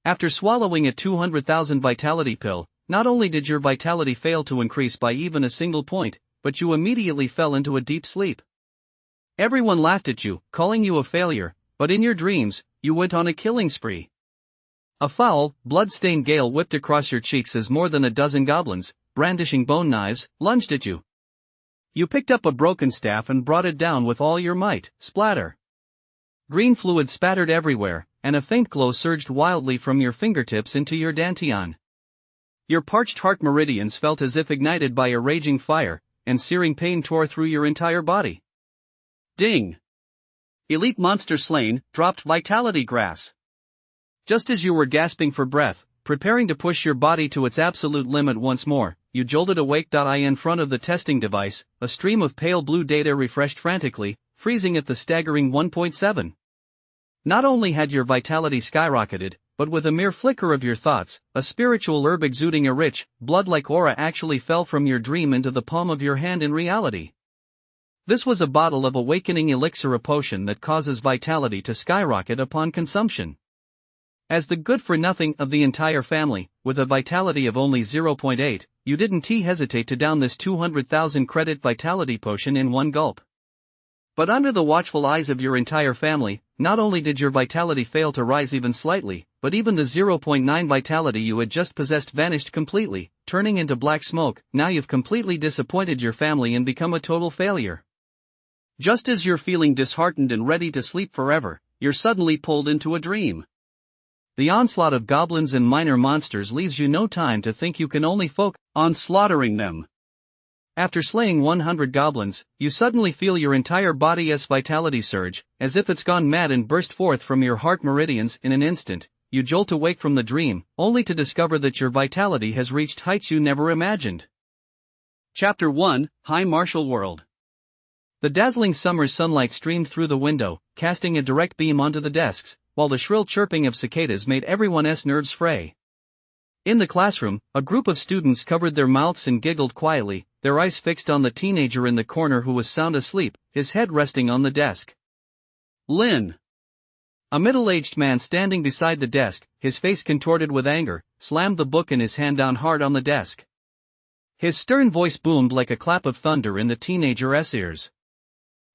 After swallowing a 200,000 vitality pill, not only did your vitality fail to increase by even a single point, but you immediately fell into a deep sleep. Everyone laughed at you, calling you a failure, but in your dreams, you went on a killing spree. A foul, blood-stained gale whipped across your cheeks as more than a dozen goblins, brandishing bone knives, lunged at you. You picked up a broken staff and brought it down with all your might, splatter. Green fluid spattered everywhere, and a faint glow surged wildly from your fingertips into your dantian. Your parched heart meridians felt as if ignited by a raging fire, and searing pain tore through your entire body. Ding! Elite monster slain, dropped vitality grass. Just as you were gasping for breath, preparing to push your body to its absolute limit once more, you jolted awake. In front of the testing device, a stream of pale blue data refreshed frantically, freezing at the staggering 1.7. Not only had your vitality skyrocketed, but with a mere flicker of your thoughts, a spiritual herb exuding a rich, blood-like aura actually fell from your dream into the palm of your hand in reality. This was a bottle of awakening elixir, a potion that causes vitality to skyrocket upon consumption. As the good-for-nothing of the entire family, with a vitality of only 0.8, you didn't hesitate to down this 200,000 credit vitality potion in one gulp. But under the watchful eyes of your entire family, not only did your vitality fail to rise even slightly, but even the 0.9 vitality you had just possessed vanished completely, turning into black smoke. Now you've completely disappointed your family and become a total failure. Just as you're feeling disheartened and ready to sleep forever, you're suddenly pulled into a dream. The onslaught of goblins and minor monsters leaves you no time to think. You can only focus on slaughtering them. After slaying 100 goblins, you suddenly feel your entire body's vitality surge, as if it's gone mad, and burst forth from your heart meridians in an instant. You jolt awake from the dream, only to discover that your vitality has reached heights you never imagined. Chapter 1, High Martial World. The dazzling summer sunlight streamed through the window, casting a direct beam onto the desks, while the shrill chirping of cicadas made everyone's nerves fray. In the classroom, a group of students covered their mouths and giggled quietly, their eyes fixed on the teenager in the corner who was sound asleep, his head resting on the desk. Lynn. A middle-aged man standing beside the desk, his face contorted with anger, slammed the book in his hand down hard on the desk. His stern voice boomed like a clap of thunder in the teenager's ears.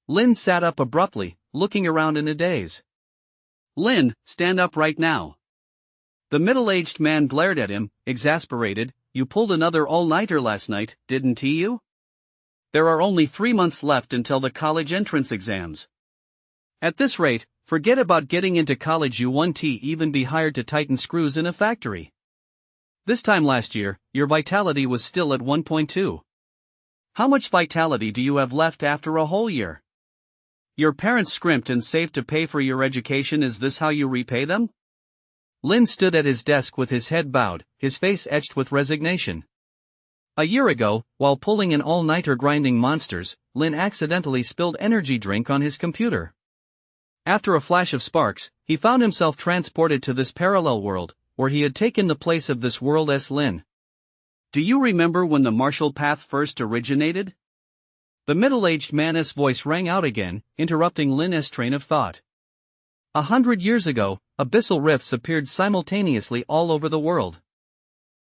Lynn sat up abruptly, looking around in a daze. Lynn, stand up right now. The middle-aged man glared at him, exasperated. You pulled another all-nighter last night, didn't you? There are only 3 months left until the college entrance exams. At this rate, forget about getting into college. You won't even be hired to tighten screws in a factory. This time last year, your vitality was still at 1.2. How much vitality do you have left after a whole year? Your parents scrimped and saved to pay for your education. Is this how you repay them? Lynn stood at his desk with his head bowed, his face etched with resignation. A year ago, while pulling an all-nighter grinding monsters, Lynn accidentally spilled energy drink on his computer. After a flash of sparks, he found himself transported to this parallel world, where he had taken the place of this world's Lynn. Do you remember when the martial path first originated? The middle-aged man's voice rang out again, interrupting Lynn's train of thought. 100 years ago, abyssal rifts appeared simultaneously all over the world.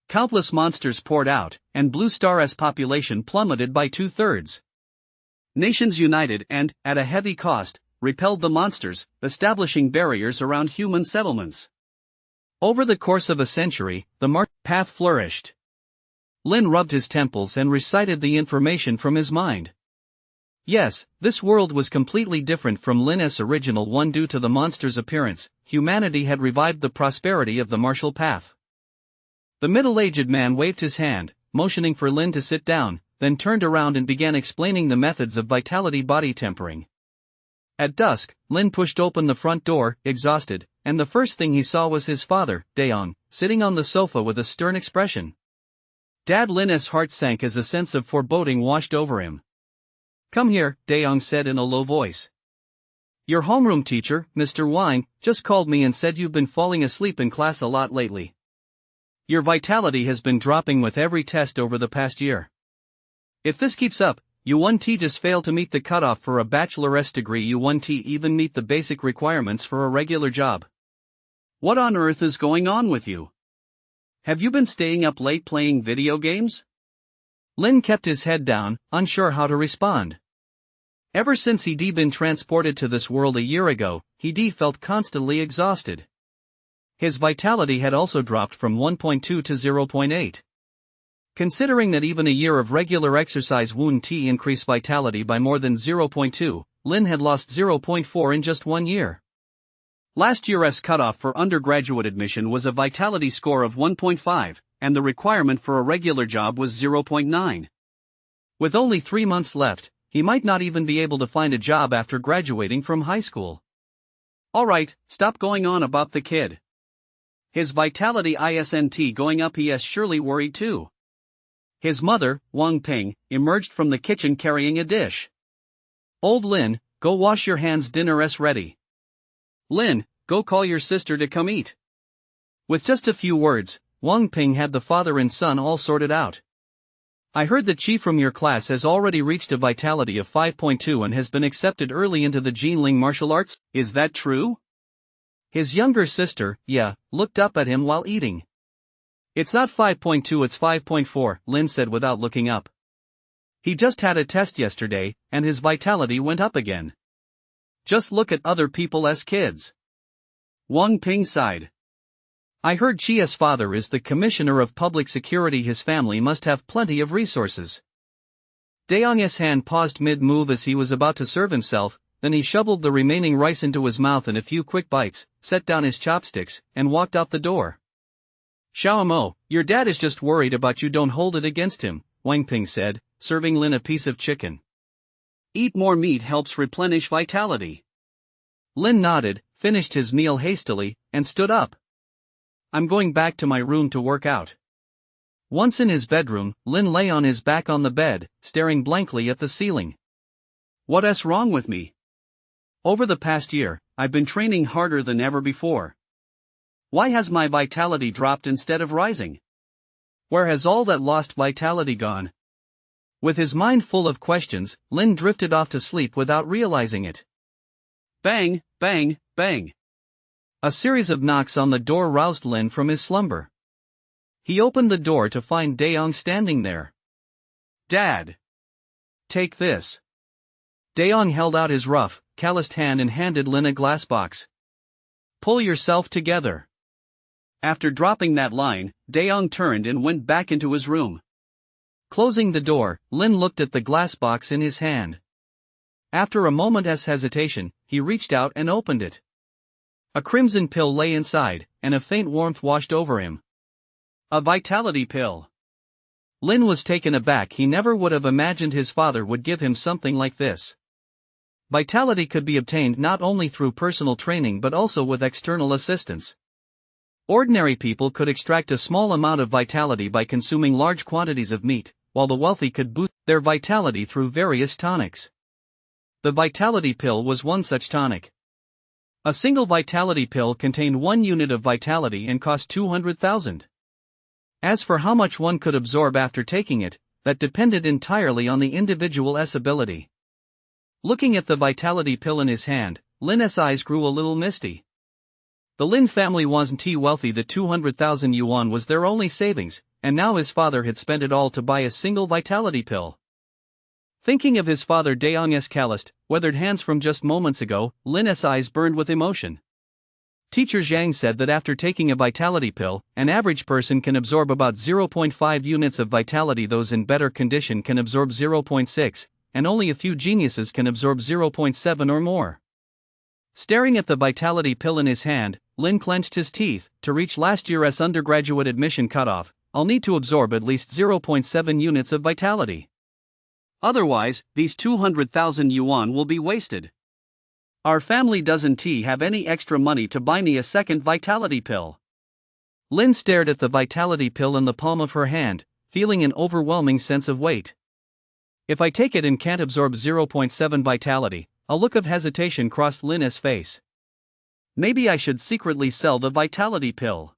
Countless monsters poured out, and Blue Star's population plummeted by 2/3. Nations united and, at a heavy cost, repelled the monsters, establishing barriers around human settlements. Over the course of a century, the martial path flourished. Lynn rubbed his temples and recited the information from his mind. Yes, this world was completely different from Lynn's original one. Due to the monster's appearance, humanity had revived the prosperity of the martial path. The middle-aged man waved his hand, motioning for Lynn to sit down, then turned around and began explaining the methods of vitality body tempering. At dusk, Lynn pushed open the front door, exhausted, and the first thing he saw was his father, Daeong, sitting on the sofa with a stern expression. Dad! Lynn's heart sank as a sense of foreboding washed over him. Come here, Daeong said in a low voice. Your homeroom teacher, Mr. Wang, just called me and said you've been falling asleep in class a lot lately. Your vitality has been dropping with every test over the past year. If this keeps up, you won't just fail to meet the cutoff for a bachelor's degree. You won't even meet the basic requirements for a regular job. What on earth is going on with you? Have you been staying up late playing video games? Lin kept his head down, unsure how to respond. Ever since he'd been transported to this world a year ago, he'd felt constantly exhausted. His vitality had also dropped from 1.2 to 0.8. Considering that even a year of regular exercise wouldn't increase vitality by more than 0.2, Lin had lost 0.4 in just 1 year. Last year's cutoff for undergraduate admission was a vitality score of 1.5, and the requirement for a regular job was 0.9. With only 3 months left, he might not even be able to find a job after graduating from high school. Alright, stop going on about the kid. His vitality isn't going up. He is surely worried too. His mother, Wang Ping, emerged from the kitchen carrying a dish. Old Lin, go wash your hands, dinner's ready. Lin, go call your sister to come eat. With just a few words, Wang Ping had the father and son all sorted out. I heard that Chi from your class has already reached a vitality of 5.2 and has been accepted early into the Jinling martial arts, is that true? His younger sister, looked up at him while eating. It's not 5.2, it's 5.4, Lin said without looking up. He just had a test yesterday, and his vitality went up again. Just look at other people as kids. Wang Ping sighed. I heard Chia's father is the commissioner of public security. His family must have plenty of resources. Daong's hand paused mid-move as he was about to serve himself, then he shoveled the remaining rice into his mouth in a few quick bites, set down his chopsticks, and walked out the door. Xiaomo, your dad is just worried about you. Don't hold it against him, Wang Ping said, serving Lin a piece of chicken. Eat more meat helps replenish vitality. Lin nodded, finished his meal hastily, and stood up. I'm going back to my room to work out. Once in his bedroom, Lin lay on his back on the bed, staring blankly at the ceiling. What's wrong with me? Over the past year, I've been training harder than ever before. Why has my vitality dropped instead of rising? Where has all that lost vitality gone? With his mind full of questions, Lin drifted off to sleep without realizing it. Bang, bang, bang. A series of knocks on the door roused Lin from his slumber. He opened the door to find Daong standing there. Dad! Take this. Daong held out his rough, calloused hand and handed Lin a glass box. Pull yourself together. After dropping that line, Daong turned and went back into his room. Closing the door, Lin looked at the glass box in his hand. After a moment's hesitation, he reached out and opened it. A crimson pill lay inside, and a faint warmth washed over him. A vitality pill. Lin was taken aback. He never would have imagined his father would give him something like this. Vitality could be obtained not only through personal training but also with external assistance. Ordinary people could extract a small amount of vitality by consuming large quantities of meat, while the wealthy could boost their vitality through various tonics. The vitality pill was one such tonic. A single vitality pill contained 1 unit of vitality and cost 200,000. As for how much one could absorb after taking it, that depended entirely on the individual's ability. Looking at the vitality pill in his hand, Lin's eyes grew a little misty. The Lin family wasn't wealthy. The 200,000 yuan was their only savings, and now his father had spent it all to buy a single vitality pill. Thinking of his father Daong's calloused, weathered hands from just moments ago, Lin's eyes burned with emotion. Teacher Zhang said that after taking a vitality pill, an average person can absorb about 0.5 units of vitality. Those in better condition can absorb 0.6, and only a few geniuses can absorb 0.7 or more. Staring at the vitality pill in his hand, Lin clenched his teeth. To reach last year's undergraduate admission cutoff, I'll need to absorb at least 0.7 units of vitality. Otherwise, these 200,000 yuan will be wasted. Our family doesn't have any extra money to buy me a second vitality pill. Lin stared at the vitality pill in the palm of her hand, feeling an overwhelming sense of weight. If I take it and can't absorb 0.7 vitality, a look of hesitation crossed Lin's face. Maybe I should secretly sell the vitality pill.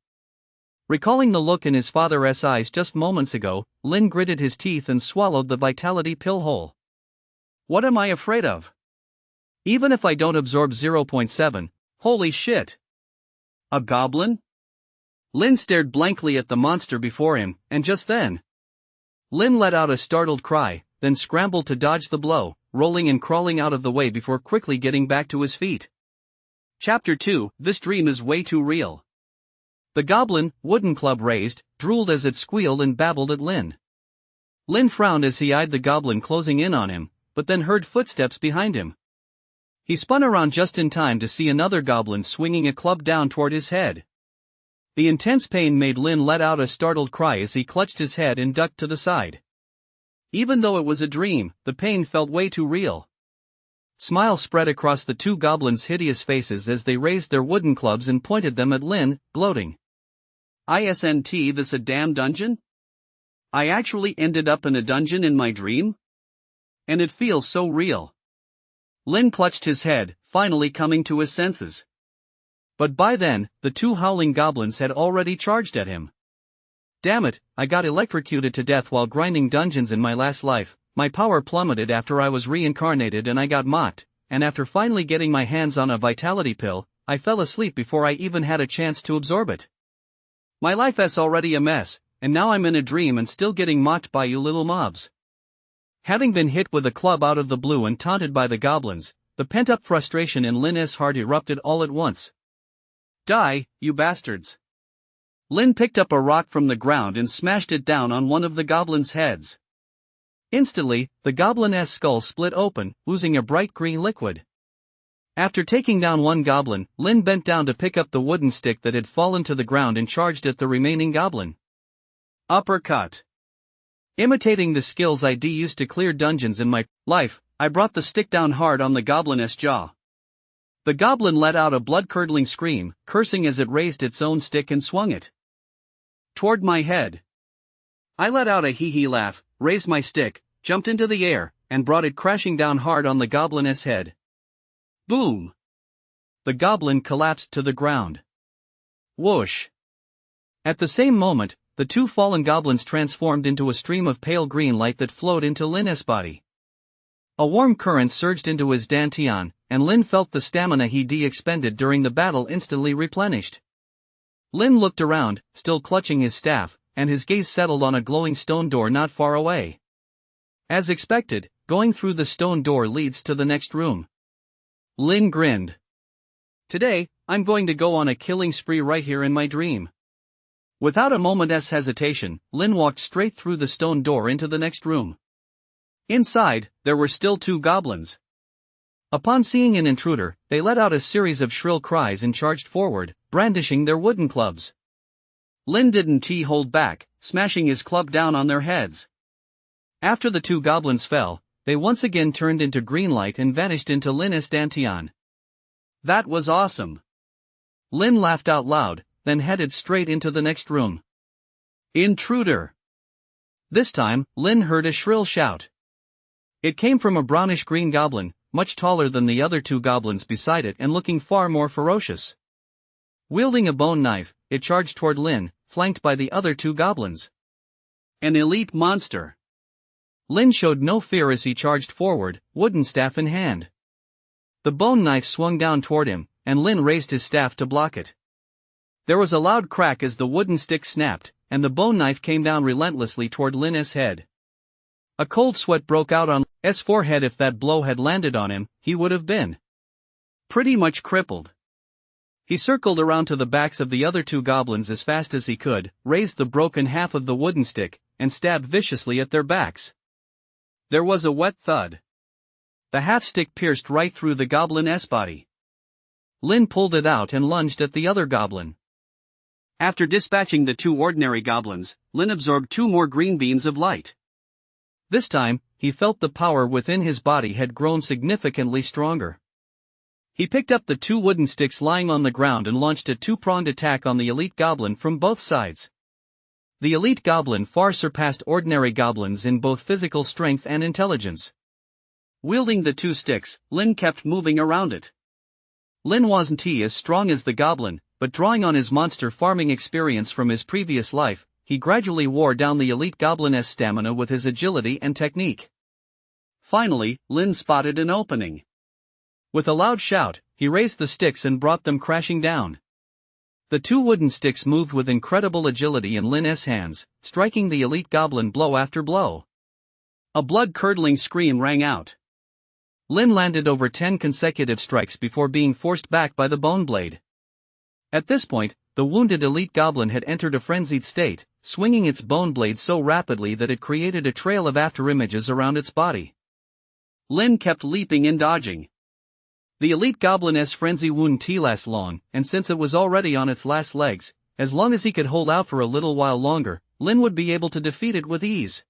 Recalling the look in his father's eyes just moments ago, Lin gritted his teeth and swallowed the vitality pill whole. What am I afraid of? Even if I don't absorb 0.7, holy shit! A goblin? Lin stared blankly at the monster before him, and just then, Lin let out a startled cry, then scrambled to dodge the blow, rolling and crawling out of the way before quickly getting back to his feet. Chapter 2, This Dream is Way Too Real. The goblin, wooden club raised, drooled as it squealed and babbled at Lin. Lin frowned as he eyed the goblin closing in on him, but then heard footsteps behind him. He spun around just in time to see another goblin swinging a club down toward his head. The intense pain made Lin let out a startled cry as he clutched his head and ducked to the side. Even though it was a dream, the pain felt way too real. Smiles spread across the two goblins' hideous faces as they raised their wooden clubs and pointed them at Lin, gloating. "Isn't this a damn dungeon? I actually ended up in a dungeon in my dream? And it feels so real." Lin clutched his head, finally coming to his senses. But by then, the two howling goblins had already charged at him. "Damn it, I got electrocuted to death while grinding dungeons in my last life. My power plummeted after I was reincarnated and I got mocked, and after finally getting my hands on a vitality pill, I fell asleep before I even had a chance to absorb it. My life is already a mess, and now I'm in a dream and still getting mocked by you little mobs." Having been hit with a club out of the blue and taunted by the goblins, the pent-up frustration in Lin's heart erupted all at once. "Die, you bastards." Lin picked up a rock from the ground and smashed it down on one of the goblins' heads. Instantly, the goblin's skull split open, oozing a bright green liquid. After taking down one goblin, Lin bent down to pick up the wooden stick that had fallen to the ground and charged at the remaining goblin. Uppercut. Imitating the skills I used to clear dungeons in my life, I brought the stick down hard on the goblin's jaw. The goblin let out a blood-curdling scream, cursing as it raised its own stick and swung it toward my head. I let out a hee-hee laugh, raised my stick, jumped into the air, and brought it crashing down hard on the goblin's head. Boom! The goblin collapsed to the ground. Whoosh! At the same moment, the two fallen goblins transformed into a stream of pale green light that flowed into Lin's body. A warm current surged into his dantian, and Lin felt the stamina he expended during the battle instantly replenished. Lin looked around, still clutching his staff, and his gaze settled on a glowing stone door not far away. As expected, going through the stone door leads to the next room. Lin grinned. "Today, I'm going to go on a killing spree right here in my dream." Without a moment's hesitation, Lin walked straight through the stone door into the next room. Inside, there were still two goblins. Upon seeing an intruder, they let out a series of shrill cries and charged forward, brandishing their wooden clubs. Lin didn't hold back, smashing his club down on their heads. After the two goblins fell, they once again turned into green light and vanished into Lin's dantian. That was awesome. Lin laughed out loud, then headed straight into the next room. Intruder! This time, Lin heard a shrill shout. It came from a brownish-green goblin, much taller than the other two goblins beside it and looking far more ferocious. Wielding a bone knife, it charged toward Lin, flanked by the other two goblins. An elite monster. Lin showed no fear as he charged forward, wooden staff in hand. The bone knife swung down toward him, and Lin raised his staff to block it. There was a loud crack as the wooden stick snapped, and the bone knife came down relentlessly toward Lin's head. A cold sweat broke out on Lin's forehead. If that blow had landed on him, he would have been pretty much crippled. He circled around to the backs of the other two goblins as fast as he could, raised the broken half of the wooden stick, and stabbed viciously at their backs. There was a wet thud. The half-stick pierced right through the goblin's body. Lin pulled it out and lunged at the other goblin. After dispatching the two ordinary goblins, Lin absorbed two more green beams of light. This time, he felt the power within his body had grown significantly stronger. He picked up the two wooden sticks lying on the ground and launched a two-pronged attack on the elite goblin from both sides. The elite goblin far surpassed ordinary goblins in both physical strength and intelligence. Wielding the two sticks, Lin kept moving around it. Lin wasn't as strong as the goblin, but drawing on his monster farming experience from his previous life, he gradually wore down the elite goblin's stamina with his agility and technique. Finally, Lin spotted an opening. With a loud shout, he raised the sticks and brought them crashing down. The two wooden sticks moved with incredible agility in Lin's hands, striking the elite goblin blow after blow. A blood-curdling scream rang out. Lin landed over 10 consecutive strikes before being forced back by the bone blade. At this point, the wounded elite goblin had entered a frenzied state, swinging its bone blade so rapidly that it created a trail of afterimages around its body. Lin kept leaping and dodging. The elite goblin's frenzy wouldn't last long, and since it was already on its last legs, as long as he could hold out for a little while longer, Lin would be able to defeat it with ease.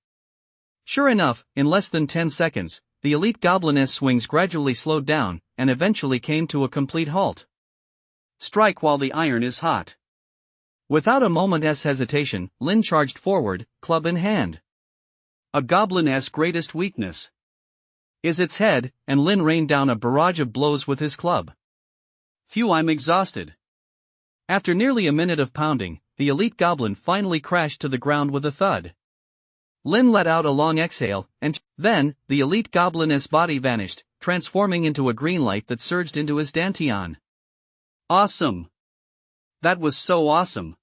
Sure enough, in less than 10 seconds, the elite goblin's swings gradually slowed down, and eventually came to a complete halt. Strike while the iron is hot. Without a moment's hesitation, Lin charged forward, club in hand. A goblin's greatest weakness is its head, and Lin rained down a barrage of blows with his club. Phew, I'm exhausted. After nearly a minute of pounding, the elite goblin finally crashed to the ground with a thud. Lin let out a long exhale, and then, the elite goblin's body vanished, transforming into a green light that surged into his dantian. Awesome! That was so awesome!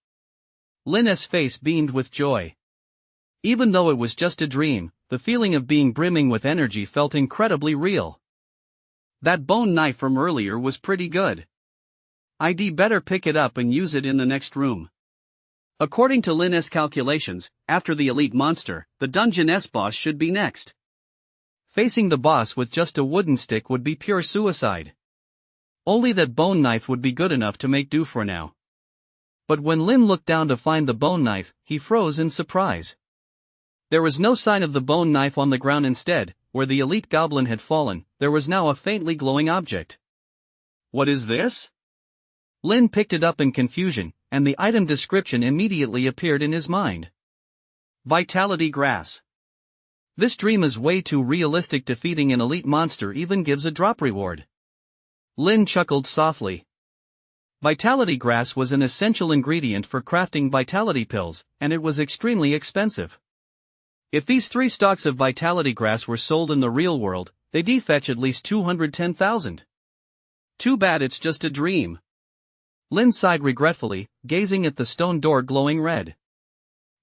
Lin's face beamed with joy. Even though it was just a dream, the feeling of being brimming with energy felt incredibly real. That bone knife from earlier was pretty good. I'd better pick it up and use it in the next room. According to Lin's calculations, after the elite monster, the dungeon's boss should be next. Facing the boss with just a wooden stick would be pure suicide. Only that bone knife would be good enough to make do for now. But when Lin looked down to find the bone knife, he froze in surprise. There was no sign of the bone knife on the ground. Instead, where the elite goblin had fallen, there was now a faintly glowing object. What is this? Lin picked it up in confusion, and the item description immediately appeared in his mind. Vitality Grass. This dream is way too realistic. Defeating an elite monster even gives a drop reward. Lin chuckled softly. Vitality Grass was an essential ingredient for crafting vitality pills, and it was extremely expensive. If these 3 stalks of Vitality Grass were sold in the real world, they'd fetch at least 210,000. Too bad it's just a dream. Lin sighed regretfully, gazing at the stone door glowing red.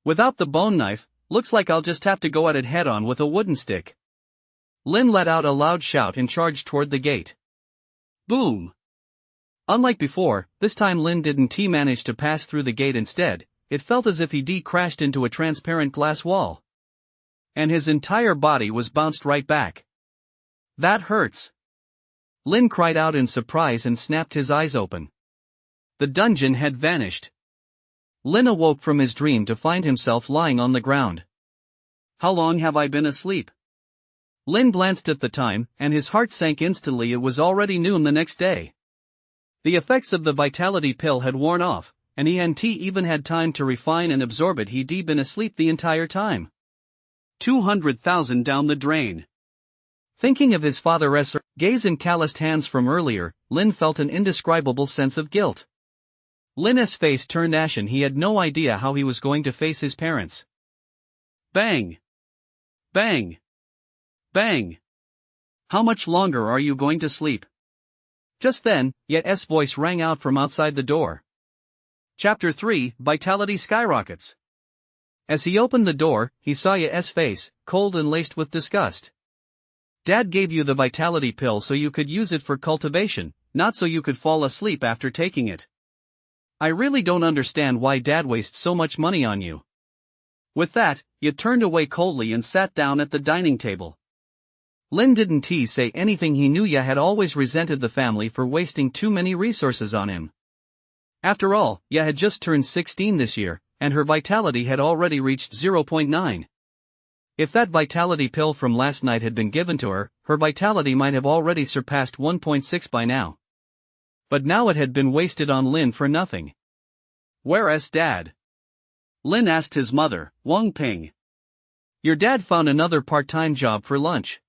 Without the bone knife, looks like I'll just have to go at it head-on with a wooden stick. Lin let out a loud shout and charged toward the gate. Boom! Unlike before, this time Lin didn't manage to pass through the gate. Instead, it felt as if he crashed into a transparent glass wall. And his entire body was bounced right back. That hurts! Lin cried out in surprise and snapped his eyes open. The dungeon had vanished. Lin awoke from his dream to find himself lying on the ground. How long have I been asleep? Lin glanced at the time, and his heart sank instantly. It was already noon the next day. The effects of the vitality pill had worn off, and he hadn't even had time to refine and absorb it. He'd been asleep the entire time. 200,000 down the drain. Thinking of his father's gaze and calloused hands from earlier, Lin felt an indescribable sense of guilt. Lin's face turned ashen. He had no idea how he was going to face his parents. Bang! Bang! Bang! How much longer are you going to sleep? Just then, Yet's voice rang out from outside the door. Chapter 3, Vitality Skyrockets. As he opened the door, he saw Yet's face, cold and laced with disgust. Dad gave you the vitality pill so you could use it for cultivation, not so you could fall asleep after taking it. I really don't understand why Dad wastes so much money on you. With that, Yet turned away coldly and sat down at the dining table. Lin didn't say anything. He knew Yet had always resented the family for wasting too many resources on him. After all, Yet had just turned 16 this year, and her vitality had already reached 0.9. If that vitality pill from last night had been given to her, her vitality might have already surpassed 1.6 by now. But now it had been wasted on Lin for nothing. Where's Dad? Lin asked his mother, Wang Ping. Your dad found another part-time job for lunch.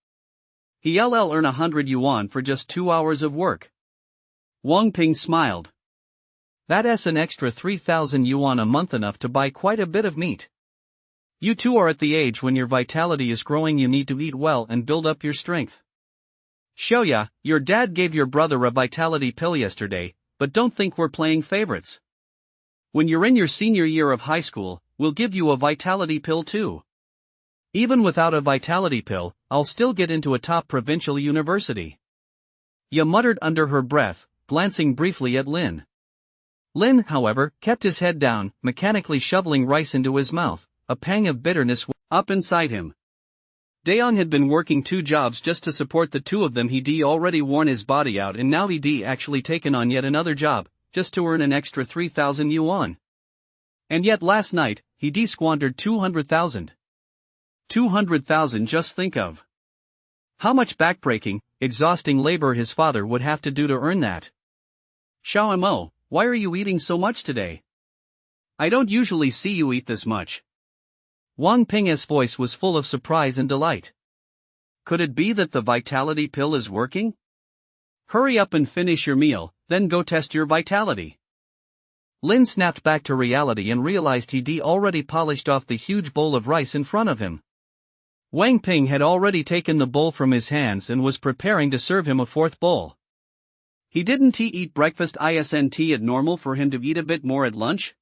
He'll earn 100 yuan for just 2 hours of work. Wang Ping smiled. That's an extra 3,000 yuan a month, enough to buy quite a bit of meat. You two are at the age when your vitality is growing. You need to eat well and build up your strength. Shoya, your dad gave your brother a vitality pill yesterday, but don't think we're playing favorites. When you're in your senior year of high school, we'll give you a vitality pill too. Even without a vitality pill, I'll still get into a top provincial university. Ya muttered under her breath, glancing briefly at Lin. Lin, however, kept his head down, mechanically shoveling rice into his mouth. A pang of bitterness up inside him. Daeong had been working 2 jobs just to support the 2 of them. He'd already worn his body out, and now he'd actually taken on yet another job, just to earn an extra 3,000 yuan. And yet last night, he'd squandered 200,000. 200,000, just think of how much backbreaking, exhausting labor his father would have to do to earn that. Xiaomo, why are you eating so much today? I don't usually see you eat this much. Wang Ping's voice was full of surprise and delight. Could it be that the vitality pill is working? Hurry up and finish your meal, then go test your vitality. Lin snapped back to reality and realized he'd already polished off the huge bowl of rice in front of him. Wang Ping had already taken the bowl from his hands and was preparing to serve him a 4th bowl. He didn't eat breakfast. Isn't it normal for him to eat a bit more at lunch?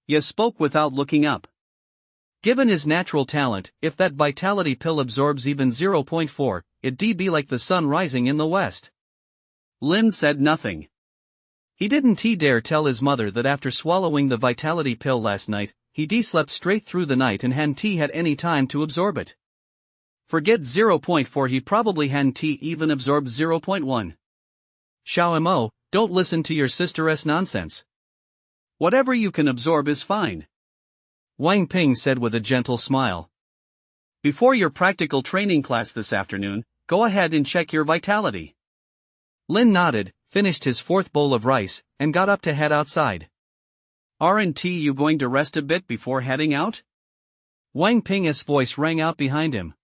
Ye spoke without looking up. Given his natural talent, if that vitality pill absorbs even 0.4, it'd be like the sun rising in the west. Lin said nothing. He didn't dare tell his mother that after swallowing the vitality pill last night, he'd slept straight through the night and hadn't had any time to absorb it. Forget 0.4, he probably hadn't even absorbed 0.1. Xiaomo, don't listen to your sister's nonsense. Whatever you can absorb is fine. Wang Ping said with a gentle smile. Before your practical training class this afternoon, go ahead and check your vitality. Lin nodded, finished his 4th bowl of rice, and got up to head outside. Aren't you going to rest a bit before heading out? Wang Ping's voice rang out behind him.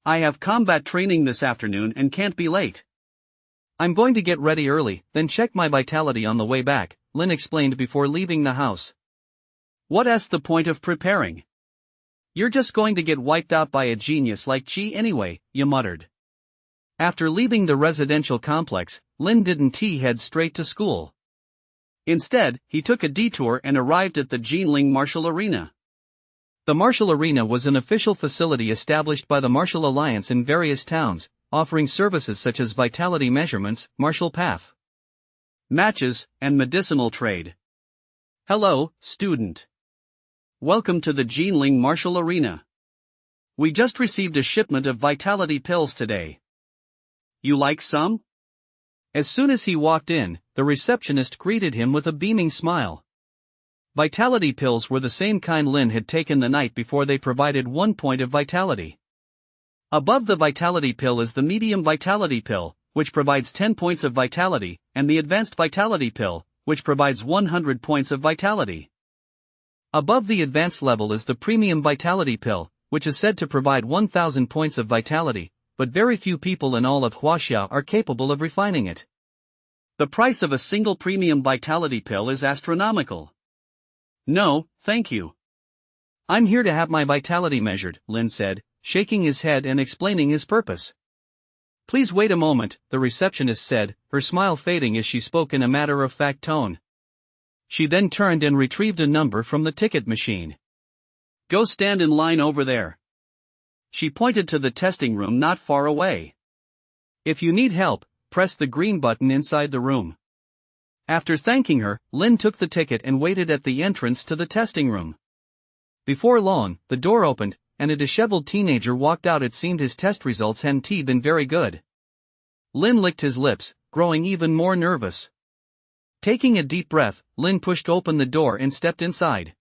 I have combat training this afternoon and can't be late. I'm going to get ready early, then check my vitality on the way back, Lin explained before leaving the house. What's the point of preparing? You're just going to get wiped out by a genius like Chi anyway, Ye muttered. After leaving the residential complex, Lin didn't head straight to school. Instead, he took a detour and arrived at the Jinling Martial Arena. The Martial Arena was an official facility established by the Martial Alliance in various towns, offering services such as vitality measurements, martial path matches, and medicinal trade. Hello, student. Welcome to the Jinling Martial Arena. We just received a shipment of vitality pills today. You like some? As soon as he walked in, the receptionist greeted him with a beaming smile. Vitality pills were the same kind Lin had taken the night before. They provided 1 point of vitality. Above the vitality pill is the medium vitality pill, which provides 10 points of vitality, and the advanced vitality pill, which provides 100 points of vitality. Above the advanced level is the premium vitality pill, which is said to provide 1,000 points of vitality, but very few people in all of Huaxia are capable of refining it. The price of a single premium vitality pill is astronomical. No, thank you. I'm here to have my vitality measured, Lin said, shaking his head and explaining his purpose. Please wait a moment, the receptionist said, her smile fading as she spoke in a matter-of-fact tone. She then turned and retrieved a number from the ticket machine. Go stand in line over there. She pointed to the testing room not far away. If you need help, press the green button inside the room. After thanking her, Lin took the ticket and waited at the entrance to the testing room. Before long, the door opened, and a disheveled teenager walked out. It seemed his test results hadn't been very good. Lin licked his lips, growing even more nervous. Taking a deep breath, Lin pushed open the door and stepped inside.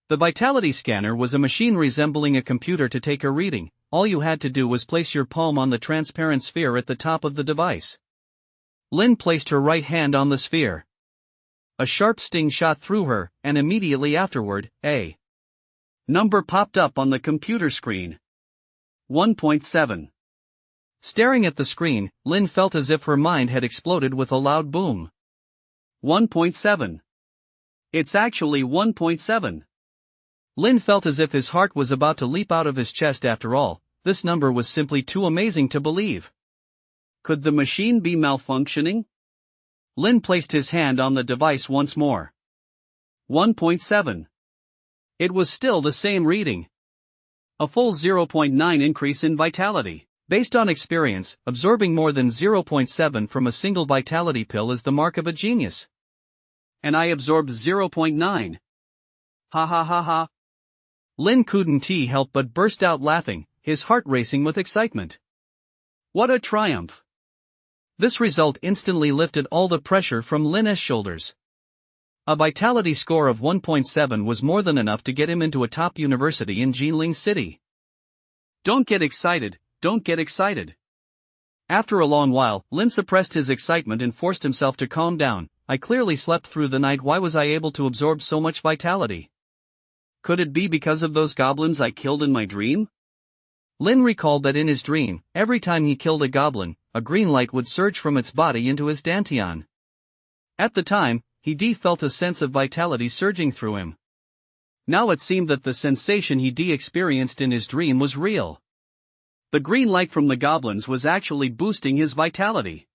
The vitality scanner was a machine resembling a computer. To take a reading, all you had to do was place your palm on the transparent sphere at the top of the device. Lin placed her right hand on the sphere. A sharp sting shot through her, and immediately afterward, a number popped up on the computer screen. 1.7. Staring at the screen, Lin felt as if her mind had exploded with a loud boom. 1.7. It's actually 1.7. Lin felt as if his heart was about to leap out of his chest. After all, this number was simply too amazing to believe. Could the machine be malfunctioning? Lin placed his hand on the device once more. 1.7. It was still the same reading. A full 0.9 increase in vitality. Based on experience, absorbing more than 0.7 from a single vitality pill is the mark of a genius. And I absorbed 0.9. Ha ha ha ha. Lin couldn't help but burst out laughing, his heart racing with excitement. What a triumph! This result instantly lifted all the pressure from Lin's shoulders. A vitality score of 1.7 was more than enough to get him into a top university in Jinling City. Don't get excited, don't get excited. After a long while, Lin suppressed his excitement and forced himself to calm down. I clearly slept through the night. Why was I able to absorb so much vitality? Could it be because of those goblins I killed in my dream? Lin recalled that in his dream, every time he killed a goblin, a green light would surge from its body into his dantian. At the time, he felt a sense of vitality surging through him. Now it seemed that the sensation he experienced in his dream was real. The green light from the goblins was actually boosting his vitality.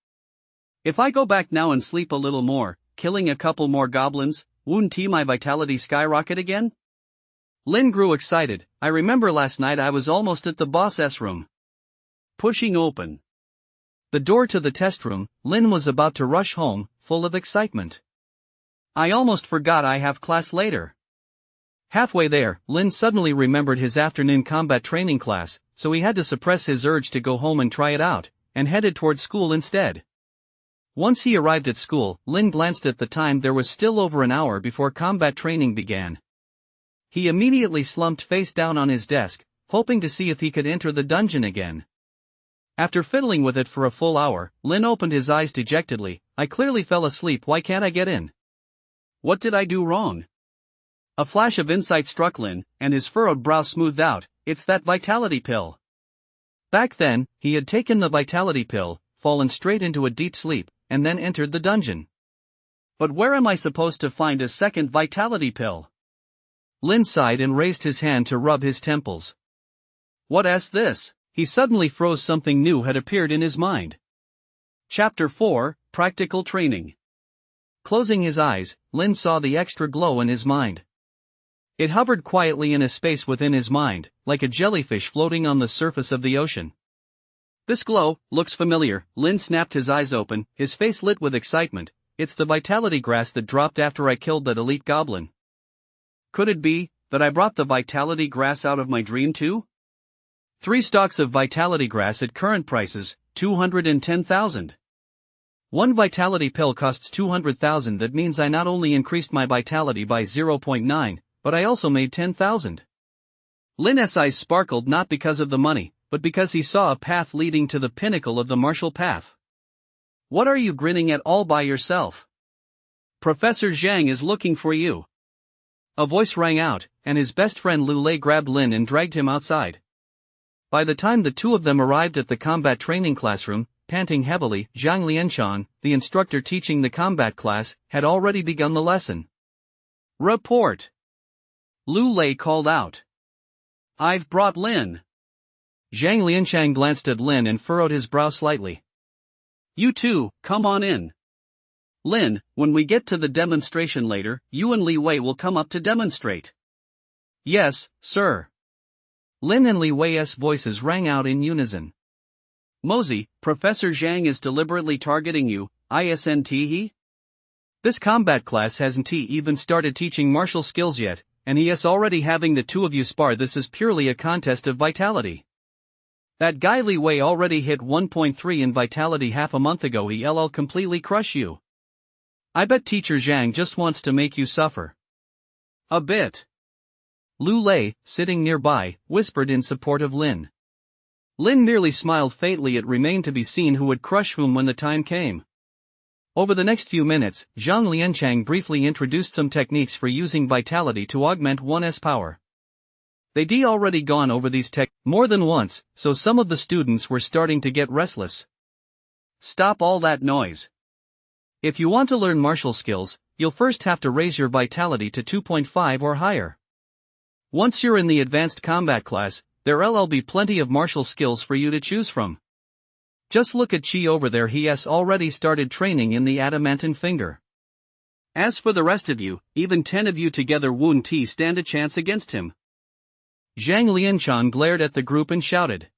If I go back now and sleep a little more, killing a couple more goblins, won't my vitality skyrocket again? Lin grew excited. I remember last night I was almost at the boss's room. Pushing open the door to the test room, Lin was about to rush home, full of excitement. I almost forgot I have class later. Halfway there, Lin suddenly remembered his afternoon combat training class, so he had to suppress his urge to go home and try it out, and headed toward school instead. Once he arrived at school, Lin glanced at the time. There was still over an hour before combat training began. He immediately slumped face down on his desk, hoping to see if he could enter the dungeon again. After fiddling with it for a full hour, Lin opened his eyes dejectedly. I clearly fell asleep. Why can't I get in? What did I do wrong? A flash of insight struck Lin, and his furrowed brow smoothed out. It's that vitality pill. Back then, he had taken the vitality pill, fallen straight into a deep sleep, and then entered the dungeon. But where am I supposed to find a second vitality pill? Lin sighed and raised his hand to rub his temples. What's this? He suddenly froze. Something new had appeared in his mind. Chapter 4, Practical Training. Closing his eyes, Lin saw the extra glow in his mind. It hovered quietly in a space within his mind, like a jellyfish floating on the surface of the ocean. This glow looks familiar. Lin snapped his eyes open, his face lit with excitement. It's the vitality grass that dropped after I killed that elite goblin. Could it be that I brought the vitality grass out of my dream too? 3 stalks of vitality grass at current prices, 210,000. 1 vitality pill costs 200,000. That means I not only increased my vitality by 0.9, but I also made 10,000. Lin's eyes sparkled not because of the money, but because he saw a path leading to the pinnacle of the martial path. What are you grinning at all by yourself? Professor Zhang is looking for you. A voice rang out, and his best friend Lu Lei grabbed Lin and dragged him outside. By the time the two of them arrived at the combat training classroom, panting heavily, Zhang Lianshan, the instructor teaching the combat class, had already begun the lesson. Report! Lu Lei called out. I've brought Lin. Zhang Lianshan glanced at Lin and furrowed his brow slightly. You two, come on in. Lin, when we get to the demonstration later, you and Li Wei will come up to demonstrate. Yes, sir. Lin and Li Wei's voices rang out in unison. Mosey, Professor Zhang is deliberately targeting you, isn't he? This combat class hasn't even started teaching martial skills yet, and he is already having the two of you spar. This is purely a contest of vitality. That guy Li Wei already hit 1.3 in vitality half a month ago. He'll completely crush you. I bet Teacher Zhang just wants to make you suffer. A bit. Lu Lei, sitting nearby, whispered in support of Lin. Lin merely smiled faintly. It remained to be seen who would crush whom when the time came. Over the next few minutes, Zhang Lianchang briefly introduced some techniques for using vitality to augment one's power. They'd already gone over these more than once, so some of the students were starting to get restless. Stop all that noise. If you want to learn martial skills, you'll first have to raise your vitality to 2.5 or higher. Once you're in the advanced combat class, there'll be plenty of martial skills for you to choose from. Just look at Chi over there. He has already started training in the adamantine finger. As for the rest of you, even 10 of you together won't stand a chance against him. Zhang Lianshan glared at the group and shouted.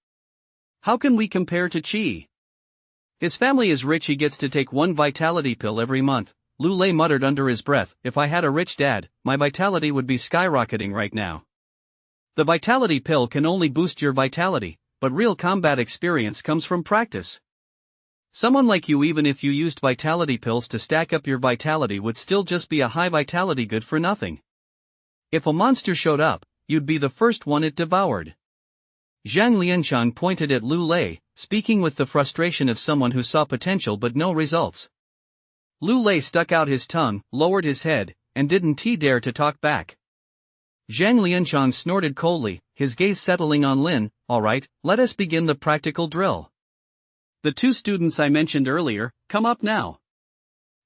How can we compare to Qi? His family is rich, he gets to take one vitality pill every month. Lu Lei muttered under his breath, if I had a rich dad, my vitality would be skyrocketing right now. The vitality pill can only boost your vitality, but real combat experience comes from practice. Someone like you, even if you used vitality pills to stack up your vitality, would still just be a high vitality good for nothing. If a monster showed up, you'd be the first one it devoured. Zhang Lianshan pointed at Lu Lei, speaking with the frustration of someone who saw potential but no results. Lu Lei stuck out his tongue, lowered his head, and didn't dare to talk back. Zhang Lianshan snorted coldly, his gaze settling on Lin. Alright, let us begin the practical drill. The 2 students I mentioned earlier, come up now.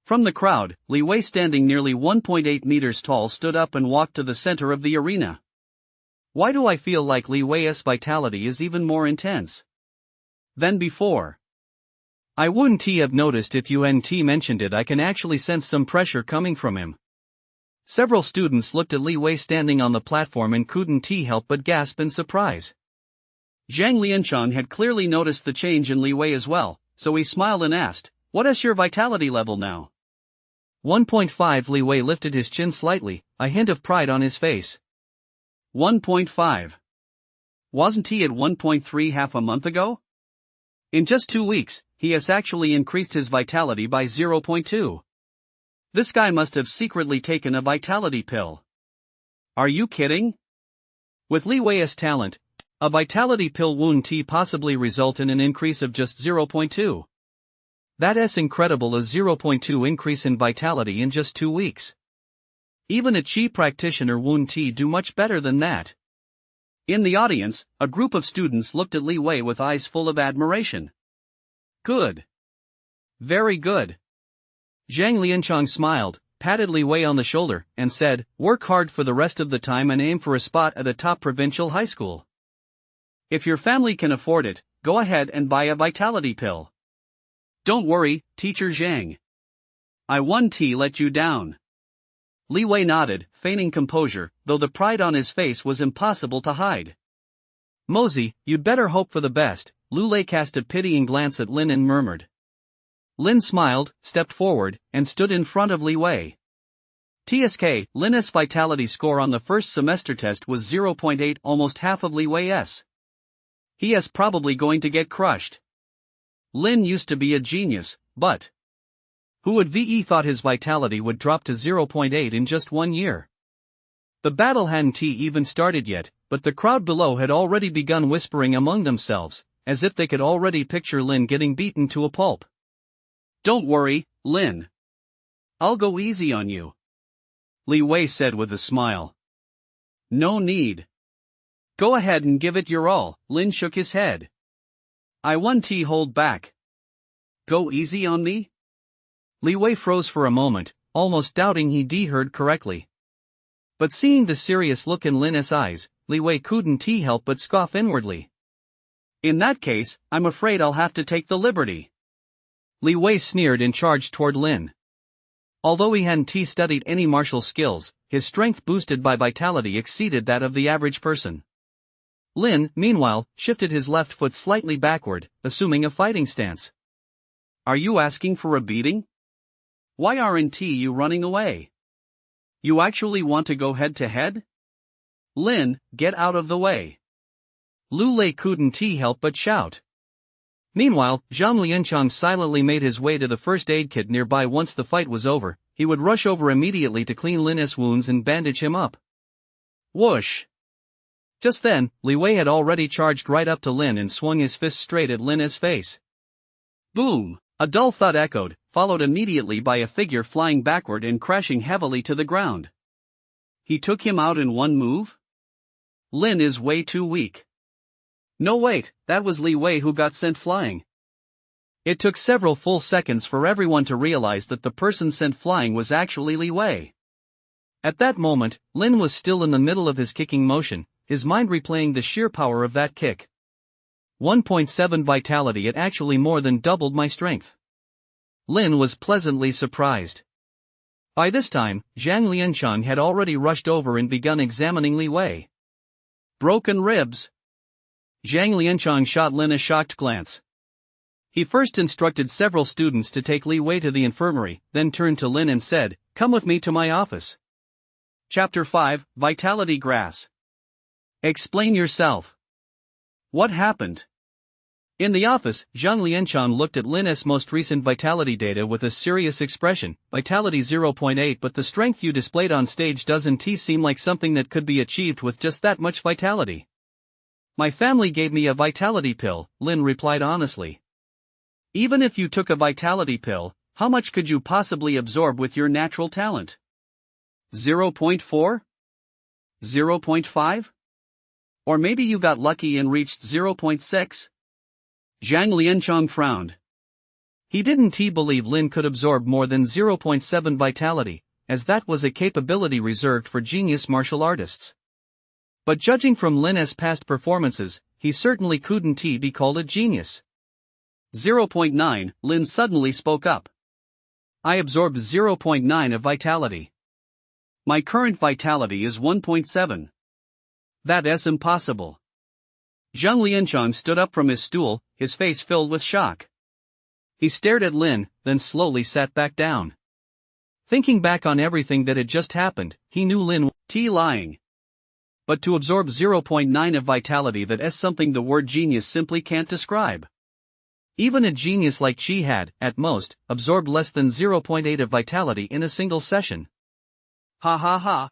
From the crowd, Li Wei, standing nearly 1.8 meters tall, stood up and walked to the center of the arena. Why do I feel like Li Wei's vitality is even more intense than before? I wouldn't have noticed if UNT mentioned it. I can actually sense some pressure coming from him. Several students looked at Li Wei standing on the platform and couldn't help but gasp in surprise. Zhang Lianshan had clearly noticed the change in Li Wei as well, so he smiled and asked, what is your vitality level now? 1.5. Li Wei lifted his chin slightly, a hint of pride on his face. 1.5. Wasn't he at 1.3 half a month ago? In just 2 weeks, he has actually increased his vitality by 0.2. This guy must have secretly taken a vitality pill. Are you kidding? With Li Wei's talent, a vitality pill wouldn't possibly result in an increase of just 0.2. That's incredible, a 0.2 increase in vitality in just 2 weeks. Even a Qi practitioner wouldn't do much better than that. In the audience, a group of students looked at Li Wei with eyes full of admiration. Good. Very good. Zhang Lianshan smiled, patted Li Wei on the shoulder, and said, work hard for the rest of the time and aim for a spot at a top provincial high school. If your family can afford it, go ahead and buy a vitality pill. Don't worry, Teacher Zhang. I won't let you down. Li Wei nodded, feigning composure, though the pride on his face was impossible to hide. Mosey, you'd better hope for the best. Lu Lei cast a pitying glance at Lin and murmured. Lin smiled, stepped forward, and stood in front of Li Wei. TSK, Lin's vitality score on the first semester test was 0.8, almost half of Li Wei's. He is probably going to get crushed. Lin used to be a genius, but who would have thought his vitality would drop to 0.8 in just 1 year? The battle hadn't even started yet, but the crowd below had already begun whispering among themselves, as if they could already picture Lin getting beaten to a pulp. Don't worry, Lin. I'll go easy on you, Li Wei said with a smile. No need. Go ahead and give it your all. Lin shook his head. I won't hold back. Go easy on me? Li Wei froze for a moment, almost doubting he heard correctly. But seeing the serious look in Lin's eyes, Li Wei couldn't help but scoff inwardly. In that case, I'm afraid I'll have to take the liberty. Li Wei sneered and charged toward Lin. Although he hadn't studied any martial skills, his strength boosted by vitality exceeded that of the average person. Lin, meanwhile, shifted his left foot slightly backward, assuming a fighting stance. Are you asking for a beating? Why aren't you running away? You actually want to go head to head? Lin, get out of the way. Lu Lei couldn't help but shout. Meanwhile, Zhang Lianshan silently made his way to the first aid kit nearby. Once the fight was over, he would rush over immediately to clean Lin's wounds and bandage him up. Whoosh! Just then, Li Wei had already charged right up to Lin and swung his fist straight at Lin's face. Boom! A dull thud echoed, followed immediately by a figure flying backward and crashing heavily to the ground. He took him out in one move? Lin is way too weak. No wait, that was Li Wei who got sent flying. It took several full seconds for everyone to realize that the person sent flying was actually Li Wei. At that moment, Lin was still in the middle of his kicking motion, his mind replaying the sheer power of that kick. 1.7 vitality, it actually more than doubled my strength. Lin was pleasantly surprised. By this time, Zhang Liancheng had already rushed over and begun examining Li Wei. Broken ribs. Zhang Liancheng shot Lin a shocked glance. He first instructed several students to take Li Wei to the infirmary, then turned to Lin and said, "Come with me to my office." Chapter 5, Vitality Grass. Explain yourself. What happened? In the office, Zhang Liancheng looked at Lin's most recent vitality data with a serious expression. Vitality 0.8, but the strength you displayed on stage doesn't seem like something that could be achieved with just that much vitality. My family gave me a vitality pill, Lin replied honestly. Even if you took a vitality pill, how much could you possibly absorb with your natural talent? 0.4? 0.5? Or maybe you got lucky and reached 0.6? Zhang Liancheng frowned. He didn't believe Lin could absorb more than 0.7 vitality, as that was a capability reserved for genius martial artists. But judging from Lin's past performances, he certainly couldn't be called a genius. 0.9, Lin suddenly spoke up. I absorbed 0.9 of vitality. My current vitality is 1.7. That's impossible. Zhang Liancheng stood up from his stool, his face filled with shock. He stared at Lin, then slowly sat back down. Thinking back on everything that had just happened, he knew Lin was lying. But to absorb 0.9 of vitality, that's something the word genius simply can't describe. Even a genius like Qi had, at most, absorbed less than 0.8 of vitality in a single session. Ha ha ha.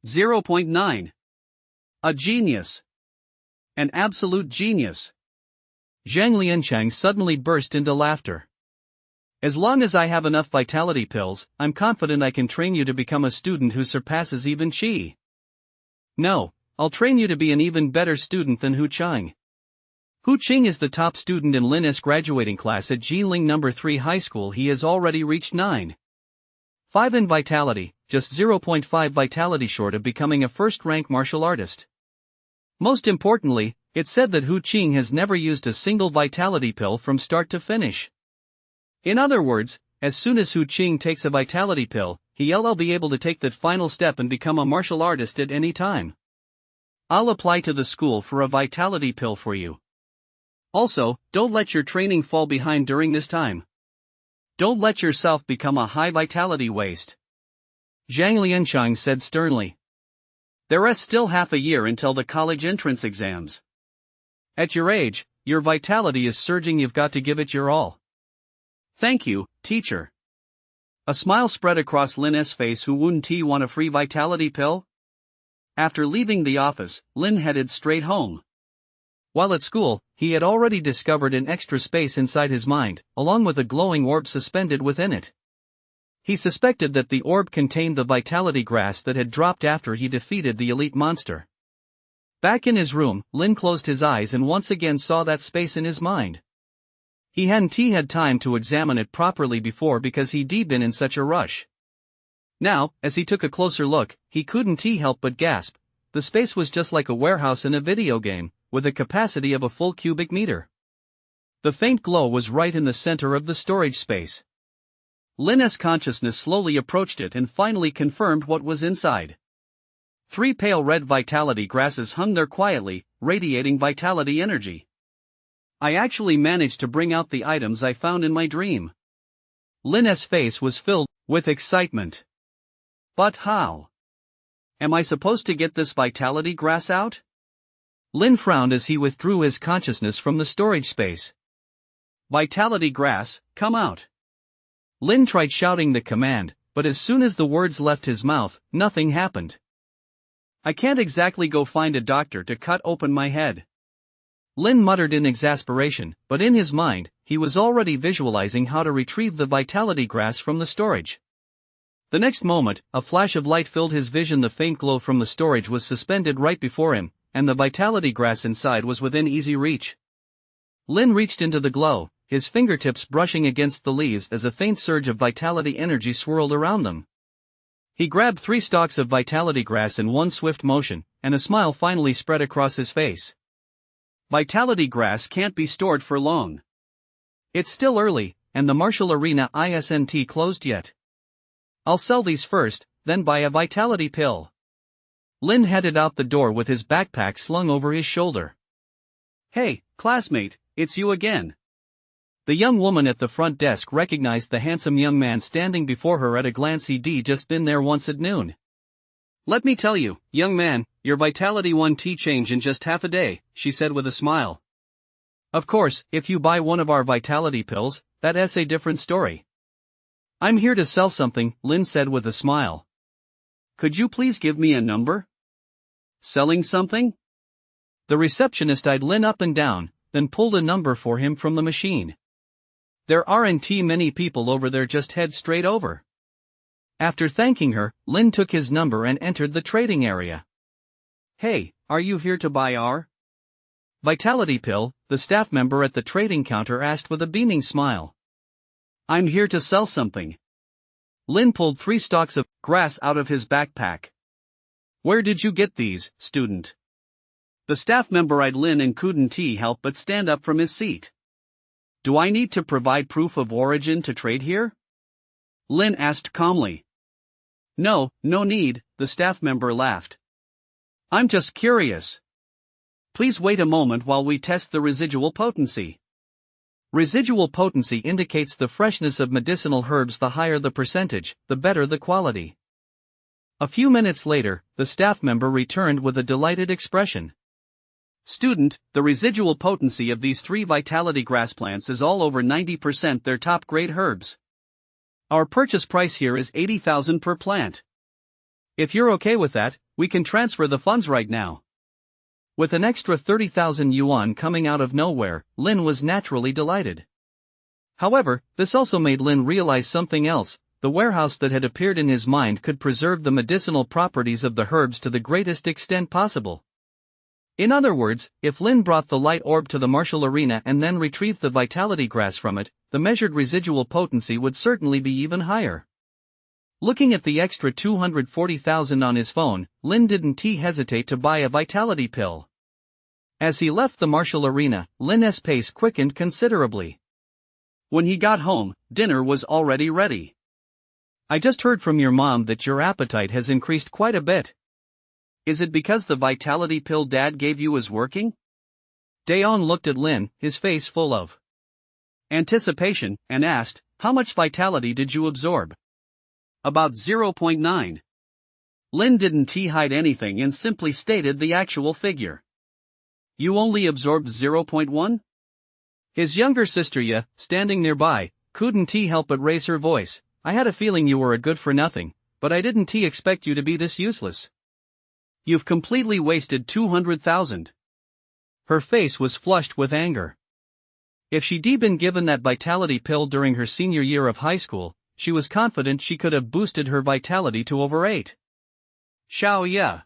0.9. A genius. An absolute genius. Zhang Liancheng suddenly burst into laughter. As long as I have enough vitality pills, I'm confident I can train you to become a student who surpasses even Qi. No, I'll train you to be an even better student than Hu Qing. Hu Qing is the top student in Lin's graduating class at Jiling No. 3 High School. He has already reached 9.5 in vitality, just 0.5 vitality short of becoming a first-rank martial artist. Most importantly, it's said that Hu Qing has never used a single vitality pill from start to finish. In other words, as soon as Hu Qing takes a vitality pill, he'll be able to take that final step and become a martial artist at any time. I'll apply to the school for a vitality pill for you. Also, don't let your training fall behind during this time. Don't let yourself become a high vitality waste. Zhang Liancheng said sternly. There's still half a year until the college entrance exams. At your age, your vitality is surging. You've got to give it your all. Thank you, teacher. A smile spread across Lin's face. Who wouldn't want a free vitality pill? After leaving the office, Lin headed straight home. While at school, he had already discovered an extra space inside his mind, along with a glowing orb suspended within it. He suspected that the orb contained the vitality grass that had dropped after he defeated the elite monster. Back in his room, Lin closed his eyes and once again saw that space in his mind. He hadn't had time to examine it properly before because he'd been in such a rush. Now, as he took a closer look, he couldn't help but gasp. The space was just like a warehouse in a video game, with a capacity of a full cubic meter. The faint glow was right in the center of the storage space. Lin's consciousness slowly approached it and finally confirmed what was inside. 3 pale red vitality grasses hung there quietly, radiating vitality energy. I actually managed to bring out the items I found in my dream. Lin's face was filled with excitement. But how? Am I supposed to get this vitality grass out? Lin frowned as he withdrew his consciousness from the storage space. Vitality grass, come out. Lin tried shouting the command, but as soon as the words left his mouth, nothing happened. I can't exactly go find a doctor to cut open my head. Lin muttered in exasperation, but in his mind, he was already visualizing how to retrieve the vitality grass from the storage. The next moment, a flash of light filled his vision. The faint glow from the storage was suspended right before him, and the vitality grass inside was within easy reach. Lin reached into the glow, his fingertips brushing against the leaves as a faint surge of vitality energy swirled around them. He grabbed 3 stalks of vitality grass in one swift motion, and a smile finally spread across his face. Vitality grass can't be stored for long. It's still early, and the martial arena isn't closed yet. I'll sell these first, then buy a vitality pill. Lin headed out the door with his backpack slung over his shoulder. Hey, classmate, it's you again. The young woman at the front desk recognized the handsome young man standing before her at a glance. He'd just been there once at noon. Let me tell you, young man, your vitality 1T change in just half a day, she said with a smile. Of course, if you buy one of our vitality pills, that's a different story. I'm here to sell something, Lin said with a smile. Could you please give me a number? Selling something? The receptionist eyed Lin up and down, then pulled a number for him from the machine. There aren't many people over there, just head straight over. After thanking her, Lin took his number and entered the trading area. Hey, are you here to buy our vitality pill? The staff member at the trading counter asked with a beaming smile. I'm here to sell something. Lin pulled 3 stalks of grass out of his backpack. Where did you get these, student? The staff member eyed Lin and couldn't help but stand up from his seat. Do I need to provide proof of origin to trade here? Lin asked calmly. No need, the staff member laughed. I'm just curious. Please wait a moment while we test the residual potency. Residual potency indicates the freshness of medicinal herbs. The higher the percentage, the better the quality. A few minutes later, the staff member returned with a delighted expression. Student, the residual potency of these 3 vitality grass plants is all over 90%. They're top-grade herbs. Our purchase price here is 80,000 per plant. If you're okay with that, we can transfer the funds right now. With an extra 30,000 yuan coming out of nowhere, Lin was naturally delighted. However, this also made Lin realize something else. The warehouse that had appeared in his mind could preserve the medicinal properties of the herbs to the greatest extent possible. In other words, if Lin brought the light orb to the martial arena and then retrieved the vitality grass from it, the measured residual potency would certainly be even higher. Looking at the extra 240,000 on his phone, Lin didn't hesitate to buy a vitality pill. As he left the martial arena, Lin's pace quickened considerably. When he got home, dinner was already ready. I just heard from your mom that your appetite has increased quite a bit. Is it because the vitality pill Dad gave you is working? Dayon looked at Lin, his face full of anticipation, and asked, how much vitality did you absorb? About 0.9. Lin didn't hide anything and simply stated the actual figure. You only absorbed 0.1? His younger sister Ya, standing nearby, couldn't help but raise her voice. I had a feeling you were a good for nothing, but I didn't expect you to be this useless. You've completely wasted 200,000. Her face was flushed with anger. If she'd been given that vitality pill during her senior year of high school, she was confident she could have boosted her vitality to over 8. Xiao Ya.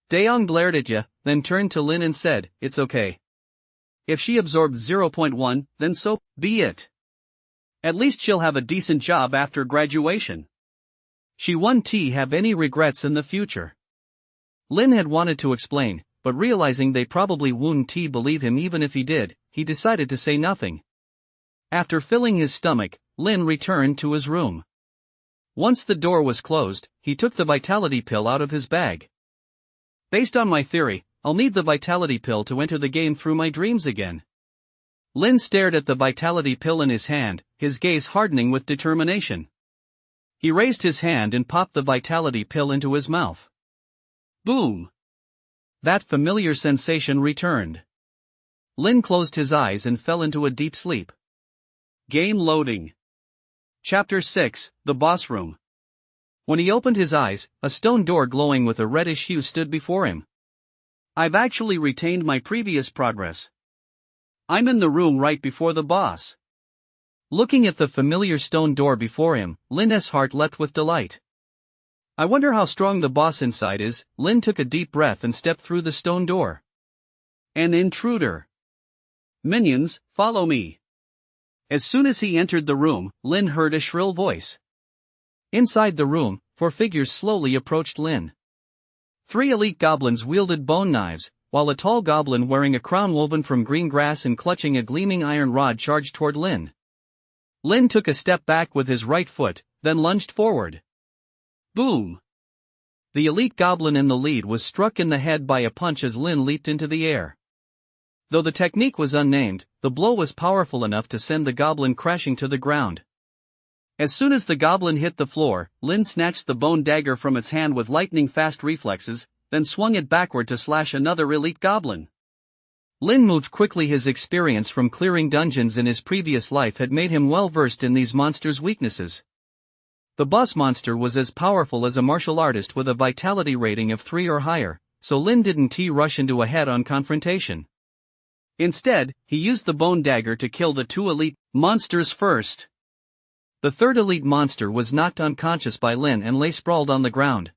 Dayon glared at Ya, then turned to Lin and said, it's okay. If she absorbed 0.1, then so be it. At least she'll have a decent job after graduation. She won't have any regrets in the future. Lin had wanted to explain, but realizing they probably wouldn't believe him even if he did, he decided to say nothing. After filling his stomach, Lin returned to his room. Once the door was closed, he took the vitality pill out of his bag. Based on my theory, I'll need the vitality pill to enter the game through my dreams again. Lin stared at the vitality pill in his hand, his gaze hardening with determination. He raised his hand and popped the vitality pill into his mouth. Boom! That familiar sensation returned. Lin closed his eyes and fell into a deep sleep. Game loading. Chapter 6, The Boss Room. When he opened his eyes, a stone door glowing with a reddish hue stood before him. I've actually retained my previous progress. I'm in the room right before the boss. Looking at the familiar stone door before him, Lin's heart leapt with delight. I wonder how strong the boss inside is. Lin took a deep breath and stepped through the stone door. An intruder. Minions, follow me. As soon as he entered the room, Lin heard a shrill voice. Inside the room, 4 figures slowly approached Lin. 3 elite goblins wielded bone knives, while a tall goblin wearing a crown woven from green grass and clutching a gleaming iron rod charged toward Lin. Lin took a step back with his right foot, then lunged forward. Boom! The elite goblin in the lead was struck in the head by a punch as Lin leaped into the air. Though the technique was unnamed, the blow was powerful enough to send the goblin crashing to the ground. As soon as the goblin hit the floor, Lin snatched the bone dagger from its hand with lightning-fast reflexes, then swung it backward to slash another elite goblin. Lin moved quickly. His experience from clearing dungeons in his previous life had made him well versed in these monsters' weaknesses. The boss monster was as powerful as a martial artist with a vitality rating of 3 or higher, so Lin didn't rush into a head-on confrontation. Instead, he used the bone dagger to kill the 2 elite monsters first. The third elite monster was knocked unconscious by Lin and lay sprawled on the ground.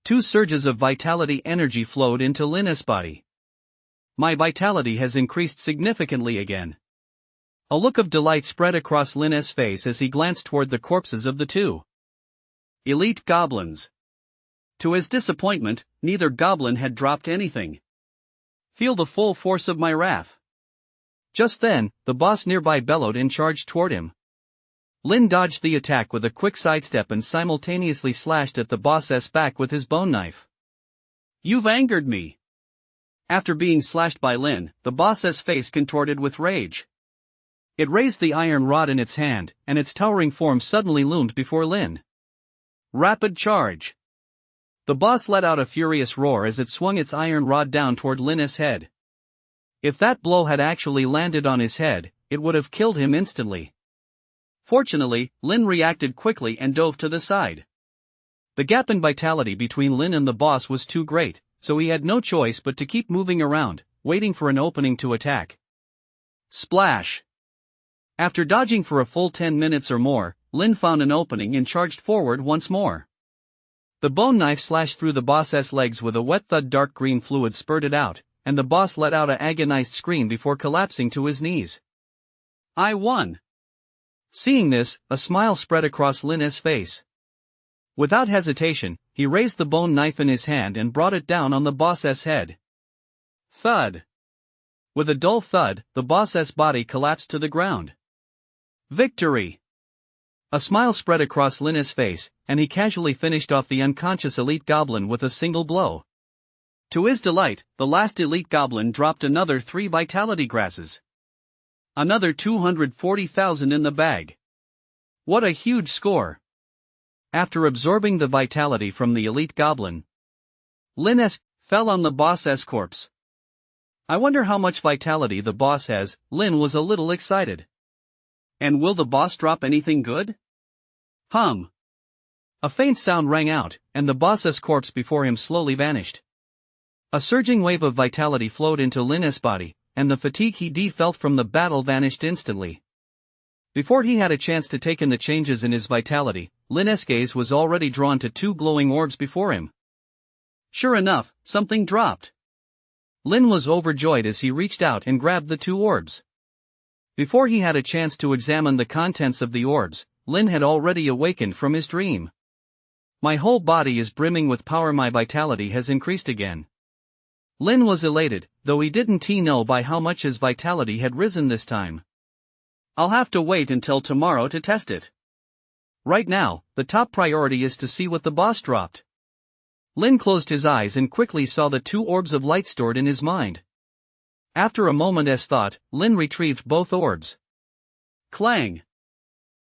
2 surges of vitality energy flowed into Lin's body. My vitality has increased significantly again. A look of delight spread across Lin's face as he glanced toward the corpses of the 2 elite goblins. To his disappointment, neither goblin had dropped anything. Feel the full force of my wrath. Just then, the boss nearby bellowed and charged toward him. Lin dodged the attack with a quick sidestep and simultaneously slashed at the boss's back with his bone knife. You've angered me. After being slashed by Lin, the boss's face contorted with rage. It raised the iron rod in its hand, and its towering form suddenly loomed before Lin. Rapid charge. The boss let out a furious roar as it swung its iron rod down toward Lin's head. If that blow had actually landed on his head, it would have killed him instantly. Fortunately, Lin reacted quickly and dove to the side. The gap in vitality between Lin and the boss was too great, so he had no choice but to keep moving around, waiting for an opening to attack. Splash! After dodging for a full 10 minutes or more, Lin found an opening and charged forward once more. The bone knife slashed through the boss's legs with a wet thud. Dark green fluid spurted out, and the boss let out an agonized scream before collapsing to his knees. I won! Seeing this, a smile spread across Lin's face. Without hesitation, he raised the bone knife in his hand and brought it down on the boss's head. Thud! With a dull thud, the boss's body collapsed to the ground. Victory! A smile spread across Lin's face, and he casually finished off the unconscious elite goblin with a single blow. To his delight, the last elite goblin dropped another 3 vitality grasses. Another 240,000 in the bag. What a huge score! After absorbing the vitality from the elite goblin, Lin fell on the boss's corpse. I wonder how much vitality the boss has. Lin was a little excited. And will the boss drop anything good? Hum. A faint sound rang out, and the boss's corpse before him slowly vanished. A surging wave of vitality flowed into Lin's body, and the fatigue he felt from the battle vanished instantly. Before he had a chance to take in the changes in his vitality, Lin's gaze was already drawn to 2 glowing orbs before him. Sure enough, something dropped. Lin was overjoyed as he reached out and grabbed the 2 orbs. Before he had a chance to examine the contents of the orbs, Lin had already awakened from his dream. My whole body is brimming with power. My vitality has increased again. Lin was elated, though he didn't know by how much his vitality had risen this time. I'll have to wait until tomorrow to test it. Right now, the top priority is to see what the boss dropped. Lin closed his eyes and quickly saw the 2 orbs of light stored in his mind. After a moment's thought, Lin retrieved both orbs. Clang!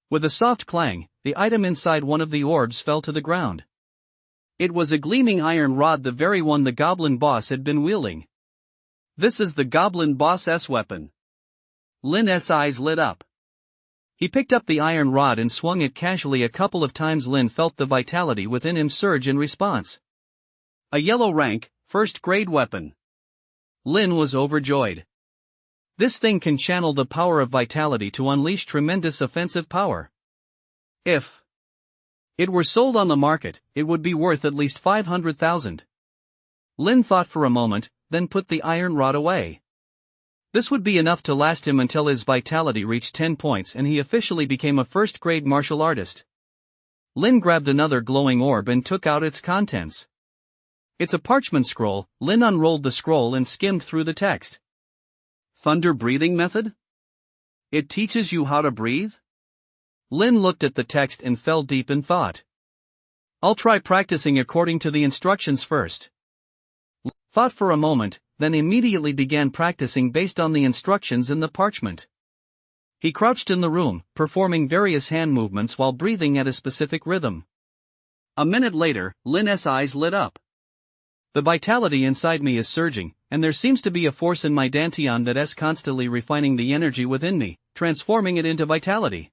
With a soft clang, the item inside one of the orbs fell to the ground. It was a gleaming iron rod, the very one the goblin boss had been wielding. This is the goblin boss's weapon. Lin's eyes lit up. He picked up the iron rod and swung it casually a couple of times. Lin felt the vitality within him surge in response. A yellow rank, first-grade weapon. Lin was overjoyed. This thing can channel the power of vitality to unleash tremendous offensive power. If it were sold on the market, it would be worth at least 500,000. Lin thought for a moment, then put the iron rod away. This would be enough to last him until his vitality reached 10 points and he officially became a first-grade martial artist. Lin grabbed another glowing orb and took out its contents. It's a parchment scroll. Lin unrolled the scroll and skimmed through the text. Thunder breathing method? It teaches you how to breathe? Lynn looked at the text and fell deep in thought. I'll try practicing according to the instructions first. Thought for a moment, then immediately began practicing based on the instructions in the parchment. He crouched in the room, performing various hand movements while breathing at a specific rhythm. A minute later, Lynn's eyes lit up. The vitality inside me is surging, and there seems to be a force in my dantian that is constantly refining the energy within me, transforming it into vitality.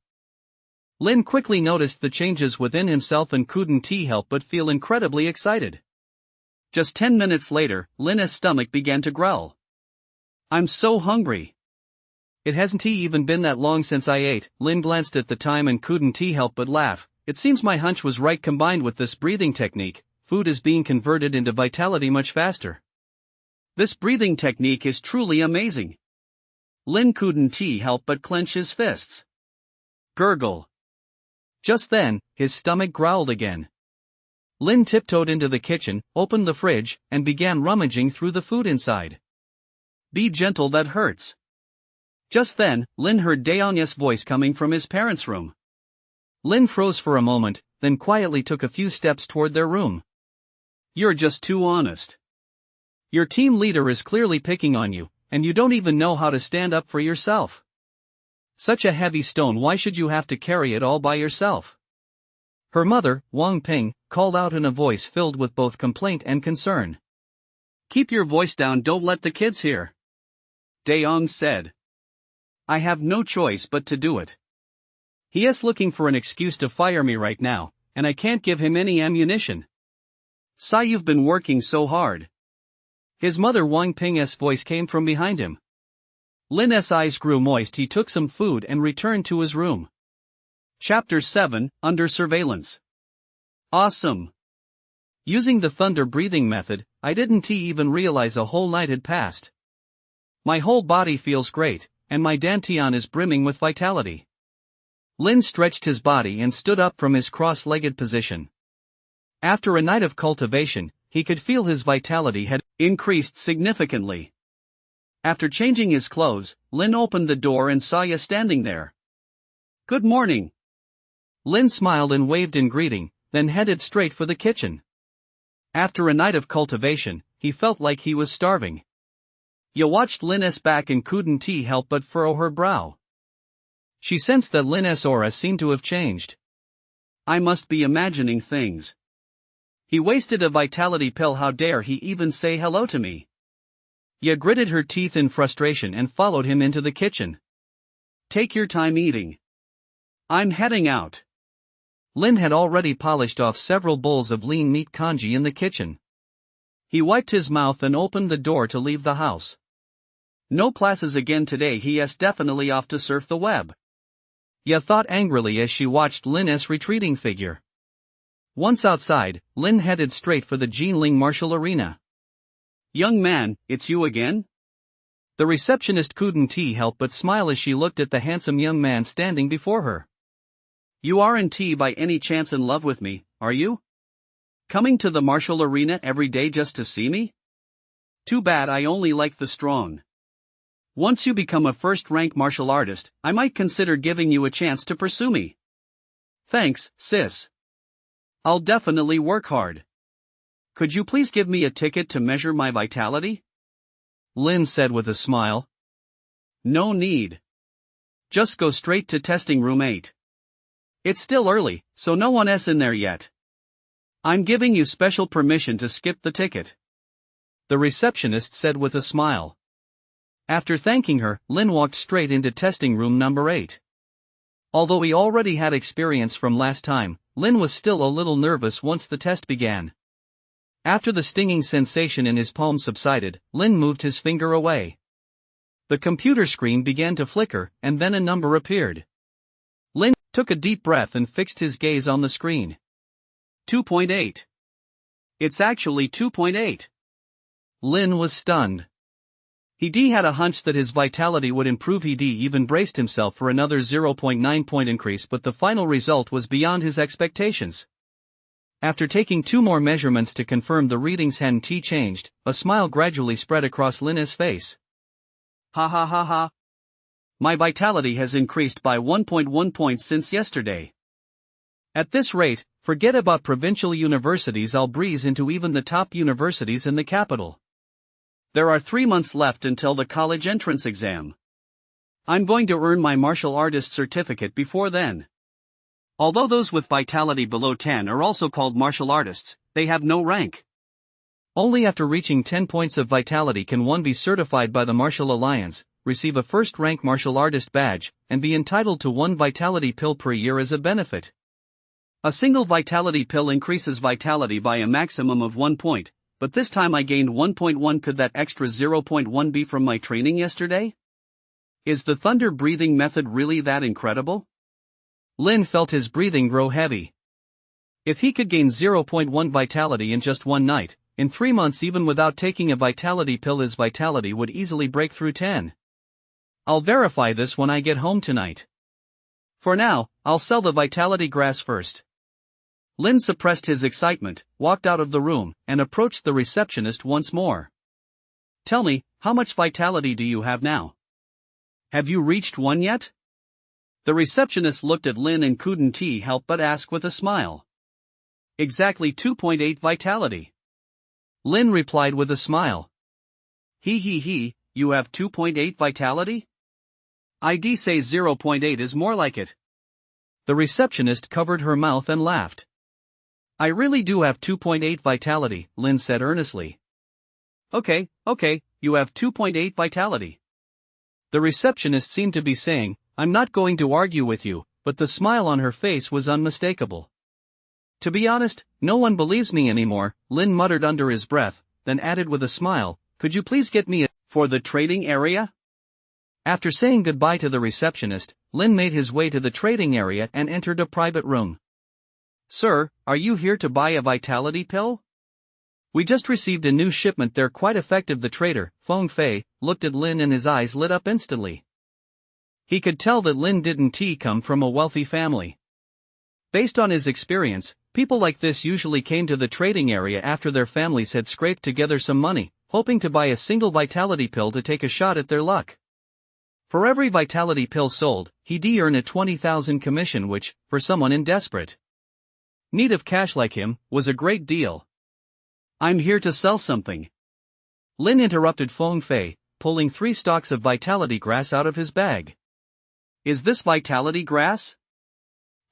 Lynn quickly noticed the changes within himself and couldn't help but feel incredibly excited. Just 10 minutes later, Lynn's stomach began to growl. I'm so hungry. It hasn't even been that long since I ate. Lynn glanced at the time and couldn't help but laugh. It seems my hunch was right. Combined with this breathing technique, food is being converted into vitality much faster. This breathing technique is truly amazing. Lynn couldn't help but clench his fists. Gurgle. Just then, his stomach growled again. Lynn tiptoed into the kitchen, opened the fridge, and began rummaging through the food inside. Be gentle, that hurts. Just then, Lynn heard Daeong's voice coming from his parents' room. Lynn froze for a moment, then quietly took a few steps toward their room. You're just too honest. Your team leader is clearly picking on you, and you don't even know how to stand up for yourself. Such a heavy stone, why should you have to carry it all by yourself? Her mother, Wang Ping, called out in a voice filled with both complaint and concern. Keep your voice down, don't let the kids hear. Daeong said. I have no choice but to do it. He is looking for an excuse to fire me right now, and I can't give him any ammunition. Sai, you've been working so hard. His mother Wang Ping's voice came from behind him. Lynn's eyes grew moist. He took some food and returned to his room. Chapter 7, Under Surveillance. Awesome. Using the thunder breathing method, I didn't even realize a whole night had passed. My whole body feels great, and my dantian is brimming with vitality. Lynn stretched his body and stood up from his cross-legged position. After a night of cultivation, he could feel his vitality had increased significantly. After changing his clothes, Lynn opened the door and saw Ya standing there. Good morning. Lynn smiled and waved in greeting, then headed straight for the kitchen. After a night of cultivation, he felt like he was starving. Ya watched Lynn's back and couldn't help but furrow her brow. She sensed that Lynn's aura seemed to have changed. I must be imagining things. He wasted a vitality pill, how dare he even say hello to me? Ya gritted her teeth in frustration and followed him into the kitchen. Take your time eating. I'm heading out. Lynn had already polished off several bowls of lean meat congee in the kitchen. He wiped his mouth and opened the door to leave the house. No classes again today, he is definitely off to surf the web. Ya thought angrily as she watched Lynn's retreating figure. Once outside, Lynn headed straight for the Jinling Martial Arena. Young man, it's you again? The receptionist couldn't help but smile as she looked at the handsome young man standing before her. You aren't by any chance in love with me, are you? Coming to the martial arena every day just to see me? Too bad, I only like the strong. Once you become a first-rank martial artist, I might consider giving you a chance to pursue me. Thanks, sis. I'll definitely work hard. Could you please give me a ticket to measure my vitality? Lynn said with a smile. No need. Just go straight to testing room 8. It's still early, so no one's in there yet. I'm giving you special permission to skip the ticket. The receptionist said with a smile. After thanking her, Lynn walked straight into testing room number 8. Although he already had experience from last time, Lynn was still a little nervous once the test began. After the stinging sensation in his palm subsided, Lynn moved his finger away. The computer screen began to flicker, and then a number appeared. Lynn took a deep breath and fixed his gaze on the screen. 2.8. It's actually 2.8. Lynn was stunned. He had a hunch that his vitality would improve. He even braced himself for another 0.9 point increase, but the final result was beyond his expectations. After taking 2 more measurements to confirm the readings hadn't changed, a smile gradually spread across Lynn's face. Ha ha ha ha. My vitality has increased by 1.1 points since yesterday. At this rate, forget about provincial universities, I'll breeze into even the top universities in the capital. There are 3 months left until the college entrance exam. I'm going to earn my martial artist certificate before then. Although those with vitality below 10 are also called martial artists, they have no rank. Only after reaching 10 points of vitality can one be certified by the Martial Alliance, receive a first-rank martial artist badge, and be entitled to 1 vitality pill per year as a benefit. A single vitality pill increases vitality by a maximum of 1 point, but this time I gained 1.1. Could that extra 0.1 be from my training yesterday? Is the thunder breathing method really that incredible? Lin felt his breathing grow heavy. If he could gain 0.1 vitality in just one night, in 3 months even without taking a vitality pill his vitality would easily break through 10. I'll verify this when I get home tonight. For now, I'll sell the vitality grass first. Lin suppressed his excitement, walked out of the room, and approached the receptionist once more. Tell me, how much vitality do you have now? Have you reached 1 yet? The receptionist looked at Lin and couldn't help but ask with a smile. Exactly 2.8 vitality. Lin replied with a smile. He, you have 2.8 vitality? I'd say 0.8 is more like it. The receptionist covered her mouth and laughed. I really do have 2.8 vitality, Lin said earnestly. Okay, you have 2.8 vitality. The receptionist seemed to be saying, I'm not going to argue with you, but the smile on her face was unmistakable. To be honest, no one believes me anymore, Lin muttered under his breath, then added with a smile, could you please get me a for the trading area? After saying goodbye to the receptionist, Lin made his way to the trading area and entered a private room. Sir, are you here to buy a vitality pill? We just received a new shipment, they're quite effective. The trader, Feng Fei, looked at Lin and his eyes lit up instantly. He could tell that Lin didn't come from a wealthy family. Based on his experience, people like this usually came to the trading area after their families had scraped together some money, hoping to buy a single vitality pill to take a shot at their luck. For every vitality pill sold, he'd earn a 20,000 commission, which, for someone in desperate need of cash like him, was a great deal. I'm here to sell something. Lin interrupted Feng Fei, pulling 3 stalks of vitality grass out of his bag. Is this vitality grass?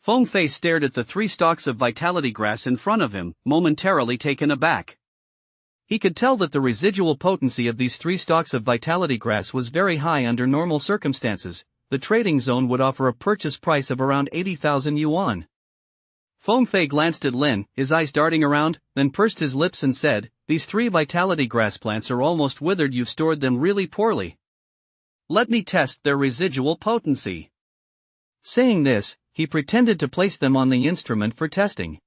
Feng Fei stared at the 3 stalks of vitality grass in front of him, momentarily taken aback. He could tell that the residual potency of these 3 stalks of vitality grass was very high under normal circumstances. The trading zone would offer a purchase price of around 80,000 yuan. Feng Fei glanced at Lin, his eyes darting around, then pursed his lips and said, these 3 vitality grass plants are almost withered, you've stored them really poorly. Let me test their residual potency. Saying this, he pretended to place them on the instrument for testing.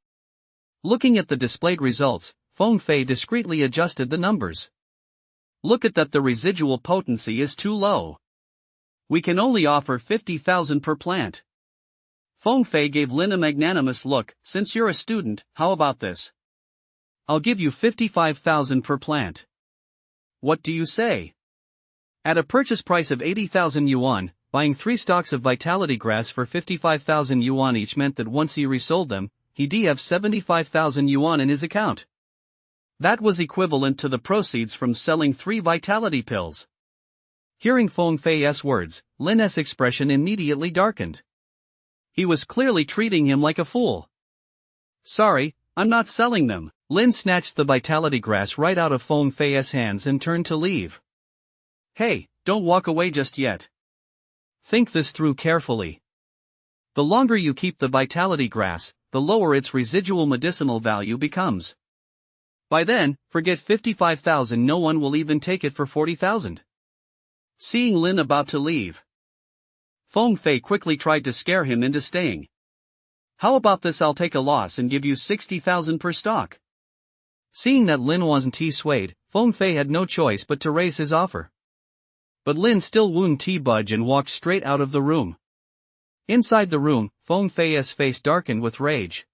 Looking at the displayed results, Feng Fei discreetly adjusted the numbers. Look at that, the residual potency is too low. We can only offer 50,000 per plant. Feng Fei gave Lin a magnanimous look, since you're a student, how about this? I'll give you 55,000 per plant. What do you say? At a purchase price of 80,000 yuan, buying 3 stalks of vitality grass for 55,000 yuan each meant that once he resold them, he'd have 75,000 yuan in his account. That was equivalent to the proceeds from selling 3 vitality pills. Hearing Feng Fei's words, Lin's expression immediately darkened. He was clearly treating him like a fool. Sorry, I'm not selling them. Lin snatched the vitality grass right out of Feng Fei's hands and turned to leave. Hey, don't walk away just yet. Think this through carefully. The longer you keep the vitality grass, the lower its residual medicinal value becomes. By then, forget 55,000, no one will even take it for 40,000. Seeing Lin about to leave, Feng Fei quickly tried to scare him into staying. How about this, I'll take a loss and give you 60,000 per stock. Seeing that Lin wasn't swayed, Feng Fei had no choice but to raise his offer. But Lin still wouldn't budge and walked straight out of the room. Inside the room, Feng Fei's face darkened with rage.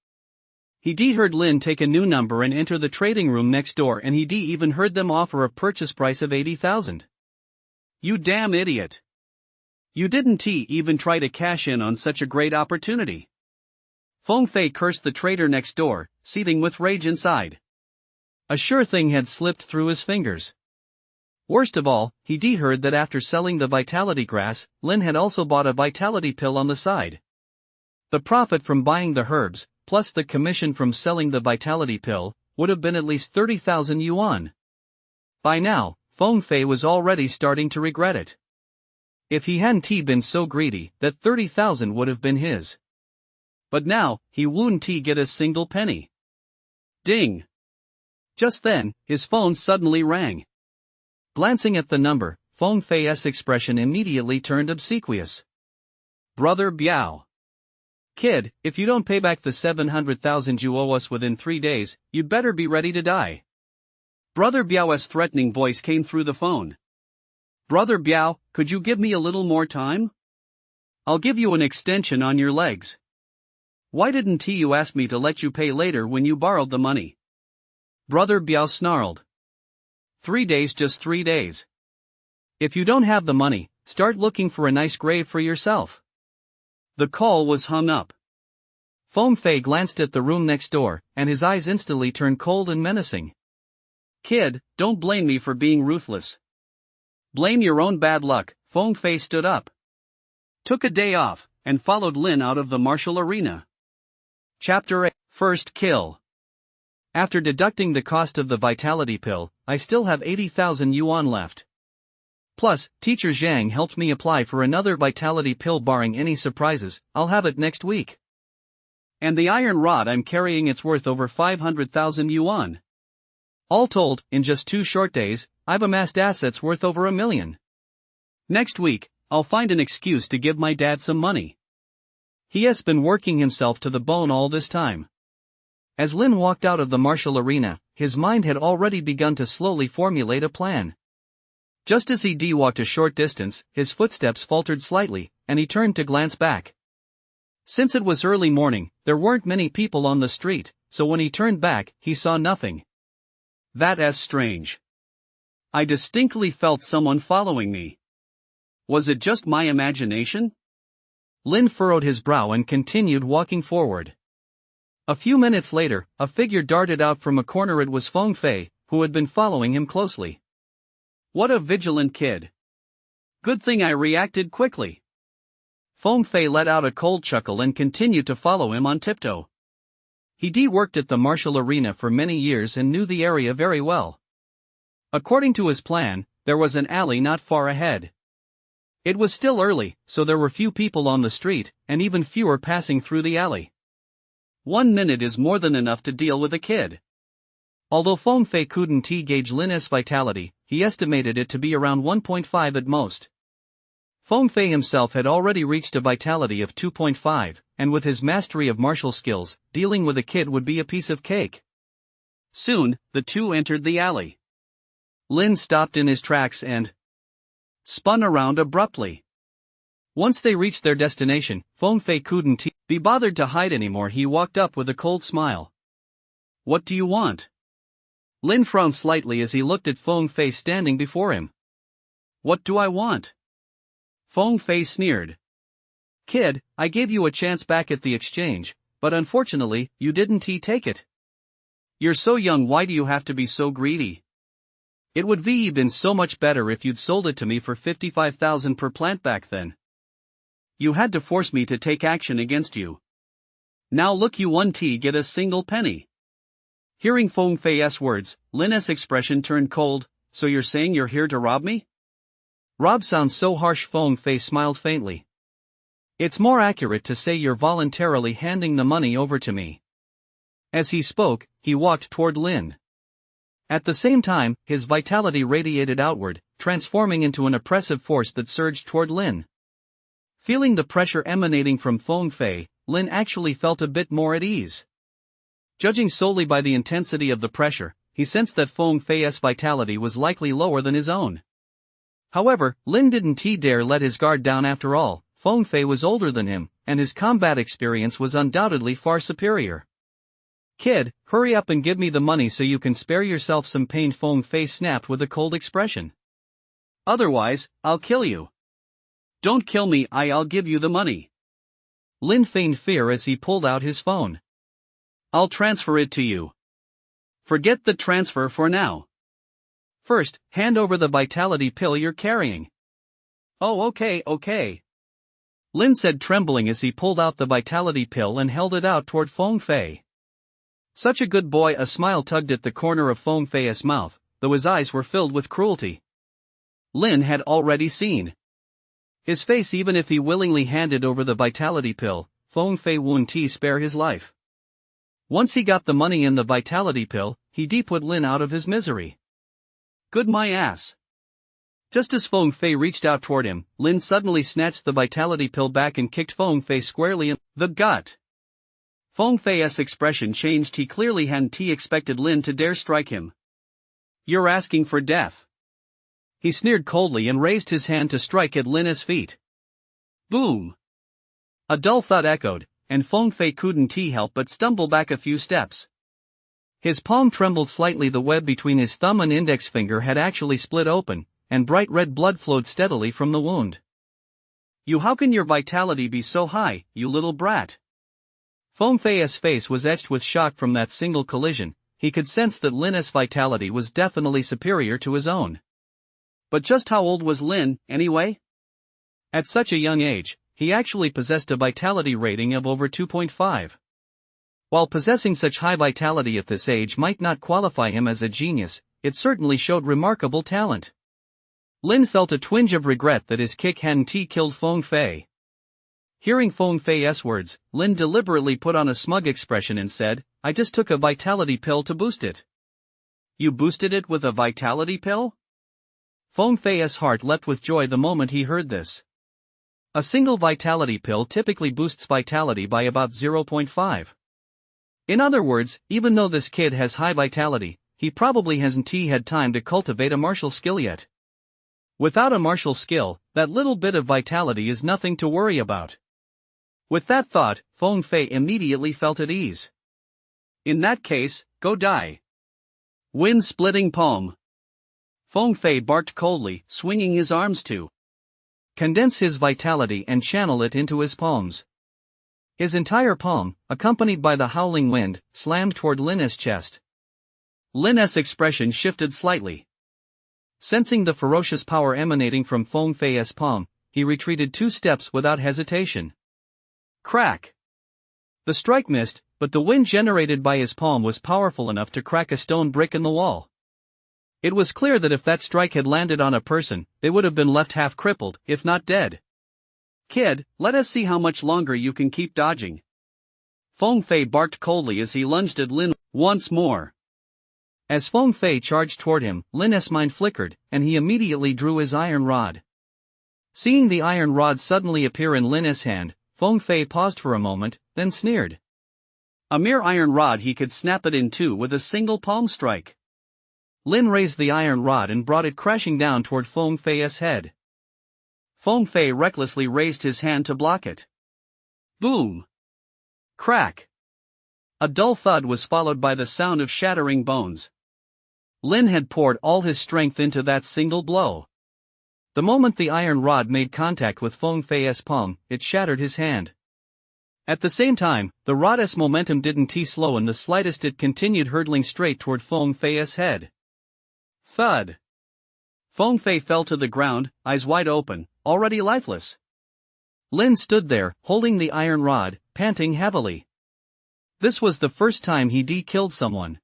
He'd heard Lin take a new number and enter the trading room next door, and he'd even heard them offer a purchase price of 80,000. You damn idiot. You didn't even try to cash in on such a great opportunity. Feng Fei cursed the traitor next door, seething with rage inside. A sure thing had slipped through his fingers. Worst of all, he heard that after selling the vitality grass, Lin had also bought a vitality pill on the side. The profit from buying the herbs, plus the commission from selling the vitality pill, would have been at least 30,000 yuan. By now, Feng Fei was already starting to regret it. If he hadn't been so greedy, that 30,000 would have been his. But now, he wouldn't get a single penny. Ding! Just then, his phone suddenly rang. Glancing at the number, Feng Fei's expression immediately turned obsequious. Brother Biao. Kid, if you don't pay back the 700,000 you owe us within 3 days, you'd better be ready to die. Brother Biao's threatening voice came through the phone. Brother Biao, could you give me a little more time? I'll give you an extension on your legs. Why didn't you ask me to let you pay later when you borrowed the money? Brother Biao snarled. 3 days, just 3 days. If you don't have the money, start looking for a nice grave for yourself. The call was hung up. Feng Fei glanced at the room next door, and his eyes instantly turned cold and menacing. Kid, don't blame me for being ruthless. Blame your own bad luck. Feng Fei stood up, took a day off, and followed Lin out of the martial arena. Chapter 8. First Kill. After deducting the cost of the vitality pill, I still have 80,000 yuan left. Plus, Teacher Zhang helped me apply for another vitality pill barring any surprises. I'll have it next week. And the iron rod I'm carrying, it's worth over 500,000 yuan. All told, in just 2 short days, I've amassed assets worth over 1 million. Next week, I'll find an excuse to give my dad some money. He has been working himself to the bone all this time. As Lin walked out of the martial arena, his mind had already begun to slowly formulate a plan. Just as he walked a short distance, his footsteps faltered slightly, and he turned to glance back. Since it was early morning, there weren't many people on the street, so when he turned back, he saw nothing. That's strange. I distinctly felt someone following me. Was it just my imagination? Lin furrowed his brow and continued walking forward. A few minutes later, a figure darted out from a corner. It was Feng Fei, who had been following him closely. What a vigilant kid. Good thing I reacted quickly. Feng Fei let out a cold chuckle and continued to follow him on tiptoe. He worked at the martial arena for many years and knew the area very well. According to his plan, there was an alley not far ahead. It was still early, so there were few people on the street, and even fewer passing through the alley. 1 minute is more than enough to deal with a kid. Although Feng Fei couldn't gauge Lin's vitality, he estimated it to be around 1.5 at most. Feng Fei himself had already reached a vitality of 2.5, and with his mastery of martial skills, dealing with a kid would be a piece of cake. Soon, the two entered the alley. Lin stopped in his tracks and spun around abruptly. Once they reached their destination, Feng Fei couldn't be bothered to hide anymore. He walked up with a cold smile. What do you want? Lin frowned slightly as he looked at Feng Fei standing before him. What do I want? Feng Fei sneered. Kid, I gave you a chance back at the exchange, but unfortunately, you didn't take it. You're so young, why do you have to be so greedy? It would be been so much better if you'd sold it to me for 55,000 per plant back then. You had to force me to take action against you. Now look, you won't get a single penny. Hearing Feng Fei's words, Lin's expression turned cold. So you're saying you're here to rob me? Rob sounds so harsh. Feng Fei smiled faintly. It's more accurate to say you're voluntarily handing the money over to me. As he spoke, he walked toward Lin. At the same time, his vitality radiated outward, transforming into an oppressive force that surged toward Lin. Feeling the pressure emanating from Feng Fei, Lin actually felt a bit more at ease. Judging solely by the intensity of the pressure, he sensed that Feng Fei's vitality was likely lower than his own. However, Lin didn't dare let his guard down. After all, Feng Fei was older than him, and his combat experience was undoubtedly far superior. Kid, hurry up and give me the money so you can spare yourself some pain. Feng Fei snapped with a cold expression. Otherwise, I'll kill you. Don't kill me, I'll give you the money. Lin feigned fear as he pulled out his phone. I'll transfer it to you. Forget the transfer for now. First, hand over the vitality pill you're carrying. Oh, okay. Lin said, trembling as he pulled out the vitality pill and held it out toward Feng Fei. Such a good boy. A smile tugged at the corner of Feng Fei's mouth, though his eyes were filled with cruelty. Lin had already seen his face. Even if he willingly handed over the vitality pill, Feng Fei wouldn't spare his life. Once he got the money and the vitality pill, he'd put Lin out of his misery. Good my ass. Just as Feng Fei reached out toward him, Lin suddenly snatched the vitality pill back and kicked Feng Fei squarely in the gut. Feng Fei's expression changed. He clearly hadn't expected Lin to dare strike him. You're asking for death. He sneered coldly and raised his hand to strike at Lin's feet. Boom! A dull thud echoed, and Feng Fei couldn't help but stumble back a few steps. His palm trembled slightly. The web between his thumb and index finger had actually split open, and bright red blood flowed steadily from the wound. How can your vitality be so high, you little brat? Feng Fei's face was etched with shock from that single collision. He could sense that Lin's vitality was definitely superior to his own. But just how old was Lin, anyway? At such a young age, he actually possessed a vitality rating of over 2.5. While possessing such high vitality at this age might not qualify him as a genius, it certainly showed remarkable talent. Lin felt a twinge of regret that his kick hadn't killed Feng Fei. Hearing Feng Fei's words, Lin deliberately put on a smug expression and said, I just took a vitality pill to boost it. You boosted it with a vitality pill? Feng Fei's heart leapt with joy the moment he heard this. A single vitality pill typically boosts vitality by about 0.5. In other words, even though this kid has high vitality, he probably hasn't had time to cultivate a martial skill yet. Without a martial skill, that little bit of vitality is nothing to worry about. With that thought, Feng Fei immediately felt at ease. In that case, go die. Wind-splitting palm. Feng Fei barked coldly, swinging his arms to condense his vitality and channel it into his palms. His entire palm, accompanied by the howling wind, slammed toward Lin's chest. Lin's expression shifted slightly. Sensing the ferocious power emanating from Feng Fei's palm, he retreated 2 steps without hesitation. Crack! The strike missed, but the wind generated by his palm was powerful enough to crack a stone brick in the wall. It was clear that if that strike had landed on a person, they would have been left half crippled, if not dead. Kid, let us see how much longer you can keep dodging. Feng Fei barked coldly as he lunged at Lin once more. As Feng Fei charged toward him, Lin's mind flickered, and he immediately drew his iron rod. Seeing the iron rod suddenly appear in Lin's hand, Feng Fei paused for a moment, then sneered. A mere iron rod, he could snap it in two with a single palm strike. Lin raised the iron rod and brought it crashing down toward Feng Fei's head. Feng Fei recklessly raised his hand to block it. Boom! Crack! A dull thud was followed by the sound of shattering bones. Lin had poured all his strength into that single blow. The moment the iron rod made contact with Feng Fei's palm, it shattered his hand. At the same time, the rod's momentum didn't slow in the slightest. It continued hurtling straight toward Feng Fei's head. Thud! Feng Fei fell to the ground, eyes wide open, already lifeless. Lin stood there, holding the iron rod, panting heavily. This was the first time he'd killed someone.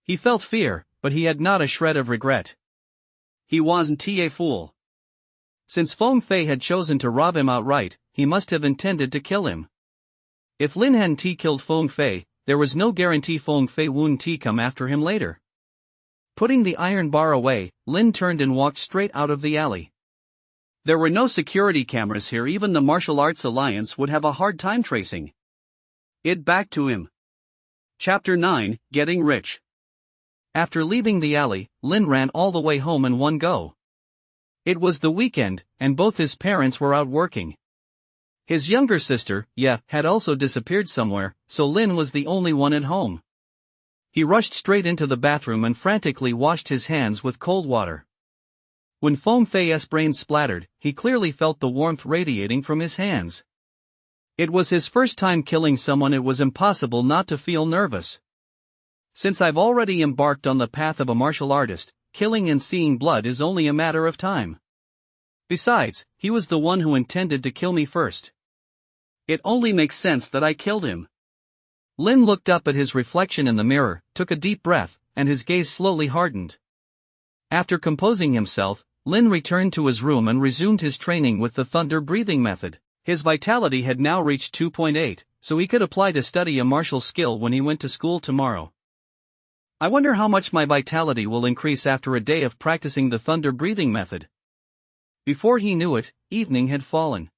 He felt fear, but he had not a shred of regret. He wasn't a fool. Since Feng Fei had chosen to rob him outright, he must have intended to kill him. If Lin hadn't killed Feng Fei, there was no guarantee Feng Fei wouldn't come after him later. Putting the iron bar away, Lin turned and walked straight out of the alley. There were no security cameras here. Even the Martial Arts Alliance would have a hard time tracing it back to him. Chapter 9, Getting Rich. After leaving the alley, Lin ran all the way home in one go. It was the weekend, and both his parents were out working. His younger sister, had also disappeared somewhere, so Lin was the only one at home. He rushed straight into the bathroom and frantically washed his hands with cold water. When Foam Fei's brain splattered, he clearly felt the warmth radiating from his hands. It was his first time killing someone. It was impossible not to feel nervous. Since I've already embarked on the path of a martial artist, killing and seeing blood is only a matter of time. Besides, he was the one who intended to kill me first. It only makes sense that I killed him. Lin looked up at his reflection in the mirror, took a deep breath, and his gaze slowly hardened. After composing himself, Lin returned to his room and resumed his training with the thunder breathing method. His vitality had now reached 2.8, so he could apply to study a martial skill when he went to school tomorrow. I wonder how much my vitality will increase after a day of practicing the thunder breathing method. Before he knew it, evening had fallen.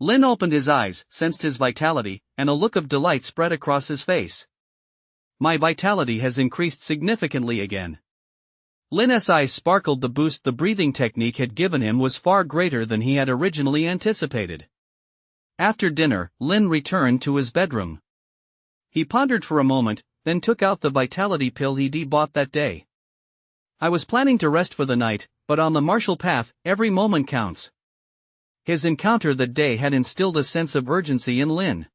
Lin opened his eyes, sensed his vitality, and a look of delight spread across his face. My vitality has increased significantly again. Lin's eyes sparkled. The boost the breathing technique had given him was far greater than he had originally anticipated. After dinner, Lin returned to his bedroom. He pondered for a moment, then took out the vitality pill he'd bought that day. I was planning to rest for the night, but on the martial path, every moment counts. His encounter that day had instilled a sense of urgency in Lin.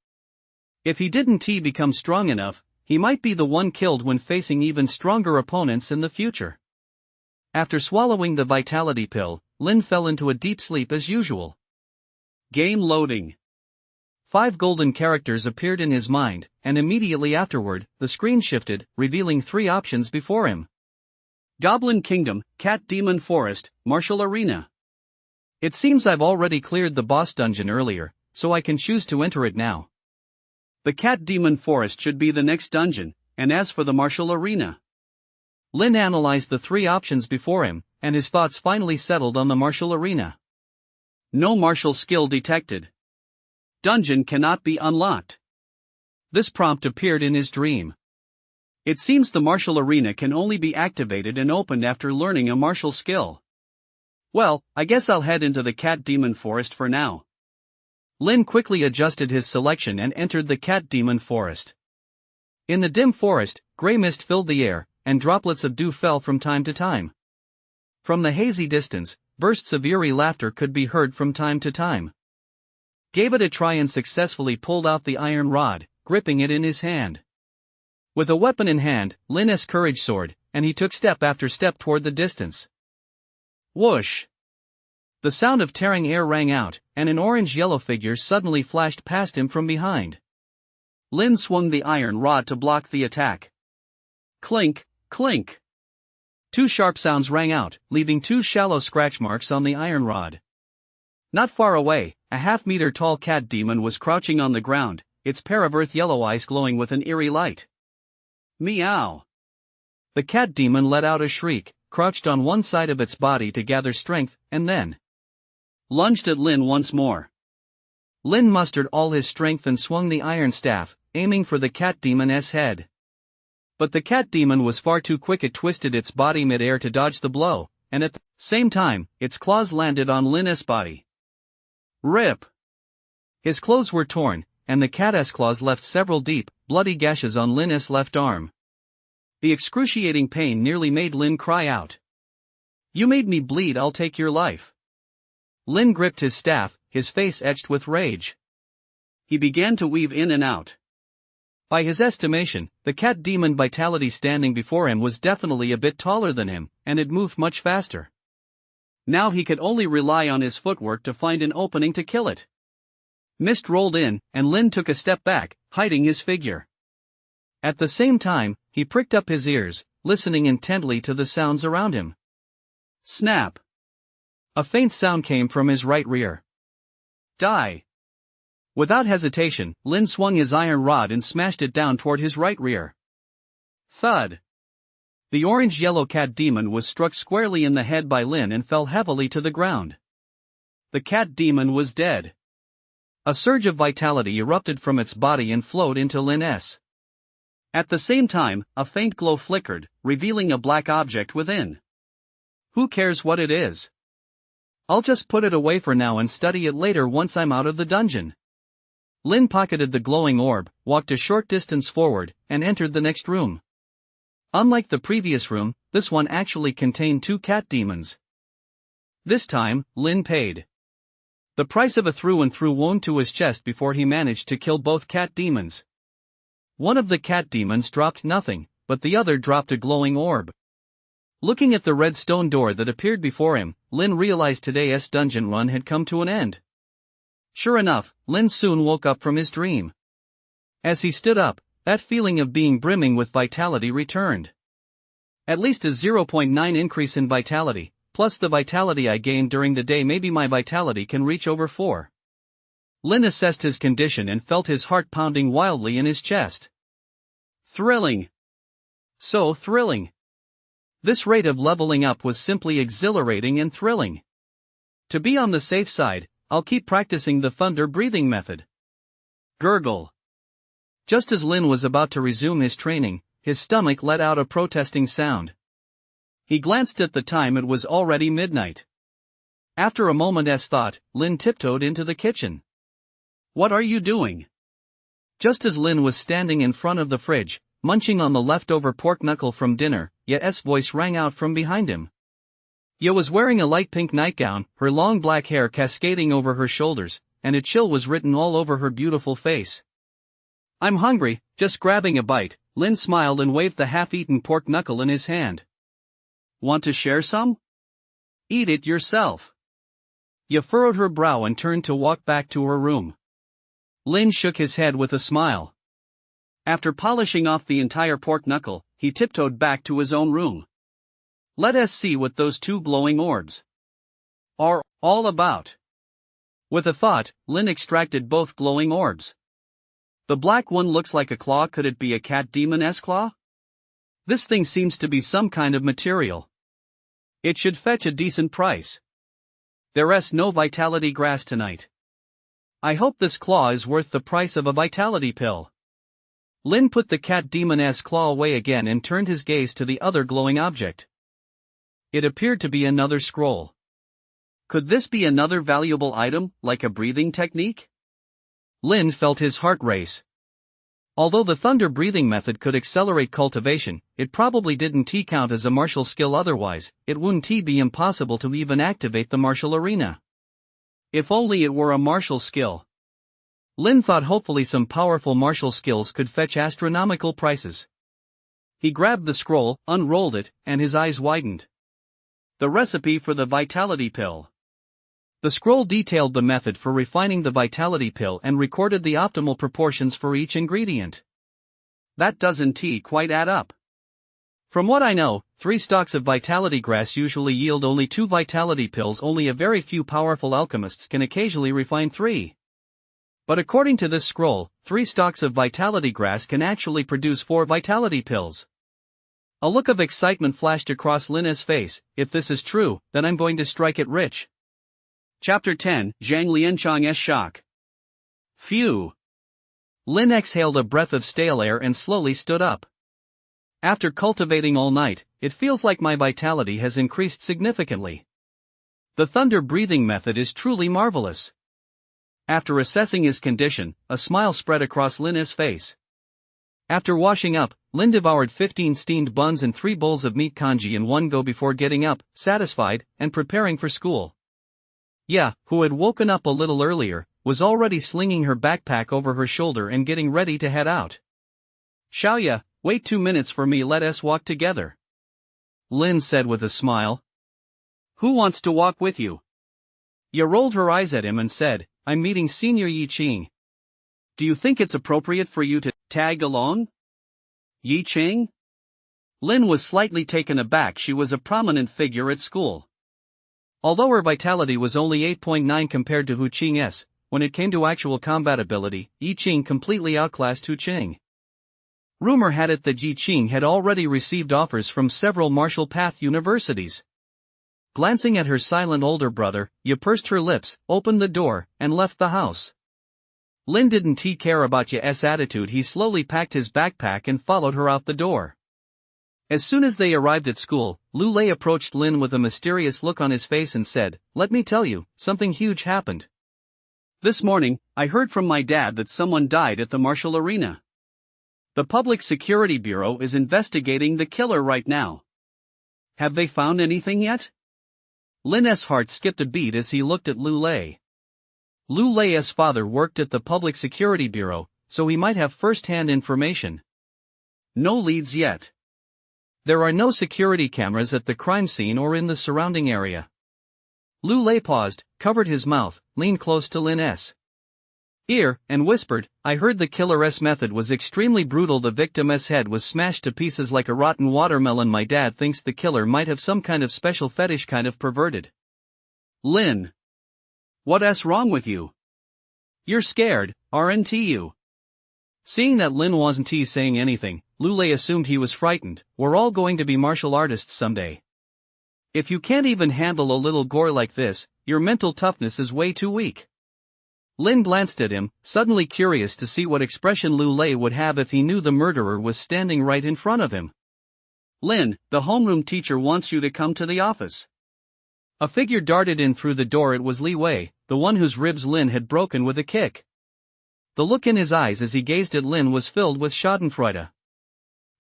If he didn't become strong enough, he might be the one killed when facing even stronger opponents in the future. After swallowing the vitality pill, Lin fell into a deep sleep as usual. Game loading. 5 golden characters appeared in his mind, and immediately afterward, the screen shifted, revealing 3 options before him. Goblin Kingdom, Cat Demon Forest, Martial Arena. It seems I've already cleared the boss dungeon earlier, so I can choose to enter it now. The Cat Demon Forest should be the next dungeon, and as for the Martial Arena. Lin analyzed the 3 options before him, and his thoughts finally settled on the Martial Arena. No martial skill detected. Dungeon cannot be unlocked. This prompt appeared in his dream. It seems the Martial Arena can only be activated and opened after learning a martial skill. Well, I guess I'll head into the Cat Demon Forest for now. Lin quickly adjusted his selection and entered the Cat Demon Forest. In the dim forest, gray mist filled the air, and droplets of dew fell from time to time. From the hazy distance, bursts of eerie laughter could be heard from time to time. Gave it a try and successfully pulled out the iron rod, gripping it in his hand. With a weapon in hand, Lin's courage soared, and he took step after step toward the distance. Whoosh! The sound of tearing air rang out, and an orange-yellow figure suddenly flashed past him from behind. Lin swung the iron rod to block the attack. Clink, clink! 2 sharp sounds rang out, leaving 2 shallow scratch marks on the iron rod. Not far away, a half-meter-tall cat demon was crouching on the ground, its pair of earth-yellow eyes glowing with an eerie light. Meow! The cat demon let out a shriek, crouched on one side of its body to gather strength, and then lunged at Lin once more. Lin mustered all his strength and swung the iron staff, aiming for the cat demon's head. But the cat demon was far too quick. It twisted its body mid-air to dodge the blow, and at the same time, its claws landed on Lin's body. Rip! His clothes were torn, and the cat's claws left several deep, bloody gashes on Lin's left arm. The excruciating pain nearly made Lin cry out. You made me bleed, I'll take your life. Lin gripped his staff, his face etched with rage. He began to weave in and out. By his estimation, the cat demon vitality standing before him was definitely a bit taller than him, and it moved much faster. Now he could only rely on his footwork to find an opening to kill it. Mist rolled in, and Lin took a step back, hiding his figure. At the same time, he pricked up his ears, listening intently to the sounds around him. Snap! A faint sound came from his right rear. Die! Without hesitation, Lin swung his iron rod and smashed it down toward his right rear. Thud! The orange-yellow cat demon was struck squarely in the head by Lin and fell heavily to the ground. The cat demon was dead. A surge of vitality erupted from its body and flowed into Lin's. At the same time, a faint glow flickered, revealing a black object within. Who cares what it is? I'll just put it away for now and study it later once I'm out of the dungeon. Lin pocketed the glowing orb, walked a short distance forward, and entered the next room. Unlike the previous room, this one actually contained 2 cat demons. This time, Lin paid the price of a through-and-through wound to his chest before he managed to kill both cat demons. One of the cat demons dropped nothing, but the other dropped a glowing orb. Looking at the red stone door that appeared before him, Lin realized today's dungeon run had come to an end. Sure enough, Lin soon woke up from his dream. As he stood up, that feeling of being brimming with vitality returned. At least a 0.9 increase in vitality, plus the vitality I gained during the day, maybe my vitality can reach over 4. Lin assessed his condition and felt his heart pounding wildly in his chest. Thrilling. So thrilling. This rate of leveling up was simply exhilarating and thrilling. To be on the safe side, I'll keep practicing the thunder breathing method. Gurgle. Just as Lin was about to resume his training, his stomach let out a protesting sound. He glanced at the time. It was already midnight. After a moment's thought, Lin tiptoed into the kitchen. What are you doing? Just as Lin was standing in front of the fridge, munching on the leftover pork knuckle from dinner, Ya's voice rang out from behind him. Ya was wearing a light pink nightgown, her long black hair cascading over her shoulders, and a chill was written all over her beautiful face. I'm hungry, just grabbing a bite. Lin smiled and waved the half-eaten pork knuckle in his hand. Want to share some? Eat it yourself. Ya furrowed her brow and turned to walk back to her room. Lin shook his head with a smile. After polishing off the entire pork knuckle, he tiptoed back to his own room. Let us see what those two glowing orbs are all about. With a thought, Lin extracted both glowing orbs. The black one looks like a claw. Could it be a cat demon's claw? This thing seems to be some kind of material. It should fetch a decent price. There's no vitality grass tonight. I hope this claw is worth the price of a vitality pill. Lin put the cat demon's claw away again and turned his gaze to the other glowing object. It appeared to be another scroll. Could this be another valuable item, like a breathing technique? Lin felt his heart race. Although the thunder breathing method could accelerate cultivation, it probably didn't count as a martial skill. Otherwise, it wouldn't be impossible to even activate the martial arena. If only it were a martial skill. Lin thought hopefully some powerful martial skills could fetch astronomical prices. He grabbed the scroll, unrolled it, and his eyes widened. The recipe for the vitality pill. The scroll detailed the method for refining the vitality pill and recorded the optimal proportions for each ingredient. That doesn't quite add up. From what I know, 3 stalks of vitality grass usually yield only 2 vitality pills. Only a very few powerful alchemists can occasionally refine 3. But according to this scroll, 3 stalks of vitality grass can actually produce 4 vitality pills. A look of excitement flashed across Lin's face. If this is true, then I'm going to strike it rich. Chapter 10, Zhang Lianchang's Shock. Phew. Lin exhaled a breath of stale air and slowly stood up. After cultivating all night, it feels like my vitality has increased significantly. The thunder breathing method is truly marvelous. After assessing his condition, a smile spread across Lin's face. After washing up, Lin devoured 15 steamed buns and 3 bowls of meat congee in one go before getting up, satisfied, and preparing for school. Ya, who had woken up a little earlier, was already slinging her backpack over her shoulder and getting ready to head out. Xiaoya, wait 2 minutes for me. Let us walk together. Lin said with a smile. Who wants to walk with you? Ya rolled her eyes at him and said, I'm meeting Senior Yi Qing. Do you think it's appropriate for you to tag along? Yi Qing? Lin was slightly taken aback. She was a prominent figure at school. Although her vitality was only 8.9 compared to Hu Qing's, when it came to actual combat ability, Yi Qing completely outclassed Hu Qing. Rumor had it that Yi Qing had already received offers from several martial path universities. Glancing at her silent older brother, Ya pursed her lips, opened the door, and left the house. Lin didn't care about Ya's attitude. He slowly packed his backpack and followed her out the door. As soon as they arrived at school, Lu Lei approached Lin with a mysterious look on his face and said, Let me tell you, something huge happened. This morning, I heard from my dad that someone died at the martial arena. The Public Security Bureau is investigating the killer right now. Have they found anything yet? Lin's heart skipped a beat as he looked at Lu Lei. Lu Lei's father worked at the Public Security Bureau, so he might have first-hand information. No leads yet. There are no security cameras at the crime scene or in the surrounding area. Lu Lei paused, covered his mouth, leaned close to Lin's ear, and whispered, "I heard the killer's method was extremely brutal. The victim's head was smashed to pieces like a rotten watermelon. My dad thinks the killer might have some kind of special fetish, kind of perverted." Lin. What's wrong with you? You're scared, aren't you? Seeing that Lin wasn't saying anything, Lu Lei assumed he was frightened. We're all going to be martial artists someday. If you can't even handle a little gore like this, your mental toughness is way too weak. Lin glanced at him, suddenly curious to see what expression Lu Lei would have if he knew the murderer was standing right in front of him. Lin, the homeroom teacher wants you to come to the office. A figure darted in through the door. It was Li Wei, the one whose ribs Lin had broken with a kick. The look in his eyes as he gazed at Lin was filled with schadenfreude.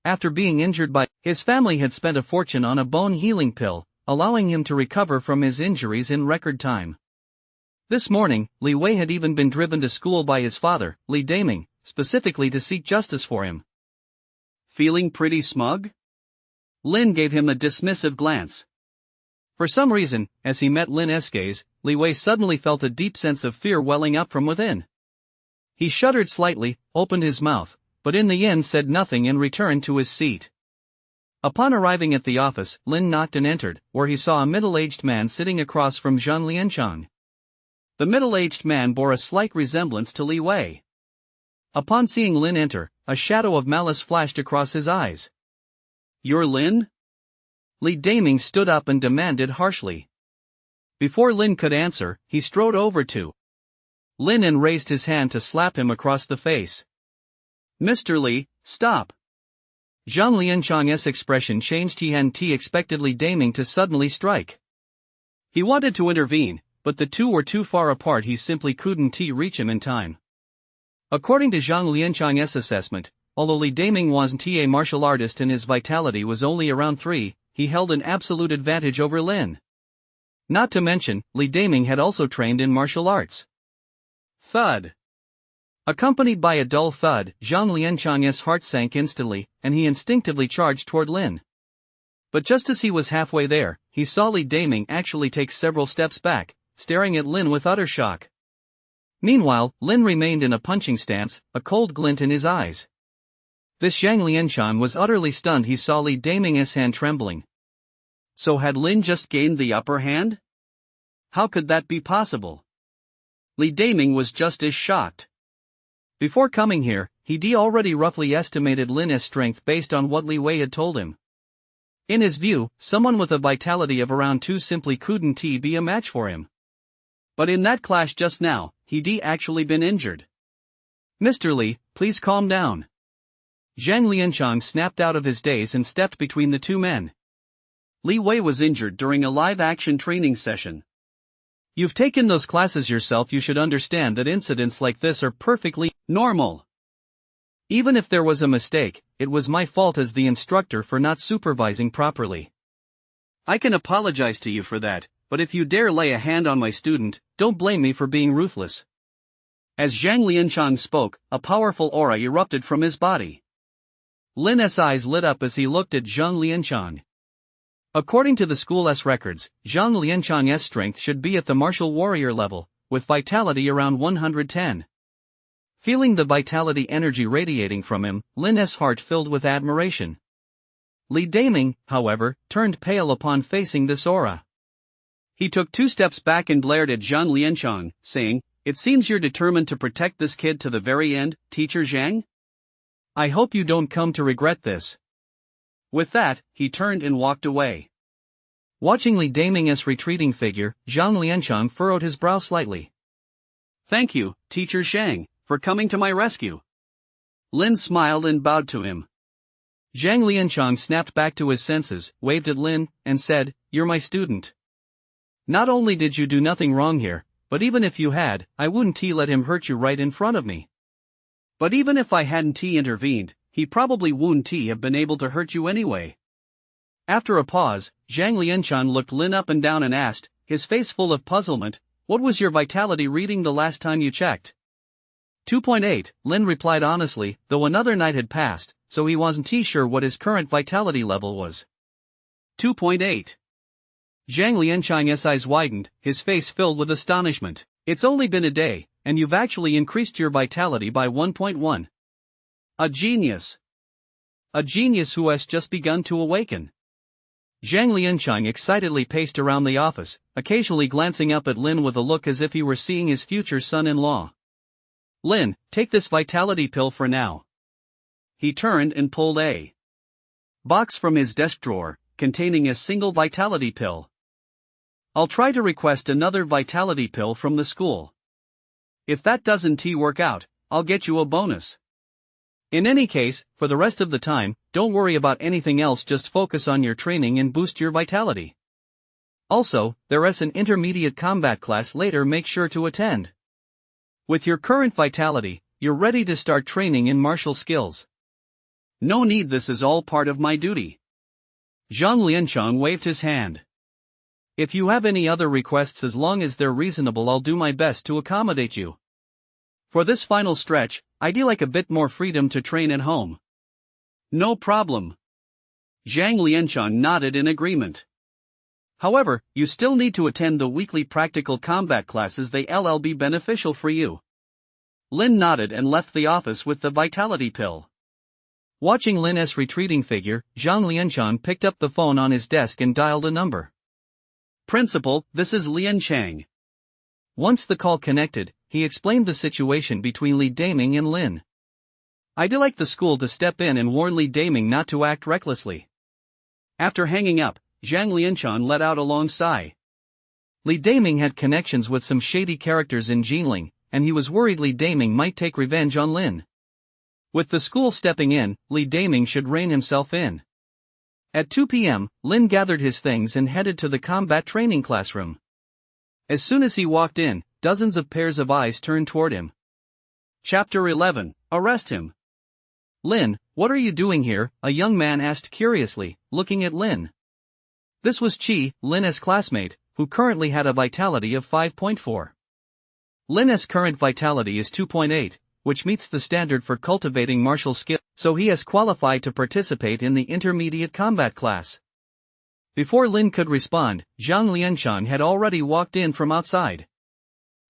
After being injured by his family had spent a fortune on a bone healing pill, allowing him to recover from his injuries in record time. This morning, Li Wei had even been driven to school by his father, Li Daming, specifically to seek justice for him. Feeling pretty smug? Lin gave him a dismissive glance. For some reason, as he met Lin's gaze, Li Wei suddenly felt a deep sense of fear welling up from within. He shuddered slightly, opened his mouth, but in the end said nothing and returned to his seat. Upon arriving at the office, Lin knocked and entered, where he saw a middle-aged man sitting across from Zhang Lianchang. The middle-aged man bore a slight resemblance to Li Wei. Upon seeing Lin enter, a shadow of malice flashed across his eyes. "You're Lin?" Li Daming stood up and demanded harshly. Before Lin could answer, he strode over to Lin and raised his hand to slap him across the face. "Mr. Li, stop." Zhang Lianchang's expression changed. He hadn't expected Li Daming to suddenly strike. He wanted to intervene, but the two were too far apart. He simply couldn't reach him in time. According to Zhang Lianchang's assessment, although Li Daming wasn't a martial artist and his vitality was only around 3, he held an absolute advantage over Lin. Not to mention, Li Daming had also trained in martial arts. Thud. Accompanied by a dull thud, Zhang Lianchang's heart sank instantly, and he instinctively charged toward Lin. But just as he was halfway there, he saw Li Daming actually take several steps back, staring at Lin with utter shock. Meanwhile, Lin remained in a punching stance, a cold glint in his eyes. This Zhang Lianchang was utterly stunned. He saw Li Daming's hand trembling. So had Lin just gained the upper hand? How could that be possible? Li Daming was just as shocked. Before coming here, he'd already roughly estimated Lin's strength based on what Li Wei had told him. In his view, someone with a vitality of around 2 simply couldn't be a match for him. But in that clash just now, he'd actually been injured. "Mr. Li, please calm down." Zhang Lianchang snapped out of his daze and stepped between the two men. Li Wei was injured during a live-action training session. You've taken those classes yourself. You should understand that incidents like this are perfectly normal. Even if there was a mistake, it was my fault as the instructor for not supervising properly. I can apologize to you for that, but if you dare lay a hand on my student, don't blame me for being ruthless. As Zhang Lianchang spoke, a powerful aura erupted from his body. Lin's eyes lit up as he looked at Zhang Lianchang. According to the school's records, Zhang Lianchang's strength should be at the martial warrior level, with vitality around 110. Feeling the vitality energy radiating from him, Lin's heart filled with admiration. Li Daming, however, turned pale upon facing this aura. He took 2 steps back and glared at Zhang Lianchang, saying, "It seems you're determined to protect this kid to the very end, Teacher Zhang? I hope you don't come to regret this." With that, he turned and walked away. Watching Li Daming's retreating figure, Zhang Lianchang furrowed his brow slightly. "Thank you, Teacher Zhang, for coming to my rescue." Lin smiled and bowed to him. Zhang Lianchang snapped back to his senses, waved at Lin, and said, "You're my student. Not only did you do nothing wrong here, but even if you had, I wouldn't let him hurt you right in front of me. But even if I hadn't intervened, he probably wouldn't have been able to hurt you anyway." After a pause, Zhang Lianchang looked Lin up and down and asked, his face full of puzzlement. What was your vitality reading the last time you checked? 2.8, Lin replied honestly, though another night had passed, so he wasn't sure what his current vitality level was. 2.8. Zhang Lianchang's eyes widened, his face filled with astonishment. It's only been a day, and you've actually increased your vitality by 1.1. A genius. A genius who has just begun to awaken. Zhang Lianchang excitedly paced around the office, occasionally glancing up at Lin with a look as if he were seeing his future son-in-law. Lin, take this vitality pill for now. He turned and pulled a box from his desk drawer, containing a single vitality pill. I'll try to request another vitality pill from the school. If that doesn't work out, I'll get you a bonus. In any case, for the rest of the time, don't worry about anything else, just focus on your training and boost your vitality. Also, there's an intermediate combat class later, make sure to attend. With your current vitality, you're ready to start training in martial skills. No need, this is all part of my duty. Zhang Lianchang waved his hand. If you have any other requests, as long as they're reasonable, I'll do my best to accommodate you. For this final stretch, I'd like a bit more freedom to train at home. No problem. Zhang Lianchang nodded in agreement. However, you still need to attend the weekly practical combat classes, they'll be beneficial for you. Lin nodded and left the office with the vitality pill. Watching Lin's retreating figure, Zhang Lianchang picked up the phone on his desk and dialed a number. Principal, this is Lianchang. Once the call connected, he explained the situation between Li Daming and Lin. I'd like the school to step in and warn Li Daming not to act recklessly. After hanging up, Zhang Lianchang let out a long sigh. Li Daming had connections with some shady characters in Jinling, and he was worried Li Daming might take revenge on Lin. With the school stepping in, Li Daming should rein himself in. At 2 p.m., Lin gathered his things and headed to the combat training classroom. As soon as he walked in, dozens of pairs of eyes turned toward him. Chapter 11, Arrest Him. Lin, what are you doing here? A young man asked curiously, looking at Lin. This was Qi, Lin's classmate, who currently had a vitality of 5.4. Lin's current vitality is 2.8, which meets the standard for cultivating martial skill, so he has qualified to participate in the intermediate combat class. Before Lin could respond, Zhang Lianchang had already walked in from outside.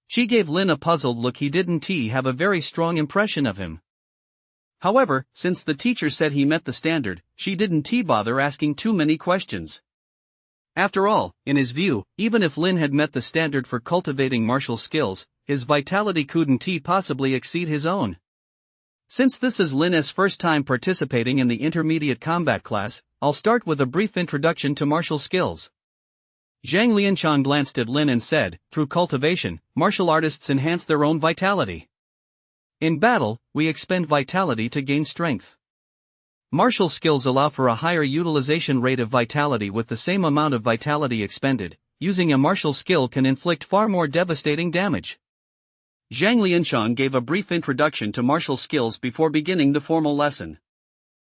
She gave Lin a puzzled look. He didn't have a very strong impression of him. However, since the teacher said he met the standard, she didn't bother asking too many questions. After all, in his view, even if Lin had met the standard for cultivating martial skills, his vitality couldn't possibly exceed his own. Since this is Lin's first time participating in the intermediate combat class, I'll start with a brief introduction to martial skills. Zhang Lianchang glanced at Lin and said, through cultivation, martial artists enhance their own vitality. In battle, we expend vitality to gain strength. Martial skills allow for a higher utilization rate of vitality with the same amount of vitality expended. Using a martial skill can inflict far more devastating damage. Zhang Lianchang gave a brief introduction to martial skills before beginning the formal lesson.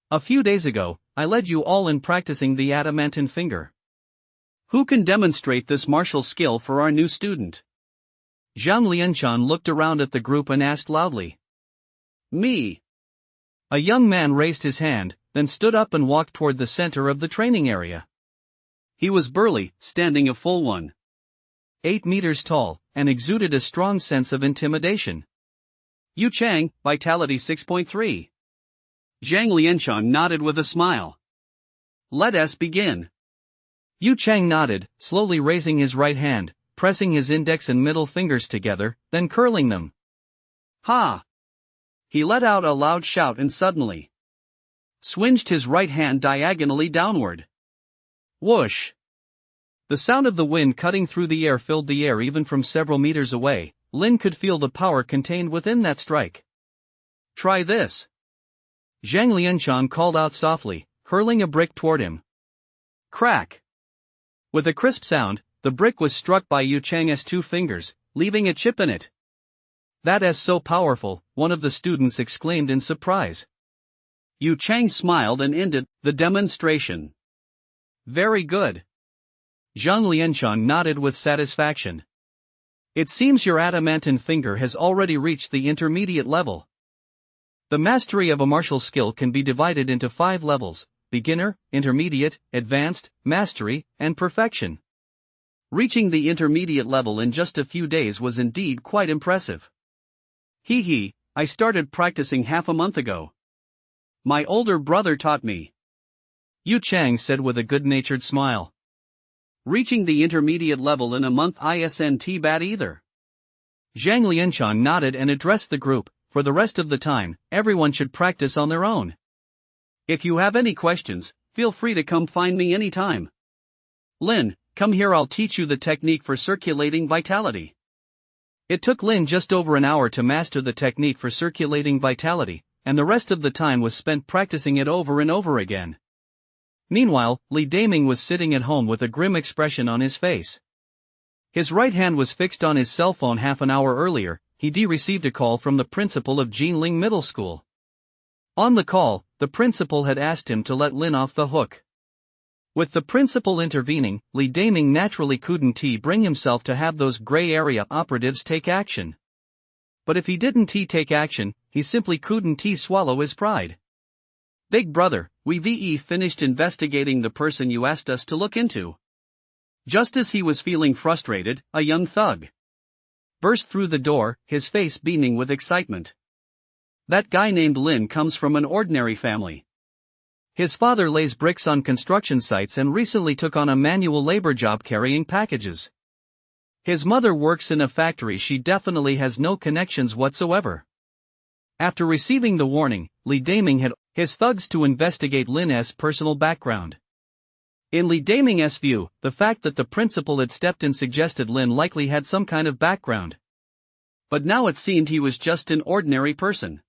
A few days ago, I led you all in practicing the adamantine finger. Who can demonstrate this martial skill for our new student? Zhang Lianchang looked around at the group and asked loudly. Me. A young man raised his hand, then stood up and walked toward the center of the training area. He was burly, standing a full 1.8 meters tall, and exuded a strong sense of intimidation. Yu Chang, vitality 6.3. Zhang Lianchang nodded with a smile. Let us begin. Yu Chang nodded, slowly raising his right hand, pressing his index and middle fingers together, then curling them. Ha! He let out a loud shout and suddenly swinged his right hand diagonally downward. Whoosh! The sound of the wind cutting through the air filled the air even from several meters away. Lin could feel the power contained within that strike. Try this. Zhang Lianchang called out softly, hurling a brick toward him. Crack! With a crisp sound, the brick was struck by Yu Chang's 2 fingers, leaving a chip in it. That is so powerful, one of the students exclaimed in surprise. Yu Chang smiled and ended the demonstration. Very good. Zhang Lianchang nodded with satisfaction. It seems your adamantine finger has already reached the intermediate level. The mastery of a martial skill can be divided into 5 levels: beginner, intermediate, advanced, mastery, and perfection. Reaching the intermediate level in just a few days was indeed quite impressive. I started practicing half a month ago. My older brother taught me. Yu Chang said with a good-natured smile. Reaching the intermediate level in a month isn't bad either. Zhang Lianchang nodded and addressed the group. For the rest of the time, everyone should practice on their own. If you have any questions, feel free to come find me anytime. Lin, come here, I'll teach you the technique for circulating vitality. It took Lin just over an hour to master the technique for circulating vitality, and the rest of the time was spent practicing it over and over again. Meanwhile, Li Daming was sitting at home with a grim expression on his face. His right hand was fixed on his cell phone. Half an hour earlier, he received a call from the principal of Jinling Middle School. On the call, the principal had asked him to let Lin off the hook. With the principal intervening, Li Daming naturally couldn't bring himself to have those gray area operatives take action. But if he didn't take action, he simply couldn't swallow his pride. Big brother, we've finished investigating the person you asked us to look into. Just as he was feeling frustrated, a young thug burst through the door, his face beaming with excitement. That guy named Lin comes from an ordinary family. His father lays bricks on construction sites and recently took on a manual labor job carrying packages. His mother works in a factory. She definitely has no connections whatsoever. After receiving the warning, Li Daming had his thugs to investigate Lin's personal background. In Li Daming's view, the fact that the principal had stepped in suggested Lin likely had some kind of background. But now it seemed he was just an ordinary person.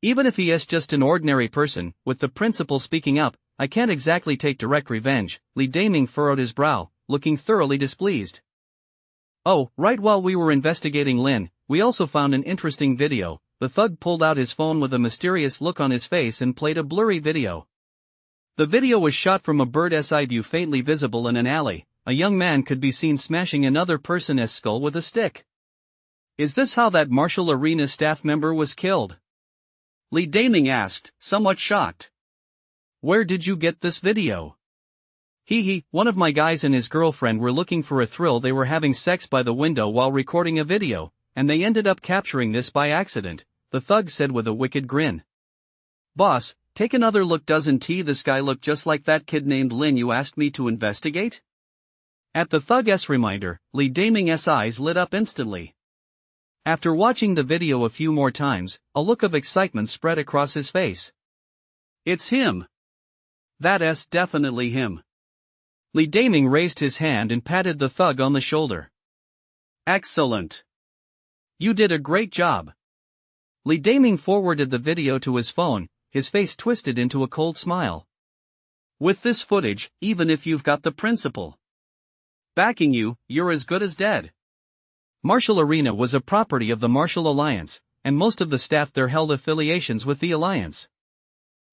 Even if he is just an ordinary person, with the principal speaking up, I can't exactly take direct revenge, Li Daming furrowed his brow, looking thoroughly displeased. Oh, right, while we were investigating Lin, we also found an interesting video. The thug pulled out his phone with a mysterious look on his face and played a blurry video. The video was shot from a bird's eye view faintly visible in an alley. A young man could be seen smashing another person's skull with a stick. Is this how that martial arena staff member was killed? Li Daming asked, somewhat shocked. Where did you get this video? One of my guys and his girlfriend were looking for a thrill. They were having sex by the window while recording a video, and they ended up capturing this by accident, the thug said with a wicked grin. Boss, take another look. Doesn't this guy look just like that kid named Lin you asked me to investigate? At the thug's reminder, Li Daming's eyes lit up instantly. After watching the video a few more times, a look of excitement spread across his face. It's him. That's definitely him. Li Daming raised his hand and patted the thug on the shoulder. Excellent. You did a great job. Li Daming forwarded the video to his phone, his face twisted into a cold smile. With this footage, even if you've got the principal backing you, you're as good as dead. Martial Arena was a property of the Martial Alliance, and most of the staff there held affiliations with the Alliance.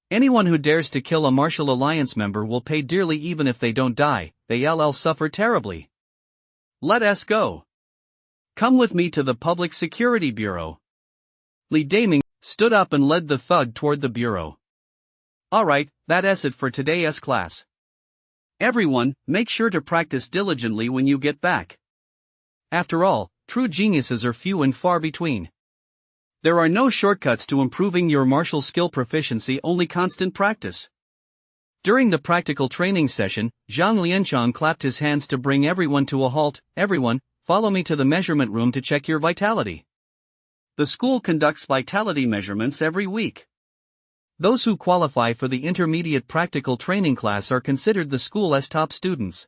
Anyone who dares to kill a Martial Alliance member will pay dearly. Even if they don't die, they'll suffer terribly. Let us go. Come with me to the Public Security Bureau. Li Daming stood up and led the thug toward the bureau. Alright, that's it for today's class. Everyone, make sure to practice diligently when you get back. After all, true geniuses are few and far between. There are no shortcuts to improving your martial skill proficiency, only constant practice. During the practical training session, Zhang Lianchang clapped his hands to bring everyone to a halt. Everyone, follow me to the measurement room to check your vitality. The school conducts vitality measurements every week. Those who qualify for the intermediate practical training class are considered the school's top students.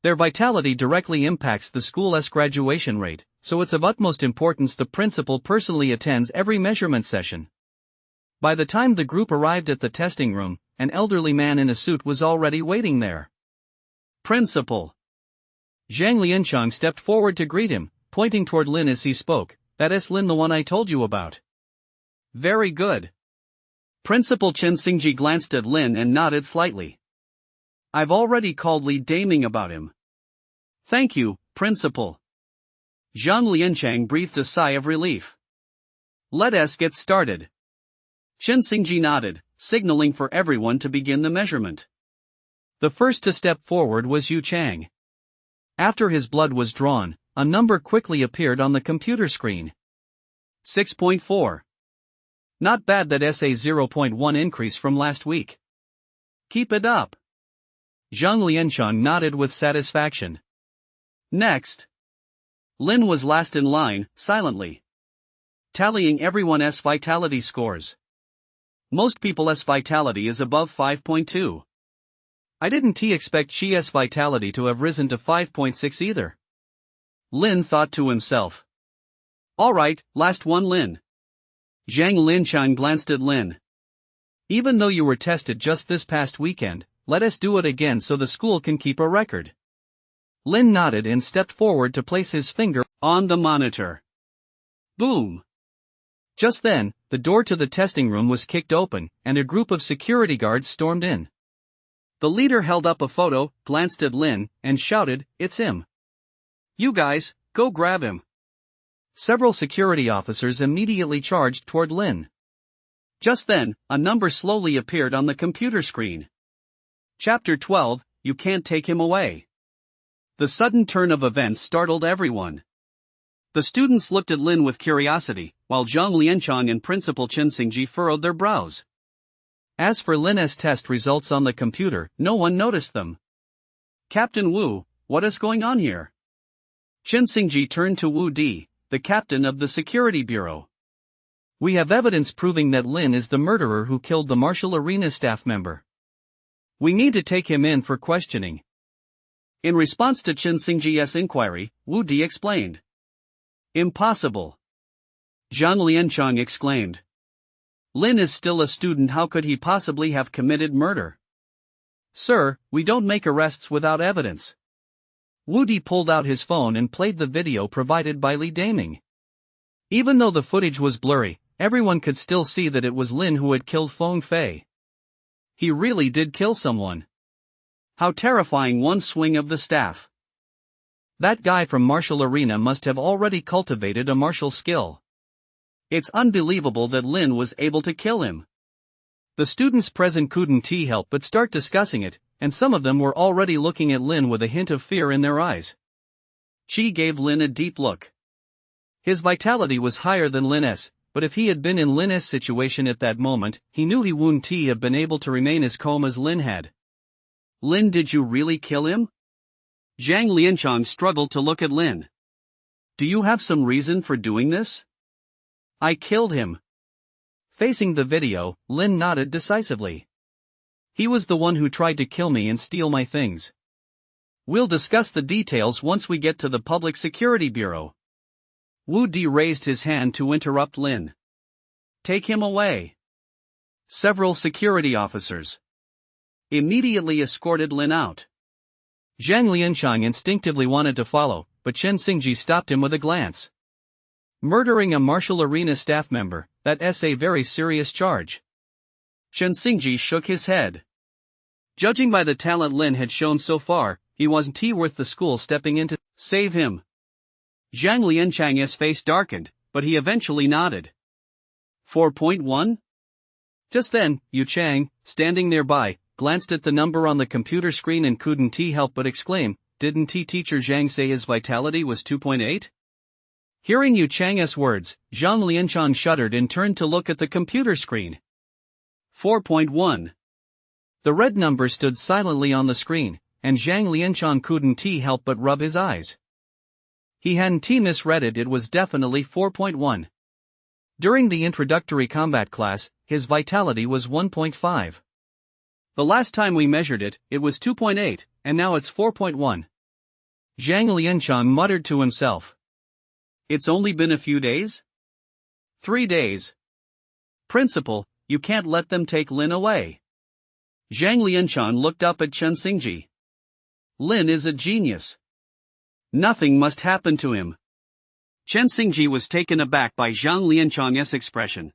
Their vitality directly impacts the school's graduation rate, so it's of utmost importance the principal personally attends every measurement session. By the time the group arrived at the testing room, an elderly man in a suit was already waiting there. Principal. Zhang Lianchang stepped forward to greet him, pointing toward Lin as he spoke. That's Lin, the one I told you about. Very good. Principal Chen Xingji glanced at Lin and nodded slightly. I've already called Li Daming about him. Thank you, Principal. Zhang Lianchang breathed a sigh of relief. Let us get started. Chen Xingji nodded, signaling for everyone to begin the measurement. The first to step forward was Yu Chang. After his blood was drawn, a number quickly appeared on the computer screen. 6.4. Not bad. That SA 0.1 increase from last week. Keep it up. Zhang Lianchang nodded with satisfaction. Next. Lin was last in line, silently tallying everyone's vitality scores. Most people's vitality is above 5.2. I didn't expect Chi's vitality to have risen to 5.6 either. Lin thought to himself. Alright, last one, Lin. Zhang Lianchang glanced at Lin. Even though you were tested just this past weekend, let us do it again so the school can keep a record. Lin nodded and stepped forward to place his finger on the monitor. Boom! Just then, the door to the testing room was kicked open, and a group of security guards stormed in. The leader held up a photo, glanced at Lin, and shouted, "It's him. You guys, go grab him." Several security officers immediately charged toward Lin. Just then, a number slowly appeared on the computer screen. Chapter 12, You Can't Take Him Away. The sudden turn of events startled everyone. The students looked at Lin with curiosity, while Zhang Lianchang and Principal Chen Xingji furrowed their brows. As for Lin's test results on the computer, no one noticed them. Captain Wu, what is going on here? Chen Xingji turned to Wu Di, the captain of the security bureau. We have evidence proving that Lin is the murderer who killed the martial arena staff member. We need to take him in for questioning. In response to Chen Xingji's inquiry, Wu Di explained. Impossible. Zhang Lianchang exclaimed. Lin is still a student. How could he possibly have committed murder? Sir, we don't make arrests without evidence. Wu Di pulled out his phone and played the video provided by Li Daming. Even though the footage was blurry, everyone could still see that it was Lin who had killed Feng Fei. He really did kill someone. How terrifying! One swing of the staff. That guy from Martial Arena must have already cultivated a martial skill. It's unbelievable that Lin was able to kill him. The students present couldn't help but start discussing it, and some of them were already looking at Lin with a hint of fear in their eyes. Chi gave Lin a deep look. His vitality was higher than Lin's, but if he had been in Lin's situation at that moment, he knew he wouldn't have been able to remain as calm as Lin had. Lin, did you really kill him? Zhang Lianchang struggled to look at Lin. Do you have some reason for doing this? I killed him. Facing the video, Lin nodded decisively. He was the one who tried to kill me and steal my things. We'll discuss the details once we get to the Public Security Bureau. Wu Di raised his hand to interrupt Lin. Take him away. Several security officers immediately escorted Lin out. Zhang Lianchang instinctively wanted to follow, but Chen Xingji stopped him with a glance. Murdering a martial arena staff member, that's a very serious charge. Chen Xingji shook his head. Judging by the talent Lin had shown so far, he wasn't worth the school stepping in to save him. Zhang Lianchang's face darkened, but he eventually nodded. 4.1? Just then, Yu Chang, standing nearby, glanced at the number on the computer screen and couldn't help but exclaim, didn't teacher Zhang say his vitality was 2.8? Hearing Yu Chang's words, Zhang Lianchang shuddered and turned to look at the computer screen. 4.1. The red number stood silently on the screen, and Zhang Lianchang couldn't help but rub his eyes. He hadn't misread it, it was definitely 4.1. During the introductory combat class, his vitality was 1.5. The last time we measured it, it was 2.8, and now it's 4.1. Zhang Lianchang muttered to himself. It's only been a few days? 3 days. Principal, you can't let them take Lin away. Zhang Lianchang looked up at Chen Xingji. Lin is a genius. Nothing must happen to him. Chen Xingji was taken aback by Zhang Lianchang's expression.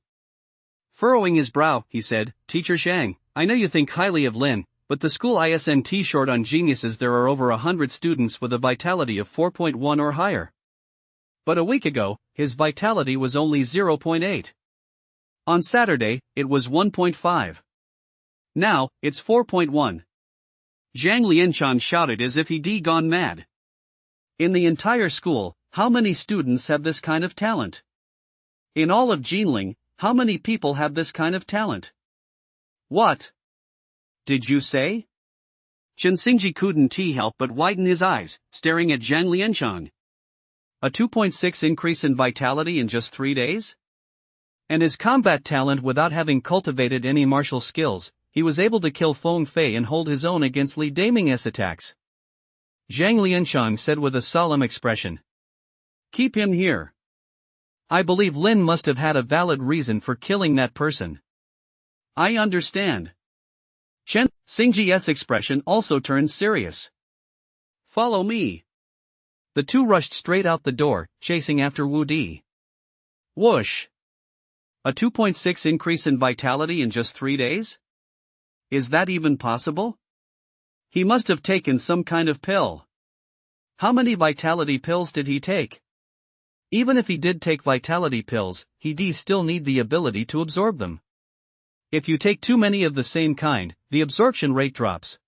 Furrowing his brow, he said, Teacher Zhang, I know you think highly of Lin, but the school isn't short on geniuses. There are over 100 students with a vitality of 4.1 or higher. But a week ago, his vitality was only 0.8. On Saturday, it was 1.5. Now, it's 4.1. Zhang Lianshan shouted as if he'd gone mad. In the entire school, how many students have this kind of talent? In all of Jinling, how many people have this kind of talent? What did you say? Chen Xingji couldn't help but widen his eyes, staring at Zhang Lianshan. A 2.6 increase in vitality in just 3 days? And his combat talent without having cultivated any martial skills, he was able to kill Feng Fei and hold his own against Li Daming's attacks. Zhang Lianshan said with a solemn expression. Keep him here. I believe Lin must have had a valid reason for killing that person. I understand. Chen Xingji's expression also turned serious. Follow me. The two rushed straight out the door, chasing after Wu Di. Whoosh! A 2.6 increase in vitality in just 3 days? Is that even possible? He must have taken some kind of pill. How many vitality pills did he take? Even if he did take vitality pills, he'd still need the ability to absorb them. If you take too many of the same kind, the absorption rate drops.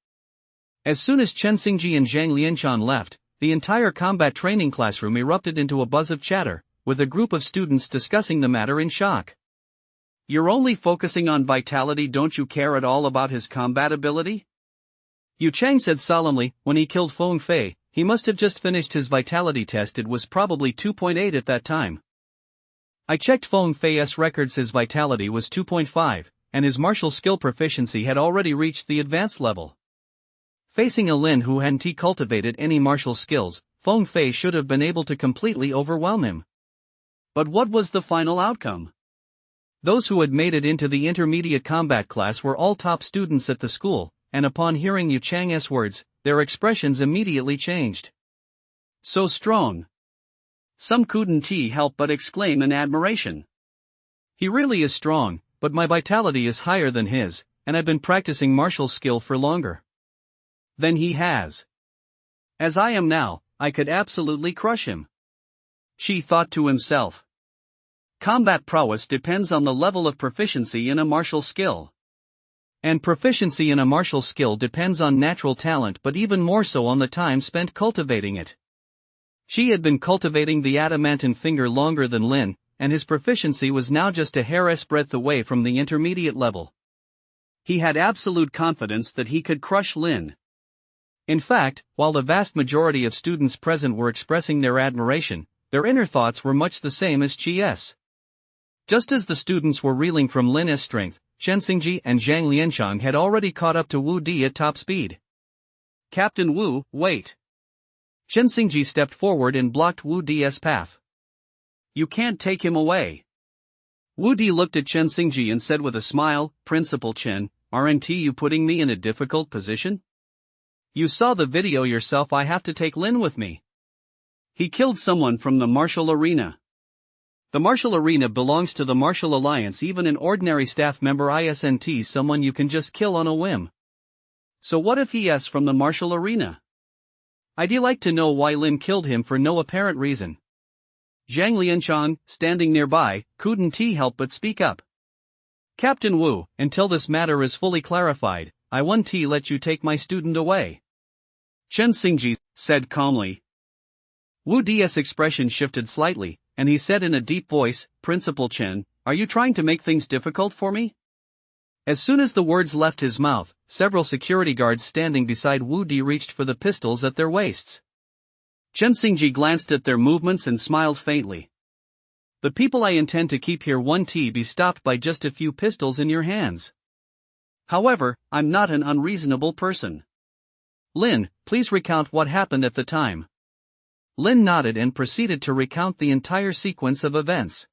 As soon as Chen Xingji and Zhang Lianshan left, the entire combat training classroom erupted into a buzz of chatter, with a group of students discussing the matter in shock. You're only focusing on vitality, don't you care at all about his combat ability? Yu Chang said solemnly. When he killed Feng Fei, he must have just finished his vitality test. It was probably 2.8 at that time. I checked Feng Fei's records. His vitality was 2.5, and his martial skill proficiency had already reached the advanced level. Facing a Lin who hadn't cultivated any martial skills, Feng Fei should have been able to completely overwhelm him. But what was the final outcome? Those who had made it into the intermediate combat class were all top students at the school, and upon hearing Yu Chang's words, their expressions immediately changed. So strong. Some couldn't help but exclaim in admiration. He really is strong, but my vitality is higher than his, and I've been practicing martial skill for longer than he has. As I am now, I could absolutely crush him. Shi thought to himself. Combat prowess depends on the level of proficiency in a martial skill. And proficiency in a martial skill depends on natural talent, but even more so on the time spent cultivating it. Shi had been cultivating the adamantine finger longer than Lin, and his proficiency was now just a hair's breadth away from the intermediate level. He had absolute confidence that he could crush Lin. In fact, while the vast majority of students present were expressing their admiration, their inner thoughts were much the same as Chi's. Just as the students were reeling from Lin's strength, Chen Xingji and Zhang Lianshan had already caught up to Wu Di at top speed. Captain Wu, wait. Chen Xingji stepped forward and blocked Wu Di's path. You can't take him away. Wu Di looked at Chen Xingji and said with a smile, Principal Chen, aren't you putting me in a difficult position? You saw the video yourself. I have to take Lin with me. He killed someone from the martial arena. The martial arena belongs to the Martial Alliance. Even an ordinary staff member isn't someone you can just kill on a whim. So what if he is from the martial arena? I'd like to know why Lin killed him for no apparent reason. Zhang Lianshan, standing nearby, couldn't help but speak up. Captain Wu, until this matter is fully clarified, I won't let you take my student away. Chen Xingji said calmly. Wu Di's expression shifted slightly, and he said in a deep voice, Principal Chen, are you trying to make things difficult for me? As soon as the words left his mouth, several security guards standing beside Wu Di reached for the pistols at their waists. Chen Xingji glanced at their movements and smiled faintly. The people I intend to keep here won't be stopped by just a few pistols in your hands. However, I'm not an unreasonable person. Lin, please recount what happened at the time. Lin nodded and proceeded to recount the entire sequence of events.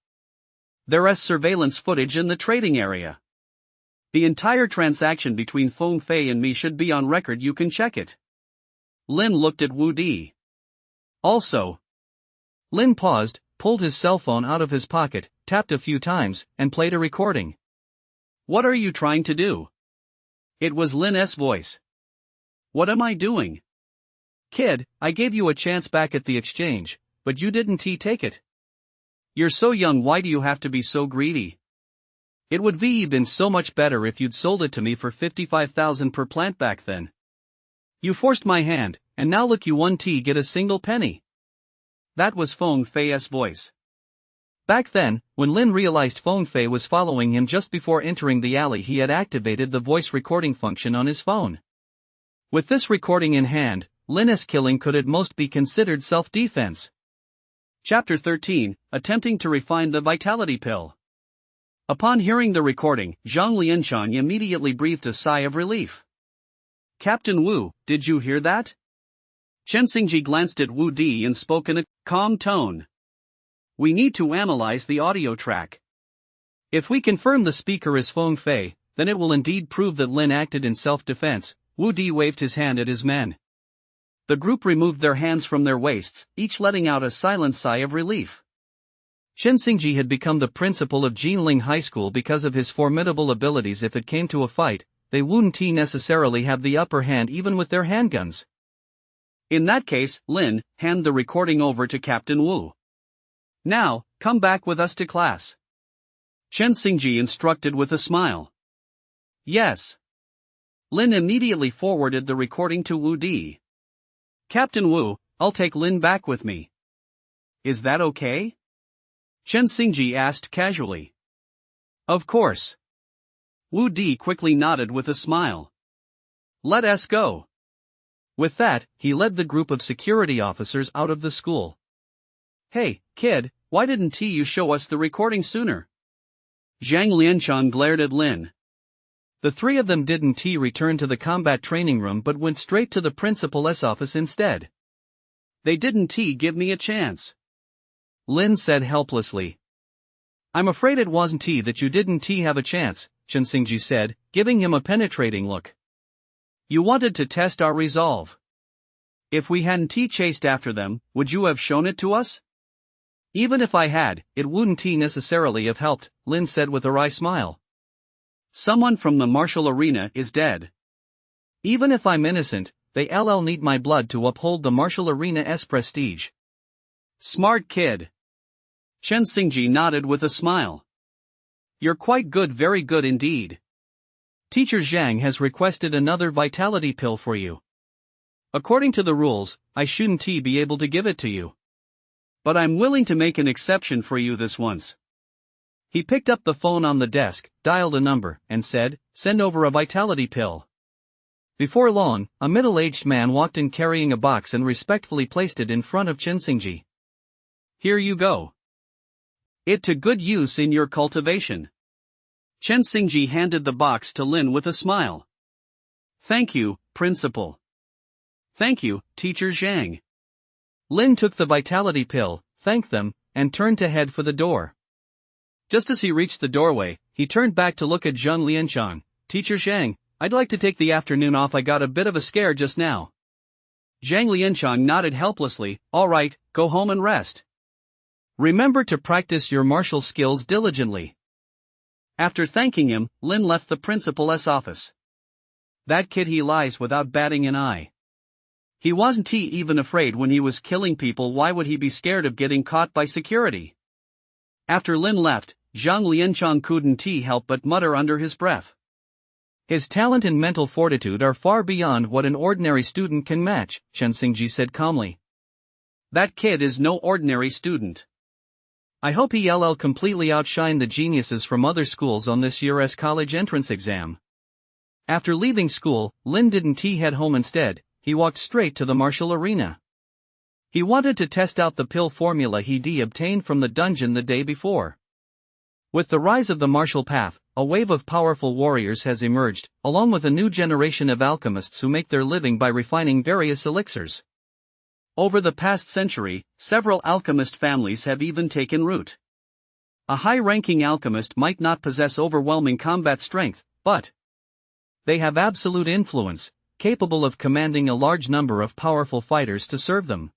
There is surveillance footage in the trading area. The entire transaction between Feng Fei and me should be on record. You can check it. Lin looked at Wu Di. Also. Lin paused, pulled his cell phone out of his pocket, tapped a few times, and played a recording. What are you trying to do? It was Lin's voice. What am I doing? Kid, I gave you a chance back at the exchange, but you didn't take it. You're so young, why do you have to be so greedy? It would been so much better if you'd sold it to me for 55,000 per plant back then. You forced my hand, and now look, you won't get a single penny. That was Feng Fei's voice. Back then, when Lin realized Feng Fei was following him just before entering the alley, he had activated the voice recording function on his phone. With this recording in hand, Lin's killing could at most be considered self-defense. Chapter 13, Attempting to Refine the Vitality Pill. Upon hearing the recording, Zhang Lianchang immediately breathed a sigh of relief. Captain Wu, did you hear that? Chen Xingji glanced at Wu Di and spoke in a calm tone. We need to analyze the audio track. If we confirm the speaker is Feng Fei, then it will indeed prove that Lin acted in self-defense. Wu Di waved his hand at his men. The group removed their hands from their waists, each letting out a silent sigh of relief. Chen Xingji had become the principal of Jinling High School because of his formidable abilities. If it came to a fight, they wouldn't necessarily have the upper hand even with their handguns. In that case, Lin, hand the recording over to Captain Wu. Now, come back with us to class. Chen Xingji instructed with a smile. Yes. Lin immediately forwarded the recording to Wu Di. Captain Wu, I'll take Lin back with me. Is that okay? Chen Xingji asked casually. Of course. Wu Di quickly nodded with a smile. Let us go. With that, he led the group of security officers out of the school. Hey, kid, why didn't you show us the recording sooner? Zhang Lianchang glared at Lin. The three of them didn't return to the combat training room but went straight to the principal's office instead. They didn't give me a chance. Lin said helplessly. I'm afraid it wasn't that you didn't have a chance, Chen Xingji said, giving him a penetrating look. You wanted to test our resolve. If we hadn't chased after them, would you have shown it to us? Even if I had, it wouldn't necessarily have helped, Lin said with a wry smile. Someone from the martial arena is dead. Even if I'm innocent, they need my blood to uphold the martial arena's prestige. Smart kid. Chen Xingji nodded with a smile. You're quite good, very good indeed. Teacher Zhang has requested another vitality pill for you. According to the rules, I shouldn't be able to give it to you. But I'm willing to make an exception for you this once. He picked up the phone on the desk, dialed a number, and said, send over a vitality pill. Before long, a middle-aged man walked in carrying a box and respectfully placed it in front of Chen Xingji. Here you go. It to good use in your cultivation. Chen Xingji handed the box to Lin with a smile. Thank you, Principal. Thank you, Teacher Zhang. Lin took the vitality pill, thanked them, and turned to head for the door. Just as he reached the doorway, he turned back to look at Zhang Lianchang. Teacher Zhang, I'd like to take the afternoon off, I got a bit of a scare just now. Zhang Lianchang nodded helplessly, all right, go home and rest. Remember to practice your martial skills diligently. After thanking him, Lin left the principal's office. That kid, he lies without batting an eye. He wasn't even afraid when he was killing people, why would he be scared of getting caught by security? After Lin left, Zhang Lianchang couldn't help but mutter under his breath. His talent and mental fortitude are far beyond what an ordinary student can match, Chen Xingji said calmly. That kid is no ordinary student. I hope he'll completely outshine the geniuses from other schools on this year's college entrance exam. After leaving school, Lin didn't head home. Instead, he walked straight to the martial arena. He wanted to test out the pill formula he'd obtained from the dungeon the day before. With the rise of the martial path, a wave of powerful warriors has emerged, along with a new generation of alchemists who make their living by refining various elixirs. Over the past century, several alchemist families have even taken root. A high-ranking alchemist might not possess overwhelming combat strength, but they have absolute influence, capable of commanding a large number of powerful fighters to serve them.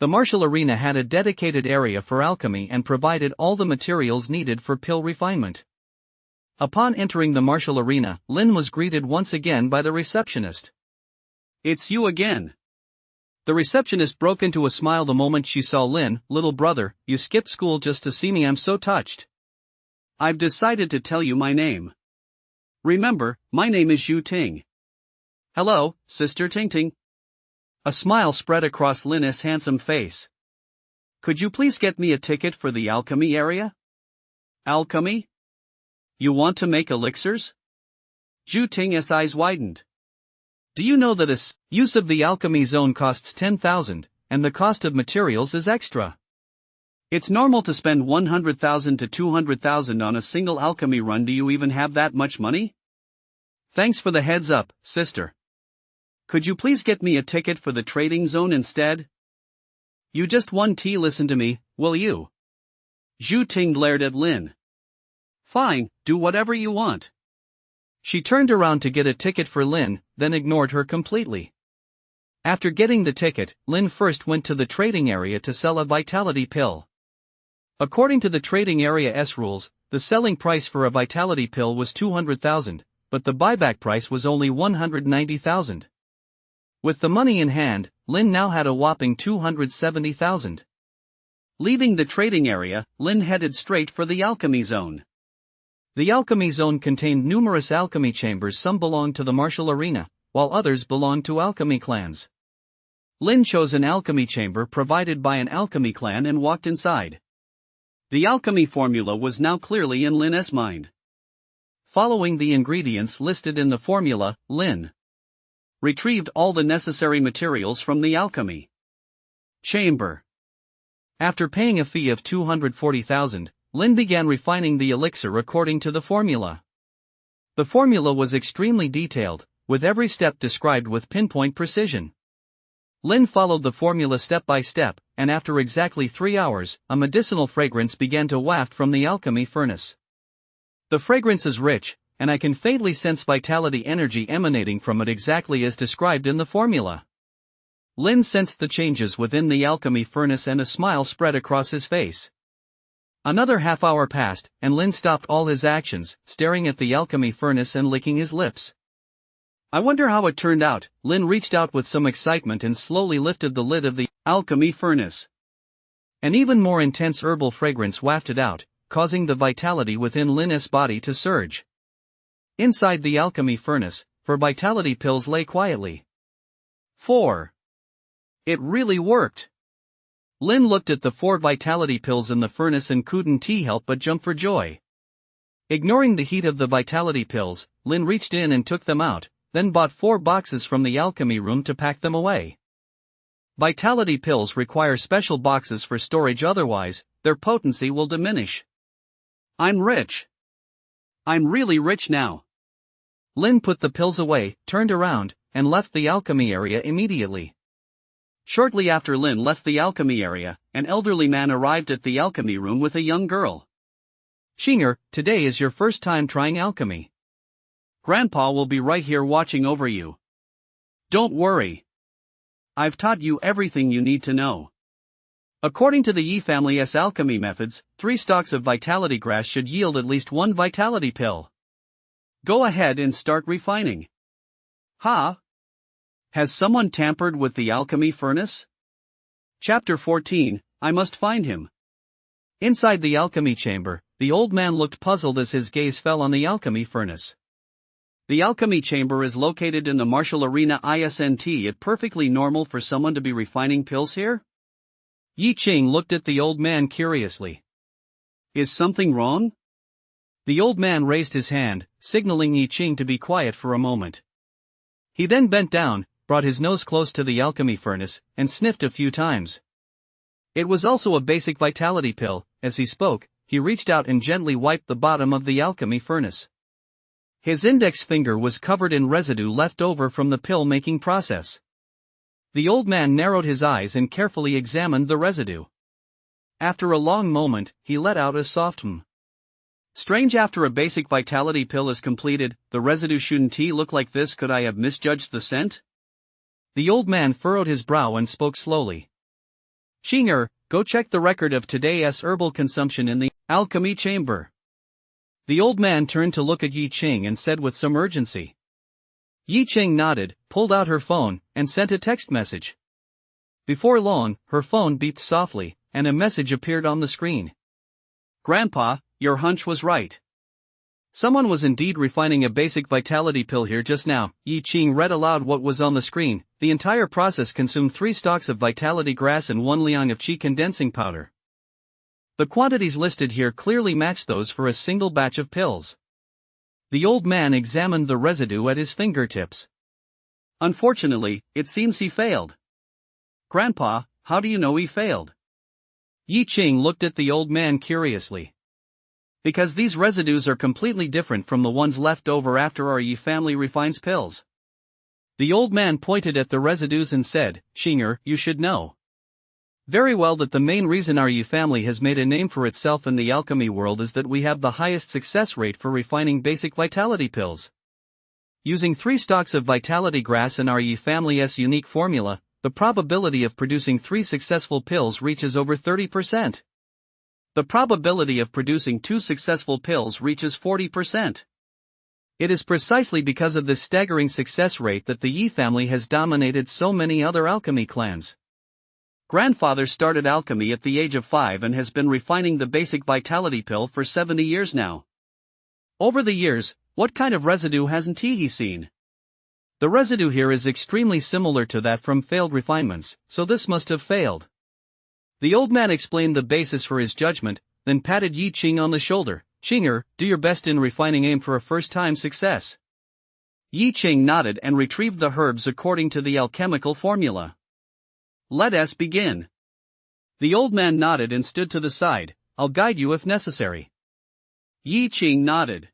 The martial arena had a dedicated area for alchemy and provided all the materials needed for pill refinement. Upon entering the martial arena, Lin was greeted once again by the receptionist. It's you again. The receptionist broke into a smile the moment she saw Lin. Little brother, you skipped school just to see me. I'm so touched. I've decided to tell you my name. Remember, my name is Zhu Ting. Hello, Sister Ting. A smile spread across Lin's handsome face. Could you please get me a ticket for the alchemy area? Alchemy? You want to make elixirs? Zhu Ting's eyes widened. Do you know that use of the alchemy zone costs 10,000, and the cost of materials is extra? It's normal to spend 100,000 to 200,000 on a single alchemy run. Do you even have that much money? Thanks for the heads up, sister. Could you please get me a ticket for the trading zone instead? You just won tea. Listen to me, will you? Zhu Ting glared at Lin. Fine, do whatever you want. She turned around to get a ticket for Lin, then ignored her completely. After getting the ticket, Lin first went to the trading area to sell a vitality pill. According to the trading area's rules, the selling price for a vitality pill was 200,000, but the buyback price was only 190,000. With the money in hand, Lin now had a whopping 270,000. Leaving the trading area, Lin headed straight for the alchemy zone. The alchemy zone contained numerous alchemy chambers. Some belonged to the martial arena, while others belonged to alchemy clans. Lin chose an alchemy chamber provided by an alchemy clan and walked inside. The alchemy formula was now clearly in Lin's mind. Following the ingredients listed in the formula, Lin retrieved all the necessary materials from the alchemy chamber. After paying a fee of 240,000, Lin began refining the elixir according to the formula. The formula was extremely detailed, with every step described with pinpoint precision. Lin followed the formula step by step, and after exactly 3 hours, a medicinal fragrance began to waft from the alchemy furnace. The fragrance is rich, and I can faintly sense vitality energy emanating from it exactly as described in the formula. Lin sensed the changes within the alchemy furnace and a smile spread across his face. Another half hour passed, and Lin stopped all his actions, staring at the alchemy furnace and licking his lips. I wonder how it turned out. Lin reached out with some excitement and slowly lifted the lid of the alchemy furnace. An even more intense herbal fragrance wafted out, causing the vitality within Lin's body to surge. Inside the alchemy furnace, 4 vitality pills lay quietly. 4. It really worked. Lin looked at the 4 vitality pills in the furnace and couldn't help but jump for joy. Ignoring the heat of the vitality pills, Lin reached in and took them out, then bought 4 boxes from the alchemy room to pack them away. Vitality pills require special boxes for storage, otherwise, their potency will diminish. I'm rich. I'm really rich now. Lin put the pills away, turned around, and left the alchemy area immediately. Shortly after Lin left the alchemy area, an elderly man arrived at the alchemy room with a young girl. Xinger, today is your first time trying alchemy. Grandpa will be right here watching over you. Don't worry. I've taught you everything you need to know. According to the Yi family's alchemy methods, 3 stalks of vitality grass should yield at least 1 vitality pill. Go ahead and start refining. Ha! Has someone tampered with the alchemy furnace? Chapter 14, I must find him. Inside the alchemy chamber, the old man looked puzzled as his gaze fell on the alchemy furnace. The alchemy chamber is located in the martial arena. Isn't it perfectly normal for someone to be refining pills here? Yi Qing looked at the old man curiously. Is something wrong? The old man raised his hand, signaling Yi Qing to be quiet for a moment. He then bent down, brought his nose close to the alchemy furnace, and sniffed a few times. It was also a basic vitality pill. As he spoke, he reached out and gently wiped the bottom of the alchemy furnace. His index finger was covered in residue left over from the pill-making process. The old man narrowed his eyes and carefully examined the residue. After a long moment, he let out a soft "hmm." Strange, after a basic vitality pill is completed, the residue shouldn't look like this. Could I have misjudged the scent? The old man furrowed his brow and spoke slowly. Xinger, go check the record of today's herbal consumption in the alchemy chamber. The old man turned to look at Yi Ching and said with some urgency. Yi Ching nodded, pulled out her phone, and sent a text message. Before long, her phone beeped softly, and a message appeared on the screen. Grandpa, your hunch was right. Someone was indeed refining a basic vitality pill here just now. Yi Ching read aloud what was on the screen. The entire process consumed 3 stalks of vitality grass and 1 liang of qi condensing powder. The quantities listed here clearly matched those for a single batch of pills. The old man examined the residue at his fingertips. Unfortunately, it seems he failed. Grandpa, how do you know he failed? Yi Ching looked at the old man curiously. Because these residues are completely different from the ones left over after our Yi family refines pills. The old man pointed at the residues and said, Xinger, you should know very well that the main reason our Yi family has made a name for itself in the alchemy world is that we have the highest success rate for refining basic vitality pills. Using 3 stalks of vitality grass in our Yi family's unique formula, the probability of producing 3 successful pills reaches over 30%. The probability of producing 2 successful pills reaches 40%. It is precisely because of this staggering success rate that the Yi family has dominated so many other alchemy clans. Grandfather started alchemy at the age of 5 and has been refining the basic vitality pill for 70 years now. Over the years, what kind of residue hasn't he seen? The residue here is extremely similar to that from failed refinements, so this must have failed. The old man explained the basis for his judgment, then patted Yi Ching on the shoulder. Xinger, do your best in refining, aim for a first-time success. Yi Ching nodded and retrieved the herbs according to the alchemical formula. Let us begin. The old man nodded and stood to the side. I'll guide you if necessary. Yi Ching nodded.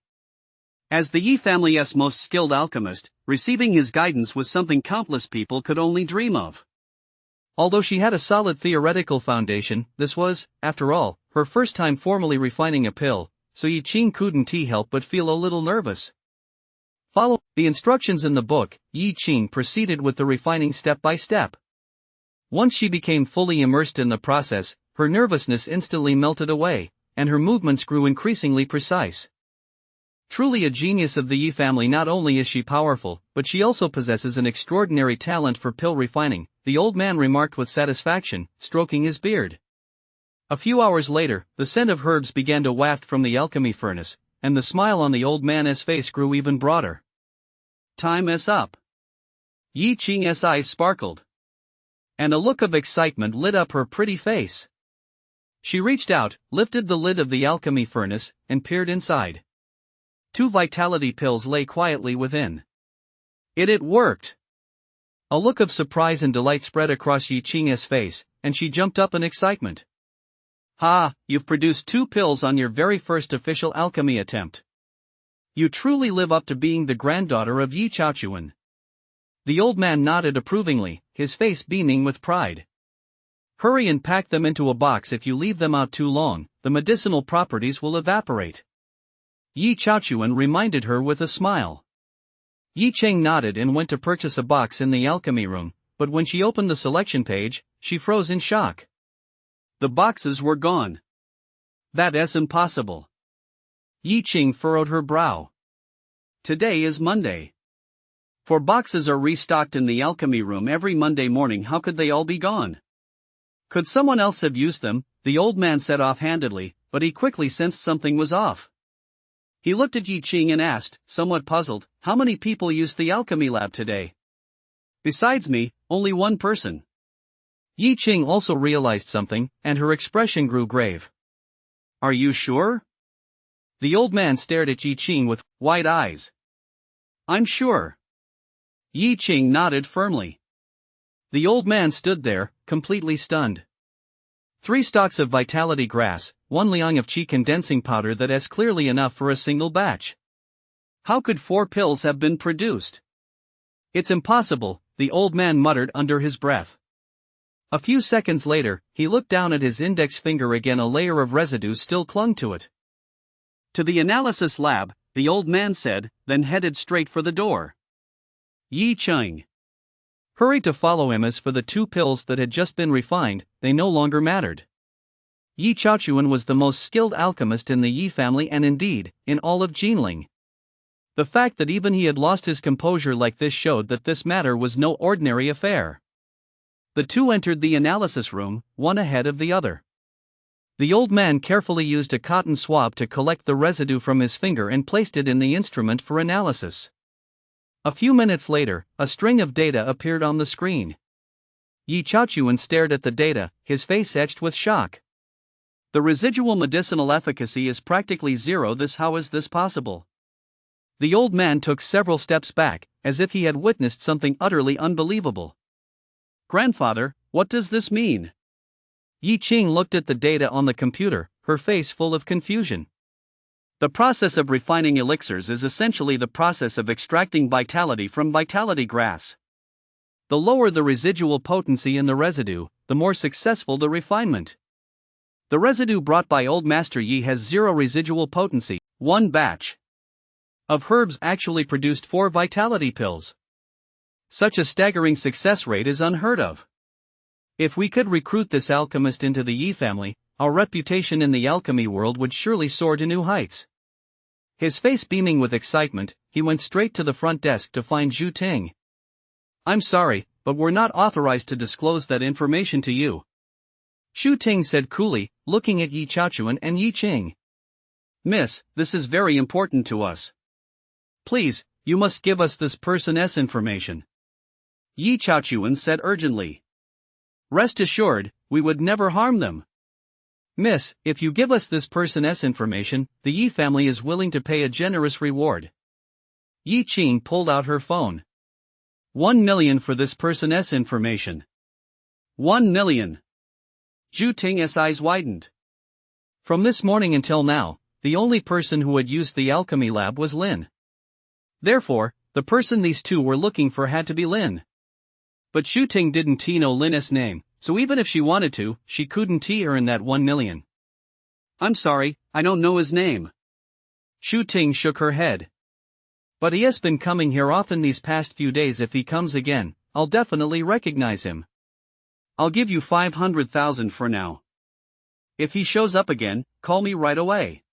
As the Yi family's most skilled alchemist, receiving his guidance was something countless people could only dream of. Although she had a solid theoretical foundation, this was, after all, her first time formally refining a pill, so Yi Ching couldn't help but feel a little nervous. Following the instructions in the book, Yi Ching proceeded with the refining step by step. Once she became fully immersed in the process, her nervousness instantly melted away, and her movements grew increasingly precise. Truly a genius of the Yi family, not only is she powerful, but she also possesses an extraordinary talent for pill refining, the old man remarked with satisfaction, stroking his beard. A few hours later, the scent of herbs began to waft from the alchemy furnace, and the smile on the old man's face grew even broader. Time is up. Yi Ching's eyes sparkled, and a look of excitement lit up her pretty face. She reached out, lifted the lid of the alchemy furnace, and peered inside. 2 vitality pills lay quietly within. It worked! A look of surprise and delight spread across Yi Ching's face, and she jumped up in excitement. Ha, you've produced 2 pills on your very first official alchemy attempt. You truly live up to being the granddaughter of Yi Chaochuan. The old man nodded approvingly, his face beaming with pride. Hurry and pack them into a box. If you leave them out too long, the medicinal properties will evaporate. Yi Chaochuan reminded her with a smile. Yi Ching nodded and went to purchase a box in the alchemy room, but when she opened the selection page, she froze in shock. The boxes were gone. That is impossible. Yi Ching furrowed her brow. Today is Monday. 4 boxes are restocked in the alchemy room every Monday morning. How could they all be gone? Could someone else have used them? The old man said offhandedly, but he quickly sensed something was off. He looked at Yi Ching and asked, somewhat puzzled, how many people used the alchemy lab today? Besides me, only 1 person. Yi Ching also realized something, and her expression grew grave. Are you sure? The old man stared at Yi Ching with wide eyes. I'm sure. Yi Ching nodded firmly. The old man stood there, completely stunned. 3 stalks of vitality grass, 1 liang of qi condensing powder, that is clearly enough for a single batch. How could 4 pills have been produced? It's impossible, the old man muttered under his breath. A few seconds later, he looked down at his index finger again. A layer of residue still clung to it. To the analysis lab, the old man said, then headed straight for the door. Yi Ching hurried to follow him. As for the 2 pills that had just been refined, they no longer mattered. Yi Chaochuan was the most skilled alchemist in the Yi family and indeed, in all of Jinling. The fact that even he had lost his composure like this showed that this matter was no ordinary affair. The two entered the analysis room, one ahead of the other. The old man carefully used a cotton swab to collect the residue from his finger and placed it in the instrument for analysis. A few minutes later, a string of data appeared on the screen. Yi Chaochuan stared at the data, his face etched with shock. The residual medicinal efficacy is practically zero. How is this possible? The old man took several steps back, as if he had witnessed something utterly unbelievable. Grandfather, what does this mean? Yi Qing looked at the data on the computer, her face full of confusion. The process of refining elixirs is essentially the process of extracting vitality from vitality grass. The lower the residual potency in the residue, the more successful the refinement. The residue brought by Old Master Yi has zero residual potency. One batch of herbs actually produced 4 vitality pills. Such a staggering success rate is unheard of. If we could recruit this alchemist into the Yi family, our reputation in the alchemy world would surely soar to new heights. His face beaming with excitement, he went straight to the front desk to find Zhu Ting. I'm sorry, but we're not authorized to disclose that information to you, Zhu Ting said coolly, looking at Yi Chaochuan and Yi Qing. Miss, this is very important to us. Please, you must give us this person's information, Yi Chaochuan said urgently. Rest assured, we would never harm them. Miss, if you give us this person's information, the Yi family is willing to pay a generous reward. Yi Qing pulled out her phone. 1 million for this person's information. 1 million. Zhu Ting's eyes widened. From this morning until now, the only person who had used the alchemy lab was Lin. Therefore, the person these two were looking for had to be Lin. But Zhu Ting didn't know Lin's name, so even if she wanted to, she couldn't earn that 1 million. I'm sorry, I don't know his name. Zhu Ting shook her head. But he has been coming here often these past few days. If he comes again, I'll definitely recognize him. I'll give you 500,000 for now. If he shows up again, call me right away.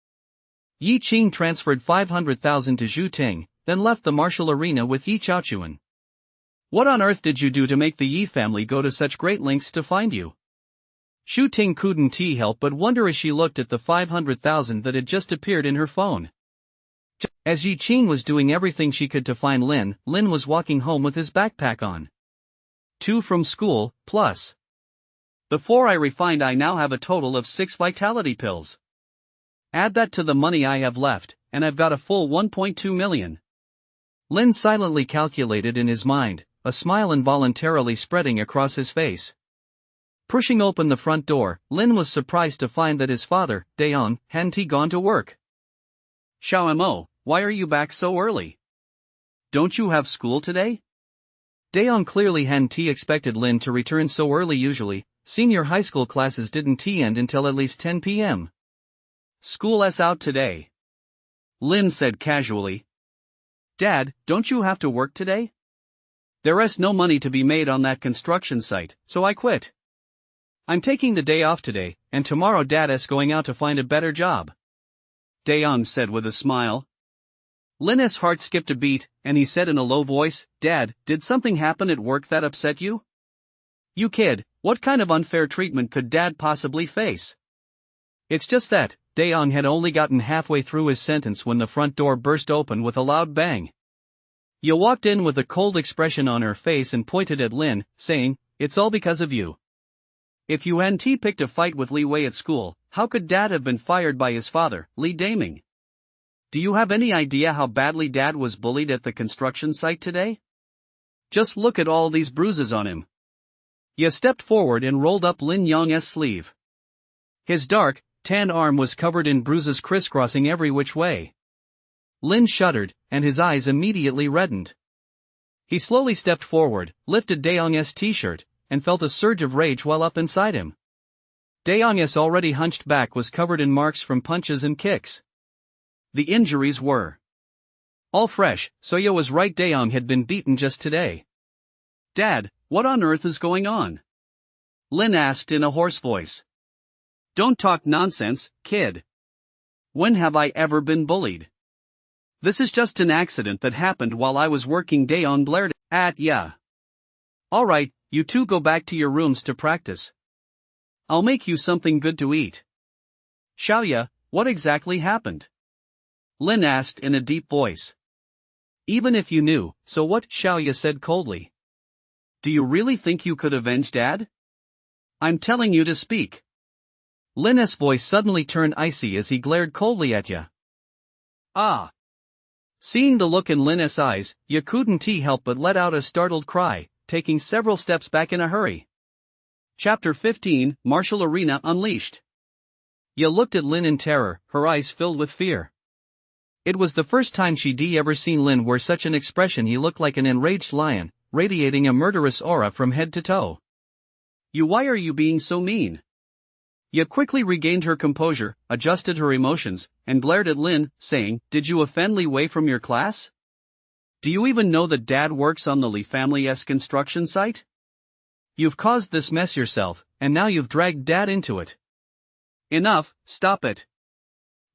Yi Qing transferred 500,000 to Zhu Ting, then left the martial arena with Yi Chaochuan. What on earth did you do to make the Yi family go to such great lengths to find you? Zhu Ting couldn't help but wonder as she looked at the 500,000 that had just appeared in her phone. As Yi Qing was doing everything she could to find Lin, Lin was walking home with his backpack on. 2 from school, plus the 4 I refined. I now have a total of 6 vitality pills. Add that to the money I have left, and I've got a full 1.2 million. Lin silently calculated in his mind, a smile involuntarily spreading across his face. Pushing open the front door, Lin was surprised to find that his father, Daon, hadn't gone to work. Xiao Mo, why are you back so early? Don't you have school today? Daon clearly hadn't expected Lin to return so early. Usually, senior high school classes didn't end until at least 10 p.m. School's out today, Lin said casually. Dad, don't you have to work today? There's no money to be made on that construction site, so I quit. I'm taking the day off today, and tomorrow Dad's going out to find a better job, Daon said with a smile. Lin's heart skipped a beat, and he said in a low voice, Dad, did something happen at work that upset you? You kid, what kind of unfair treatment could Dad possibly face? It's just that, Daon had only gotten halfway through his sentence when the front door burst open with a loud bang. Yi walked in with a cold expression on her face and pointed at Lin, saying, It's all because of you. If you hadn't picked a fight with Li Wei at school, how could Dad have been fired by his father, Li Daming? Do you have any idea how badly Dad was bullied at the construction site today? Just look at all these bruises on him. Yi stepped forward and rolled up Lin Yang's sleeve. His dark, tan arm was covered in bruises crisscrossing every which way. Lin shuddered, and his eyes immediately reddened. He slowly stepped forward, lifted Daong's t-shirt, and felt a surge of rage well up inside him. Daong's already hunched back was covered in marks from punches and kicks. The injuries were all fresh, so Yi was right. Daong had been beaten just today. Dad, what on earth is going on? Lin asked in a hoarse voice. Don't talk nonsense, kid. When have I ever been bullied? This is just an accident that happened while I was working day on Blair at ya. Alright, you two go back to your rooms to practice. I'll make you something good to eat. Xiaoya, what exactly happened? Lin asked in a deep voice. Even if you knew, so what? Xiaoya said coldly. Do you really think you could avenge Dad? I'm telling you to speak. Lin's voice suddenly turned icy as he glared coldly at ya. Ah! Seeing the look in Lin's eyes, ya couldn't help but let out a startled cry, taking several steps back in a hurry. Chapter 15, Martial Arena Unleashed. Ya looked at Lin in terror, her eyes filled with fear. It was the first time she'd ever seen Lin wear such an expression. He looked like an enraged lion, radiating a murderous aura from head to toe. Why are you being so mean? Ya quickly regained her composure, adjusted her emotions, and glared at Lin, saying, Did you offend Li Wei from your class? Do you even know that Dad works on the Li family's construction site? You've caused this mess yourself, and now you've dragged Dad into it. Enough, stop it.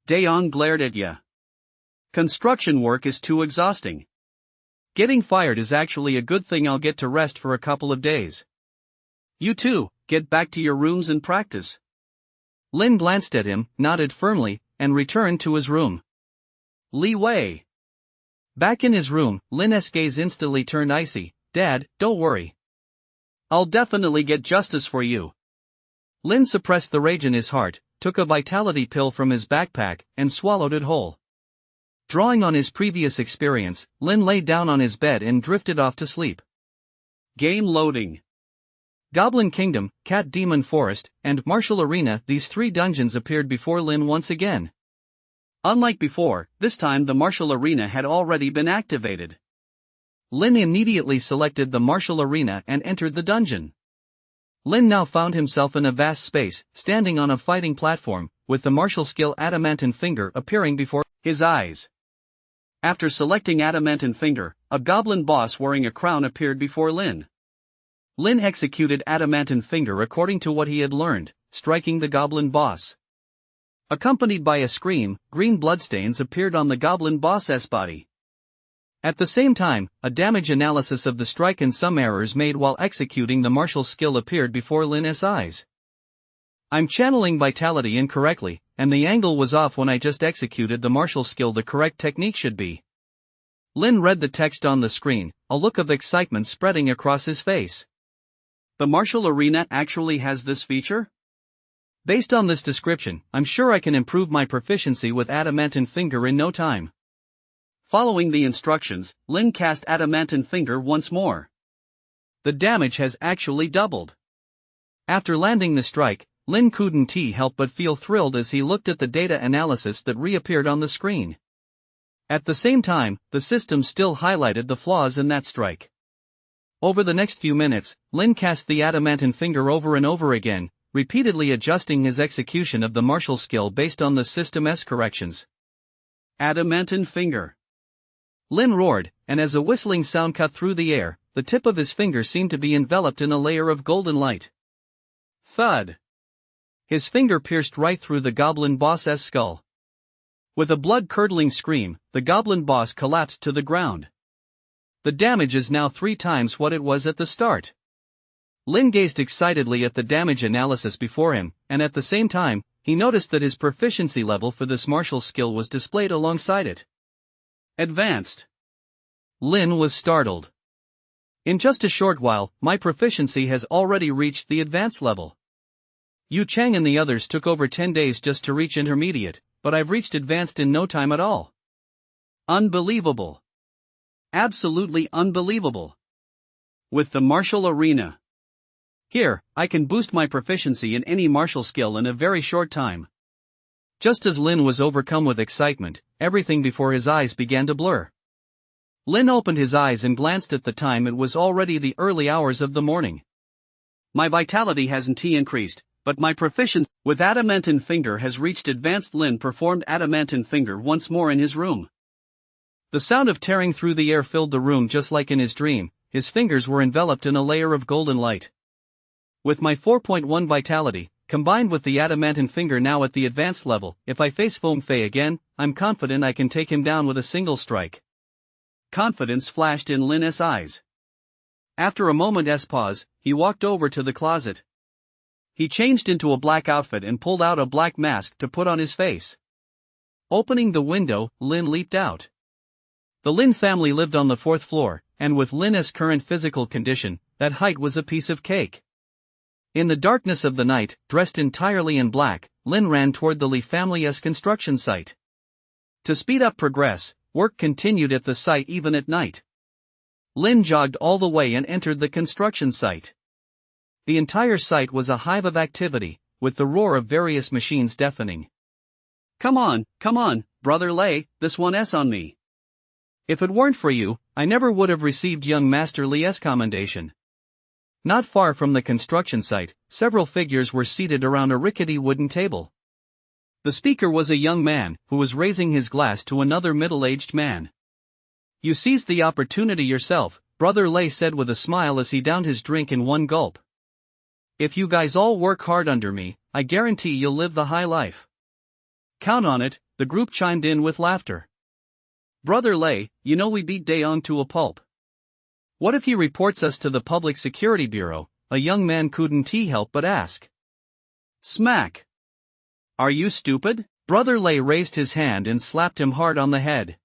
Dayon glared at ya. Construction work is too exhausting. Getting fired is actually a good thing. I'll get to rest for a couple of days. You two, get back to your rooms and practice. Lin glanced at him, nodded firmly, and returned to his room. Li Wei. Back in his room, Lin's gaze instantly turned icy. Dad, don't worry. I'll definitely get justice for you. Lin suppressed the rage in his heart, took a vitality pill from his backpack, and swallowed it whole. Drawing on his previous experience, Lin lay down on his bed and drifted off to sleep. Game loading. Goblin Kingdom, Cat Demon Forest, and Martial Arena. These three dungeons appeared before Lin once again. Unlike before, this time the Martial Arena had already been activated. Lin immediately selected the Martial Arena and entered the dungeon. Lin now found himself in a vast space, standing on a fighting platform, with the martial skill Adamantine Finger appearing before his eyes. After selecting Adamantine Finger, a goblin boss wearing a crown appeared before Lin. Lin executed Adamantine Finger according to what he had learned, striking the goblin boss. Accompanied by a scream, green bloodstains appeared on the goblin boss's body. At the same time, a damage analysis of the strike and some errors made while executing the martial skill appeared before Lin's eyes. I'm channeling vitality incorrectly, and the angle was off when I just executed the martial skill. The correct technique should be. Lin read the text on the screen, a look of excitement spreading across his face. The Martial Arena actually has this feature? Based on this description, I'm sure I can improve my proficiency with Adamantine Finger in no time. Following the instructions, Lin cast Adamantine Finger once more. The damage has actually doubled. After landing the strike, Lin couldn't help but feel thrilled as he looked at the data analysis that reappeared on the screen. At the same time, the system still highlighted the flaws in that strike. Over the next few minutes, Lin cast the Adamantine Finger over and over again, repeatedly adjusting his execution of the martial skill based on the system's corrections. Adamantine Finger. Lin roared, and as a whistling sound cut through the air, the tip of his finger seemed to be enveloped in a layer of golden light. Thud. His finger pierced right through the goblin boss's skull. With a blood-curdling scream, the goblin boss collapsed to the ground. The damage is now 3 times what it was at the start. Lin gazed excitedly at the damage analysis before him, and at the same time, he noticed that his proficiency level for this martial skill was displayed alongside it. Advanced. Lin was startled. In just a short while, my proficiency has already reached the advanced level. Yu Chang and the others took over 10 days just to reach intermediate, but I've reached advanced in no time at all. Unbelievable. Absolutely unbelievable. With the Martial Arena. Here, I can boost my proficiency in any martial skill in a very short time. Just as Lin was overcome with excitement, everything before his eyes began to blur. Lin opened his eyes and glanced at the time. It was already the early hours of the morning. My vitality hasn't increased, but my proficiency with Adamantine Finger has reached advanced. Lin performed Adamantine Finger once more in his room. The sound of tearing through the air filled the room just like in his dream. His fingers were enveloped in a layer of golden light. With my 4.1 vitality, combined with the adamantine finger now at the advanced level, if I face Foam Fei again, I'm confident I can take him down with a single strike. Confidence flashed in Lin's eyes. After a moment's pause, he walked over to the closet. He changed into a black outfit and pulled out a black mask to put on his face. Opening the window, Lin leaped out. The Lin family lived on the 4th floor, and with Lin's current physical condition, that height was a piece of cake. In the darkness of the night, dressed entirely in black, Lin ran toward the Li family's construction site. To speed up progress, work continued at the site even at night. Lin jogged all the way and entered the construction site. The entire site was a hive of activity, with the roar of various machines deafening. Come on, brother Lei, this one's on me. If it weren't for you, I never would have received young Master Li's commendation. Not far from the construction site, several figures were seated around a rickety wooden table. The speaker was a young man, who was raising his glass to another middle-aged man. You seized the opportunity yourself, Brother Lei said with a smile as he downed his drink in one gulp. If you guys all work hard under me, I guarantee you'll live the high life. Count on it, the group chimed in with laughter. Brother Lei, you know we beat Daeong to a pulp. What if he reports us to the Public Security Bureau? A young man couldn't help but ask. Smack. Are you stupid? Brother Lei raised his hand and slapped him hard on the head.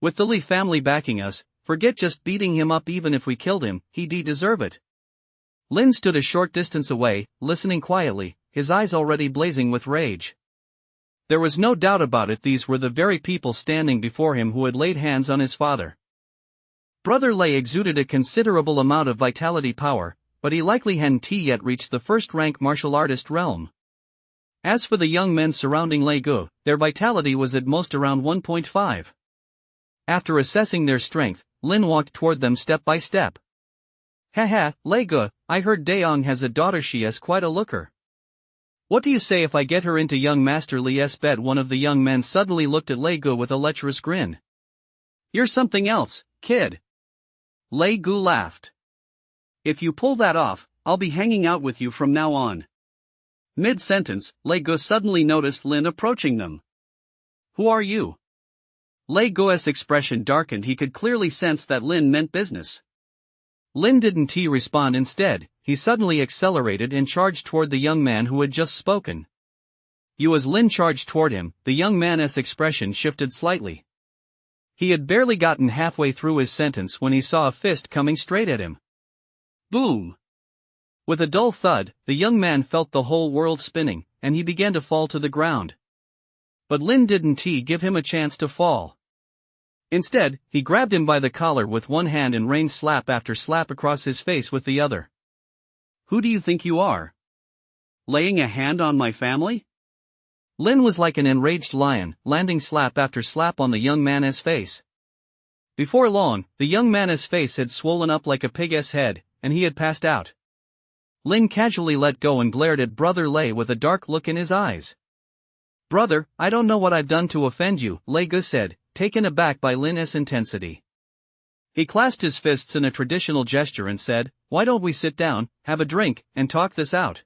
With the Li family backing us, forget just beating him up even if we killed him, he'd deserve it. Lin stood a short distance away, listening quietly, his eyes already blazing with rage. There was no doubt about it, these were the very people standing before him who had laid hands on his father. Brother Lei exuded a considerable amount of vitality power, but he likely hadn't yet reached the first-rank martial artist realm. As for the young men surrounding Lei Gu, their vitality was at most around 1.5. After assessing their strength, Lin walked toward them step by step. Haha, Lei Gu, I heard Daeong has a daughter, she is quite a looker. What do you say if I get her into young Master Li's bed? One of the young men suddenly looked at Lei Gu with a lecherous grin. You're something else, kid. Lei Gu laughed. If you pull that off, I'll be hanging out with you from now on. Mid-sentence, Lei Gu suddenly noticed Lin approaching them. Who are you? Lei Gu's expression darkened, he could clearly sense that Lin meant business. Lin didn't respond. Instead, he suddenly accelerated and charged toward the young man who had just spoken. As Lin charged toward him, the young man's expression shifted slightly. He had barely gotten halfway through his sentence when he saw a fist coming straight at him. Boom! With a dull thud, the young man felt the whole world spinning, and he began to fall to the ground. But Lin didn't give him a chance to fall. Instead, he grabbed him by the collar with one hand and rained slap after slap across his face with the other. Who do you think you are? Laying a hand on my family? Lin was like an enraged lion, landing slap after slap on the young man's face. Before long, the young man's face had swollen up like a pig's head, and he had passed out. Lin casually let go and glared at Brother Lei with a dark look in his eyes. Brother, I don't know what I've done to offend you, Lei Gu said, taken aback by Lin's intensity. He clasped his fists in a traditional gesture and said, why don't we sit down, have a drink, and talk this out?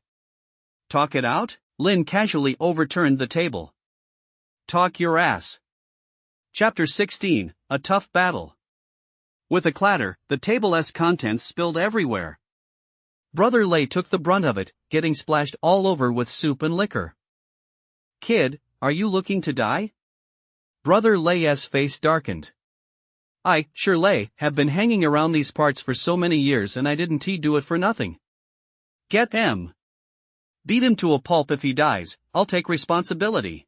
Talk it out? Lin casually overturned the table. Talk your ass. Chapter 16, A Tough Battle. With a clatter, the table's contents spilled everywhere. Brother Lei took the brunt of it, getting splashed all over with soup and liquor. Kid, are you looking to die? Brother Lei's face darkened. Sure Lei, have been hanging around these parts for so many years and I didn't do it for nothing. Get him. Beat him to a pulp. If he dies, I'll take responsibility.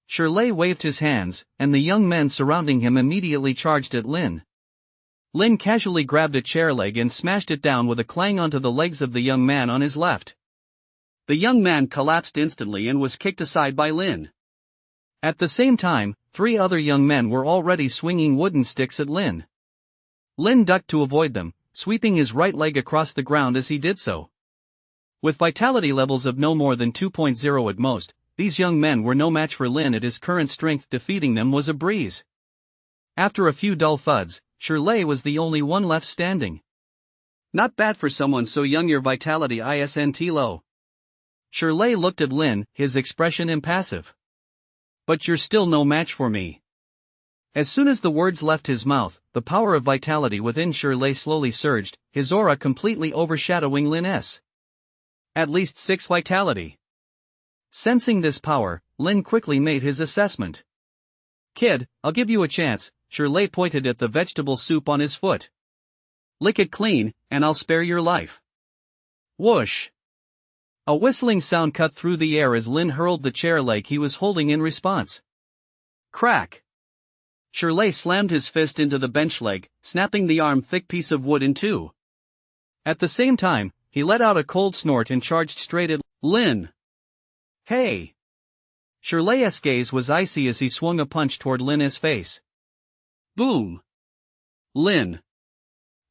Sure Lei waved his hands, and the young men surrounding him immediately charged at Lin. Lin casually grabbed a chair leg and smashed it down with a clang onto the legs of the young man on his left. The young man collapsed instantly and was kicked aside by Lin. At the same time, 3 other young men were already swinging wooden sticks at Lin. Lin ducked to avoid them, sweeping his right leg across the ground as he did so. With vitality levels of no more than 2.0 at most, these young men were no match for Lin at his current strength. Defeating them was a breeze. After a few dull thuds, Sure Lei was the only one left standing. Not bad for someone so young, your vitality isn't low. Shirley looked at Lin, his expression impassive. But you're still no match for me. As soon as the words left his mouth, the power of vitality within Shirley slowly surged, his aura completely overshadowing Lin's. At least 6 vitality. Sensing this power, Lin quickly made his assessment. Kid, I'll give you a chance, Shirley pointed at the vegetable soup on his foot. Lick it clean, and I'll spare your life. Whoosh! A whistling sound cut through the air as Lin hurled the chair leg he was holding in response. Crack! Shirley slammed his fist into the bench leg, snapping the arm-thick piece of wood in two. At the same time, he let out a cold snort and charged straight at Lin. Hey! Shirley's gaze was icy as he swung a punch toward Lin's face. Boom! Lin.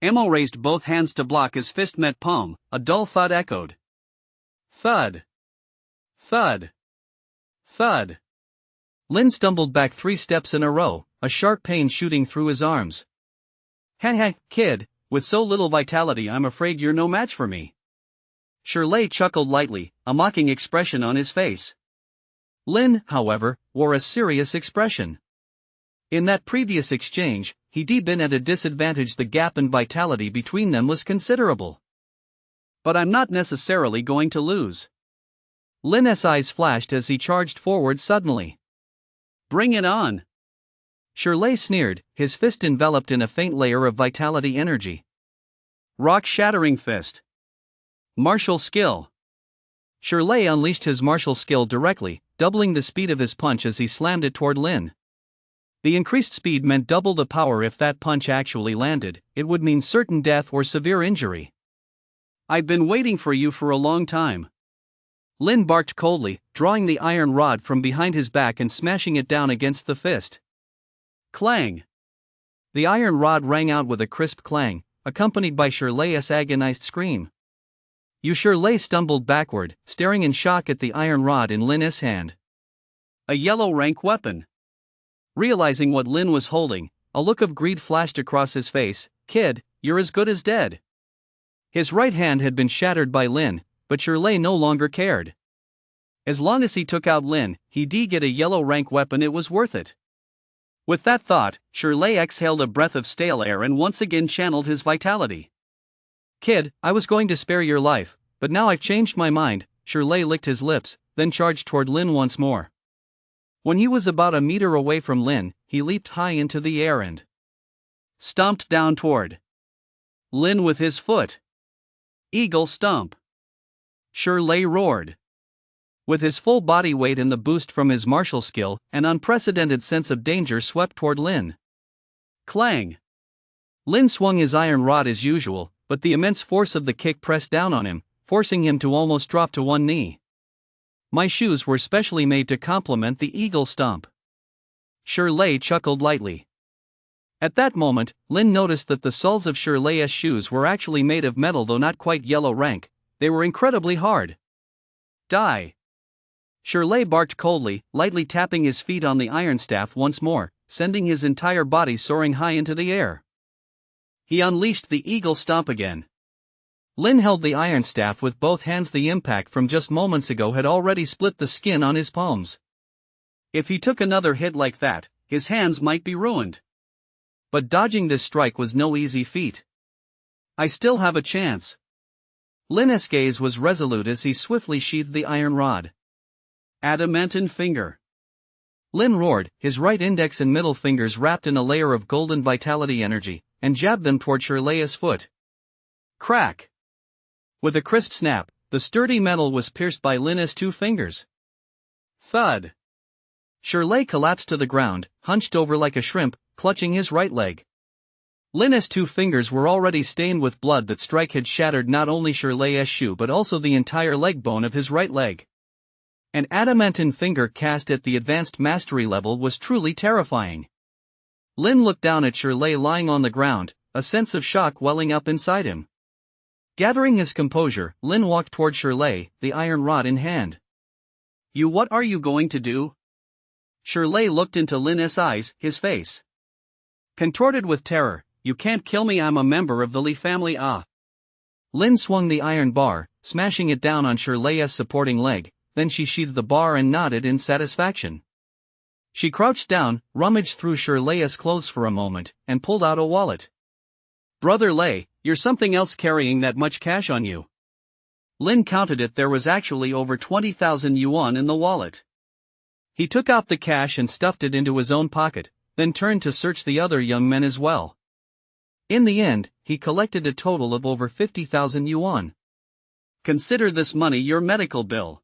Emo raised both hands to block as fist met palm, a dull thud echoed. Thud. Thud. Thud. Lin stumbled back 3 steps in a row, a sharp pain shooting through his arms. Heh, kid, with so little vitality I'm afraid you're no match for me. Shirley chuckled lightly, a mocking expression on his face. Lin, however, wore a serious expression. In that previous exchange, he'd been at a disadvantage. The gap in vitality between them was considerable. But I'm not necessarily going to lose. Lin's eyes flashed as he charged forward suddenly. Bring it on! Shirley sneered, his fist enveloped in a faint layer of vitality energy. Rock-shattering fist. Martial skill. Shirley unleashed his martial skill directly, doubling the speed of his punch as he slammed it toward Lin. The increased speed meant double the power. If that punch actually landed, it would mean certain death or severe injury. I've been waiting for you for a long time. Lin barked coldly, drawing the iron rod from behind his back and smashing it down against the fist. Clang! The iron rod rang out with a crisp clang, accompanied by Shirley's agonized scream. Shirley stumbled backward, staring in shock at the iron rod in Lin's hand. A yellow rank weapon. Realizing what Lin was holding, a look of greed flashed across his face. Kid, you're as good as dead. His right hand had been shattered by Lin, but Shirley no longer cared. As long as he took out Lin, he'd get a yellow rank weapon. It was worth it. With that thought, Shirley exhaled a breath of stale air and once again channeled his vitality. Kid, I was going to spare your life, but now I've changed my mind. Shirley licked his lips, then charged toward Lin once more. When he was about a meter away from Lin, he leaped high into the air and stomped down toward Lin with his foot. Eagle stomp. Shirley roared. With his full body weight and the boost from his martial skill, an unprecedented sense of danger swept toward Lin. Clang! Lin swung his iron rod as usual, but the immense force of the kick pressed down on him, forcing him to almost drop to one knee. My shoes were specially made to complement the eagle stomp. Shirley chuckled lightly. At that moment, Lin noticed that the soles of Shirley's shoes were actually made of metal, though not quite yellow rank. They were incredibly hard. Die! Shirley barked coldly, lightly tapping his feet on the iron staff once more, sending his entire body soaring high into the air. He unleashed the eagle stomp again. Lin held the iron staff with both hands. The impact from just moments ago had already split the skin on his palms. If he took another hit like that, his hands might be ruined. But dodging this strike was no easy feat. I still have a chance. Lin's gaze was resolute as he swiftly sheathed the iron rod. Adamantine finger. Lin roared, his right index and middle fingers wrapped in a layer of golden vitality energy, and jabbed them toward Shirley's foot. Crack! With a crisp snap, the sturdy metal was pierced by Lin's 2 fingers. Thud! Shirley collapsed to the ground, hunched over like a shrimp, clutching his right leg. Lin's 2 fingers were already stained with blood. That strike had shattered not only Shirley's shoe but also the entire leg bone of his right leg. An adamantine finger cast at the advanced mastery level was truly terrifying. Lin looked down at Shirley lying on the ground, a sense of shock welling up inside him. Gathering his composure, Lin walked toward Shirley, the iron rod in hand. What are you going to do? Shirley looked into Lin's eyes, his face contorted with terror. You can't kill me. I'm a member of the Li family. Ah! Lin swung the iron bar, smashing it down on Shirley's supporting leg, then she sheathed the bar and nodded in satisfaction. She crouched down, rummaged through Shirley's clothes for a moment, and pulled out a wallet. "Brother Lei, you're something else carrying that much cash on you." Lin counted it. There was actually over 20,000 yuan in the wallet. He took out the cash and stuffed it into his own pocket, then turned to search the other young men as well. In the end, he collected a total of over 50,000 yuan. "Consider this money your medical bill."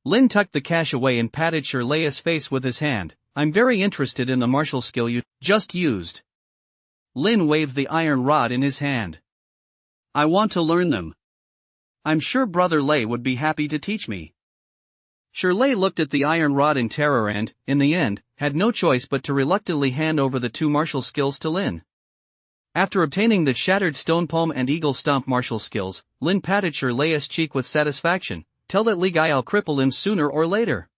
Lin tucked the cash away and patted Shirley's face with his hand. "I'm very interested in the martial skill you just used." Lin waved the iron rod in his hand. "I want to learn them. I'm sure Brother Lei would be happy to teach me." Shirley looked at the iron rod in terror and, in the end, had no choice but to reluctantly hand over the two martial skills to Lin. After obtaining the shattered stone palm and eagle stomp martial skills, Lin patted Shirley's cheek with satisfaction. "Tell that Li guy I'll cripple him sooner or later."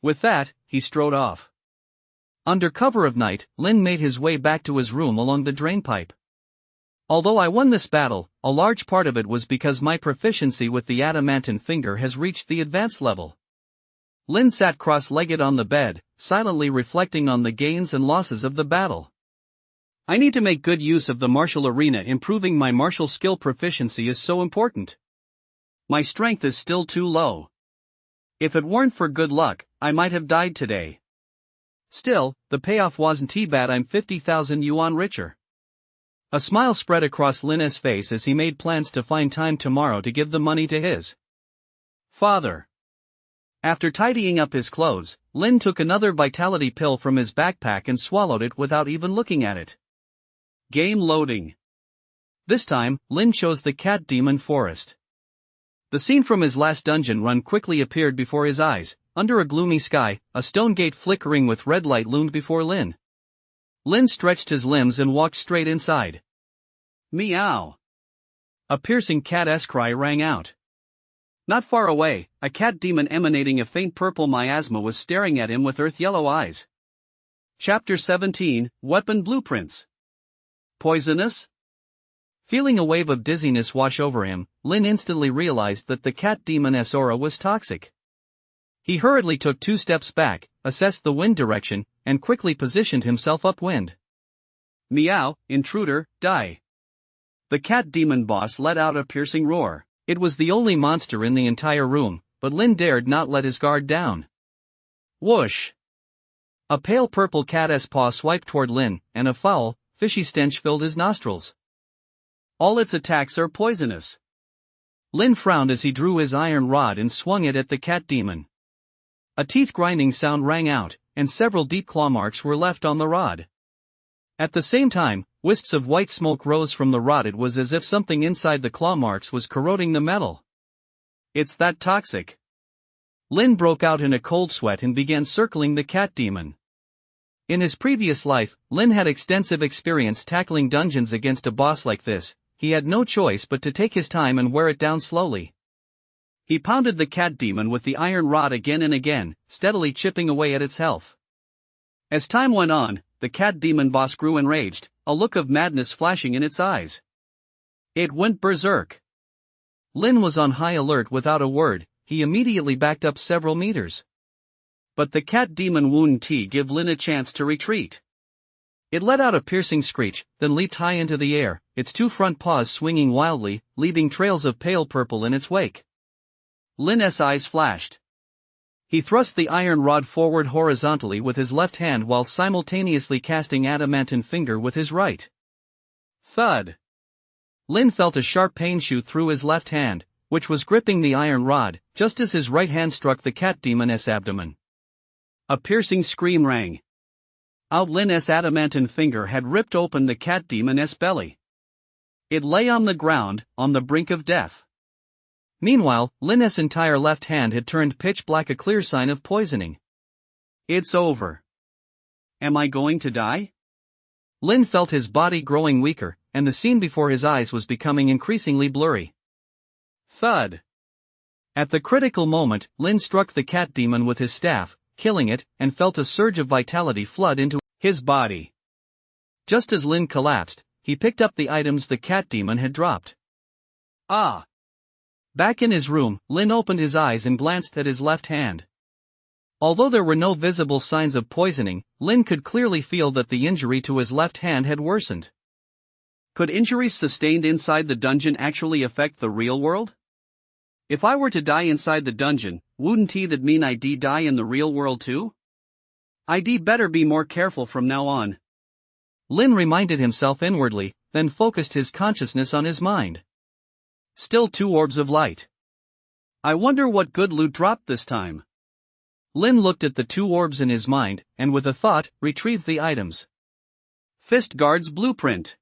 With that, he strode off. Under cover of night, Lin made his way back to his room along the drainpipe. "Although I won this battle, a large part of it was because my proficiency with the adamantine finger has reached the advanced level." Lin sat cross-legged on the bed, silently reflecting on the gains and losses of the battle. "I need to make good use of the martial arena. Improving my martial skill proficiency is so important. My strength is still too low. If it weren't for good luck, I might have died today. Still, the payoff wasn't too bad. I'm 50,000 yuan richer." A smile spread across Lin's face as he made plans to find time tomorrow to give the money to his father. After tidying up his clothes, Lin took another vitality pill from his backpack and swallowed it without even looking at it. Game loading. This time, Lin chose the cat demon forest. The scene from his last dungeon run quickly appeared before his eyes. Under a gloomy sky, a stone gate flickering with red light loomed before Lin. Lin stretched his limbs and walked straight inside. Meow! A piercing cat-esque cry rang out. Not far away, a cat demon emanating a faint purple miasma was staring at him with earth-yellow eyes. Chapter 17, Weapon Blueprints. Poisonous? Feeling a wave of dizziness wash over him, Lin instantly realized that the cat demon's aura was toxic. He hurriedly took 2 steps back, assessed the wind direction, and quickly positioned himself upwind. Meow, intruder, die. The cat demon boss let out a piercing roar. It was the only monster in the entire room, but Lin dared not let his guard down. Whoosh! A pale purple cat's paw swiped toward Lin, and a foul, fishy stench filled his nostrils. All its attacks are poisonous. Lin frowned as he drew his iron rod and swung it at the cat demon. A teeth-grinding sound rang out, and several deep claw marks were left on the rod. At the same time, wisps of white smoke rose from the rod. It was as if something inside the claw marks was corroding the metal. It's that toxic. Lin broke out in a cold sweat and began circling the cat demon. In his previous life, Lin had extensive experience tackling dungeons against a boss like this. He had no choice but to take his time and wear it down slowly. He pounded the cat demon with the iron rod again and again, steadily chipping away at its health. As time went on, the cat demon boss grew enraged, a look of madness flashing in its eyes. It went berserk. Lin was on high alert. Without a word, he immediately backed up several meters. But the cat demon wouldn't give Lin a chance to retreat. It let out a piercing screech, then leaped high into the air, its 2 front paws swinging wildly, leaving trails of pale purple in its wake. Lin's eyes flashed. He thrust the iron rod forward horizontally with his left hand while simultaneously casting adamantine finger with his right. Thud! Lin felt a sharp pain shoot through his left hand, which was gripping the iron rod, just as his right hand struck the cat demon's abdomen. A piercing scream rang out. Lin's adamantine finger had ripped open the cat demon's belly. It lay on the ground, on the brink of death. Meanwhile, Lin's entire left hand had turned pitch black, a clear sign of poisoning. It's over. Am I going to die? Lin felt his body growing weaker, and the scene before his eyes was becoming increasingly blurry. Thud! At the critical moment, Lin struck the cat demon with his staff, killing it, and felt a surge of vitality flood into his body. Just as Lin collapsed, he picked up the items the cat demon had dropped. Ah! Back in his room, Lin opened his eyes and glanced at his left hand. Although there were no visible signs of poisoning, Lin could clearly feel that the injury to his left hand had worsened. Could injuries sustained inside the dungeon actually affect the real world? If I were to die inside the dungeon, wouldn't that mean I'd die in the real world too? I'd better be more careful from now on. Lin reminded himself inwardly, then focused his consciousness on his mind. Still 2 orbs of light. I wonder what good loot dropped this time. Lin looked at the 2 orbs in his mind, and with a thought, retrieved the items. Fist Guard's blueprint.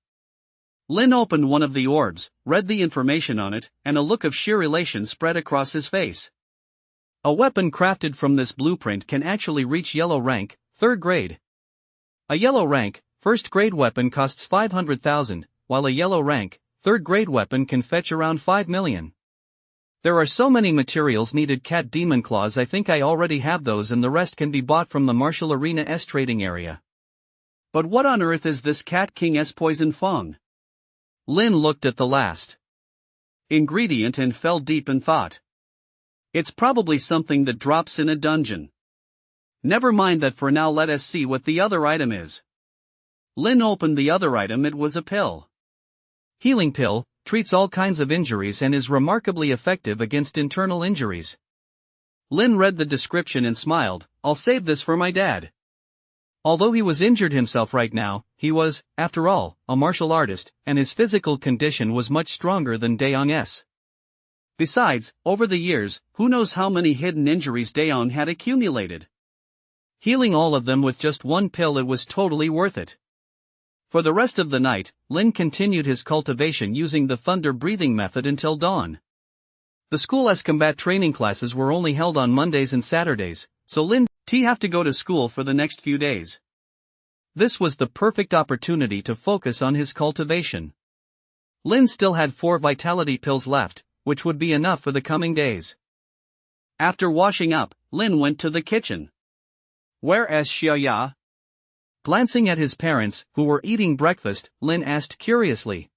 Lin opened one of the orbs, read the information on it, and a look of sheer elation spread across his face. A weapon crafted from this blueprint can actually reach yellow rank, 3rd grade. A yellow rank, 1st grade weapon costs 500,000, while a yellow rank, 3rd grade weapon can fetch around 5 million. There are so many materials needed. Cat Demon Claws. I think I already have those, and the rest can be bought from the Martial Arena S trading area. But what on earth is this Cat King S Poison Fong? Lin looked at the last ingredient and fell deep in thought. It's probably something that drops in a dungeon. Never mind that for now, let us see what the other item is. Lin opened the other item. It was a pill. Healing pill, treats all kinds of injuries and is remarkably effective against internal injuries. Lin read the description and smiled. I'll save this for my dad. Although he was injured himself right now, he was, after all, a martial artist, and his physical condition was much stronger than Daong's. Besides, over the years, who knows how many hidden injuries Daong had accumulated. Healing all of them with just 1 pill, it was totally worth it. For the rest of the night, Lin continued his cultivation using the thunder breathing method until dawn. The school's combat training classes were only held on Mondays and Saturdays, so Lin didn't have to go to school for the next few days. This was the perfect opportunity to focus on his cultivation. Lin still had 4 vitality pills left, which would be enough for the coming days. After washing up, Lin went to the kitchen. Where is Xiaoya? Glancing at his parents, who were eating breakfast, Lin asked curiously.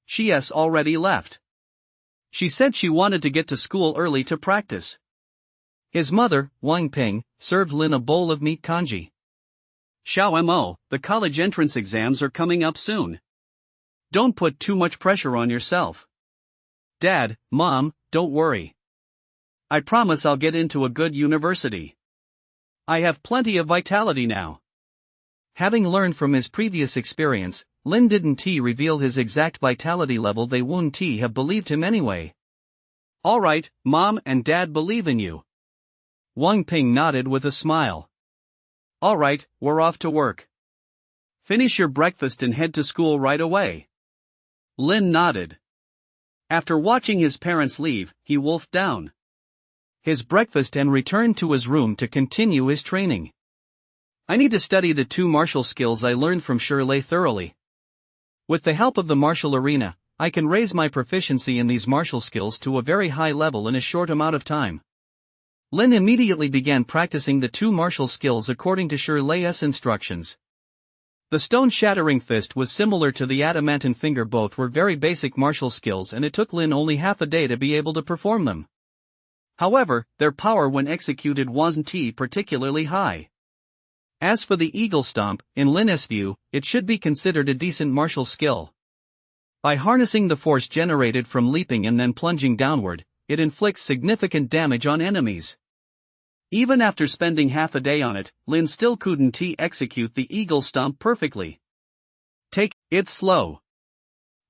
She's already left. She said she wanted to get to school early to practice. His mother, Wang Ping, served Lin a bowl of meat congee. Xiao Mo, the college entrance exams are coming up soon. Don't put too much pressure on yourself. Dad, Mom, don't worry. I promise I'll get into a good university. I have plenty of vitality now. Having learned from his previous experience, Lin didn't reveal his exact vitality level. They wouldn't have believed him anyway. Alright, Mom and Dad believe in you. Wang Ping nodded with a smile. Alright, we're off to work. Finish your breakfast and head to school right away. Lin nodded. After watching his parents leave, he wolfed down his breakfast and returned to his room to continue his training. I need to study the 2 martial skills I learned from Shirley thoroughly. With the help of the martial arena, I can raise my proficiency in these martial skills to a very high level in a short amount of time. Lin immediately began practicing the 2 martial skills according to Shirley's instructions. The stone-shattering fist was similar to the adamantine finger. Both were very basic martial skills, and it took Lin only half a day to be able to perform them. However, their power when executed wasn't particularly high. As for the eagle stomp, in Lin's view, it should be considered a decent martial skill. By harnessing the force generated from leaping and then plunging downward, it inflicts significant damage on enemies. Even after spending half a day on it, Lin still couldn't execute the eagle stomp perfectly. Take it slow.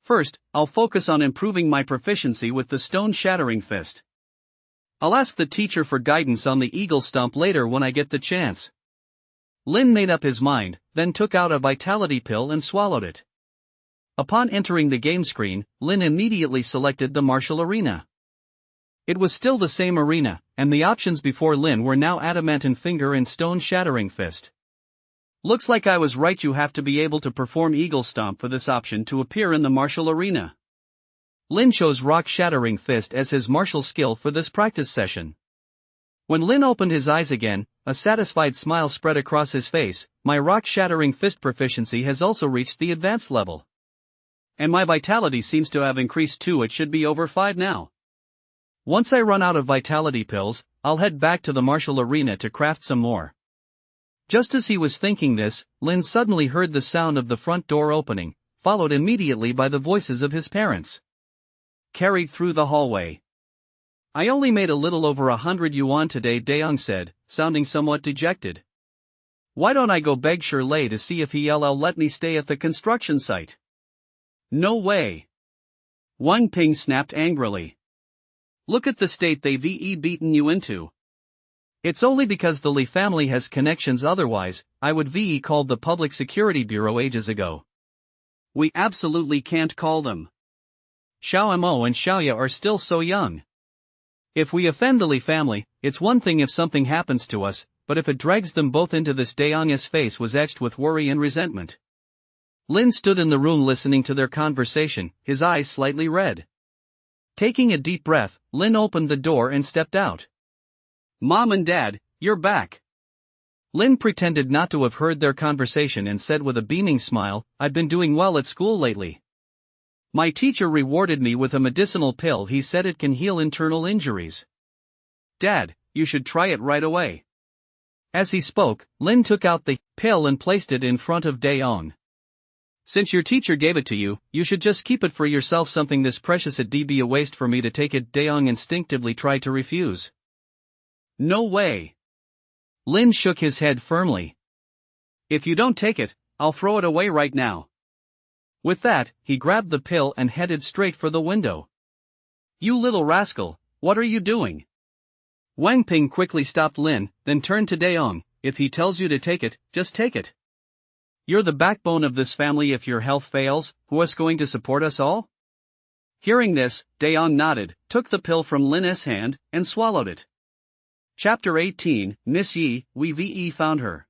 First, I'll focus on improving my proficiency with the stone-shattering fist. I'll ask the teacher for guidance on the eagle stomp later when I get the chance. Lin made up his mind, then took out a vitality pill and swallowed it. Upon entering the game screen, Lin immediately selected the martial arena. It was still the same arena, and the options before Lin were now adamantine finger and stone-shattering fist. Looks like I was right. You have to be able to perform eagle stomp for this option to appear in the martial arena. Lin chose rock-shattering fist as his martial skill for this practice session. When Lin opened his eyes again, a satisfied smile spread across his face. My rock-shattering fist proficiency has also reached the advanced level. And my vitality seems to have increased too. It should be over 5 now. Once I run out of vitality pills, I'll head back to the martial arena to craft some more. Just as he was thinking this, Lin suddenly heard the sound of the front door opening, followed immediately by the voices of his parents. Carried through the hallway. I only made a little over 100 yuan today, Dayoung said, sounding somewhat dejected. Why don't I go beg Shirley to see if he'll let me stay at the construction site? No way. Wang Ping snapped angrily. Look at the state they've beaten you into. It's only because the Li family has connections, otherwise, I would called the Public Security Bureau ages ago. We absolutely can't call them. Xiao Mo and Xiaoya are still so young. If we offend the Li family, it's one thing if something happens to us, but if it drags them both into this. Dayoung's face was etched with worry and resentment. Lin stood in the room listening to their conversation, his eyes slightly red. Taking a deep breath, Lin opened the door and stepped out. Mom and Dad, you're back. Lin pretended not to have heard their conversation and said with a beaming smile, I've been doing well at school lately. My teacher rewarded me with a medicinal pill. He said it can heal internal injuries. Dad, you should try it right away. As he spoke, Lin took out the pill and placed it in front of Dayoung. Since your teacher gave it to you, you should just keep it for yourself. Something this precious, it'd be a waste for me to take it. Dayoung instinctively tried to refuse. No way. Lin shook his head firmly. If you don't take it, I'll throw it away right now. With that, he grabbed the pill and headed straight for the window. You little rascal, what are you doing? Wang Ping quickly stopped Lin, then turned to Dayoung. If he tells you to take it, just take it. You're the backbone of this family. If your health fails, who's going to support us all? Hearing this, Dayoung nodded, took the pill from Lin's hand, and swallowed it. Chapter 18, Miss Yi, we found her.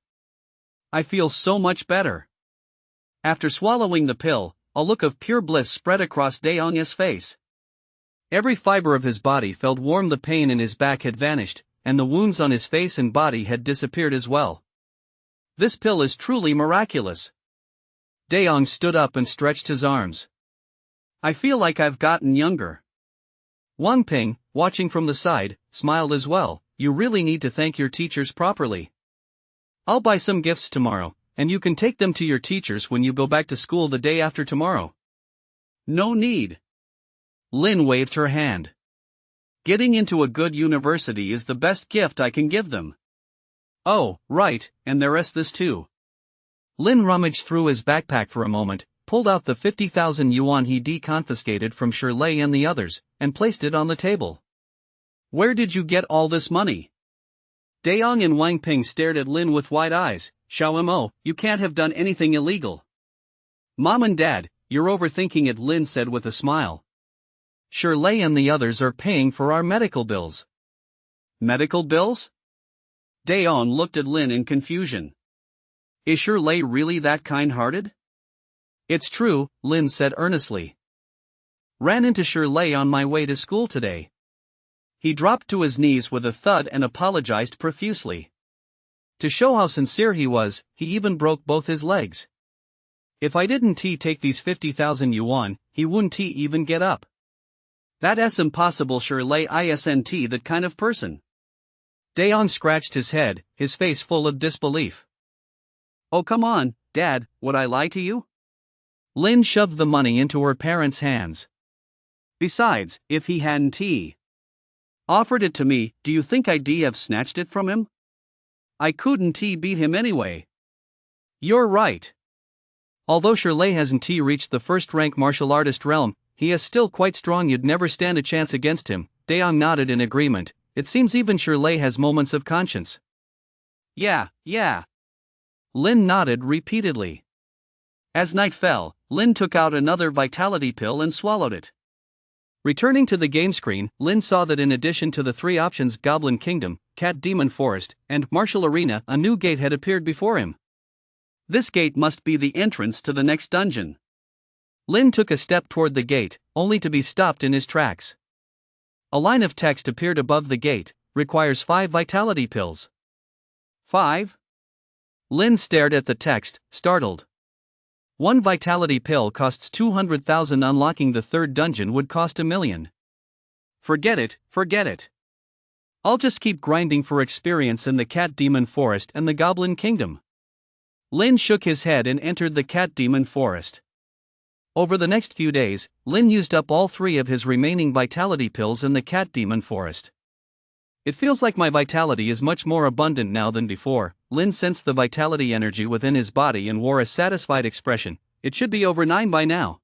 I feel so much better. After swallowing the pill, a look of pure bliss spread across Dayoung's face. Every fiber of his body felt warm. The pain in his back had vanished, and the wounds on his face and body had disappeared as well. This pill is truly miraculous. Dayoung stood up and stretched his arms. I feel like I've gotten younger. Wang Ping, watching from the side, smiled as well. You really need to thank your teachers properly. I'll buy some gifts tomorrow, and you can take them to your teachers when you go back to school the day after tomorrow. No need. Lin waved her hand. Getting into a good university is the best gift I can give them. Oh, right, and the rest this too. Lin rummaged through his backpack for a moment, pulled out the 50,000 yuan he deconfiscated from Shirley and the others, and placed it on the table. Where did you get all this money? Dayoung and Wang Ping stared at Lin with wide eyes. Xiao Mo, you can't have done anything illegal. Mom and Dad, you're overthinking it, Lin said with a smile. Shirley and the others are paying for our medical bills. Medical bills? Dayoung looked at Lin in confusion. Is Shirley really that kind-hearted? It's true, Lin said earnestly. Ran into Shirley on my way to school today. He dropped to his knees with a thud and apologized profusely. To show how sincere he was, he even broke both his legs. If I didn't take these 50,000 yuan, he wouldn't even get up. That's impossible, Shirley isn't that kind of person. Dayoung scratched his head, his face full of disbelief. Oh come on, Dad, would I lie to you? Lin shoved the money into her parents' hands. Besides, if he hadn't offered it to me, do you think I'd have snatched it from him? I couldn't beat him anyway. You're right. Although Shirley hasn't reached the first-rank martial artist realm, he is still quite strong. You'd never stand a chance against him. Dayoung nodded in agreement. It seems even Shirley has moments of conscience. Yeah. Lin nodded repeatedly. As night fell, Lin took out another vitality pill and swallowed it. Returning to the game screen, Lin saw that in addition to the three options Goblin Kingdom, Cat Demon Forest, and Martial Arena, a new gate had appeared before him. This gate must be the entrance to the next dungeon. Lin took a step toward the gate, only to be stopped in his tracks. A line of text appeared above the gate, requires 5 vitality pills. 5? Lin stared at the text, startled. 1 vitality pill costs 200,000. Unlocking the third dungeon would cost 1 million. Forget it, forget it. I'll just keep grinding for experience in the Cat Demon Forest and the Goblin Kingdom. Lin shook his head and entered the Cat Demon Forest. Over the next few days, Lin used up all 3 of his remaining vitality pills in the Cat Demon Forest. It feels like my vitality is much more abundant now than before. Lin sensed the vitality energy within his body and wore a satisfied expression. It should be over 9 by now.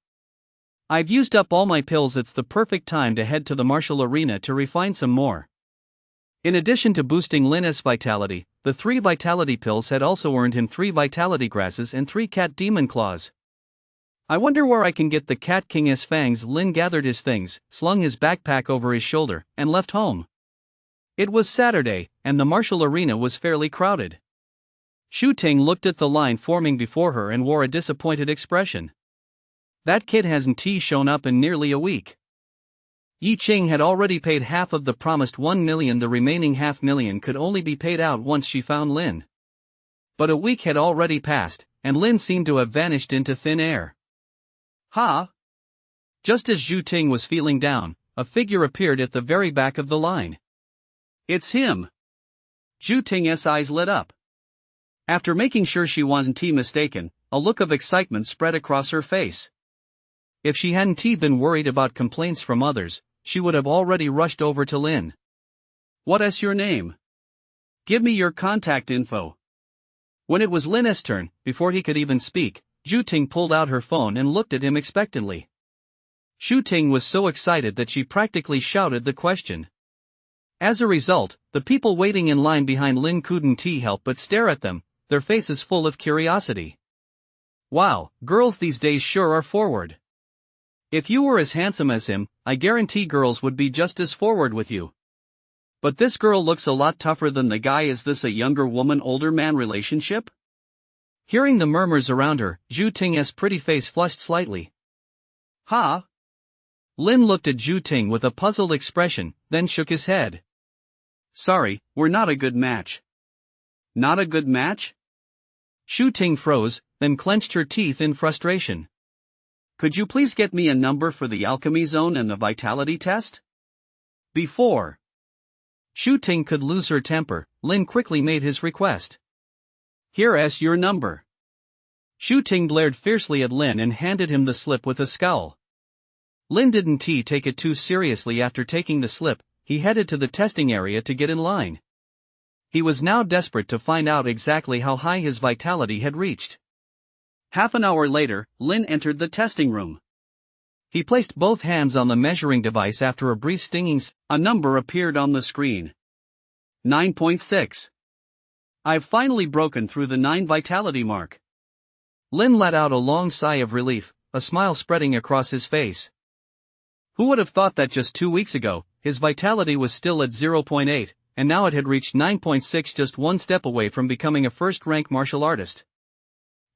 I've used up all my pills. It's the perfect time to head to the martial arena to refine some more. In addition to boosting Lin's vitality, the 3 vitality pills had also earned him 3 vitality grasses and 3 cat demon claws. I wonder where I can get the Cat King's fangs. Lin gathered his things, slung his backpack over his shoulder, and left home. It was Saturday, and the martial arena was fairly crowded. Shu Ting looked at the line forming before her and wore a disappointed expression. That kid hasn't shown up in nearly a week. Yi Qing had already paid half of the promised 1 million. The remaining $500,000 could only be paid out once she found Lin. But a week had already passed, and Lin seemed to have vanished into thin air. Ha! Just as Zhu Ting was feeling down, a figure appeared at the very back of the line. It's him! Zhu Ting's eyes lit up. After making sure she wasn't mistaken, a look of excitement spread across her face. If she hadn't been worried about complaints from others, she would have already rushed over to Lin. What's your name? Give me your contact info. When it was Lin's turn, before he could even speak, Zhu Ting pulled out her phone and looked at him expectantly. Shu Ting was so excited that she practically shouted the question. As a result, the people waiting in line behind Lin couldn't help but stare at them, their faces full of curiosity. Wow, girls these days sure are forward. If you were as handsome as him, I guarantee girls would be just as forward with you. But this girl looks a lot tougher than the guy. Is this a younger woman older man relationship? Hearing the murmurs around her, Zhu Ting's pretty face flushed slightly. Ha! Lin looked at Zhu Ting with a puzzled expression, then shook his head. Sorry, we're not a good match. Not a good match? Zhu Ting froze, then clenched her teeth in frustration. Could you please get me a number for the alchemy zone and the vitality test? Before Zhu Ting could lose her temper, Lin quickly made his request. Here's your number. Zhu Ting glared fiercely at Lin and handed him the slip with a scowl. Lin didn't take it too seriously. After taking the slip, he headed to the testing area to get in line. He was now desperate to find out exactly how high his vitality had reached. Half an hour later, Lin entered the testing room. He placed both hands on the measuring device. After a brief stinging, a number appeared on the screen. 9.6. I've finally broken through the 9 vitality mark. Lin let out a long sigh of relief, a smile spreading across his face. Who would have thought that just 2 weeks ago, his vitality was still at 0.8, and now it had reached 9.6, just one step away from becoming a first-rank martial artist.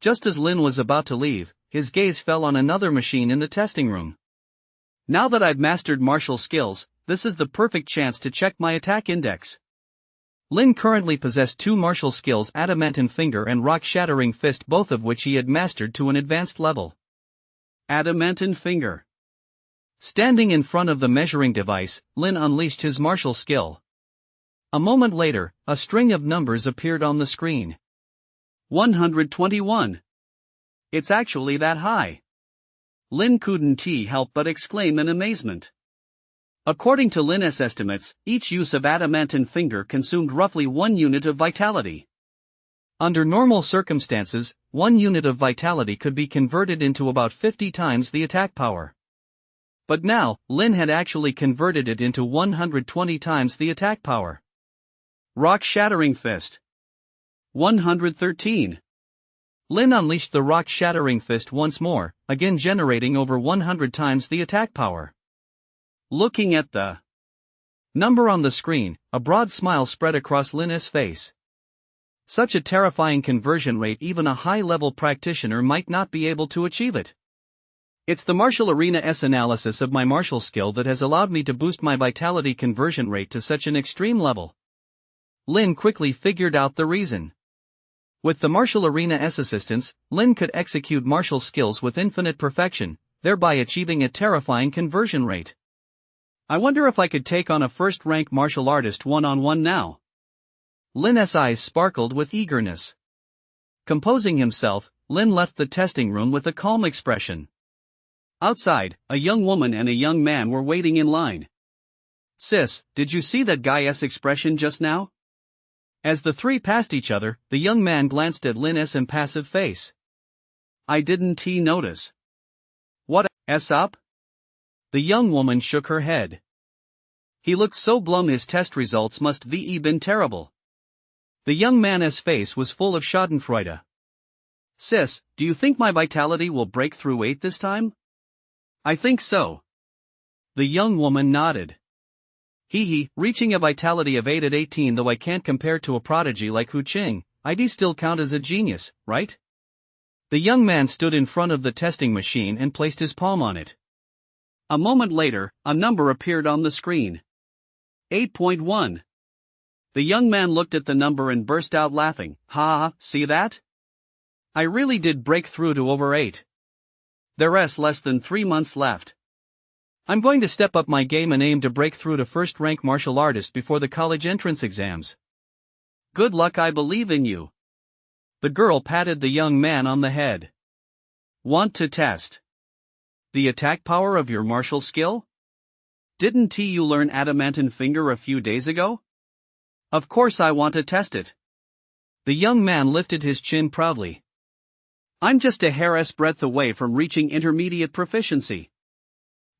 Just as Lin was about to leave, his gaze fell on another machine in the testing room. Now that I've mastered martial skills, this is the perfect chance to check my attack index. Lin currently possessed 2 martial skills, Adamantine Finger and Rock-Shattering Fist, both of which he had mastered to an advanced level. Adamantine Finger. Standing in front of the measuring device, Lin unleashed his martial skill. A moment later, a string of numbers appeared on the screen. 121. It's actually that high. Lin couldn't help but exclaim in amazement. According to Lin's estimates, each use of Adamantine Finger consumed roughly 1 unit of vitality. Under normal circumstances, 1 unit of vitality could be converted into about 50 times the attack power. But now, Lin had actually converted it into 120 times the attack power. Rock-Shattering Fist. 113. Lin unleashed the Rock-Shattering Fist once more, again generating over 100 times the attack power. Looking at the number on the screen, a broad smile spread across Lin's face. Such a terrifying conversion rate, even a high-level practitioner might not be able to achieve it. It's the martial arena's analysis of my martial skill that has allowed me to boost my vitality conversion rate to such an extreme level. Lin quickly figured out the reason. With the martial arena's assistance, Lin could execute martial skills with infinite perfection, thereby achieving a terrifying conversion rate. I wonder if I could take on a first-rank martial artist one-on-one now. Lin's eyes sparkled with eagerness. Composing himself, Lin left the testing room with a calm expression. Outside, a young woman and a young man were waiting in line. Sis, did you see that guy's expression just now? As the three passed each other, the young man glanced at Lin's impassive face. I didn't notice. What's up? The young woman shook her head. He looked so glum, his test results must be been terrible. The young man's face was full of schadenfreude. Sis, do you think my vitality will break through 8 this time? I think so. The young woman nodded. Reaching a vitality of 8 at 18, though I can't compare to a prodigy like Hu Qing, I'd still count as a genius, right? The young man stood in front of the testing machine and placed his palm on it. A moment later, a number appeared on the screen. 8.1. The young man looked at the number and burst out laughing. Ha, see that? I really did break through to over 8. There's less than 3 months left. I'm going to step up my game and aim to break through to first-rank martial artist before the college entrance exams. Good luck, I believe in you. The girl patted the young man on the head. Want to test the attack power of your martial skill? Didn't you learn adamantine finger a few days ago? Of course I want to test it. The young man lifted his chin proudly. I'm just a hair's breadth away from reaching intermediate proficiency.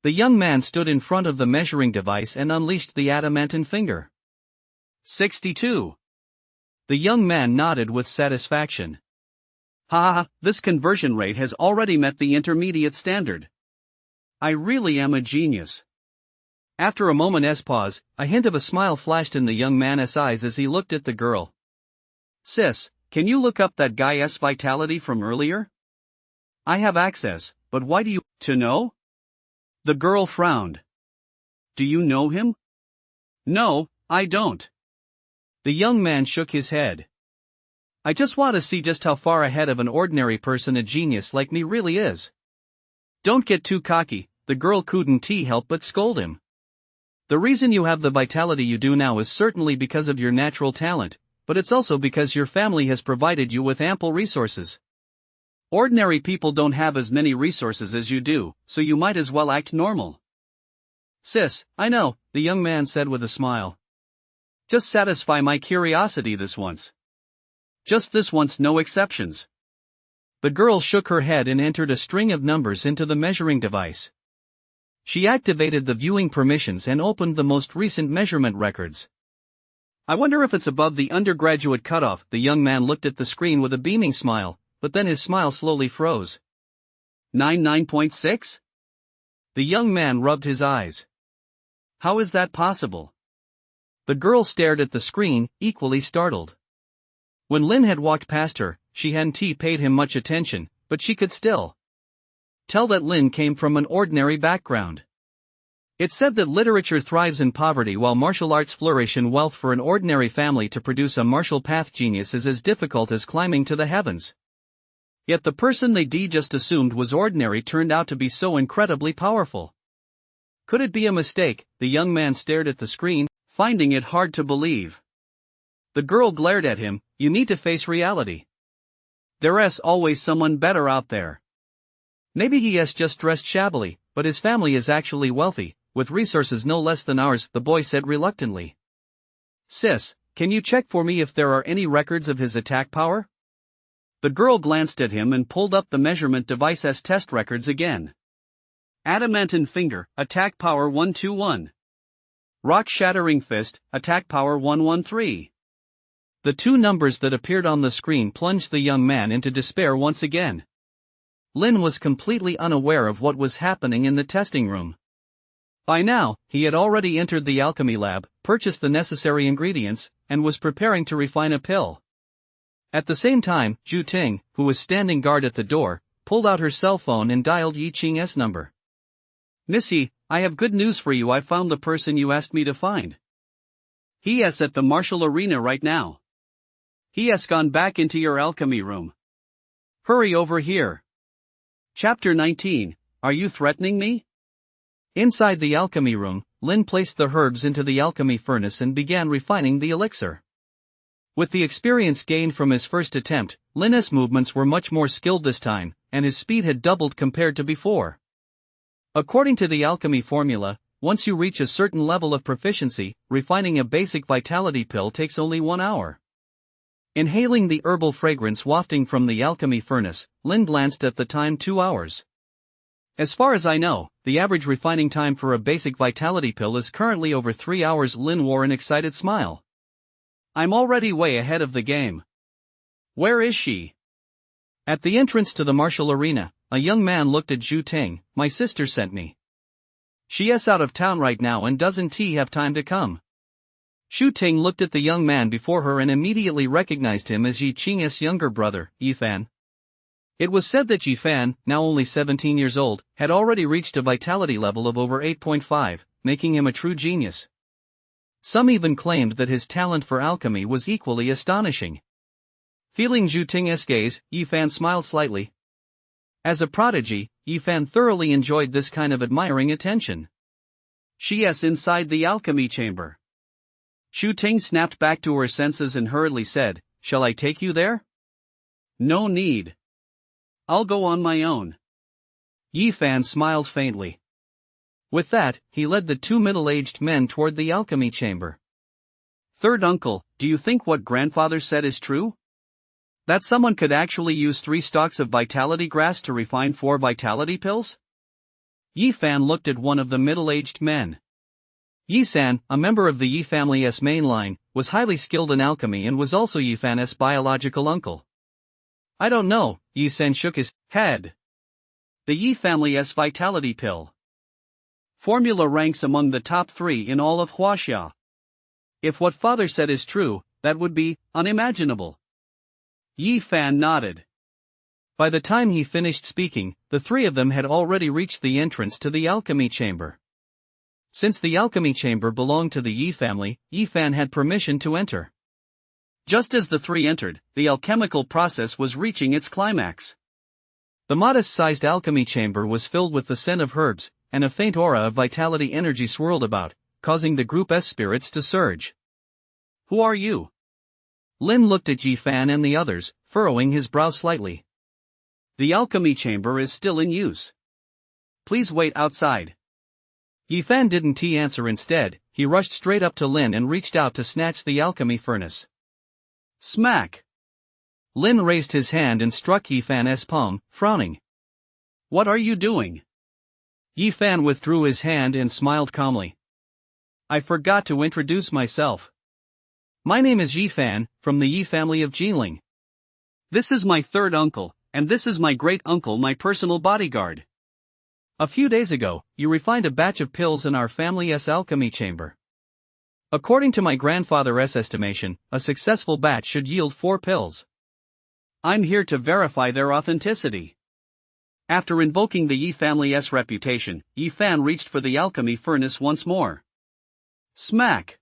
The young man stood in front of the measuring device and unleashed the adamantine finger. 62. The young man nodded with satisfaction. This conversion rate has already met the intermediate standard. I really am a genius. After a moment's pause, a hint of a smile flashed in the young man's eyes as he looked at the girl. Sis, can you look up that guy's vitality from earlier? I have access, but why do you to know? The girl frowned. Do you know him? No, I don't. The young man shook his head. I just want to see just how far ahead of an ordinary person a genius like me really is. Don't get too cocky, the girl couldn't help but scold him. The reason you have the vitality you do now is certainly because of your natural talent, but it's also because your family has provided you with ample resources. Ordinary people don't have as many resources as you do, so you might as well act normal. Sis, I know, the young man said with a smile. Just satisfy my curiosity this once. Just this once, no exceptions. The girl shook her head and entered a string of numbers into the measuring device. She activated the viewing permissions and opened the most recent measurement records. I wonder if it's above the undergraduate cutoff. The young man looked at the screen with a beaming smile, but then his smile slowly froze. 9.6? The young man rubbed his eyes. How is that possible? The girl stared at the screen, equally startled. When Lin had walked past her, she hadn't paid him much attention, but she could still tell that Lin came from an ordinary background. It's said that literature thrives in poverty while martial arts flourish in wealth. For an ordinary family to produce a martial path genius is as difficult as climbing to the heavens. Yet the person they just assumed was ordinary turned out to be so incredibly powerful. Could it be a mistake? The young man stared at the screen, finding it hard to believe. The girl glared at him. You need to face reality. There's always someone better out there. Maybe he has just dressed shabbily, but his family is actually wealthy, with resources no less than ours, the boy said reluctantly. Sis, can you check for me if there are any records of his attack power? The girl glanced at him and pulled up the measurement device's test records again. Adamantine finger, attack power 121. Rock-shattering fist, attack power 113. The two numbers that appeared on the screen plunged the young man into despair once again. Lin was completely unaware of what was happening in the testing room. By now, he had already entered the alchemy lab, purchased the necessary ingredients, and was preparing to refine a pill. At the same time, Zhu Ting, who was standing guard at the door, pulled out her cell phone and dialed Yi Qing's number. Missy, I have good news for you. I found the person you asked me to find. He is at the martial arena right now. He has gone back into your alchemy room. Hurry over here. Chapter 19, Are you threatening me? Inside the alchemy room, Lin placed the herbs into the alchemy furnace and began refining the elixir. With the experience gained from his first attempt, Lin's movements were much more skilled this time, and his speed had doubled compared to before. According to the alchemy formula, once you reach a certain level of proficiency, refining a basic vitality pill takes only 1 hour. Inhaling the herbal fragrance wafting from the alchemy furnace, Lin glanced at the time: 2 hours. As far as I know, the average refining time for a basic vitality pill is currently over 3 hours. Lin wore an excited smile. I'm already way ahead of the game. Where is she? At the entrance to the martial arena, a young man looked at Zhu Ting. My sister sent me. She's out of town right now and doesn't have time to come. Zhu Ting looked at the young man before her and immediately recognized him as Yi Qing's younger brother, Yi Fan. It was said that Yi Fan, now only 17 years old, had already reached a vitality level of over 8.5, making him a true genius. Some even claimed that his talent for alchemy was equally astonishing. Feeling Zhu Ting's gaze, Yi Fan smiled slightly. As a prodigy, Yi Fan thoroughly enjoyed this kind of admiring attention. She's inside the alchemy chamber. Zhu Ting snapped back to her senses and hurriedly said, Shall I take you there? No need. I'll go on my own. Yi Fan smiled faintly. With that, he led the two middle-aged men toward the alchemy chamber. Third uncle, do you think what grandfather said is true? That someone could actually use 3 stalks of vitality grass to refine 4 vitality pills? Yi Fan looked at one of the middle-aged men. Yi San, a member of the Yi family's main line, was highly skilled in alchemy and was also Yi Fan's biological uncle. I don't know, Yi San shook his head. The Yi family's vitality pill formula ranks among the top 3 in all of Huaxia. If what father said is true, that would be unimaginable. Yi Fan nodded. By the time he finished speaking, the 3 of them had already reached the entrance to the alchemy chamber. Since the alchemy chamber belonged to the Yi family, Yi Fan had permission to enter. Just as the 3 entered, the alchemical process was reaching its climax. The modest-sized alchemy chamber was filled with the scent of herbs, and a faint aura of vitality energy swirled about, causing the group's spirits to surge. Who are you? Lin looked at Yi Fan and the others, furrowing his brow slightly. The alchemy chamber is still in use. Please wait outside. Yi Fan didn't answer. Instead, he rushed straight up to Lin and reached out to snatch the alchemy furnace. Smack! Lin raised his hand and struck Yi Fan's palm, frowning. What are you doing? Yi Fan withdrew his hand and smiled calmly. I forgot to introduce myself. My name is Yi Fan, from the Yi family of Jinling. This is my third uncle, and this is my great uncle, my personal bodyguard. A few days ago, you refined a batch of pills in our family's alchemy chamber. According to my grandfather's estimation, a successful batch should yield 4 pills. I'm here to verify their authenticity. After invoking the Yi family's reputation, Yi Fan reached for the alchemy furnace once more. Smack!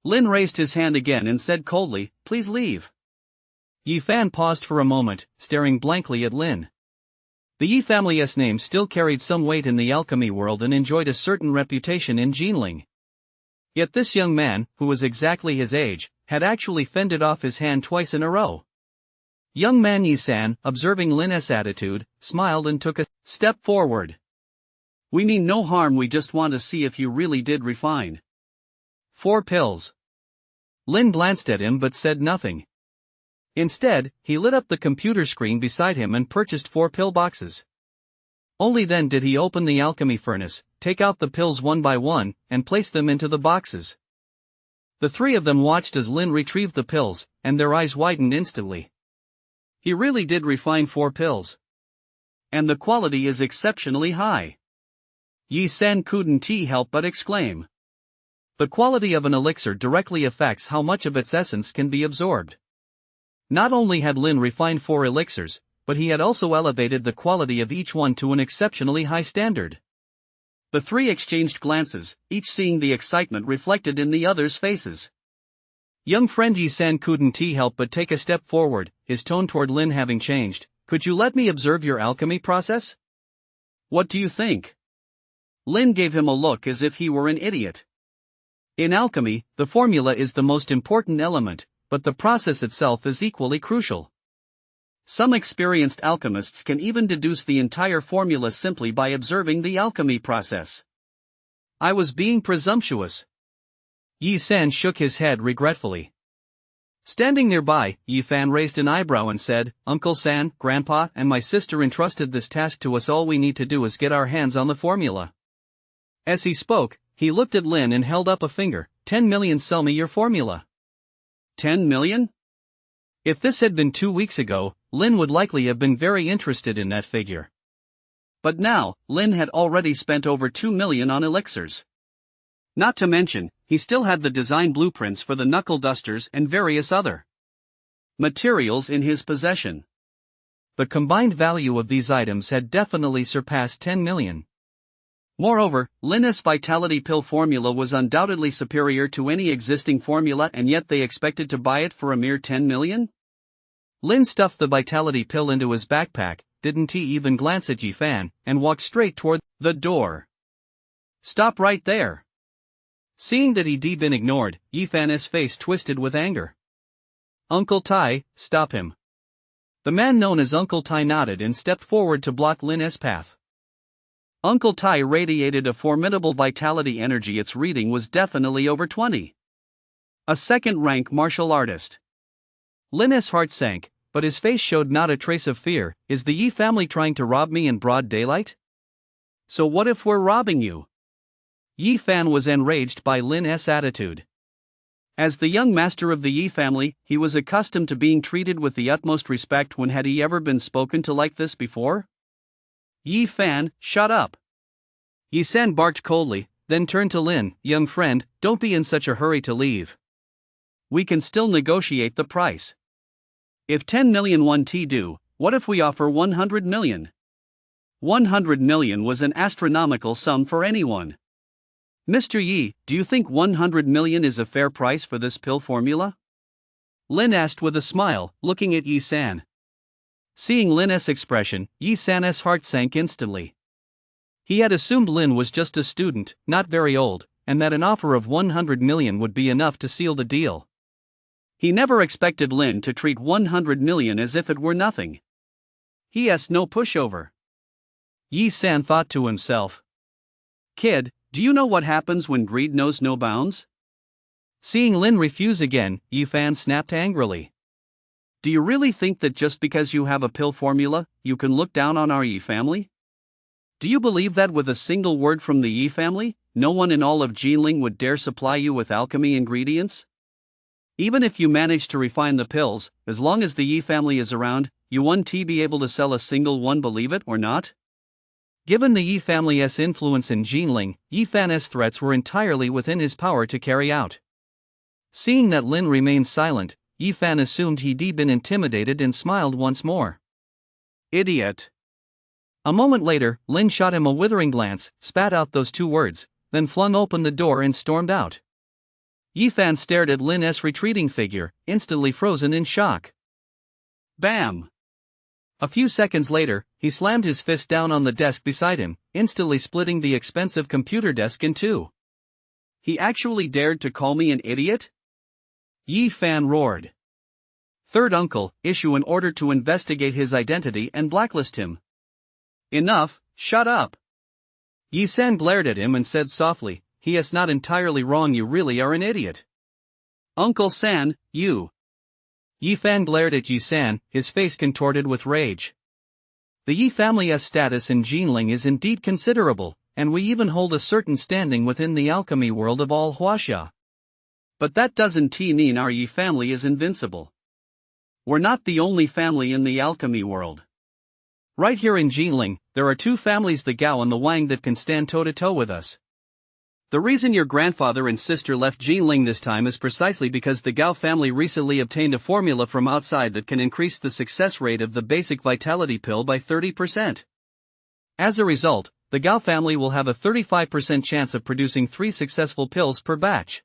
Lin raised his hand again and said coldly, Please leave. Yi Fan paused for a moment, staring blankly at Lin. The Yi family's name still carried some weight in the alchemy world and enjoyed a certain reputation in Jinling. Yet this young man, who was exactly his age, had actually fended off his hand twice in a row. Young man Yi San, observing Lin's attitude, smiled and took a step forward. We mean no harm, we just want to see if you really did refine 4 pills. Lin glanced at him but said nothing. Instead, he lit up the computer screen beside him and purchased 4 pill boxes. Only then did he open the alchemy furnace, take out the pills one by one, and place them into the boxes. The 3 of them watched as Lin retrieved the pills, and their eyes widened instantly. He really did refine 4 pills. And the quality is exceptionally high. Yi San couldn't help but exclaim. The quality of an elixir directly affects how much of its essence can be absorbed. Not only had Lin refined 4 elixirs, but he had also elevated the quality of each one to an exceptionally high standard. The 3 exchanged glances, each seeing the excitement reflected in the others' faces. Young friend Yi San couldn't help but take a step forward, his tone toward Lin having changed. Could you let me observe your alchemy process? What do you think? Lin gave him a look as if he were an idiot. In alchemy, the formula is the most important element, but the process itself is equally crucial. Some experienced alchemists can even deduce the entire formula simply by observing the alchemy process. I was being presumptuous. Yi San shook his head regretfully. Standing nearby, Yi Fan raised an eyebrow and said, "Uncle San, Grandpa, and my sister entrusted this task to us. All we need to do is get our hands on the formula." As he spoke, he looked at Lin and held up a finger. 10 million, sell me your formula. 10 million? If this had been 2 weeks ago, Lin would likely have been very interested in that figure. But now, Lin had already spent over 2 million on elixirs. Not to mention, he still had the design blueprints for the knuckle dusters and various other materials in his possession. The combined value of these items had definitely surpassed 10 million. Moreover, Lin's vitality pill formula was undoubtedly superior to any existing formula, and yet they expected to buy it for a mere 10 million? Lin stuffed the vitality pill into his backpack, didn't he even glance at Yi Fan, and walked straight toward the door. "Stop right there." Seeing that he'd been ignored, Yi Fan's face twisted with anger. "Uncle Tai, stop him." The man known as Uncle Tai nodded and stepped forward to block Lin's path. Uncle Tai radiated a formidable vitality energy. Its reading was definitely over 20. A second-rank martial artist. Lin's heart sank, but his face showed not a trace of fear. "Is the Yi family trying to rob me in broad daylight?" "So what if we're robbing you?" Yi Fan was enraged by Lin's attitude. As the young master of the Yi family, he was accustomed to being treated with the utmost respect. When had he ever been spoken to like this before? "Yi Fan, shut up." Yi San barked coldly, then turned to Lin. "Young friend, don't be in such a hurry to leave. We can still negotiate the price. If 10 million won do, what if we offer 100 million? 100 million was an astronomical sum for anyone. Mr. Yi, do you think 100 million is a fair price for this pill formula?" Lin asked with a smile, looking at Yi San. Seeing Lin's expression, Yi San's heart sank instantly. He had assumed Lin was just a student, not very old, and that an offer of 100 million would be enough to seal the deal. He never expected Lin to treat 100 million as if it were nothing. He no pushover. Yi San thought to himself. "Kid, do you know what happens when greed knows no bounds?" Seeing Lin refuse again, Yi Fan snapped angrily. "Do you really think that just because you have a pill formula, you can look down on our Yi family? Do you believe that with a single word from the Yi family, no one in all of Jinling would dare supply you with alchemy ingredients? Even if you manage to refine the pills, as long as the Yi family is around, you won't be able to sell a single one, believe it or not?" Given the Yi family's influence in Jinling, Yi Fan's threats were entirely within his power to carry out. Seeing that Lin remained silent, Yi Fan assumed he'd been intimidated and smiled once more. "Idiot." A moment later, Lin shot him a withering glance, spat out those 2 words, then flung open the door and stormed out. Yi Fan stared at Lin's retreating figure, instantly frozen in shock. Bam! A few seconds later, he slammed his fist down on the desk beside him, instantly splitting the expensive computer desk in 2. "He actually dared to call me an idiot?" Yi Fan roared. "Third uncle, issue an order to investigate his identity and blacklist him." "Enough, shut up." Yi San glared at him and said softly, "He is not entirely wrong, you really are an idiot." "Uncle San, you." Yi Fan glared at Yi San, his face contorted with rage. The Yi family's status in Jinling is indeed considerable, and we even hold a certain standing within the alchemy world of all Huaxia. But that doesn't mean our Yi family is invincible. We're not the only family in the alchemy world. Right here in Jinling, there are 2 families, the Gao and the Wang, that can stand toe-to-toe with us. The reason your grandfather and sister left Jinling this time is precisely because the Gao family recently obtained a formula from outside that can increase the success rate of the basic vitality pill by 30%. As a result, the Gao family will have a 35% chance of producing 3 successful pills per batch.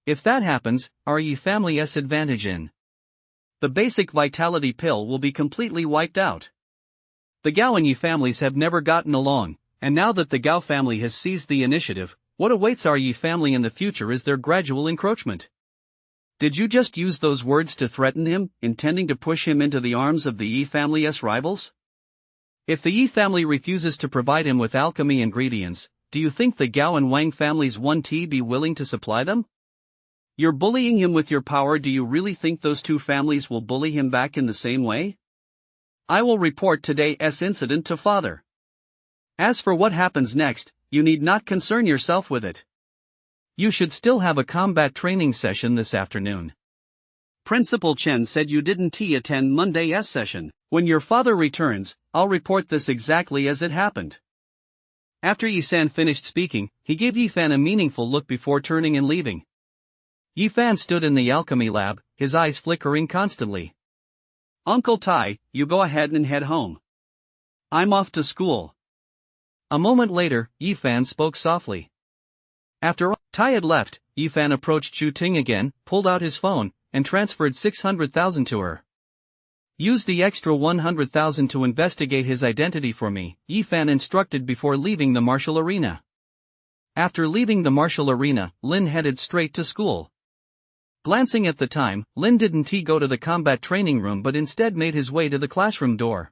If that happens, our Yi family's advantage in the basic vitality pill will be completely wiped out. The Gao and Yi families have never gotten along, And now that the Gao family has seized the initiative, what awaits our Yi family in the future is their gradual encroachment. Did you just use those words to threaten him, intending to push him into the arms of the Yi family's rivals? If the Yi family refuses to provide him with alchemy ingredients, do you think the Gao and Wang families 1T be willing to supply them? You're bullying him with your power. Do you really think those two families will bully him back in the same way? I will report today's incident to father. As for what happens next, you need not concern yourself with it. You should still have a combat training session this afternoon. Principal Chen said you didn't attend Monday's session. When your father returns, I'll report this exactly as it happened. After Yi-san finished speaking, he gave Yi-fan a meaningful look before turning and leaving. Yi-fan stood in the alchemy lab, his eyes flickering constantly. Uncle Tai, you go ahead and head home. I'm off to school. A moment later, Yi-fan spoke softly. After Tai had left, Yi-fan approached Chu Ting again, pulled out his phone, and transferred 600,000 to her. Use the extra 100,000 to investigate his identity for me, Yi-fan instructed before leaving the martial arena. After leaving the martial arena, Lin headed straight to school. Glancing at the time, Lin didn't go to the combat training room but instead made his way to the classroom door.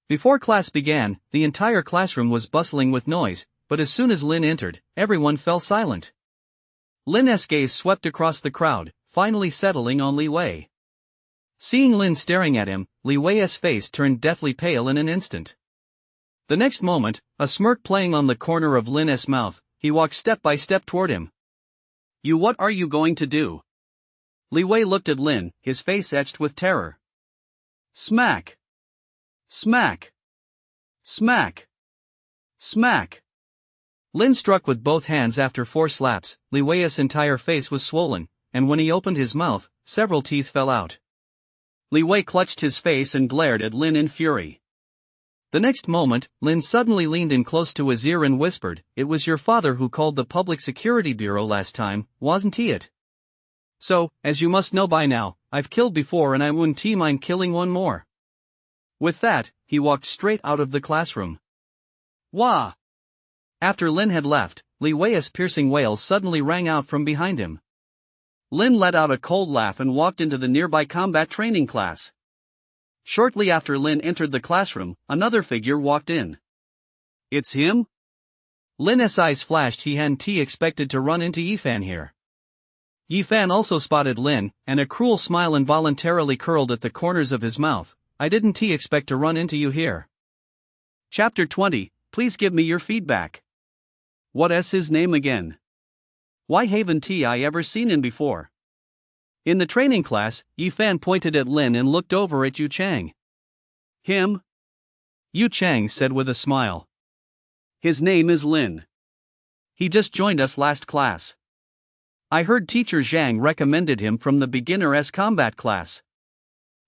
Before class began, the entire classroom was bustling with noise, but as soon as Lin entered, everyone fell silent. Lin's gaze swept across the crowd, finally settling on Li Wei. Seeing Lin staring at him, Li Wei's face turned deathly pale in an instant. The next moment, a smirk playing on the corner of Lin's mouth, he walked step by step toward him. What are you going to do? Li Wei looked at Lin, his face etched with terror. Smack! Smack! Smack! Smack! Lin struck with both hands. After 4 slaps, Li Wei's entire face was swollen, and when he opened his mouth, several teeth fell out. Li Wei clutched his face and glared at Lin in fury. The next moment, Lin suddenly leaned in close to his ear and whispered, "It was your father who called the Public Security Bureau last time, wasn't it? So, as you must know by now, I've killed before and I wouldn't mind killing one more." With that, he walked straight out of the classroom. Wah! After Lin had left, Li Wei's piercing wail suddenly rang out from behind him. Lin let out a cold laugh and walked into the nearby combat training class. Shortly after Lin entered the classroom, another figure walked in. It's him? Lin's eyes flashed. He hadn't expected to run into Yi-fan here. Yi-fan also spotted Lin, and a cruel smile involuntarily curled at the corners of his mouth. I didn't expect to run into you here. Chapter 20, please give me your feedback. What's his name again? Why haven't I ever seen him before? In the training class, Yi-fan pointed at Lin and looked over at Yu Chang. Him? Yu Chang said with a smile. His name is Lin. He just joined us last class. I heard teacher Zhang recommended him from the beginner's combat class.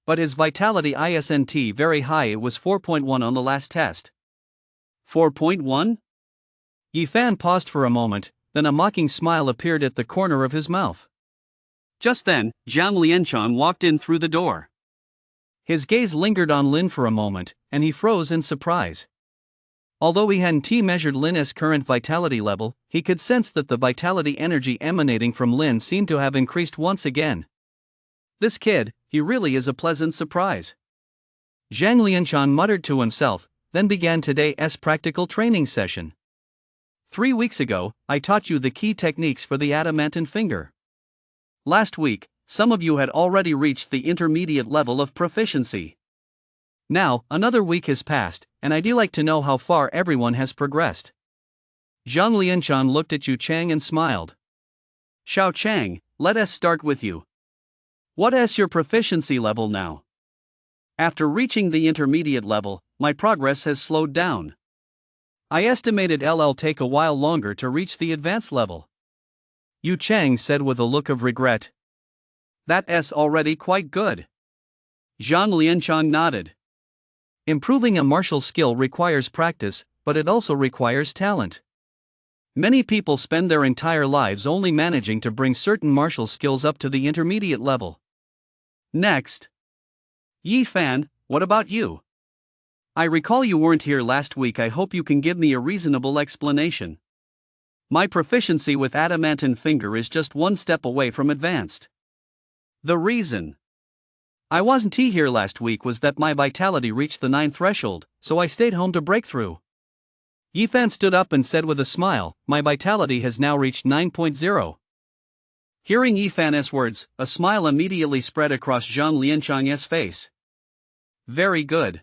But his vitality isn't very high. It was 4.1 on the last test. 4.1? Yi-fan paused for a moment, then a mocking smile appeared at the corner of his mouth. Just then, Zhang Lianchan walked in through the door. His gaze lingered on Lin for a moment, and he froze in surprise. Although he hadn't measured Lin's current vitality level, he could sense that the vitality energy emanating from Lin seemed to have increased once again. This kid, he really is a pleasant surprise. Zhang Lianchan muttered to himself, then began today's practical training session. 3 weeks ago, I taught you the key techniques for the adamantine finger. Last week, some of you had already reached the intermediate level of proficiency. Now, another week has passed, and I'd like to know how far everyone has progressed. Zhang Lianchan looked at Yu Chang and smiled. Xiao Chang, let us start with you. What's your proficiency level now? After reaching the intermediate level, my progress has slowed down. I estimated it'll take a while longer to reach the advanced level. Yu Chang said with a look of regret. That's already quite good. Zhang Lianchan nodded. Improving a martial skill requires practice, but it also requires talent. Many people spend their entire lives only managing to bring certain martial skills up to the intermediate level. Next. Yi-fan, what about you? I recall you weren't here last week. I hope you can give me a reasonable explanation. My proficiency with adamantine finger is just one step away from advanced. The reason I wasn't here last week was that my vitality reached the 9 threshold, so I stayed home to break through. Yifan stood up and said with a smile, my vitality has now reached 9.0. Hearing Yifan's words, a smile immediately spread across Zhang Lianchang's face. Very good.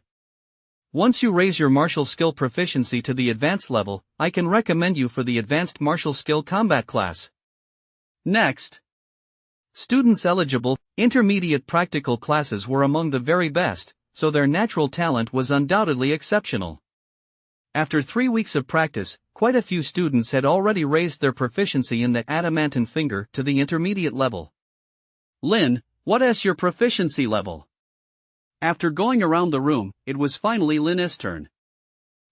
Once you raise your martial skill proficiency to the advanced level, I can recommend you for the advanced martial skill combat class. Next, students eligible, intermediate practical classes were among the very best, so their natural talent was undoubtedly exceptional. After 3 weeks of practice, quite a few students had already raised their proficiency in the adamantine finger to the intermediate level. Lin, what is your proficiency level? After going around the room, it was finally Lin's turn.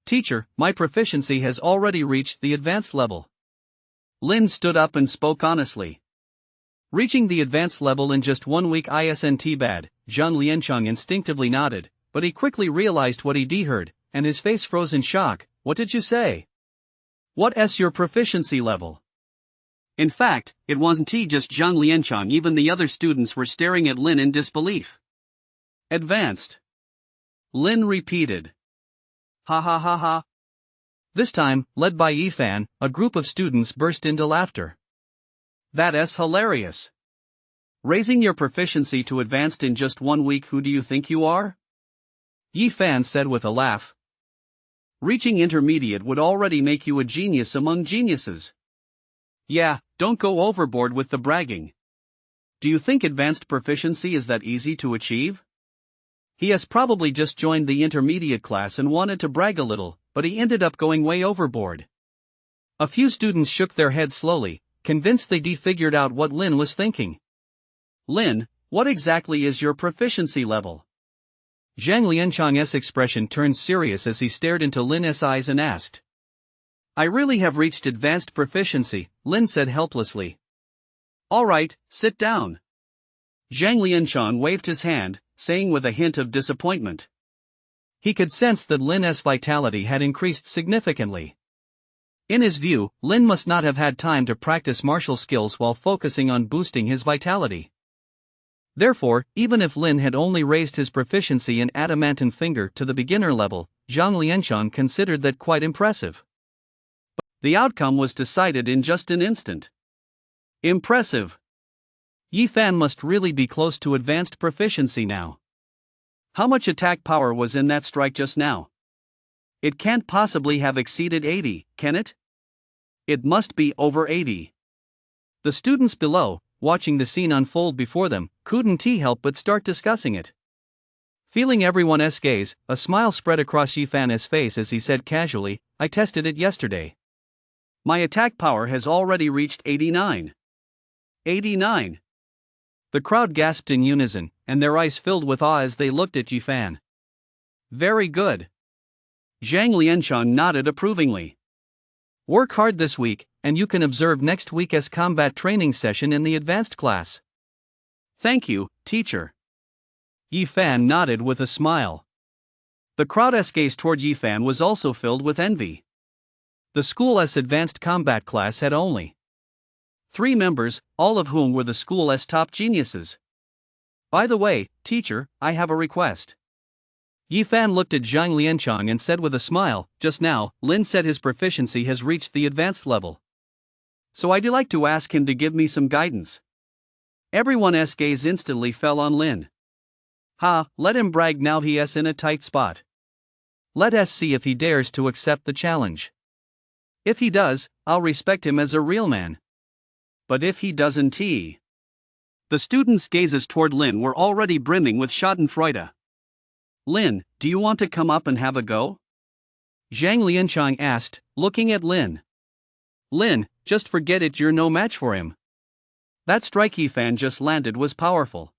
Teacher, my proficiency has already reached the advanced level. Lin stood up and spoke honestly. Reaching the advanced level in just 1 week isn't bad, Zhang Lianchang instinctively nodded, but he quickly realized what he'd heard, and his face froze in shock. What did you say? What is your proficiency level? In fact, it wasn't just Zhang Lianchang, even the other students were staring at Lin in disbelief. Advanced. Lin repeated. Ha ha ha ha. This time, led by Yifan, a group of students burst into laughter. That is hilarious. Raising your proficiency to advanced in just 1 week, who do you think you are? Yifan said with a laugh. Reaching intermediate would already make you a genius among geniuses. Yeah, don't go overboard with the bragging. Do you think advanced proficiency is that easy to achieve? He has probably just joined the intermediate class and wanted to brag a little, but he ended up going way overboard. A few students shook their heads slowly, convinced they'd figured out what Lin was thinking. Lin, what exactly is your proficiency level? Zhang Lianchang's expression turned serious as he stared into Lin's eyes and asked. I really have reached advanced proficiency, Lin said helplessly. All right, sit down. Zhang Lianchang waved his hand, saying with a hint of disappointment. He could sense that Lin's vitality had increased significantly. In his view, Lin must not have had time to practice martial skills while focusing on boosting his vitality. Therefore, even if Lin had only raised his proficiency in adamantine finger to the beginner level, Zhang Lianchang considered that quite impressive. But the outcome was decided in just an instant. Impressive. Yifan must really be close to advanced proficiency now. How much attack power was in that strike just now? It can't possibly have exceeded 80, can it? It must be over 80. The students below, watching the scene unfold before them, couldn't help but start discussing it. Feeling everyone's gaze, a smile spread across Yifan's face as he said casually, I tested it yesterday. My attack power has already reached 89. 89. The crowd gasped in unison, and their eyes filled with awe as they looked at Yifan. Very good. Zhang Lianchang nodded approvingly. Work hard this week, and you can observe next week's combat training session in the advanced class. Thank you, teacher. Yifan nodded with a smile. The crowd's gaze toward Yifan was also filled with envy. The school's advanced combat class had only 3 members, all of whom were the school's top geniuses. By the way, teacher, I have a request. Yifan looked at Zhang Lianchang and said with a smile, just now, Lin said his proficiency has reached the advanced level. So I'd like to ask him to give me some guidance. Everyone's gaze instantly fell on Lin. Let him brag now he's in a tight spot. Let us see if he dares to accept the challenge. If he does, I'll respect him as a real man. But if he doesn't The students' gazes toward Lin were already brimming with schadenfreude. Lin, do you want to come up and have a go? Zhang Lianchang asked, looking at Lin. Lin, just forget it, you're no match for him. That strike Yifan just landed was powerful.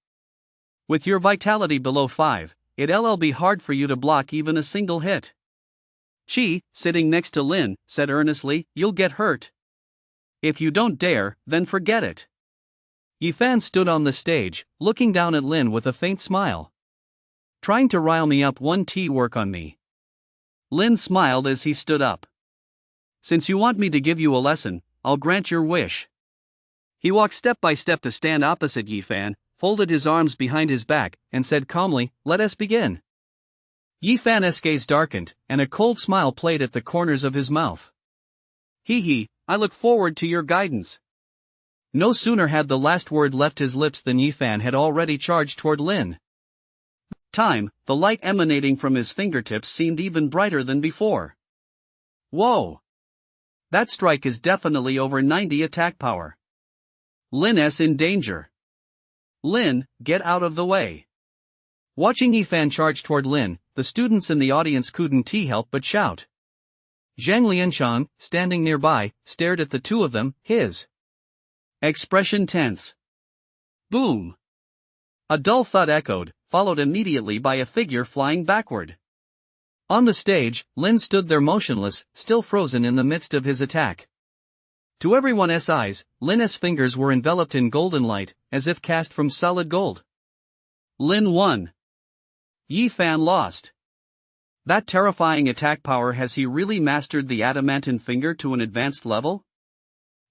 With your vitality below 5, it'll be hard for you to block even a single hit. Chi, sitting next to Lin, said earnestly, you'll get hurt. If you don't dare, then forget it. Yifan stood on the stage, looking down at Lin with a faint smile. Trying to rile me up, work on me. Lin smiled as he stood up. Since you want me to give you a lesson, I'll grant your wish. He walked step by step to stand opposite Yifan, folded his arms behind his back, and said calmly, "Let us begin." Yifan's gaze darkened, and a cold smile played at the corners of his mouth. "Hee, I look forward to your guidance." No sooner had the last word left his lips than Yifan had already charged toward Lin. The light emanating from his fingertips seemed even brighter than before. Whoa! That strike is definitely over 90 attack power. Lin's in danger. Lin, get out of the way. Watching Yifan charge toward Lin, the students in the audience couldn't help but shout. Zhang Lianshan, standing nearby, stared at the two of them, his expression tense. Boom! A dull thud echoed, followed immediately by a figure flying backward. On the stage, Lin stood there motionless, still frozen in the midst of his attack. To everyone's eyes, Lin's fingers were enveloped in golden light, as if cast from solid gold. Lin won. Yifan lost. That terrifying attack power, has he really mastered the adamantine finger to an advanced level?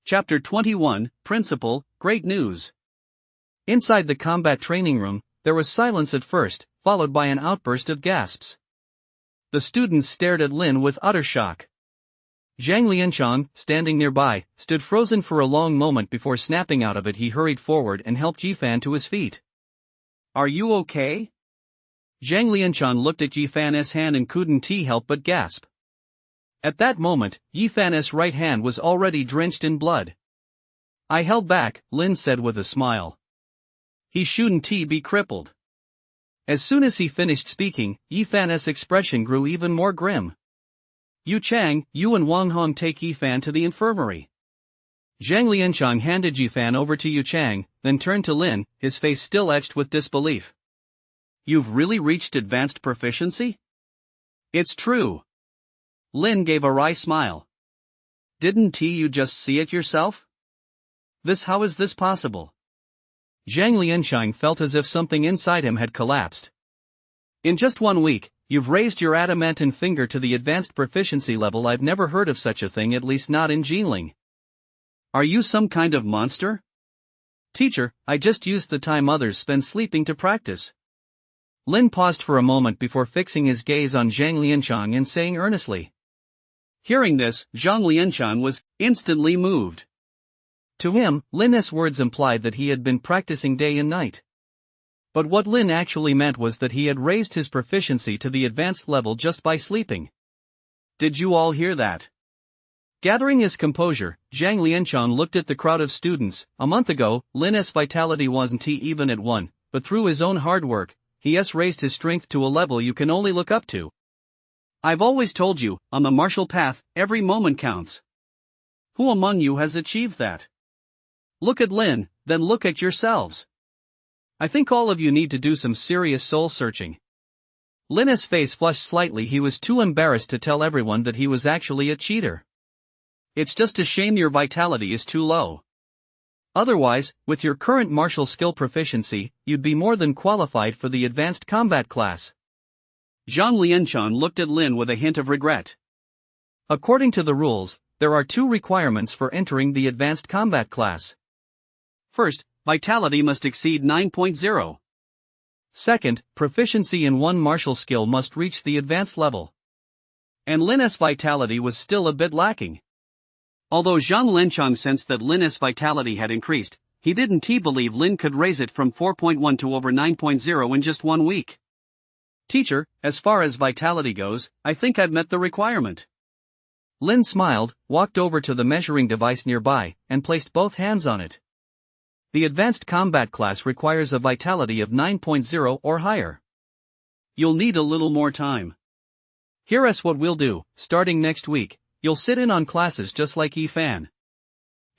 Chapter 21, Principal, Great News. Inside the combat training room, there was silence at first, followed by an outburst of gasps. The students stared at Lin with utter shock. Zhang Lianshan, standing nearby, stood frozen for a long moment before snapping out of it. He hurried forward and helped Yifan to his feet. "Are you okay?" Zhang Lianshan looked at Yifan's hand and couldn't help but gasp. At that moment, Yifan's right hand was already drenched in blood. "I held back," Lin said with a smile. "He shouldn't be crippled." As soon as he finished speaking, Yifan's expression grew even more grim. "Yu Chang, you and Wang Hong take Yifan to the infirmary." Zhang Lianshan handed Yifan over to Yu Chang, then turned to Lin, his face still etched with disbelief. "You've really reached advanced proficiency?" "It's true." Lin gave a wry smile. "Didn't you just see it yourself? How is this possible?" Zhang Lianshan felt as if something inside him had collapsed. "In just 1 week, you've raised your adamantine finger to the advanced proficiency level. I've never heard of such a thing, at least not in Jinling. Are you some kind of monster?" "Teacher, I just used the time others spend sleeping to practice." Lin paused for a moment before fixing his gaze on Zhang Lianshan and saying earnestly. Hearing this, Zhang Lianshan was instantly moved. To him, Lin's words implied that he had been practicing day and night. But what Lin actually meant was that he had raised his proficiency to the advanced level just by sleeping. Did you all hear that? Gathering his composure, Zhang Lianshan looked at the crowd of students. A month ago, Lin's vitality wasn't even at 1, but through his own hard work, he has raised his strength to a level you can only look up to. I've always told you, on the martial path, every moment counts. Who among you has achieved that? Look at Lin, then look at yourselves. I think all of you need to do some serious soul searching. Lin's face flushed slightly. He was too embarrassed to tell everyone that he was actually a cheater. It's just a shame your vitality is too low. Otherwise, with your current martial skill proficiency, you'd be more than qualified for the advanced combat class. Zhang Lianshan looked at Lin with a hint of regret. According to the rules, there are 2 requirements for entering the advanced combat class. First, vitality must exceed 9.0. Second, proficiency in one martial skill must reach the advanced level. And Lin's vitality was still a bit lacking. Although Zhang Lianshan sensed that Lin's vitality had increased, he didn't believe Lin could raise it from 4.1 to over 9.0 in just 1 week. Teacher, as far as vitality goes, I think I've met the requirement. Lin smiled, walked over to the measuring device nearby, and placed both hands on it. The advanced combat class requires a vitality of 9.0 or higher. You'll need a little more time. Here's what we'll do. Starting next week, you'll sit in on classes just like Yifan.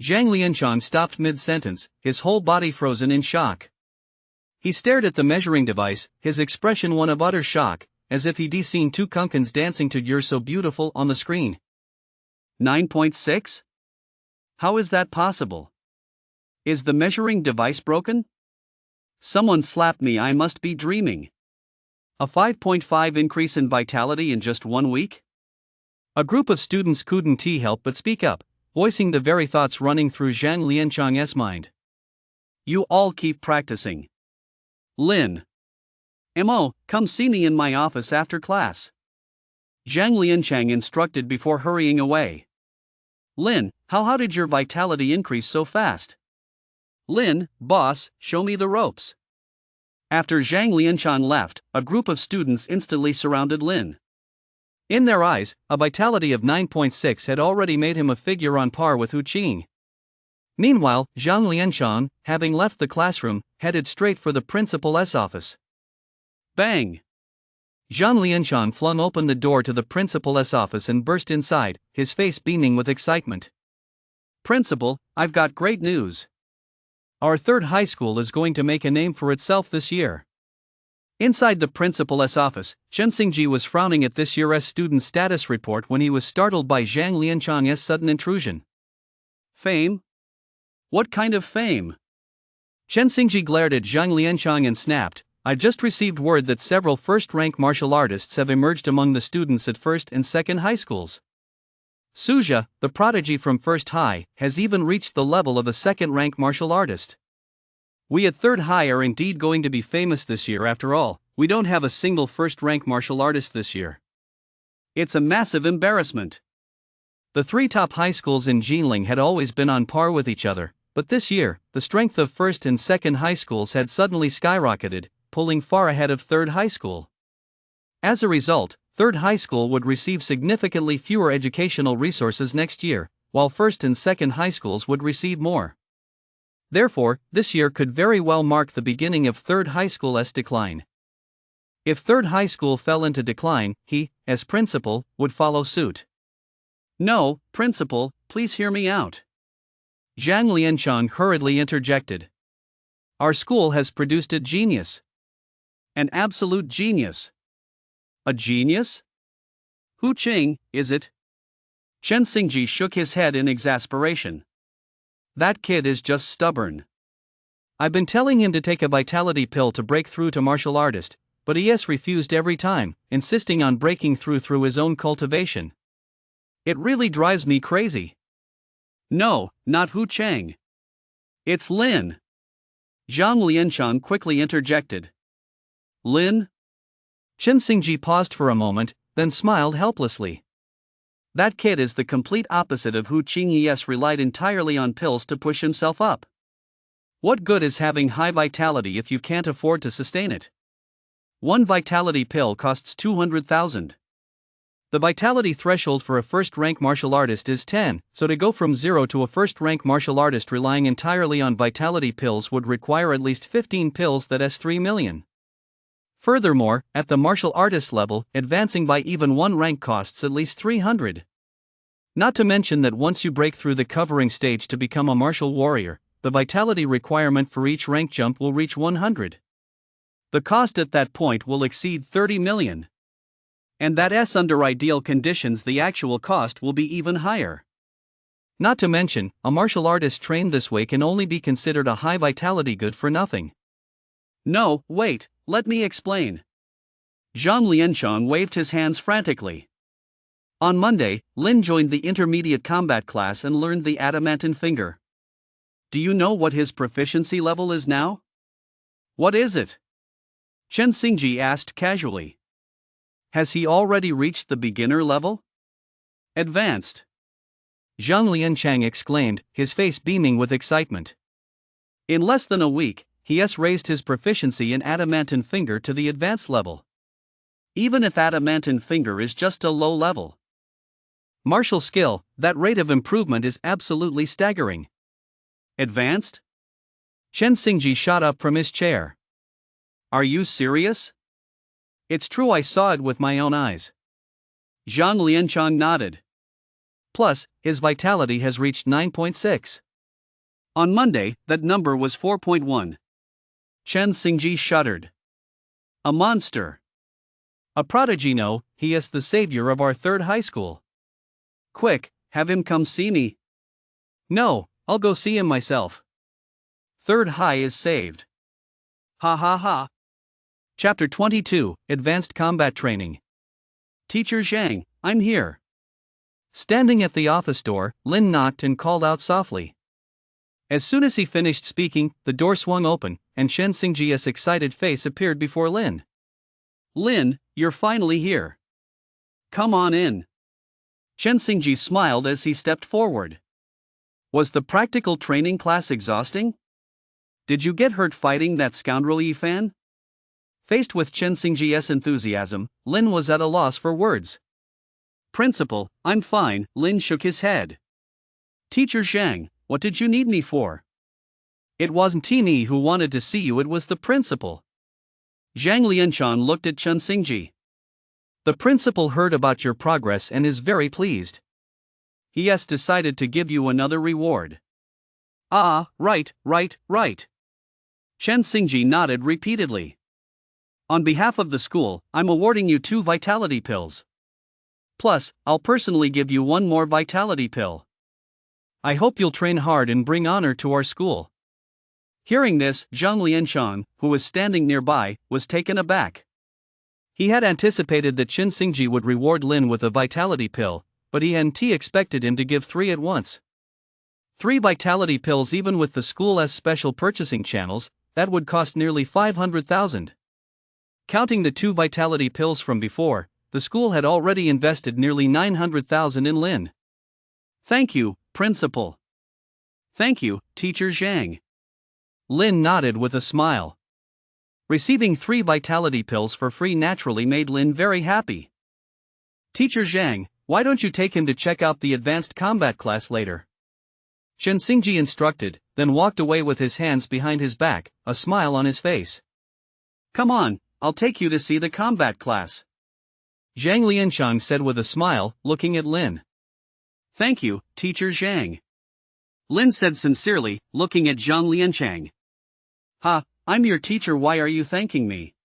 Zhang Lianshan stopped mid-sentence, his whole body frozen in shock. He stared at the measuring device, his expression one of utter shock, as if he'd seen 2 kunkans dancing to "You're So Beautiful" on the screen. 9.6? How is that possible? Is the measuring device broken? Someone slapped me. I must be dreaming. A 5.5 increase in vitality in just 1 week? A group of students couldn't help but speak up, voicing the very thoughts running through Zhang Lianchang's mind. You all keep practicing. Lin. Mo, come see me in my office after class. Zhang Lianchang instructed before hurrying away. Lin, how did your vitality increase so fast? Lin, boss, show me the ropes. After Zhang Lianchang left, a group of students instantly surrounded Lin. In their eyes, a vitality of 9.6 had already made him a figure on par with Hu Qing. Meanwhile, Zhang Lianchang, having left the classroom, headed straight for the principal's office. Bang! Zhang Lianchang flung open the door to the principal's office and burst inside, his face beaming with excitement. Principal, I've got great news. Our third high school is going to make a name for itself this year. Inside the principal's office, Chen Xingji was frowning at this year's student status report when he was startled by Zhang Lianchang's sudden intrusion. Fame? What kind of fame? Chen Xingji glared at Zhang Lianchang and snapped, "I've just received word that several first-rank martial artists have emerged among the students at first and second high schools. Suja, the prodigy from first high, has even reached the level of a second-rank martial artist. We at third high are indeed going to be famous this year after all. We don't have a single first-rank martial artist this year. It's a massive embarrassment." The three top high schools in Jinling had always been on par with each other, but this year, the strength of first and second high schools had suddenly skyrocketed, pulling far ahead of third high school. As a result, third high school would receive significantly fewer educational resources next year, while first and second high schools would receive more. Therefore, this year could very well mark the beginning of third high school's decline. If third high school fell into decline, he, as principal, would follow suit. No, principal, please hear me out. Zhang Lianchang hurriedly interjected. Our school has produced a genius. An absolute genius. A genius? Hu Qing, is it? Chen Xingji shook his head in exasperation. That kid is just stubborn. I've been telling him to take a vitality pill to break through to martial artist, but he has refused every time, insisting on breaking through his own cultivation. It really drives me crazy. No, not Hu Chang. It's Lin. Zhang Lianchang quickly interjected. Lin? Chen Xingji paused for a moment, then smiled helplessly. That kid is the complete opposite of Hu Qing. He relied entirely on pills to push himself up. What good is having high vitality if you can't afford to sustain it? One vitality pill costs 200,000. The vitality threshold for a first-rank martial artist is 10, so to go from 0 to a first-rank martial artist relying entirely on vitality pills would require at least 15 pills, that's 3 million. Furthermore, at the martial artist level, advancing by even one rank costs at least 300. Not to mention that once you break through the covering stage to become a martial warrior, the vitality requirement for each rank jump will reach 100. The cost at that point will exceed 30 million. And that's under ideal conditions. The actual cost will be even higher. Not to mention, a martial artist trained this way can only be considered a high vitality good for nothing. No, wait, let me explain. Zhang Lianchang waved his hands frantically. On Monday, Lin joined the intermediate combat class and learned the adamantine finger. Do you know what his proficiency level is now? What is it? Chen Xingji asked casually. Has he already reached the beginner level? Advanced. Zhang Lianchang exclaimed, his face beaming with excitement. In less than a week, he has raised his proficiency in adamantine finger to the advanced level. Even if adamantine finger is just a low level martial skill, that rate of improvement is absolutely staggering. Advanced? Chen Xingji shot up from his chair. Are you serious? It's true, I saw it with my own eyes. Zhang Lianchang nodded. Plus, his vitality has reached 9.6. On Monday, that number was 4.1. Chen Xingji shuddered. A monster. A prodigy. No, he is the savior of our third high school. Quick, have him come see me. No, I'll go see him myself. Third high is saved. Ha ha ha. Chapter 22, Advanced Combat Training. Teacher Zhang, I'm here. Standing at the office door, Lin knocked and called out softly. As soon as he finished speaking, the door swung open, and Chen Xingji's excited face appeared before Lin. Lin, you're finally here. Come on in. Chen Xingji smiled as he stepped forward. Was the practical training class exhausting? Did you get hurt fighting that scoundrel Yifan? Faced with Chen Xingji's enthusiasm, Lin was at a loss for words. Principal, I'm fine, Lin shook his head. Teacher Zhang, what did you need me for? It wasn't me who wanted to see you, it was the principal. Zhang Lianshan looked at Chen Xingji. The principal heard about your progress and is very pleased. He has decided to give you another reward. Ah, right. Chen Xingji nodded repeatedly. On behalf of the school, I'm awarding you 2 vitality pills. Plus, I'll personally give you 1 more vitality pill. I hope you'll train hard and bring honor to our school. Hearing this, Zhang Lianshan, who was standing nearby, was taken aback. He had anticipated that Chen Xingji would reward Lin with a vitality pill, but he hadn't expected him to give 3 at once. 3 vitality pills, even with the school's special purchasing channels, that would cost nearly 500,000. Counting the 2 vitality pills from before, the school had already invested nearly 900,000 in Lin. Thank you, Principal. Thank you, Teacher Zhang. Lin nodded with a smile. Receiving 3 vitality pills for free naturally made Lin very happy. Teacher Zhang, why don't you take him to check out the advanced combat class later? Chen Xingji instructed, then walked away with his hands behind his back, a smile on his face. Come on, I'll take you to see the combat class. Zhang Lianshan said with a smile, looking at Lin. Thank you, Teacher Zhang. Lin said sincerely, looking at Zhang Lianshan. I'm your teacher, why are you thanking me?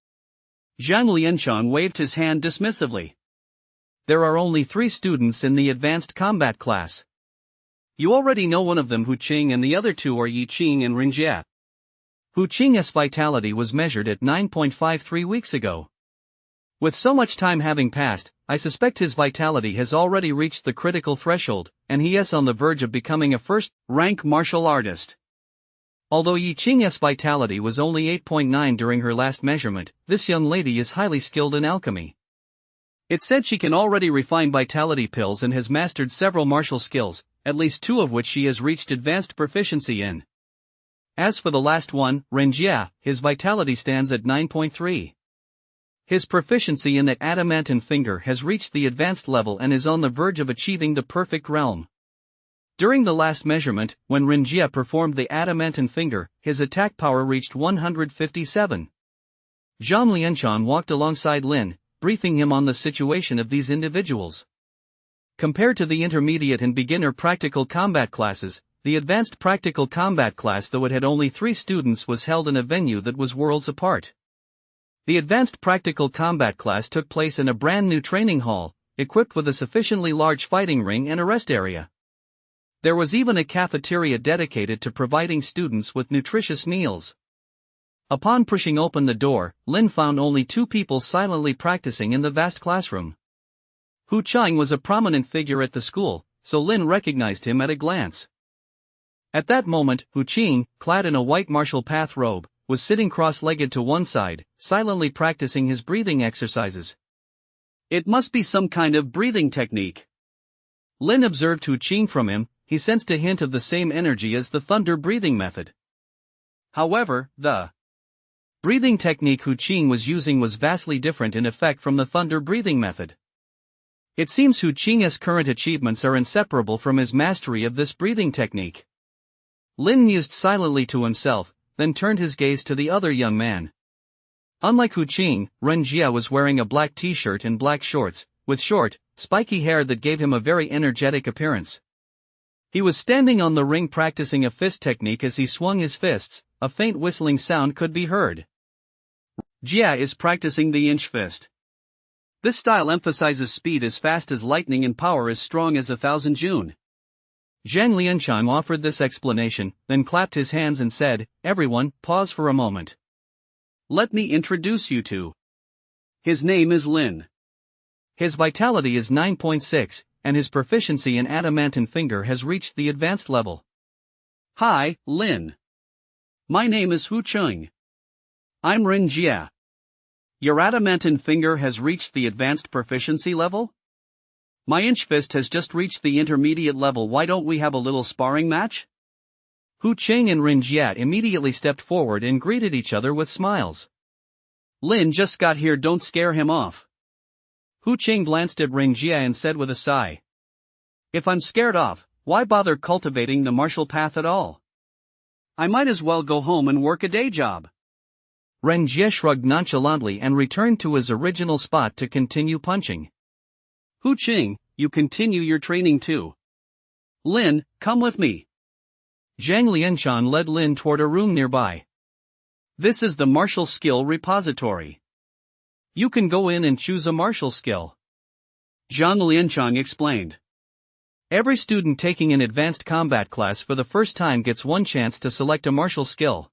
Zhang Lianshan waved his hand dismissively. There are only 3 students in the advanced combat class. You already know one of them, Hu Qing, and the other 2 are Yi Qing and Rinjie. Hu Qing's vitality was measured at 9.53 weeks ago. With so much time having passed, I suspect his vitality has already reached the critical threshold, and he is on the verge of becoming a first-rank martial artist. Although Yi Qing's vitality was only 8.9 during her last measurement, this young lady is highly skilled in alchemy. It said she can already refine vitality pills and has mastered several martial skills, at least 2 of which she has reached advanced proficiency in. As for the last one, Renjie, his vitality stands at 9.3. His proficiency in the adamantine finger has reached the advanced level and is on the verge of achieving the perfect realm. During the last measurement, when Renjie performed the adamantine finger, his attack power reached 157. Zhang Lianshan walked alongside Lin, briefing him on the situation of these individuals. Compared to the intermediate and beginner practical combat classes, the advanced practical combat class, though it had only 3 students, was held in a venue that was worlds apart. The advanced practical combat class took place in a brand new training hall, equipped with a sufficiently large fighting ring and a rest area. There was even a cafeteria dedicated to providing students with nutritious meals. Upon pushing open the door, Lin found only 2 people silently practicing in the vast classroom. Hu Qing was a prominent figure at the school, so Lin recognized him at a glance. At that moment, Hu Qing, clad in a white martial path robe, was sitting cross-legged to one side, silently practicing his breathing exercises. It must be some kind of breathing technique. Lin observed Hu Qing from him. He sensed a hint of the same energy as the thunder breathing method. However, the breathing technique Hu Qing was using was vastly different in effect from the thunder breathing method. It seems Hu Qing's current achievements are inseparable from his mastery of this breathing technique. Lin mused silently to himself, then turned his gaze to the other young man. Unlike Hu Qing, Renjie was wearing a black t-shirt and black shorts, with short, spiky hair that gave him a very energetic appearance. He was standing on the ring practicing a fist technique. As he swung his fists, a faint whistling sound could be heard. Jia is practicing the inch fist. This style emphasizes speed as fast as lightning and power as strong as 1,000 June. Zhang Lianshan offered this explanation, then clapped his hands and said, "Everyone, pause for a moment. Let me introduce you to. His name is Lin. His vitality is 9.6, and his proficiency in adamantine finger has reached the advanced level. Hi, Lin. My name is Hu Chung. I'm Rin Jia. Your adamantine finger has reached the advanced proficiency level? My inch fist has just reached the intermediate level. Why don't we have a little sparring match? Hu Ching and Rin Jia immediately stepped forward and greeted each other with smiles. Lin just got here, don't scare him off. Hu Ching glanced at Rin Jia and said with a sigh. If I'm scared off, why bother cultivating the martial path at all? I might as well go home and work a day job. Ren Jie shrugged nonchalantly and returned to his original spot to continue punching. Hu Ching, you continue your training too. Lin, come with me. Zhang Lianshan led Lin toward a room nearby. This is the martial skill repository. You can go in and choose a martial skill. Zhang Lianshan explained. Every student taking an advanced combat class for the first time gets one chance to select a martial skill.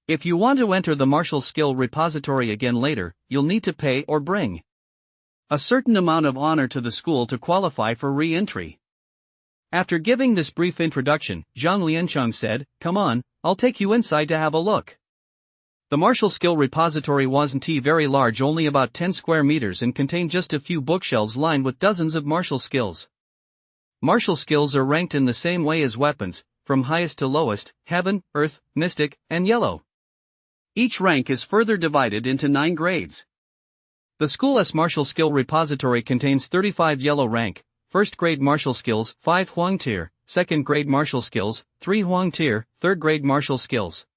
If you want to enter the martial skill repository again later, you'll need to pay or bring a certain amount of honor to the school to qualify for re-entry. After giving this brief introduction, Zhang Lianchang said, "Come on, I'll take you inside to have a look." The martial skill repository wasn't very large, only about 10 square meters, and contained just a few bookshelves lined with dozens of martial skills. Martial skills are ranked in the same way as weapons, from highest to lowest: heaven, earth, mystic, and yellow. Each rank is further divided into 9 grades. The school's martial skill repository contains 35 yellow rank, first grade martial skills, 5 Huang tier, second grade martial skills, 3 Huang tier, third grade martial skills.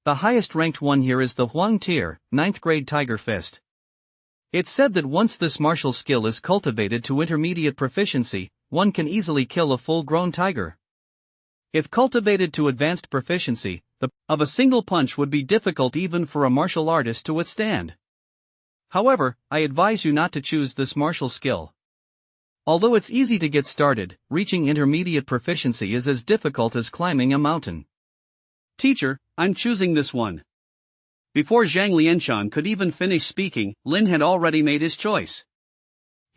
The highest ranked one here is the Huang tier, 9th grade Tiger Fist. It's said that once this martial skill is cultivated to intermediate proficiency, one can easily kill a full-grown tiger. If cultivated to advanced proficiency, the of a single punch would be difficult even for a martial artist to withstand. However, I advise you not to choose this martial skill. Although it's easy to get started, reaching intermediate proficiency is as difficult as climbing a mountain. Teacher, I'm choosing this one. Before Zhang Lianshan could even finish speaking, Lin had already made his choice.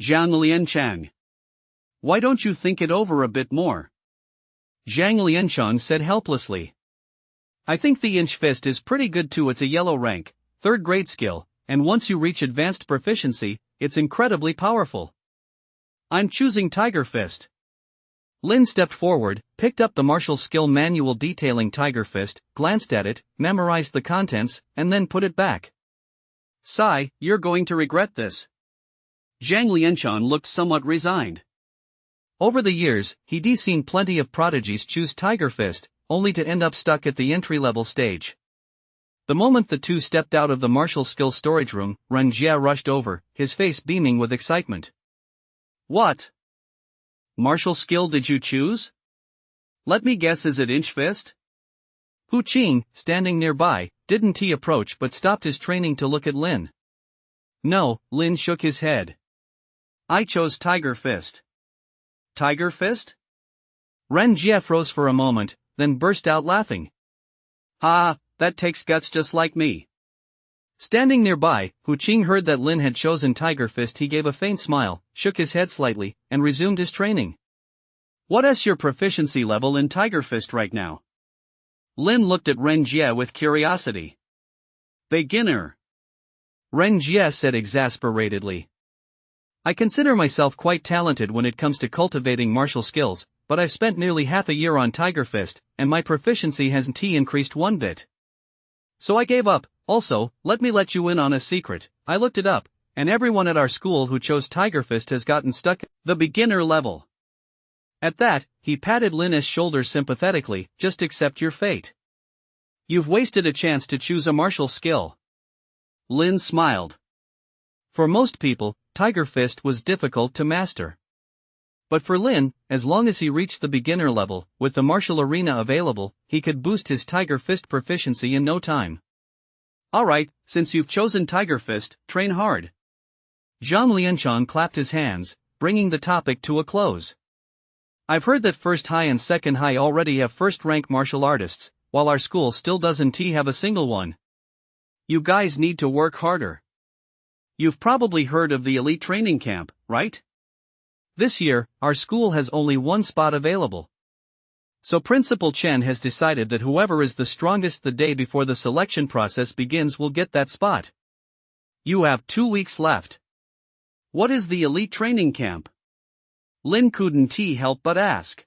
Zhang Lianchang. Why don't you think it over a bit more? Zhang Lianshan said helplessly. I think the inch fist is pretty good too. It's a yellow rank, 3rd grade skill, and once you reach advanced proficiency, it's incredibly powerful. I'm choosing Tiger Fist. Lin stepped forward, picked up the martial skill manual detailing Tiger Fist, glanced at it, memorized the contents, and then put it back. Sigh, you're going to regret this. Zhang Lianshan looked somewhat resigned. Over the years, he'd seen plenty of prodigies choose Tiger Fist, only to end up stuck at the entry-level stage. The moment the two stepped out of the martial skill storage room, Ren Jia rushed over, his face beaming with excitement. What martial skill did you choose? Let me guess, is it inch fist? Hu Qing, standing nearby, didn't approach but stopped his training to look at Lin. No, Lin shook his head. I chose Tiger Fist. Tiger Fist? Ren Jia froze for a moment, then burst out laughing. Ha, that takes guts just like me. Standing nearby, Hu Qing heard that Lin had chosen Tiger Fist. He gave a faint smile, shook his head slightly, and resumed his training. What is your proficiency level in Tiger Fist right now? Lin looked at Ren Jia with curiosity. Beginner. Ren Jia said exasperately. I consider myself quite talented when it comes to cultivating martial skills, but I've spent nearly half a year on Tiger Fist, and my proficiency hasn't increased one bit. So I gave up. Also, let me let you in on a secret. I looked it up, and everyone at our school who chose Tiger Fist has gotten stuck at the beginner level. At that, he patted Lin's shoulder sympathetically. Just accept your fate. You've wasted a chance to choose a martial skill. Lin smiled. For most people, Tiger Fist was difficult to master. But for Lin, as long as he reached the beginner level, with the martial arena available, he could boost his Tiger Fist proficiency in no time. Alright, since you've chosen Tiger Fist, train hard. Zhang Lianshan clapped his hands, bringing the topic to a close. I've heard that First High and Second High already have first-rank martial artists, while our school still doesn't have a single one. You guys need to work harder. You've probably heard of the elite training camp, right? This year, our school has only one spot available. So Principal Chen has decided that whoever is the strongest the day before the selection process begins will get that spot. You have 2 weeks left. What is the elite training camp? Lin couldn't help but ask.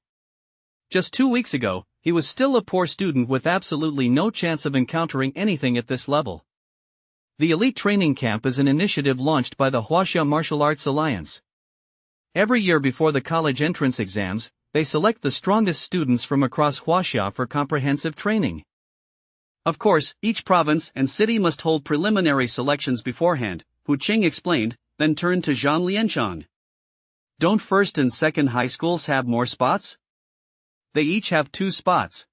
Just 2 weeks ago, he was still a poor student with absolutely no chance of encountering anything at this level. The Elite Training Camp is an initiative launched by the Huaxia Martial Arts Alliance. Every year before the college entrance exams, they select the strongest students from across Huaxia for comprehensive training. Of course, each province and city must hold preliminary selections beforehand, Hu Qing explained, then turned to Zhang Lianchang. Don't first and second high schools have more spots? They each have 2 spots.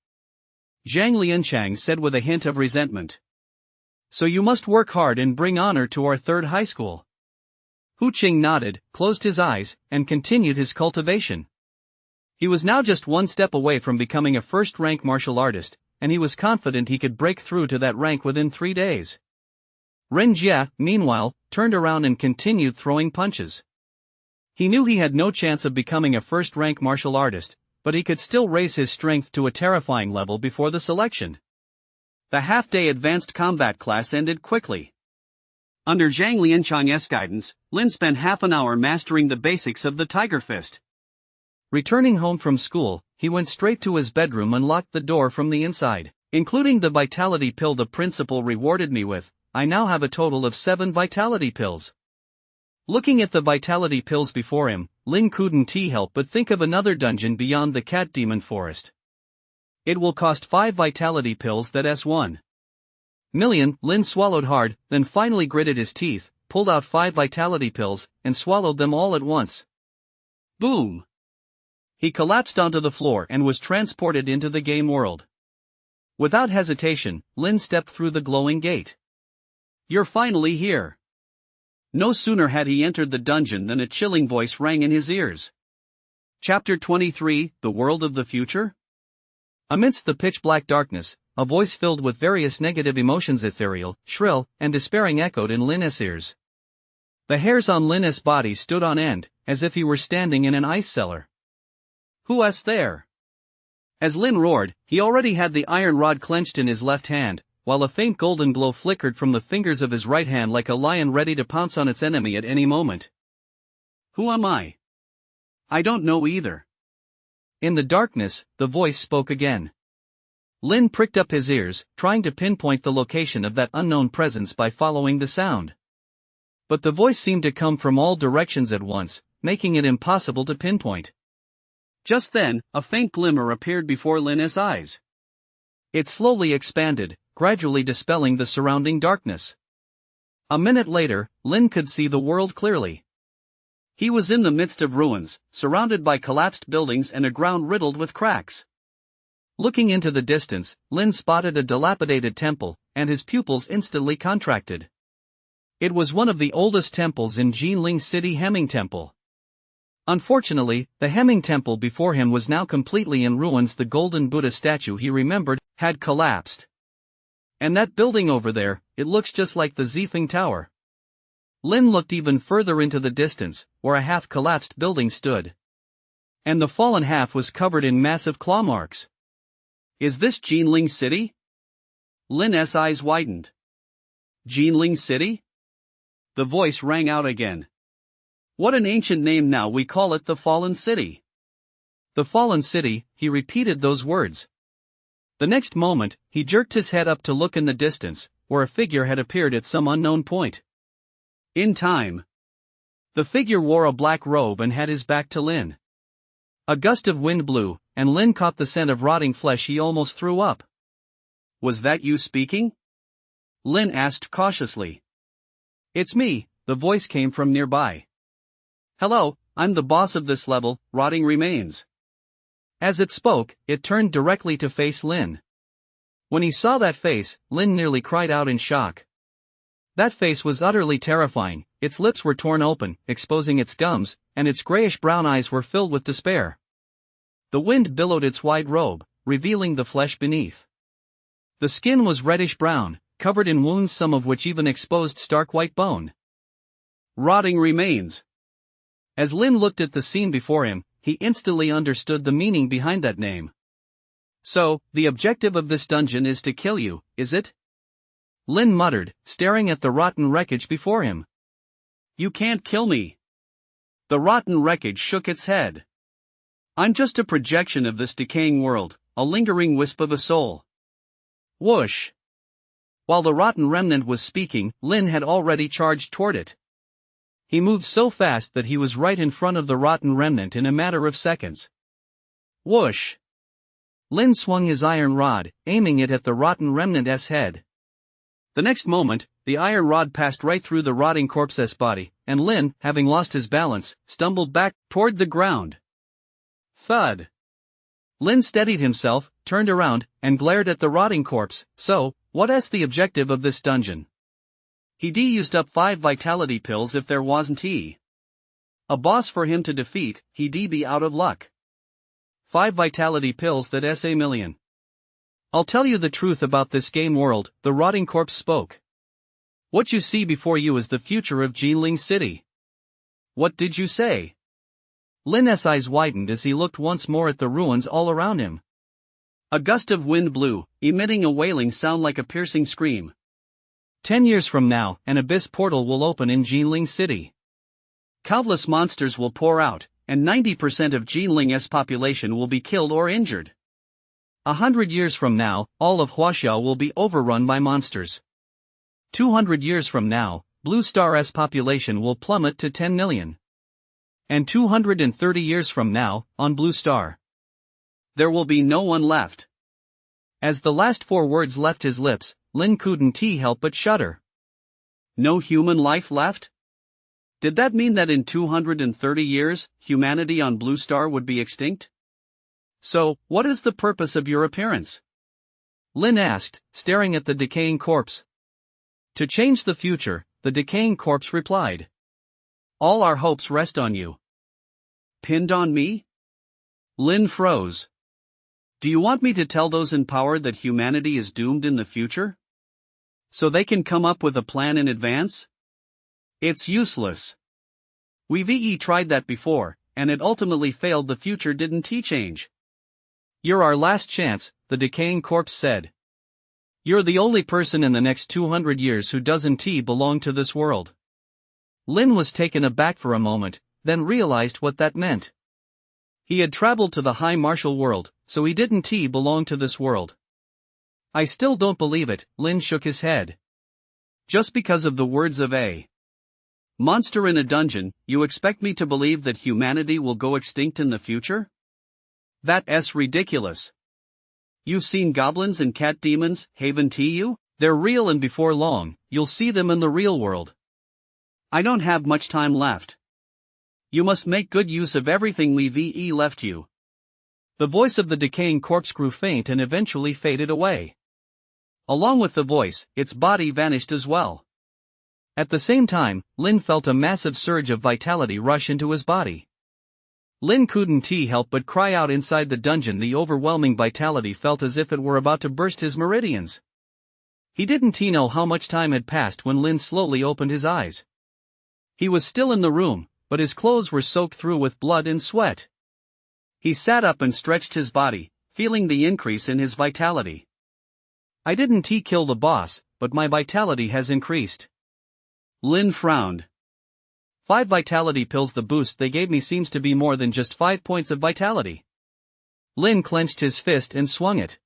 Zhang Lianchang said with a hint of resentment. So you must work hard and bring honor to our 3rd high school. Hu Qing nodded, closed his eyes, and continued his cultivation. He was now just 1 step away from becoming a first-rank martial artist, and he was confident he could break through to that rank within 3 days. Ren Jie, meanwhile, turned around and continued throwing punches. He knew he had no chance of becoming a first-rank martial artist, but he could still raise his strength to a terrifying level before the selection. The half-day advanced combat class ended quickly. Under Zhang Lianchang's guidance, Lin spent half an hour mastering the basics of the Tiger Fist. Returning home from school, he went straight to his bedroom and locked the door from the inside. Including the vitality pill the principal rewarded me with, I now have a total of 7 vitality pills. Looking at the vitality pills before him, Lin couldn't help but think of another dungeon beyond the cat demon forest. It will cost 5 vitality pills, that's 1 million. Lin swallowed hard, then finally gritted his teeth, pulled out 5 vitality pills, and swallowed them all at once. Boom! He collapsed onto the floor and was transported into the game world. Without hesitation, Lin stepped through the glowing gate. You're finally here. No sooner had he entered the dungeon than a chilling voice rang in his ears. Chapter 23, The World of the Future? Amidst the pitch-black darkness, a voice filled with various negative emotions, ethereal, shrill, and despairing, echoed in Lin's ears. The hairs on Lin's body stood on end, as if he were standing in an ice cellar. Who's there? As Lin roared, he already had the iron rod clenched in his left hand, while a faint golden glow flickered from the fingers of his right hand like a lion ready to pounce on its enemy at any moment. Who am I? I don't know either. In the darkness, the voice spoke again. Lin pricked up his ears, trying to pinpoint the location of that unknown presence by following the sound. But the voice seemed to come from all directions at once, making it impossible to pinpoint. Just then, a faint glimmer appeared before Lin's eyes. It slowly expanded, gradually dispelling the surrounding darkness. A minute later, Lin could see the world clearly. He was in the midst of ruins, surrounded by collapsed buildings and a ground riddled with cracks. Looking into the distance, Lin spotted a dilapidated temple, and his pupils instantly contracted. It was one of the oldest temples in Jinling City, Hemming Temple. Unfortunately, the Hemming Temple before him was now completely in ruins. The golden Buddha statue he remembered had collapsed. And that building over there, it looks just like the Zifeng Tower. Lin looked even further into the distance, where a half-collapsed building stood. And the fallen half was covered in massive claw marks. Is this Jinling City? Lin's eyes widened. Jinling City? The voice rang out again. What an ancient name, now we call it the Fallen City. The Fallen City, he repeated those words. The next moment, he jerked his head up to look in the distance, where a figure had appeared at some unknown point. In time. The figure wore a black robe and had his back to Lin. A gust of wind blew, and Lin caught the scent of rotting flesh. He almost threw up. Was that you speaking? Lin asked cautiously. It's me, the voice came from nearby. Hello, I'm the boss of this level, Rotting Remains. As it spoke, it turned directly to face Lin. When he saw that face, Lin nearly cried out in shock. That face was utterly terrifying. Its lips were torn open, exposing its gums, and its grayish-brown eyes were filled with despair. The wind billowed its wide robe, revealing the flesh beneath. The skin was reddish-brown, covered in wounds, some of which even exposed stark white bone. Rotting Remains. As Lin looked at the scene before him, he instantly understood the meaning behind that name. So, the objective of this dungeon is to kill you, is it? Lin muttered, staring at the rotten wreckage before him. You can't kill me. The rotten wreckage shook its head. I'm just a projection of this decaying world, a lingering wisp of a soul. Whoosh! While the rotten remnant was speaking, Lin had already charged toward it. He moved so fast that he was right in front of the rotten remnant in a matter of seconds. Whoosh! Lin swung his iron rod, aiming it at the rotten remnant's head. The next moment, the iron rod passed right through the rotting corpse's body, and Lin, having lost his balance, stumbled back toward the ground. Thud! Lin steadied himself, turned around, and glared at the rotting corpse. So, what's the objective of this dungeon? He'd used up 5 vitality pills if there wasn't a boss for him to defeat. He'd be out of luck. 5 vitality pills, that's a million. I'll tell you the truth about this game world, the rotting corpse spoke. What you see before you is the future of Jinling City. What did you say? Lin's eyes widened as he looked once more at the ruins all around him. A gust of wind blew, emitting a wailing sound like a piercing scream. 10 years from now, an abyss portal will open in Jinling City. Countless monsters will pour out, and 90% of Jinling's population will be killed or injured. 100 years from now, all of Huaxiao will be overrun by monsters. 200 years from now, Blue Star's population will plummet to 10 million. And 230 years from now, on Blue Star, there will be no one left. As the last 4 words left his lips, Lin couldn't help but shudder. No human life left? Did that mean that in 230 years, humanity on Blue Star would be extinct? So, what is the purpose of your appearance? Lin asked, staring at the decaying corpse. To change the future, the decaying corpse replied. All our hopes rest on you. Pinned on me? Lin froze. Do you want me to tell those in power that humanity is doomed in the future? So they can come up with a plan in advance? It's useless. We've tried that before, and it ultimately failed. The future didn't change. You're our last chance, the decaying corpse said. You're the only person in the next 200 years who doesn't belong to this world. Lin was taken aback for a moment, then realized what that meant. He had traveled to the high martial world, so he didn't belong to this world. I still don't believe it, Lin shook his head. Just because of the words of a monster in a dungeon, you expect me to believe that humanity will go extinct in the future? That's ridiculous. You've seen goblins and cat demons, haven't you? They're real, and before long, you'll see them in the real world. I don't have much time left. You must make good use of everything we've left you. The voice of the decaying corpse grew faint and eventually faded away. Along with the voice, its body vanished as well. At the same time, Lin felt a massive surge of vitality rush into his body. Lin couldn't help but cry out inside the dungeon. The overwhelming vitality felt as if it were about to burst his meridians. He didn't know how much time had passed when Lin slowly opened his eyes. He was still in the room, but his clothes were soaked through with blood and sweat. He sat up and stretched his body, feeling the increase in his vitality. I didn't kill the boss, but my vitality has increased. Lin frowned. 5 vitality pills. The boost they gave me seems to be more than just 5 points of vitality. Lin clenched his fist and swung it.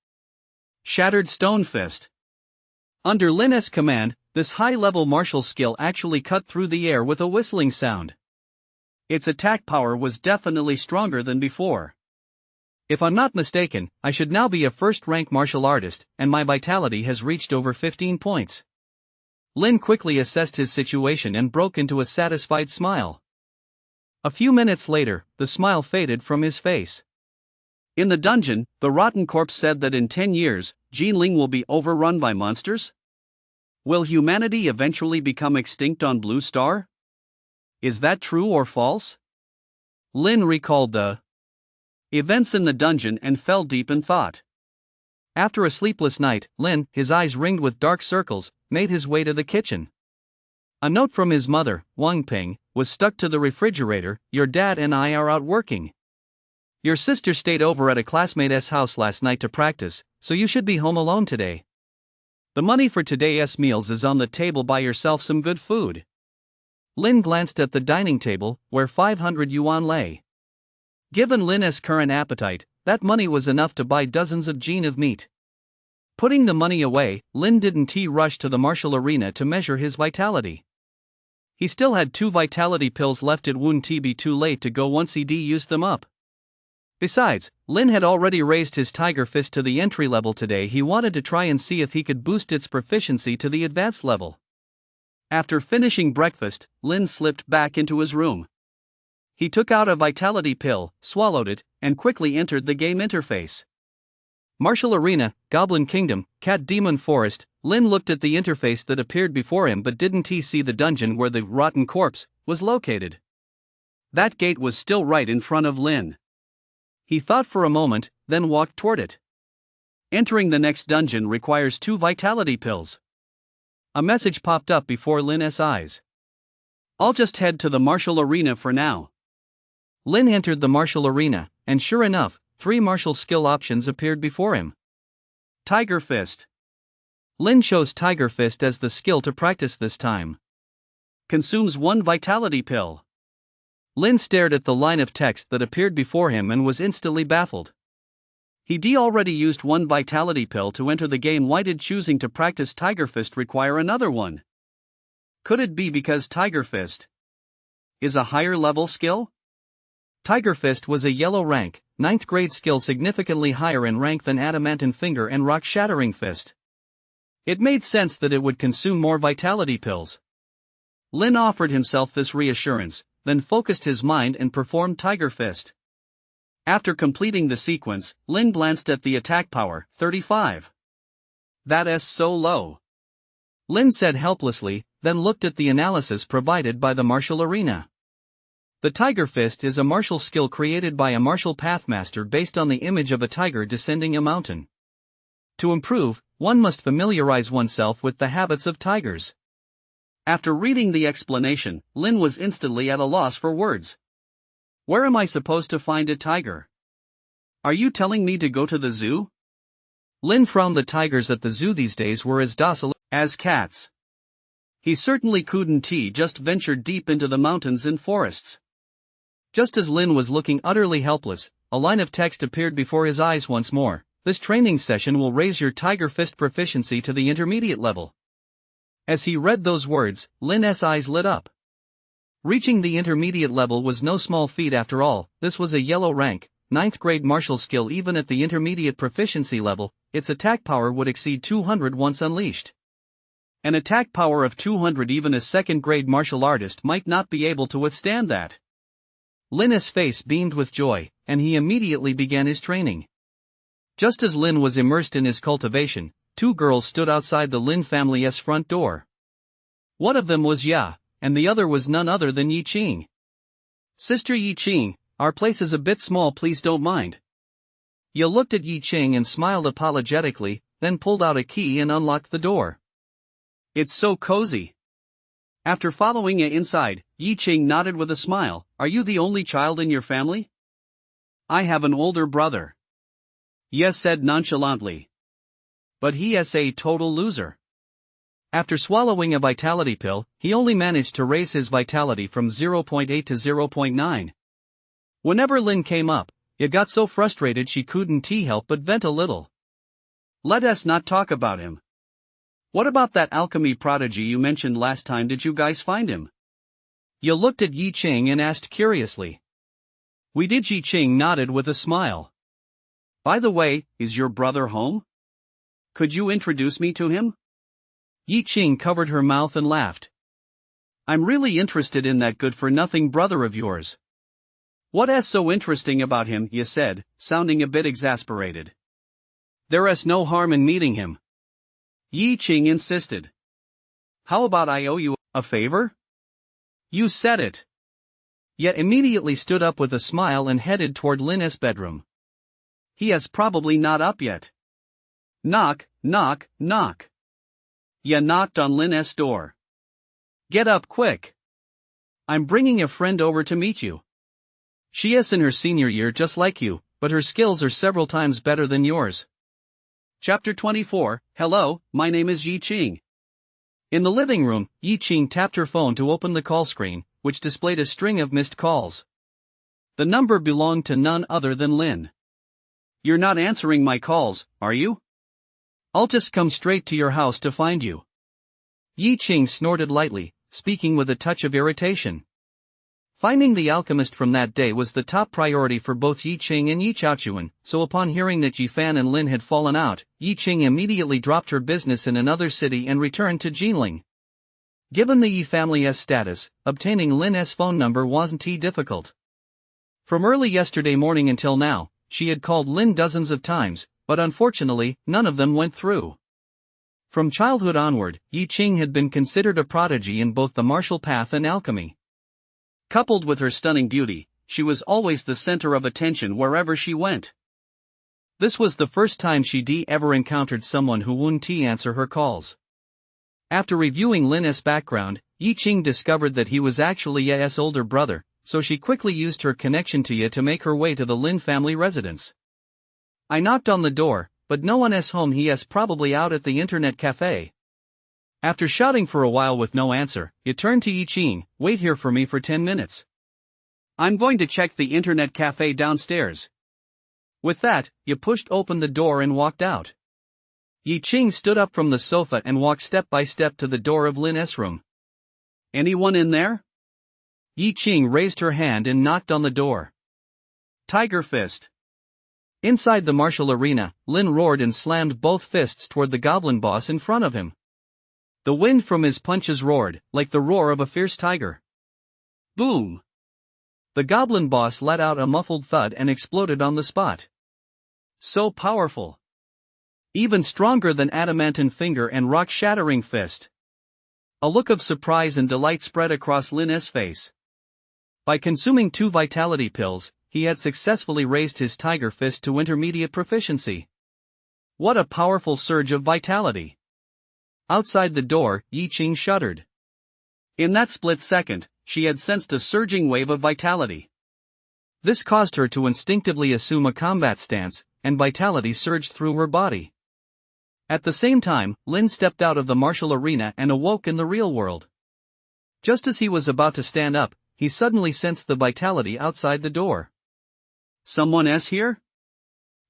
Shattered Stone Fist. Under Lin's command, this high-level martial skill actually cut through the air with a whistling sound. Its attack power was definitely stronger than before. If I'm not mistaken, I should now be a first-rank martial artist, and my vitality has reached over 15 points. Lin quickly assessed his situation and broke into a satisfied smile. A few minutes later, the smile faded from his face. In the dungeon, the rotten corpse said that in 10 years, Jinling will be overrun by monsters? Will humanity eventually become extinct on Blue Star? Is that true or false? Lin recalled the events in the dungeon and fell deep in thought. After a sleepless night, Lin, his eyes ringed with dark circles, made his way to the kitchen. A note from his mother, Wang Ping, was stuck to the refrigerator. Your dad and I are out working. Your sister stayed over at a classmate's house last night to practice, so you should be home alone today. The money for today's meals is on the table. Buy yourself some good food. Lin glanced at the dining table, where 500 yuan lay. Given Lin's current appetite, that money was enough to buy dozens of jin of meat. Putting the money away, Lin didn't rush to the martial arena to measure his vitality. He still had 2 vitality pills left. It wouldn't be too late to go once he'd used them up. Besides, Lin had already raised his Tiger Fist to the entry level today. He wanted to try and see if he could boost its proficiency to the advanced level. After finishing breakfast, Lin slipped back into his room. He took out a vitality pill, swallowed it, and quickly entered the game interface. Martial Arena, Goblin Kingdom, Cat Demon Forest. Lin looked at the interface that appeared before him, but didn't see the dungeon where the rotten corpse was located. That gate was still right in front of Lin. He thought for a moment, then walked toward it. Entering the next dungeon requires 2 vitality pills. A message popped up before Lin's eyes. I'll just head to the martial arena for now. Lin entered the martial arena, and sure enough, 3 martial skill options appeared before him. Tiger Fist. Lin chose Tiger Fist as the skill to practice this time. Consumes 1 vitality pill. Lin stared at the line of text that appeared before him and was instantly baffled. He'd already used 1 vitality pill to enter the game. Why did choosing to practice Tiger Fist require another one? Could it be because Tiger Fist is a higher level skill? Tiger Fist was a yellow rank, 9th grade skill, significantly higher in rank than Adamantine Finger and Rock Shattering Fist. It made sense that it would consume more vitality pills. Lin offered himself this reassurance, then focused his mind and performed Tiger Fist. After completing the sequence, Lin glanced at the attack power, 35. That's so low. Lin said helplessly, then looked at the analysis provided by the martial arena. The Tiger Fist is a martial skill created by a martial pathmaster based on the image of a tiger descending a mountain. To improve, one must familiarize oneself with the habits of tigers. After reading the explanation, Lin was instantly at a loss for words. Where am I supposed to find a tiger? Are you telling me to go to the zoo? Lin frowned. The tigers at the zoo these days were as docile as cats. He certainly couldn't just venture deep into the mountains and forests. Just as Lin was looking utterly helpless, a line of text appeared before his eyes once more. This training session will raise your Tiger Fist proficiency to the intermediate level. As he read those words, Lin's eyes lit up. Reaching the intermediate level was no small feat after all. This was a yellow rank, 9th grade martial skill. Even at the intermediate proficiency level, its attack power would exceed 200 once unleashed. An attack power of 200, even a 2nd grade martial artist might not be able to withstand that. Lin's face beamed with joy, and he immediately began his training. Just as Lin was immersed in his cultivation, 2 girls stood outside the Lin family's front door. One of them was Ya, and the other was none other than Yi Qing. Sister Yi Qing, our place is a bit small, please don't mind. Ya looked at Yi Qing and smiled apologetically, then pulled out a key and unlocked the door. It's so cozy. After following Ya inside, Yi Qing nodded with a smile. Are you the only child in your family? I have an older brother. Yes, said nonchalantly. But he is a total loser. After swallowing a vitality pill, he only managed to raise his vitality from 0.8 to 0.9. Whenever Lin came up, it got so frustrated she couldn't help but vent a little. Let us not talk about him. What about that alchemy prodigy you mentioned last time? Did you guys find him? You looked at Yi Qing and asked curiously. We did. Yi Qing nodded with a smile. By the way, is your brother home? Could you introduce me to him? Yi Qing covered her mouth and laughed. I'm really interested in that good-for-nothing brother of yours. What's so interesting about him? You said, sounding a bit exasperated. There is no harm in meeting him. Yi Qing insisted. How about I owe you a favor? You said it. Yet immediately stood up with a smile and headed toward Lin's bedroom. He is probably not up yet. Knock, knock, knock. Ya knocked on Lin's door. Get up quick. I'm bringing a friend over to meet you. She is in her senior year just like you, but her skills are several times better than yours. Chapter 24. Hello, my name is Yi Qing. In the living room, Yi Qing tapped her phone to open the call screen, which displayed a string of missed calls. The number belonged to none other than Lin. You're not answering my calls, are you? I'll just come straight to your house to find you. Yi Qing snorted lightly, speaking with a touch of irritation. Finding the alchemist from that day was the top priority for both Yi Qing and Yi Chaochuan, so upon hearing that Yi Fan and Lin had fallen out, Yi Qing immediately dropped her business in another city and returned to Jinling. Given the Yi family's status, obtaining Lin's phone number wasn't difficult. From early yesterday morning until now, she had called Lin dozens of times, but unfortunately, none of them went through. From childhood onward, Yi Qing had been considered a prodigy in both the martial path and alchemy. Coupled with her stunning beauty, she was always the center of attention wherever she went. This was the first time she'd ever encountered someone who wouldn't answer her calls. After reviewing Lin's background, Yi Qing discovered that he was actually Ye's older brother, so she quickly used her connection to Ye to make her way to the Lin family residence. I knocked on the door, but no one's home. He is probably out at the internet cafe. After shouting for a while with no answer, Ye turned to Yi Qing. Wait here for me for 10 minutes. I'm going to check the internet cafe downstairs. With that, Ye pushed open the door and walked out. Yi Qing stood up from the sofa and walked step by step to the door of Lin's room. Anyone in there? Yi Qing raised her hand and knocked on the door. Tiger fist. Inside the martial arena, Lin roared and slammed both fists toward the goblin boss in front of him. The wind from his punches roared, like the roar of a fierce tiger. Boom! The goblin boss let out a muffled thud and exploded on the spot. So powerful. Even stronger than adamantine finger and rock-shattering fist. A look of surprise and delight spread across Lin's face. By consuming 2 vitality pills, he had successfully raised his tiger fist to intermediate proficiency. What a powerful surge of vitality! Outside the door, Yi Qing shuddered. In that split second, she had sensed a surging wave of vitality. This caused her to instinctively assume a combat stance, and vitality surged through her body. At the same time, Lin stepped out of the martial arena and awoke in the real world. Just as he was about to stand up, he suddenly sensed the vitality outside the door. Someone's here?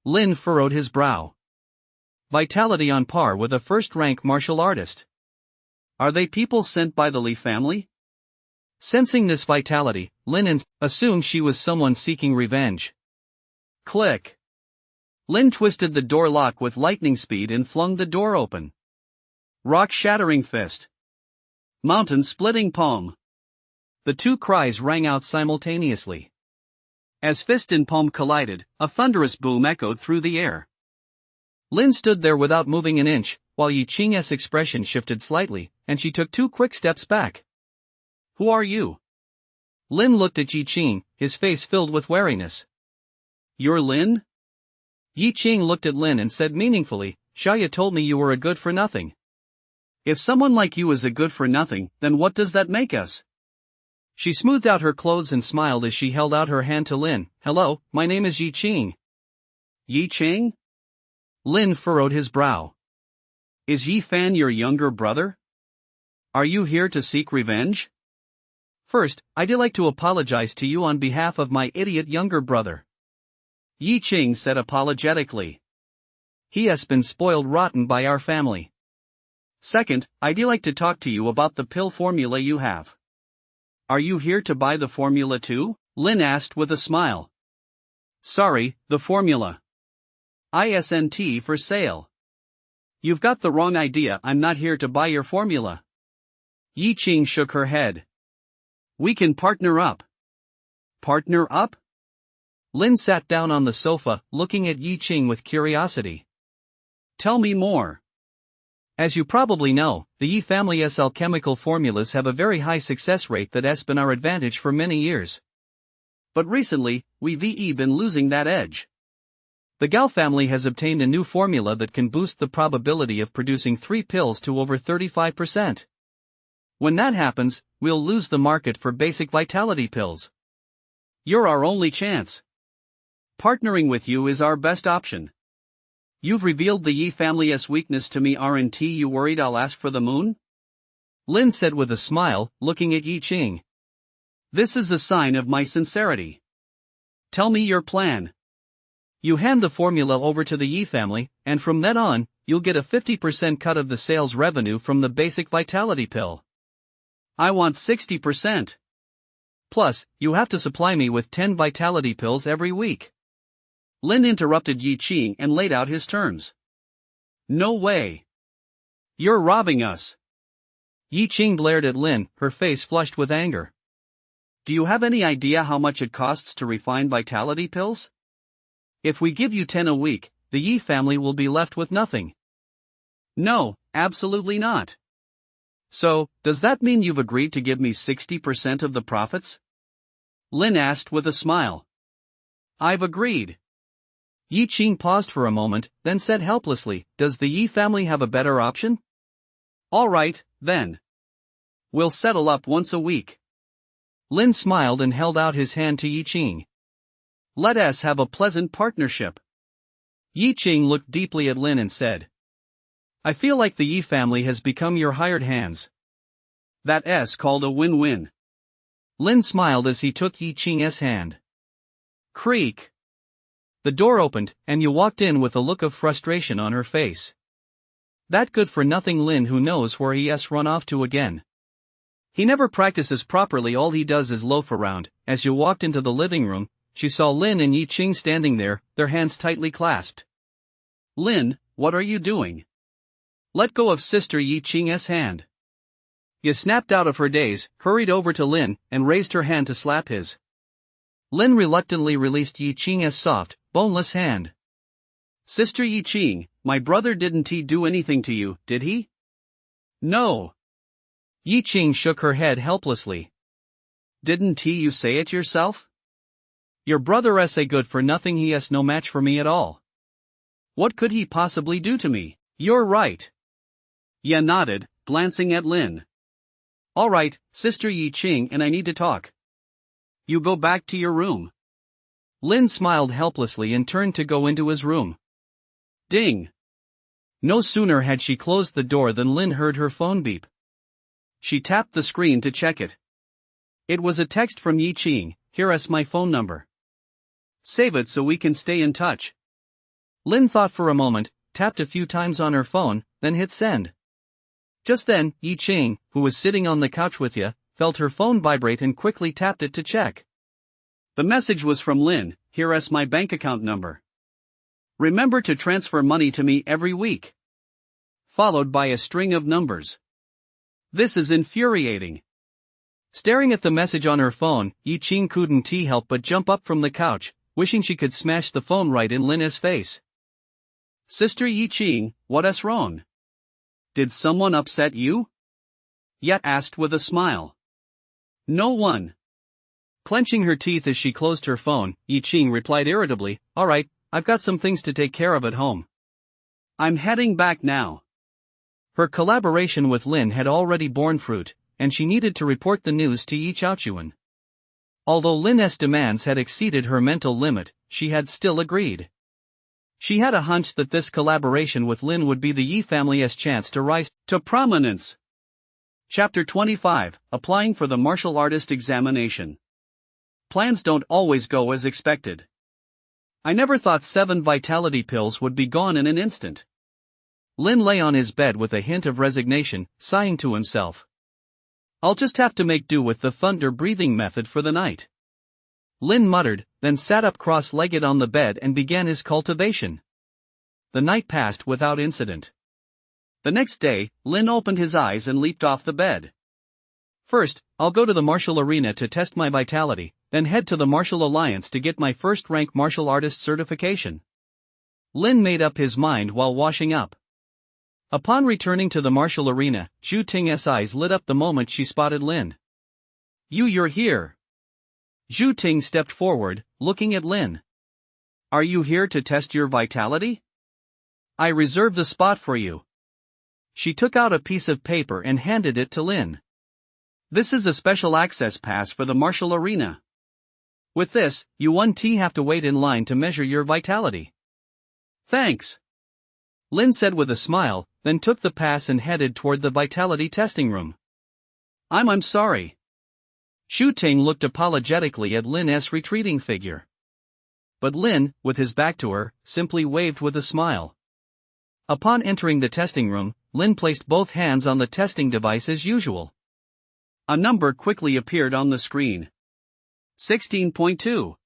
Lin furrowed his brow. Vitality on par with a first-rank martial artist. Are they people sent by the Li family? Sensing this vitality, Lin assumed she was someone seeking revenge. Click. Lin twisted the door lock with lightning speed and flung the door open. Rock-shattering fist. Mountain-splitting palm. The 2 cries rang out simultaneously. As fist and palm collided, a thunderous boom echoed through the air. Lin stood there without moving an inch, while Yi Qing's expression shifted slightly, and she took 2 quick steps back. Who are you? Lin looked at Yi Qing, his face filled with wariness. You're Lin? Yi Qing looked at Lin and said meaningfully, Xia told me you were a good-for-nothing. If someone like you is a good-for-nothing, then what does that make us? She smoothed out her clothes and smiled as she held out her hand to Lin. Hello, my name is Yi Qing. Yi Qing? Lin furrowed his brow. Is Yi Fan your younger brother? Are you here to seek revenge? First, I'd like to apologize to you on behalf of my idiot younger brother. Yi Qing said apologetically. He has been spoiled rotten by our family. Second, I'd like to talk to you about the pill formula you have. Are you here to buy the formula too? Lin asked with a smile. Sorry, the formula. ISNT for sale. You've got the wrong idea. I'm not here to buy your formula. Yi Qing shook her head. We can partner up. Partner up? Lin sat down on the sofa, looking at Yi Qing with curiosity. Tell me more. As you probably know, the Yi family's alchemical formulas have a very high success rate that has been our advantage for many years. But recently, we've been losing that edge. The Gao family has obtained a new formula that can boost the probability of producing 3 pills to over 35%. When that happens, we'll lose the market for basic vitality pills. You're our only chance. Partnering with you is our best option. You've revealed the Yi family's weakness to me. Aren't you worried I'll ask for the moon? Lin said with a smile, looking at Yi Qing. This is a sign of my sincerity. Tell me your plan. You hand the formula over to the Yi family, and from then on, you'll get a 50% cut of the sales revenue from the basic vitality pill. I want 60%. Plus, you have to supply me with 10 vitality pills every week. Lin interrupted Yi Qing and laid out his terms. No way. You're robbing us. Yi Qing glared at Lin, her face flushed with anger. Do you have any idea how much it costs to refine vitality pills? If we give you 10 a week, the Yi family will be left with nothing. No, absolutely not. So, does that mean you've agreed to give me 60% of the profits? Lin asked with a smile. I've agreed. Yi Qing paused for a moment, then said helplessly, does the Yi family have a better option? All right, then. We'll settle up once a week. Lin smiled and held out his hand to Yi Qing. Let us have a pleasant partnership. Yi Qing looked deeply at Lin and said, I feel like the Yi family has become your hired hands. That's called a win-win. Lin smiled as he took Yi Qing's hand. Creak. The door opened, and Yi walked in with a look of frustration on her face. That good-for-nothing Lin who knows where he's run off to again. He never practices properly, all he does is loaf around. As Yi walked into the living room, she saw Lin and Yi Qing standing there, their hands tightly clasped. Lin, what are you doing? Let go of Sister Yi Qing's hand. Yi snapped out of her daze, hurried over to Lin, and raised her hand to slap his. Lin reluctantly released Yi Qing's soft, boneless hand. Sister Yi Qing, my brother didn't he do anything to you, did he? No. Yi Qing shook her head helplessly. Didn't you say it yourself? Your brother's a good-for-nothing, he's no match for me at all. What could he possibly do to me? You're right. Yi nodded, glancing at Lin. All right, Sister Yi Qing and I need to talk. You go back to your room. Lin smiled helplessly and turned to go into his room. Ding. No sooner had she closed the door than Lin heard her phone beep. She tapped the screen to check it. It was a text from Yi Qing. Here's my phone number. Save it so we can stay in touch. Lin thought for a moment, tapped a few times on her phone, then hit send. Just then, Yi Qing, who was sitting on the couch with Yi, felt her phone vibrate and quickly tapped it to check. The message was from Lin. Here's my bank account number. Remember to transfer money to me every week. Followed by a string of numbers. This is infuriating. Staring at the message on her phone, Yi Qing couldn't help but jump up from the couch, wishing she could smash the phone right in Lin's face. Sister Yi Qing, what's wrong? Did someone upset you? Yi asked with a smile. No one. Clenching her teeth as she closed her phone, Yi Qing replied irritably, all right, I've got some things to take care of at home. I'm heading back now. Her collaboration with Lin had already borne fruit, and she needed to report the news to Yi Chaochuan. Although Lin's demands had exceeded her mental limit, she had still agreed. She had a hunch that this collaboration with Lin would be the Yi family's chance to rise to prominence. Chapter 25, Applying for the Martial Artist Examination. Plans don't always go as expected. I never thought 7 vitality pills would be gone in an instant. Lin lay on his bed with a hint of resignation, sighing to himself. I'll just have to make do with the thunder breathing method for the night. Lin muttered, then sat up cross-legged on the bed and began his cultivation. The night passed without incident. The next day, Lin opened his eyes and leaped off the bed. First, I'll go to the martial arena to test my vitality, then head to the Martial Alliance to get my first-rank martial artist certification. Lin made up his mind while washing up. Upon returning to the martial arena, Zhu Ting's eyes lit up the moment she spotted Lin. You're here. Zhu Ting stepped forward, looking at Lin. Are you here to test your vitality? I reserved a spot for you. She took out a piece of paper and handed it to Lin. This is a special access pass for the martial arena. With this, you won't have to wait in line to measure your vitality. Thanks. Lin said with a smile, then took the pass and headed toward the vitality testing room. I'm sorry. Shu Ting looked apologetically at Lin's retreating figure. But Lin, with his back to her, simply waved with a smile. Upon entering the testing room, Lin placed both hands on the testing device as usual. A number quickly appeared on the screen. 16.2.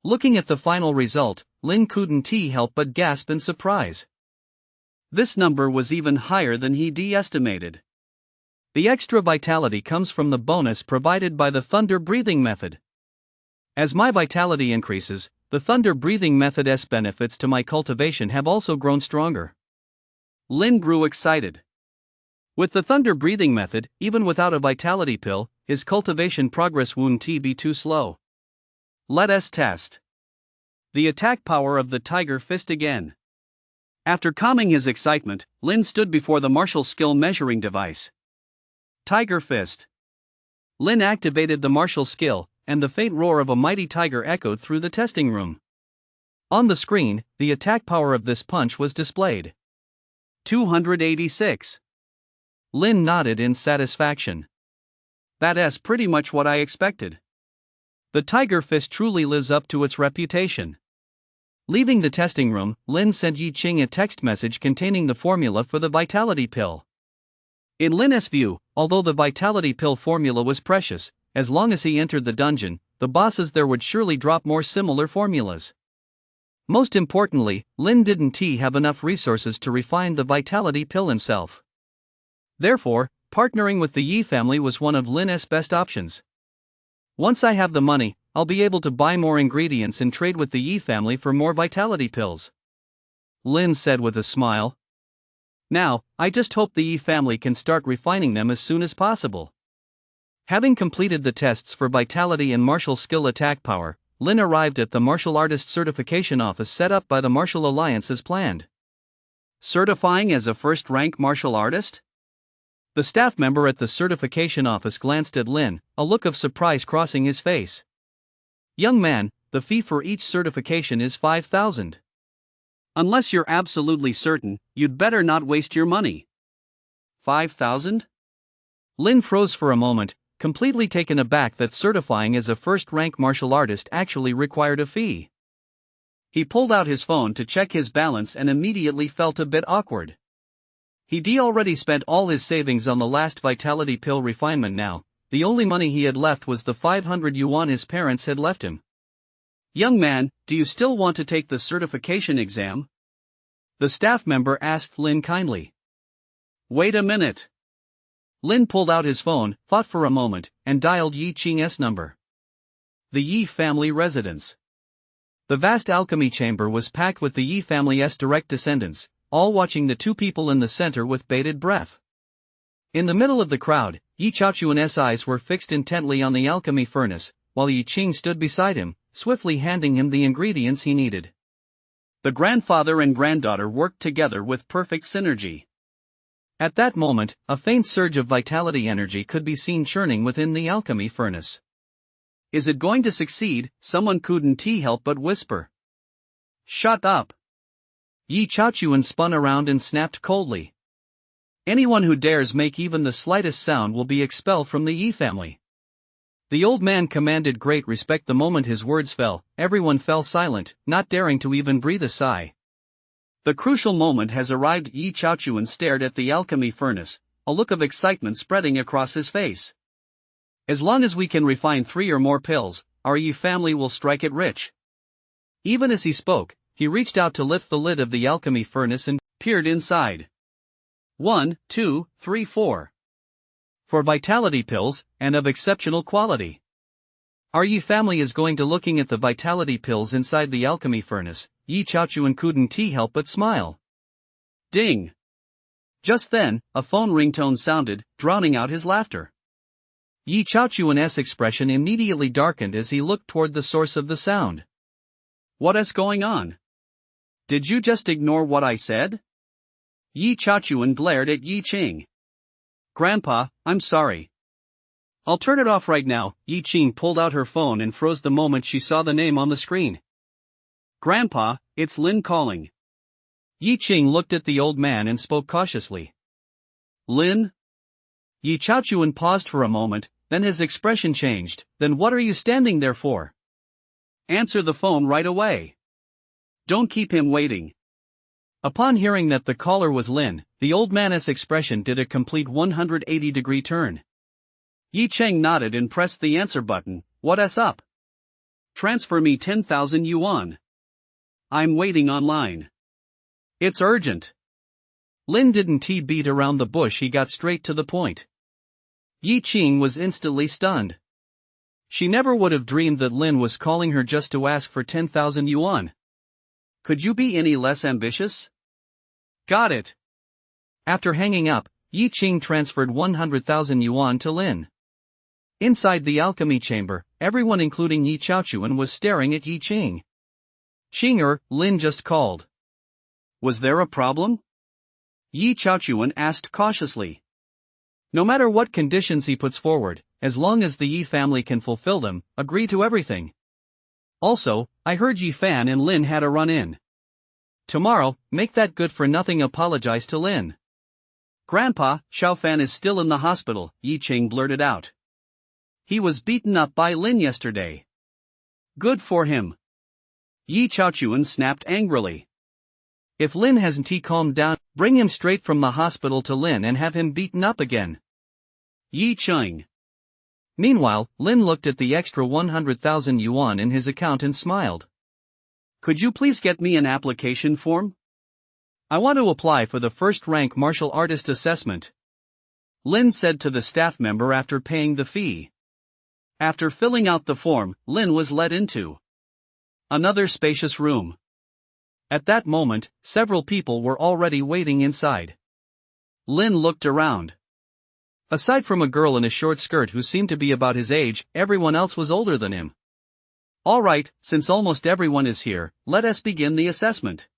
Looking at the final result, Lin couldn't help but gasp in surprise. This number was even higher than he estimated. The extra vitality comes from the bonus provided by the thunder breathing method. As my vitality increases, the thunder breathing method's benefits to my cultivation have also grown stronger. Lin grew excited. With the thunder breathing method, even without a vitality pill, his cultivation progress won't be too slow. Let us test. The attack power of the tiger fist again. After calming his excitement, Lin stood before the martial skill measuring device. Tiger fist. Lin activated the martial skill, and the faint roar of a mighty tiger echoed through the testing room. On the screen, the attack power of this punch was displayed. 286. Lin nodded in satisfaction. That's pretty much what I expected. The tiger fist truly lives up to its reputation. Leaving the testing room, Lin sent Yi Qing a text message containing the formula for the vitality pill. In Lin's view, although the vitality pill formula was precious, as long as he entered the dungeon, the bosses there would surely drop more similar formulas. Most importantly, Lin didn't have enough resources to refine the vitality pill himself. Therefore, partnering with the Yi family was one of Lin's best options. Once I have the money, I'll be able to buy more ingredients and trade with the Yi family for more vitality pills. Lin said with a smile. Now, I just hope the Yi family can start refining them as soon as possible. Having completed the tests for vitality and martial skill attack power, Lin arrived at the martial artist certification office set up by the Martial Alliance as planned. Certifying as a first-rank martial artist? The staff member at the certification office glanced at Lin, a look of surprise crossing his face. Young man, the fee for each certification is 5,000. Unless you're absolutely certain, you'd better not waste your money. 5,000? Lin froze for a moment, completely taken aback that certifying as a first-rank martial artist actually required a fee. He pulled out his phone to check his balance and immediately felt a bit awkward. He'd already spent all his savings on the last vitality pill refinement now. The only money he had left was the 500 yuan his parents had left him. Young man, do you still want to take the certification exam? The staff member asked Lin kindly. Wait a minute. Lin pulled out his phone, thought for a moment, and dialed Yi Qing's number. The Yi family residence. The vast alchemy chamber was packed with the Yi family's direct descendants, all watching the two people in the center with bated breath. In the middle of the crowd, Yi Chaochuan's eyes were fixed intently on the alchemy furnace, while Yi Qing stood beside him, swiftly handing him the ingredients he needed. The grandfather and granddaughter worked together with perfect synergy. At that moment, a faint surge of vitality energy could be seen churning within the alchemy furnace. Is it going to succeed? Someone couldn't help but whisper. Shut up. Yi Chaochuan spun around and snapped coldly. Anyone who dares make even the slightest sound will be expelled from the Yi family. The old man commanded great respect the moment his words fell. Everyone fell silent, not daring to even breathe a sigh. The crucial moment has arrived. Yi Chaochuan stared at the alchemy furnace, a look of excitement spreading across his face. As long as we can refine 3 or more pills, our Yi family will strike it rich. Even as he spoke, he reached out to lift the lid of the alchemy furnace and peered inside. 1, 2, 3, 4. For vitality pills, and of exceptional quality. Our Yi family is going to looking at the vitality pills inside the alchemy furnace. Yi Chaochuan couldn't help but smile. Ding! Just then, a phone ringtone sounded, drowning out his laughter. Yi Chaochuan's expression immediately darkened as he looked toward the source of the sound. What's going on? Did you just ignore what I said? Yi Chaochuan glared at Yi Qing. Grandpa, I'm sorry. I'll turn it off right now. Yi Qing pulled out her phone and froze the moment she saw the name on the screen. Grandpa, it's Lin calling. Yi Qing looked at the old man and spoke cautiously. Lin? Yi Chaochuan paused for a moment, then his expression changed. Then what are you standing there for? Answer the phone right away. Don't keep him waiting. Upon hearing that the caller was Lin, the old man's expression did a complete 180-degree turn. Yi Cheng nodded and pressed the answer button. What's up? Transfer me 10,000 yuan. I'm waiting online. It's urgent. Lin didn't beat around the bush, he got straight to the point. Yi Qing was instantly stunned. She never would have dreamed that Lin was calling her just to ask for 10,000 yuan. Could you be any less ambitious? Got it. After hanging up, Yi Qing transferred 100,000 yuan to Lin. Inside the alchemy chamber, everyone including Yi Chaochuan was staring at Yi Qing. Qinger, Lin just called. Was there a problem? Yi Chaochuan asked cautiously. No matter what conditions he puts forward, as long as the Yi family can fulfill them, agree to everything. Also, I heard Yi Fan and Lin had a run-in. Tomorrow, make that good for nothing, apologize to Lin. Grandpa, Xiao Fan is still in the hospital, Yi Qing blurted out. He was beaten up by Lin yesterday. Good for him. Yi Chaochuan snapped angrily. If Lin hasn't calmed down, bring him straight from the hospital to Lin and have him beaten up again. Yi Qing. Meanwhile, Lin looked at the extra 100,000 yuan in his account and smiled. Could you please get me an application form? I want to apply for the first-rank martial artist assessment, Lin said to the staff member after paying the fee. After filling out the form, Lin was led into another spacious room. At that moment, several people were already waiting inside. Lin looked around. Aside from a girl in a short skirt who seemed to be about his age, everyone else was older than him. All right, since almost everyone is here, let us begin the assessment.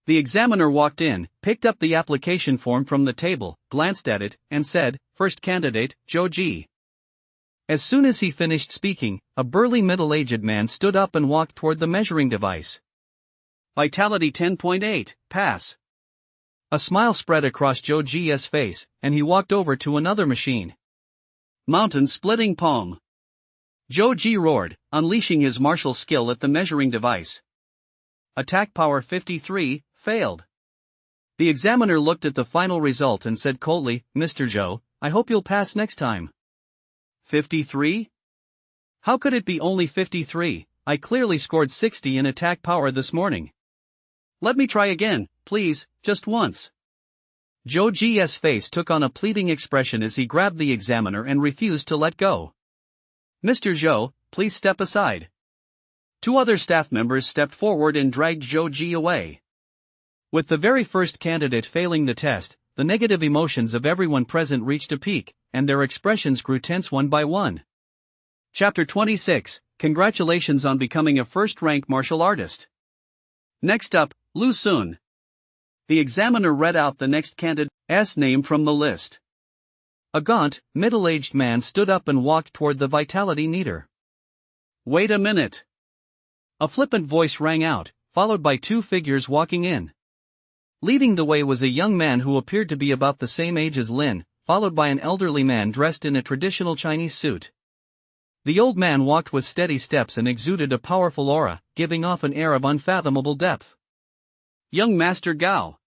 The examiner walked in, picked up the application form from the table, glanced at it, and said, "First candidate, Zhou Ji." As soon as he finished speaking, a burly middle-aged man stood up and walked toward the measuring device. Vitality 10.8, pass. A smile spread across Zhou Ji's face, and he walked over to another machine. Mountain-splitting palm. Zhou Ji roared, unleashing his martial skill at the measuring device. Attack power 53, failed. The examiner looked at the final result and said coldly, "Mr. Zhou, I hope you'll pass next time." 53? How could it be only 53? I clearly scored 60 in attack power this morning. Let me try again, please, just once. Zhou Ji's face took on a pleading expression as he grabbed the examiner and refused to let go. "Mr. Zhou, please step aside." Two other staff members stepped forward and dragged Zhou Ji away. With the very first candidate failing the test, the negative emotions of everyone present reached a peak, and their expressions grew tense one by one. Chapter 26, Congratulations on becoming a first-rank martial artist. Next up, Lu Sun. The examiner read out the next candidate's name from the list. A gaunt, middle-aged man stood up and walked toward the vitality meter. "Wait a minute." A flippant voice rang out, followed by two figures walking in. Leading the way was a young man who appeared to be about the same age as Lin, followed by an elderly man dressed in a traditional Chinese suit. The old man walked with steady steps and exuded a powerful aura, giving off an air of unfathomable depth. "Young Master Gao."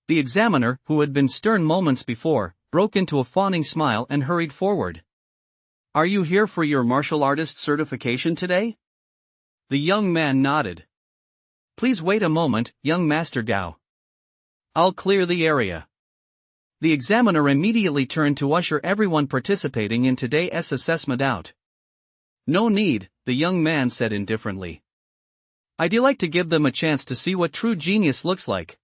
The examiner, who had been stern moments before, broke into a fawning smile and hurried forward. "Are you here for your martial artist certification today?" The young man nodded. "Please wait a moment, young Master Gao. I'll clear the area." The examiner immediately turned to usher everyone participating in today's assessment out. "No need," the young man said indifferently. "I'd like to give them a chance to see what true genius looks like."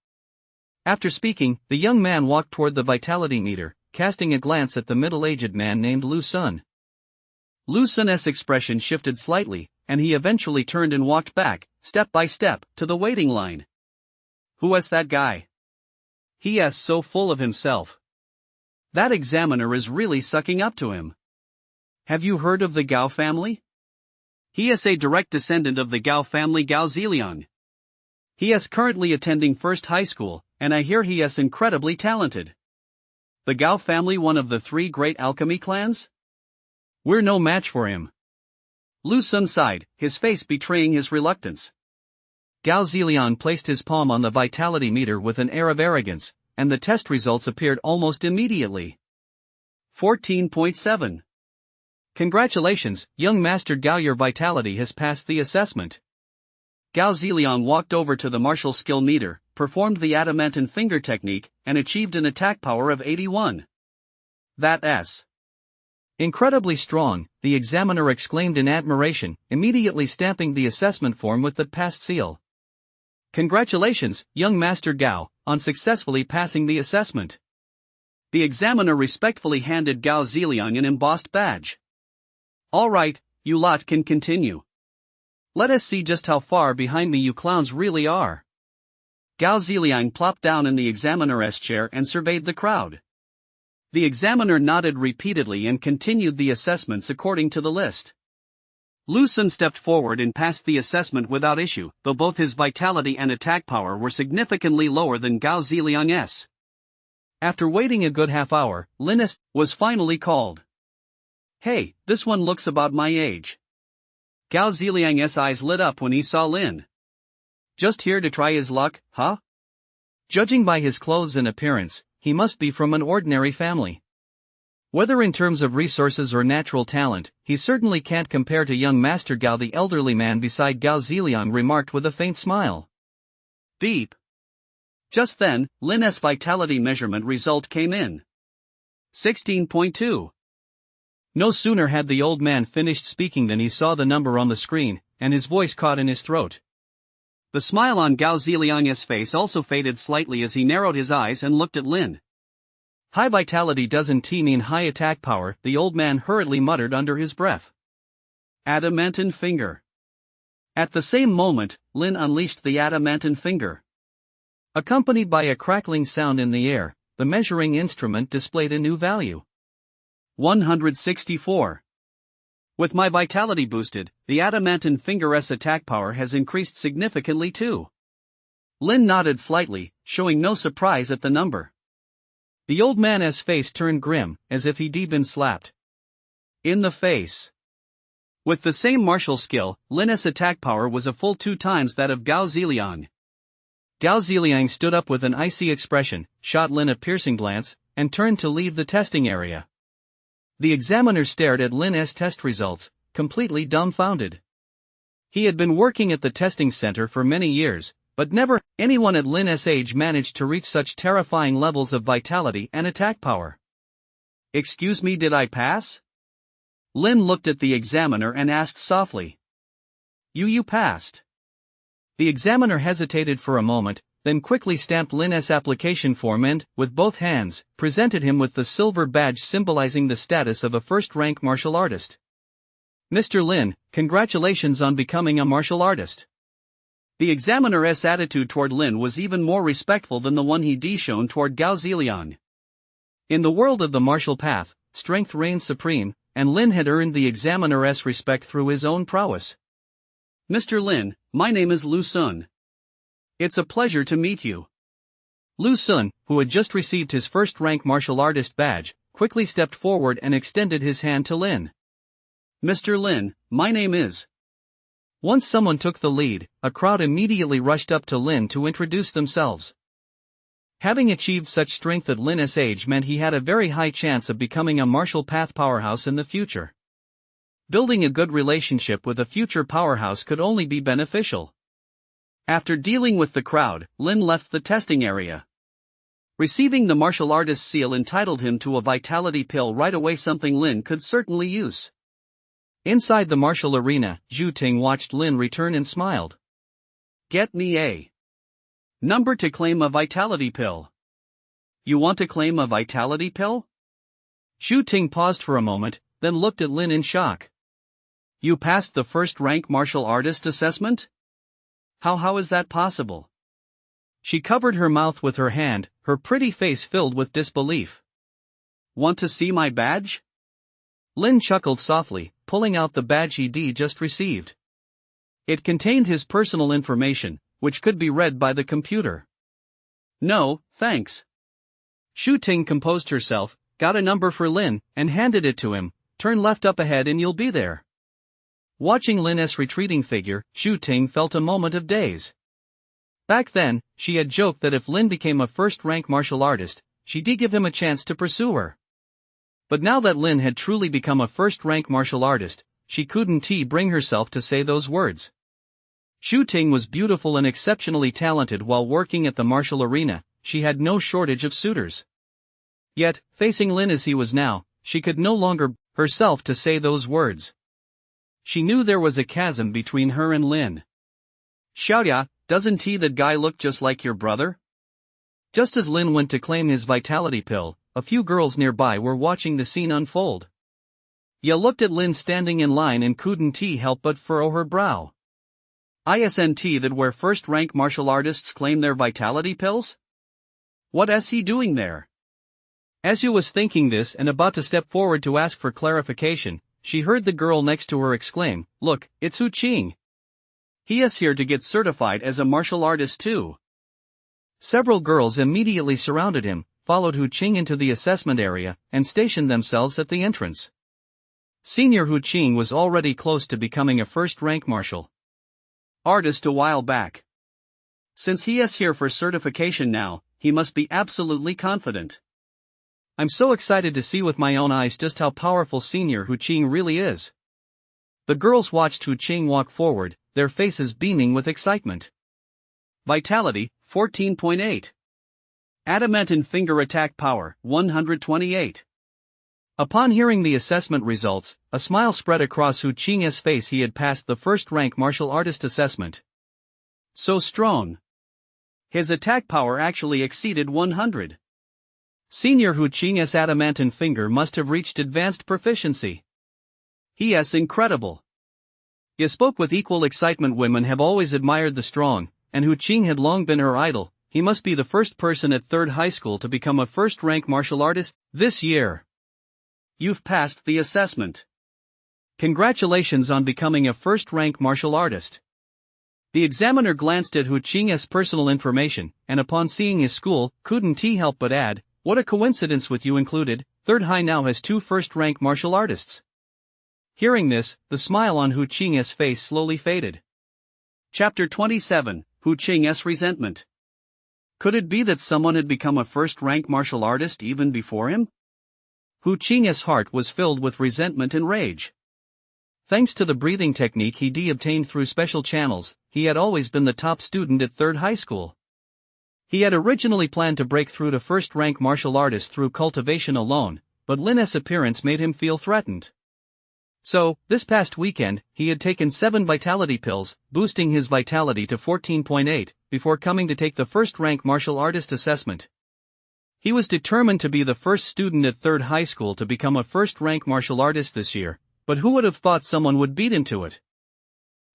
After speaking, the young man walked toward the vitality meter, casting a glance at the middle-aged man named Lu Sun. Lu Sun's expression shifted slightly, and he eventually turned and walked back, step by step, to the waiting line. "Who is that guy? He is so full of himself. That examiner is really sucking up to him." Have you heard of the Gao family? He is a direct descendant of the Gao family Gao Ziliang. He is currently attending first high school, and I hear he is incredibly talented. The Gao family, one of the 3 great alchemy clans? We're no match for him. Lu Sun sighed, his face betraying his reluctance. Gao Ziliang placed his palm on the vitality meter with an air of arrogance, and the test results appeared almost immediately. 14.7. Congratulations, young Master Gao, your vitality has passed the assessment. Gao Ziliang walked over to the martial skill meter, performed the adamantine finger technique, and achieved an attack power of 81. That's incredibly strong, the examiner exclaimed in admiration, immediately stamping the assessment form with the passed seal. Congratulations, young Master Gao, on successfully passing the assessment. The examiner respectfully handed Gao Ziliang an embossed badge. All right, you lot can continue. Let us see just how far behind me you clowns really are. Gao Ziliang plopped down in the examiner's chair and surveyed the crowd. The examiner nodded repeatedly and continued the assessments according to the list. Lu Sun stepped forward and passed the assessment without issue, though both his vitality and attack power were significantly lower than Gao Ziliang's. After waiting a good half hour, Linus was finally called. Hey, this one looks about my age. Gao Ziliang's eyes lit up when he saw Lin. Just here to try his luck, huh? Judging by his clothes and appearance, he must be from an ordinary family. Whether in terms of resources or natural talent, he certainly can't compare to young Master Gao. The elderly man beside Gao Ziliang remarked with a faint smile. Beep. Just then, Lin's vitality measurement result came in. 16.2. No sooner had the old man finished speaking than he saw the number on the screen, and his voice caught in his throat. The smile on Gao Ziliang's face also faded slightly as he narrowed his eyes and looked at Lin. High vitality doesn't mean high attack power, the old man hurriedly muttered under his breath. Adamantine finger. At the same moment, Lin unleashed the adamantine finger. Accompanied by a crackling sound in the air, the measuring instrument displayed a new value. 164. With my vitality boosted, the adamantine finger's attack power has increased significantly too. Lin nodded slightly, showing no surprise at the number. The old man's face turned grim, as if he'd been slapped in the face. With the same martial skill, Lin's attack power was a full 2 times that of Gao Ziliang. Gao Ziliang stood up with an icy expression, shot Lin a piercing glance, and turned to leave the testing area. The examiner stared at Lin's test results, completely dumbfounded. He had been working at the testing center for many years, but never anyone at Lin's age managed to reach such terrifying levels of vitality and attack power. Excuse me, did I pass? Lin looked at the examiner and asked softly. You passed. The examiner hesitated for a moment, then quickly stamped Lin's application form and, with both hands, presented him with the silver badge symbolizing the status of a first-rank martial artist. Mr. Lin, congratulations on becoming a martial artist. The examiner's attitude toward Lin was even more respectful than the one he'd shown toward Gao Ziliang. In the world of the martial path, strength reigns supreme, and Lin had earned the examiner's respect through his own prowess. Mr. Lin, my name is Lu Sun. It's a pleasure to meet you. Lu Sun, who had just received his first-rank martial artist badge, quickly stepped forward and extended his hand to Lin. Mr. Lin, my name is. Once someone took the lead, a crowd immediately rushed up to Lin to introduce themselves. Having achieved such strength at Lin's age meant he had a very high chance of becoming a martial path powerhouse in the future. Building a good relationship with a future powerhouse could only be beneficial. After dealing with the crowd, Lin left the testing area. Receiving the martial artist seal entitled him to a vitality pill right away, something Lin could certainly use. Inside the martial arena, Zhu Ting watched Lin return and smiled. Get me a number to claim a vitality pill. You want to claim a vitality pill? Zhu Ting paused for a moment, then looked at Lin in shock. You passed the first-rank martial artist assessment? How is that possible? She covered her mouth with her hand, her pretty face filled with disbelief. Want to see my badge? Lin chuckled softly, pulling out the badge he'd just received. It contained his personal information, which could be read by the computer. No, thanks. Shu Ting composed herself, got a number for Lin, and handed it to him. Turn left up ahead and you'll be there. Watching Lin's retreating figure, Shu Ting felt a moment of daze. Back then, she had joked that if Lin became a first-rank martial artist, she'd give him a chance to pursue her. But now that Lin had truly become a first-rank martial artist, she couldn't bring herself to say those words. Shu Ting was beautiful and exceptionally talented while working at the martial arena. She had no shortage of suitors. Yet, facing Lin as he was now, she could no longer bring herself to say those words. She knew there was a chasm between her and Lin. Xiaoya, doesn't that guy look just like your brother? Just as Lin went to claim his vitality pill, a few girls nearby were watching the scene unfold. Ya looked at Lin standing in line and couldn't help but furrow her brow. Isn't that where first-rank martial artists claim their vitality pills? What is he doing there? As Yu was thinking this and about to step forward to ask for clarification, she heard the girl next to her exclaim, "Look, it's Hu Qing. He is here to get certified as a martial artist too." Several girls immediately surrounded him, followed Hu Qing into the assessment area, and stationed themselves at the entrance. Senior Hu Qing was already close to becoming a first-rank martial artist a while back. Since he is here for certification now, he must be absolutely confident. I'm so excited to see with my own eyes just how powerful Senior Hu Qing really is. The girls watched Hu Qing walk forward, their faces beaming with excitement. Vitality, 14.8. Adamantine finger attack power, 128. Upon hearing the assessment results, a smile spread across Hu Qing's face. He had passed the first-rank martial artist assessment. So strong. His attack power actually exceeded 100. Senior Hu Qing's adamantine finger must have reached advanced proficiency. He is incredible. He spoke with equal excitement. Women have always admired the strong, and Hu Qing had long been her idol. He must be the first person at third high school to become a first-rank martial artist this year. You've passed the assessment. Congratulations on becoming a first-rank martial artist. The examiner glanced at Hu Qing's personal information, and upon seeing his school, couldn't help but add, "What a coincidence with you included, third high now has 2 first-rank martial artists." Hearing this, the smile on Hu Qing's face slowly faded. Chapter 27, Hu Qing's resentment. Could it be that someone had become a first-rank martial artist even before him? Hu Qing's heart was filled with resentment and rage. Thanks to the breathing technique he obtained through special channels, he had always been the top student at third high school. He had originally planned to break through to first-rank martial artist through cultivation alone, but Lin's appearance made him feel threatened. So, this past weekend, he had taken 7 vitality pills, boosting his vitality to 14.8, before coming to take the first-rank martial artist assessment. He was determined to be the first student at third high school to become a first-rank martial artist this year, but who would have thought someone would beat him to it?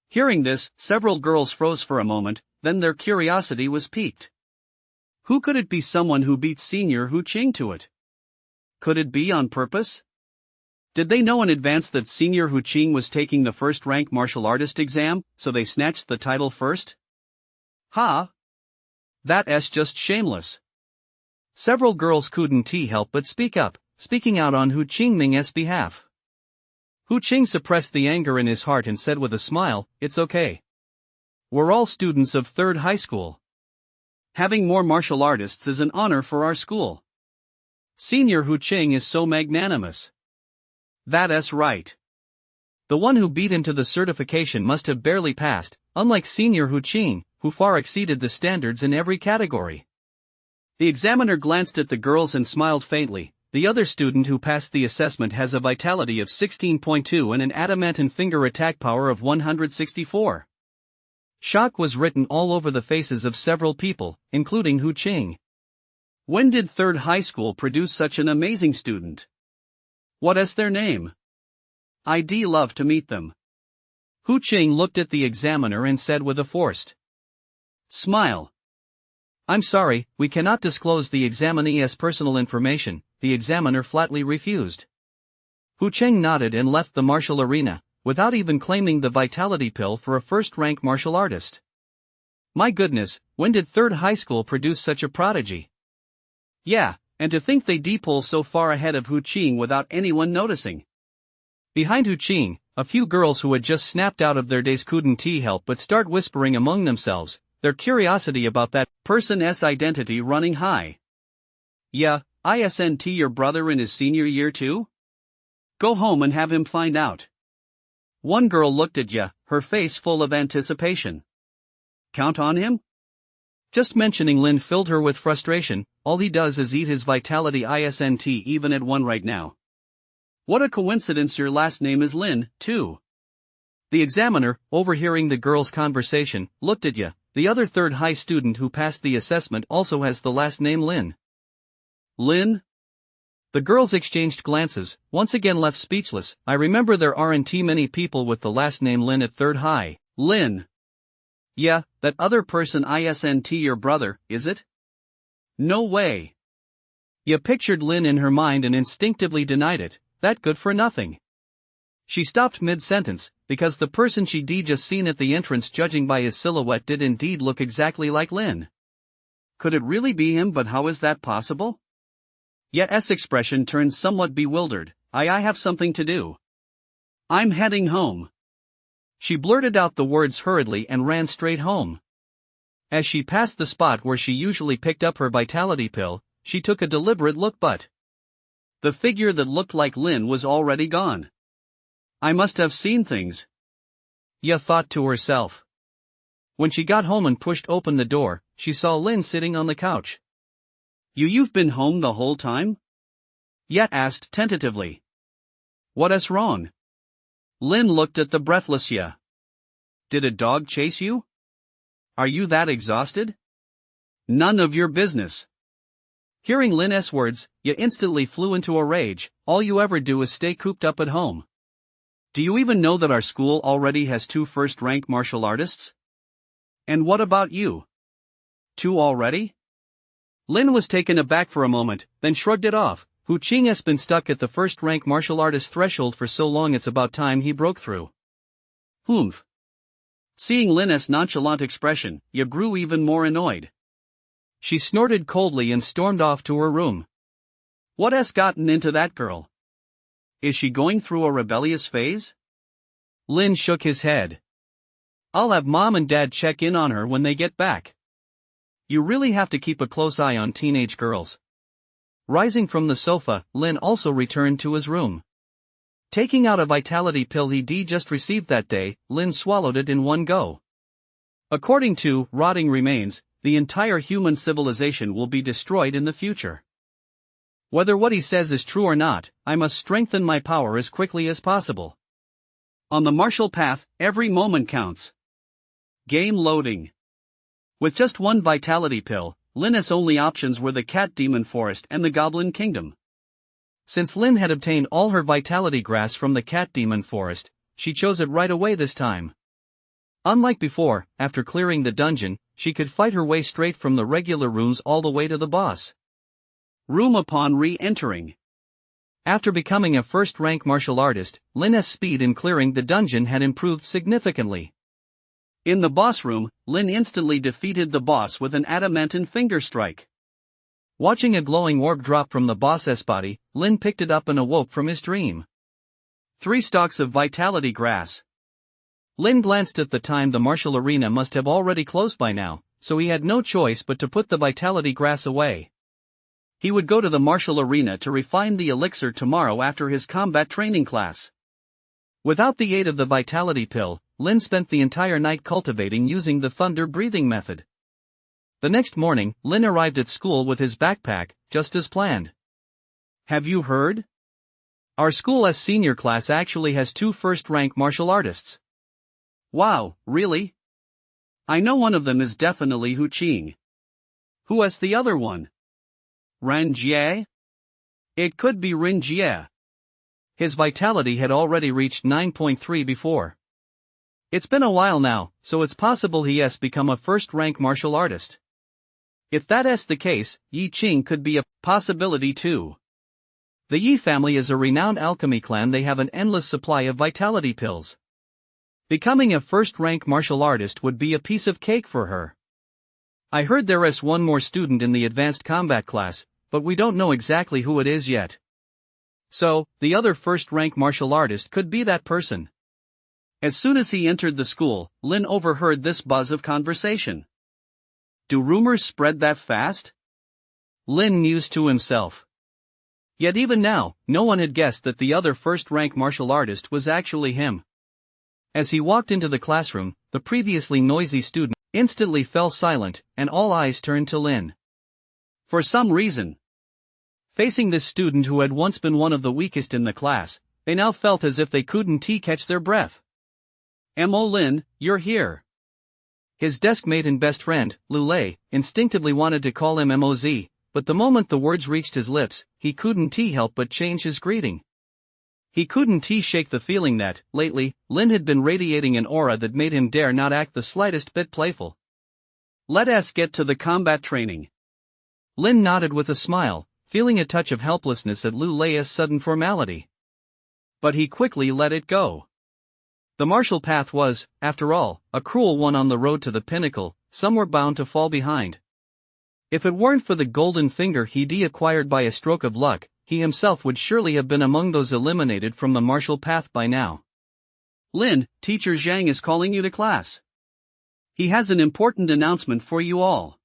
Hearing this, several girls froze for a moment, then their curiosity was piqued. Who could it be? Someone who beat Senior Hu Qing to it? Could it be on purpose? Did they know in advance that Senior Hu Qing was taking the first-rank martial artist exam, so they snatched the title first? Ha! That's just shameless. Several girls couldn't help but speak up, speaking out on Hu Qing's behalf. Hu Qing suppressed the anger in his heart and said with a smile, "It's okay. We're all students of third high school. Having more martial artists is an honor for our school. Senior Hu Qing is so magnanimous." That's right. The one who beat him to the certification must have barely passed, unlike Senior Hu Qing, who far exceeded the standards in every category. The examiner glanced at the girls and smiled faintly. The other student who passed the assessment has a vitality of 16.2 and an adamantine finger attack power of 164. Shock was written all over the faces of several people, including Hu Qing. When did third high school produce such an amazing student? What is their name? I'd love to meet them. Hu Qing looked at the examiner and said with a forced smile, "I'm sorry, we cannot disclose the examinee's personal information." The examiner flatly refused. Hu Cheng nodded and left the martial arena, without even claiming the vitality pill for a first-rank martial artist. My goodness, when did third high school produce such a prodigy? Yeah, and to think they D-pull so far ahead of Hu Qing without anyone noticing. Behind Hu Qing, a few girls who had just snapped out of their days couldn't help but start whispering among themselves, their curiosity about that person's identity running high. Yeah, isn't your brother in his senior year too? Go home and have him find out. One girl looked at Ya, her face full of anticipation. Count on him? Just mentioning Lin filled her with frustration. All he does is eat his vitality isn't even at 1 right now. What a coincidence your last name is Lin, too. The examiner, overhearing the girls' conversation, looked at Ya. The other third high student who passed the assessment also has the last name Lin. Lin? The girls exchanged glances, once again left speechless. I remember there aren't many people with the last name Lin at third high. Lin. Yeah, that other person isn't your brother, is it? No way. Ya pictured Lin in her mind and instinctively denied it. That good for nothing. She stopped mid-sentence, because the person she'd just seen at the entrance, judging by his silhouette, did indeed look exactly like Lin. Could it really be him? But how is that possible? Ya's expression turned somewhat bewildered. I have something to do. I'm heading home. She blurted out the words hurriedly and ran straight home. As she passed the spot where she usually picked up her vitality pill, she took a deliberate look, but the figure that looked like Lin was already gone. I must have seen things, Ya thought to herself. When she got home and pushed open the door, she saw Lin sitting on the couch. You've been home the whole time? Ya asked tentatively. What's wrong? Lin looked at the breathless Ya. Did a dog chase you? Are you that exhausted? None of your business. Hearing Lin's words, Ya instantly flew into a rage. All you ever do is stay cooped up at home. Do you even know that our school already has 2 first-rank martial artists? And what about you? 2 already? Lin was taken aback for a moment, then shrugged it off. Hu Qing has been stuck at the first-rank martial artist threshold for so long, it's about time he broke through. Humph. Seeing Lin's nonchalant expression, Ya grew even more annoyed. She snorted coldly and stormed off to her room. What's gotten into that girl? Is she going through a rebellious phase? Lin shook his head. I'll have Mom and Dad check in on her when they get back. You really have to keep a close eye on teenage girls. Rising from the sofa, Lin also returned to his room. Taking out a vitality pill he'd just received that day, Lin swallowed it in one go. According to rotting remains, the entire human civilization will be destroyed in the future. Whether what he says is true or not, I must strengthen my power as quickly as possible. On the martial path, every moment counts. Game loading. With just 1 vitality pill, Lin's only options were the Cat Demon Forest and the Goblin Kingdom. Since Lin had obtained all her vitality grass from the Cat Demon Forest, she chose it right away this time. Unlike before, after clearing the dungeon, she could fight her way straight from the regular rooms all the way to the boss room upon re-entering. After becoming a first-rank martial artist, Lin's speed in clearing the dungeon had improved significantly. In the boss room, Lin instantly defeated the boss with an adamantine finger strike. Watching a glowing orb drop from the boss's body, Lin picked it up and awoke from his dream. 3 stalks of vitality grass. Lin glanced at the time. The martial arena must have already closed by now, so he had no choice but to put the vitality grass away. He would go to the martial arena to refine the elixir tomorrow after his combat training class. Without the aid of the vitality pill, Lin spent the entire night cultivating using the thunder breathing method. The next morning, Lin arrived at school with his backpack, just as planned. Have you heard? Our school's senior class actually has 2 first-rank martial artists. Wow, really? I know one of them is definitely Hu Qing. Who is the other one? Ren Jie? It could be Ren Jie. His vitality had already reached 9.3 before. It's been a while now, so it's possible he has become a first-rank martial artist. If that is the case, Yi Qing could be a possibility too. The Yi family is a renowned alchemy clan. They have an endless supply of vitality pills. Becoming a first-rank martial artist would be a piece of cake for her. I heard there is one more student in the advanced combat class, but we don't know exactly who it is yet. So, the other first-rank martial artist could be that person. As soon as he entered the school, Lin overheard this buzz of conversation. Do rumors spread that fast? Lin mused to himself. Yet even now, no one had guessed that the other first-rank martial artist was actually him. As he walked into the classroom, the previously noisy student instantly fell silent, and all eyes turned to Lin. For some reason, facing this student who had once been one of the weakest in the class, they now felt as if they couldn't catch their breath. Mo Lin, you're here. His desk mate and best friend, Lu Lei, instinctively wanted to call him Moz, but the moment the words reached his lips, he couldn't help but change his greeting. He couldn't shake the feeling that, lately, Lin had been radiating an aura that made him dare not act the slightest bit playful. Let us get to the combat training. Lin nodded with a smile, feeling a touch of helplessness at Lu Lei's sudden formality. But he quickly let it go. The martial path was, after all, a cruel one on the road to the pinnacle. Some were bound to fall behind. If it weren't for the golden finger he'd acquired by a stroke of luck, he himself would surely have been among those eliminated from the martial path by now. Lin, Teacher Zhang is calling you to class. He has an important announcement for you all.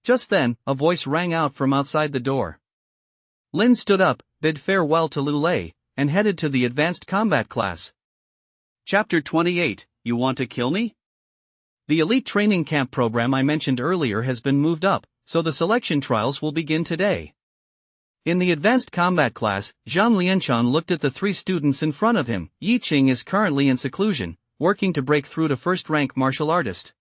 Just then, a voice rang out from outside the door. Lin stood up, bid farewell to Lu Lei, and headed to the advanced combat class. Chapter 28, You Want to Kill Me? The elite training camp program I mentioned earlier has been moved up, so the selection trials will begin today. In the advanced combat class, Zhang Lianshan looked at the three students in front of him. Yi Qing is currently in seclusion, working to break through to first-rank martial artist.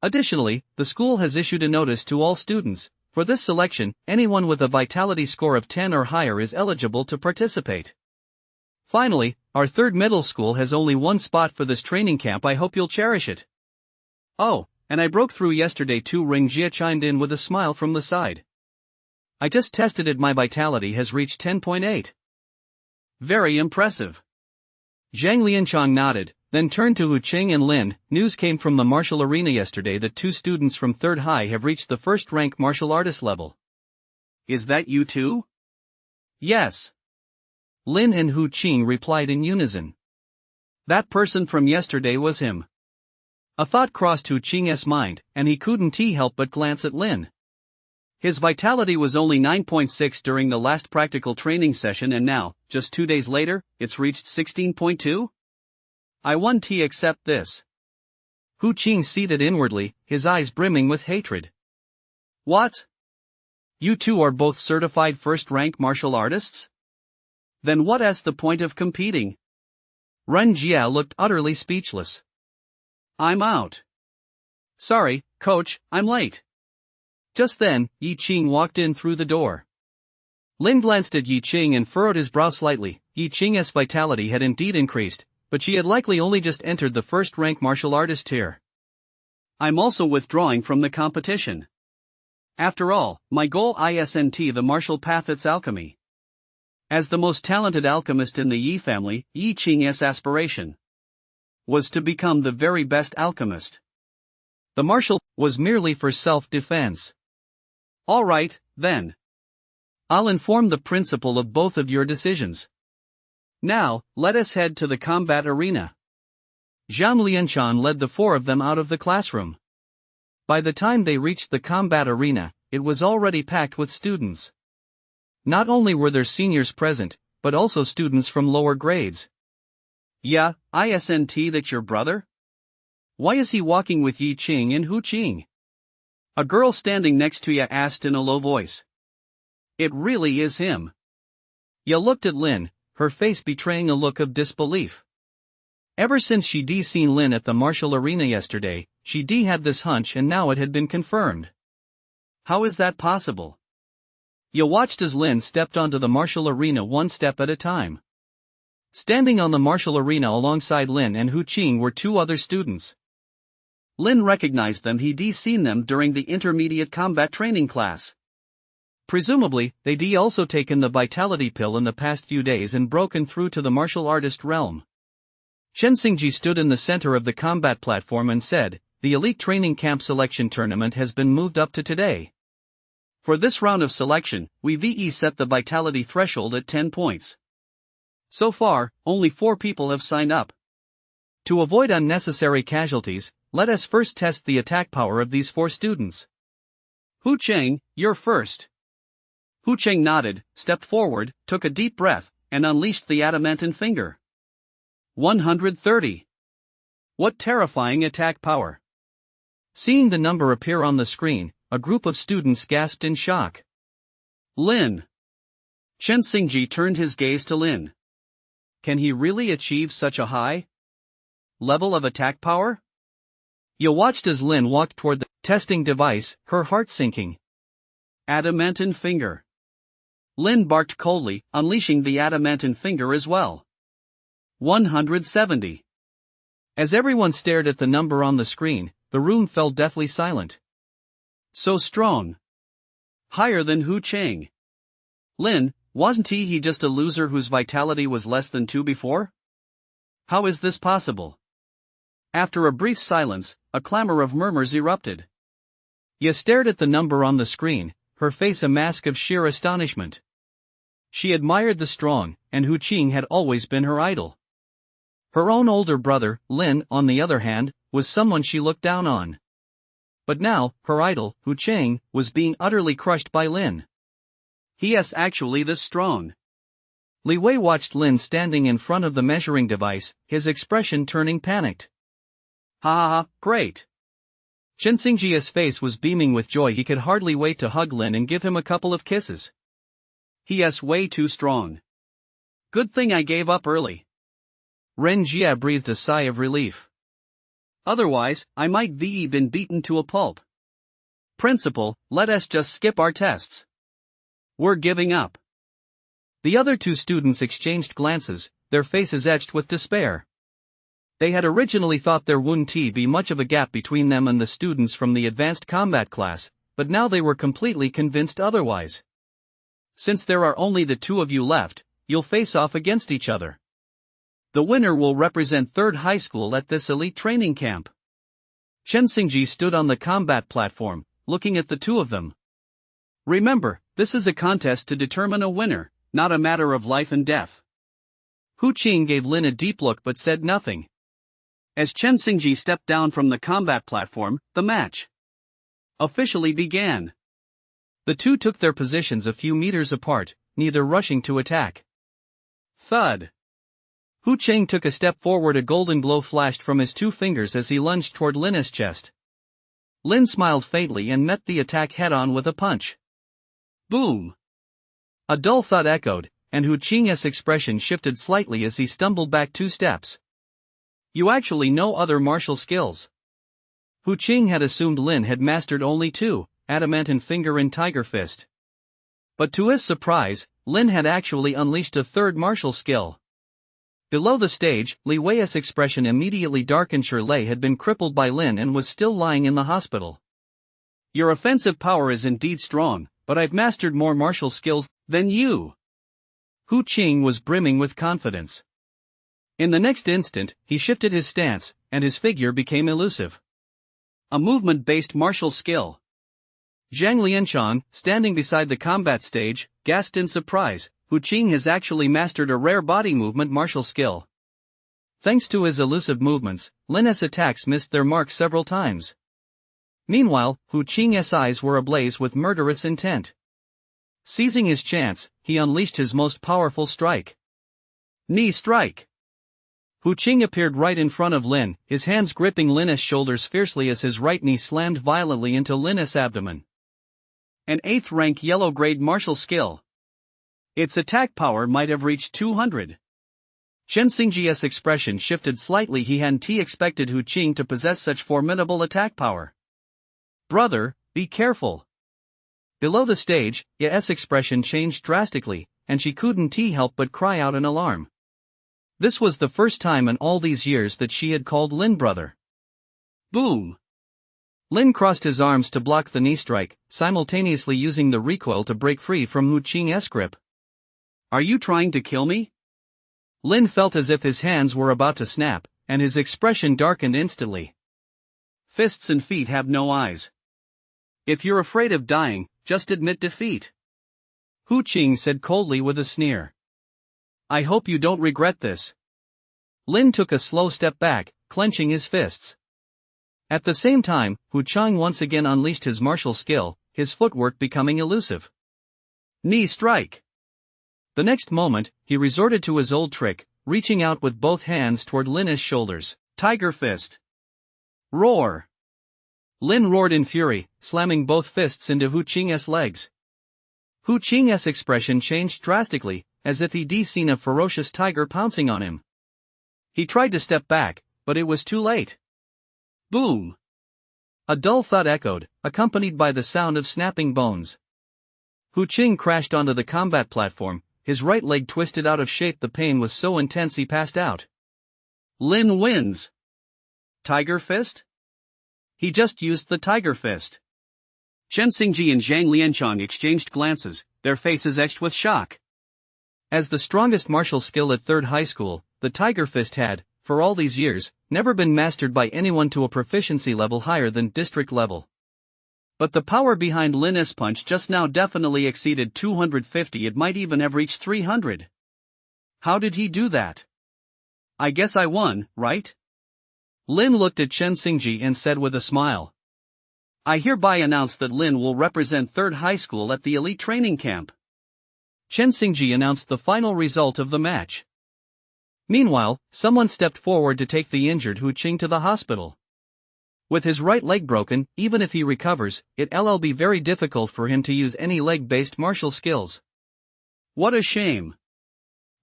Additionally, the school has issued a notice to all students. For this selection, anyone with a vitality score of 10 or higher is eligible to participate. Finally, our third middle school has only one spot for this training camp. I hope you'll cherish it. Oh, and I broke through yesterday too. Ring Jia chimed in with a smile from the side. I just tested it. My vitality has reached 10.8. Very impressive. Zhang Lianchang nodded, then turned to Hu Qing and Lin. News came from the martial arena yesterday that 2 students from 3rd High have reached the first-rank martial artist level. Is that you too? Yes. Lin and Hu Qing replied in unison. That person from yesterday was him. A thought crossed Hu Qing's mind, and he couldn't help but glance at Lin. His vitality was only 9.6 during the last practical training session, and now, just 2 days later, it's reached 16.2? I won't accept this. Hu Qing seethed inwardly, his eyes brimming with hatred. What? You two are both certified first-rank martial artists? Then what is the point of competing? Ren Jia looked utterly speechless. I'm out. Sorry, coach, I'm late. Just then, Yi Qing walked in through the door. Lin glanced at Yi Qing and furrowed his brow slightly. Yi Qing's vitality had indeed increased, but she had likely only just entered the first-rank martial artist tier. I'm also withdrawing from the competition. After all, my goal isn't the martial path, it's alchemy. As the most talented alchemist in the Yi family, Yi Qing's aspiration was to become the very best alchemist. The martial was merely for self-defense. All right, then. I'll inform the principal of both of your decisions. Now, let us head to the combat arena. Zhang Lianshan led the 4 of them out of the classroom. By the time they reached the combat arena, it was already packed with students. Not only were there seniors present, but also students from lower grades. Yeah, isn't that your brother? Why is he walking with Yi Qing and Hu Qing? A girl standing next to Ya asked in a low voice. It really is him. Ya looked at Lin, her face betraying a look of disbelief. Ever since she'd seen Lin at the martial arena yesterday, she'd had this hunch, and now it had been confirmed. How is that possible? Ya watched as Lin stepped onto the martial arena one step at a time. Standing on the martial arena alongside Lin and Hu Qing were 2 other students. Lin recognized them. He'd seen them during the intermediate combat training class. Presumably, they'd also taken the vitality pill in the past few days and broken through to the martial artist realm. Chen Xingji stood in the center of the combat platform and said, "The elite training camp selection tournament has been moved up to today. For this round of selection, we set the vitality threshold at 10 points. So far, only 4 people have signed up. To avoid unnecessary casualties, let us first test the attack power of these 4 students. Hu Cheng, you're first." Hu Cheng nodded, stepped forward, took a deep breath, and unleashed the adamantine finger. 130. What terrifying attack power! Seeing the number appear on the screen, a group of students gasped in shock. Lin. Chen Xingji turned his gaze to Lin. Can he really achieve such a high level of attack power? You watched as Lin walked toward the testing device, her heart sinking. Adamantine finger. Lin barked coldly, unleashing the adamantine finger as well. 170. As everyone stared at the number on the screen, the room fell deathly silent. So strong. Higher than Hu Cheng. Lin, wasn't he just a loser whose vitality was less than 2 before? How is this possible? After a brief silence, a clamor of murmurs erupted. Ye stared at the number on the screen, her face a mask of sheer astonishment. She admired the strong, and Hu Qing had always been her idol. Her own older brother, Lin, on the other hand, was someone she looked down on. But now, her idol, Hu Cheng, was being utterly crushed by Lin. He is actually this strong. Li Wei watched Lin standing in front of the measuring device, his expression turning panicked. Ha ha ha, great. Chen Xingji's face was beaming with joy. He could hardly wait to hug Lin and give him a couple of kisses. He is way too strong. Good thing I gave up early. Ren Jia breathed a sigh of relief. Otherwise, I might been beaten to a pulp. Principal, let us just skip our tests. We're giving up. The other 2 students exchanged glances, their faces etched with despair. They had originally thought there wouldn't be much of a gap between them and the students from the advanced combat class, but now they were completely convinced otherwise. Since there are only the 2 of you left, you'll face off against each other. The winner will represent 3rd high school at this elite training camp. Chen Xingji stood on the combat platform, looking at the 2 of them. Remember, this is a contest to determine a winner, not a matter of life and death. Hu Qing gave Lin a deep look but said nothing. As Chen Xingji stepped down from the combat platform, the match officially began. The 2 took their positions a few meters apart, neither rushing to attack. Thud. Hu Cheng took a step forward. A golden glow flashed from his 2 fingers as he lunged toward Lin's chest. Lin smiled faintly and met the attack head-on with a punch. Boom! A dull thud echoed, and Hu Qing's expression shifted slightly as he stumbled back 2 steps. You actually know other martial skills. Hu Qing had assumed Lin had mastered only 2, adamantine finger and tiger fist. But to his surprise, Lin had actually unleashed a 3rd martial skill. Below the stage, Li Wei's expression immediately darkened. Lei had been crippled by Lin and was still lying in the hospital. Your offensive power is indeed strong, but I've mastered more martial skills than you. Hu Qing was brimming with confidence. In the next instant, he shifted his stance, and his figure became elusive. A movement-based martial skill. Zhang Lianchang, standing beside the combat stage, gasped in surprise. Hu Qing has actually mastered a rare body movement martial skill. Thanks to his elusive movements, Lin's attacks missed their mark several times. Meanwhile, Hu Qing's eyes were ablaze with murderous intent. Seizing his chance, he unleashed his most powerful strike. Knee strike. Hu Qing appeared right in front of Lin, his hands gripping Lin's shoulders fiercely as his right knee slammed violently into Lin's abdomen. An 8th-rank yellow-grade martial skill. Its attack power might have reached 200. Chen Xingji's expression shifted slightly. He hadn't expected Hu Qing to possess such formidable attack power. Brother, be careful. Below the stage, Ye's expression changed drastically, and she couldn't help but cry out in alarm. This was the first time in all these years that she had called Lin brother. Boom! Lin crossed his arms to block the knee strike, simultaneously using the recoil to break free from Hu Qing's grip. Are you trying to kill me? Lin felt as if his hands were about to snap, and his expression darkened instantly. Fists and feet have no eyes. If you're afraid of dying, just admit defeat. Hu Qing said coldly with a sneer. I hope you don't regret this. Lin took a slow step back, clenching his fists. At the same time, Hu Qing once again unleashed his martial skill, his footwork becoming elusive. Knee strike. The next moment, he resorted to his old trick, reaching out with both hands toward Lin's shoulders. Tiger fist. Roar. Lin roared in fury, slamming both fists into Hu Qing's legs. Hu Qing's expression changed drastically, as if he'd seen a ferocious tiger pouncing on him. He tried to step back, but it was too late. Boom! A dull thud echoed, accompanied by the sound of snapping bones. Hu Qing crashed onto the combat platform, his right leg twisted out of shape. The pain was so intense he passed out. Lin wins. Tiger fist? He just used the tiger fist. Chen Xingji and Zhang Lianchang exchanged glances, their faces etched with shock. As the strongest martial skill at third high school, the tiger fist had, for all these years, never been mastered by anyone to a proficiency level higher than district level. But the power behind Lin's punch just now definitely exceeded 250. It might even have reached 300. How did he do that? I guess I won, right? Lin looked at Chen Xingji and said with a smile. I hereby announce that Lin will represent third high school at the elite training camp. Chen Xingji announced the final result of the match. Meanwhile, someone stepped forward to take the injured Hu Qing to the hospital. With his right leg broken, even if he recovers, it'll be very difficult for him to use any leg-based martial skills. What a shame.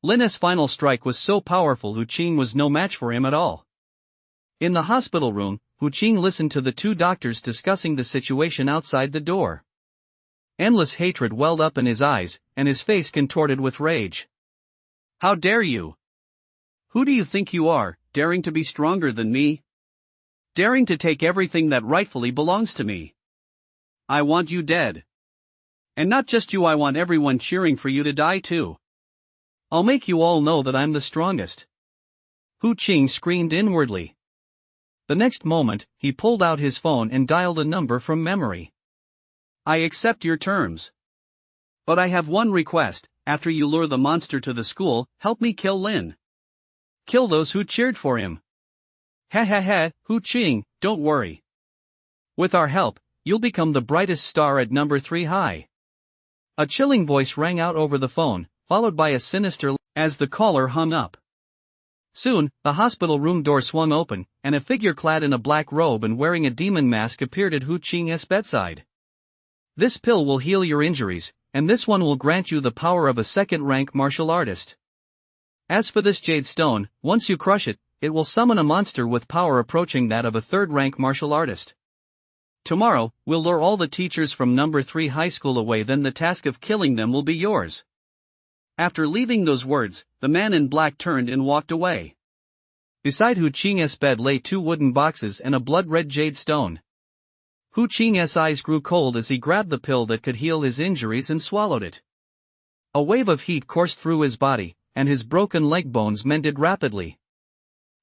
Lin's final strike was so powerful Hu Qing was no match for him at all. In the hospital room, Hu Qing listened to the two doctors discussing the situation outside the door. Endless hatred welled up in his eyes, and his face contorted with rage. How dare you? Who do you think you are, daring to be stronger than me? Daring to take everything that rightfully belongs to me? I want you dead. And not just you, I want everyone cheering for you to die too. I'll make you all know that I'm the strongest. Hu Qing screamed inwardly. The next moment, he pulled out his phone and dialed a number from memory. I accept your terms. But I have one request: after you lure the monster to the school, help me kill Lin. Kill those who cheered for him. Ha ha ha, Hu Qing, don't worry. With our help, you'll become the brightest star at number 3 high. A chilling voice rang out over the phone, followed by a sinister as the caller hung up. Soon, the hospital room door swung open, and a figure clad in a black robe and wearing a demon mask appeared at Hu Qing's bedside. This pill will heal your injuries, and this one will grant you the power of a second-rank martial artist. As for this jade stone, once you crush it, it will summon a monster with power approaching that of a third-rank martial artist. Tomorrow, we'll lure all the teachers from number 3 high school away, then the task of killing them will be yours. After leaving those words, the man in black turned and walked away. Beside Hu Qing's bed lay 2 wooden boxes and a blood-red jade stone. Hu Qing's eyes grew cold as he grabbed the pill that could heal his injuries and swallowed it. A wave of heat coursed through his body, and his broken leg bones mended rapidly.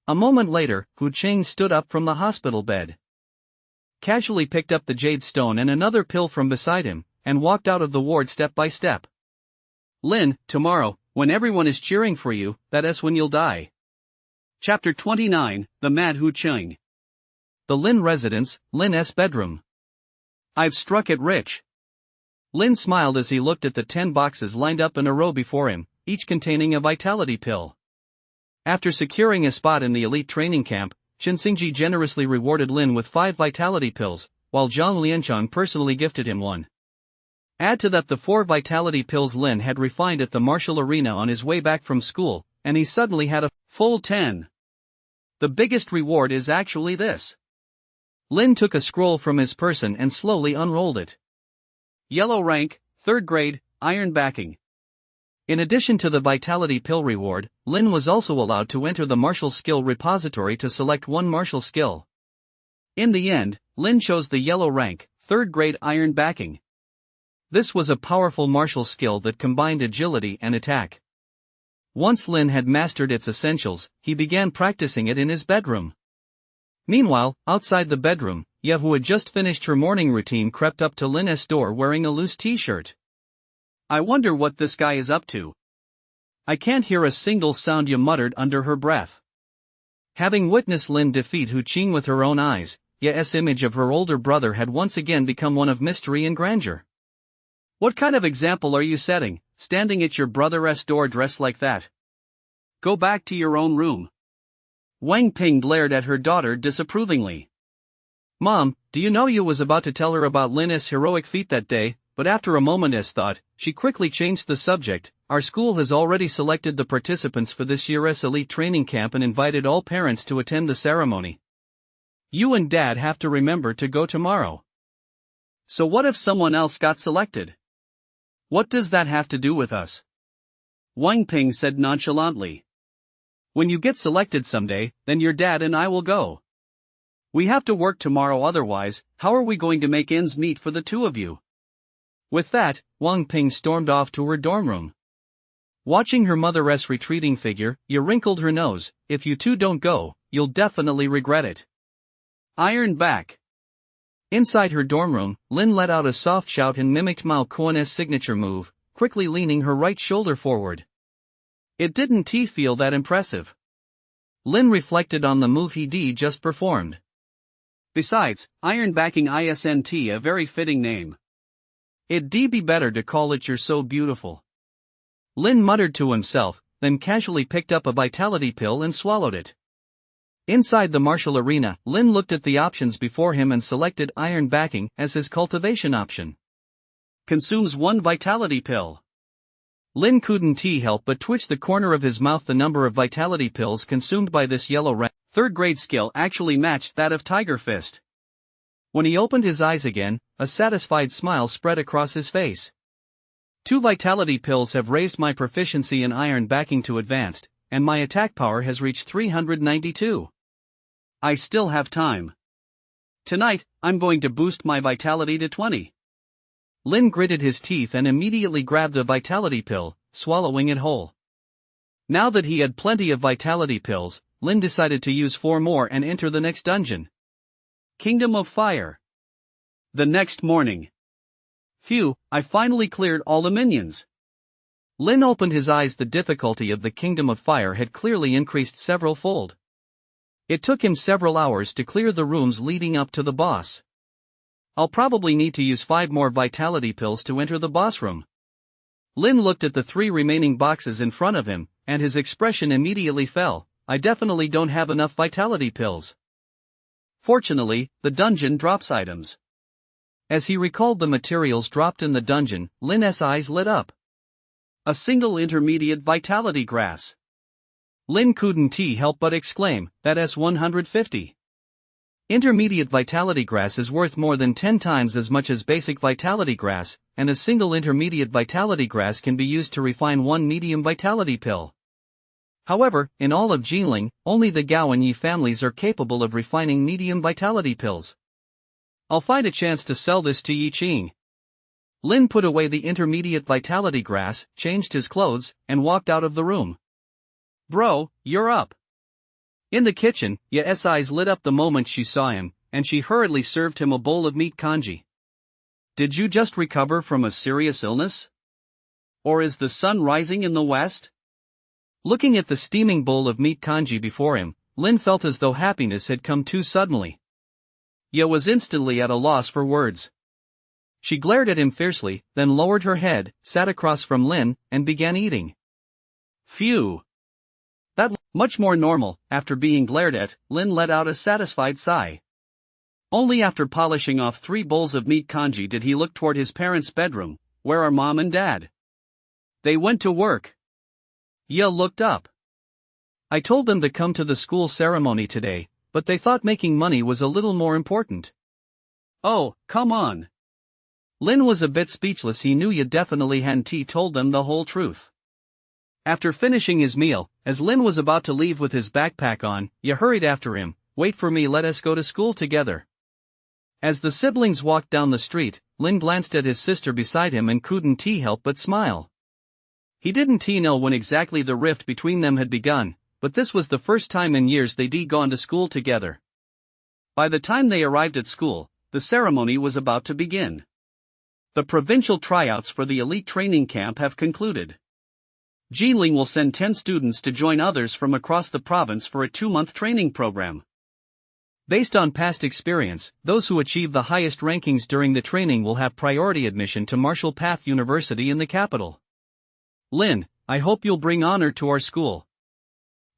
A moment later, Hu Qing stood up from the hospital bed, casually picked up the jade stone and another pill from beside him, and walked out of the ward step by step. Lin, tomorrow, when everyone is cheering for you, that's when you'll die. Chapter 29, The Mad Hu Qing. The Lin residence, Lin's bedroom. I've struck it rich. Lin smiled as he looked at the 10 boxes lined up in a row before him, each containing a vitality pill. After securing a spot in the elite training camp, Chen Xingji generously rewarded Lin with 5 vitality pills, while Zhang Lianchang personally gifted him 1. Add to that the 4 vitality pills Lin had refined at the martial arena on his way back from school, and he suddenly had a full 10. The biggest reward is actually this. Lin took a scroll from his person and slowly unrolled it. Yellow rank, 3rd grade, iron backing. In addition to the vitality pill reward, Lin was also allowed to enter the martial skill repository to select 1 martial skill. In the end, Lin chose the yellow rank, 3rd grade iron backing. This was a powerful martial skill that combined agility and attack. Once Lin had mastered its essentials, he began practicing it in his bedroom. Meanwhile, outside the bedroom, Ye, who had just finished her morning routine, crept up to Lin's door wearing a loose t-shirt. "I wonder what this guy is up to. I can't hear a single sound," Ye muttered under her breath. Having witnessed Lin defeat Hu Qing with her own eyes, Ye's image of her older brother had once again become one of mystery and grandeur. "What kind of example are you setting, standing at your brother's door dressed like that? Go back to your own room." Wang Ping glared at her daughter disapprovingly. "Mom, do you know you was about to tell her about Lin's heroic feat that day, but after a moment's thought, she quickly changed the subject. Our school has already selected the participants for this year's elite training camp and invited all parents to attend the ceremony. You and Dad have to remember to go tomorrow." "So what if someone else got selected? What does that have to do with us?" Wang Ping said nonchalantly. "When you get selected someday, then your dad and I will go. We have to work tomorrow, otherwise, how are we going to make ends meet for the two of you?" With that, Wang Ping stormed off to her dorm room. Watching her mother's retreating figure, Ye wrinkled her nose. "If you two don't go, you'll definitely regret it." Iron back. Inside her dorm room, Lin let out a soft shout and mimicked Mao Kuan's signature move, quickly leaning her right shoulder forward. It didn't feel that impressive. Lin reflected on the move he just performed. Besides, iron backing isn't a very fitting name. It'd be better to call it You're So Beautiful. Lin muttered to himself, then casually picked up a vitality pill and swallowed it. Inside the martial arena, Lin looked at the options before him and selected iron backing as his cultivation option. Consumes 1 vitality pill. Lin couldn't help but twitch the corner of his mouth. The number of vitality pills consumed by this yellow rank 3rd grade skill actually matched that of Tiger Fist. When he opened his eyes again, a satisfied smile spread across his face. 2 vitality pills have raised my proficiency in iron backing to advanced, and my attack power has reached 392. I still have time. Tonight, I'm going to boost my vitality to 20. Lin gritted his teeth and immediately grabbed a vitality pill, swallowing it whole. Now that he had plenty of vitality pills, Lin decided to use 4 more and enter the next dungeon. Kingdom of Fire. The next morning. Phew, I finally cleared all the minions. Lin opened his eyes. The difficulty of the Kingdom of Fire had clearly increased several fold. It took him several hours to clear the rooms leading up to the boss. I'll probably need to use 5 more vitality pills to enter the boss room. Lin looked at the 3 remaining boxes in front of him, and his expression immediately fell. I definitely don't have enough vitality pills. Fortunately, the dungeon drops items. As he recalled the materials dropped in the dungeon, Lin's eyes lit up. A single intermediate vitality grass. Lin couldn't help but exclaim, "That's 150. Intermediate vitality grass is worth more than 10 times as much as basic vitality grass, and a single intermediate vitality grass can be used to refine 1 medium vitality pill. However, in all of Jinling, only the Gao and Yi families are capable of refining medium vitality pills. I'll find a chance to sell this to Yi Qing." Lin put away the intermediate vitality grass, changed his clothes, and walked out of the room. "Bro, you're up." In the kitchen, Ye's eyes lit up the moment she saw him, and she hurriedly served him a bowl of meat congee. "Did you just recover from a serious illness? Or is the sun rising in the west?" Looking at the steaming bowl of meat congee before him, Lin felt as though happiness had come too suddenly. Ye was instantly at a loss for words. She glared at him fiercely, then lowered her head, sat across from Lin, and began eating. Phew! That much more normal. After being glared at, Lin let out a satisfied sigh. Only after polishing off 3 bowls of meat congee did he look toward his parents' bedroom. "Where are Mom and Dad?" "They went to work." Ye looked up. "I told them to come to the school ceremony today, but they thought making money was a little more important." "Oh, come on." Lin was a bit speechless. He knew Ye definitely hadn't told them the whole truth. After finishing his meal, as Lin was about to leave with his backpack on, Ye hurried after him. wait for me, let us go to school together. As the siblings walked down the street, Lin glanced at his sister beside him and couldn't help but smile. He didn't know when exactly the rift between them had begun, but this was the first time in years they'd gone to school together. By the time they arrived at school, the ceremony was about to begin. The provincial tryouts for the elite training camp have concluded. Jiling will send 10 students to join others from across the province for a 2-month training program. Based on past experience, those who achieve the highest rankings during the training will have priority admission to Marshall Path University in the capital. Lin, I hope you'll bring honor to our school.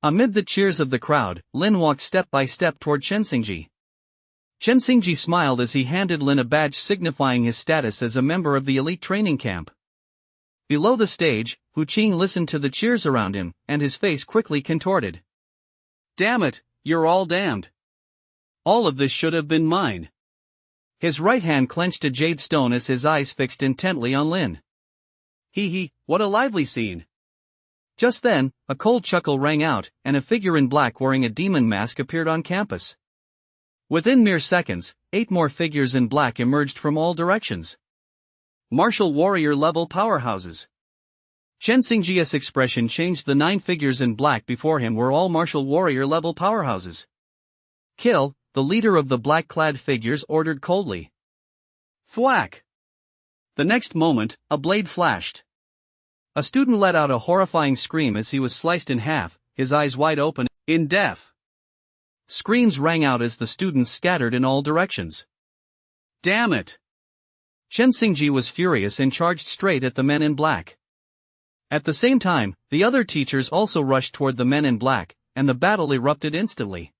Amid the cheers of the crowd, Lin walked step by step toward Chenxingji. Chenxingji smiled as he handed Lin a badge signifying his status as a member of the elite training camp. Below the stage, Hu Qing listened to the cheers around him, and his face quickly contorted. Damn it, you're all damned. All of this should have been mine. His right hand clenched a jade stone as his eyes fixed intently on Lin. What a lively scene. Just then, a cold chuckle rang out, and a figure in black wearing a demon mask appeared on campus. Within mere seconds, 8 more figures in black emerged from all directions. Martial warrior level powerhouses. Chenxingji's expression changed. The 9 figures in black before him were all martial warrior level powerhouses. Kill, the leader of the black-clad figures ordered coldly. Thwack! The next moment, a blade flashed. A student let out a horrifying scream as he was sliced in half, his eyes wide open, in death. Screams rang out as the students scattered in all directions. Damn it! Chenxingji was furious and charged straight at the men in black. At the same time, the other teachers also rushed toward the men in black, and the battle erupted instantly.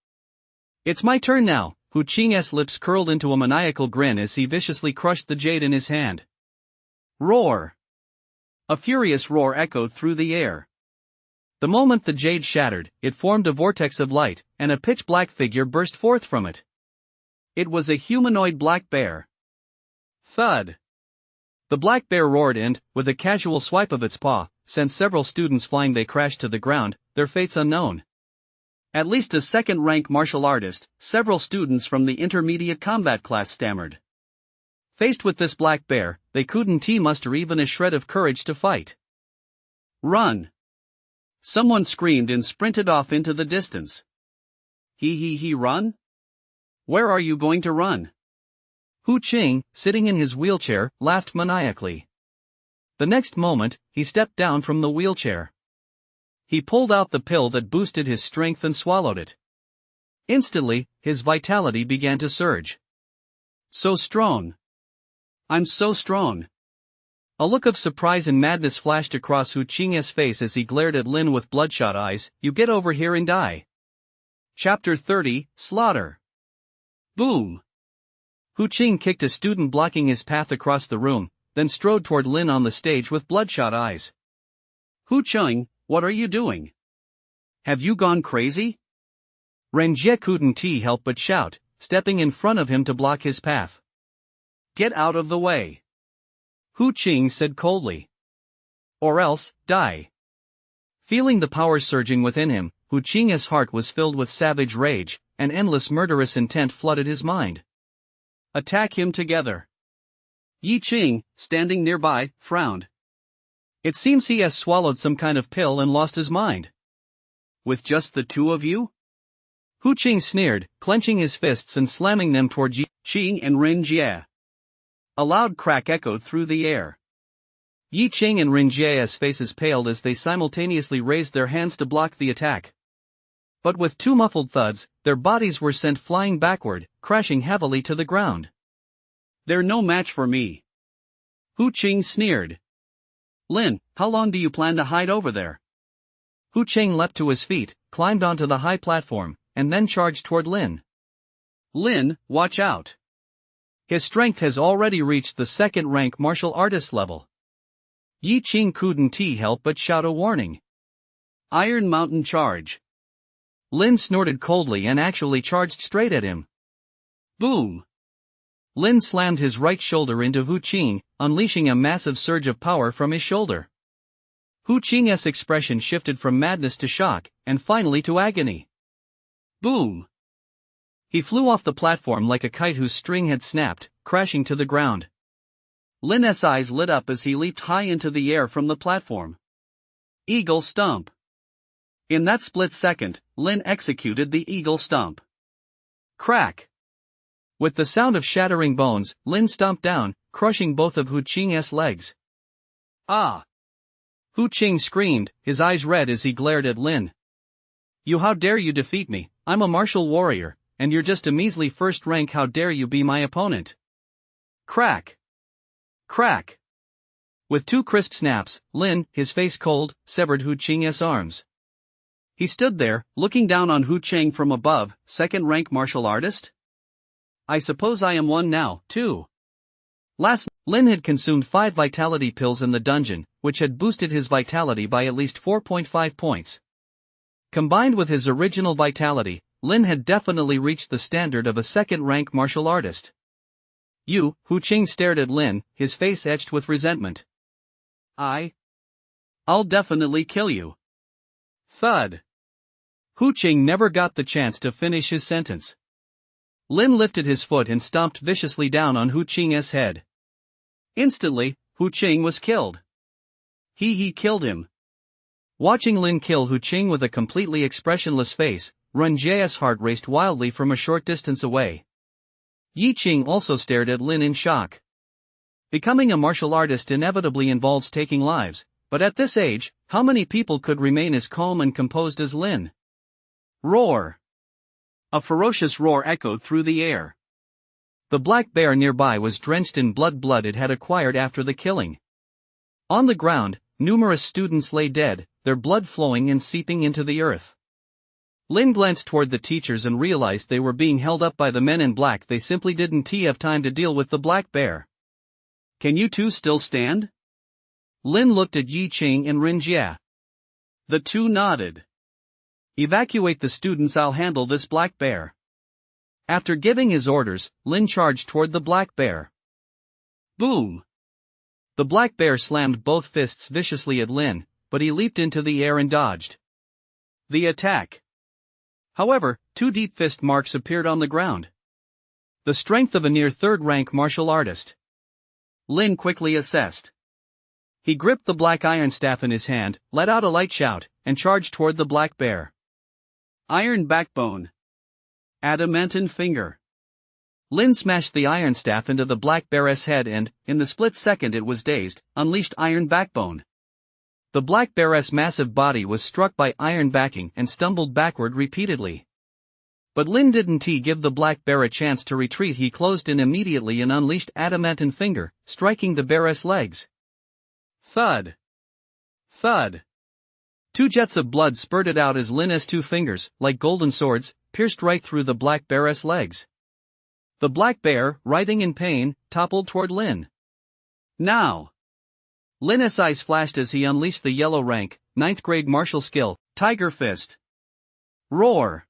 It's my turn now, Hu Qing's lips curled into a maniacal grin as he viciously crushed the jade in his hand. Roar! A furious roar echoed through the air. The moment the jade shattered, it formed a vortex of light, and a pitch-black figure burst forth from it. It was a humanoid black bear. Thud! The black bear roared and, with a casual swipe of its paw, sent several students flying. They crashed to the ground, their fates unknown. At least a second-rank martial artist, several students from the intermediate combat class stammered. Faced with this black bear, they couldn't muster even a shred of courage to fight. Run! Someone screamed and sprinted off into the distance. Run? Where are you going to run? Hu Qing, sitting in his wheelchair, laughed maniacally. The next moment, he stepped down from the wheelchair. He pulled out the pill that boosted his strength and swallowed it. Instantly, his vitality began to surge. So strong. I'm so strong. A look of surprise and madness flashed across Hu Qing's face as he glared at Lin with bloodshot eyes. You get over here and die. Chapter 30, Slaughter. Boom! Hu Qing kicked a student blocking his path across the room, then strode toward Lin on the stage with bloodshot eyes. Hu Qing, what are you doing? Have you gone crazy? Renjie couldn't help but shout, stepping in front of him to block his path. Get out of the way. Hu Qing said coldly. Or else, die. Feeling the power surging within him, Hu Qing's heart was filled with savage rage, and endless murderous intent flooded his mind. Attack him together. Yi Qing, standing nearby, frowned. It seems he has swallowed some kind of pill and lost his mind. With just the 2 of you? Hu Qing sneered, clenching his fists and slamming them toward Yi Qing and Renjie. A loud crack echoed through the air. Yi Qing and Renjie's faces paled as they simultaneously raised their hands to block the attack. But with 2 muffled thuds, their bodies were sent flying backward, crashing heavily to the ground. They're no match for me. Hu Qing sneered. Lin, how long do you plan to hide over there? Hu Qing leapt to his feet, climbed onto the high platform, and then charged toward Lin. Lin, watch out. His strength has already reached the second-rank martial artist level. Yi Qing couldn't help but shout a warning. Iron Mountain Charge. Lin snorted coldly and actually charged straight at him. Boom! Lin slammed his right shoulder into Hu Qing, unleashing a massive surge of power from his shoulder. Hu Qing's expression shifted from madness to shock, and finally to agony. Boom! He flew off the platform like a kite whose string had snapped, crashing to the ground. Lin's eyes lit up as he leaped high into the air from the platform. Eagle stomp. In that split second, Lin executed the eagle stomp. Crack. With the sound of shattering bones, Lin stomped down, crushing both of Hu Qing's legs. Ah! Hu Qing screamed, his eyes red as he glared at Lin. You, how dare you defeat me? I'm a martial warrior, and you're just a measly first rank. How dare you be my opponent? Crack. Crack. With two crisp snaps, Lin, his face cold, severed Hu Qing's arms. He stood there, looking down on Hu Qing from above. Second-rank martial artist? I suppose I am one now, too. Last, Lin had consumed 5 vitality pills in the dungeon, which had boosted his vitality by at least 4.5 points. Combined with his original vitality, Lin had definitely reached the standard of a second-rank martial artist. You, Hu Qing stared at Lin, his face etched with resentment. I'll definitely kill you. Thud. Hu Qing never got the chance to finish his sentence. Lin lifted his foot and stomped viciously down on Hu Qing's head. Instantly, Hu Qing was killed. He killed him. Watching Lin kill Hu Qing with a completely expressionless face, Ren Jie's heart raced wildly from a short distance away. Yi Qing also stared at Lin in shock. Becoming a martial artist inevitably involves taking lives, but at this age, how many people could remain as calm and composed as Lin? Roar! A ferocious roar echoed through the air. The black bear nearby was drenched in blood it had acquired after the killing. On the ground, numerous students lay dead, their blood flowing and seeping into the earth. Lin glanced toward the teachers and realized they were being held up by the men in black. They simply didn't have time to deal with the black bear. Can you two still stand? Lin looked at Yi Qing and Ren Jie. The two nodded. Evacuate the students, I'll handle this black bear. After giving his orders, Lin charged toward the black bear. Boom! The black bear slammed both fists viciously at Lin, but he leaped into the air and dodged the attack. However, 2 deep fist marks appeared on the ground. The strength of a near third-rank martial artist. Lin quickly assessed. He gripped the black iron staff in his hand, let out a light shout, and charged toward the black bear. Iron backbone. Adamantine finger. Lin smashed the iron staff into the black bear's head and, in the split second it was dazed, unleashed iron backbone. The black bear's massive body was struck by iron backing and stumbled backward repeatedly. But Lin didn't give the black bear a chance to retreat. He closed in immediately and unleashed adamantine finger, striking the bear's legs. Thud. Thud. 2 jets of blood spurted out as Lin's 2 fingers, like golden swords, pierced right through the black bear's legs. The black bear, writhing in pain, toppled toward Lin. Now! Lin's eyes flashed as he unleashed the yellow rank, 9th grade martial skill, Tiger Fist. Roar!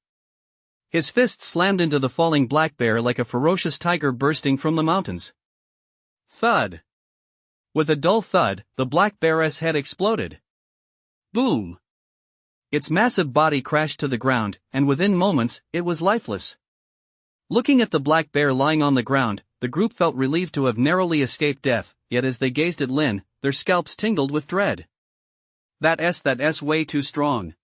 His fist slammed into the falling black bear like a ferocious tiger bursting from the mountains. Thud! With a dull thud, the black bear's head exploded. Boom! Its massive body crashed to the ground, and within moments, it was lifeless. Looking at the black bear lying on the ground, the group felt relieved to have narrowly escaped death, yet as they gazed at Lin, their scalps tingled with dread. That's way too strong.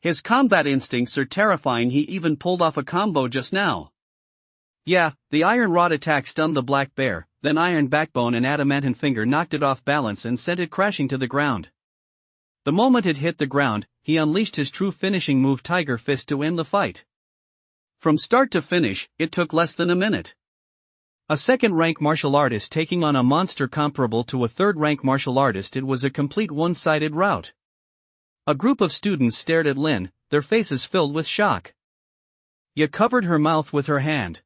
His combat instincts are terrifying. He even pulled off a combo just now. Yeah, the iron rod attack stunned the black bear, then iron backbone and adamantine finger knocked it off balance and sent it crashing to the ground. The moment it hit the ground, he unleashed his true finishing move, Tiger Fist, to end the fight. From start to finish, it took less than a minute. A second-rank martial artist taking on a monster comparable to a third-rank martial artist. It was a complete one-sided rout. A group of students stared at Lin, their faces filled with shock. Yi covered her mouth with her hand.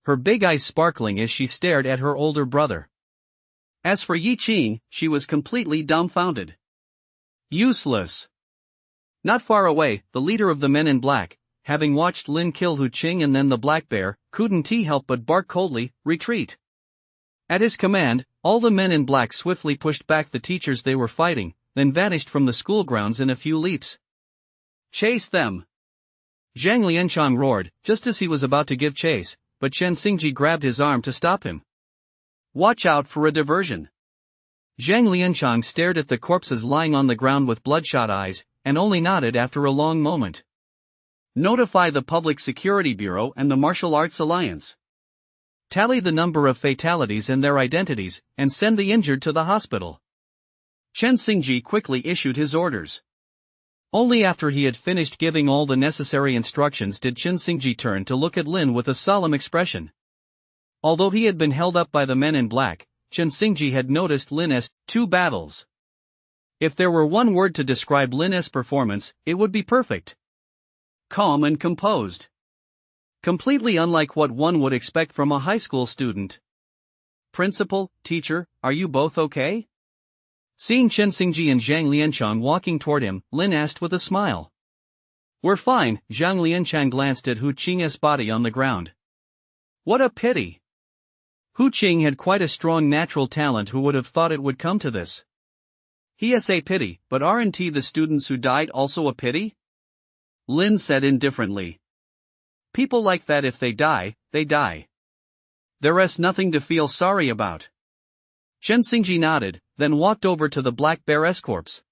Her big eyes sparkling as she stared at her older brother. As for Yi Qing, she was completely dumbfounded. Useless. Not far away, the leader of the men in black, having watched Lin kill Hu Qing and then the black bear, couldn't help but bark coldly, retreat. At his command, all the men in black swiftly pushed back the teachers they were fighting, then vanished from the school grounds in a few leaps. Chase them! Zhang Lianchang roared, just as he was about to give chase, but Chen Xingji grabbed his arm to stop him. Watch out for a diversion. Zhang Lianchang stared at the corpses lying on the ground with bloodshot eyes, and only nodded after a long moment. Notify the Public Security Bureau and the Martial Arts Alliance. Tally the number of fatalities and their identities, and send the injured to the hospital. Chen Xingji quickly issued his orders. Only after he had finished giving all the necessary instructions did Chen Xingji turn to look at Lin with a solemn expression. Although he had been held up by the men in black, Chen Xingji had noticed Lin's 2 battles. If there were one word to describe Lin's performance, it would be perfect. Calm and composed. Completely unlike what one would expect from a high school student. Principal, teacher, are you both okay? Seeing Chen Xingji and Zhang Lianchang walking toward him, Lin asked with a smile. We're fine. Zhang Lianchang glanced at Hu Qing's body on the ground. What a pity. Hu Qing had quite a strong natural talent. Who would have thought it would come to this? He say pity, but aren't the students who died also a pity? Lin said indifferently. People like that, if they die, they die. There's nothing to feel sorry about. Chen Xingji nodded, then walked over to the black bear's corpse.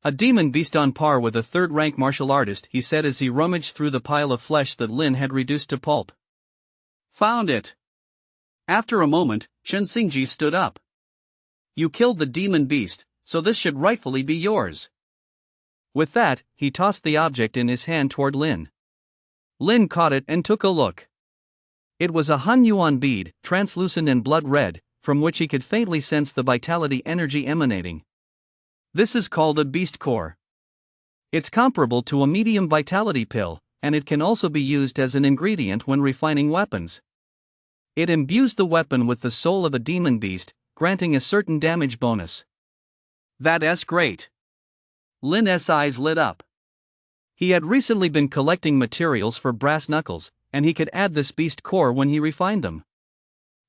A demon beast on par with a third-rank martial artist, he said as he rummaged through the pile of flesh that Lin had reduced to pulp. Found it. After a moment, Chen Xingji stood up. You killed the demon beast, so this should rightfully be yours. With that, he tossed the object in his hand toward Lin. Lin caught it and took a look. It was a Han Yuan bead, translucent and blood red, from which he could faintly sense the vitality energy emanating. This is called a beast core. It's comparable to a medium vitality pill, and it can also be used as an ingredient when refining weapons. It imbues the weapon with the soul of a demon beast, granting a certain damage bonus. That's great. Lin's eyes lit up. He had recently been collecting materials for brass knuckles, and he could add this beast core when he refined them.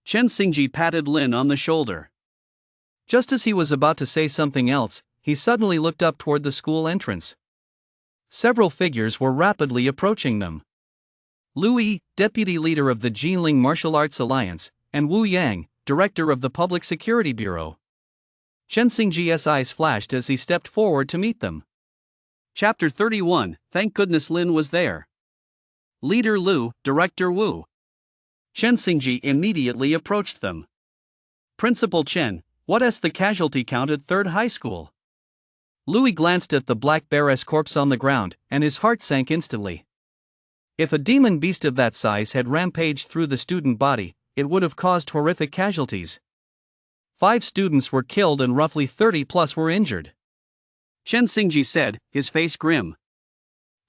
Chen Xingji patted Lin on the shoulder. Just as he was about to say something else, he suddenly looked up toward the school entrance. Several figures were rapidly approaching them. Lu Yi, deputy leader of the Jinling Martial Arts Alliance, and Wu Yang, director of the Public Security Bureau. Chen Xingji's eyes flashed as he stepped forward to meet them. Chapter 31, Thank goodness Lin was there. Leader Lu, Director Wu. Chen Xingji immediately approached them. Principal Chen, what's the casualty count at 3rd High School? Louis glanced at the black bear's corpse on the ground, and his heart sank instantly. If a demon beast of that size had rampaged through the student body, it would have caused horrific casualties. 5 students were killed and roughly 30 plus were injured. Chen Xingji said, his face grim.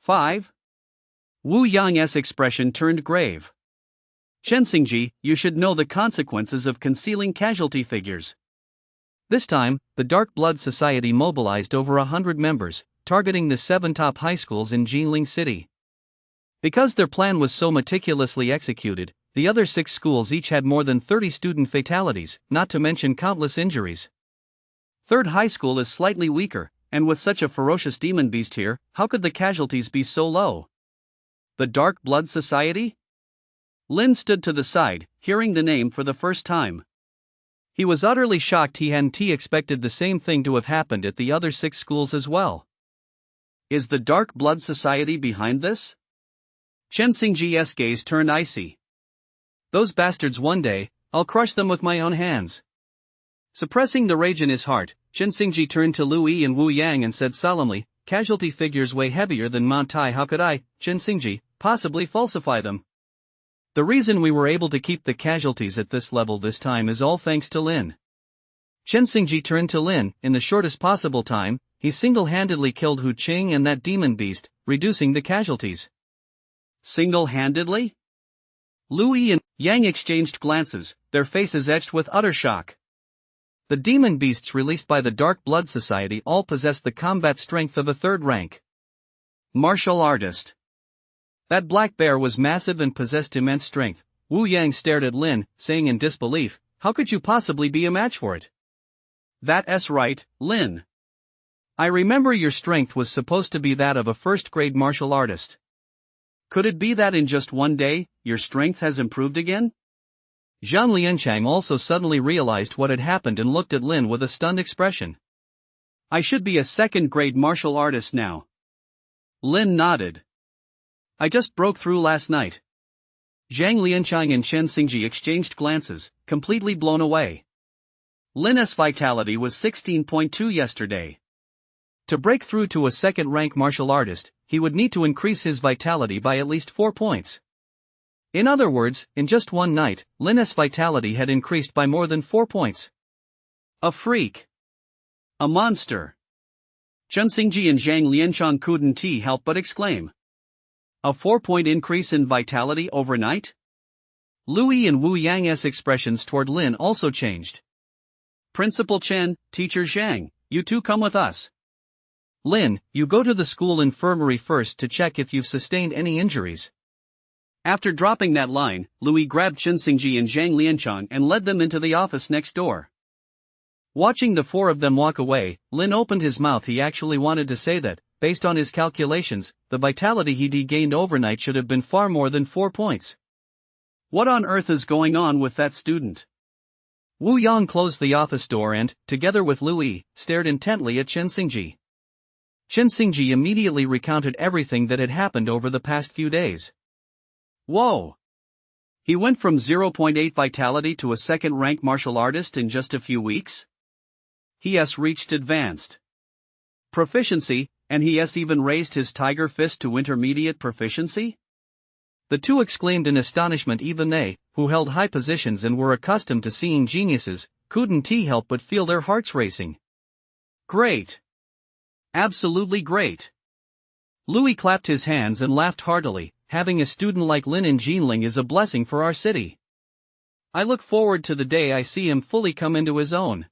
5? Wu Yang's expression turned grave. Chen Xingji, you should know the consequences of concealing casualty figures. This time, the Dark Blood Society mobilized over 100 members, targeting the 7 top high schools in Jinling City. Because their plan was so meticulously executed, the other 6 schools each had more than 30 student fatalities, not to mention countless injuries. 3rd High School is slightly weaker, and with such a ferocious demon beast here, how could the casualties be so low? The Dark Blood Society? Lin stood to the side, hearing the name for the first time. He was utterly shocked. He hadn't expected the same thing to have happened at the other 6 schools as well. Is the Dark Blood Society behind this? Chen Xingji's gaze turned icy. Those bastards, one day, I'll crush them with my own hands. Suppressing the rage in his heart, Chen Xingji turned to Lu Yi and Wu Yang and said solemnly, casualty figures weigh heavier than Mount Tai. How could I, Chen Xingji, possibly falsify them? The reason we were able to keep the casualties at this level this time is all thanks to Lin. Chen Xingji turned to Lin. In the shortest possible time, he single-handedly killed Hu Qing and that demon beast, reducing the casualties. Single-handedly? Lu Yi and Yang exchanged glances, their faces etched with utter shock. The demon beasts released by the Dark Blood Society all possessed the combat strength of a 3rd rank martial artist. That black bear was massive and possessed immense strength. Wu Yang stared at Lin, saying in disbelief, how could you possibly be a match for it? That's right, Lin. I remember your strength was supposed to be that of a 1st-grade martial artist. Could it be that in just one day, your strength has improved again? Zhang Lianchang also suddenly realized what had happened and looked at Lin with a stunned expression. I should be a second-grade martial artist now. Lin nodded. I just broke through last night. Zhang Lianchang and Chen Xingji exchanged glances, completely blown away. Lin's vitality was 16.2 yesterday. To break through to a second-rank martial artist, he would need to increase his vitality by at least 4 points. In other words, in just one night, Lin's vitality had increased by more than 4 points. A freak. A monster. Chen Xingji and Zhang Lianchang couldn't help but exclaim. A 4-point increase in vitality overnight? Lui and Wu Yang's expressions toward Lin also changed. Principal Chen, Teacher Zhang, you two come with us. Lin, you go to the school infirmary first to check if you've sustained any injuries. After dropping that line, Lui grabbed Chen Xingji and Zhang Lianchang and led them into the office next door. Watching the four of them walk away, Lin opened his mouth. He actually wanted to say that, based on his calculations, the vitality he'd gained overnight should have been far more than 4 points. What on earth is going on with that student? Wu Yang closed the office door and, together with Lui, stared intently at Chen Xingji. Chen Xingji immediately recounted everything that had happened over the past few days. Whoa! He went from 0.8 vitality to a second-rank martial artist in just a few weeks? He has reached advanced proficiency, and he has even raised his tiger fist to intermediate proficiency? The two exclaimed in astonishment. Even they, who held high positions and were accustomed to seeing geniuses, couldn't help but feel their hearts racing. Great! Absolutely great! Lui clapped his hands and laughed heartily. Having a student like Lin in Jinling is a blessing for our city. I look forward to the day I see him fully come into his own.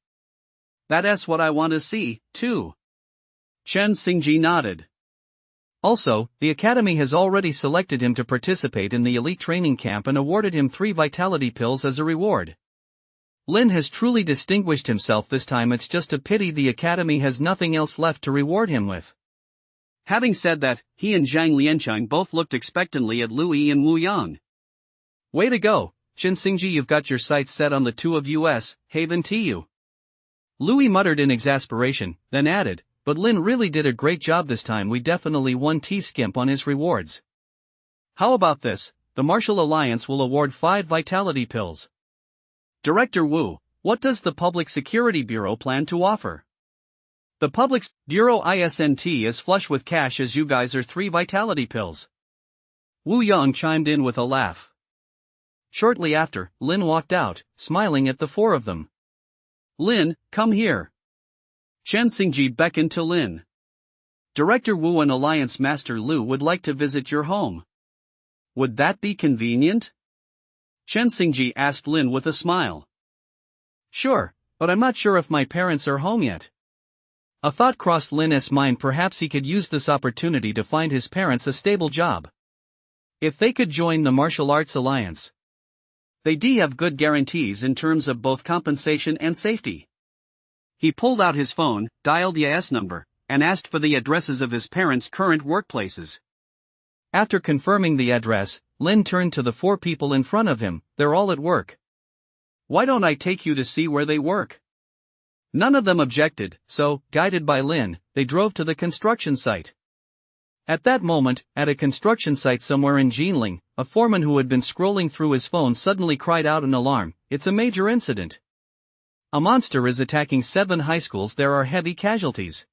That's what I want to see, too. Chen Xingji nodded. Also, the academy has already selected him to participate in the elite training camp and awarded him 3 vitality pills as a reward. Lin has truly distinguished himself this time. It's just a pity the academy has nothing else left to reward him with. Having said that, he and Zhang Lianchang both looked expectantly at Lui and Wu Yang. Way to go, Chen Xingji, you've got your sights set on the two of us, haven't you? Lui muttered in exasperation, then added, but Lin really did a great job this time. We definitely won skimp on his rewards. How about this? The Martial Alliance will award 5 vitality pills. Director Wu, what does the Public Security Bureau plan to offer? The Public Bureau isn't as flush with cash as you guys are. 3 vitality pills. Wu Yang chimed in with a laugh. Shortly after, Lin walked out, smiling at the four of them. Lin, come here. Chen Xingji beckoned to Lin. Director Wu and Alliance Master Lu would like to visit your home. Would that be convenient? Chen Xingji asked Lin with a smile. Sure, but I'm not sure if my parents are home yet. A thought crossed Lin's mind. Perhaps he could use this opportunity to find his parents a stable job. If they could join the Martial Arts Alliance, they'd have good guarantees in terms of both compensation and safety. He pulled out his phone, dialed Ya's number, and asked for the addresses of his parents' current workplaces. After confirming the address, Lin turned to the 4 people in front of him. They're all at work. Why don't I take you to see where they work? None of them objected, so, guided by Lin, they drove to the construction site. At that moment, at a construction site somewhere in Jinling, a foreman who had been scrolling through his phone suddenly cried out in alarm. It's a major incident. A monster is attacking 7 high schools. There are heavy casualties.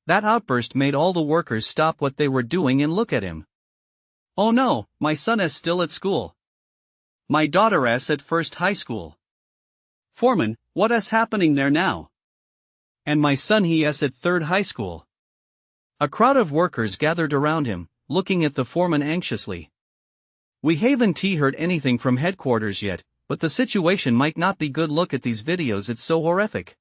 That outburst made all the workers stop what they were doing and look at him. Oh no, my son is still at school. My daughter is at first high school. Foreman, what is happening there now? And my son, he is at 3rd high school. A crowd of workers gathered around him, looking at the foreman anxiously. We haven't heard anything from headquarters yet, but the situation might not be good. Look at these videos, it's so horrific.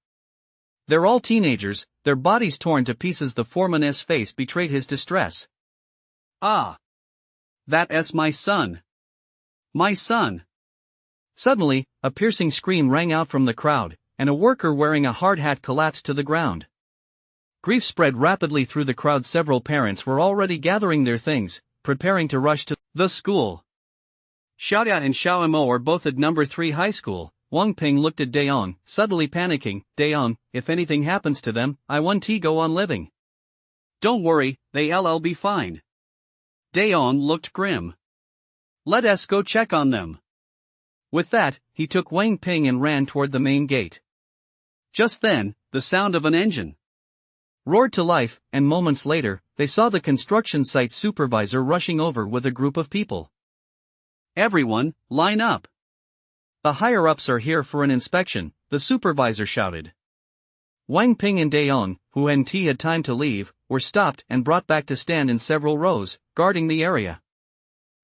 They're all teenagers, their bodies torn to pieces. The foreman's face betrayed his distress. Ah! That is my son. My son! Suddenly, a piercing scream rang out from the crowd, and a worker wearing a hard hat collapsed to the ground. Grief spread rapidly through the crowd. Several parents were already gathering their things, preparing to rush to the school. Xiaoya and Xiaomo are both at number 3 high school. Wang Ping looked at Daong, suddenly panicking. Daong, if anything happens to them, I want to go on living. Don't worry, they'll be fine. Daong looked grim. Let us go check on them. With that, he took Wang Ping and ran toward the main gate. Just then, the sound of an engine roared to life, and moments later, they saw the construction site supervisor rushing over with a group of people. Everyone, line up. The higher-ups are here for an inspection, the supervisor shouted. Wang Ping and Daong, who had time to leave, were stopped and brought back to stand in several rows, guarding the area.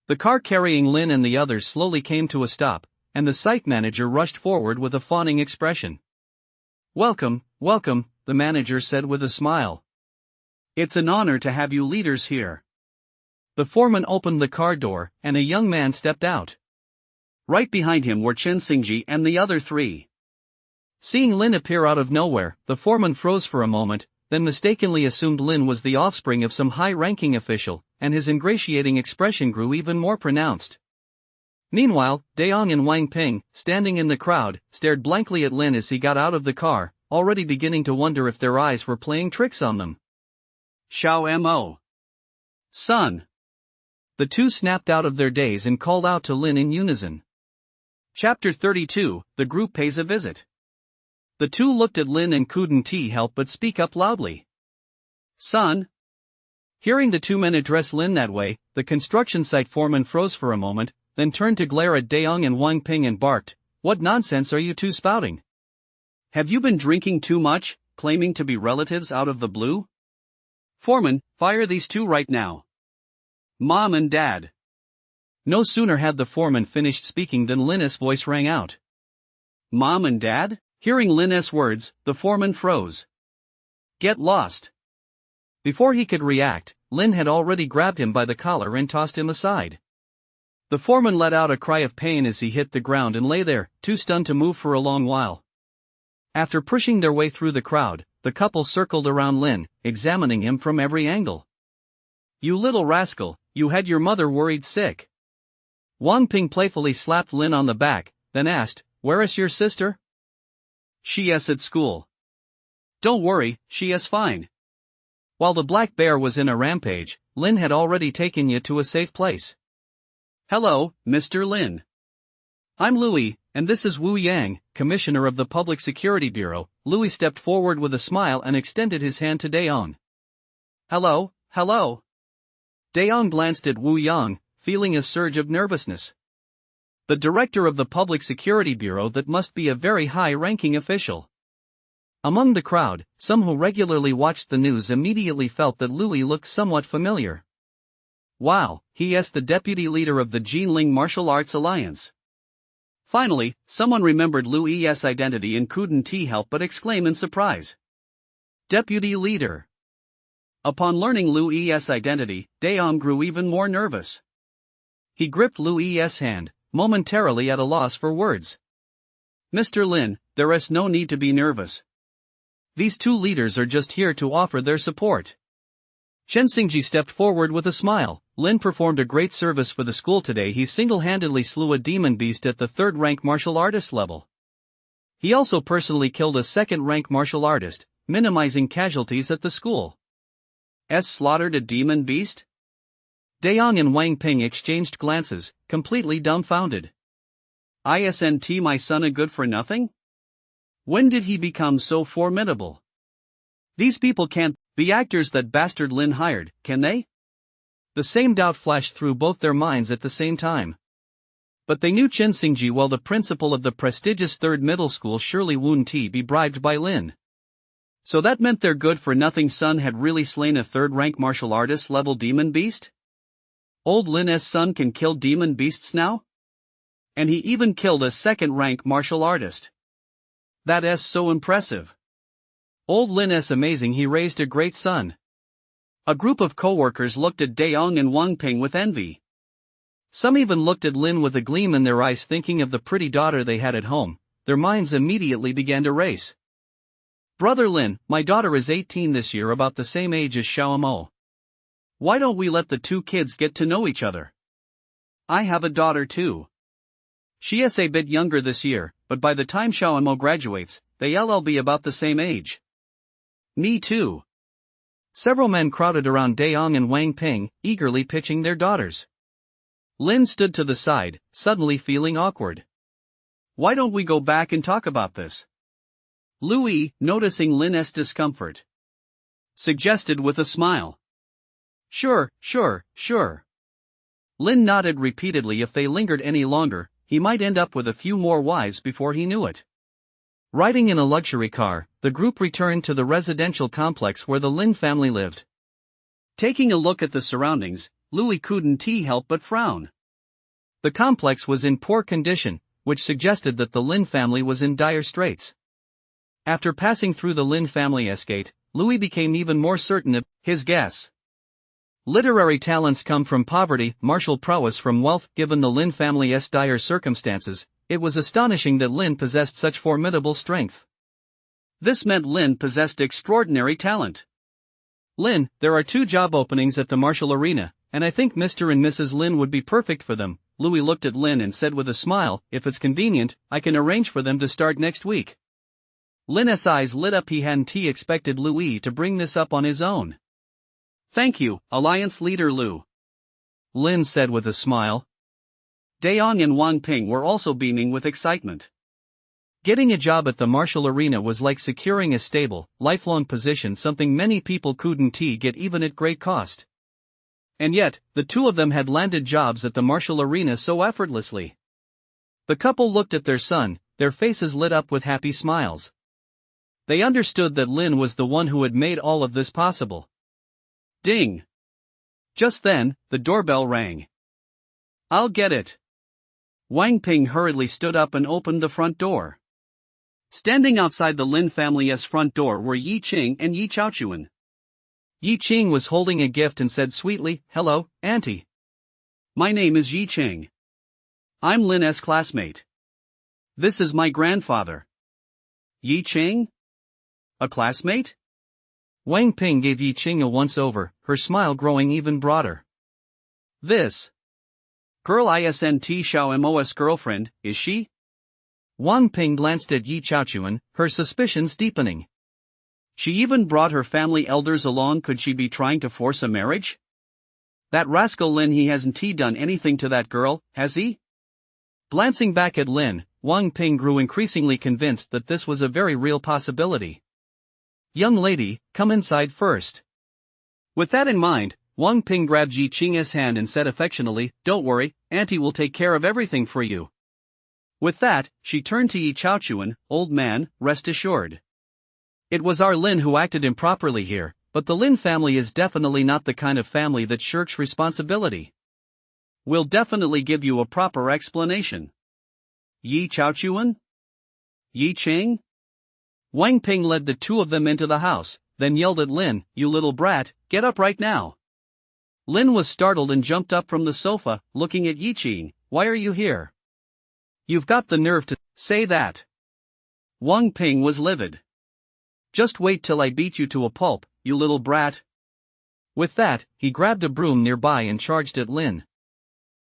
The car carrying Lin and the others slowly came to a stop, and the site manager rushed forward with a fawning expression. Welcome, welcome, the manager said with a smile. It's an honor to have you leaders here. The foreman opened the car door, and a young man stepped out. Right behind him were Chen Xingji and the other 3. Seeing Lin appear out of nowhere, the foreman froze for a moment, then mistakenly assumed Lin was the offspring of some high-ranking official, and his ingratiating expression grew even more pronounced. Meanwhile, Daong and Wang Ping, standing in the crowd, stared blankly at Lin as he got out of the car, already beginning to wonder if their eyes were playing tricks on them. Xiao-mo. Son. The two snapped out of their daze and called out to Lin in unison. Chapter 32, The Group Pays a Visit. The two looked at Lin and couldn't help but speak up loudly. Son. Hearing the two men address Lin that way, the construction site foreman froze for a moment, then turned to glare at Daong and Wang Ping and barked, "What nonsense are you two spouting? Have you been drinking too much, claiming to be relatives out of the blue? Foreman, fire these two right now. Mom and Dad." No sooner had the foreman finished speaking than Lin's voice rang out. Mom and Dad? Hearing Lin's words, the foreman froze. Get lost. Before he could react, Lin had already grabbed him by the collar and tossed him aside. The foreman let out a cry of pain as he hit the ground and lay there, too stunned to move for a long while. After pushing their way through the crowd, the couple circled around Lin, examining him from every angle. You little rascal, you had your mother worried sick. Wang Ping playfully slapped Lin on the back, then asked, "Where is your sister?" She is at school. Don't worry, she is fine. While the black bear was in a rampage, Lin had already taken you to a safe place. Hello, Mr. Lin. I'm Louis, and this is Wu Yang, Commissioner of the Public Security Bureau. Louis stepped forward with a smile and extended his hand to Daong. Hello, hello. Daong glanced at Wu Yang, feeling a surge of nervousness. The director of the Public Security Bureau, that must be a very high-ranking official. Among the crowd, some who regularly watched the news immediately felt that Louis looked somewhat familiar. Wow, he is the deputy leader of the Jinling Martial Arts Alliance. Finally, someone remembered Louis' identity and couldn't help but exclaim in surprise. Deputy leader. Upon learning Louis' identity, Daong grew even more nervous. He gripped Louis' hand, momentarily at a loss for words. Mr. Lin, there is no need to be nervous. These two leaders are just here to offer their support. Chen Xingji stepped forward with a smile. Lin performed a great service for the school today. He single-handedly slew a demon beast at the 3rd-rank martial artist level. He also personally killed a 2nd-rank martial artist, minimizing casualties at the school. Slaughtered a demon beast? Daong and Wang Ping exchanged glances, completely dumbfounded. Isn't my son a good for nothing? When did he become so formidable? These people can't be actors that bastard Lin hired, can they? The same doubt flashed through both their minds at the same time. But they knew Chen Xingji well, the principal of the prestigious 3rd middle school. Surely wouldn't he be bribed by Lin? So that meant their good-for-nothing son had really slain a 3rd-rank martial artist-level demon beast? Old Lin's son can kill demon beasts now? And he even killed a 2nd-rank martial artist. That is so impressive. Old Lin is amazing, he raised a great son. A group of co-workers looked at Daong and Wang Ping with envy. Some even looked at Lin with a gleam in their eyes, thinking of the pretty daughter they had at home. Their minds immediately began to race. Brother Lin, my daughter is 18 this year, about the same age as Xiaomo. Why don't we let the two kids get to know each other? I have a daughter too. She is a bit younger this year, but by the time Xiaomo graduates, they'll be about the same age. Me too. Several men crowded around Daong and Wang Ping, eagerly pitching their daughters. Lin stood to the side, suddenly feeling awkward. Why don't we go back and talk about this? Louis, noticing Lin's discomfort, suggested with a smile. Sure. Lin nodded repeatedly. If they lingered any longer, he might end up with a few more wives before he knew it. Riding in a luxury car, the group returned to the residential complex where the Lin family lived. Taking a look at the surroundings, Louis couldn't help but frown. The complex was in poor condition, which suggested that the Lin family was in dire straits. After passing through the Lin family estate, Louis became even more certain of his guess. Literary talents come from poverty, martial prowess from wealth. Given the Lin family's dire circumstances, it was astonishing that Lin possessed such formidable strength. This meant Lin possessed extraordinary talent. Lin, there are 2 job openings at the martial arena, and I think Mr. and Mrs. Lin would be perfect for them. Louis looked at Lin and said with a smile, if it's convenient, I can arrange for them to start next week. Lin's eyes lit up. He hadn't expected Louis to bring this up on his own. Thank you, Alliance Leader Lu, Lin said with a smile. Daong and Wang Ping were also beaming with excitement. Getting a job at the martial arena was like securing a stable, lifelong position, something many people couldn't get even at great cost. And yet, the 2 of them had landed jobs at the martial arena so effortlessly. The couple looked at their son, their faces lit up with happy smiles. They understood that Lin was the one who had made all of this possible. Ding! Just then, the doorbell rang. I'll get it. Wang Ping hurriedly stood up and opened the front door. Standing outside the Lin family's front door were Yi Qing and Yi Chaochuan. Yi Qing was holding a gift and said sweetly, "Hello, Auntie. My name is Yi Qing. I'm Lin's classmate. This is my grandfather." Yi Qing? A classmate? Wang Ping gave Yi Qing a once-over, her smile growing even broader. This girl isn't Xiaomo's girlfriend, is she? Wang Ping glanced at Yi Chaochuan, her suspicions deepening. She even brought her family elders along. Could she be trying to force a marriage? That rascal Lin, he hasn't done anything to that girl, has he? Glancing back at Lin, Wang Ping grew increasingly convinced that this was a very real possibility. Young lady, come inside first. With that in mind, Wang Ping grabbed Yi Qing's hand and said affectionately, "Don't worry, Auntie will take care of everything for you." With that, she turned to Yi Chaochuan, "Old man, rest assured. It was our Lin who acted improperly here, but the Lin family is definitely not the kind of family that shirks responsibility. We'll definitely give you a proper explanation." Yi Chaochuan? Yi Qing? Wang Ping led the 2 of them into the house, then yelled at Lin, "You little brat, get up right now." Lin was startled and jumped up from the sofa, looking at Yi Qing. "Why are you here? You've got the nerve to say that." Wang Ping was livid. "Just wait till I beat you to a pulp, you little brat." With that, he grabbed a broom nearby and charged at Lin.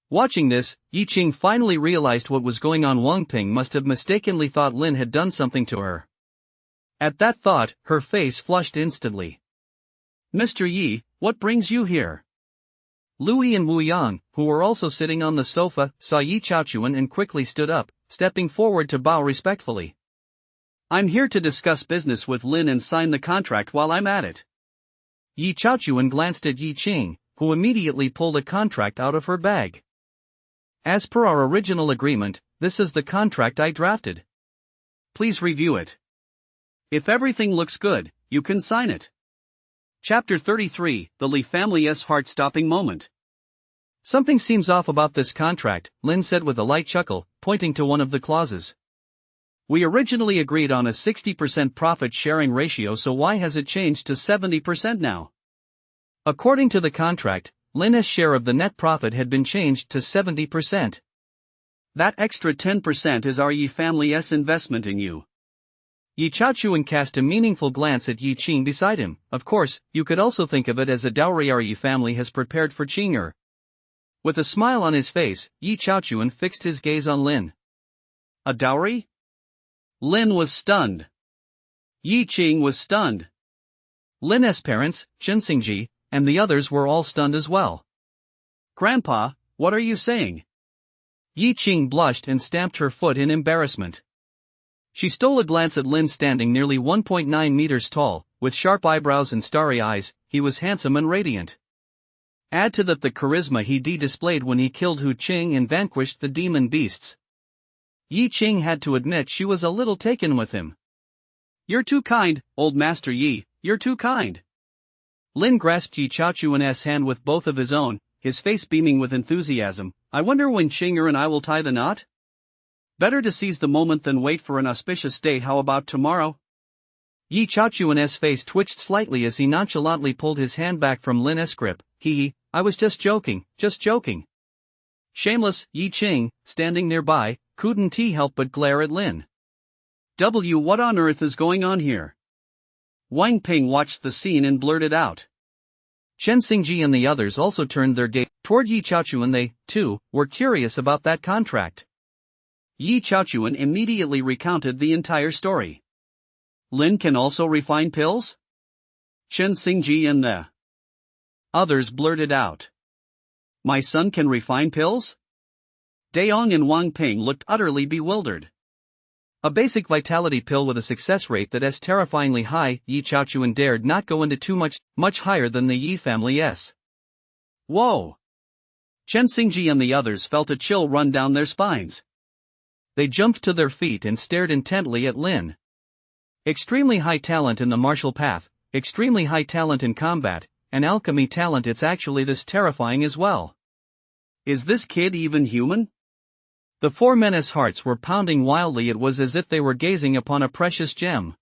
Watching this, Yi Qing finally realized what was going on. Wang Ping must have mistakenly thought Lin had done something to her. At that thought, her face flushed instantly. "Mr. Yi, what brings you here?" Louis and Wu Yang, who were also sitting on the sofa, saw Yi Chaochuan and quickly stood up, stepping forward to bow respectfully. "I'm here to discuss business with Lin and sign the contract while I'm at it." Yi Chaochuan glanced at Yi Qing, who immediately pulled a contract out of her bag. "As per our original agreement, this is the contract I drafted. Please review it. If everything looks good, you can sign it." Chapter 33, The Li Family's Heart-Stopping Moment. Something seems off about this contract, Lin said with a light chuckle, pointing to one of the clauses. We originally agreed on a 60% profit-sharing ratio, so why has it changed to 70% now? According to the contract, Lin's share of the net profit had been changed to 70%. That extra 10% is our Yi family's investment in you. Yi Chaochuan cast a meaningful glance at Yi Qing beside him. Of course, you could also think of it as a dowry our Yi family has prepared for Qing'er. With a smile on his face, Yi Chaochuan fixed his gaze on Lin. A dowry? Lin was stunned. Yi Qing was stunned. Lin's parents, Chen Xingji, and the others were all stunned as well. Grandpa, what are you saying? Yi Qing blushed and stamped her foot in embarrassment. She stole a glance at Lin standing nearly 1.9 meters tall, with sharp eyebrows and starry eyes. He was handsome and radiant. Add to that the charisma he displayed when he killed Hu Qing and vanquished the demon beasts. Yi Qing had to admit she was a little taken with him. You're too kind, old Master Yi, you're too kind. Lin grasped Yi Chaochuan's hand with both of his own, his face beaming with enthusiasm. I wonder when Qing'er and I will tie the knot? Better to seize the moment than wait for an auspicious day. How about tomorrow? Yi Chaochuan's face twitched slightly as he nonchalantly pulled his hand back from Lin's grip. I was just joking, just joking. Shameless, Yi Qing, standing nearby, couldn't help but glare at Lin. What on earth is going on here? Wang Ping watched the scene and blurted out. Chen Xingji and the others also turned their gaze toward Yi Chaochuan. They, too, were curious about that contract. Yi Chaochuan immediately recounted the entire story. Lin can also refine pills? Chen Xingji and the others blurted out. My son can refine pills? Daong and Wang Ping looked utterly bewildered. A basic vitality pill with a success rate that is terrifyingly high. Yi Chaochuan dared not go into too much higher than the Yi family's. Whoa! Chen Xingji and the others felt a chill run down their spines. They jumped to their feet and stared intently at Lin. Extremely high talent in the martial path, extremely high talent in combat, and alchemy talent. It's actually this terrifying as well. Is this kid even human? The four men's hearts were pounding wildly. It was as if they were gazing upon a precious gem.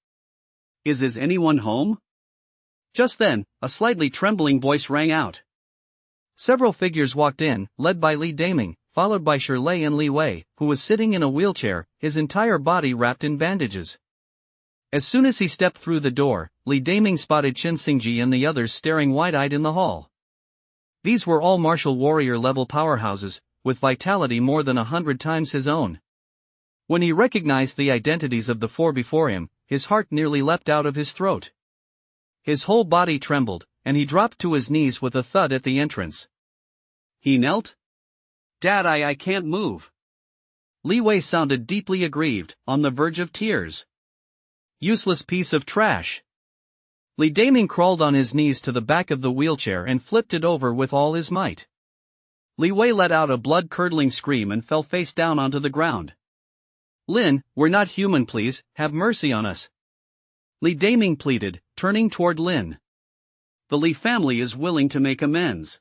Is anyone home? Just then, a slightly trembling voice rang out. Several figures walked in, led by Li Daming, followed by Shirlei and Li Wei, who was sitting in a wheelchair, his entire body wrapped in bandages. As soon as he stepped through the door, Li Daming spotted Chen Xingji and the others staring wide-eyed in the hall. These were all martial warrior-level powerhouses, with vitality more than 100 times his own. When he recognized the identities of the four before him, his heart nearly leapt out of his throat. His whole body trembled, and he dropped to his knees with a thud at the entrance. He knelt? Dad, I can't move. Li Wei sounded deeply aggrieved, on the verge of tears. Useless piece of trash. Li Daming crawled on his knees to the back of the wheelchair and flipped it over with all his might. Li Wei let out a blood-curdling scream and fell face down onto the ground. Lin, we're not human, please, have mercy on us. Li Daming pleaded, turning toward Lin. The Li family is willing to make amends.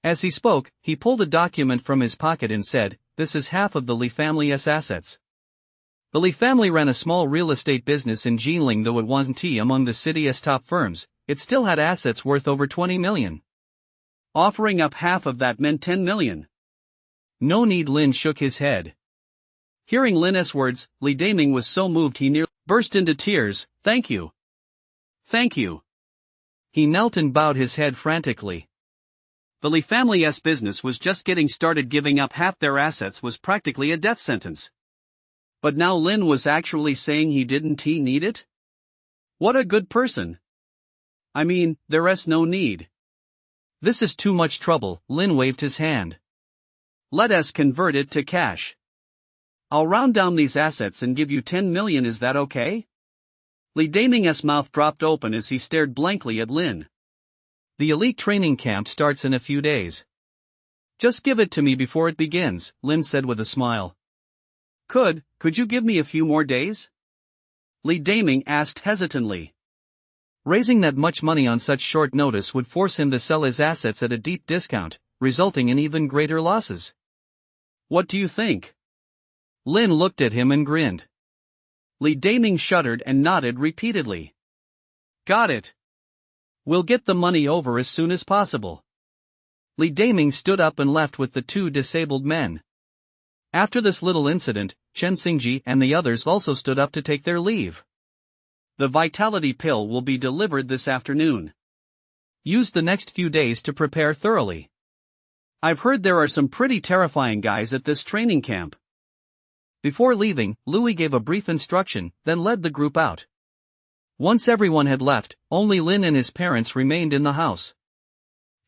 As he spoke, he pulled a document from his pocket and said, this is half of the Li family's assets. The Li family ran a small real estate business in Jinling. Though it wasn't among the city's top firms, it still had assets worth over 20 million. Offering up half of that meant 10 million. No need. Lin shook his head. Hearing Lin's words, Li Daming was so moved he nearly burst into tears. Thank you. Thank you. He knelt and bowed his head frantically. The Li family's business was just getting started. Giving up half their assets was practically a death sentence. But now Lin was actually saying he didn't need it? What a good person. I mean, there's no need. This is too much trouble. Lin waved his hand. Let us convert it to cash. I'll round down these assets and give you 10 million. Is that okay? Li Daming's mouth dropped open as he stared blankly at Lin. The elite training camp starts in a few days. Just give it to me before it begins, Lin said with a smile. Could you give me a few more days? Li Daming asked hesitantly. Raising that much money on such short notice would force him to sell his assets at a deep discount, resulting in even greater losses. What do you think? Lin looked at him and grinned. Li Daming shuddered and nodded repeatedly. Got it. We'll get the money over as soon as possible. Li Daming stood up and left with the two disabled men. After this little incident, Chen Xingji and the others also stood up to take their leave. The vitality pill will be delivered this afternoon. Use the next few days to prepare thoroughly. I've heard there are some pretty terrifying guys at this training camp. Before leaving, Louis gave a brief instruction, then led the group out. Once everyone had left, only Lin and his parents remained in the house.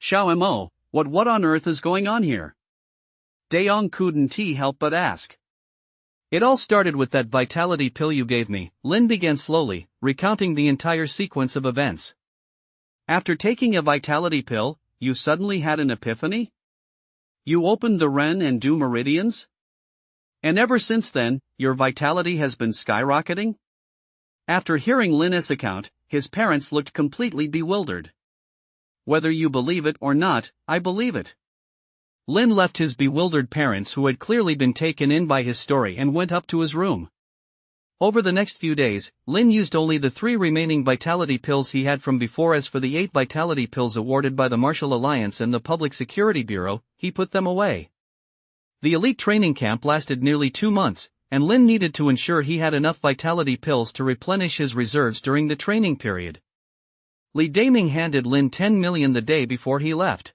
Xiao Mo, what on earth is going on here? Daong couldn't help but ask. It all started with that vitality pill you gave me, Lin began slowly, recounting the entire sequence of events. After taking a vitality pill, you suddenly had an epiphany? You opened the Ren and Du meridians? And ever since then, your vitality has been skyrocketing? After hearing Lin's account, his parents looked completely bewildered. Whether you believe it or not, I believe it. Lin left his bewildered parents who had clearly been taken in by his story and went up to his room. Over the next few days, Lin used only the 3 remaining vitality pills he had from before. As for the 8 vitality pills awarded by the Martial Alliance and the Public Security Bureau, he put them away. The elite training camp lasted nearly 2 months, and Lin needed to ensure he had enough vitality pills to replenish his reserves during the training period. Li Daming handed Lin 10 million the day before he left.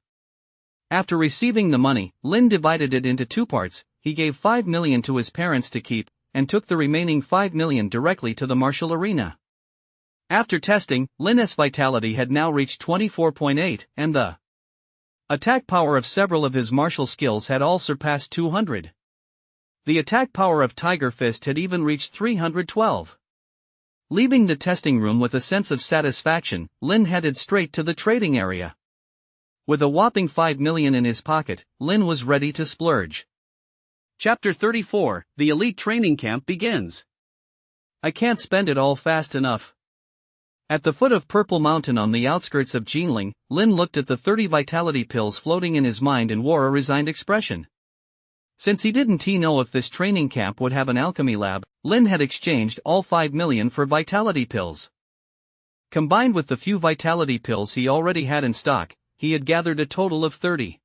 After receiving the money, Lin divided it into 2 parts. He gave 5 million to his parents to keep, and took the remaining 5 million directly to the martial arena. After testing, Lin's vitality had now reached 24.8, and the attack power of several of his martial skills had all surpassed 200. The attack power of Tiger Fist had even reached 312. Leaving the testing room with a sense of satisfaction, Lin headed straight to the trading area. With a whopping 5 million in his pocket, Lin was ready to splurge. Chapter 34, The Elite Training Camp begins. I can't spend it all fast enough. At the foot of Purple Mountain on the outskirts of Jinling, Lin looked at the 30 vitality pills floating in his mind and wore a resigned expression. Since he didn't know if this training camp would have an alchemy lab, Lin had exchanged all 5 million for vitality pills. Combined with the few vitality pills he already had in stock, he had gathered a total of 30.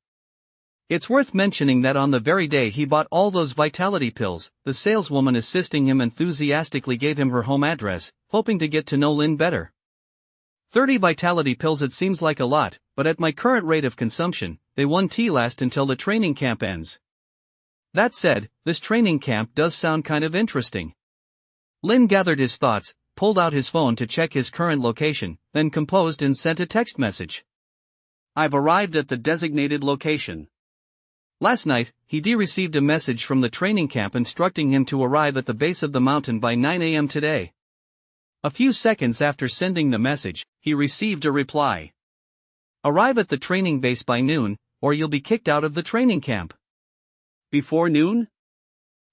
It's worth mentioning that on the very day he bought all those vitality pills, the saleswoman assisting him enthusiastically gave him her home address, hoping to get to know Lin better. 30 vitality pills, it seems like a lot, but at my current rate of consumption, they won't last until the training camp ends. That said, this training camp does sound kind of interesting. Lin gathered his thoughts, pulled out his phone to check his current location, then composed and sent a text message. I've arrived at the designated location. Last night, he received a message from the training camp instructing him to arrive at the base of the mountain by 9 a.m. today. A few seconds after sending the message, he received a reply. Arrive at the training base by noon, or you'll be kicked out of the training camp. Before noon?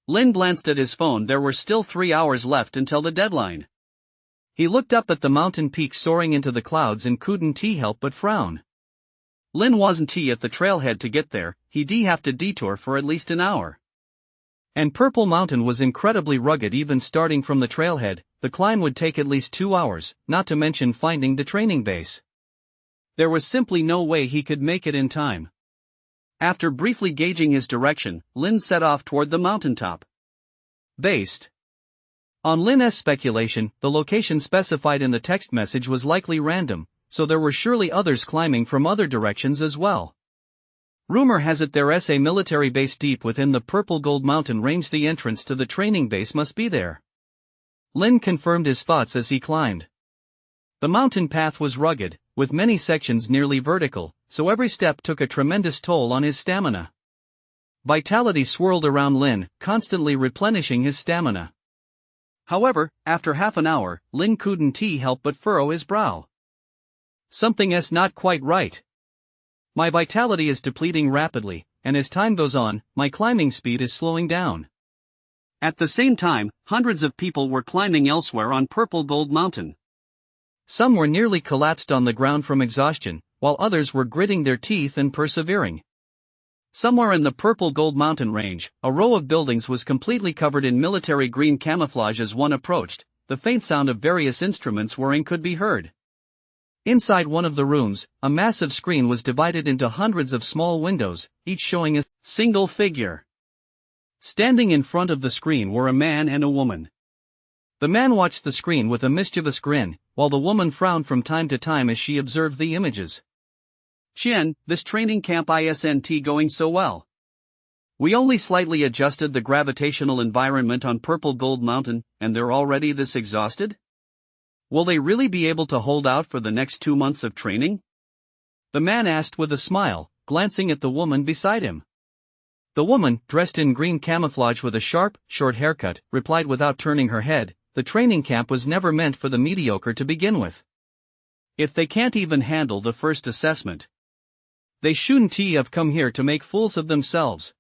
Lin glanced at his phone. There were still 3 hours left until the deadline. He looked up at the mountain peak soaring into the clouds and couldn't help but frown. Lin wasn't at the trailhead to get there, he'd have to detour for at least an hour. And Purple Mountain was incredibly rugged. Even starting from the trailhead, the climb would take at least 2 hours, not to mention finding the training base. There was simply no way he could make it in time. After briefly gauging his direction, Lin set off toward the mountaintop. Based on Lin's speculation, the location specified in the text message was likely random, so there were surely others climbing from other directions as well. Rumor has it there's a military base deep within the Purple Gold Mountain range. The entrance to the training base must be there. Lin confirmed his thoughts as he climbed. The mountain path was rugged, with many sections nearly vertical, so every step took a tremendous toll on his stamina. Vitality swirled around Lin, constantly replenishing his stamina. However, after half an hour, Lin couldn't help but furrow his brow. Something's not quite right. My vitality is depleting rapidly, and as time goes on, my climbing speed is slowing down. At the same time, hundreds of people were climbing elsewhere on Purple Gold Mountain. Some were nearly collapsed on the ground from exhaustion, while others were gritting their teeth and persevering. Somewhere in the Purple Gold Mountain range, a row of buildings was completely covered in military green camouflage. As one approached, the faint sound of various instruments whirring could be heard. Inside one of the rooms, a massive screen was divided into hundreds of small windows, each showing a single figure. Standing in front of the screen were a man and a woman. The man watched the screen with a mischievous grin, while the woman frowned from time to time as she observed the images. Qian, this training camp isn't going so well. We only slightly adjusted the gravitational environment on Purple Gold Mountain, and they're already this exhausted? Will they really be able to hold out for the next 2 months of training? The man asked with a smile, glancing at the woman beside him. The woman, dressed in green camouflage with a sharp, short haircut, replied without turning her head, the training camp was never meant for the mediocre to begin with. If they can't even handle the first assessment, they shouldn't have come here to make fools of themselves.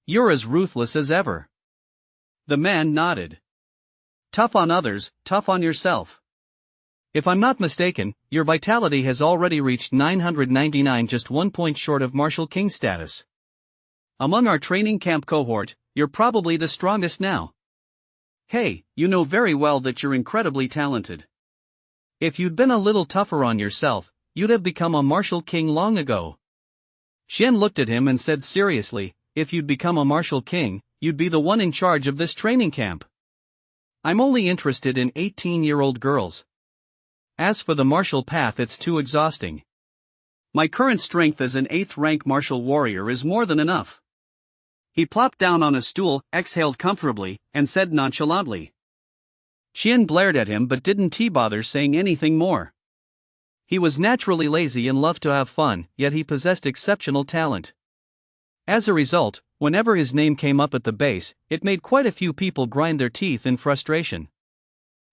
You're as ruthless as ever. The man nodded. Tough on others, tough on yourself. If I'm not mistaken, your vitality has already reached 999, just 1 point short of Martial King status. Among our training camp cohort, you're probably the strongest now. Hey, you know very well that you're incredibly talented. If you'd been a little tougher on yourself, you'd have become a Martial King long ago. Qian looked at him and said seriously, if you'd become a Martial King, you'd be the one in charge of this training camp. I'm only interested in 18-year-old girls. As for the martial path, it's too exhausting. My current strength as an 8th rank martial warrior is more than enough. He plopped down on a stool, exhaled comfortably, and said nonchalantly. Qian glared at him but didn't bother saying anything more. He was naturally lazy and loved to have fun, yet he possessed exceptional talent. As a result, whenever his name came up at the base, it made quite a few people grind their teeth in frustration.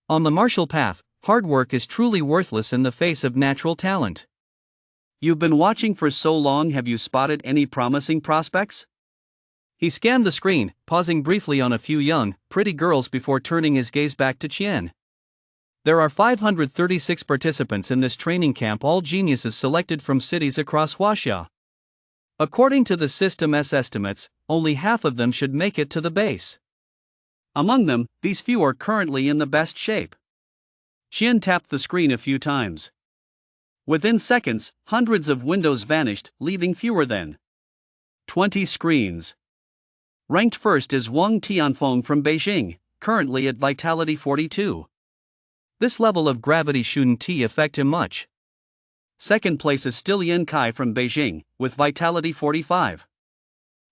On the martial path, hard work is truly worthless in the face of natural talent. You've been watching for so long, have you spotted any promising prospects? He scanned the screen, pausing briefly on a few young, pretty girls before turning his gaze back to Qian. There are 536 participants in this training camp, all geniuses selected from cities across Huaxia. According to the system's estimates, only half of them should make it to the base. Among them, these few are currently in the best shape. Qian tapped the screen a few times. Within seconds, hundreds of windows vanished, leaving fewer than 20 screens. Ranked first is Wang Tianfeng from Beijing, currently at Vitality 42. This level of gravity shouldn't affect him much. Second place is still Yan Kai from Beijing, with Vitality 45.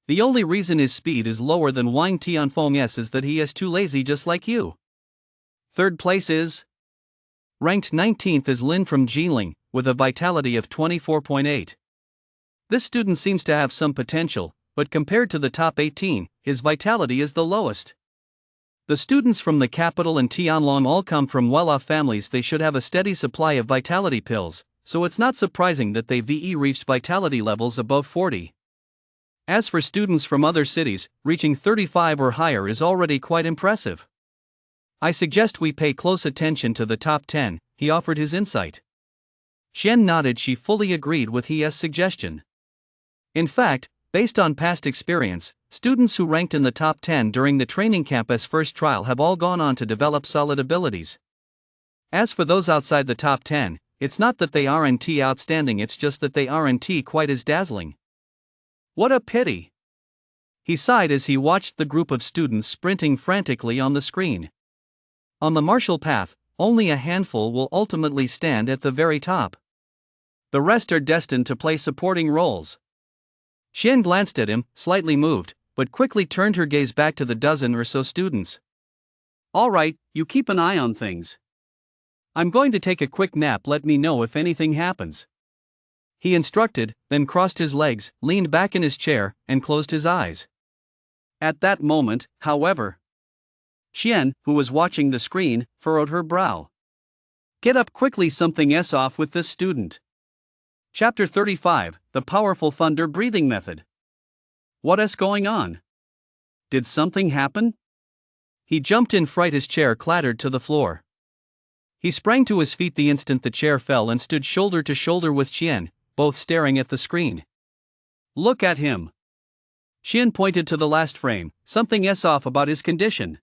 The only reason his speed is lower than Wang Tianfeng's is that he is too lazy, just like you. Third place is ranked 19th is Lin from Jilin, with a vitality of 24.8. This student seems to have some potential, but compared to the top 18, his vitality is the lowest. The students from the capital and Tianlong all come from well-off families. They should have a steady supply of vitality pills, so it's not surprising that they reached vitality levels above 40. As for students from other cities, reaching 35 or higher is already quite impressive. I suggest we pay close attention to the top 10, he offered his insight. Qian nodded. She fully agreed with his suggestion. In fact, based on past experience, students who ranked in the top 10 during the training camp's first trial have all gone on to develop solid abilities. As for those outside the top 10, it's not that they aren't outstanding, it's just that they aren't quite as dazzling. What a pity! He sighed as he watched the group of students sprinting frantically on the screen. On the martial path, only a handful will ultimately stand at the very top. The rest are destined to play supporting roles. Qian glanced at him, slightly moved, but quickly turned her gaze back to the dozen or so students. All right, you keep an eye on things. I'm going to take a quick nap, let me know if anything happens. He instructed, then crossed his legs, leaned back in his chair, and closed his eyes. At that moment, however, Qian, who was watching the screen, furrowed her brow. Get up quickly, something's off with this student. Chapter 35, The Powerful Thunder Breathing Method. What's going on? Did something happen? He jumped in fright. His chair clattered to the floor. He sprang to his feet the instant the chair fell and stood shoulder to shoulder with Qian, both staring at the screen. Look at him. Qian pointed to the last frame. Something's off about his condition.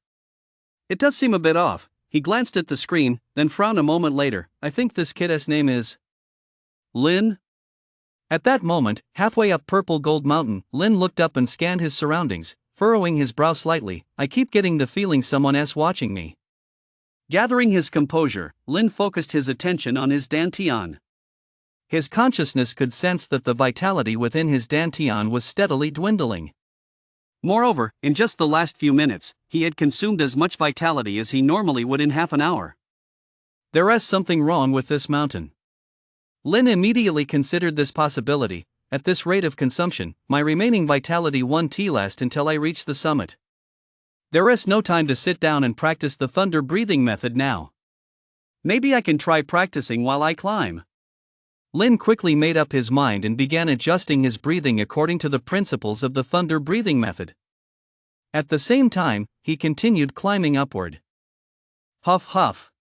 It does seem a bit off. He glanced at the screen, then frowned a moment later. I think this kid's name is Lin? At that moment, halfway up Purple Gold Mountain, Lin looked up and scanned his surroundings, furrowing his brow slightly. I keep getting the feeling someone's watching me. Gathering his composure, Lin focused his attention on his dantian. His consciousness could sense that the vitality within his dantian was steadily dwindling. Moreover, in just the last few minutes, he had consumed as much vitality as he normally would in half an hour. There is something wrong with this mountain. Lin immediately considered this possibility. At this rate of consumption, my remaining vitality won't last until I reach the summit. There is no time to sit down and practice the thunder breathing method now. Maybe I can try practicing while I climb. Lin quickly made up his mind and began adjusting his breathing according to the principles of the thunder breathing method. At the same time, he continued climbing upward. Huff huff.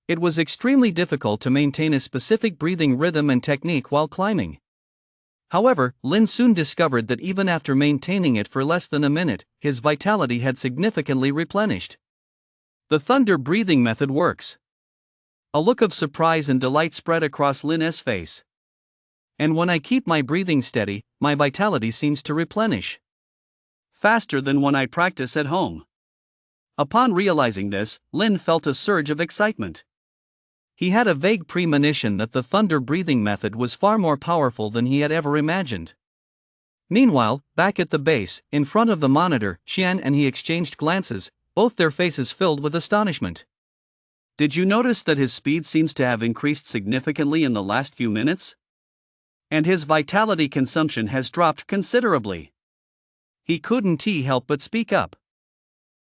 It was extremely difficult to maintain a specific breathing rhythm and technique while climbing. However, Lin soon discovered that even after maintaining it for less than a minute, his vitality had significantly replenished. The thunder breathing method works. A look of surprise and delight spread across Lin's face. And when I keep my breathing steady, my vitality seems to replenish faster than when I practice at home. Upon realizing this, Lin felt a surge of excitement. He had a vague premonition that the thunder breathing method was far more powerful than he had ever imagined. Meanwhile, back at the base, in front of the monitor, Xian and he exchanged glances, both their faces filled with astonishment. Did you notice that his speed seems to have increased significantly in the last few minutes? And his vitality consumption has dropped considerably. He couldn't help but speak up.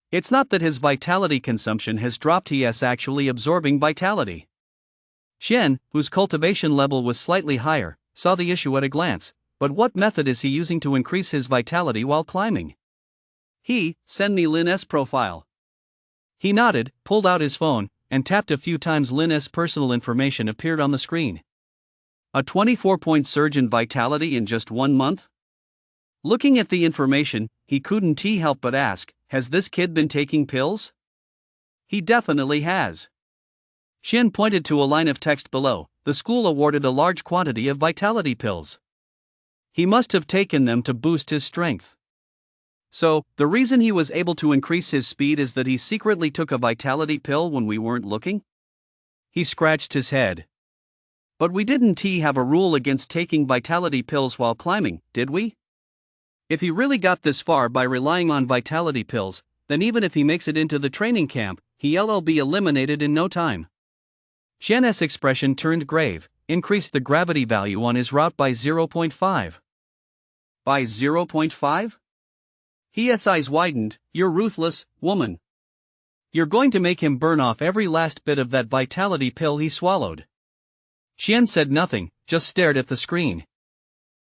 It's not that his vitality consumption has dropped, he is actually absorbing vitality. Xian, whose cultivation level was slightly higher, saw the issue at a glance, but what method is he using to increase his vitality while climbing? Send me Lin's profile. He nodded, pulled out his phone, and tapped a few times. Lin's personal information appeared on the screen. A 24-point surge in vitality in just 1 month? Looking at the information, he couldn't help but ask, has this kid been taking pills? He definitely has. Xian pointed to a line of text below. The school awarded a large quantity of vitality pills. He must have taken them to boost his strength. So, the reason he was able to increase his speed is that he secretly took a vitality pill when we weren't looking? He scratched his head. But we didn't have a rule against taking vitality pills while climbing, did we? If he really got this far by relying on vitality pills, then even if he makes it into the training camp, he'll be eliminated in no time. Xian's expression turned grave, increased the gravity value on his route by 0.5. By 0.5? His eyes widened. You're ruthless, woman. You're going to make him burn off every last bit of that vitality pill he swallowed. Xian said nothing, just stared at the screen.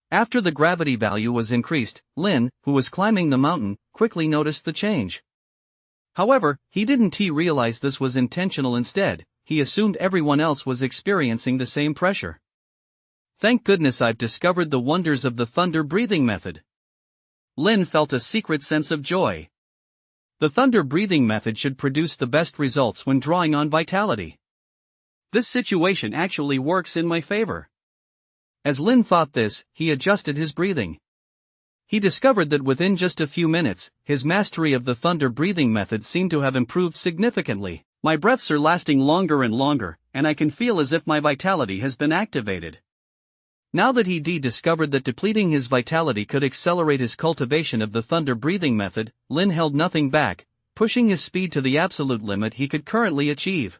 After the gravity value was increased, Lin, who was climbing the mountain, quickly noticed the change. However, he didn't realize this was intentional. Instead, he assumed everyone else was experiencing the same pressure. Thank goodness I've discovered the wonders of the thunder breathing method. Lin felt a secret sense of joy. The thunder breathing method should produce the best results when drawing on vitality. This situation actually works in my favor. As Lin thought this, he adjusted his breathing. He discovered that within just a few minutes, his mastery of the thunder breathing method seemed to have improved significantly. My breaths are lasting longer and longer, and I can feel as if my vitality has been activated. Now that he discovered that depleting his vitality could accelerate his cultivation of the thunder breathing method, Lin held nothing back, pushing his speed to the absolute limit he could currently achieve.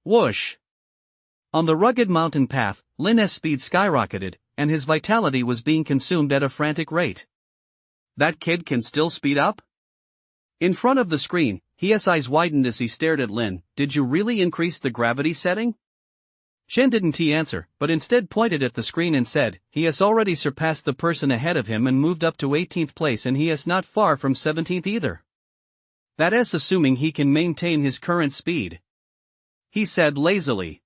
Whoosh! On the rugged mountain path, Lin's speed skyrocketed, and his vitality was being consumed at a frantic rate. That kid can still speed up? In front of the screen, his eyes widened as he stared at Lin. Did you really increase the gravity setting? Xian didn't answer, but instead pointed at the screen and said, he has already surpassed the person ahead of him and moved up to 18th place, and he is not far from 17th either. That is assuming he can maintain his current speed. He said lazily.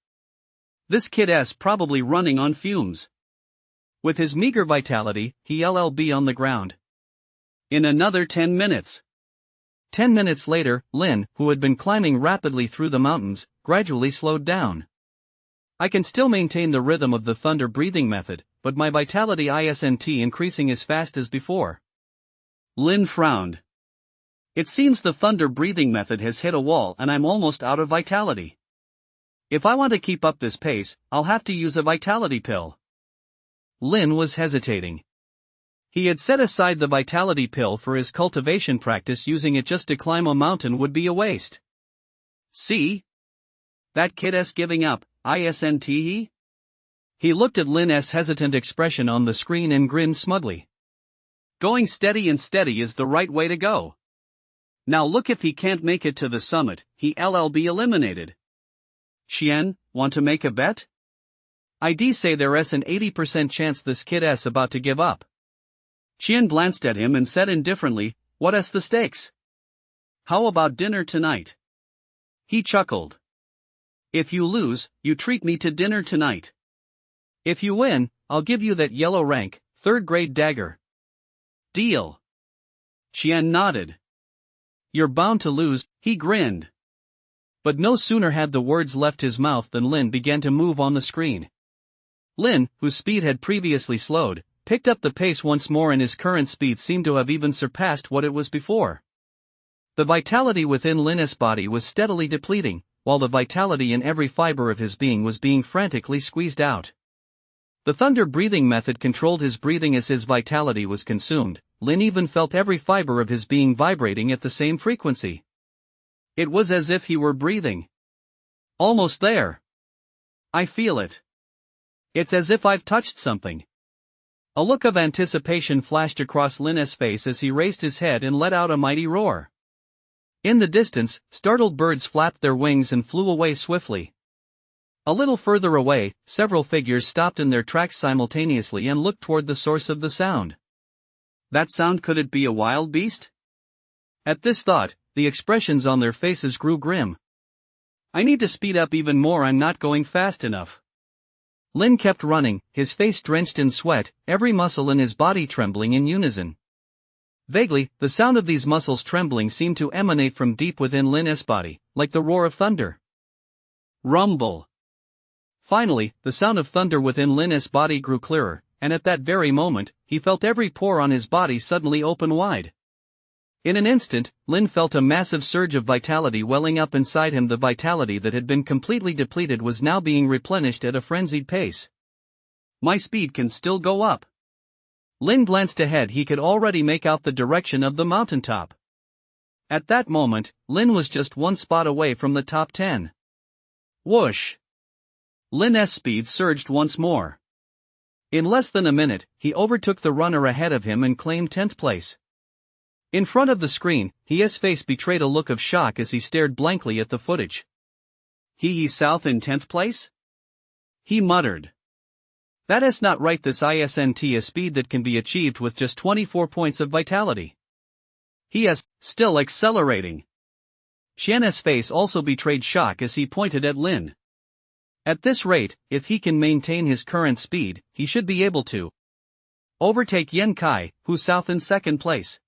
This kid is probably running on fumes. With his meager vitality, he'll be on the ground in another 10 minutes. 10 minutes later, Lin, who had been climbing rapidly through the mountains, gradually slowed down. I can still maintain the rhythm of the thunder breathing method, but my vitality isn't increasing as fast as before. Lin frowned. It seems the thunder breathing method has hit a wall and I'm almost out of vitality. If I want to keep up this pace, I'll have to use a vitality pill. Lin was hesitating. He had set aside the vitality pill for his cultivation practice. Using it just to climb a mountain would be a waste. See? That kid's giving up, isn't he? He looked at Lin's hesitant expression on the screen and grinned smugly. Going steady and steady is the right way to go. Now look, if he can't make it to the summit, he'll be eliminated. Xian, want to make a bet? I'd say there's an 80% chance this kid's about to give up. Xian glanced at him and said indifferently, what's the stakes? How about dinner tonight? He chuckled. If you lose, you treat me to dinner tonight. If you win, I'll give you that yellow rank, 3rd grade dagger. Deal. Xian nodded. You're bound to lose, he grinned. But no sooner had the words left his mouth than Lin began to move on the screen. Lin, whose speed had previously slowed, picked up the pace once more, and his current speed seemed to have even surpassed what it was before. The vitality within Lin's body was steadily depleting, while the vitality in every fiber of his being was being frantically squeezed out. The thunder breathing method controlled his breathing as his vitality was consumed. Lin even felt every fiber of his being vibrating at the same frequency. It was as if he were breathing. Almost there. I feel it. It's as if I've touched something. A look of anticipation flashed across Lin's face as he raised his head and let out a mighty roar. In the distance, startled birds flapped their wings and flew away swiftly. A little further away, several figures stopped in their tracks simultaneously and looked toward the source of the sound. That sound, could it be a wild beast? At this thought, the expressions on their faces grew grim. I need to speed up even more, I'm not going fast enough. Lin kept running, his face drenched in sweat, every muscle in his body trembling in unison. Vaguely, the sound of these muscles trembling seemed to emanate from deep within Lin's body, like the roar of thunder. Rumble. Finally, the sound of thunder within Lin's body grew clearer, and at that very moment, he felt every pore on his body suddenly open wide. In an instant, Lin felt a massive surge of vitality welling up inside him. The vitality that had been completely depleted was now being replenished at a frenzied pace. My speed can still go up. Lin glanced ahead. He could already make out the direction of the mountaintop. At that moment, Lin was just one spot away from the top 10. Whoosh! Lin's speed surged once more. In less than a minute, he overtook the runner ahead of him and claimed 10th place. In front of the screen, his face betrayed a look of shock as he stared blankly at the footage. He's south in 10th place? He muttered. That's not right. This isn't a speed that can be achieved with just 24 points of vitality. He is still accelerating. Xian's face also betrayed shock as he pointed at Lin. At this rate, if he can maintain his current speed, he should be able to overtake Yan Kai, who's south in 2nd place.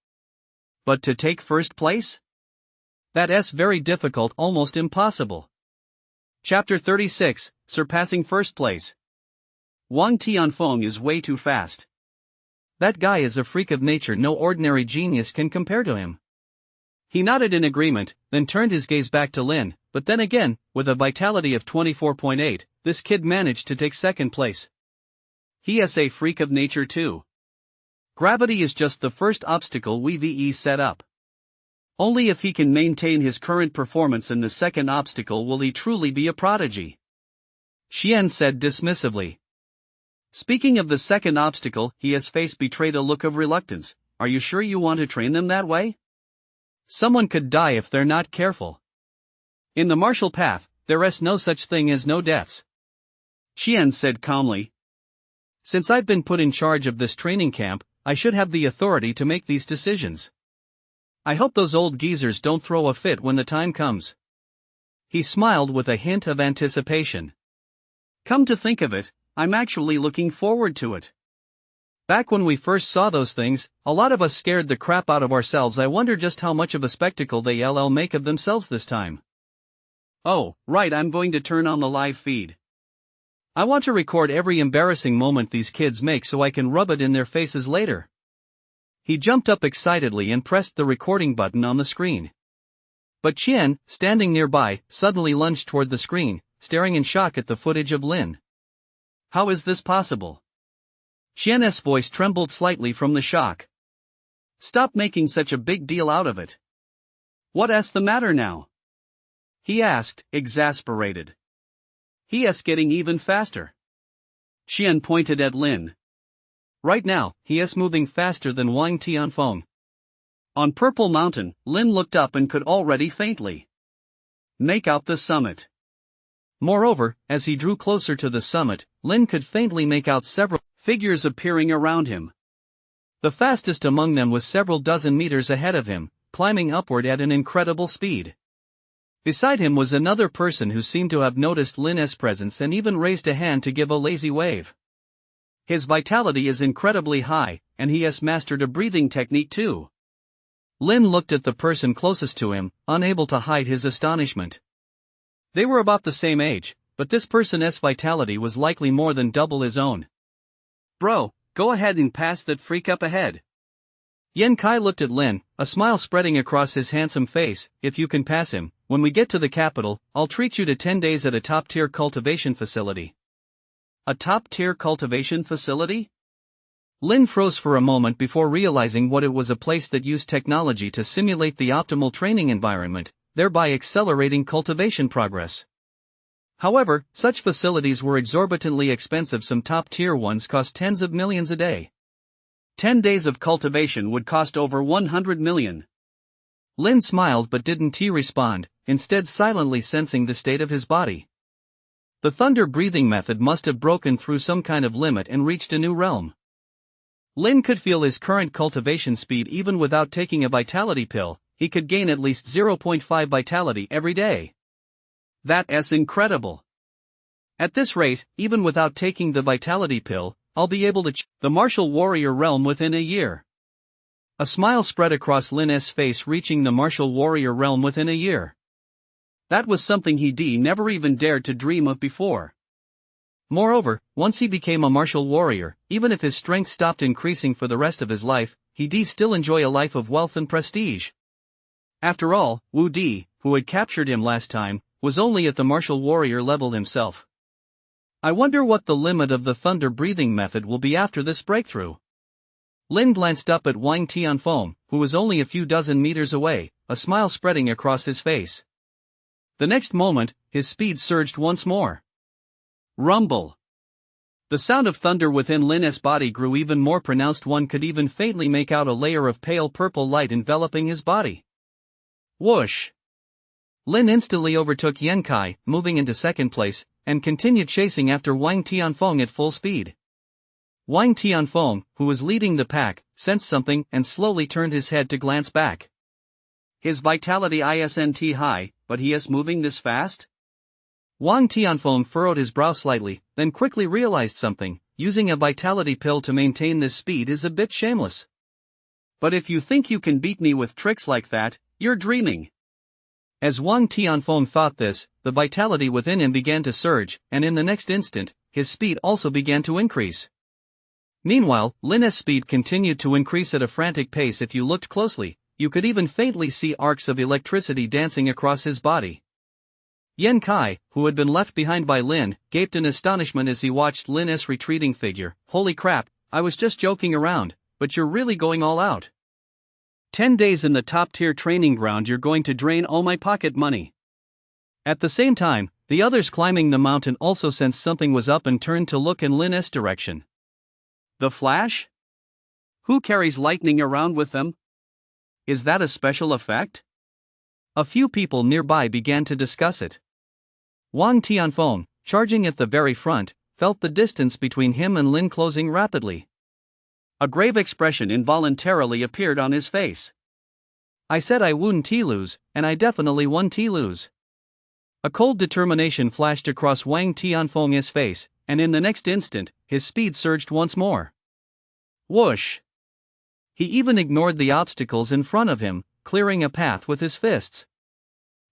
But to take 1st place? That's very difficult, almost impossible. Chapter 36, Surpassing 1st place. Wang Tianfeng is way too fast. That guy is a freak of nature. No ordinary genius can compare to him. He nodded in agreement, then turned his gaze back to Lin, but then again, with a vitality of 24.8, this kid managed to take 2nd place. He is a freak of nature too. Gravity is just the first obstacle we've set up. Only if he can maintain his current performance in the second obstacle will he truly be a prodigy. Xian said dismissively. Speaking of the second obstacle, his face betrayed a look of reluctance. Are you sure you want to train them that way? Someone could die if they're not careful. In the martial path, there's no such thing as no deaths. Xian said calmly. Since I've been put in charge of this training camp, I should have the authority to make these decisions. I hope those old geezers don't throw a fit when the time comes. He smiled with a hint of anticipation. Come to think of it, I'm actually looking forward to it. Back when we first saw those things, a lot of us scared the crap out of ourselves. I wonder just how much of a spectacle they'll make of themselves this time. Oh, right, I'm going to turn on the live feed. I want to record every embarrassing moment these kids make so I can rub it in their faces later. He jumped up excitedly and pressed the recording button on the screen. But Qian, standing nearby, suddenly lunged toward the screen, staring in shock at the footage of Lin. How is this possible? Qian's voice trembled slightly from the shock. Stop making such a big deal out of it. What's the matter now? He asked, exasperated. He's getting even faster. Qian pointed at Lin. Right now, he is moving faster than Wang Tianfeng. On Purple Mountain, Lin looked up and could already faintly make out the summit. Moreover, as he drew closer to the summit, Lin could faintly make out several figures appearing around him. The fastest among them was several dozen meters ahead of him, climbing upward at an incredible speed. Beside him was another person who seemed to have noticed Lin's presence and even raised a hand to give a lazy wave. His vitality is incredibly high, and he has mastered a breathing technique too. Lin looked at the person closest to him, unable to hide his astonishment. They were about the same age, but this person's vitality was likely more than double his own. Bro, go ahead and pass that freak up ahead. Yan Kai looked at Lin, a smile spreading across his handsome face. If you can pass him, when we get to the capital, I'll treat you to 10 days at a top-tier cultivation facility. A top-tier cultivation facility? Lin froze for a moment before realizing what it was, a place that used technology to simulate the optimal training environment, thereby accelerating cultivation progress. However, such facilities were exorbitantly expensive. Some top-tier ones cost tens of millions a day. 10 days of cultivation would cost over 100 million. Lin smiled but didn't respond, instead silently sensing the state of his body. The thunder breathing method must have broken through some kind of limit and reached a new realm. Lin could feel his current cultivation speed. Even without taking a vitality pill, he could gain at least 0.5 vitality every day. That's incredible. At this rate, even without taking the vitality pill, I'll be able to the martial warrior realm within a year. A smile spread across Lin's face, reaching the martial warrior realm within a year. That was something he never even dared to dream of before. Moreover, once he became a martial warrior, even if his strength stopped increasing for the rest of his life, he'd still enjoy a life of wealth and prestige. After all, Wu Di, who had captured him last time, was only at the martial warrior level himself. I wonder what the limit of the thunder breathing method will be after this breakthrough. Lin glanced up at Wang Tianfeng, who was only a few dozen meters away, a smile spreading across his face. The next moment, his speed surged once more. Rumble. The sound of thunder within Lin's body grew even more pronounced. One could even faintly make out a layer of pale purple light enveloping his body. Whoosh! Lin instantly overtook Yan Kai, moving into second place, and continued chasing after Wang Tianfeng at full speed. Wang Tianfeng, who was leading the pack, sensed something and slowly turned his head to glance back. His vitality isn't high, but he is moving this fast? Wang Tianfeng furrowed his brow slightly, then quickly realized something. Using a vitality pill to maintain this speed is a bit shameless. But if you think you can beat me with tricks like that, you're dreaming. As Wang Tianfeng thought this, the vitality within him began to surge, and in the next instant, his speed also began to increase. Meanwhile, Lin's speed continued to increase at a frantic pace. If you looked closely, you could even faintly see arcs of electricity dancing across his body. Yan Kai, who had been left behind by Lin, gaped in astonishment as he watched Lin's retreating figure. Holy crap, I was just joking around, but you're really going all out. 10 days in the top-tier training ground, you're going to drain all my pocket money. At the same time, the others climbing the mountain also sensed something was up and turned to look in Lin's direction. The Flash? Who carries lightning around with them? Is that a special effect? A few people nearby began to discuss it. Wang Tianfeng, charging at the very front, felt the distance between him and Lin closing rapidly. A grave expression involuntarily appeared on his face. I said I wouldn't lose, and I definitely won't lose. A cold determination flashed across Wang Tianfeng's face, and in the next instant, his speed surged once more. Whoosh! He even ignored the obstacles in front of him, clearing a path with his fists.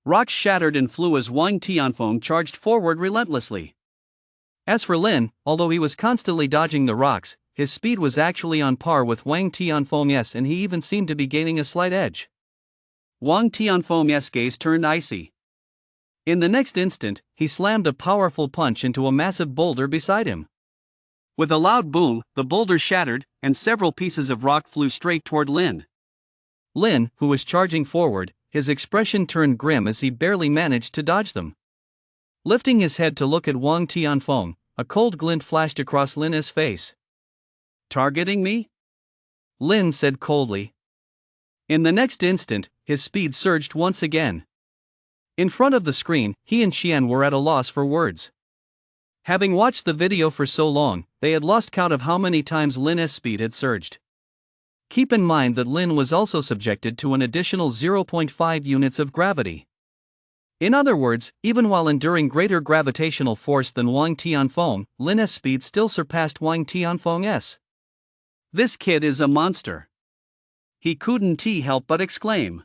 Rocks shattered and flew as Wang Tianfeng charged forward relentlessly. As for Lin, although he was constantly dodging the rocks, his speed was actually on par with Wang Tianfeng's, and he even seemed to be gaining a slight edge. Wang Tianfeng's gaze turned icy. In the next instant, he slammed a powerful punch into a massive boulder beside him. With a loud boom, the boulder shattered, and several pieces of rock flew straight toward Lin. Lin, who was charging forward, his expression turned grim as he barely managed to dodge them. Lifting his head to look at Wang Tianfeng, a cold glint flashed across Lin's face. "Targeting me?" Lin said coldly. In the next instant, his speed surged once again. In front of the screen, he and Xian were at a loss for words. Having watched the video for so long, they had lost count of how many times Lin's speed had surged. Keep in mind that Lin was also subjected to an additional 0.5 units of gravity. In other words, even while enduring greater gravitational force than Wang Tianfeng, Lin's speed still surpassed Wang Tianfeng's. "This kid is a monster," he couldn't help but exclaim.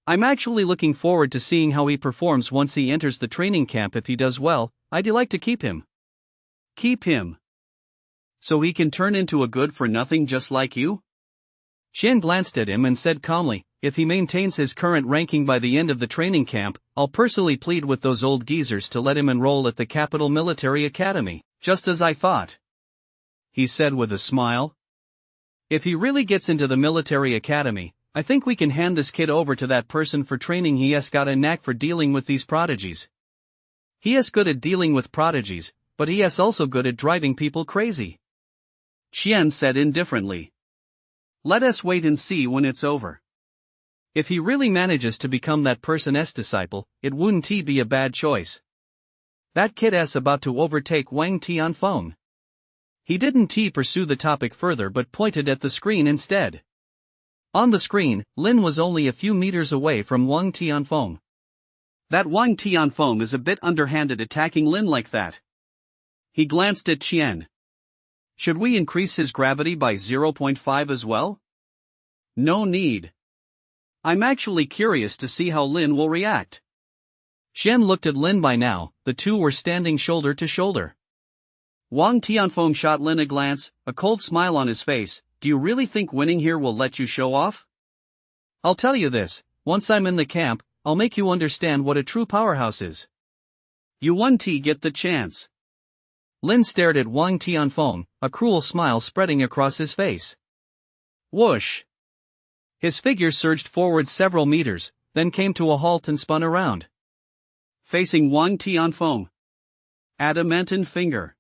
"I'm actually looking forward to seeing how he performs once he enters the training camp. If he does well, I'd like to keep him." "Keep him? So he can turn into a good-for-nothing just like you?" Xian glanced at him and said calmly, "If he maintains his current ranking by the end of the training camp, I'll personally plead with those old geezers to let him enroll at the capital military academy." "Just as I thought," he said with a smile. "If he really gets into the military academy, I think we can hand this kid over to that person for training. He has got a knack for dealing with these prodigies. He is good at dealing with prodigies, but he is also good at driving people crazy," Xian said indifferently. "Let us wait and see when it's over. If he really manages to become that person's disciple, it wouldn't be a bad choice. That kid is about to overtake Wang Tianfeng." He didn't pursue the topic further but pointed at the screen instead. On the screen, Lin was only a few meters away from Wang Tianfeng. "That Wang Tianfeng is a bit underhanded attacking Lin like that." He glanced at Qian. "Should we increase his gravity by 0.5 as well?" "No need. I'm actually curious to see how Lin will react." Qian looked at Lin. By now, the two were standing shoulder to shoulder. Wang Tianfeng shot Lin a glance, a cold smile on his face. "Do you really think winning here will let you show off?" "I'll tell you this, once I'm in the camp, I'll make you understand what a true powerhouse is." "You won't get the chance." Lin stared at Wang Tianfeng, a cruel smile spreading across his face. Whoosh! His figure surged forward several meters, then came to a halt and spun around. Facing Wang Tianfeng. Adamantine finger.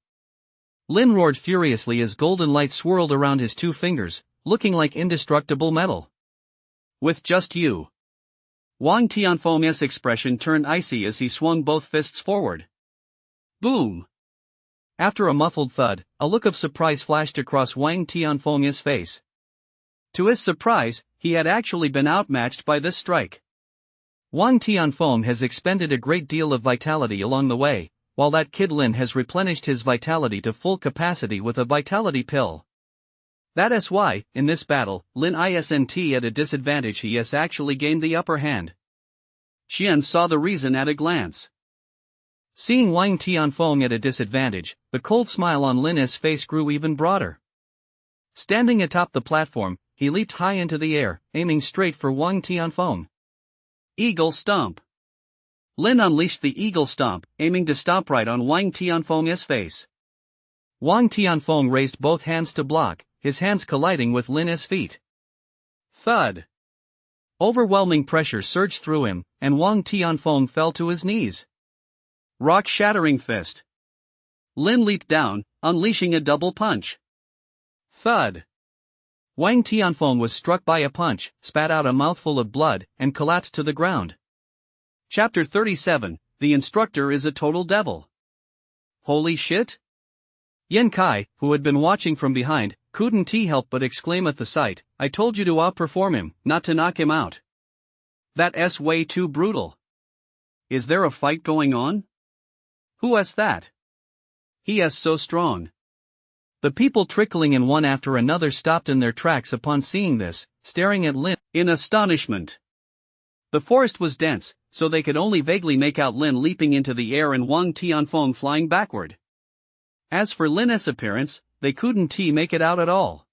Lin roared furiously as golden light swirled around his two fingers, looking like indestructible metal. "With just you." Wang Tianfeng's expression turned icy as he swung both fists forward. Boom! After a muffled thud, a look of surprise flashed across Wang Tianfeng's face. To his surprise, he had actually been outmatched by this strike. Wang Tianfeng has expended a great deal of vitality along the way, while that kid Lin has replenished his vitality to full capacity with a vitality pill. That is why, in this battle, Lin isn't at a disadvantage. He has actually gained the upper hand. Xian saw the reason at a glance. Seeing Wang Tianfeng at a disadvantage, the cold smile on Lin's face grew even broader. Standing atop the platform, he leaped high into the air, aiming straight for Wang Tianfeng. Eagle Stomp. Lin unleashed the Eagle Stomp, aiming to stomp right on Wang Tianfeng's face. Wang Tianfeng raised both hands to block, his hands colliding with Lin's feet. Thud! Overwhelming pressure surged through him, and Wang Tianfeng fell to his knees. Rock-shattering fist. Lin leaped down, unleashing a double punch. Thud! Wang Tianfeng was struck by a punch, spat out a mouthful of blood, and collapsed to the ground. Chapter 37, The Instructor is a Total Devil. Holy shit! Yan Kai, who had been watching from behind, couldn't help but exclaim at the sight, "I told you to outperform him, not to knock him out. That's way too brutal. Is there a fight going on? Who is that? He is so strong." The people trickling in one after another stopped in their tracks upon seeing this, staring at Lin in astonishment. The forest was dense, so they could only vaguely make out Lin leaping into the air and Wang Tianfeng flying backward. As for Lin's appearance, they couldn't make it out at all.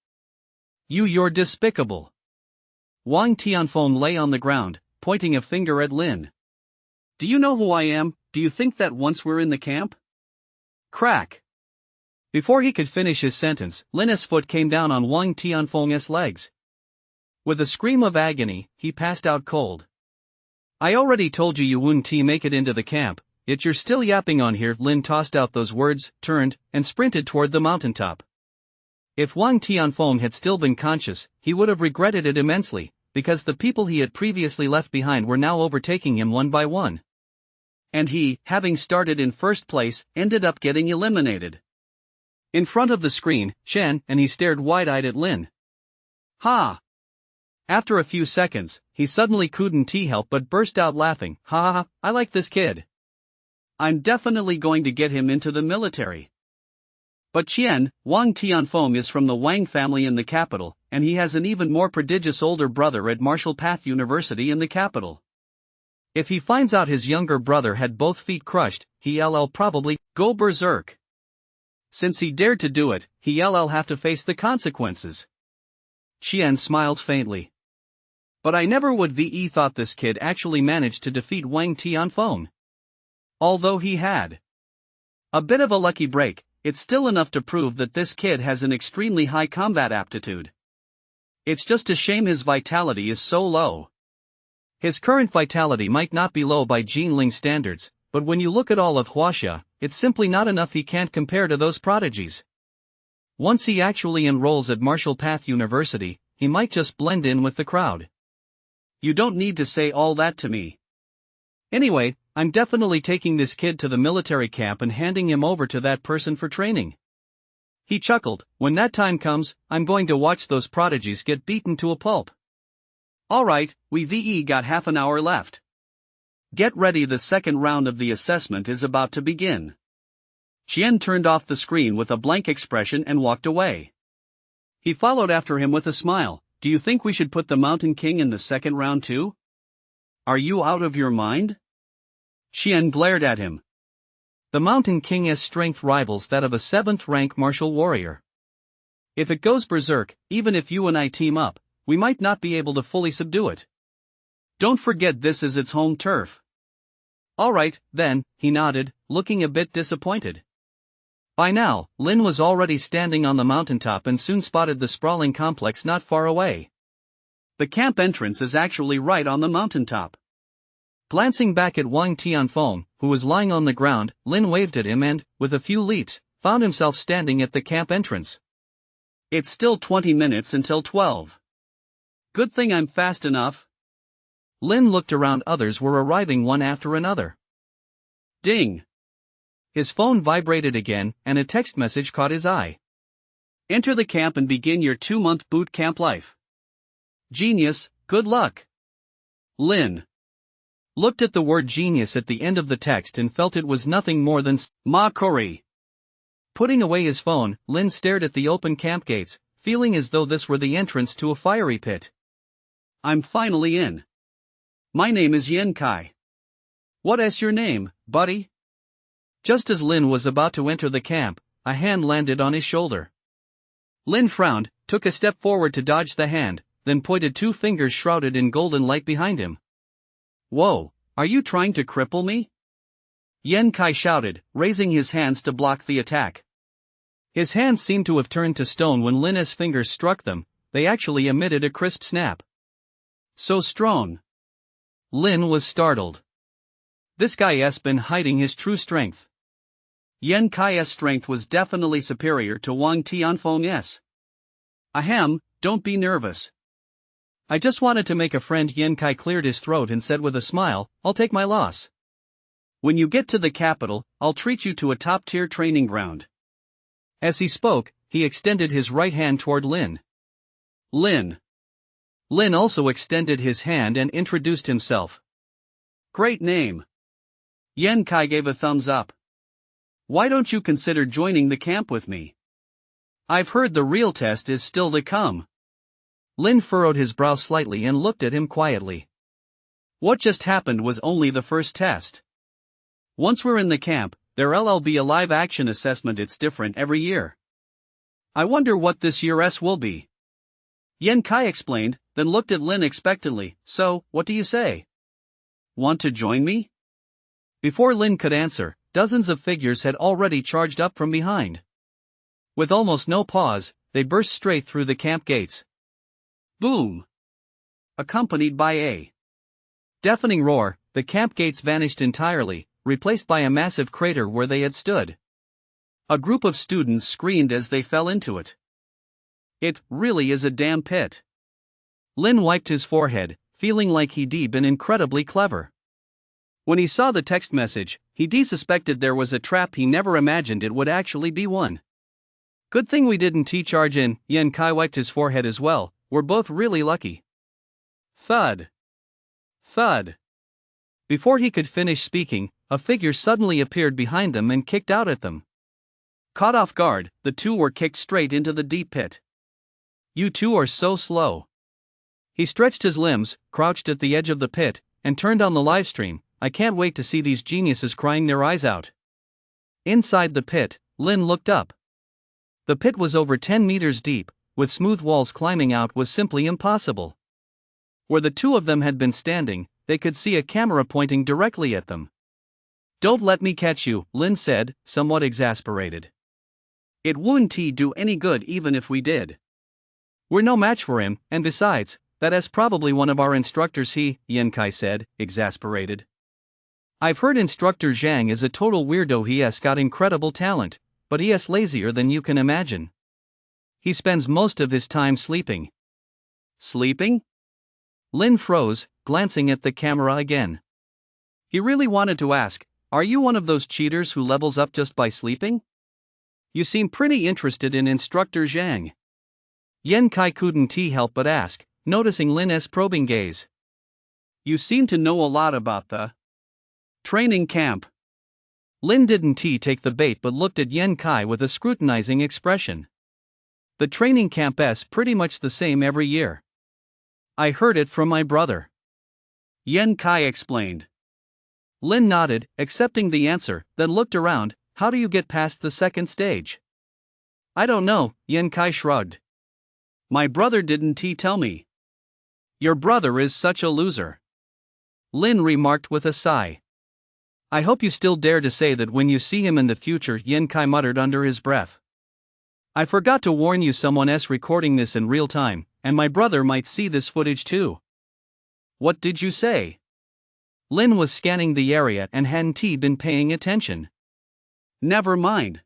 You're despicable. Wang Tianfeng lay on the ground, pointing a finger at Lin. Do you know who I am? Do you think that once we're in the camp? Crack. Before he could finish his sentence, Lin's foot came down on Wang Tianfeng's legs. With a scream of agony, he passed out cold. I already told you wouldn't make it into the camp, yet you're still yapping on here. Lin tossed out those words, turned, and sprinted toward the mountaintop. If Wang Tianfeng had still been conscious, he would have regretted it immensely, because the people he had previously left behind were now overtaking him one by one. And he, having started in first place, ended up getting eliminated. In front of the screen, Shen and he stared wide-eyed at Lin. Ha! After a few seconds, he suddenly couldn't help but burst out laughing. Ha ha ha, I like this kid. I'm definitely going to get him into the military. But Wang Tianfeng is from the Wang family in the capital, and he has an even more prodigious older brother at Martial Path University in the capital. If he finds out his younger brother had both feet crushed, he'll probably go berserk. Since he dared to do it, he'll have to face the consequences. Qian smiled faintly. But I never would thought this kid actually managed to defeat Wang Tianfeng. Although he had a bit of a lucky break, it's still enough to prove that this kid has an extremely high combat aptitude. It's just a shame his vitality is so low. His current vitality might not be low by Jinling standards, but when you look at all of Huaxia, it's simply not enough. He can't compare to those prodigies. Once he actually enrolls at Martial Path University, he might just blend in with the crowd. You don't need to say all that to me. Anyway, I'm definitely taking this kid to the military camp and handing him over to that person for training. He chuckled. When that time comes, I'm going to watch those prodigies get beaten to a pulp. Alright, we got half an hour left. Get ready, the second round of the assessment is about to begin. Qian turned off the screen with a blank expression and walked away. He followed after him with a smile. Do you think we should put the Mountain King in the second round too? Are you out of your mind? Qian glared at him. The Mountain King's strength rivals that of a 7th-rank martial warrior. If it goes berserk, even if you and I team up, we might not be able to fully subdue it. Don't forget this is its home turf. Alright, then, he nodded, looking a bit disappointed. By now, Lin was already standing on the mountaintop and soon spotted the sprawling complex not far away. The camp entrance is actually right on the mountaintop. Glancing back at Wang Tianfeng, who was lying on the ground, Lin waved at him and, with a few leaps, found himself standing at the camp entrance. It's still 20 minutes until 12. Good thing I'm fast enough. Lin looked around. Others were arriving one after another. Ding! His phone vibrated again, and a text message caught his eye. Enter the camp and begin your 2-month boot camp life. Genius, good luck. Lin looked at the word genius at the end of the text and felt it was nothing more than mockery. Putting away his phone, Lin stared at the open camp gates, feeling as though this were the entrance to a fiery pit. I'm finally in. My name is Yen Kai. What's your name, buddy? Just as Lin was about to enter the camp, a hand landed on his shoulder. Lin frowned, took a step forward to dodge the hand, then pointed 2 fingers shrouded in golden light behind him. Whoa, are you trying to cripple me? Yen Kai shouted, raising his hands to block the attack. His hands seemed to have turned to stone when Lin's fingers struck them. They actually emitted a crisp snap. So strong. Lin was startled. This guy's been hiding his true strength. Yen Kai's strength was definitely superior to Wang Tianfeng's. Ahem, don't be nervous. I just wanted to make a friend. Yen Kai cleared his throat and said with a smile, I'll take my loss. When you get to the capital, I'll treat you to a top-tier training ground. As he spoke, he extended his right hand toward Lin. Lin also extended his hand and introduced himself. Great name. Yen Kai gave a thumbs up. Why don't you consider joining the camp with me? I've heard the real test is still to come. Lin furrowed his brow slightly and looked at him quietly. What just happened was only the first test. Once we're in the camp, there'll be a live-action assessment. It's different every year. I wonder what this year's will be. Yen Kai explained, then looked at Lin expectantly. So, what do you say? Want to join me? Before Lin could answer, dozens of figures had already charged up from behind. With almost no pause, they burst straight through the camp gates. Boom! Accompanied by a deafening roar, the camp gates vanished entirely, replaced by a massive crater where they had stood. A group of students screamed as they fell into it. It really is a damn pit. Lin wiped his forehead, feeling like he'd been incredibly clever. When he saw the text message, he suspected there was a trap. He never imagined it would actually be one. Good thing we didn't charge in. Yen Kai wiped his forehead as well. We're both really lucky. Thud. Thud. Before he could finish speaking, a figure suddenly appeared behind them and kicked out at them. Caught off guard, the two were kicked straight into the deep pit. You two are so slow. He stretched his limbs, crouched at the edge of the pit, and turned on the livestream. I can't wait to see these geniuses crying their eyes out. Inside the pit, Lin looked up. The pit was over 10 meters deep, with smooth walls. Climbing out was simply impossible. Where the two of them had been standing, they could see a camera pointing directly at them. Don't let me catch you, Lin said, somewhat exasperated. It wouldn't do any good even if we did. We're no match for him, and besides, that is probably one of our instructors. Yen Kai said, exasperated. I've heard Instructor Zhang is a total weirdo. He has got incredible talent, but he is lazier than you can imagine. He spends most of his time sleeping. Sleeping? Lin froze, glancing at the camera again. He really wanted to ask, are you one of those cheaters who levels up just by sleeping? You seem pretty interested in Instructor Zhang. Yen Kai couldn't help but ask, noticing Lin's probing gaze. You seem to know a lot about the training camp. Lin didn't take the bait but looked at Yen Kai with a scrutinizing expression. The training camp's pretty much the same every year. I heard it from my brother. Yen Kai explained. Lin nodded, accepting the answer, then looked around. How do you get past the second stage? I don't know, Yen Kai shrugged. My brother didn't tell me. Your brother is such a loser. Lin remarked with a sigh. I hope you still dare to say that when you see him in the future, Yen Kai muttered under his breath. I forgot to warn you, someone's recording this in real time, and my brother might see this footage too. What did you say? Lin was scanning the area and hadn't been paying attention. Never mind.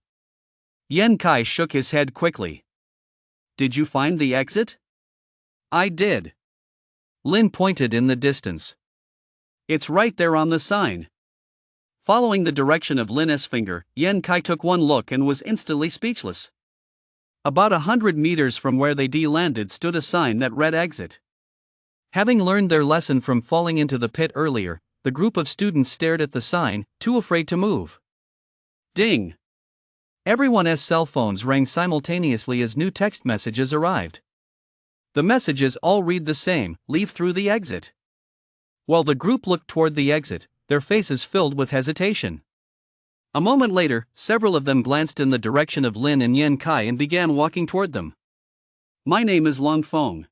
Yen Kai shook his head quickly. Did you find the exit? I did. Lin pointed in the distance. It's right there on the sign. Following the direction of Lin's finger, Yen Kai took one look and was instantly speechless. About 100 meters from where they landed stood a sign that read exit. Having learned their lesson from falling into the pit earlier, the group of students stared at the sign, too afraid to move. Ding! Everyone's cell phones rang simultaneously as new text messages arrived. The messages all read the same: leave through the exit. While the group looked toward the exit, their faces filled with hesitation. A moment later, several of them glanced in the direction of Lin and Yen Kai and began walking toward them. My name is Lung Feng.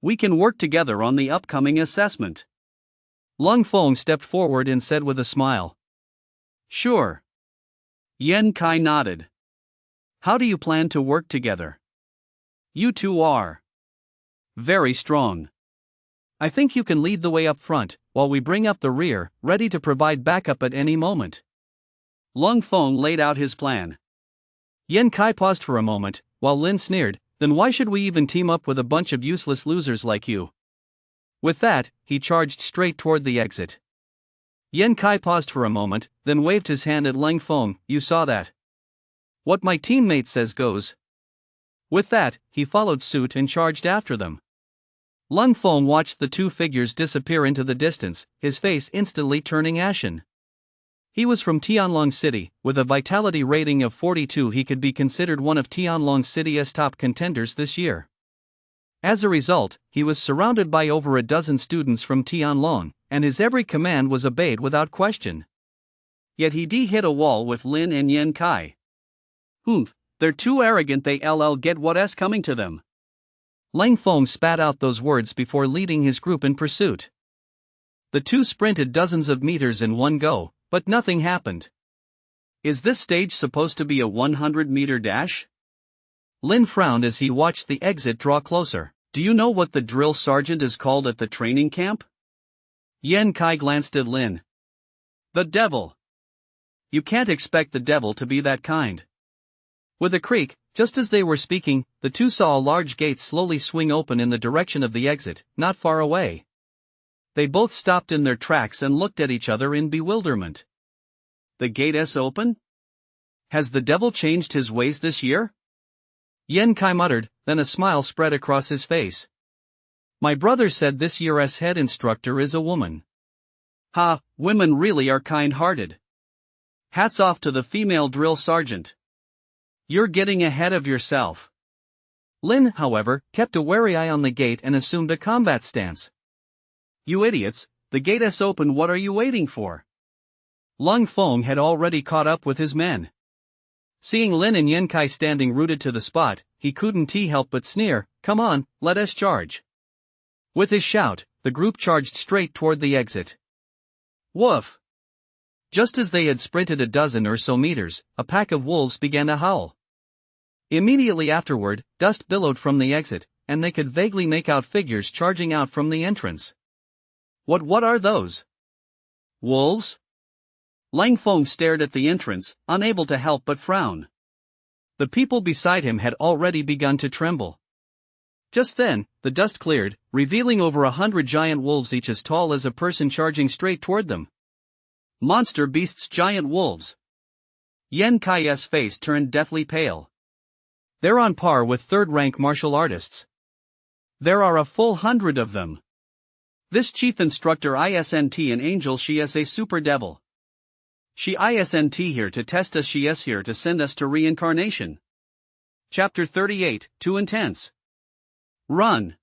We can work together on the upcoming assessment. Lung Feng stepped forward and said with a smile. Sure. Yen Kai nodded. How do you plan to work together? You two are very strong. I think you can lead the way up front, while we bring up the rear, ready to provide backup at any moment. Lung Feng laid out his plan. Yen Kai paused for a moment, while Lin sneered, then why should we even team up with a bunch of useless losers like you? With that, he charged straight toward the exit. Yen Kai paused for a moment, then waved his hand at Lung Feng. You saw that? What my teammate says goes. With that, he followed suit and charged after them. Lung Feng watched the two figures disappear into the distance, his face instantly turning ashen. He was from Tianlong City. With a vitality rating of 42, he could be considered one of Tianlong City's top contenders this year. As a result, he was surrounded by over a dozen students from Tianlong, and his every command was obeyed without question. Yet he hit a wall with Lin and Yen Kai. They're too arrogant, they get what's coming to them. Lang Feng spat out those words before leading his group in pursuit. The two sprinted dozens of meters in one go, but nothing happened. Is this stage supposed to be a 100-meter dash? Lin frowned as he watched the exit draw closer. Do you know what the drill sergeant is called at the training camp? Yan Kai glanced at Lin. The devil. You can't expect the devil to be that kind. With a creak, just as they were speaking, the two saw a large gate slowly swing open in the direction of the exit, not far away. They both stopped in their tracks and looked at each other in bewilderment. The gate's open? Has the devil changed his ways this year? Yan Kai muttered, then a smile spread across his face. My brother said this year's head instructor is a woman. Ha, women really are kind-hearted. Hats off to the female drill sergeant. You're getting ahead of yourself. Lin, however, kept a wary eye on the gate and assumed a combat stance. You idiots, the gate's open, what are you waiting for? Lang Feng had already caught up with his men. Seeing Lin and Yan Kai standing rooted to the spot, he couldn't help but sneer, come on, let us charge. With his shout, the group charged straight toward the exit. Woof! Just as they had sprinted a dozen or so meters, a pack of wolves began to howl. Immediately afterward, dust billowed from the exit, and they could vaguely make out figures charging out from the entrance. What are those? Wolves? Lang Feng stared at the entrance, unable to help but frown. The people beside him had already begun to tremble. Just then, the dust cleared, revealing over 100 giant wolves, each as tall as a person, charging straight toward them. Monster beasts, giant wolves. Yan Kai's face turned deathly pale. They're on par with third-rank martial artists. There are a full 100 of them. This chief instructor isn't an angel, she is a super devil. She isn't here to test us, she is here to send us to reincarnation. Chapter 38, Too Intense. Run!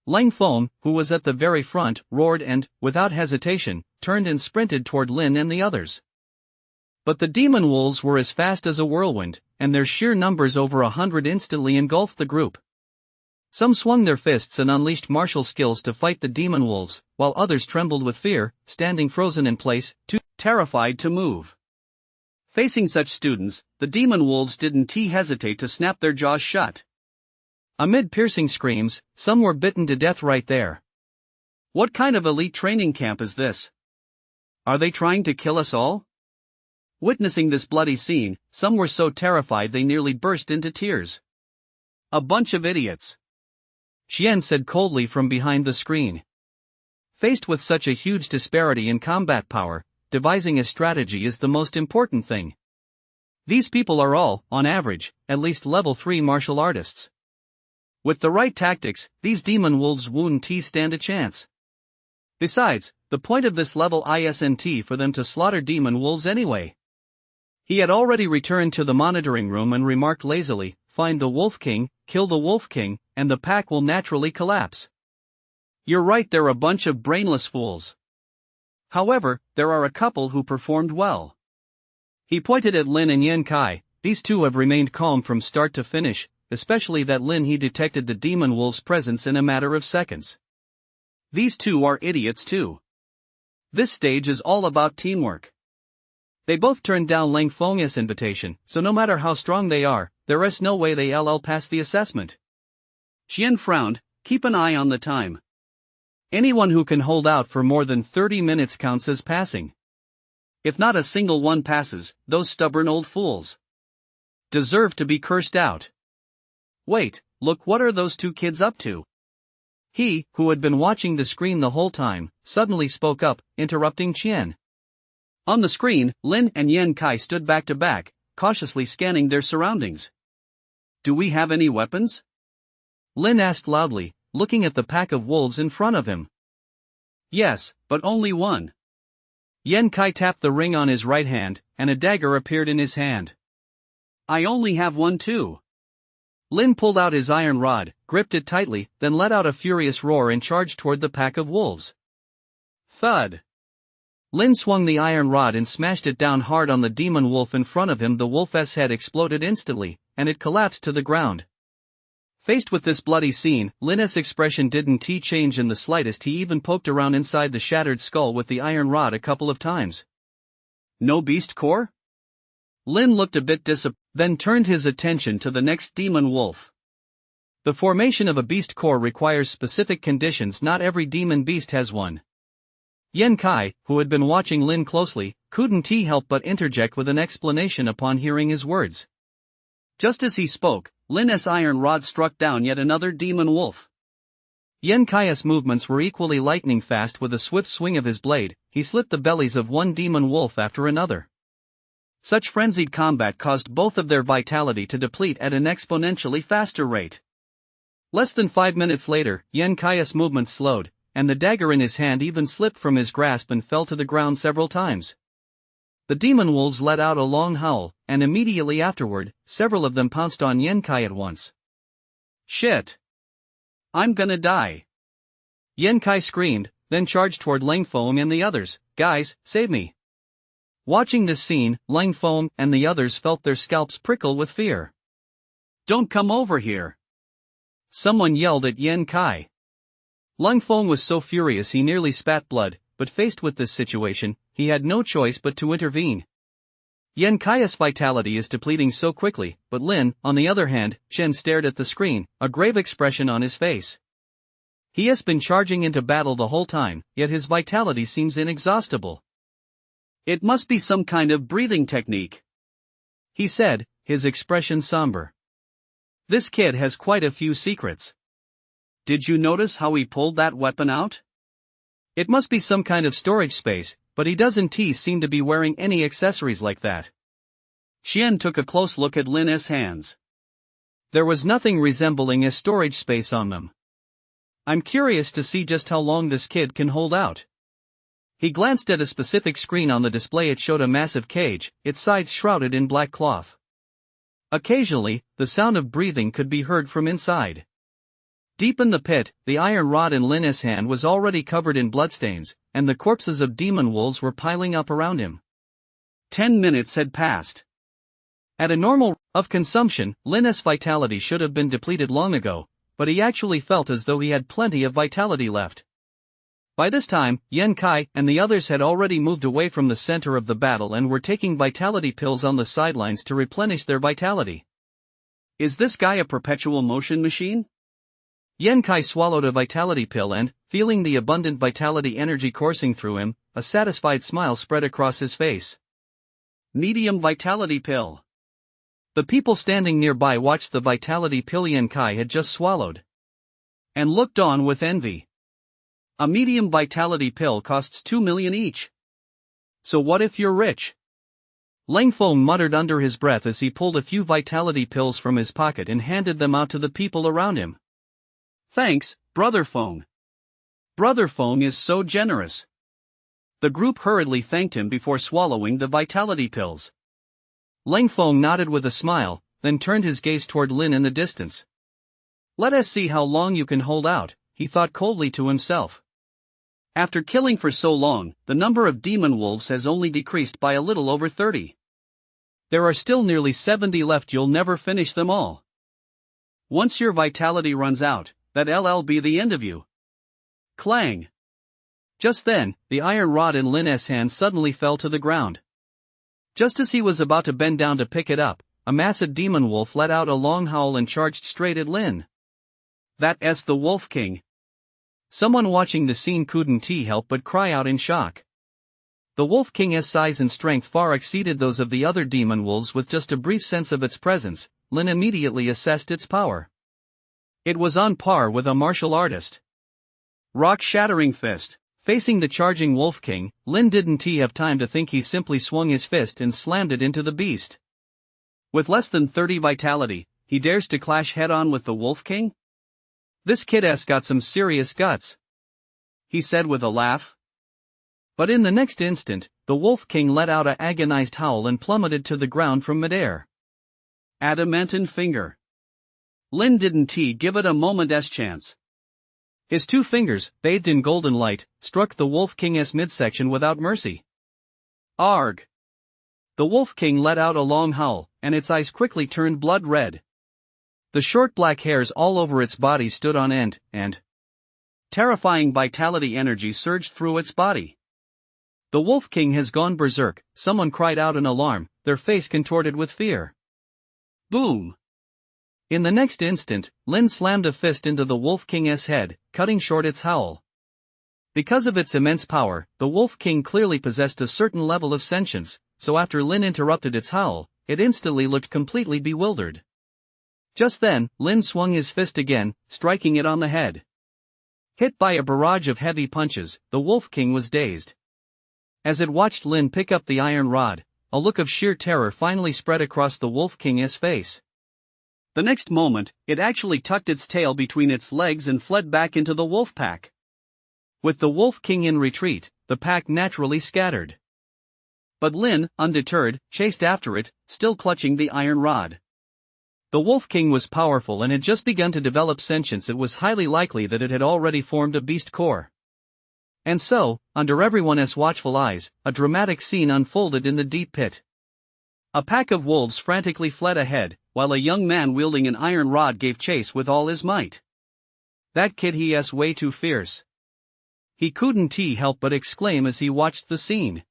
Lang Feng, who was at the very front, roared and, without hesitation, turned and sprinted toward Lin and the others. But the demon wolves were as fast as a whirlwind, and their sheer numbers over 100 instantly engulfed the group. Some swung their fists and unleashed martial skills to fight the demon wolves, while others trembled with fear, standing frozen in place, too terrified to move. Facing such students, the demon wolves didn't hesitate to snap their jaws shut. Amid piercing screams, some were bitten to death right there. What kind of elite training camp is this? Are they trying to kill us all? Witnessing this bloody scene, some were so terrified they nearly burst into tears. A bunch of idiots. Xian said coldly from behind the screen. Faced with such a huge disparity in combat power, devising a strategy is the most important thing. These people are all, on average, at least level 3 martial artists. With the right tactics, these demon wolves won't stand a chance. Besides, the point of this level isn't for them to slaughter demon wolves anyway. He had already returned to the monitoring room and remarked lazily, find the Wolf King, kill the Wolf King, and the pack will naturally collapse. You're right, they're a bunch of brainless fools. However, there are a couple who performed well. He pointed at Lin and Yan Kai. These two have remained calm from start to finish, especially that Lin. He detected the demon wolf's presence in a matter of seconds. These two are idiots too. This stage is all about teamwork. They both turned down Lang Feng's invitation, so no matter how strong they are, there is no way they'll pass the assessment. Xian frowned, keep an eye on the time. Anyone who can hold out for more than 30 minutes counts as passing. If not a single one passes, those stubborn old fools deserve to be cursed out. Wait, look, what are those two kids up to? He, who had been watching the screen the whole time, suddenly spoke up, interrupting Qian. On the screen, Lin and Yan Kai stood back to back, cautiously scanning their surroundings. Do we have any weapons? Lin asked loudly, looking at the pack of wolves in front of him. Yes, but only one. Yan Kai tapped the ring on his right hand, and a dagger appeared in his hand. I only have one too. Lin pulled out his iron rod, gripped it tightly, then let out a furious roar and charged toward the pack of wolves. Thud! Lin swung the iron rod and smashed it down hard on the demon wolf in front of him. The wolf's head exploded instantly, and it collapsed to the ground. Faced with this bloody scene, Lin's expression didn't change in the slightest. He even poked around inside the shattered skull with the iron rod a couple of times. No beast core? Lin looked a bit disappointed, then turned his attention to the next demon wolf. The formation of a beast core requires specific conditions. Not every demon beast has one. Yan Kai, who had been watching Lin closely, couldn't help but interject with an explanation upon hearing his words. Just as he spoke, Lin's iron rod struck down yet another demon wolf. Yan Kai's movements were equally lightning fast. With a swift swing of his blade, he slit the bellies of one demon wolf after another. Such frenzied combat caused both of their vitality to deplete at an exponentially faster rate. Less than 5 minutes later, Yan Kai's movements slowed, and the dagger in his hand even slipped from his grasp and fell to the ground several times. The demon wolves let out a long howl, and immediately afterward, several of them pounced on Yan Kai at once. Shit! I'm gonna die! Yan Kai screamed, then charged toward Lang Feng and the others. Guys, save me! Watching this scene, Lang Feng and the others felt their scalps prickle with fear. Don't come over here! Someone yelled at Yan Kai. Lang Feng was so furious he nearly spat blood, but faced with this situation, he had no choice but to intervene. Yan Kai's vitality is depleting so quickly, but Lin, on the other hand, Shen stared at the screen, a grave expression on his face. He has been charging into battle the whole time, yet his vitality seems inexhaustible. It must be some kind of breathing technique, he said, his expression somber. This kid has quite a few secrets. Did you notice how he pulled that weapon out? It must be some kind of storage space, but he doesn't seem to be wearing any accessories like that. Xian took a close look at Lin's hands. There was nothing resembling a storage space on them. I'm curious to see just how long this kid can hold out. He glanced at a specific screen on the display. It showed a massive cage, its sides shrouded in black cloth. Occasionally, the sound of breathing could be heard from inside. Deep in the pit, the iron rod in Lin's hand was already covered in bloodstains, and the corpses of demon wolves were piling up around him. 10 minutes had passed. At a normal rate of consumption, Lin's vitality should have been depleted long ago, but he actually felt as though he had plenty of vitality left. By this time, Yan Kai and the others had already moved away from the center of the battle and were taking vitality pills on the sidelines to replenish their vitality. Is this guy a perpetual motion machine? Yan Kai swallowed a vitality pill and, feeling the abundant vitality energy coursing through him, a satisfied smile spread across his face. Medium vitality pill. The people standing nearby watched the vitality pill Yan Kai had just swallowed, and looked on with envy. A medium vitality pill costs 2 million each. So what if you're rich? Lang Feng muttered under his breath as he pulled a few vitality pills from his pocket and handed them out to the people around him. Thanks, Brother Feng. Brother Feng is so generous. The group hurriedly thanked him before swallowing the vitality pills. Lang Feng nodded with a smile, then turned his gaze toward Lin in the distance. Let us see how long you can hold out, he thought coldly to himself. After killing for so long, the number of demon wolves has only decreased by a little over 30. There are still nearly 70 left. You'll never finish them all. Once your vitality runs out, that'll be the end of you. Clang! Just then, the iron rod in Lin's hand suddenly fell to the ground. Just as he was about to bend down to pick it up, a massive demon wolf let out a long howl and charged straight at Lin. That's the Wolf King. Someone watching the scene couldn't help but cry out in shock. The Wolf King's size and strength far exceeded those of the other demon wolves. With just a brief sense of its presence, Lin immediately assessed its power. It was on par with a martial artist. Rock-shattering fist. Facing the charging Wolf King, Lin didn't have time to think. He simply swung his fist and slammed it into the beast. With less than 30 vitality, he dares to clash head-on with the Wolf King? This kid's got some serious guts, he said with a laugh. But in the next instant, the Wolf King let out an agonized howl and plummeted to the ground from midair. Adamantine finger. Lin didn't give it a moment's chance. His 2 fingers, bathed in golden light, struck the Wolf King's midsection without mercy. Arg! The Wolf King let out a long howl, and its eyes quickly turned blood red. The short black hairs all over its body stood on end, and terrifying vitality energy surged through its body. The Wolf King has gone berserk, someone cried out in alarm, their face contorted with fear. Boom! In the next instant, Lin slammed a fist into the Wolf King's head, cutting short its howl. Because of its immense power, the Wolf King clearly possessed a certain level of sentience, so after Lin interrupted its howl, it instantly looked completely bewildered. Just then, Lin swung his fist again, striking it on the head. Hit by a barrage of heavy punches, the Wolf King was dazed. As it watched Lin pick up the iron rod, a look of sheer terror finally spread across the Wolf King's face. The next moment, it actually tucked its tail between its legs and fled back into the wolf pack. With the Wolf King in retreat, the pack naturally scattered. But Lin, undeterred, chased after it, still clutching the iron rod. The Wolf King was powerful and had just begun to develop sentience. It was highly likely that it had already formed a beast core. And so, under everyone's watchful eyes, a dramatic scene unfolded in the deep pit. A pack of wolves frantically fled ahead, while a young man wielding an iron rod gave chase with all his might. That kid, he's way too fierce. He couldn't help but exclaim as he watched the scene.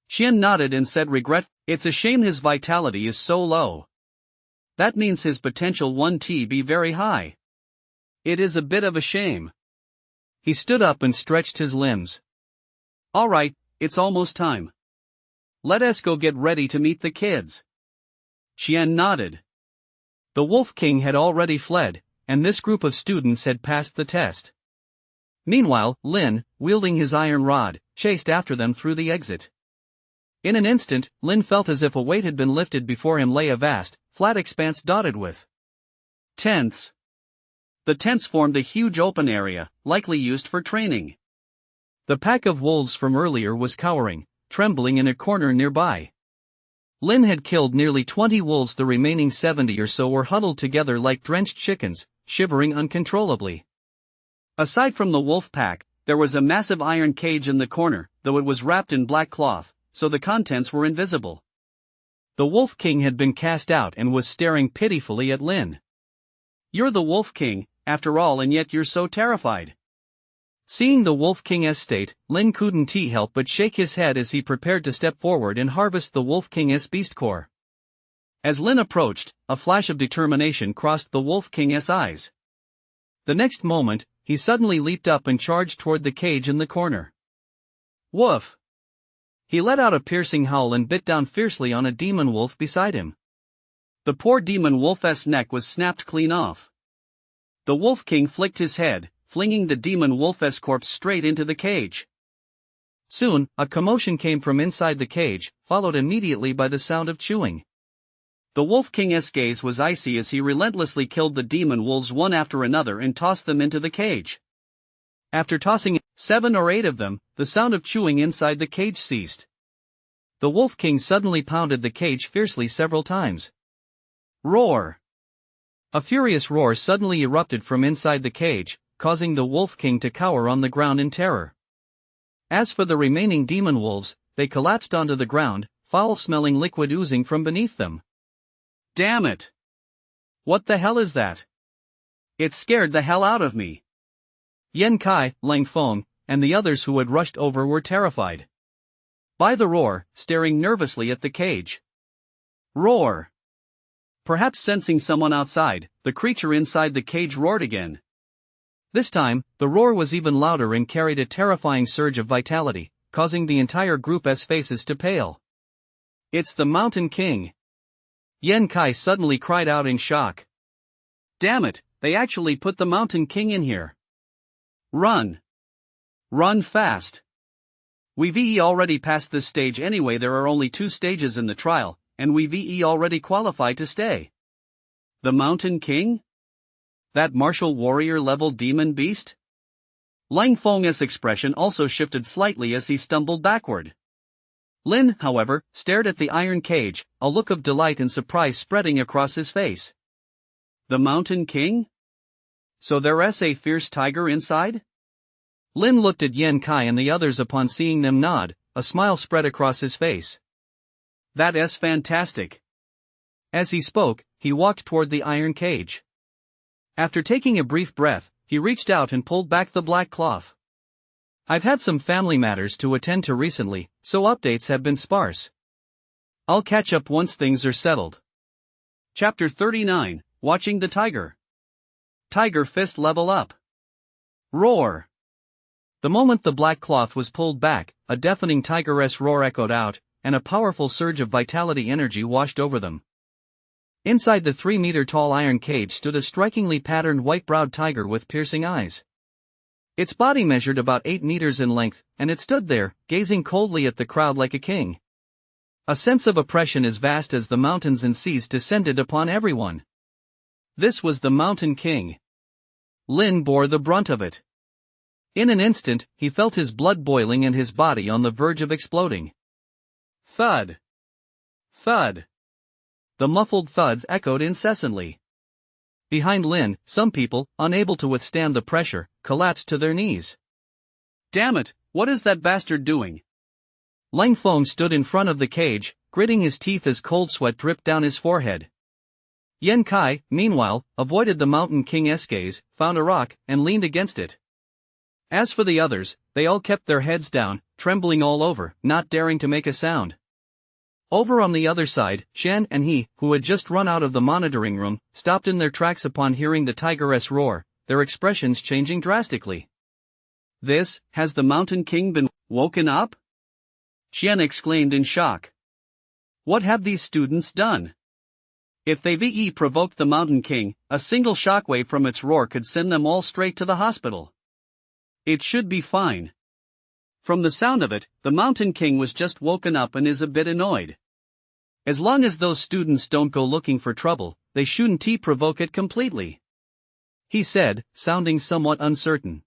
Xian nodded and said regretfully, "It's a shame his vitality is so low. That means his potential won't be very high. It is a bit of a shame." He stood up and stretched his limbs. "Alright, it's almost time. Let us go get ready to meet the kids." Xian nodded. The Wolf King had already fled, and this group of students had passed the test. Meanwhile, Lin, wielding his iron rod, chased after them through the exit. In an instant, Lin felt as if a weight had been lifted. Before him lay a vast, flat expanse dotted with tents. The tents formed a huge open area, likely used for training. The pack of wolves from earlier was cowering, trembling in a corner nearby. Lin had killed nearly 20 wolves. The remaining 70 or so were huddled together like drenched chickens, shivering uncontrollably. Aside from the wolf pack, there was a massive iron cage in the corner, though it was wrapped in black cloth, so the contents were invisible. The Wolf King had been cast out and was staring pitifully at Lin. "You're the Wolf King, after all, and yet you're so terrified." Seeing the Wolf King's state, Lin couldn't help but shake his head as he prepared to step forward and harvest the Wolf King's beast core. As Lin approached, a flash of determination crossed the Wolf King's eyes. The next moment, he suddenly leaped up and charged toward the cage in the corner. Woof! He let out a piercing howl and bit down fiercely on a demon wolf beside him. The poor demon wolf's neck was snapped clean off. The Wolf King flicked his head, flinging the demon wolf's corpse straight into the cage. Soon, a commotion came from inside the cage, followed immediately by the sound of chewing. The Wolf King's gaze was icy as he relentlessly killed the demon wolves one after another and tossed them into the cage. After tossing 7 or 8 of them, the sound of chewing inside the cage ceased. The Wolf King suddenly pounded the cage fiercely several times. Roar! A furious roar suddenly erupted from inside the cage, causing the Wolf King to cower on the ground in terror. As for the remaining demon wolves, they collapsed onto the ground, foul-smelling liquid oozing from beneath them. Damn it! What the hell is that? It scared the hell out of me. Yan Kai, Lang Feng, and the others who had rushed over were terrified by the roar, staring nervously at the cage. Roar! Perhaps sensing someone outside, the creature inside the cage roared again. This time, the roar was even louder and carried a terrifying surge of vitality, causing the entire group's faces to pale. It's the Mountain King! Yan Kai suddenly cried out in shock. Damn it, they actually put the Mountain King in here. Run! Run fast! We've already passed this stage anyway. There are only 2 stages in the trial, and we've already qualified to stay. The Mountain King? That martial warrior level demon beast? Lang Feng's expression also shifted slightly as he stumbled backward. Lin, however, stared at the iron cage, a look of delight and surprise spreading across his face. The Mountain King? So there's a fierce tiger inside? Lin looked at Yan Kai and the others. Upon seeing them nod, a smile spread across his face. That is fantastic. As he spoke, he walked toward the iron cage. After taking a brief breath, he reached out and pulled back the black cloth. I've had some family matters to attend to recently, so updates have been sparse. I'll catch up once things are settled. Chapter 39, Watching the Tiger. Tiger Fist Level Up. Roar. The moment the black cloth was pulled back, a deafening tigress roar echoed out, and a powerful surge of vitality energy washed over them. Inside the 3-meter-tall iron cage stood a strikingly patterned white-browed tiger with piercing eyes. Its body measured about 8 meters in length, and it stood there, gazing coldly at the crowd like a king. A sense of oppression as vast as the mountains and seas descended upon everyone. This was the Mountain King. Lin bore the brunt of it. In an instant, he felt his blood boiling and his body on the verge of exploding. Thud. Thud. The muffled thuds echoed incessantly. Behind Lin, some people, unable to withstand the pressure, collapsed to their knees. Damn it, what is that bastard doing? Lang Feng stood in front of the cage, gritting his teeth as cold sweat dripped down his forehead. Yan Kai, meanwhile, avoided the Mountain King's gaze, found a rock, and leaned against it. As for the others, they all kept their heads down, trembling all over, not daring to make a sound. Over on the other side, Shen and he, who had just run out of the monitoring room, stopped in their tracks upon hearing the tigress roar, their expressions changing drastically. Has the Mountain King been woken up? Qian exclaimed in shock. What have these students done? If they provoked the Mountain King, a single shockwave from its roar could send them all straight to the hospital. It should be fine. From the sound of it, the Mountain King was just woken up and is a bit annoyed. As long as those students don't go looking for trouble, they shouldn't provoke it completely. He said, sounding somewhat uncertain.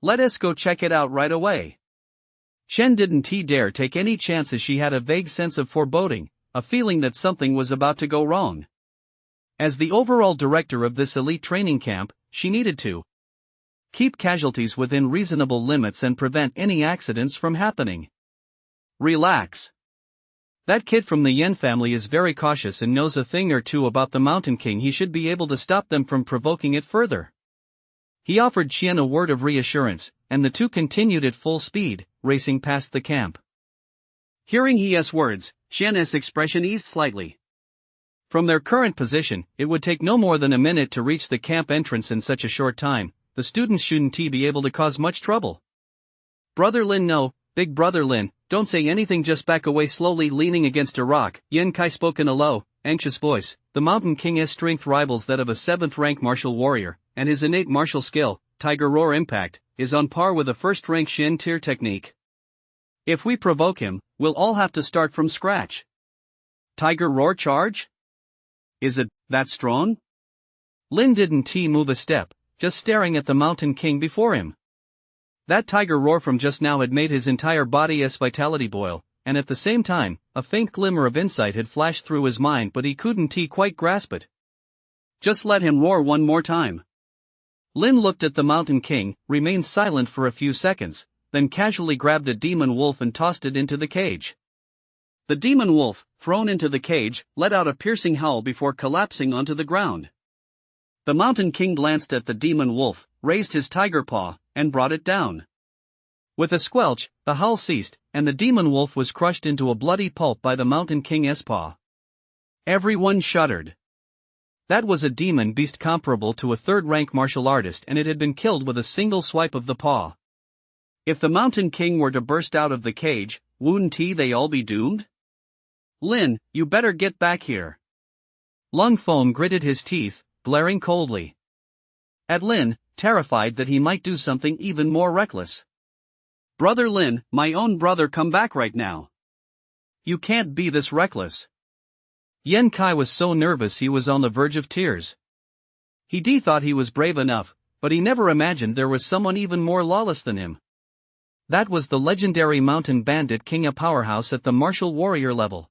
Let us go check it out right away. Shen didn't dare take any chances. She had a vague sense of foreboding, a feeling that something was about to go wrong. As the overall director of this elite training camp, she needed to keep casualties within reasonable limits and prevent any accidents from happening. Relax. That kid from the Yen family is very cautious and knows a thing or two about the Mountain King. He should be able to stop them from provoking it further. He offered Qian a word of reassurance, and the two continued at full speed, racing past the camp. Hearing his words, Qian's expression eased slightly. From their current position, it would take no more than a minute to reach the camp entrance in such a short time. The students shouldn't be able to cause much trouble. Brother Lin, no, big brother Lin, don't say anything, just back away slowly. Leaning against a rock, Yan Kai spoke in a low, anxious voice. The Mountain King's strength rivals that of a 7th-rank martial warrior, and his innate martial skill, Tiger Roar Impact, is on par with a 1st-rank Shin tier technique. If we provoke him, we'll all have to start from scratch. Tiger Roar Charge? Is it that strong? Lin didn't move a step, just staring at the Mountain King before him. That tiger roar from just now had made his entire body's vitality boil, and at the same time, a faint glimmer of insight had flashed through his mind, but he couldn't quite grasp it. Just let him roar one more time. Lin looked at the Mountain King, remained silent for a few seconds, then casually grabbed a demon wolf and tossed it into the cage. The demon wolf, thrown into the cage, let out a piercing howl before collapsing onto the ground. The Mountain King glanced at the demon wolf, raised his tiger paw, and brought it down. With a squelch, the howl ceased, and the demon wolf was crushed into a bloody pulp by the Mountain King's paw. Everyone shuddered. That was a demon beast comparable to a 3rd-rank martial artist, and it had been killed with a single swipe of the paw. If the Mountain King were to burst out of the cage, wouldn't they all be doomed? Lin, you better get back here. Lang Feng gritted his teeth, glaring coldly at Lin, terrified that he might do something even more reckless. Brother Lin, my own brother, come back right now. You can't be this reckless. Yan Kai was so nervous he was on the verge of tears. He thought he was brave enough, but he never imagined there was someone even more lawless than him. That was the legendary Mountain Bandit King, a powerhouse at the martial warrior level.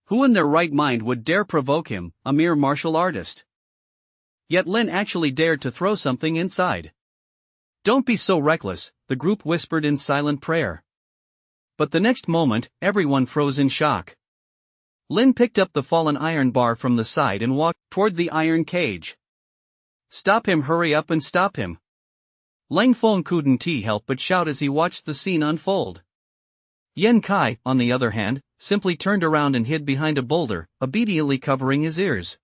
Who in their right mind would dare provoke him, a mere martial artist? Yet Lin actually dared to throw something inside. Don't be so reckless, the group whispered in silent prayer. But the next moment, everyone froze in shock. Lin picked up the fallen iron bar from the side and walked toward the iron cage. "Stop him, hurry up and stop him." Lang Feng couldn't help but shout as he watched the scene unfold. Yan Kai, on the other hand, simply turned around and hid behind a boulder, obediently covering his ears.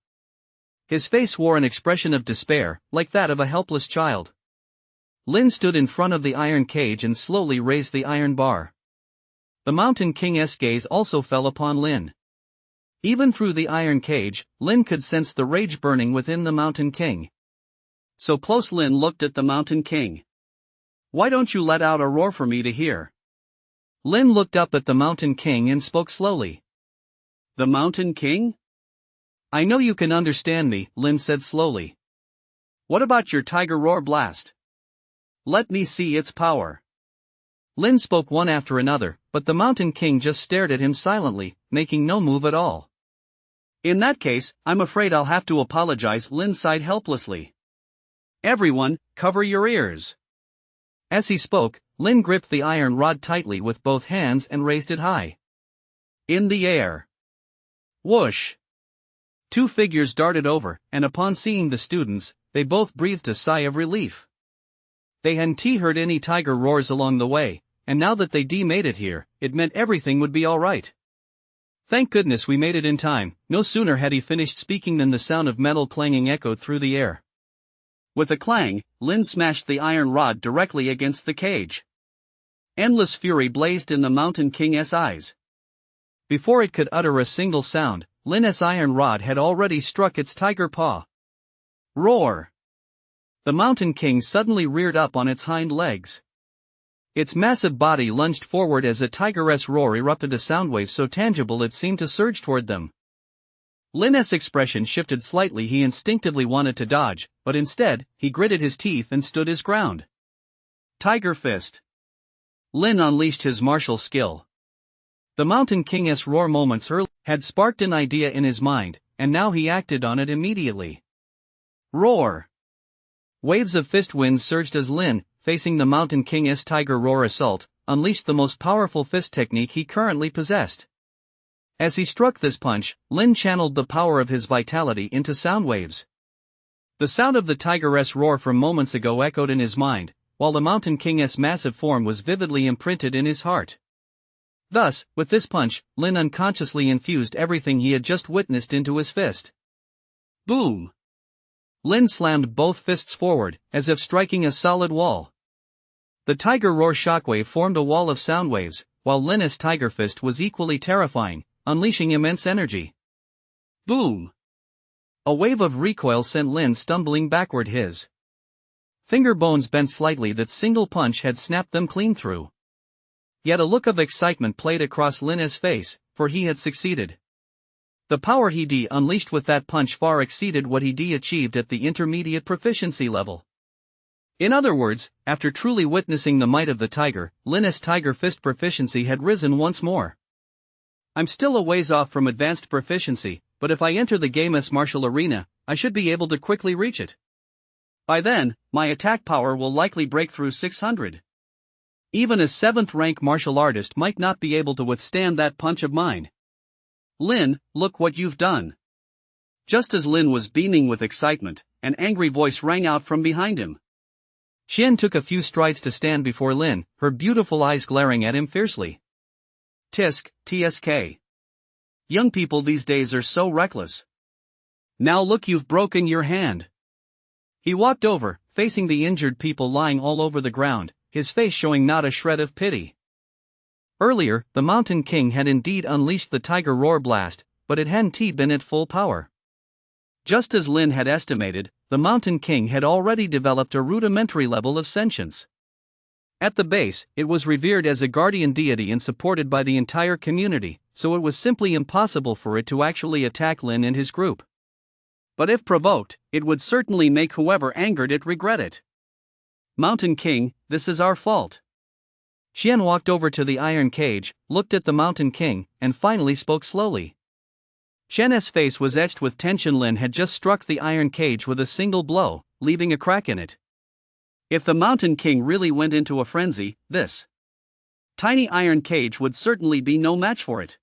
His face wore an expression of despair, like that of a helpless child. Lin stood in front of the iron cage and slowly raised the iron bar. The Mountain King's gaze also fell upon Lin. Even through the iron cage, Lin could sense the rage burning within the Mountain King. So close, Lin looked at the Mountain King. "Why don't you let out a roar for me to hear?" Lin looked up at the Mountain King and spoke slowly. "The Mountain King? I know you can understand me," Lin said slowly. "What about your Tiger Roar Blast? Let me see its power." Lin spoke one after another, but the Mountain King just stared at him silently, making no move at all. "In that case, I'm afraid I'll have to apologize," Lin sighed helplessly. "Everyone, cover your ears." As he spoke, Lin gripped the iron rod tightly with both hands and raised it high. In the air. Whoosh! Two figures darted over, and upon seeing the students, they both breathed a sigh of relief. They hadn't heard any tiger roars along the way, and now that they made it here, it meant everything would be alright. "Thank goodness we made it in time." No sooner had he finished speaking than the sound of metal clanging echoed through the air. With a clang, Lin smashed the iron rod directly against the cage. Endless fury blazed in the Mountain King's eyes. Before it could utter a single sound, Lin's iron rod had already struck its tiger paw. Roar! The Mountain King suddenly reared up on its hind legs. Its massive body lunged forward as a tigeress roar erupted, a soundwave so tangible it seemed to surge toward them. Lin's expression shifted slightly. He instinctively wanted to dodge, but instead, he gritted his teeth and stood his ground. Tiger Fist. Lin unleashed his martial skill. The Mountain King's roar moments earlier had sparked an idea in his mind, and now he acted on it immediately. Roar! Waves of fist wind surged as Lin, facing the Mountain King's tiger roar assault, unleashed the most powerful fist technique he currently possessed. As he struck this punch, Lin channeled the power of his vitality into sound waves. The sound of the tigeress roar from moments ago echoed in his mind, while the Mountain King's massive form was vividly imprinted in his heart. Thus, with this punch, Lin unconsciously infused everything he had just witnessed into his fist. Boom! Lin slammed both fists forward, as if striking a solid wall. The tiger roar shockwave formed a wall of sound waves, while Lin's tiger fist was equally terrifying, unleashing immense energy. Boom! A wave of recoil sent Lin stumbling backward. His finger bones bent slightly. That single punch had snapped them clean through. Yet a look of excitement played across Lin's face, for he had succeeded. The power he unleashed with that punch far exceeded what he achieved at the intermediate proficiency level. In other words, after truly witnessing the might of the tiger, Lin's tiger fist proficiency had risen once more. I'm still a ways off from advanced proficiency, but if I enter the game's martial arena, I should be able to quickly reach it. By then, my attack power will likely break through 600. Even a 7th rank martial artist might not be able to withstand that punch of mine. Lin, look what you've done. Just as Lin was beaming with excitement, an angry voice rang out from behind him. Xian took a few strides to stand before Lin, her beautiful eyes glaring at him fiercely. Tisk, TSK. Young people these days are so reckless. Now look, you've broken your hand. He walked over, facing the injured people lying all over the ground, his face showing not a shred of pity. Earlier, the Mountain King had indeed unleashed the Tiger Roar Blast, but it hadn't been at full power. Just as Lin had estimated, the Mountain King had already developed a rudimentary level of sentience. At the base, it was revered as a guardian deity and supported by the entire community, so it was simply impossible for it to actually attack Lin and his group. But if provoked, it would certainly make whoever angered it regret it. Mountain King, this is our fault. Xian walked over to the iron cage, looked at the Mountain King, and finally spoke slowly. Xian's face was etched with tension. Lin had just struck the iron cage with a single blow, leaving a crack in it. If the Mountain King really went into a frenzy, this tiny iron cage would certainly be no match for it.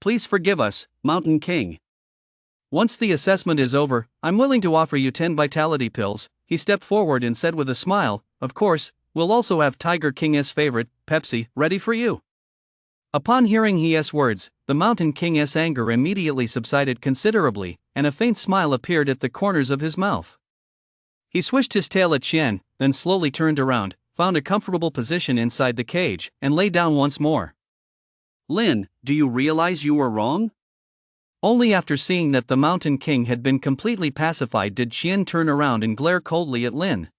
Please forgive us, Mountain King. Once the assessment is over, I'm willing to offer you 10 vitality pills, he stepped forward and said with a smile. Of course, we'll also have Tiger King's favorite, Pepsi, ready for you. Upon hearing his words, the Mountain King's anger immediately subsided considerably, and a faint smile appeared at the corners of his mouth. He swished his tail at Qian, then slowly turned around, found a comfortable position inside the cage, and lay down once more. Lin, do you realize you were wrong? Only after seeing that the Mountain King had been completely pacified did Qian turn around and glare coldly at Lin.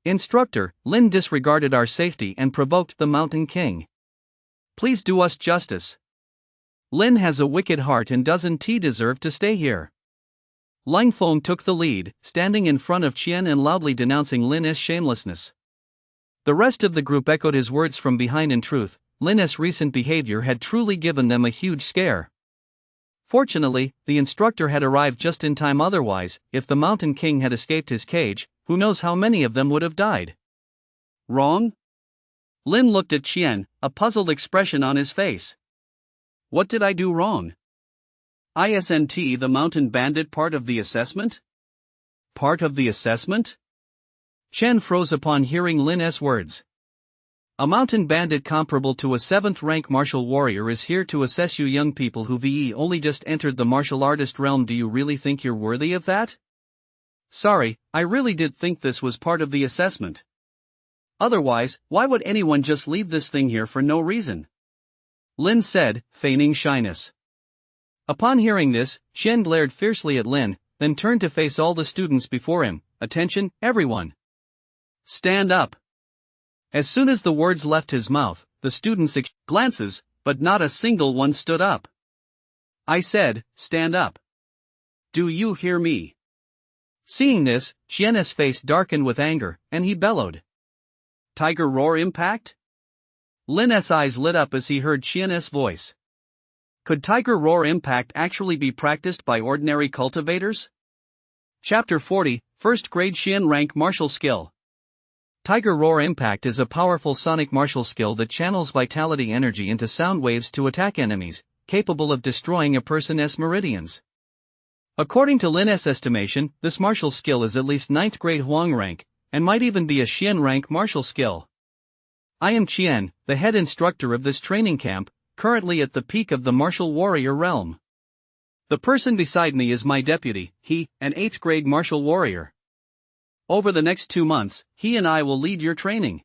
Instructor, Lin disregarded our safety and provoked the Mountain King. Please do us justice. Lin has a wicked heart and doesn't he deserve to stay here? Lang Feng took the lead, standing in front of Qian and loudly denouncing Lin's shamelessness. The rest of the group echoed his words from behind. In truth, Lin's recent behavior had truly given them a huge scare. Fortunately, the instructor had arrived just in time, otherwise, if the Mountain King had escaped his cage, who knows how many of them would have died. Wrong? Lin looked at Qian, a puzzled expression on his face. What did I do wrong? Isn't the mountain bandit part of the assessment? Part of the assessment? Chen froze upon hearing Lin's words. A mountain bandit comparable to a 7th-rank martial warrior is here to assess you young people who've only just entered the martial artist realm. Do you really think you're worthy of that? Sorry, I really did think this was part of the assessment. Otherwise, why would anyone just leave this thing here for no reason? Lin said, feigning shyness. Upon hearing this, Qian glared fiercely at Lin, then turned to face all the students before him. Attention, everyone! Stand up! As soon as the words left his mouth, the students exchanged glances, but not a single one stood up. I said, stand up. Do you hear me? Seeing this, Qian's face darkened with anger, and he bellowed. Tiger Roar Impact? Lin's eyes lit up as he heard Qian's voice. Could Tiger Roar Impact actually be practiced by ordinary cultivators? Chapter 40, First Grade Qian Rank Martial Skill. Tiger Roar Impact is a powerful sonic martial skill that channels vitality energy into sound waves to attack enemies, capable of destroying a person's meridians. According to Lin's estimation, this martial skill is at least 9th grade Huang rank, and might even be a Qian rank martial skill. I am Qian, the head instructor of this training camp, currently at the peak of the martial warrior realm. The person beside me is my deputy, he, an 8th grade martial warrior. Over the next 2 months, he and I will lead your training.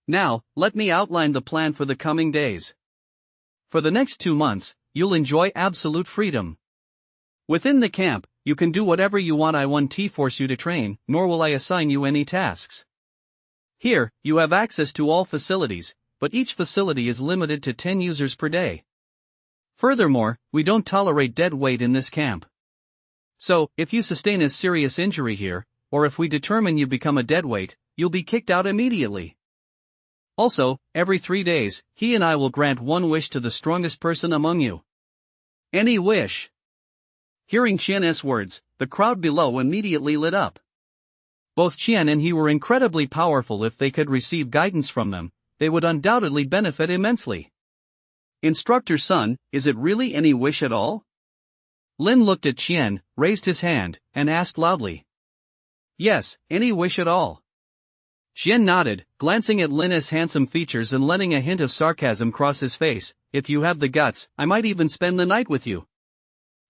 Now, let me outline the plan for the coming days. For the next 2 months, you'll enjoy absolute freedom. Within the camp, you can do whatever you want. I won't force you to train, nor will I assign you any tasks. Here, you have access to all facilities, but each facility is limited to 10 users per day. Furthermore, we don't tolerate dead weight in this camp. So, if you sustain a serious injury here, or if we determine you become a deadweight, you'll be kicked out immediately. Also, every 3 days, he and I will grant one wish to the strongest person among you. Any wish. Hearing Qian's words, the crowd below immediately lit up. Both Qian and he were incredibly powerful. If they could receive guidance from them, they would undoubtedly benefit immensely. Instructor Sun, is it really any wish at all? Lin looked at Qian, raised his hand, and asked loudly. Yes, any wish at all. Qian nodded, glancing at Lin's handsome features and letting a hint of sarcasm cross his face. If you have the guts, I might even spend the night with you.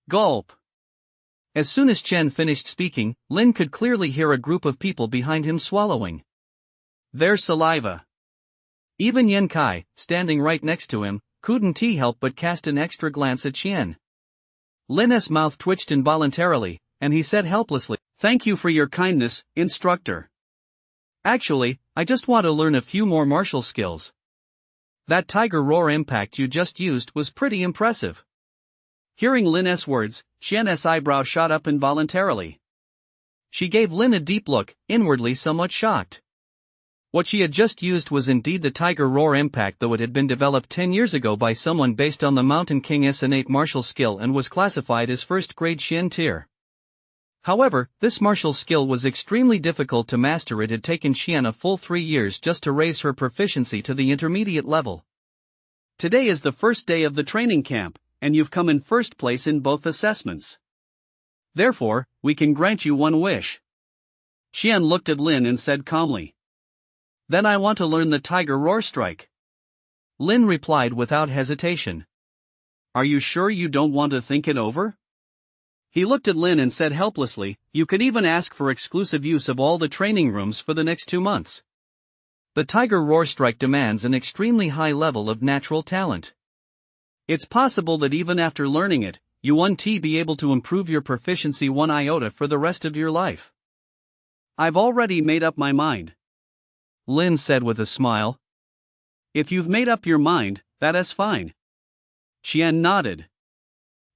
Gulp. As soon as Qian finished speaking, Lin could clearly hear a group of people behind him swallowing their saliva. Even Yan Kai, standing right next to him, couldn't help but cast an extra glance at Qian. Lin's mouth twitched involuntarily, and he said helplessly, "Thank you for your kindness, instructor. Actually, I just want to learn a few more martial skills. That Tiger Roar Impact you just used was pretty impressive." Hearing Lin's words, Qian's eyebrow shot up involuntarily. She gave Lin a deep look, inwardly somewhat shocked. What she had just used was indeed the Tiger Roar Impact, though it had been developed 10 years ago by someone based on the Mountain King's innate martial skill and was classified as first-grade Qian tier. However, this martial skill was extremely difficult to master. It had taken Qian a full 3 years just to raise her proficiency to the intermediate level. Today is the first day of the training camp, and you've come in first place in both assessments. Therefore, we can grant you one wish. Qian looked at Lin and said calmly. Then I want to learn the Tiger Roar strike. Lin replied without hesitation. Are you sure you don't want to think it over? He looked at Lin and said helplessly, you could even ask for exclusive use of all the training rooms for the next 2 months. The Tiger Roar strike demands an extremely high level of natural talent. It's possible that even after learning it, you won't be able to improve your proficiency 1 iota for the rest of your life. I've already made up my mind. Lin said with a smile. If you've made up your mind, that is fine. Qian nodded.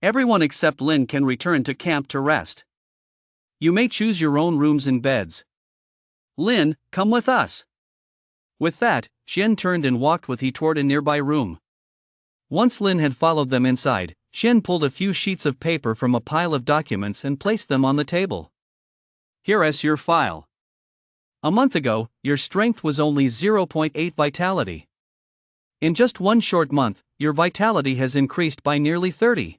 Everyone except Lin can return to camp to rest. You may choose your own rooms and beds. Lin, come with us. With that, Qian turned and walked with he toward a nearby room. Once Lin had followed them inside, Qian pulled a few sheets of paper from a pile of documents and placed them on the table. Here is your file. A month ago, your strength was only 0.8 vitality. In just 1 short month, your vitality has increased by nearly 30.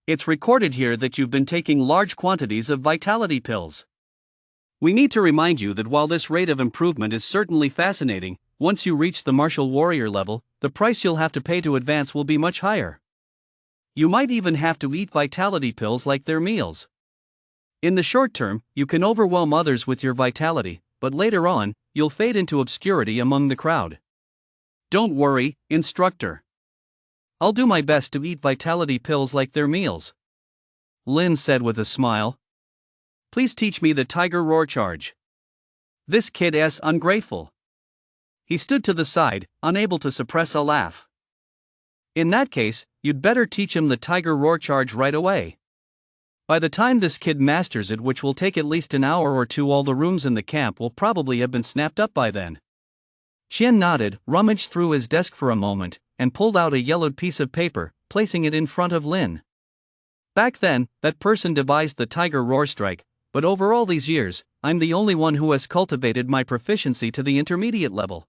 It's recorded here that you've been taking large quantities of vitality pills. We need to remind you that while this rate of improvement is certainly fascinating, once you reach the martial warrior level, the price you'll have to pay to advance will be much higher. You might even have to eat vitality pills like their meals. In the short term, you can overwhelm others with your vitality, but later on, you'll fade into obscurity among the crowd. Don't worry, instructor. I'll do my best to eat vitality pills like their meals. Lin said with a smile. Please teach me the Tiger Roar charge. This kid is ungrateful. He stood to the side, unable to suppress a laugh. In that case, you'd better teach him the Tiger Roar charge right away. By the time this kid masters it, which will take at least an hour or 2, all the rooms in the camp will probably have been snapped up by then. Qian nodded, rummaged through his desk for a moment, and pulled out a yellowed piece of paper, placing it in front of Lin. Back then, that person devised the Tiger Roar strike, but over all these years, I'm the only one who has cultivated my proficiency to the intermediate level.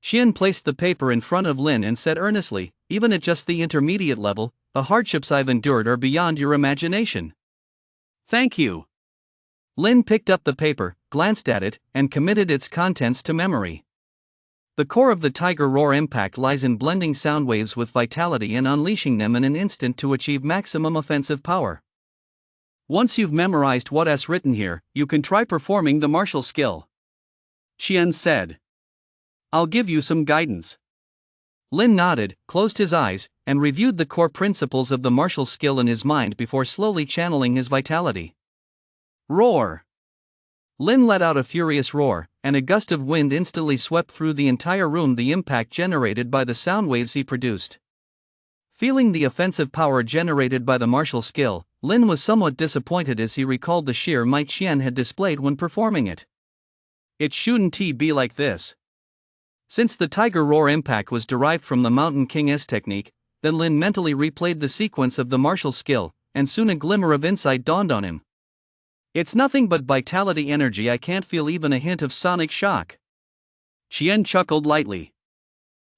Qian placed the paper in front of Lin and said earnestly, even at just the intermediate level, the hardships I've endured are beyond your imagination. Thank you. Lin picked up the paper, glanced at it, and committed its contents to memory. The core of the Tiger Roar impact lies in blending sound waves with vitality and unleashing them in an instant to achieve maximum offensive power. Once you've memorized what is written here, you can try performing the martial skill. Qian said. I'll give you some guidance. Lin nodded, closed his eyes, and reviewed the core principles of the martial skill in his mind before slowly channeling his vitality. Roar! Lin let out a furious roar, and a gust of wind instantly swept through the entire room, the impact generated by the sound waves he produced. Feeling the offensive power generated by the martial skill, Lin was somewhat disappointed as he recalled the sheer might Qian had displayed when performing it. It shouldn't be like this. Since the Tiger Roar impact was derived from the Mountain King's technique, then Lin mentally replayed the sequence of the martial skill, and soon a glimmer of insight dawned on him. It's nothing but vitality energy, I can't feel even a hint of sonic shock. Qian chuckled lightly.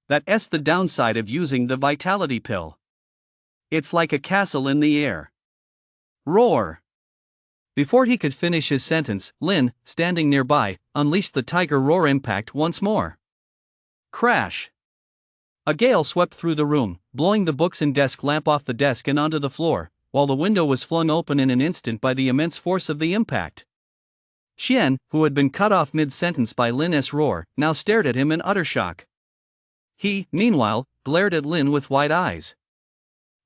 That's the downside of using the vitality pill. It's like a castle in the air. Roar! Before he could finish his sentence, Lin, standing nearby, unleashed the Tiger Roar impact once more. Crash! A gale swept through the room, blowing the books and desk lamp off the desk and onto the floor, while the window was flung open in an instant by the immense force of the impact. Qian, who had been cut off mid-sentence by Lin's roar, now stared at him in utter shock. He, meanwhile, glared at Lin with wide eyes.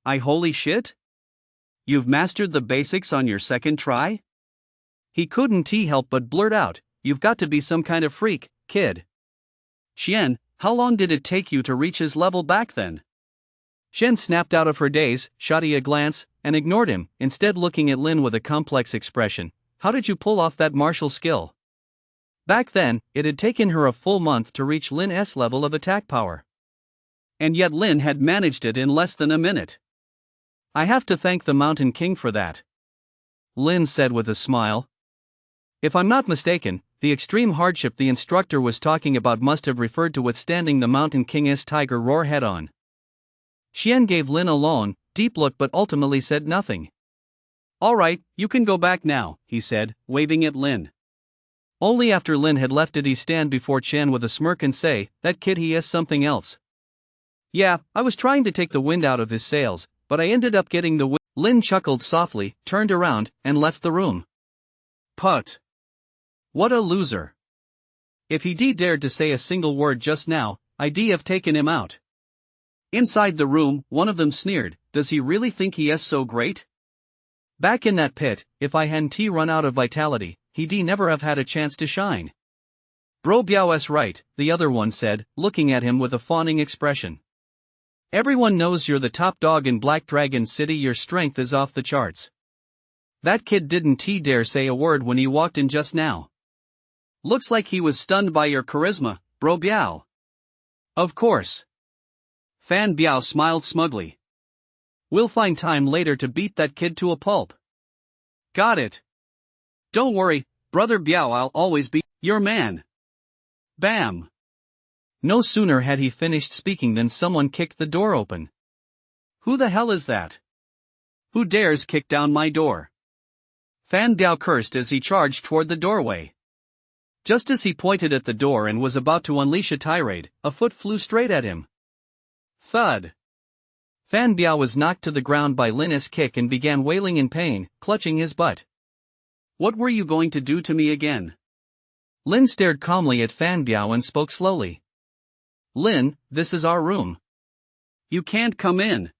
Holy shit? You've mastered the basics on your second try? He couldn't help but blurt out, you've got to be some kind of freak, kid. Qian, how long did it take you to reach his level back then? Qian snapped out of her daze, shot a glance, and ignored him, instead looking at Lin with a complex expression. How did you pull off that martial skill? Back then, it had taken her a full month to reach Lin's level of attack power. And yet Lin had managed it in less than a minute. I have to thank the Mountain King for that. Lin said with a smile. If I'm not mistaken, the extreme hardship the instructor was talking about must have referred to withstanding the Mountain King's Tiger Roar head-on. Xian gave Lin a long, deep look but ultimately said nothing. Alright, you can go back now, he said, waving at Lin. Only after Lin had left did he stand before Chen with a smirk and say, "That kid, he is something else." "Yeah, I was trying to take the wind out of his sails, but I ended up getting the wind." Lin chuckled softly, turned around, and left the room. Put. What a loser. If he dared to say a single word just now, I'd have taken him out. Inside the room, one of them sneered, "Does he really think he is so great?" Back in that pit, if I hadn't run out of vitality, he'd never have had a chance to shine. Bro Biao's right, the other one said, looking at him with a fawning expression. Everyone knows you're the top dog in Black Dragon City, your strength is off the charts. That kid didn't dare say a word when he walked in just now. Looks like he was stunned by your charisma, Bro Biao. Of course. Fan Biao smiled smugly. We'll find time later to beat that kid to a pulp. Got it. Don't worry, Brother Biao, I'll always be your man. Bam. No sooner had he finished speaking than someone kicked the door open. Who the hell is that? Who dares kick down my door? Fan Biao cursed as he charged toward the doorway. Just as he pointed at the door and was about to unleash a tirade, a foot flew straight at him. Thud. Fan Biao was knocked to the ground by Lin's kick and began wailing in pain, clutching his butt. What were you going to do to me again? Lin stared calmly at Fan Biao and spoke slowly. Lin, this is our room. You can't come in.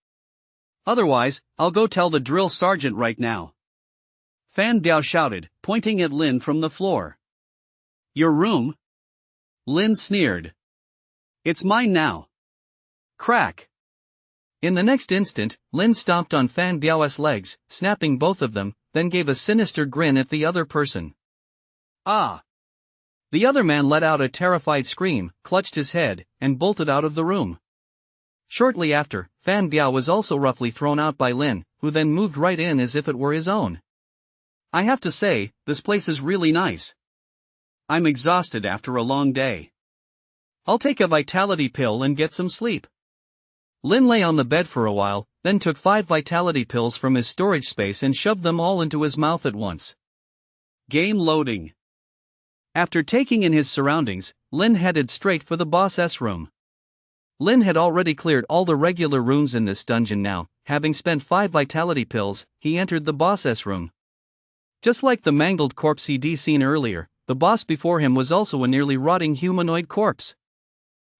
Otherwise, I'll go tell the drill sergeant right now. Fan Biao shouted, pointing at Lin from the floor. Your room? Lin sneered. It's mine now. Crack. In the next instant, Lin stomped on Fan Biao's legs, snapping both of them, then gave a sinister grin at the other person. Ah! The other man let out a terrified scream, clutched his head, and bolted out of the room. Shortly after, Fan Biao was also roughly thrown out by Lin, who then moved right in as if it were his own. I have to say, this place is really nice. I'm exhausted after a long day. I'll take a vitality pill and get some sleep. Lin lay on the bed for a while, then took 5 vitality pills from his storage space and shoved them all into his mouth at once. Game loading. After taking in his surroundings, Lin headed straight for the boss's room. Lin had already cleared all the regular rooms in this dungeon now. Having spent 5 vitality pills, he entered the boss's room. Just like the mangled corpse he'd seen earlier, the boss before him was also a nearly rotting humanoid corpse.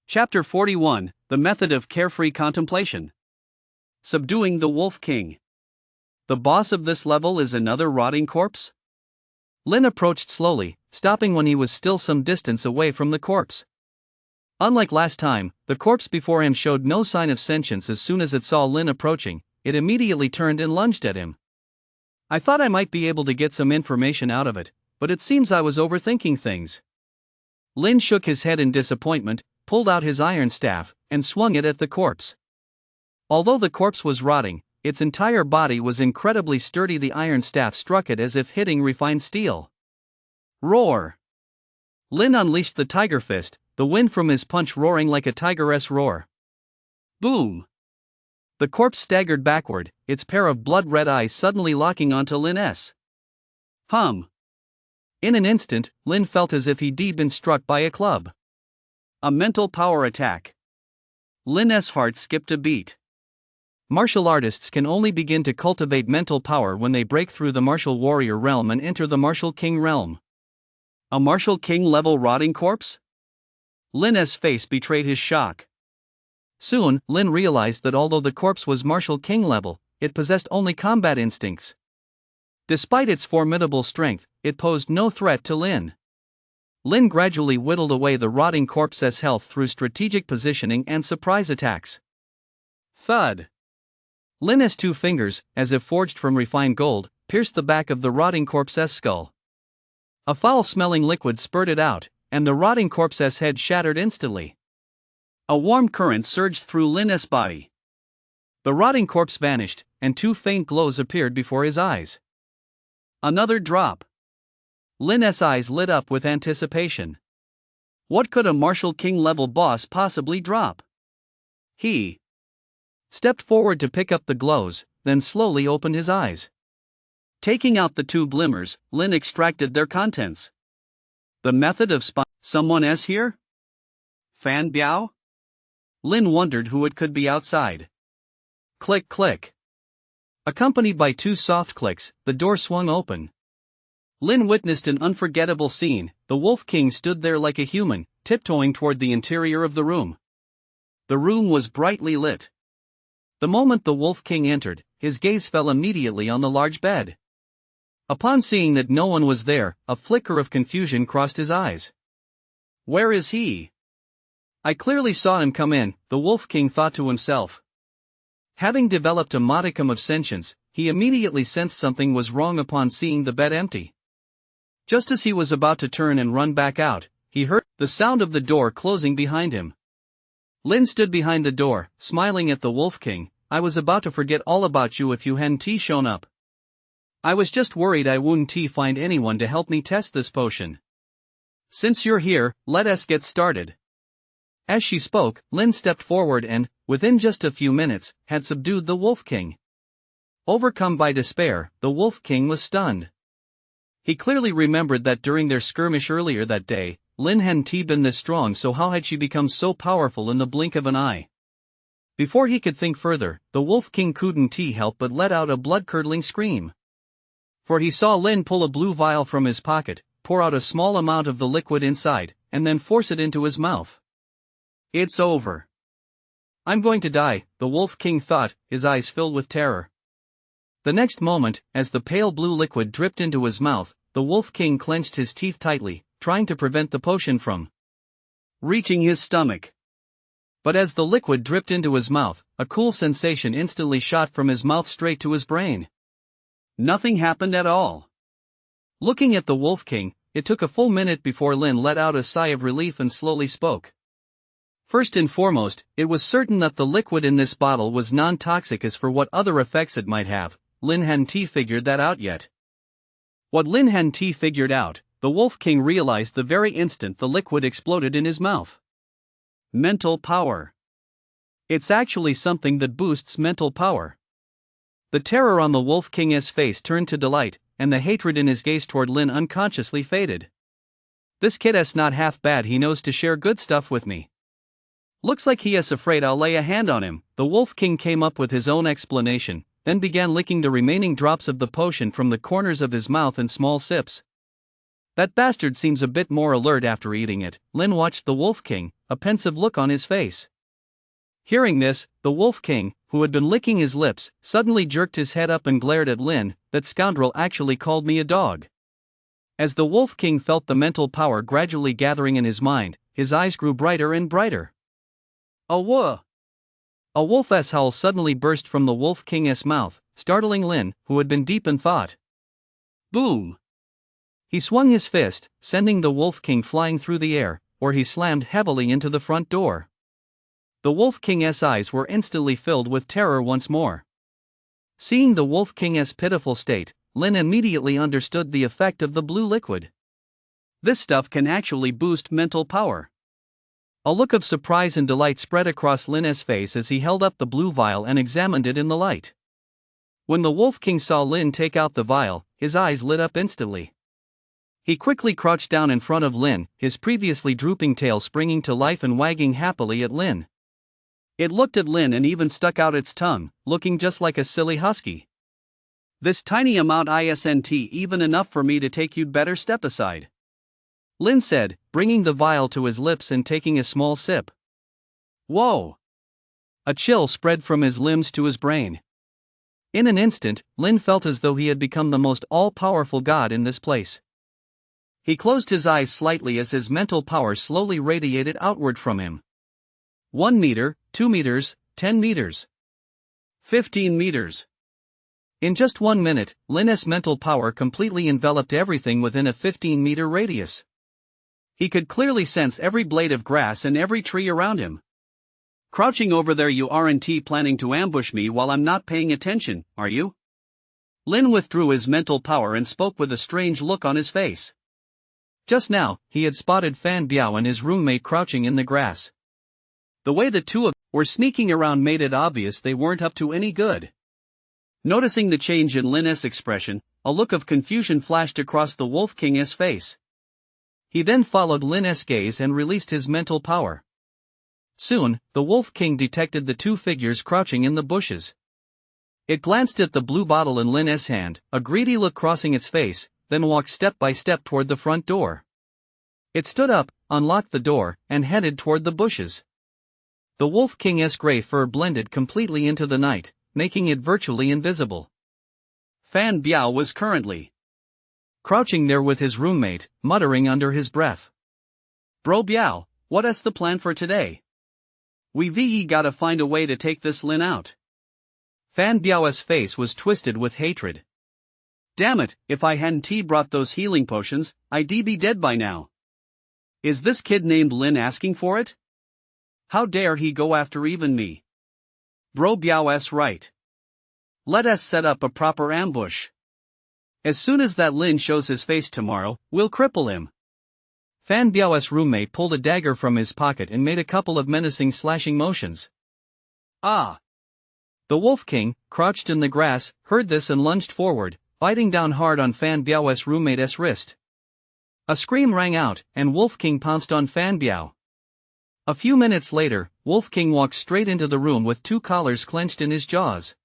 Chapter 41, The Method of Carefree Contemplation. Subduing the Wolf King. The boss of this level is another rotting corpse? Lin approached slowly, stopping when he was still some distance away from the corpse. Unlike last time, the corpse before him showed no sign of sentience. As soon as it saw Lin approaching, it immediately turned and lunged at him. I thought I might be able to get some information out of it, but it seems I was overthinking things. Lin shook his head in disappointment, pulled out his iron staff, and swung it at the corpse. Although the corpse was rotting, its entire body was incredibly sturdy. The iron staff struck it as if hitting refined steel. Roar! Lin unleashed the tiger fist, the wind from his punch roaring like a tigeress roar. Boom! The corpse staggered backward, its pair of blood-red eyes suddenly locking onto Lin's. Hum! In an instant, Lin felt as if he'd been struck by a club. A mental power attack. Lin's heart skipped a beat. Martial artists can only begin to cultivate mental power when they break through the martial warrior realm and enter the martial king realm. A martial king level rotting corpse? Lin's face betrayed his shock. Soon, Lin realized that although the corpse was martial king level, it possessed only combat instincts. Despite its formidable strength, it posed no threat to Lin. Lin gradually whittled away the rotting corpse's health through strategic positioning and surprise attacks. Thud! Lin's 2 fingers, as if forged from refined gold, pierced the back of the rotting corpse's skull. A foul-smelling liquid spurted out, and the rotting corpse's head shattered instantly. A warm current surged through Lin's body. The rotting corpse vanished, and 2 faint glows appeared before his eyes. Another drop. Lin's eyes lit up with anticipation. What could a martial king level boss possibly drop? He stepped forward to pick up the glows, then slowly opened his eyes. Taking out the two glimmers, Lin extracted their contents. The method of someone else here? Fan Biao? Lin wondered who it could be outside. Click click. Accompanied by two soft clicks, the door swung open. Lin witnessed an unforgettable scene. The Wolf King stood there like a human, tiptoeing toward the interior of the room. The room was brightly lit. The moment the Wolf King entered, his gaze fell immediately on the large bed. Upon seeing that no one was there, a flicker of confusion crossed his eyes. Where is he? I clearly saw him come in, the Wolf King thought to himself. Having developed a modicum of sentience, he immediately sensed something was wrong upon seeing the bed empty. Just as he was about to turn and run back out, he heard the sound of the door closing behind him. Lin stood behind the door, smiling at the Wolf King. I was about to forget all about you if you hadn't shown up. I was just worried I wouldn't find anyone to help me test this potion. Since you're here, let us get started. As she spoke, Lin stepped forward and, within just a few minutes, had subdued the Wolf King. Overcome by despair, the Wolf King was stunned. He clearly remembered that during their skirmish earlier that day, Lin hadn't been this strong, so how had she become so powerful in the blink of an eye? Before he could think further, the Wolf King couldn't help but let out a blood-curdling scream. For he saw Lin pull a blue vial from his pocket, pour out a small amount of the liquid inside, and then force it into his mouth. It's over. I'm going to die, the Wolf King thought, his eyes filled with terror. The next moment, as the pale blue liquid dripped into his mouth, the Wolf King clenched his teeth tightly, trying to prevent the potion from reaching his stomach. But as the liquid dripped into his mouth, a cool sensation instantly shot from his mouth straight to his brain. Nothing happened at all. Looking at the Wolf King, it took a full minute before Lin let out a sigh of relief and slowly spoke. First and foremost, it was certain that the liquid in this bottle was non-toxic. As for what other effects it might have, Lin hadn't figured that out yet. What Lin hadn't figured out, the Wolf King realized the very instant the liquid exploded in his mouth. Mental power. It's actually something that boosts mental power. The terror on the Wolf King's face turned to delight, and the hatred in his gaze toward Lin unconsciously faded. This kid's not half bad, he knows to share good stuff with me. Looks like he is afraid I'll lay a hand on him. The Wolf King came up with his own explanation, then began licking the remaining drops of the potion from the corners of his mouth in small sips. That bastard seems a bit more alert after eating it. Lin watched the Wolf King, a pensive look on his face. Hearing this, the Wolf King, who had been licking his lips, suddenly jerked his head up and glared at Lin. That scoundrel actually called me a dog. As the Wolf King felt the mental power gradually gathering in his mind, his eyes grew brighter and brighter. A wolf's howl suddenly burst from the Wolf King's mouth, startling Lin, who had been deep in thought. Boom! He swung his fist, sending the Wolf King flying through the air, where he slammed heavily into the front door. The Wolf King's eyes were instantly filled with terror once more. Seeing the Wolf King's pitiful state, Lin immediately understood the effect of the blue liquid. This stuff can actually boost mental power. A look of surprise and delight spread across Lin's face as he held up the blue vial and examined it in the light. When the Wolf King saw Lin take out the vial, his eyes lit up instantly. He quickly crouched down in front of Lin, his previously drooping tail springing to life and wagging happily at Lin. It looked at Lin and even stuck out its tongue, looking just like a silly husky. This tiny amount isn't even enough for me to take, you'd better step aside. Lin said, bringing the vial to his lips and taking a small sip. Whoa! A chill spread from his limbs to his brain. In an instant, Lin felt as though he had become the most all-powerful god in this place. He closed his eyes slightly as his mental power slowly radiated outward from him. 1 meter, 2 meters, 10 meters. 15 meters. In just 1 minute, Lin's mental power completely enveloped everything within a 15-meter radius. He could clearly sense every blade of grass and every tree around him. Crouching over there, you aren't planning to ambush me while I'm not paying attention, are you? Lin withdrew his mental power and spoke with a strange look on his face. Just now, he had spotted Fan Biao and his roommate crouching in the grass. The way the two of them were sneaking around made it obvious they weren't up to any good. Noticing the change in Lin's expression, a look of confusion flashed across the Wolf King's face. He then followed Lin's gaze and released his mental power. Soon, the Wolf King detected the two figures crouching in the bushes. It glanced at the blue bottle in Lin's hand, a greedy look crossing its face, then walked step by step toward the front door. It stood up, unlocked the door, and headed toward the bushes. The Wolf King's gray fur blended completely into the night, making it virtually invisible. Fan Biao was currently crouching there with his roommate, muttering under his breath. "Bro Biao, what's the plan for today? We gotta find a way to take this Lin out." Fan Biao's face was twisted with hatred. "Damn it, if I hadn't brought those healing potions, I'd be dead by now. Is this kid named Lin asking for it? How dare he go after even me? Bro Biao's right. Let us set up a proper ambush. As soon as that Lin shows his face tomorrow, we'll cripple him." Fan Biao's roommate pulled a dagger from his pocket and made a couple of menacing slashing motions. "Ah!" The Wolf King, crouched in the grass, heard this and lunged forward, biting down hard on Fan Biao's roommate's wrist. A scream rang out, and Wolf King pounced on Fan Biao. A few minutes later, Wolf King walked straight into the room with two collars clenched in his jaws.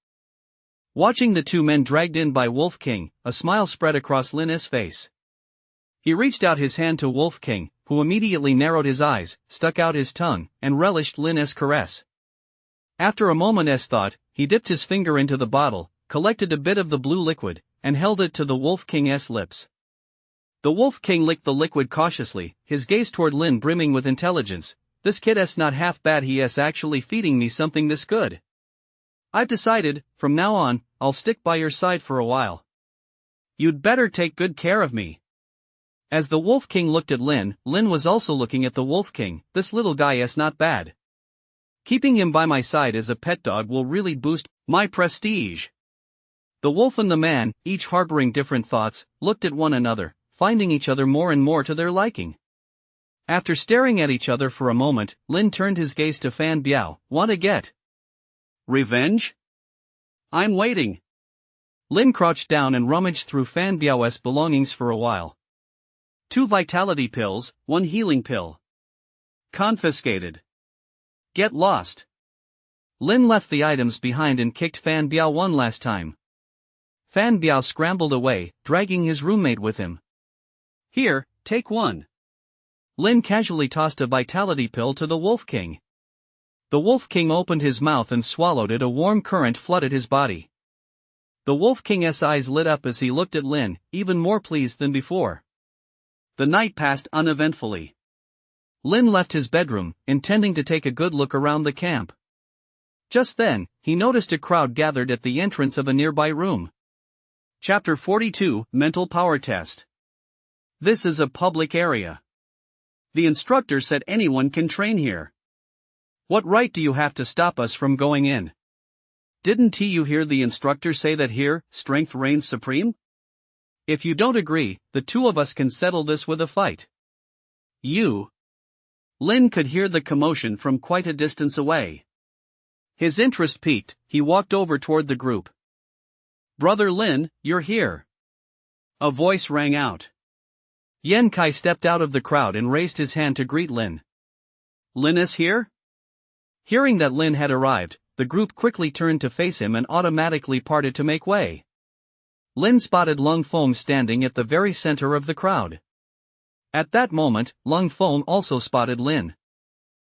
Watching the two men dragged in by Wolf King, a smile spread across Lin's face. He reached out his hand to Wolf King, who immediately narrowed his eyes, stuck out his tongue, and relished Lin's caress. After a moment's thought, he dipped his finger into the bottle, collected a bit of the blue liquid, and held it to the Wolf King's lips. The Wolf King licked the liquid cautiously, his gaze toward Lin brimming with intelligence. "This kid's not half bad, he's actually feeding me something this good. I've decided, from now on, I'll stick by your side for a while. You'd better take good care of me." As the Wolf King looked at Lin was also looking at the Wolf King. "This little guy is not bad. Keeping him by my side as a pet dog will really boost my prestige." The wolf and the man, each harboring different thoughts, looked at one another, finding each other more and more to their liking. After staring at each other for a moment, Lin turned his gaze to Fan Biao. "Want to get revenge? I'm waiting." Lin crouched down and rummaged through Fan Biao's belongings for a while. 2 vitality pills, 1 healing pill. Confiscated. Get lost. Lin left the items behind and kicked Fan Biao one last time. Fan Biao scrambled away, dragging his roommate with him. "Here, take one." Lin casually tossed a vitality pill to the Wolf King. The Wolf King opened his mouth and swallowed it. A warm current flooded his body. The Wolf King's eyes lit up as he looked at Lin, even more pleased than before. The night passed uneventfully. Lin left his bedroom, intending to take a good look around the camp. Just then, he noticed a crowd gathered at the entrance of a nearby room. Chapter 42, Mental Power Test. This is a public area. The instructor said anyone can train here. What right do you have to stop us from going in? Didn't you hear the instructor say that here, strength reigns supreme? If you don't agree, the two of us can settle this with a fight. You. Lin could hear the commotion from quite a distance away. His interest piqued, he walked over toward the group. "Brother Lin, you're here." A voice rang out. Yan Kai stepped out of the crowd and raised his hand to greet Lin. "Lin is here?" Hearing that Lin had arrived, the group quickly turned to face him and automatically parted to make way. Lin spotted Lung Feng standing at the very center of the crowd. At that moment, Lung Feng also spotted Lin.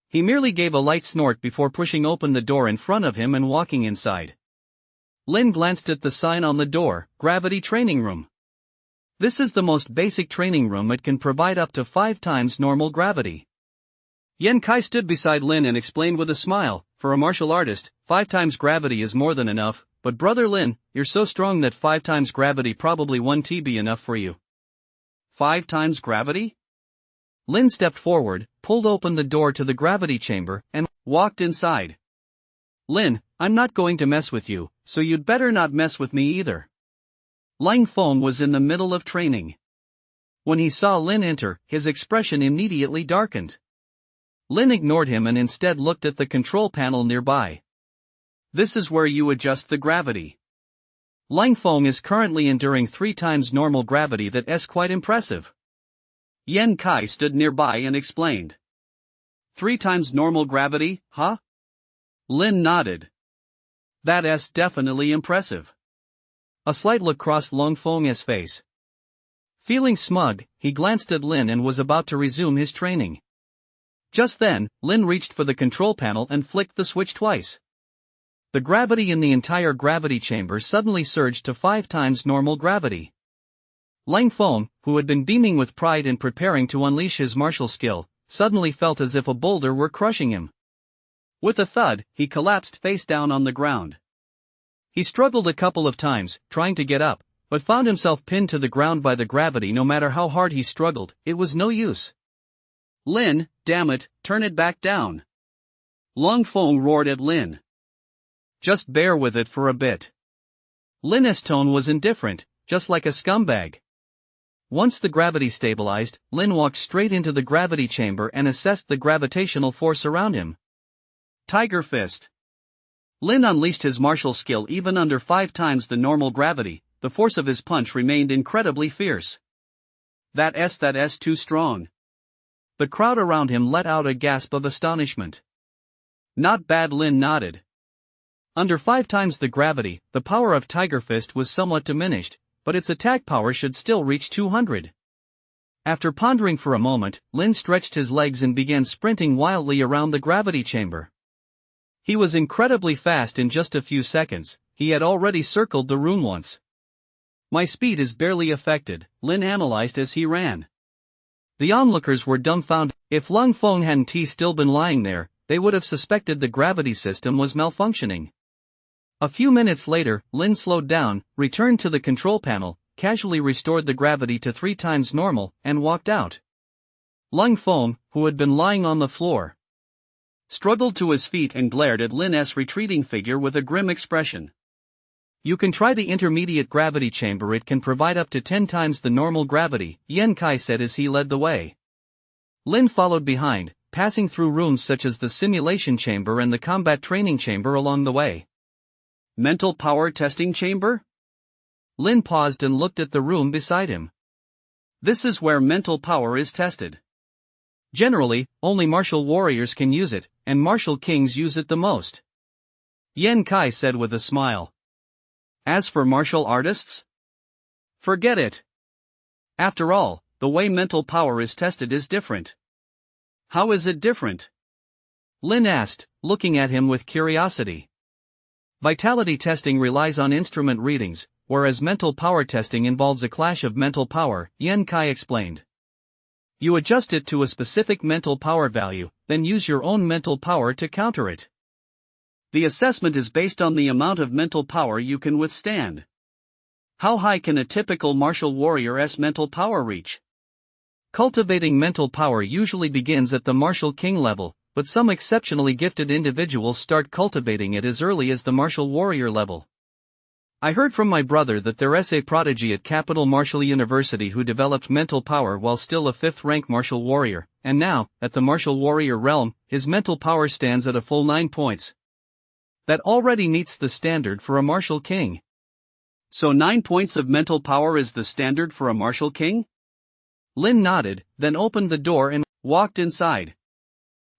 He merely gave a light snort before pushing open the door in front of him and walking inside. Lin glanced at the sign on the door, Gravity Training Room. This is the most basic training room. It can provide up to 5 times normal gravity. Yan Kai stood beside Lin and explained with a smile, "For a martial artist, 5 times gravity is more than enough, but brother Lin, you're so strong that 5 times gravity probably won't be enough for you." 5 times gravity? Lin stepped forward, pulled open the door to the gravity chamber, and walked inside. "Lin, I'm not going to mess with you, so you'd better not mess with me either." Lang Feng was in the middle of training. When he saw Lin enter, his expression immediately darkened. Lin ignored him and instead looked at the control panel nearby. This is where you adjust the gravity. Lang Feng is currently enduring 3 times normal gravity. That's quite impressive. Yan Kai stood nearby and explained. 3 times normal gravity, huh? Lin nodded. That's definitely impressive. A slight look crossed Lang Feng's face. Feeling smug, he glanced at Lin and was about to resume his training. Just then, Lin reached for the control panel and flicked the switch twice. The gravity in the entire gravity chamber suddenly surged to 5 times normal gravity. Lang Feng, who had been beaming with pride and preparing to unleash his martial skill, suddenly felt as if a boulder were crushing him. With a thud, he collapsed face down on the ground. He struggled a couple of times, trying to get up, but found himself pinned to the ground by the gravity. No matter how hard he struggled, it was no use. Lin, damn it, turn it back down. Lang Feng roared at Lin. Just bear with it for a bit. Lin's tone was indifferent, just like a scumbag. Once the gravity stabilized, Lin walked straight into the gravity chamber and assessed the gravitational force around him. Tiger Fist. Lin unleashed his martial skill even under 5 times the normal gravity. The force of his punch remained incredibly fierce. That's too strong. The crowd around him let out a gasp of astonishment. Not bad, Lin nodded. Under 5 times the gravity, the power of Tiger Fist was somewhat diminished, but its attack power should still reach 200. After pondering for a moment, Lin stretched his legs and began sprinting wildly around the gravity chamber. He was incredibly fast. In just a few seconds, he had already circled the room once. My speed is barely affected, Lin analyzed as he ran. The onlookers were dumbfounded. If Lang Feng hadn't still been lying there, they would have suspected the gravity system was malfunctioning. A few minutes later, Lin slowed down, returned to the control panel, casually restored the gravity to 3 times normal, and walked out. Lang Feng, who had been lying on the floor, struggled to his feet and glared at Lin's retreating figure with a grim expression. You can try the intermediate gravity chamber. It can provide up to 10 times the normal gravity, Yan Kai said as he led the way. Lin followed behind, passing through rooms such as the simulation chamber and the combat training chamber along the way. Mental power testing chamber? Lin paused and looked at the room beside him. This is where mental power is tested. Generally, only martial warriors can use it, and martial kings use it the most, Yan Kai said with a smile. As for martial artists? Forget it. After all, the way mental power is tested is different. How is it different? Lin asked, looking at him with curiosity. Vitality testing relies on instrument readings, whereas mental power testing involves a clash of mental power, Yan Kai explained. You adjust it to a specific mental power value, then use your own mental power to counter it. The assessment is based on the amount of mental power you can withstand. How high can a typical martial warrior's mental power reach? Cultivating mental power usually begins at the martial king level, but some exceptionally gifted individuals start cultivating it as early as the martial warrior level. I heard from my brother that there's a prodigy at Capital Martial University who developed mental power while still a 5th-rank martial warrior, and now, at the martial warrior realm, his mental power stands at a full 9 points. That already meets the standard for a martial king. So 9 points of mental power is the standard for a martial king? Lin nodded, then opened the door and walked inside.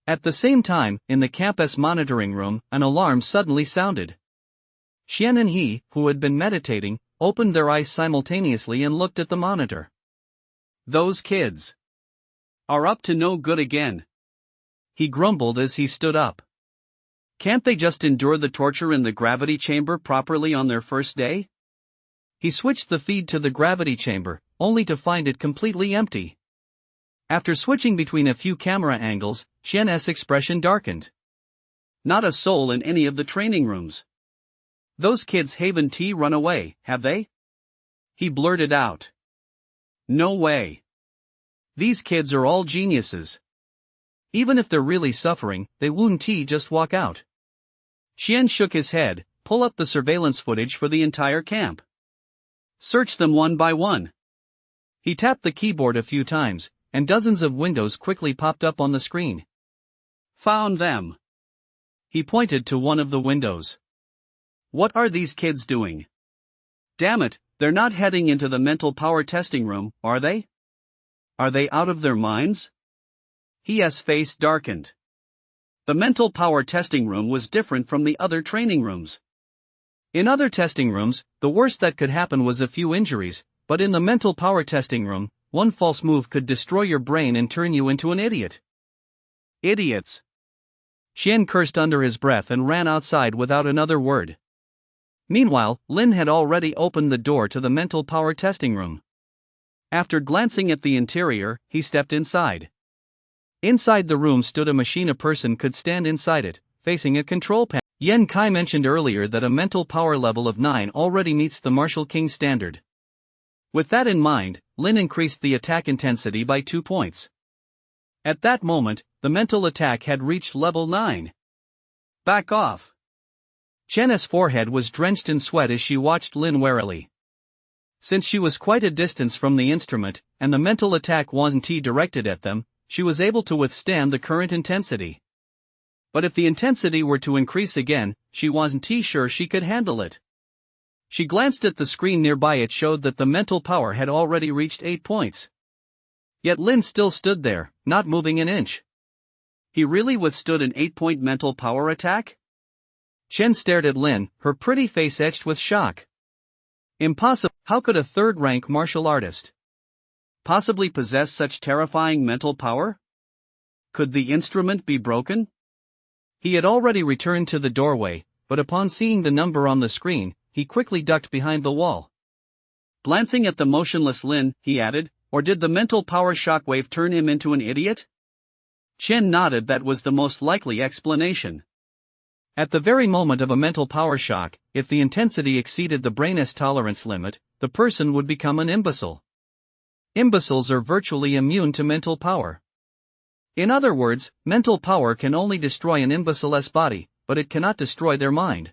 At the same time, in the campus monitoring room, an alarm suddenly sounded. Xian and he, who had been meditating, opened their eyes simultaneously and looked at the monitor. Those kids are up to no good again, he grumbled as he stood up. Can't they just endure the torture in the gravity chamber properly on their first day? He switched the feed to the gravity chamber, only to find it completely empty. After switching between a few camera angles, Xian's expression darkened. Not a soul in any of the training rooms. Those kids haven't run away, have they? He blurted out. No way. These kids are all geniuses. Even if they're really suffering, they won't just walk out. Xian shook his head. Pull up the surveillance footage for the entire camp. Search them one by one. He tapped the keyboard a few times, and dozens of windows quickly popped up on the screen. Found them. He pointed to one of the windows. What are these kids doing? Damn it, they're not heading into the mental power testing room, are they? Are they out of their minds? His face darkened. The mental power testing room was different from the other training rooms. In other testing rooms, the worst that could happen was a few injuries, but in the mental power testing room, one false move could destroy your brain and turn you into an idiot. Idiots. Xian cursed under his breath and ran outside without another word. Meanwhile, Lin had already opened the door to the mental power testing room. After glancing at the interior, he stepped inside. Inside the room stood a machine. A person could stand inside it, facing a control panel. Yan Kai mentioned earlier that a mental power level of 9 already meets the Martial King standard. With that in mind, Lin increased the attack intensity by 2 points. At that moment, the mental attack had reached level 9. Back off. Chen's forehead was drenched in sweat as she watched Lin warily. Since she was quite a distance from the instrument, and the mental attack wasn't directed at them, she was able to withstand the current intensity. But if the intensity were to increase again, she wasn't sure she could handle it. She glanced at the screen nearby. It showed that the mental power had already reached 8 points. Yet Lin still stood there, not moving an inch. He really withstood an 8-point mental power attack? Chen stared at Lin, her pretty face etched with shock. Impossible. How could a third-rank martial artist possibly possess such terrifying mental power? Could the instrument be broken? He had already returned to the doorway, but upon seeing the number on the screen, he quickly ducked behind the wall. Glancing at the motionless Lin, he added, or did the mental power shockwave turn him into an idiot? Chen nodded. That was the most likely explanation. At the very moment of a mental power shock, if the intensity exceeded the brain's tolerance limit, the person would become an imbecile. Imbeciles are virtually immune to mental power. In other words, mental power can only destroy an imbecile's body, but it cannot destroy their mind.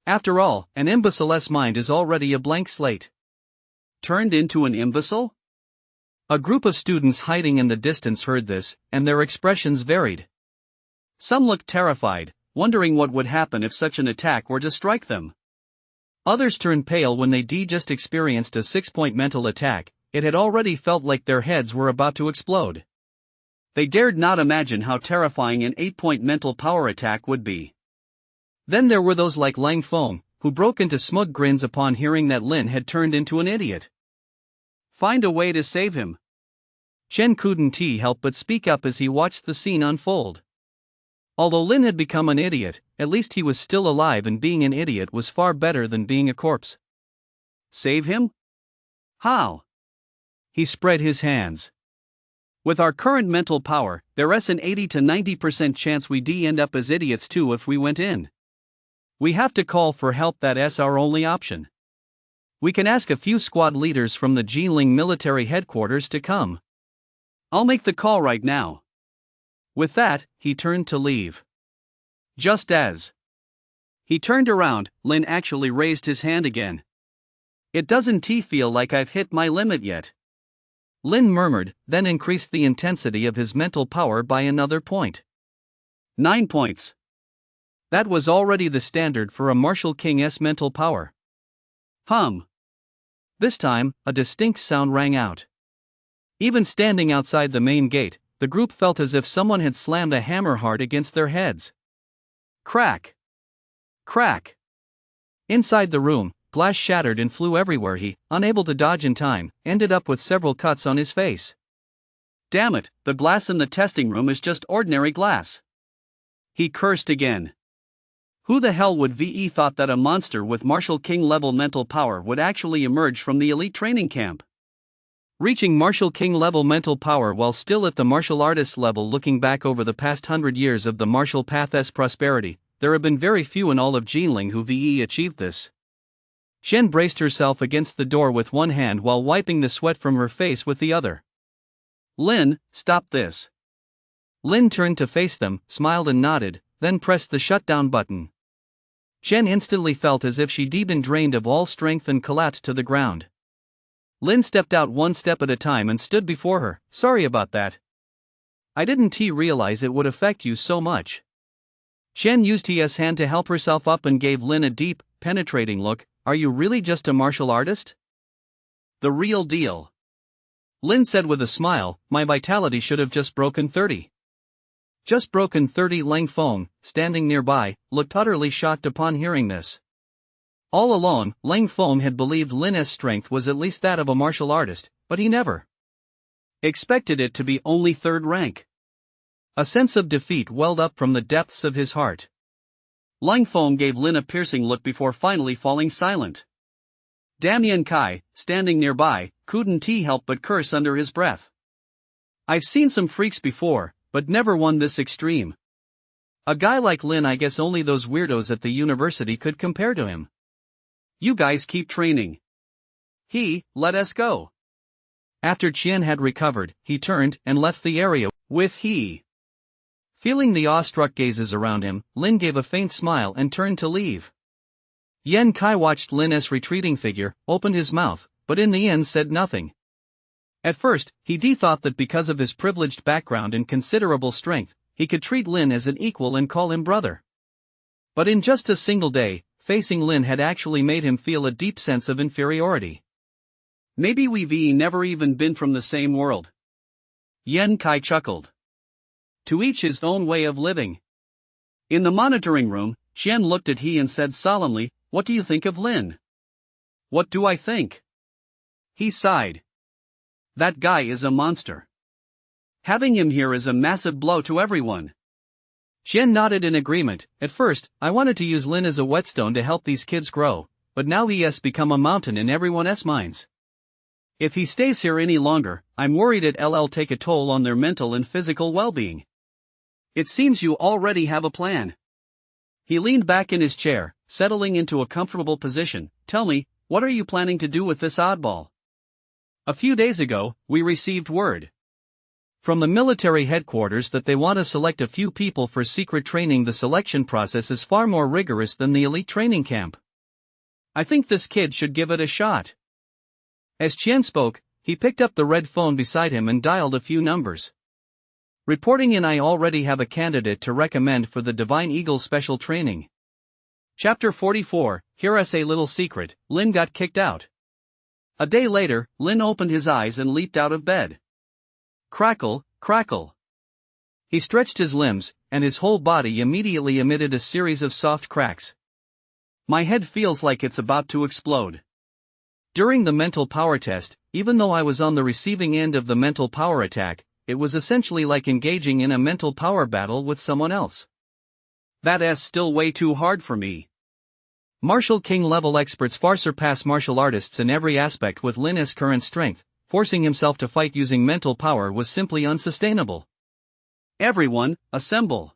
After all, an imbecile's mind is already a blank slate. Turned into an imbecile? A group of students hiding in the distance heard this, and their expressions varied. Some looked terrified, wondering what would happen if such an attack were to strike them. Others turned pale when they just experienced a 6-point mental attack. It had already felt like their heads were about to explode. They dared not imagine how terrifying an 8-point mental power attack would be. Then there were those like Lang Feng, who broke into smug grins upon hearing that Lin had turned into an idiot. Find a way to save him. Chen couldn't help but speak up as he watched the scene unfold. Although Lin had become an idiot, at least he was still alive, and being an idiot was far better than being a corpse. Save him? How? He spread his hands. With our current mental power, there's an 80 to 90% chance we'd end up as idiots too if we went in. We have to call for help. That's our only option. We can ask a few squad leaders from the Jinling military headquarters to come. I'll make the call right now. With that, he turned to leave. Just as he turned around, Lin actually raised his hand again. It doesn't feel like I've hit my limit yet. Lin murmured, then increased the intensity of his mental power by another point. 9 points. That was already the standard for a Martial King's mental power. This time, a distinct sound rang out. Even standing outside the main gate, the group felt as if someone had slammed a hammer hard against their heads. Crack! Crack! Inside the room, glass shattered and flew everywhere. He, unable to dodge in time, ended up with several cuts on his face. Damn it, the glass in the testing room is just ordinary glass. He cursed again. Who the hell would thought that a monster with Martial King level mental power would actually emerge from the elite training camp? Reaching Martial King level mental power while still at the martial artist level. Looking back over the past 100 years of the martial path's prosperity, there have been very few in all of Jinling who achieved this. Shen braced herself against the door with one hand while wiping the sweat from her face with the other. Lin, stop this. Lin turned to face them, smiled and nodded, then pressed the shutdown button. Shen instantly felt as if she'd been drained of all strength and collapsed to the ground. Lin stepped out one step at a time and stood before her. Sorry about that. I didn't realize it would affect you so much. Chen used his hand to help herself up and gave Lin a deep, penetrating look. Are you really just a martial artist? The real deal. Lin said with a smile, my vitality should have just broken 30. Just broken 30. Lang Feng, standing nearby, looked utterly shocked upon hearing this. All along, Lang Feng had believed Lin's strength was at least that of a martial artist, but he never expected it to be only third rank. A sense of defeat welled up from the depths of his heart. Lang Feng gave Lin a piercing look before finally falling silent. Yan Kai, standing nearby, couldn't help but curse under his breath. I've seen some freaks before, but never one this extreme. A guy like Lin, I guess only those weirdos at the university could compare to him. You guys keep training. Let us go. After Qian had recovered, he turned and left the area with Feeling the awestruck gazes around him, Lin gave a faint smile and turned to leave. Yan Kai watched Lin's retreating figure, opened his mouth, but in the end said nothing. At first, he thought that because of his privileged background and considerable strength, he could treat Lin as an equal and call him brother. But in just a single day, facing Lin had actually made him feel a deep sense of inferiority. Maybe we've never even been from the same world. Yan Kai chuckled. To each his own way of living. In the monitoring room, Qian looked at he and said solemnly, what do you think of Lin? What do I think? He sighed. That guy is a monster. Having him here is a massive blow to everyone. Qian nodded in agreement. At first, I wanted to use Lin as a whetstone to help these kids grow, but now he has become a mountain in everyone's minds. If he stays here any longer, I'm worried it'll take a toll on their mental and physical well-being. It seems you already have a plan. He leaned back in his chair, settling into a comfortable position. Tell me, what are you planning to do with this oddball? A few days ago, we received word from the military headquarters that they want to select a few people for secret training. The selection process is far more rigorous than the elite training camp. I think this kid should give it a shot. As Qian spoke, he picked up the red phone beside him and dialed a few numbers. Reporting in. I already have a candidate to recommend for the Divine Eagle special training. Chapter 44, Here's a little secret, Lin got kicked out. A day later, Lin opened his eyes and leaped out of bed. Crackle, crackle. He stretched his limbs, and his whole body immediately emitted a series of soft cracks. My head feels like it's about to explode. During the mental power test, even though I was on the receiving end of the mental power attack, it was essentially like engaging in a mental power battle with someone else. That's still way too hard for me. Martial King level experts far surpass martial artists in every aspect. With Lin's current strength, forcing himself to fight using mental power was simply unsustainable. Everyone, assemble.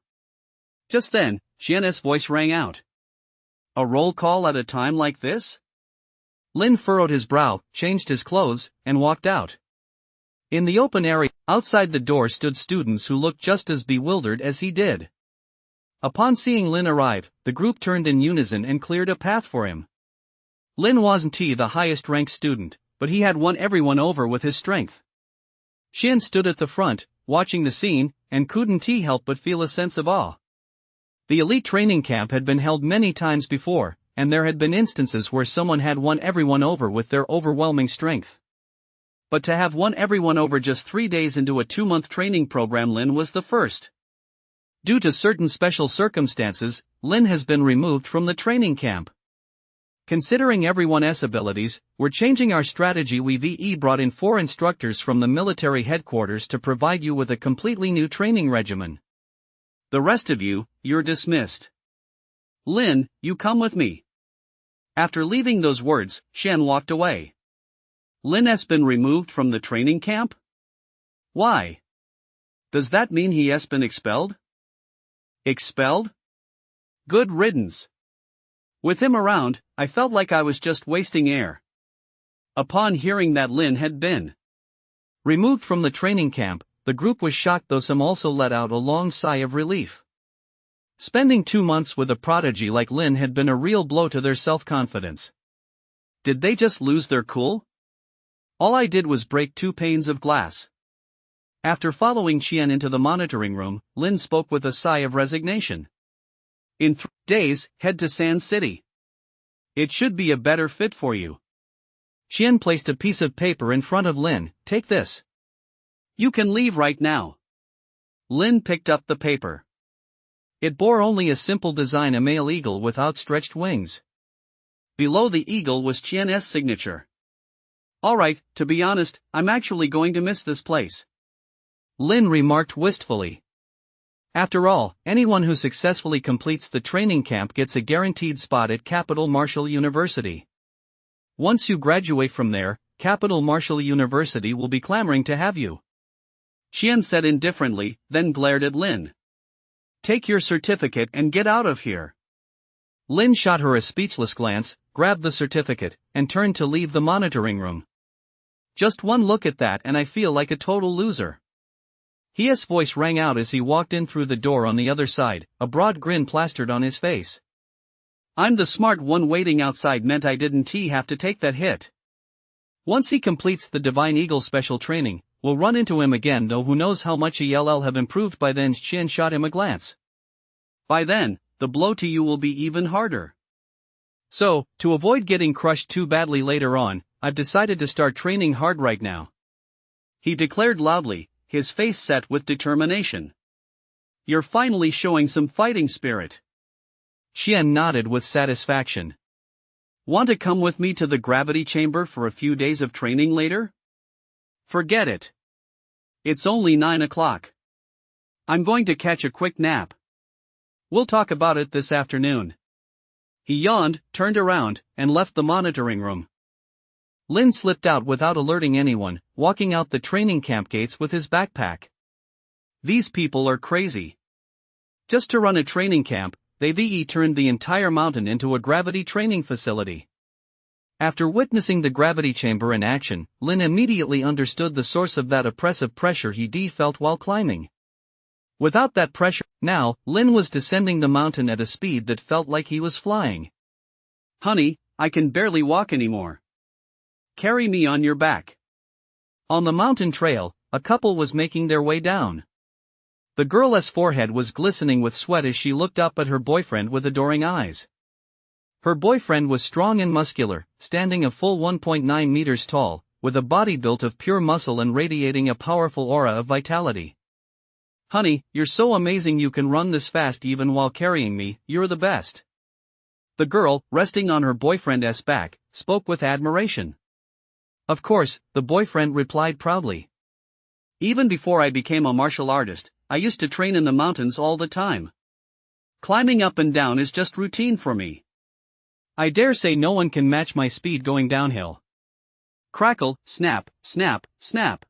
Just then, Qian's voice rang out. A roll call at a time like this? Lin furrowed his brow, changed his clothes, and walked out. In the open area, outside the door stood students who looked just as bewildered as he did. Upon seeing Lin arrive, the group turned in unison and cleared a path for him. Lin wasn't the highest-ranked student, but he had won everyone over with his strength. Qian stood at the front, watching the scene, and couldn't help but feel a sense of awe. The elite training camp had been held many times before, and there had been instances where someone had won everyone over with their overwhelming strength. But to have won everyone over just 3 days into a 2-month training program, Lin was the first. Due to certain special circumstances, Lin has been removed from the training camp. Considering everyone's abilities, we're changing our strategy. We've brought in 4 instructors from the military headquarters to provide you with a completely new training regimen. The rest of you, you're dismissed. Lin, you come with me. After leaving those words, Qian walked away. Lin has been removed from the training camp? Why? Does that mean he has been expelled? Expelled? Good riddance. With him around, I felt like I was just wasting air. Upon hearing that Lin had been removed from the training camp, the group was shocked, though some also let out a long sigh of relief. Spending 2 months with a prodigy like Lin had been a real blow to their self-confidence. Did they just lose their cool? All I did was break 2 panes of glass. After following Qian into the monitoring room, Lin spoke with a sigh of resignation. In 3 days, head to Sand City. It should be a better fit for you. Qian placed a piece of paper in front of Lin. Take this. You can leave right now. Lin picked up the paper. It bore only a simple design, a male eagle with outstretched wings. Below the eagle was Qian's signature. Alright, to be honest, I'm actually going to miss this place. Lin remarked wistfully. After all, anyone who successfully completes the training camp gets a guaranteed spot at Capital Martial University. Once you graduate from there, Capital Martial University will be clamoring to have you. Qian said indifferently, then glared at Lin. Take your certificate and get out of here. Lin shot her a speechless glance, grabbed the certificate, and turned to leave the monitoring room. Just one look at that and I feel like a total loser. His voice rang out as he walked in through the door on the other side, a broad grin plastered on his face. I'm the smart one waiting outside meant I didn't have to take that hit. Once he completes the Divine Eagle special training, we'll run into him again, though who knows how much he'll have improved by then. Qian shot him a glance. By then, the blow to you will be even harder. So, to avoid getting crushed too badly later on, I've decided to start training hard right now. He declared loudly, his face set with determination. You're finally showing some fighting spirit. Qian nodded with satisfaction. Want to come with me to the gravity chamber for a few days of training later? Forget it. It's only 9 o'clock. I'm going to catch a quick nap. We'll talk about it this afternoon. He yawned, turned around, and left the monitoring room. Lin slipped out without alerting anyone, walking out the training camp gates with his backpack. These people are crazy. Just to run a training camp, they've turned the entire mountain into a gravity training facility. After witnessing the gravity chamber in action, Lin immediately understood the source of that oppressive pressure he felt while climbing. Without that pressure, now, Lin was descending the mountain at a speed that felt like he was flying. Honey, I can barely walk anymore. Carry me on your back. On the mountain trail, a couple was making their way down. The girl's forehead was glistening with sweat as she looked up at her boyfriend with adoring eyes. Her boyfriend was strong and muscular, standing a full 1.9 meters tall, with a body built of pure muscle and radiating a powerful aura of vitality. Honey, you're so amazing you can run this fast even while carrying me, you're the best. The girl, resting on her boyfriend's back, spoke with admiration. Of course, the boyfriend replied proudly. Even before I became a martial artist, I used to train in the mountains all the time. Climbing up and down is just routine for me. I dare say no one can match my speed going downhill. Crackle, snap, snap, snap.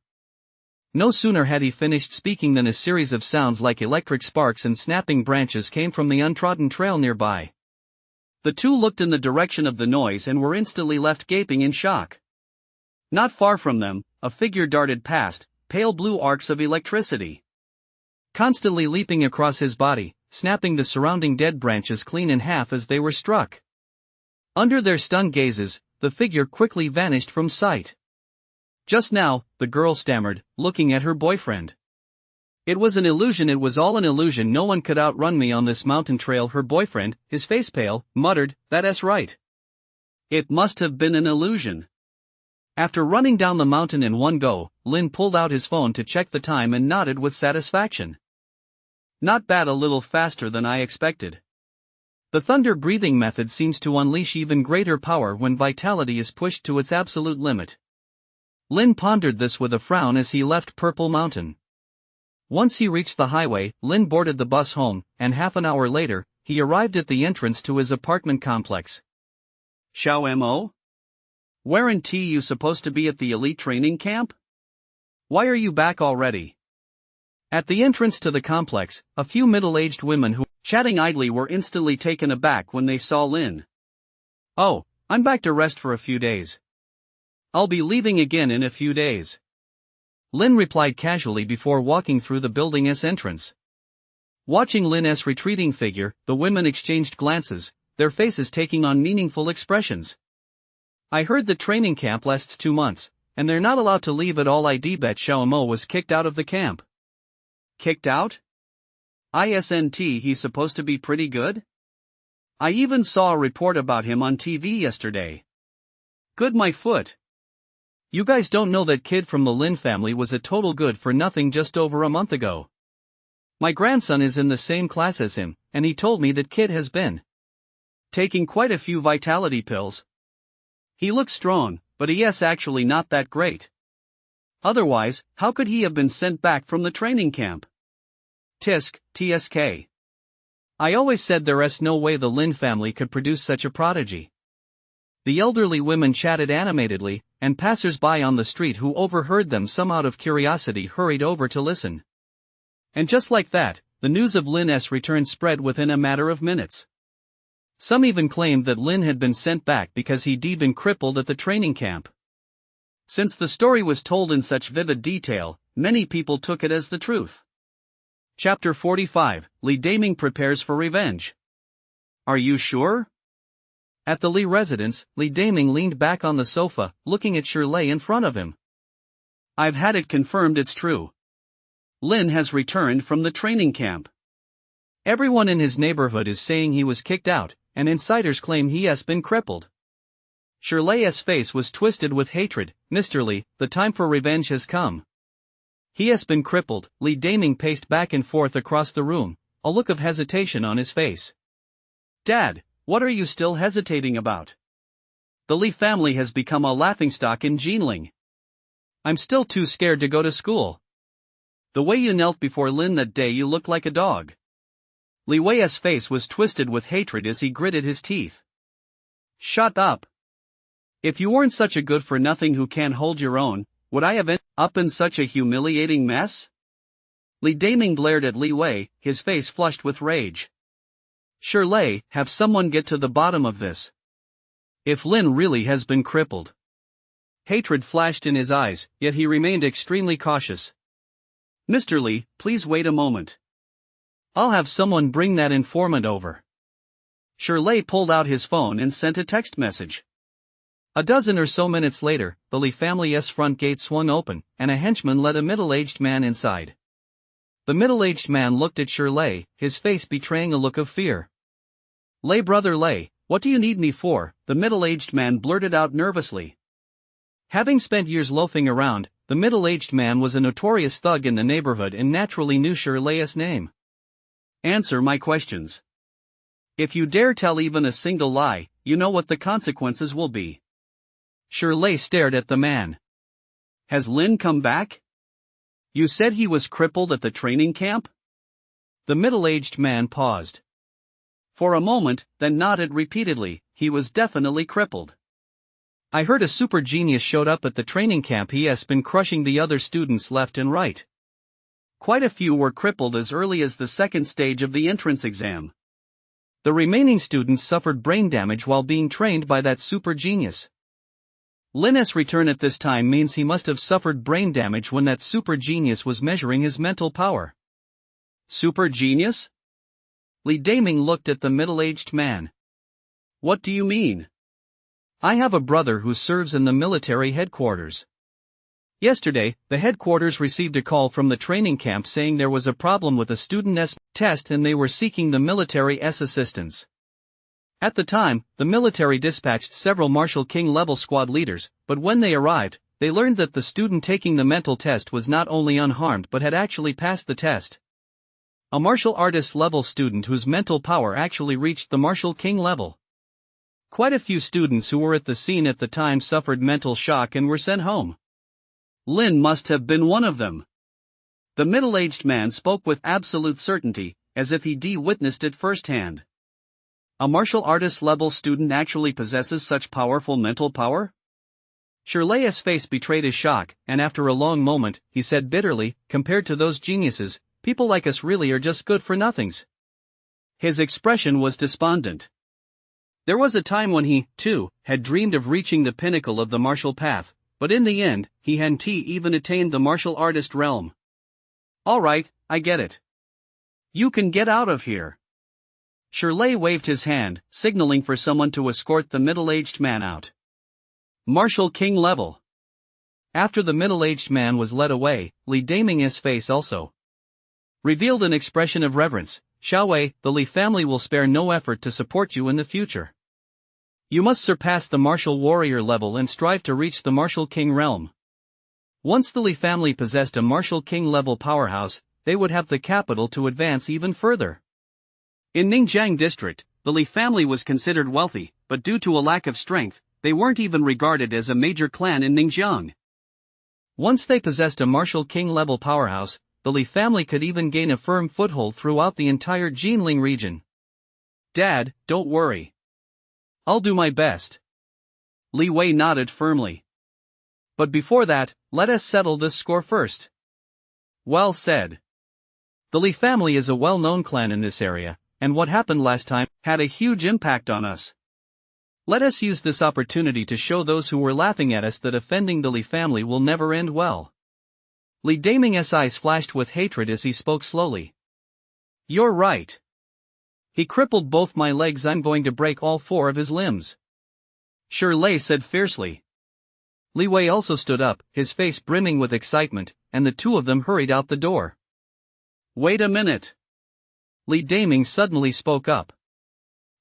No sooner had he finished speaking than a series of sounds like electric sparks and snapping branches came from the untrodden trail nearby. The two looked in the direction of the noise and were instantly left gaping in shock. Not far from them, a figure darted past, pale blue arcs of electricity constantly leaping across his body, snapping the surrounding dead branches clean in half as they were struck. Under their stunned gazes, the figure quickly vanished from sight. Just now, the girl stammered, looking at her boyfriend. It was an illusion, it was all an illusion, no one could outrun me on this mountain trail. Her boyfriend, his face pale, muttered, "That's right. It must have been an illusion." After running down the mountain in one go, Lin pulled out his phone to check the time and nodded with satisfaction. Not bad, a little faster than I expected. The thunder breathing method seems to unleash even greater power when vitality is pushed to its absolute limit. Lin pondered this with a frown as he left Purple Mountain. Once he reached the highway, Lin boarded the bus home, and half an hour later, he arrived at the entrance to his apartment complex. Xiao Mo? Weren't you supposed to be at the elite training camp? Why are you back already? At the entrance to the complex, a few middle-aged women who chatting idly were instantly taken aback when they saw Lin. "Oh, I'm back to rest for a few days. I'll be leaving again in a few days." Lin replied casually before walking through the building's entrance. Watching Lin's retreating figure, the women exchanged glances, their faces taking on meaningful expressions. "I heard the training camp lasts 2 months. and they're not allowed to leave at all. I bet Xiaomo was kicked out of the camp. Kicked out? Isn't he's supposed to be pretty good? I even saw a report about him on TV yesterday. Good my foot. You guys don't know that kid from the Lin family was a total good for nothing just over a month ago. My grandson is in the same class as him, and he told me that kid has been taking quite a few vitality pills. He looks strong, but he is actually not that great. Otherwise, how could he have been sent back from the training camp? TSK. I always said there's no way the Lin family could produce such a prodigy. The elderly women chatted animatedly, and passers-by on the street who overheard them some out of curiosity hurried over to listen. And just like that, the news of Lin's return spread within a matter of minutes. Some even claimed that Lin had been sent back because he'd been crippled at the training camp. Since the story was told in such vivid detail, many people took it as the truth. Chapter 45, Li Daming prepares for revenge. Are you sure? At the Li residence, Li Daming leaned back on the sofa, looking at Shirley in front of him. I've had it confirmed it's true. Lin has returned from the training camp. Everyone in his neighborhood is saying he was kicked out, and insiders claim he has been crippled. Shirley's face was twisted with hatred. Mr. Li, the time for revenge has come. He has been crippled. Li Daming paced back and forth across the room, a look of hesitation on his face. Dad, what are you still hesitating about? The Li family has become a laughingstock in Jinling. I'm still too scared to go to school. The way you knelt before Lin that day, you looked like a dog. Li Wei's face was twisted with hatred as he gritted his teeth. Shut up. If you weren't such a good for nothing who can't hold your own, would I have ended up in such a humiliating mess? Li Daming glared at Li Wei, his face flushed with rage. Shirley, have someone get to the bottom of this. If Lin really has been crippled. Hatred flashed in his eyes, yet he remained extremely cautious. Mr. Li, please wait a moment. I'll have someone bring that informant over. Shirley pulled out his phone and sent a text message. A dozen or so minutes later, the Li family's front gate swung open, and a henchman led a middle-aged man inside. The middle-aged man looked at Shirley, his face betraying a look of fear. Lei brother Lei, what do you need me for? The middle-aged man blurted out nervously. Having spent years loafing around, the middle-aged man was a notorious thug in the neighborhood and naturally knew Shirley's name. Answer my questions. If you dare tell even a single lie, you know what the consequences will be. Shirley stared at the man. Has Lin come back? You said he was crippled at the training camp? The middle-aged man paused. For a moment, then nodded repeatedly. He was definitely crippled. I heard a super genius showed up at the training camp. He has been crushing the other students left and right. Quite a few were crippled as early as the second stage of the entrance exam. The remaining students suffered brain damage while being trained by that super genius. Lin's return at this time means he must have suffered brain damage when that super genius was measuring his mental power. Super genius? Li Daming looked at the middle-aged man. What do you mean? I have a brother who serves in the military headquarters. Yesterday, the headquarters received a call from the training camp saying there was a problem with a student's test and they were seeking the military's assistance. At the time, the military dispatched several Marshal King-level squad leaders, but when they arrived, they learned that the student taking the mental test was not only unharmed but had actually passed the test. A martial artist-level student whose mental power actually reached the Marshal King level. Quite a few students who were at the scene at the time suffered mental shock and were sent home. Lin must have been one of them. The middle-aged man spoke with absolute certainty, as if he witnessed it firsthand. A martial artist-level student actually possesses such powerful mental power? Shirley's face betrayed his shock, and after a long moment, he said bitterly, compared to those geniuses, people like us really are just good-for-nothings. His expression was despondent. There was a time when he, too, had dreamed of reaching the pinnacle of the martial path, but in the end, he hadn't even attained the martial artist realm. All right, I get it. You can get out of here. Shirley waved his hand, signaling for someone to escort the middle-aged man out. Marshal King level. After the middle-aged man was led away, Li Daming's face also revealed an expression of reverence. Xiao Wei, the Li family will spare no effort to support you in the future. You must surpass the martial warrior level and strive to reach the martial king realm. Once the Li family possessed a martial king level powerhouse, they would have the capital to advance even further. In Ningjiang district, the Li family was considered wealthy, but due to a lack of strength, they weren't even regarded as a major clan in Ningjiang. Once they possessed a martial king level powerhouse, the Li family could even gain a firm foothold throughout the entire Jinling region. Dad, don't worry. I'll do my best. Li Wei nodded firmly. But before that, let us settle this score first. Well said. The Li family is a well-known clan in this area, and what happened last time had a huge impact on us. Let us use this opportunity to show those who were laughing at us that offending the Li family will never end well. Li Daming's eyes flashed with hatred as he spoke slowly. You're right. He crippled both my legs. I'm going to break all 4 of his limbs. Shirley said fiercely. Li Wei also stood up, his face brimming with excitement, and the two of them hurried out the door. Wait a minute. Li Daming suddenly spoke up.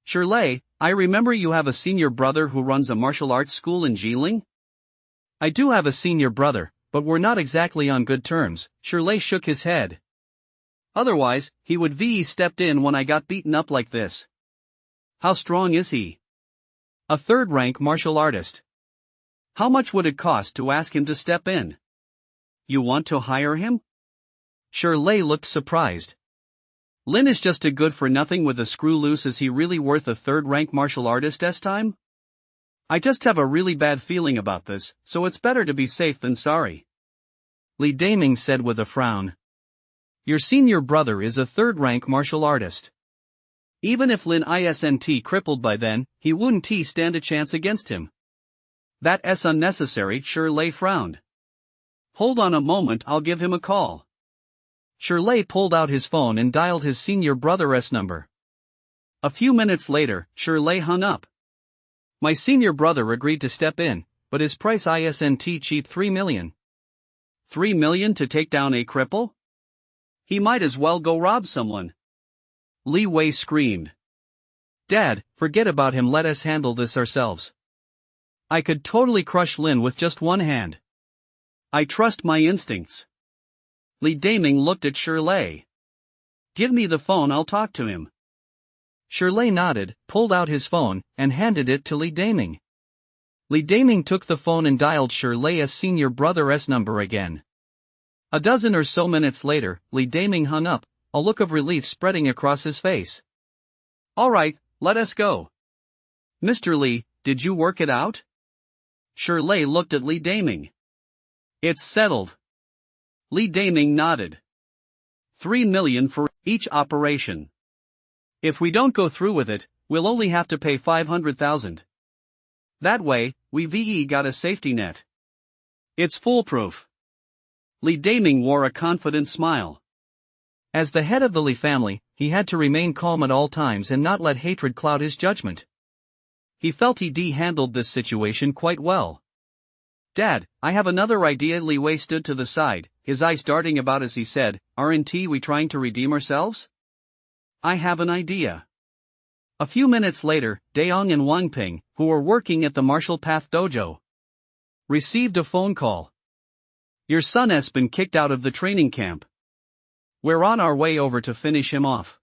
Shirley, I remember you have a senior brother who runs a martial arts school in Jiling? I do have a senior brother, but we're not exactly on good terms. Shirley shook his head. Otherwise, he would have stepped in when I got beaten up like this. How strong is he? A third-rank martial artist. How much would it cost to ask him to step in? You want to hire him? Shirley looked surprised. Lin is just a good-for-nothing with a screw loose. Is he really worth a third-rank martial artist's time? I just have a really bad feeling about this, so it's better to be safe than sorry. Li Daming said with a frown. Your senior brother is a third-rank martial artist. Even if Lin isn't crippled by then, he wouldn't stand a chance against him. That's unnecessary. Shirley frowned. Hold on a moment, I'll give him a call. Shirley pulled out his phone and dialed his senior brother's number. A few minutes later, Shirley hung up. My senior brother agreed to step in, but his price isn't cheap. 3 million. 3 million to take down a cripple? He might as well go rob someone. Li Wei screamed. Dad, forget about him, let us handle this ourselves. I could totally crush Lin with just one hand. I trust my instincts. Li Daming looked at Shirley. Give me the phone, I'll talk to him. Shirley nodded, pulled out his phone, and handed it to Li Daming. Li Daming took the phone and dialed Shirley's senior brother's number again. A dozen or so minutes later, Li Daming hung up, a look of relief spreading across his face. All right, let us go. Mr. Li, did you work it out? Shirley looked at Li Daming. It's settled. Li Daming nodded. 3 million for each operation. If we don't go through with it, we'll only have to pay 500,000. That way, we've got a safety net. It's foolproof. Li Daming wore a confident smile. As the head of the Li family, he had to remain calm at all times and not let hatred cloud his judgment. He felt he'd handled this situation quite well. Dad, I have another idea. Li Wei stood to the side, his eyes darting about as he said, aren't we trying to redeem ourselves? I have an idea. A few minutes later, Dayong and Wang Ping, who were working at the Martial Path Dojo, received a phone call. Your son has been kicked out of the training camp. We're on our way over to finish him off.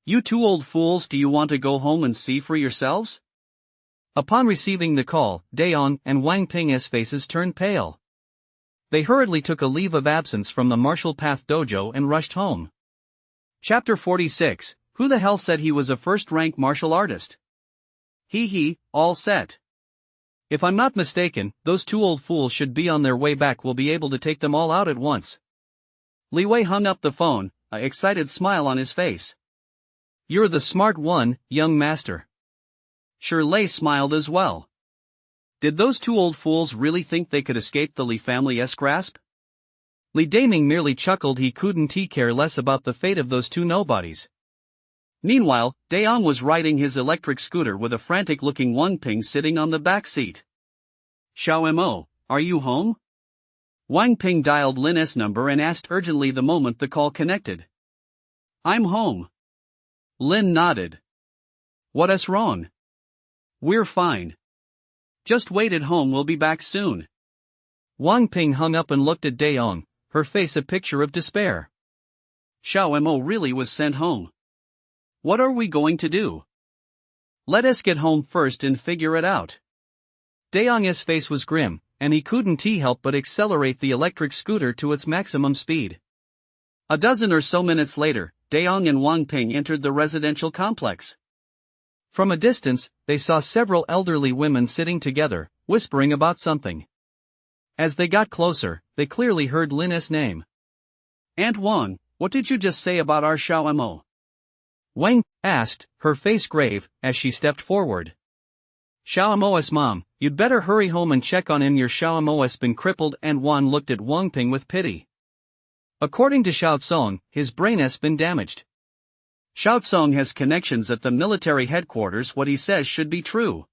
You two old fools, do you want to go home and see for yourselves? Upon receiving the call, Dayong and Wang Ping's faces turned pale. They hurriedly took a leave of absence from the Martial Path Dojo and rushed home. Chapter 46, Who the hell said he was a first-rank martial artist? All set. If I'm not mistaken, those two old fools should be on their way back. We'll be able to take them all out at once. Li Wei hung up the phone, an excited smile on his face. You're the smart one, young master. Shirley smiled as well. Did those two old fools really think they could escape the Li family's grasp? Li Daming merely chuckled. He couldn't care less about the fate of those two nobodies. Meanwhile, Dayong was riding his electric scooter with a frantic-looking Wang Ping sitting on the back seat. Xiao Mo, are you home? Wang Ping dialed Lin's number and asked urgently the moment the call connected. I'm home. Lin nodded. What's wrong? We're fine. Just wait at home, we'll be back soon. Wang Ping hung up and looked at Daong, her face a picture of despair. Xiao Mo really was sent home. What are we going to do? Let us get home first and figure it out. Daong's face was grim, and he couldn't help but accelerate the electric scooter to its maximum speed. A dozen or so minutes later, Daong and Wang Ping entered the residential complex. From a distance, they saw several elderly women sitting together, whispering about something. As they got closer, they clearly heard Lin's name. Aunt Wang, what did you just say about our Xiao Mo? Wang asked, her face grave, as she stepped forward. Xiao Mo's mom, you'd better hurry home and check on him, your Xiao Mo's been crippled, and Wan looked at Wang Ping with pity. According to Xiao Tsong, his brain has been damaged. Xiao Tsong has connections at the military headquarters, what he says should be true.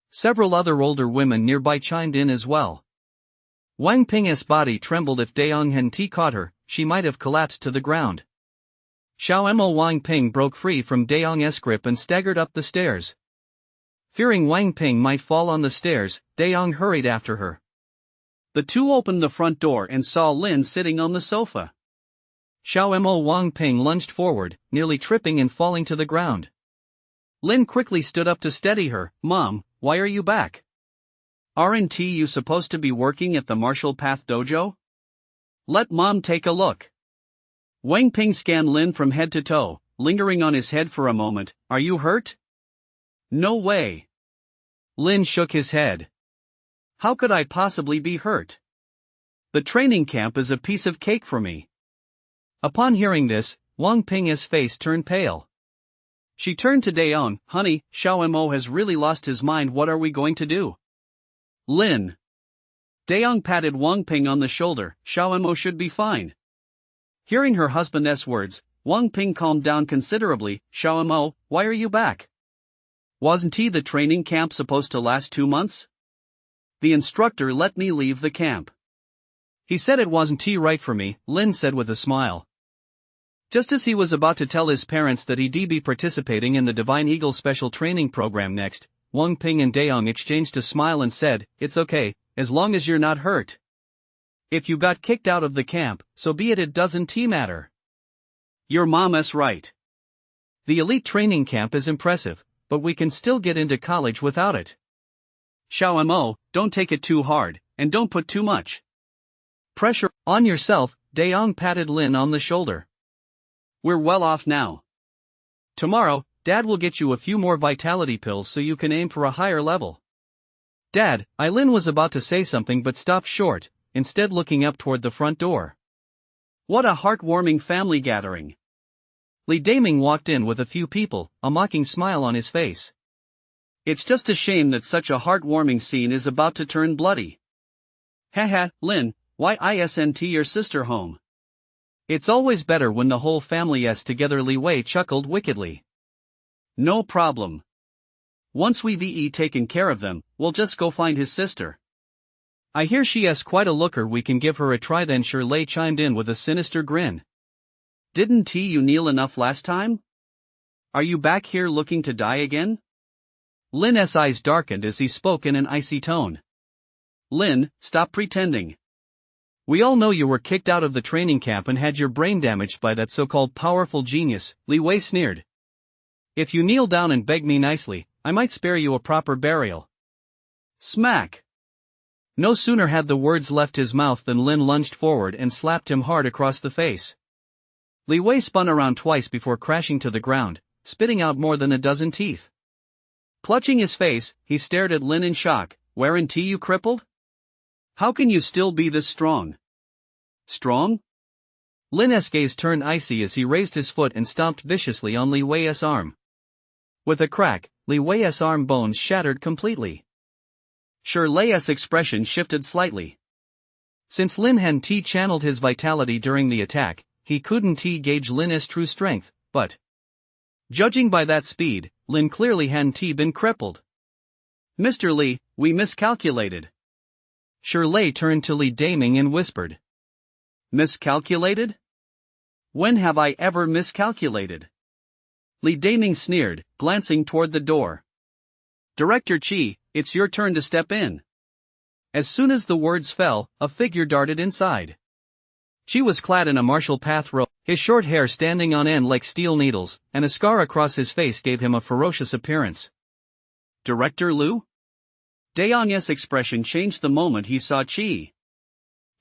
Several other older women nearby chimed in as well. Wang Ping's body trembled. If Daong hadn't caught her, she might have collapsed to the ground. Xiao Mo Wang Ping broke free from Daong's grip and staggered up the stairs. Fearing Wang Ping might fall on the stairs, Daong hurried after her. The two opened the front door and saw Lin sitting on the sofa. Xiao Mo Wang Ping lunged forward, nearly tripping and falling to the ground. Lin quickly stood up to steady her. Mom, why are you back? Aren't you supposed to be working at the Martial Path Dojo? Let Mom take a look. Wang Ping scanned Lin from head to toe, lingering on his head for a moment. Are you hurt? No way. Lin shook his head. How could I possibly be hurt? The training camp is a piece of cake for me. Upon hearing this, Wang Ping's face turned pale. She turned to Daong. Honey, Xiao Mo has really lost his mind. What are we going to do? Lin. Daong patted Wang Ping on the shoulder. Xiao Mo should be fine. Hearing her husband's words, Wang Ping calmed down considerably. Xiao Mo, why are you back? Wasn't the training camp supposed to last 2 months? The instructor let me leave the camp. He said it wasn't right for me, Lin said with a smile. Just as he was about to tell his parents that he'd be participating in the Divine Eagle Special Training Program next, Wang Ping and Daong exchanged a smile and said, it's okay, as long as you're not hurt. If you got kicked out of the camp, so be it, it doesn't matter. Your mama's right. The elite training camp is impressive, but we can still get into college without it. Xiao Mo, don't take it too hard, and don't put too much pressure on yourself. Daong patted Lin on the shoulder. We're well off now. Tomorrow, Dad will get you a few more vitality pills so you can aim for a higher level. Dad, Lin was about to say something but stopped short, instead looking up toward the front door. What a heartwarming family gathering. Li Daming walked in with a few people, a mocking smile on his face. It's just a shame that such a heartwarming scene is about to turn bloody. Haha, Lin, why isn't your sister home? It's always better when the whole family is together, Li Wei chuckled wickedly. No problem. Once we've taken care of them, we'll just go find his sister. I hear she has quite a looker, we can give her a try then, Shirley chimed in with a sinister grin. Didn't you kneel enough last time? Are you back here looking to die again? Lin's eyes darkened as he spoke in an icy tone. Lin, stop pretending. We all know you were kicked out of the training camp and had your brain damaged by that so-called powerful genius, Li Wei sneered. If you kneel down and beg me nicely, I might spare you a proper burial. Smack. No sooner had the words left his mouth than Lin lunged forward and slapped him hard across the face. Li Wei spun around twice before crashing to the ground, spitting out more than a dozen teeth. Clutching his face, he stared at Lin in shock. Weren't you crippled? How can you still be this strong? Strong? Lin's gaze turned icy as he raised his foot and stomped viciously on Li Wei's arm. With a crack, Li Wei's arm bones shattered completely. Shirley's expression shifted slightly. Since Lin hadn't channeled his vitality during the attack, he couldn't gauge Lin's true strength, but judging by that speed, Lin clearly hadn't been crippled. Mr. Li, we miscalculated. Shirley turned to Li Daming and whispered. Miscalculated? When have I ever miscalculated? Li Daming sneered, glancing toward the door. Director Chi, it's your turn to step in. As soon as the words fell, a figure darted inside. Chi was clad in a martial path robe, his short hair standing on end like steel needles, and a scar across his face gave him a ferocious appearance. Director Liu? Daong's expression changed the moment he saw Chi.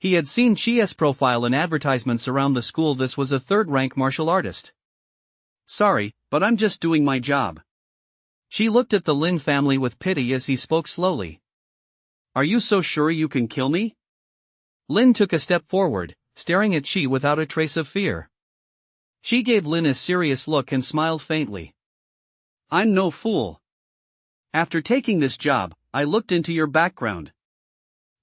He had seen Chi's profile in advertisements around the school. This was a third-rank martial artist. Sorry, but I'm just doing my job. Chi looked at the Lin family with pity as he spoke slowly. Are you so sure you can kill me? Lin took a step forward, staring at Chi without a trace of fear. Chi gave Lin a serious look and smiled faintly. I'm no fool. After taking this job, I looked into your background.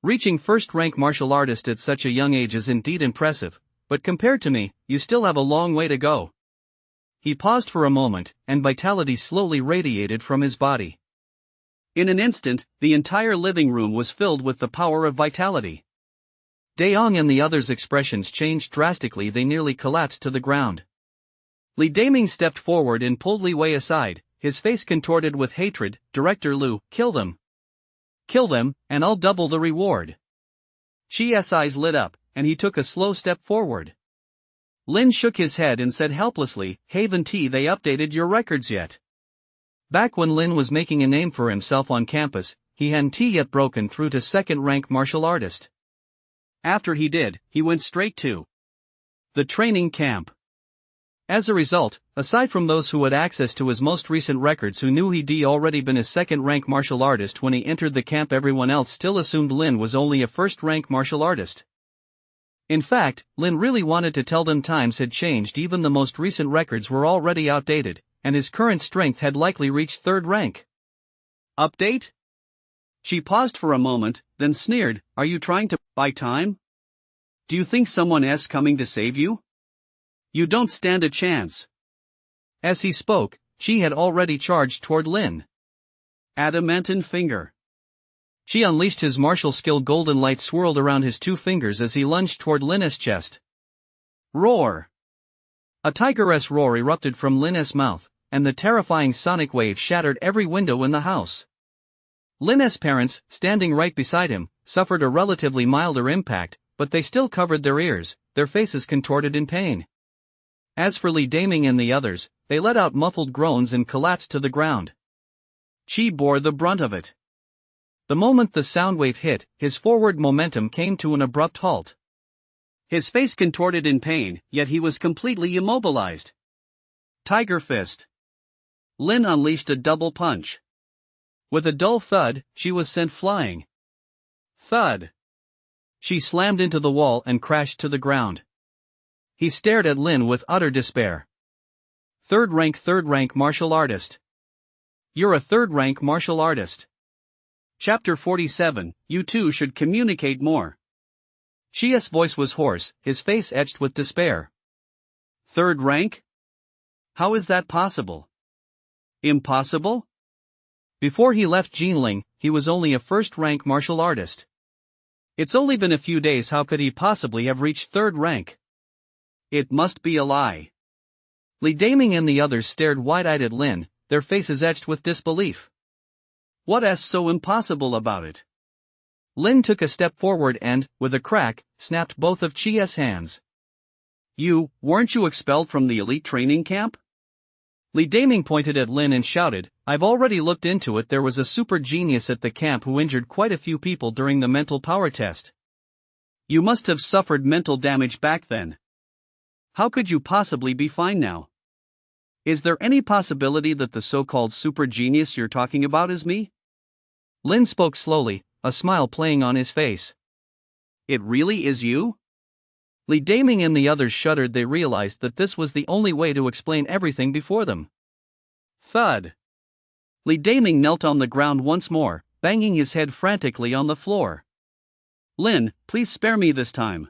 Reaching first-rank martial artist at such a young age is indeed impressive, but compared to me, you still have a long way to go. He paused for a moment, and vitality slowly radiated from his body. In an instant, the entire living room was filled with the power of vitality. Daong and the others' expressions changed drastically. They nearly collapsed to the ground. Li Daming stepped forward and pulled Li Wei aside, his face contorted with hatred. Director Liu, kill them. Kill them, and I'll double the reward. Chi's eyes lit up, and he took a slow step forward. Lin shook his head and said helplessly, Haven't they updated your records yet? Back when Lin was making a name for himself on campus, he hadn't yet broken through to second-rank martial artist. After he did, he went straight to the training camp. As a result, aside from those who had access to his most recent records who knew he'd already been a second-rank martial artist when he entered the camp, everyone else still assumed Lin was only a first-rank martial artist. In fact, Lin really wanted to tell them times had changed. Even the most recent records were already outdated, and his current strength had likely reached third rank. Update? She paused for a moment, then sneered, Are you trying to buy time? Do you think someone is coming to save you? You don't stand a chance. As he spoke, Chi had already charged toward Lin. Adamantine finger. Chi unleashed his martial skill. Golden light swirled around his two fingers as he lunged toward Lin's chest. Roar! A tigeress roar erupted from Lin's mouth, and the terrifying sonic wave shattered every window in the house. Lin's parents, standing right beside him, suffered a relatively milder impact, but they still covered their ears, their faces contorted in pain. As for Li Daming and the others, they let out muffled groans and collapsed to the ground. Chi bore the brunt of it. The moment the sound wave hit, his forward momentum came to an abrupt halt. His face contorted in pain, yet he was completely immobilized. Tiger fist. Lin unleashed a double punch. With a dull thud, she was sent flying. Thud. She slammed into the wall and crashed to the ground. He stared at Lin with utter despair. Third rank martial artist. You're a third-rank martial artist. Chapter 47, You two should communicate more. Chi's voice was hoarse, his face etched with despair. Third rank? How is that possible? Impossible? Before he left Jinling, he was only a first-rank martial artist. It's only been a few days. How could he possibly have reached third rank? It must be a lie. Li Daming and the others stared wide-eyed at Lin, their faces etched with disbelief. What's so impossible about it? Lin took a step forward and, with a crack, snapped both of Chi's hands. Weren't you expelled from the elite training camp? Li Daming pointed at Lin and shouted, I've already looked into it. There was a super genius at the camp who injured quite a few people during the mental power test. You must have suffered mental damage back then. How could you possibly be fine now? Is there any possibility that the so-called super genius you're talking about is me? Lin spoke slowly, a smile playing on his face. It really is you? Li Daming and the others shuddered. They realized that this was the only way to explain everything before them. Thud. Li Daming knelt on the ground once more, banging his head frantically on the floor. Lin, please spare me this time.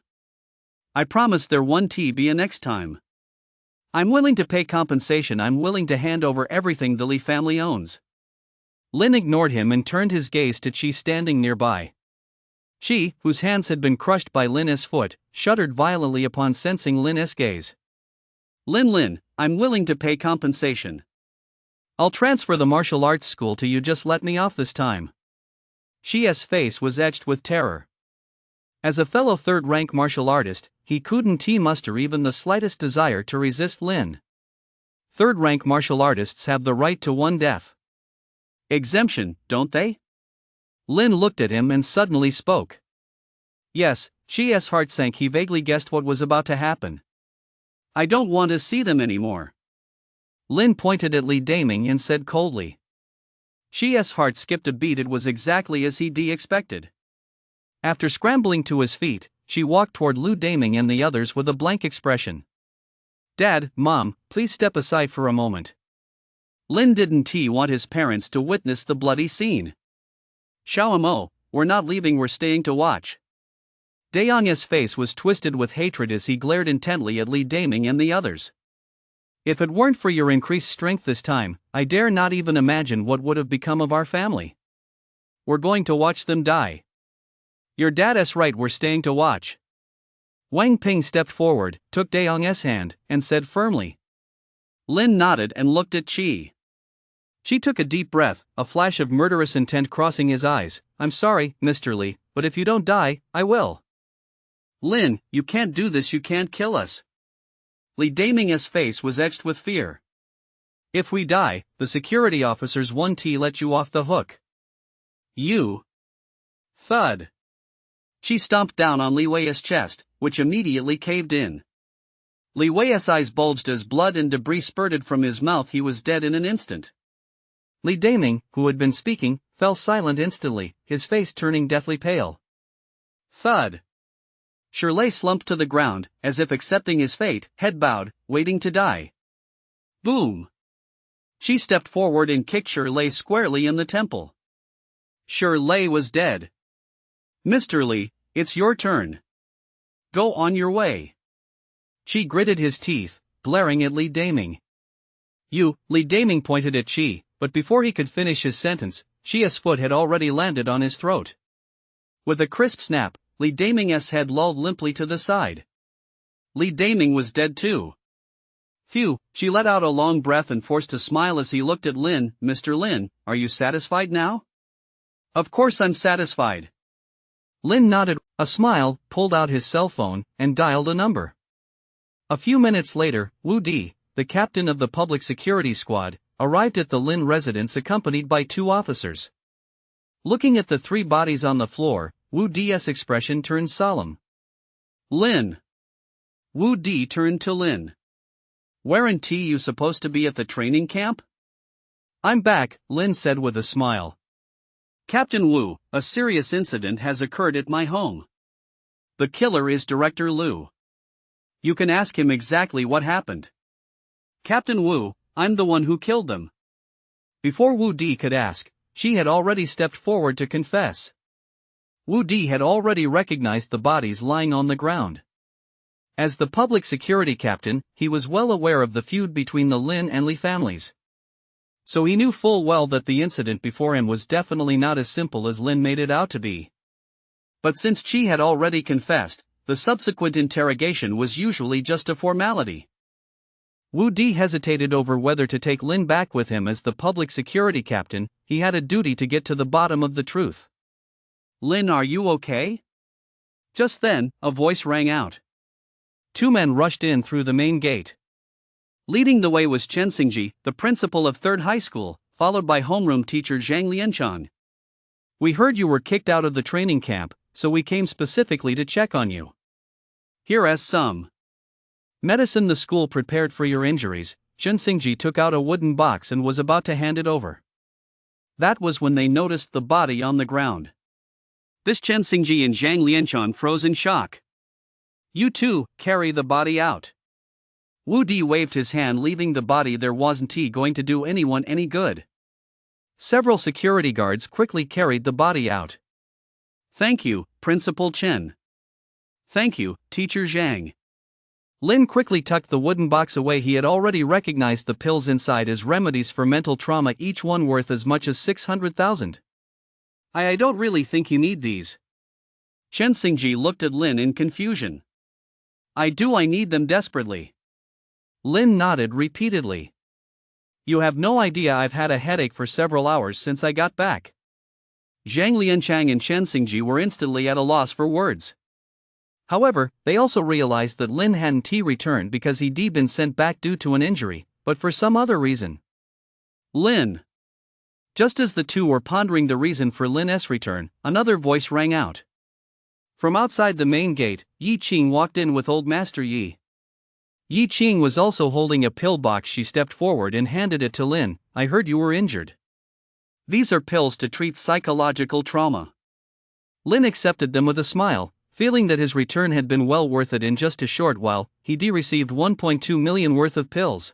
I promise there won't be a next time. I'm willing to pay compensation. I'm willing to hand over everything the Li family owns. Lin ignored him and turned his gaze to Chi standing nearby. She, whose hands had been crushed by Lin S' foot, shuddered violently upon sensing Lin S' gaze. Lin, I'm willing to pay compensation. I'll transfer the martial arts school to you, just let me off this time. Shi's face was etched with terror. As a fellow third-rank martial artist, he couldn't muster even the slightest desire to resist Lin. Third-rank martial artists have the right to one death exemption, don't they? Lin looked at him and suddenly spoke. Yes, Shi's heart sank. He vaguely guessed what was about to happen. I don't want to see them anymore. Lin pointed at Li Daming and said coldly. Shi's heart skipped a beat. It was exactly as he'd expected. After scrambling to his feet, she walked toward Lu Daming and the others with a blank expression. Dad, Mom, please step aside for a moment. Lin didn't want his parents to witness the bloody scene. Xiaomo, we're not leaving, we're staying to watch. Dayang's face was twisted with hatred as he glared intently at Li Daming and the others. If it weren't for your increased strength this time, I dare not even imagine what would have become of our family. We're going to watch them die. Your dad's right, we're staying to watch. Wang Ping stepped forward, took Dayang's hand, and said firmly. Lin nodded and looked at Qi. She took a deep breath, a flash of murderous intent crossing his eyes. I'm sorry, Mr. Li, but if you don't die, I will. Lin, you can't do this, you can't kill us. Li Daming's face was etched with fear. If we die, the security officers won't let you off the hook. You. Thud. She stomped down on Li Wei's chest, which immediately caved in. Li Wei's eyes bulged as blood and debris spurted from his mouth. He was dead in an instant. Li Daming, who had been speaking, fell silent instantly, his face turning deathly pale. Thud. Shirley slumped to the ground, as if accepting his fate, head bowed, waiting to die. Boom. She stepped forward and kicked Shirley squarely in the temple. Shirley was dead. Mr. Li, it's your turn. Go on your way. Qi gritted his teeth, glaring at Li Daming. You, Li Daming pointed at Qi, but before he could finish his sentence, Qi's foot had already landed on his throat. With a crisp snap, Li Daming's head lolled limply to the side. Li Daming was dead too. Phew, she let out a long breath and forced a smile as he looked at Lin. Mr. Lin, are you satisfied now? Of course I'm satisfied. Lin nodded, a smile, pulled out his cell phone, and dialed a number. A few minutes later, Wu Di, the captain of the public security squad, arrived at the Lin residence accompanied by 2 officers. Looking at the 3 bodies on the floor, Wu Di's expression turned solemn. Lin. Wu Di turned to Lin. Weren't you supposed to be at the training camp? I'm back, Lin said with a smile. Captain Wu, a serious incident has occurred at my home. The killer is Director Liu. You can ask him exactly what happened. Captain Wu, I'm the one who killed them. Before Wu Di could ask, she had already stepped forward to confess. Wu Di had already recognized the bodies lying on the ground. As the public security captain, he was well aware of the feud between the Lin and Li families. So he knew full well that the incident before him was definitely not as simple as Lin made it out to be. But since Qi had already confessed, the subsequent interrogation was usually just a formality. Wu Di hesitated over whether to take Lin back with him as the public security captain. He had a duty to get to the bottom of the truth. Lin, are you okay? Just then, a voice rang out. 2 men rushed in through the main gate. Leading the way was Chen Xingji, the principal of 3rd High School, followed by homeroom teacher Zhang Lianchang. We heard you were kicked out of the training camp, so we came specifically to check on you. Here as some medicine the school prepared for your injuries. Chen Xingji took out a wooden box and was about to hand it over. That was when they noticed the body on the ground. This Chen Xingji and Zhang Lianchang froze in shock. You two, carry the body out. Wu Di waved his hand, leaving the body there. Wasn't he going to do anyone any good? Several security guards quickly carried the body out. Thank you, Principal Chen. Thank you, Teacher Zhang. Lin quickly tucked the wooden box away. He had already recognized the pills inside as remedies for mental trauma, each one worth as much as 600,000. I don't really think you need these. Chen Xingji looked at Lin in confusion. I need them desperately. Lin nodded repeatedly. You have no idea, I've had a headache for several hours since I got back. Zhang Lianchang and Chen Xingji were instantly at a loss for words. However, they also realized that Lin hadn't returned because he'd been sent back due to an injury, but for some other reason. Lin. Just as the two were pondering the reason for Lin's return, another voice rang out. From outside the main gate, Yi Qing walked in with Old Master Yi. Yi Qing was also holding a pill box. She stepped forward and handed it to Lin. I heard you were injured. These are pills to treat psychological trauma. Lin accepted them with a smile, feeling that his return had been well worth it. In just a short while, he'd received 1.2 million worth of pills.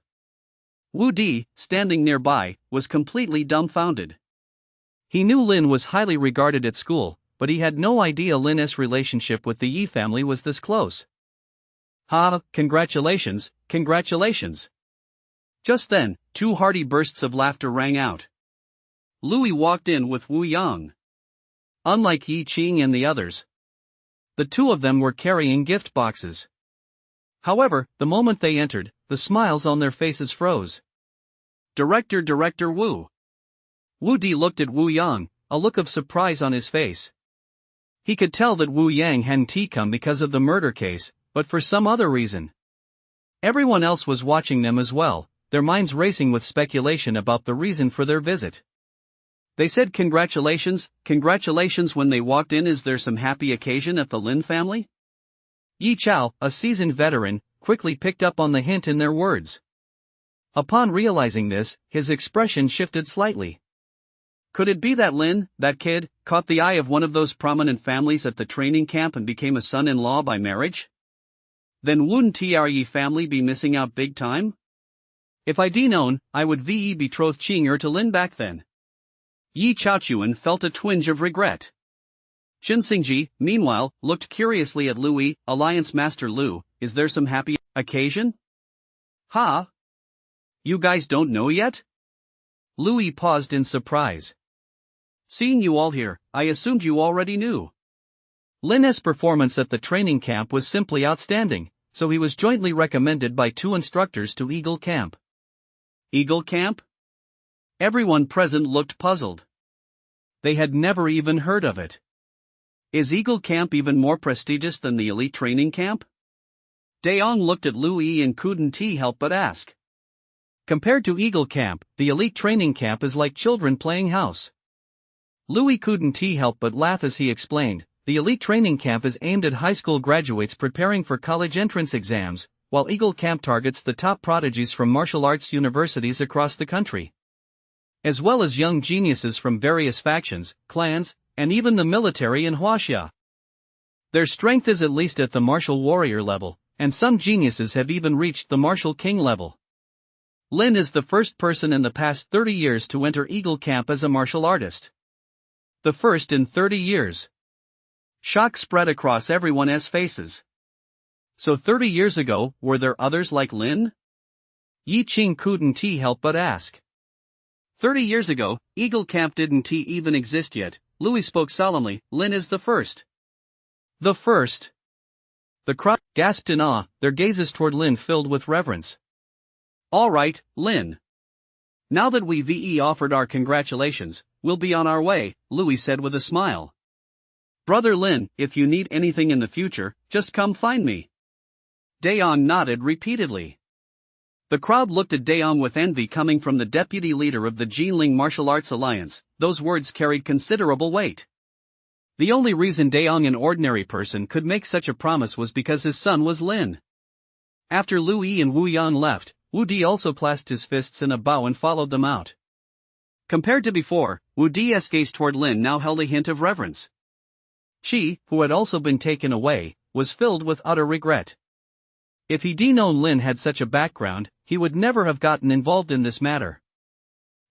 Wu Di, standing nearby, was completely dumbfounded. He knew Lin was highly regarded at school, but he had no idea Lin's relationship with the Yi family was this close. Congratulations, congratulations. Just then, two hearty bursts of laughter rang out. Louis walked in with Wu Yang. Unlike Yi Qing and the others, the two of them were carrying gift boxes. However, the moment they entered, the smiles on their faces froze. Director Wu. Wu Di looked at Wu Yang, a look of surprise on his face. He could tell that Wu Yang hadn't come because of the murder case, but for some other reason. Everyone else was watching them as well, their minds racing with speculation about the reason for their visit. They said congratulations when they walked in. Is there some happy occasion at the Lin family? Yi Chao, a seasoned veteran, quickly picked up on the hint in their words. Upon realizing this, his expression shifted slightly. Could it be that Lin, that kid, caught the eye of one of those prominent families at the training camp and became a son-in-law by marriage? Then wouldn't Yi family be missing out big time? If I'd known, I would betroth Qing to Lin back then. Yi Chaochuan felt a twinge of regret. Chen Xingji, meanwhile, looked curiously at Louis. Alliance Master Lu, is there some happy occasion? You guys don't know yet? Louis paused in surprise. Seeing you all here, I assumed you already knew. Lin's performance at the training camp was simply outstanding, so he was jointly recommended by two instructors to Eagle Camp. Eagle Camp? Everyone present looked puzzled. They had never even heard of it. Is Eagle Camp even more prestigious than the elite training camp? Daong looked at Louis and couldn't help but ask. Compared to Eagle Camp, the elite training camp is like children playing house. Louis couldn't help but laugh as he explained, the elite training camp is aimed at high school graduates preparing for college entrance exams, while Eagle Camp targets the top prodigies from martial arts universities across the country, as well as young geniuses from various factions, clans, and even the military in Huaxia. Their strength is at least at the martial warrior level, and some geniuses have even reached the martial king level. Lin is the first person in the past 30 years to enter Eagle Camp as a martial artist. The first in 30 years. Shock spread across everyone's faces. So 30 years ago, were there others like Lin? Yi Qing couldn't help but ask. 30 years ago, Eagle Camp didn't even exist yet. Louis spoke solemnly. Lin is the first. The first. The crowd gasped in awe, their gazes toward Lin filled with reverence. All right, Lin. Now that we've offered our congratulations, we'll be on our way, Louis said with a smile. Brother Lin, if you need anything in the future, just come find me. Daong nodded repeatedly. The crowd looked at Daong with envy coming from the deputy leader of the Jinling Martial Arts Alliance. Those words carried considerable weight. The only reason Daong, an ordinary person, could make such a promise was because his son was Lin. After Louis and Wu Yan left, Wu Di also clasped his fists in a bow and followed them out. Compared to before, Wu Di's gaze toward Lin now held a hint of reverence. She, who had also been taken away, was filled with utter regret. If he'd known Lin had such a background, he would never have gotten involved in this matter.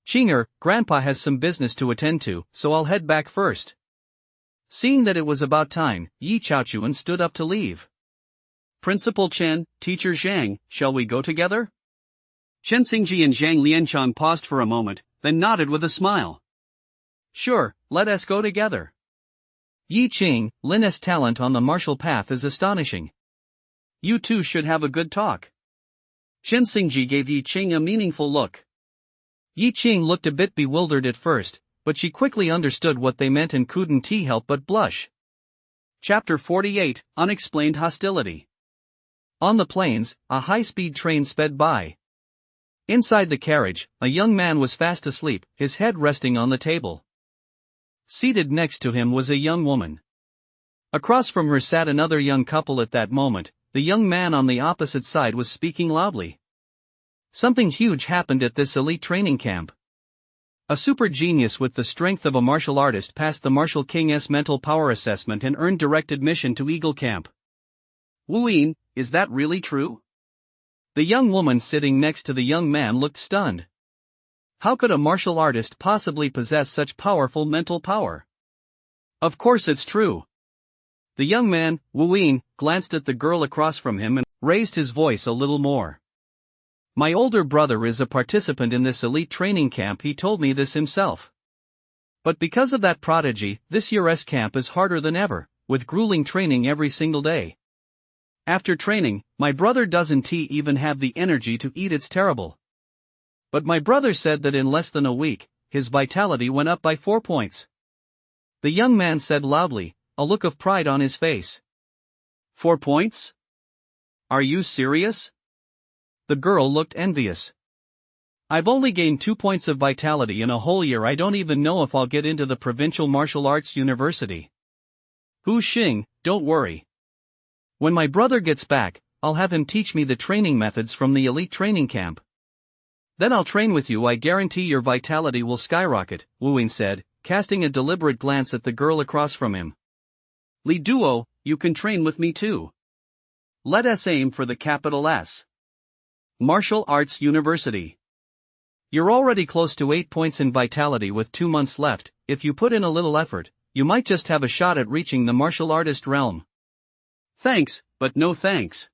Qinger, Grandpa has some business to attend to, so I'll head back first. Seeing that it was about time, Yi Chaochuan stood up to leave. Principal Chen, Teacher Zhang, shall we go together? Chen Xingji and Zhang Lianchang paused for a moment, then nodded with a smile. Sure, let us go together. Yi Qing, Lin's talent on the martial path is astonishing. You two should have a good talk. Shen Xingji gave Yi Qing a meaningful look. Yi Qing looked a bit bewildered at first, but she quickly understood what they meant and couldn't help but blush. Chapter 48, Unexplained Hostility. On the plains, a high-speed train sped by. Inside the carriage, a young man was fast asleep, his head resting on the table. Seated next to him was a young woman. Across from her sat another young couple. At that moment, the young man on the opposite side was speaking loudly. Something huge happened at this elite training camp. A super genius with the strength of a martial artist passed the Martial King's mental power assessment and earned direct admission to Eagle Camp. Wu Yin, is that really true? The young woman sitting next to the young man looked stunned. How could a martial artist possibly possess such powerful mental power? Of course it's true. The young man, Wu Yin, glanced at the girl across from him and raised his voice a little more. My older brother is a participant in this elite training camp. He told me this himself. But because of that prodigy, this year's camp is harder than ever, with grueling training every single day. After training, my brother doesn't even have the energy to eat. It's terrible. But my brother said that in less than a week, his vitality went up by 4 points. The young man said loudly, a look of pride on his face. 4 points? Are you serious? The girl looked envious. I've only gained 2 points of vitality in a whole year. I don't even know if I'll get into the provincial martial arts university. Hu Xing, don't worry. When my brother gets back, I'll have him teach me the training methods from the elite training camp. Then I'll train with you. I guarantee your vitality will skyrocket, Wu Yin said, casting a deliberate glance at the girl across from him. Li Duo, you can train with me too. Let us aim for the capital S. Martial Arts University. You're already close to 8 points in vitality with 2 months left. If you put in a little effort, you might just have a shot at reaching the martial artist realm. Thanks, but no thanks.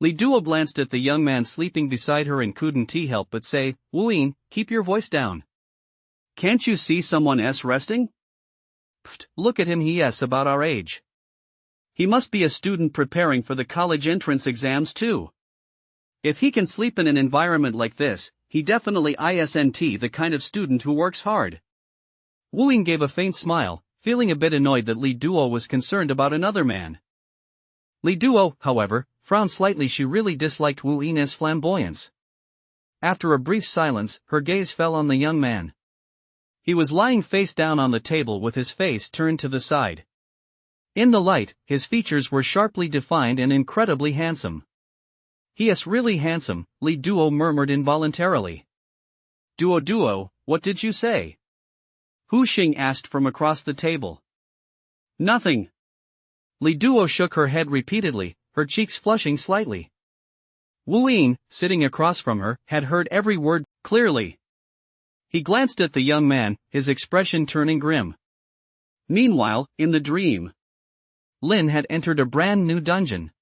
Li Duo glanced at the young man sleeping beside her and couldn't help but say, Wu Yin, keep your voice down. Can't you see someone else resting? Pfft, look at him, he's about our age. He must be a student preparing for the college entrance exams too. If he can sleep in an environment like this, he definitely isn't the kind of student who works hard. Wu Yin gave a faint smile, feeling a bit annoyed that Li Duo was concerned about another man. Li Duo, however, frowned slightly. She really disliked Wu Yin's flamboyance. After a brief silence, her gaze fell on the young man. He was lying face down on the table with his face turned to the side. In the light, his features were sharply defined and incredibly handsome. He's really handsome, Li Duo murmured involuntarily. Duo, what did you say? Hu Xing asked from across the table. Nothing. Li Duo shook her head repeatedly, her cheeks flushing slightly. Wu Yin, sitting across from her, had heard every word clearly. He glanced at the young man, his expression turning grim. Meanwhile, in the dream, Lin had entered a brand new dungeon.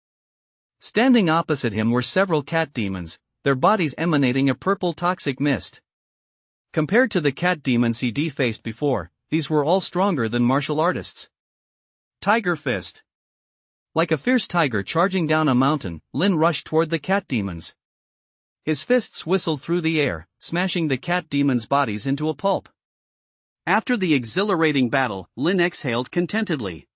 Standing opposite him were several cat demons, their bodies emanating a purple toxic mist. Compared to the cat demons he'd faced before, these were all stronger than martial artists. Tiger Fist. Like a fierce tiger charging down a mountain, Lin rushed toward the cat demons. His fists whistled through the air, smashing the cat demons' bodies into a pulp. After the exhilarating battle, Lin exhaled contentedly.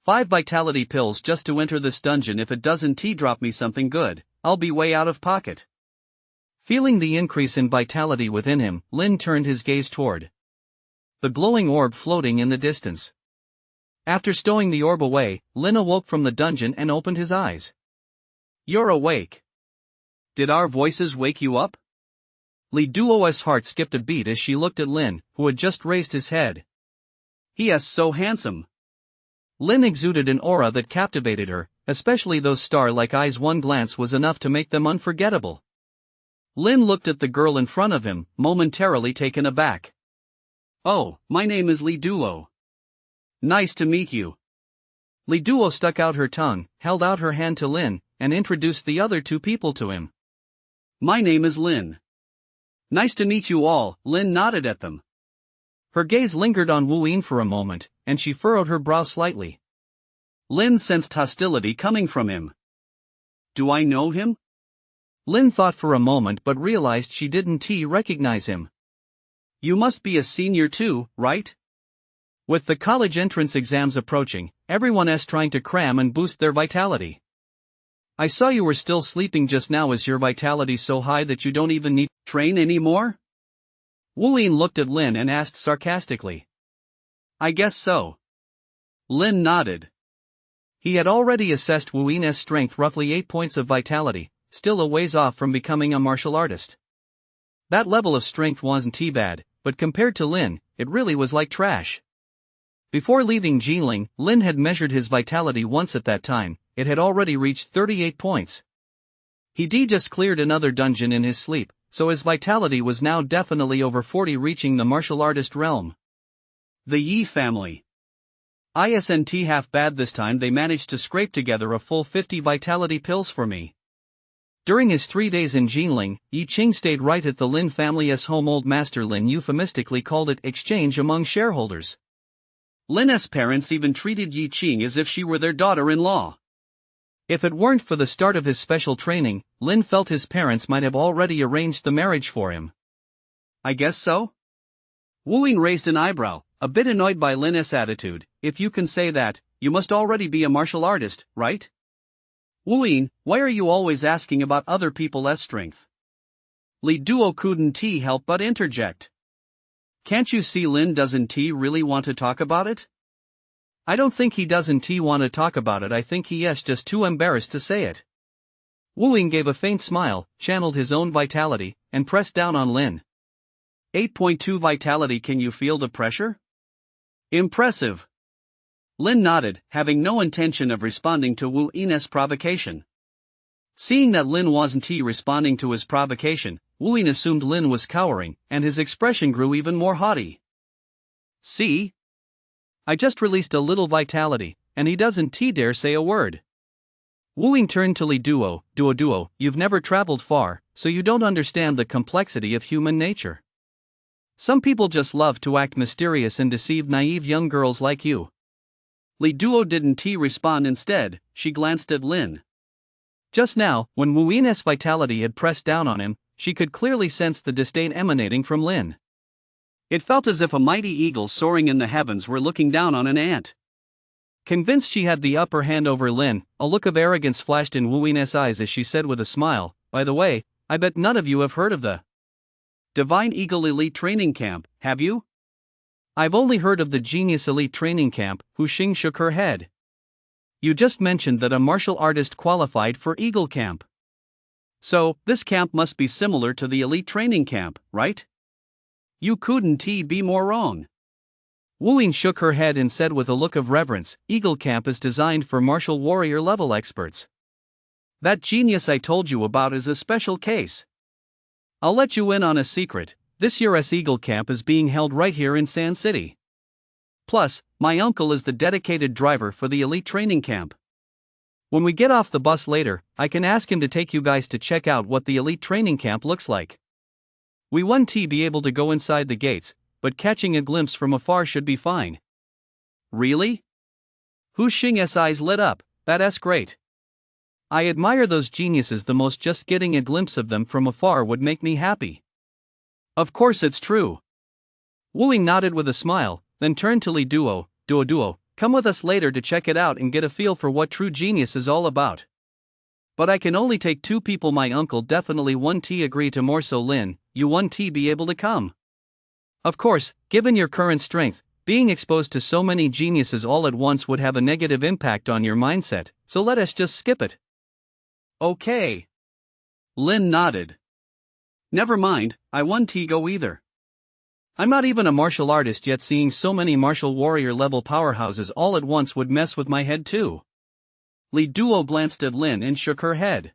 5 vitality pills just to enter this dungeon. If it doesn't drop me something good, I'll be way out of pocket. Feeling the increase in vitality within him, Lin turned his gaze toward the glowing orb floating in the distance. After stowing the orb away, Lin awoke from the dungeon and opened his eyes. You're awake. Did our voices wake you up? Li Duo's heart skipped a beat as she looked at Lin, who had just raised his head. He is so handsome. Lin exuded an aura that captivated her, especially those star-like eyes. One glance was enough to make them unforgettable. Lin looked at the girl in front of him, momentarily taken aback. Oh, my name is Li Duo. Nice to meet you. Li Duo stuck out her tongue, held out her hand to Lin, and introduced the other 2 people to him. My name is Lin. Nice to meet you all, Lin nodded at them. Her gaze lingered on Wu Yin for a moment, and she furrowed her brow slightly. Lin sensed hostility coming from him. Do I know him? Lin thought for a moment but realized she didn't recognize him. You must be a senior too, right? With the college entrance exams approaching, everyone's trying to cram and boost their vitality. I saw you were still sleeping just now. Is your vitality so high that you don't even need to train anymore? Wu Yin looked at Lin and asked sarcastically. I guess so. Lin nodded. He had already assessed Wu Yin's strength, roughly 8 points of vitality, still a ways off from becoming a martial artist. That level of strength wasn't too bad, but compared to Lin, it really was like trash. Before leaving Jinling, Lin had measured his vitality once. At that time, it had already reached 38 points. He'd just cleared another dungeon in his sleep, so his vitality was now definitely over 40, reaching the martial artist realm. The Yi family. Isn't half bad this time. They managed to scrape together a full 50 vitality pills for me. During his 3 days in Jinling, Yi Qing stayed right at the Lin family's home. Old Master Lin euphemistically called it exchange among shareholders. Lin's parents even treated Yi Qing as if she were their daughter-in-law. If it weren't for the start of his special training, Lin felt his parents might have already arranged the marriage for him. I guess so? Wu Yin raised an eyebrow, a bit annoyed by Lin's attitude. If you can say that, you must already be a martial artist, right? Wu Yin, why are you always asking about other people's strength? Li Duo couldn't help but interject. Can't you see Lin doesn't really want to talk about it? I don't think he doesn't want to talk about it. I think he is just too embarrassed to say it. Wu Yin gave a faint smile, channeled his own vitality, and pressed down on Lin. 8.2 vitality. Can you feel the pressure? Impressive. Lin nodded, having no intention of responding to Wu Yin's provocation. Seeing that Lin wasn't responding to his provocation, Wu Yin assumed Lin was cowering, and his expression grew even more haughty. See? I just released a little vitality, and he doesn't dare say a word. Wu Yin turned to Li Duo. Duo, you've never traveled far, so you don't understand the complexity of human nature. Some people just love to act mysterious and deceive naive young girls like you. Li Duo didn't respond. Instead, she glanced at Lin. Just now, when Wu Yin's vitality had pressed down on him, she could clearly sense the disdain emanating from Lin. It felt as if a mighty eagle soaring in the heavens were looking down on an ant. Convinced she had the upper hand over Lin, a look of arrogance flashed in Wu Yin's eyes as she said with a smile, by the way, I bet none of you have heard of the Divine Eagle Elite Training Camp, have you? I've only heard of the Genius Elite Training Camp. Hu Xing shook her head. You just mentioned that a martial artist qualified for Eagle Camp. So, this camp must be similar to the Elite Training Camp, right? You couldn't be more wrong. Wu Yin shook her head and said with a look of reverence, Eagle Camp is designed for martial warrior level experts. That genius I told you about is a special case. I'll let you in on a secret. This year's Eagle Camp is being held right here in Sand City. Plus, my uncle is the dedicated driver for the Elite Training Camp. When we get off the bus later, I can ask him to take you guys to check out what the Elite Training Camp looks like. We won't be able to go inside the gates, but catching a glimpse from afar should be fine. Really? Hu Xing's eyes lit up. That's great. I admire those geniuses the most. Just getting a glimpse of them from afar would make me happy. Of course it's true. Wu Yin nodded with a smile, then turned to Li Duo. Duo, come with us later to check it out and get a feel for what true genius is all about. But I can only take 2 people. My uncle definitely won't agree to more. So Lin, you won't be able to come. Of course, given your current strength, being exposed to so many geniuses all at once would have a negative impact on your mindset, so let us just skip it. Okay. Lin nodded. Never mind, I won't go either. I'm not even a martial artist yet. Seeing so many martial warrior level powerhouses all at once would mess with my head too. Li Duo glanced at Lin and shook her head.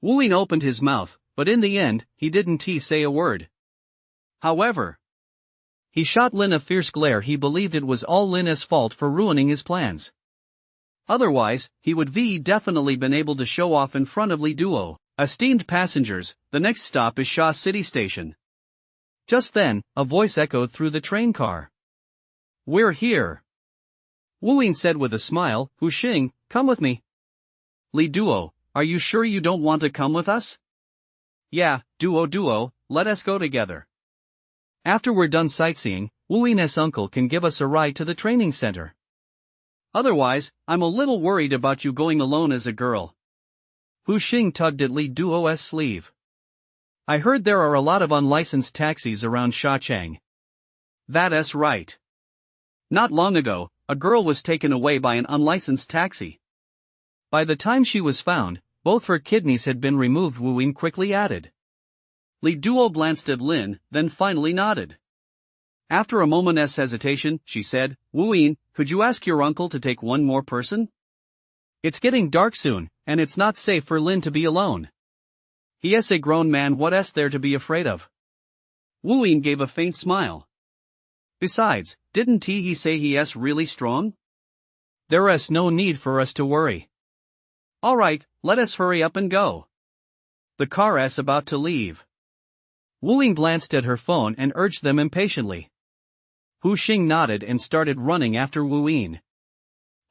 Wu Yin opened his mouth, but in the end, he didn't say a word. However, he shot Lin a fierce glare. He believed it was all Lin's fault for ruining his plans. Otherwise, he would definitely been able to show off in front of Li Duo. Esteemed passengers, the next stop is Sha City Station. Just then, a voice echoed through the train car. "We're here," Wu Ying said with a smile. "Hu Xing, come with me." "Li Duo, are you sure you don't want to come with us?" "Yeah, Duo, let us go together. After we're done sightseeing, Wu Ying's uncle can give us a ride to the training center. Otherwise, I'm a little worried about you going alone as a girl." Hu Xing tugged at Li Duo's sleeve. "I heard there are a lot of unlicensed taxis around Shachang." "That's right. Not long ago, a girl was taken away by an unlicensed taxi. By the time she was found, both her kidneys had been removed," Wu Ying quickly added. Li Duo glanced at Lin, then finally nodded. After a moment's hesitation, she said, "Wu Ying, could you ask your uncle to take one more person? It's getting dark soon, and it's not safe for Lin to be alone. He's a grown man, what's there to be afraid of?" Wu Ying gave a faint smile. "Besides, didn't he say he's really strong? There's no need for us to worry. Alright, let us hurry up and go. The car's about to leave." Wu Ying glanced at her phone and urged them impatiently. Hu Xing nodded and started running after Wu Ying.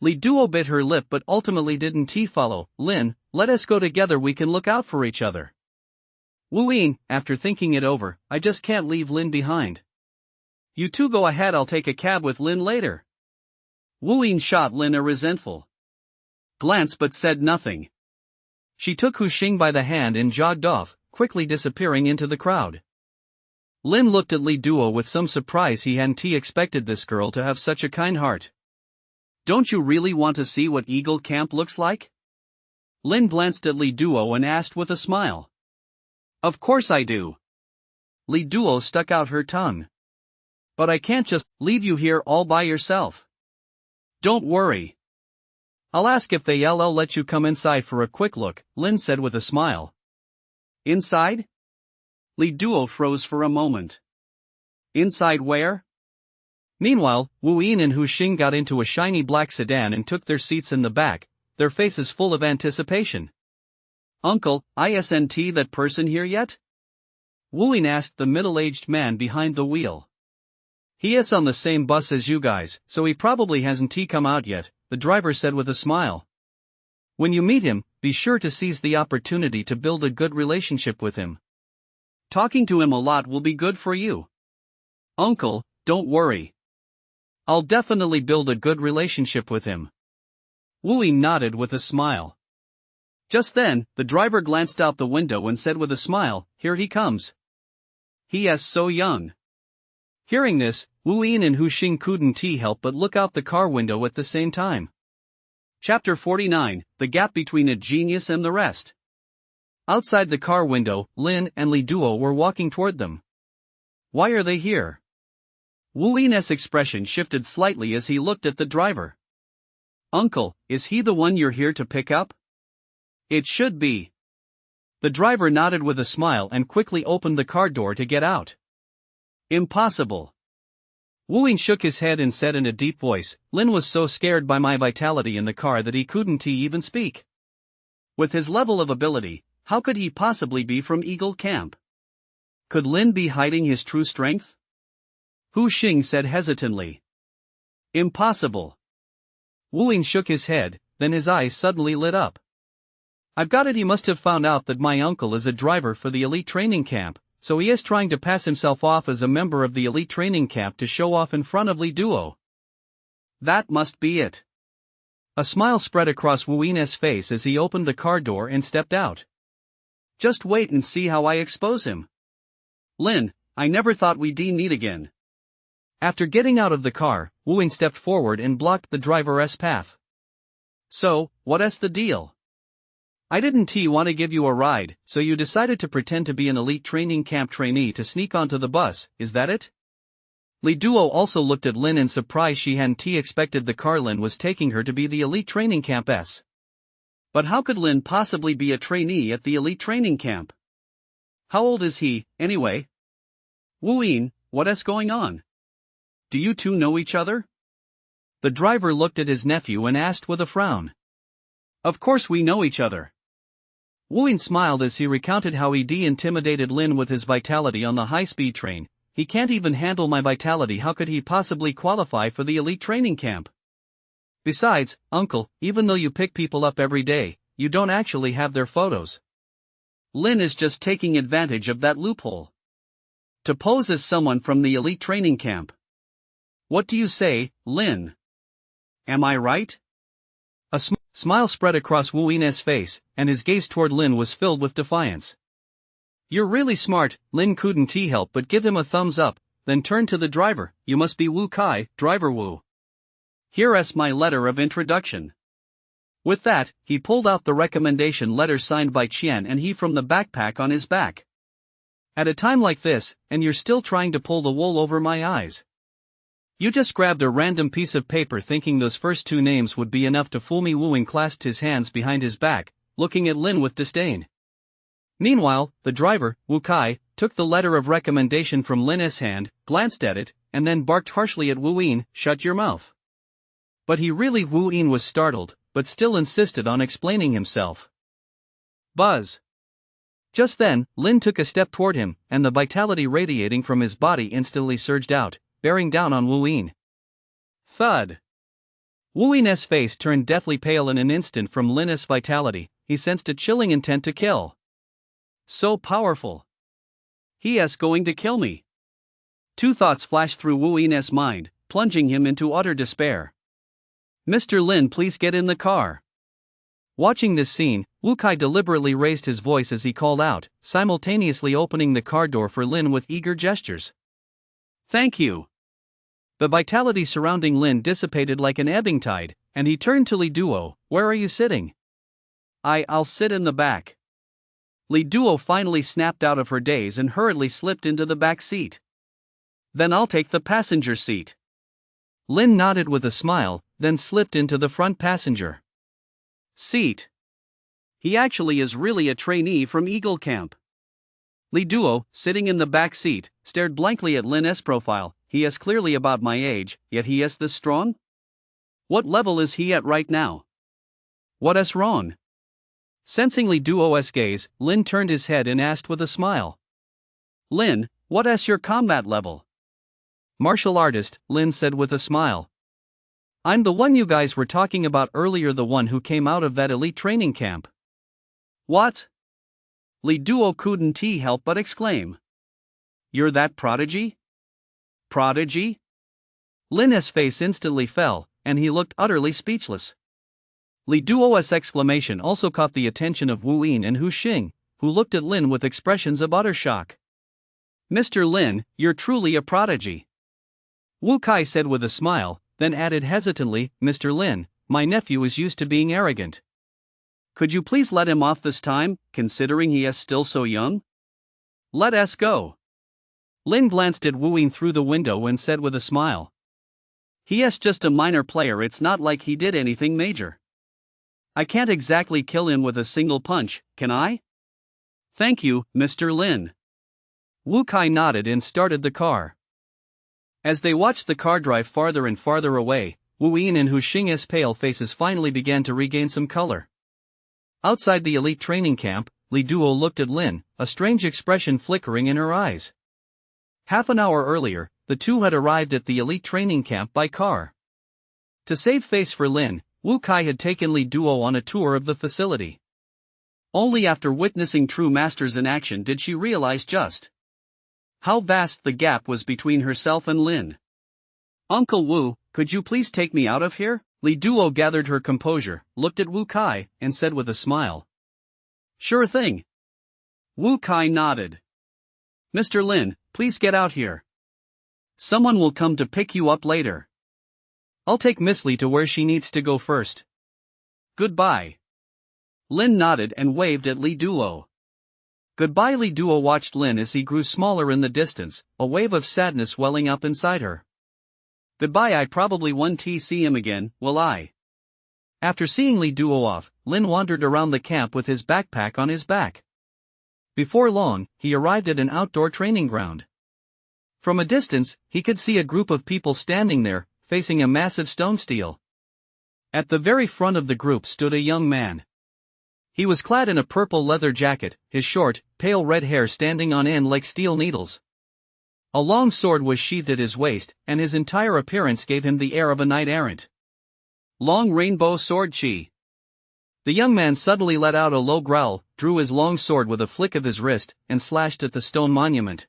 Li Duo bit her lip but ultimately didn't follow. "Lin, let us go together, we can look out for each other." "Wu Ying, after thinking it over, I just can't leave Lin behind. You two go ahead, I'll take a cab with Lin later." Wu Ying shot Lin a resentful glance but said nothing. She took Hu Xing by the hand and jogged off, quickly disappearing into the crowd. Lin looked at Li Duo with some surprise. He hadn't expected this girl to have such a kind heart. "Don't you really want to see what Eagle Camp looks like?" Lin glanced at Li Duo and asked with a smile. "Of course I do." Li Duo stuck out her tongue. "But I can't just leave you here all by yourself." "Don't worry. I'll ask if they'll let you come inside for a quick look," Lin said with a smile. "Inside?" Li Duo froze for a moment. "Inside where?" Meanwhile, Wu Ying and Hu Xing got into a shiny black sedan and took their seats in the back, their faces full of anticipation. "Uncle, isn't that person here yet?" Wu Ying asked the middle-aged man behind the wheel. "He is on the same bus as you guys, so he probably hasn't come out yet," the driver said with a smile. "When you meet him, be sure to seize the opportunity to build a good relationship with him. Talking to him a lot will be good for you." "Uncle, don't worry. I'll definitely build a good relationship with him." Wu Ying nodded with a smile. Just then, the driver glanced out the window and said with a smile, "Here he comes. He is so young." Hearing this, Wu Ying and Hu Xing couldn't help but look out the car window at the same time. Chapter 49, The Gap Between a Genius and the Rest. Outside the car window, Lin and Li Duo were walking toward them. "Why are they here?" Wu Ying's expression shifted slightly as he looked at the driver. "Uncle, is he the one you're here to pick up?" "It should be." The driver nodded with a smile and quickly opened the car door to get out. "Impossible." Wu Ying shook his head and said in a deep voice, "Lin was so scared by my vitality in the car that he couldn't even speak. With his level of ability, how could he possibly be from Eagle Camp? Could Lin be hiding his true strength?" Hu Xing said hesitantly. "Impossible." Wu Ying shook his head, then his eyes suddenly lit up. "I've got it, he must have found out that my uncle is a driver for the elite training camp, so he is trying to pass himself off as a member of the elite training camp to show off in front of Li Duo. That must be it." A smile spread across Wu Ying's face as he opened the car door and stepped out. "Just wait and see how I expose him. Lin, I never thought we'd meet again." After getting out of the car, Wu Ying stepped forward and blocked the driver's path. "So, what's the deal? I didn't want to give you a ride, so you decided to pretend to be an elite training camp trainee to sneak onto the bus, is that it?" Li Duo also looked at Lin in surprise. She hadn't expected the car Lin was taking her to be the elite training camp's. But how could Lin possibly be a trainee at the elite training camp? How old is he, anyway? Wu Ying, what's going on? Do you two know each other? The driver looked at his nephew and asked with a frown. "Of course we know each other." Wu Ying smiled as he recounted how he intimidated Lin with his vitality on the high-speed train. he can't even handle my vitality. How could he possibly qualify for the elite training camp? Besides, uncle, even though you pick people up every day, you don't actually have their photos. Lin is just taking advantage of that loophole to pose as someone from the elite training camp. What do you say, Lin? Am I right? A smile spread across Wu Yin's face, and his gaze toward Lin was filled with defiance. You're really smart, Lin couldn't help but give him a thumbs up, then turned to the driver. You must be Wu Kai, driver Wu. Here's my letter of introduction. With that, he pulled out the recommendation letter signed by Qian and he from the backpack on his back. At a time like this, and you're still trying to pull the wool over my eyes. You just grabbed a random piece of paper thinking those first two names would be enough to fool me. Wu Ying clasped his hands behind his back, looking at Lin with disdain. Meanwhile, the driver, Wu Kai, took the letter of recommendation from Lin's hand, glanced at it, and then barked harshly at Wu Yin, "Shut your mouth." But Wu Yin was startled, but still insisted on explaining himself. Buzz. Just then, Lin took a step toward him, and the vitality radiating from his body instantly surged out, bearing down on Wu Yin. Thud. Wu Yin's face turned deathly pale in an instant from Lin's vitality. He sensed a chilling intent to kill. So powerful. He is going to kill me. Two thoughts flashed through Wu Yin's mind, plunging him into utter despair. Mr. Lin, please get in the car. Watching this scene, Wu Kai deliberately raised his voice as he called out, simultaneously opening the car door for Lin with eager gestures. Thank you. The vitality surrounding Lin dissipated like an ebbing tide, and he turned to Li Duo. Where are you sitting? I'll sit in the back. Li Duo finally snapped out of her daze and hurriedly slipped into the back seat. Then I'll take the passenger seat. Lin nodded with a smile, then slipped into the front passenger seat. He actually is really a trainee from Eagle Camp. Li Duo, sitting in the back seat, stared blankly at Lin's profile. He is clearly about my age, yet he is this strong? What level is he at right now? What is wrong? Sensing Li Duo's gaze, Lin turned his head and asked with a smile. Lin, what is your combat level? Martial artist, Lin said with a smile. I'm the one you guys were talking about earlier, the one who came out of that elite training camp. What? Li Duo couldn't help but exclaim. You're that prodigy? Prodigy? Lin's face instantly fell, and he looked utterly speechless. Li Duo's exclamation also caught the attention of Wu Yin and Hu Xing, who looked at Lin with expressions of utter shock. Mr. Lin, you're truly a prodigy. Wu Kai said with a smile, then added hesitantly, Mr. Lin, my nephew is used to being arrogant. Could you please let him off this time, considering he is still so young? Let us go. Lin glanced at Wu Yin through the window and said with a smile. He is just a minor player, it's not like he did anything major. I can't exactly kill him with a single punch, can I? Thank you, Mr. Lin. Wu Kai nodded and started the car. As they watched the car drive farther and farther away, Wu Yin and Hu Xing's pale faces finally began to regain some color. Outside the elite training camp, Li Duo looked at Lin, a strange expression flickering in her eyes. Half an hour earlier, the two had arrived at the elite training camp by car. To save face for Lin, Wu Kai had taken Li Duo on a tour of the facility. Only after witnessing true masters in action did she realize just how vast the gap was between herself and Lin. Uncle Wu, could you please take me out of here? Li Duo gathered her composure, looked at Wu Kai, and said with a smile. Sure thing. Wu Kai nodded. Mr. Lin, please get out here. Someone will come to pick you up later. I'll take Miss Li to where she needs to go first. Goodbye. Lin nodded and waved at Li Duo. Goodbye. Li Duo watched Lin as he grew smaller in the distance, a wave of sadness welling up inside her. Goodbye. I probably won't see him again, will I? After seeing Li Duo off, Lin wandered around the camp with his backpack on his back. Before long, he arrived at an outdoor training ground. From a distance, he could see a group of people standing there, facing a massive stone stele. At the very front of the group stood a young man. He was clad in a purple leather jacket, his short, pale red hair standing on end like steel needles. A long sword was sheathed at his waist, and his entire appearance gave him the air of a knight-errant. Long rainbow sword chi. The young man suddenly let out a low growl, drew his long sword with a flick of his wrist, and slashed at the stone monument.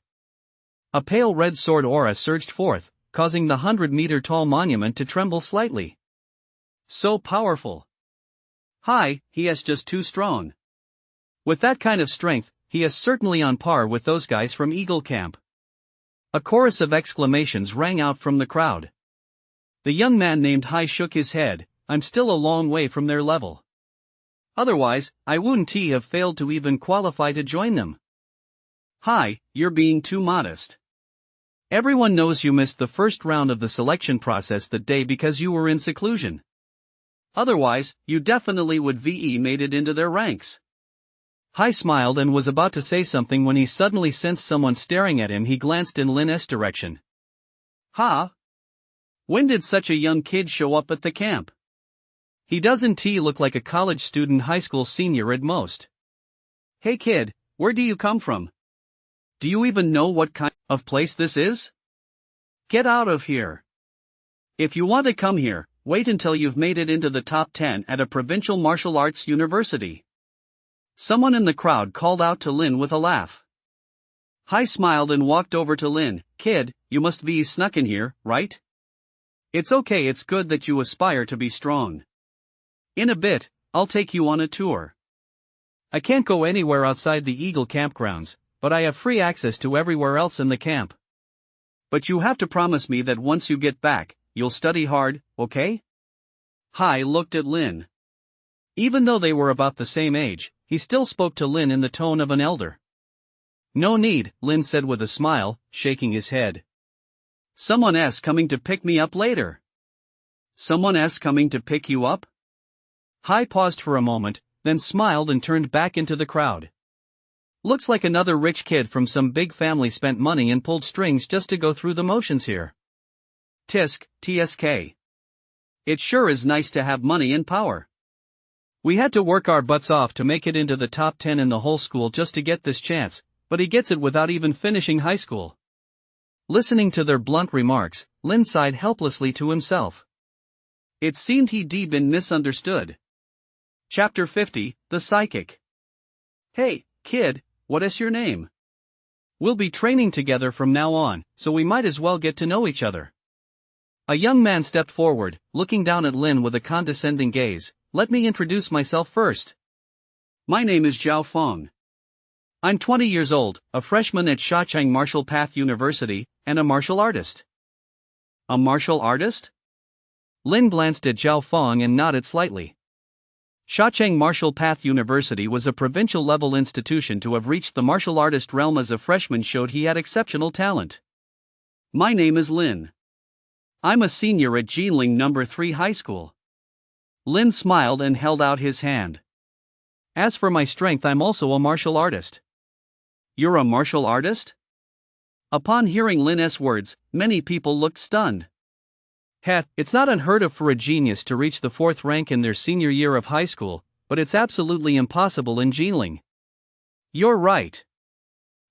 A pale red sword aura surged forth, causing the 100-meter-tall monument to tremble slightly. So powerful. Hi, he is just too strong. With that kind of strength, he is certainly on par with those guys from Eagle Camp. A chorus of exclamations rang out from the crowd. The young man named Hai shook his head. I'm still a long way from their level. Otherwise, I wouldn't have failed to even qualify to join them. Hai, you're being too modest. Everyone knows you missed the first round of the selection process that day because you were in seclusion. Otherwise, you definitely would made it into their ranks. Hai smiled and was about to say something when he suddenly sensed someone staring at him. He glanced in Lin's direction. Ha! When did such a young kid show up at the camp? He doesn't look like a college student, high school senior at most. Hey kid, where do you come from? Do you even know what kind of place this is? Get out of here. If you want to come here, wait until you've made it into the top 10 at a provincial martial arts university. Someone in the crowd called out to Lin with a laugh. Hai smiled and walked over to Lin. Kid, you must be snuck in here, right? It's okay, it's good that you aspire to be strong. In a bit, I'll take you on a tour. I can't go anywhere outside the Eagle campgrounds, but I have free access to everywhere else in the camp. But you have to promise me that once you get back, you'll study hard, okay? Hai looked at Lin. Even though they were about the same age, he still spoke to Lin in the tone of an elder. No need, Lin said with a smile, shaking his head. Someone else coming to pick me up later. Someone else coming to pick you up? Hai paused for a moment, then smiled and turned back into the crowd. Looks like another rich kid from some big family spent money and pulled strings just to go through the motions here. Tisk, TSK. It sure is nice to have money and power. We had to work our butts off to make it into the top 10 in the whole school just to get this chance, but he gets it without even finishing high school. Listening to their blunt remarks, Lin sighed helplessly to himself. It seemed he'd been misunderstood. Chapter 50, The Psychic. Hey, kid, what is your name? We'll be training together from now on, so we might as well get to know each other. A young man stepped forward, looking down at Lin with a condescending gaze. Let me introduce myself first. My name is Zhao Feng. I'm 20 years old, a freshman at Shachang Martial Path University, and a martial artist. A martial artist? Lin glanced at Zhao Feng and nodded slightly. Shachang Martial Path University was a provincial-level institution. To have reached the martial artist realm as a freshman showed he had exceptional talent. My name is Lin. I'm a senior at Jinling No. 3 High School. Lin smiled and held out his hand. As for my strength, I'm also a martial artist. You're a martial artist? Upon hearing Lin's words, many people looked stunned. It's not unheard of for a genius to reach the 4th rank in their senior year of high school, but it's absolutely impossible in Jinling. You're right.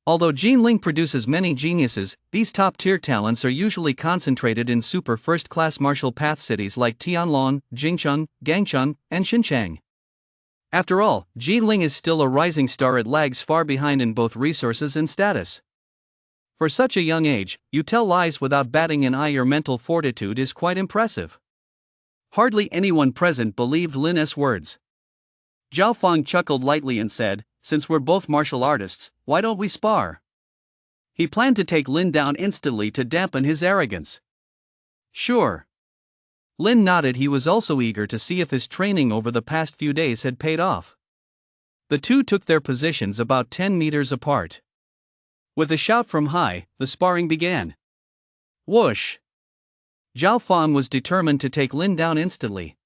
Although Jinling produces many geniuses, these top-tier talents are usually concentrated in super first-class martial path cities like Tianlong, Jingcheng, Gangcheng, and Xinchang. After all, Jinling is still a rising star. It lags far behind in both resources and status. For such a young age, you tell lies without batting an eye. Your mental fortitude is quite impressive. Hardly anyone present believed Lin's words. Zhao Feng chuckled lightly and said, since we're both martial artists, why don't we spar? He planned to take Lin down instantly to dampen his arrogance. Sure. Lin nodded. He was also eager to see if his training over the past few days had paid off. The two took their positions about 10 meters apart. With a shout from Hai, the sparring began. Whoosh! Zhao Feng was determined to take Lin down instantly.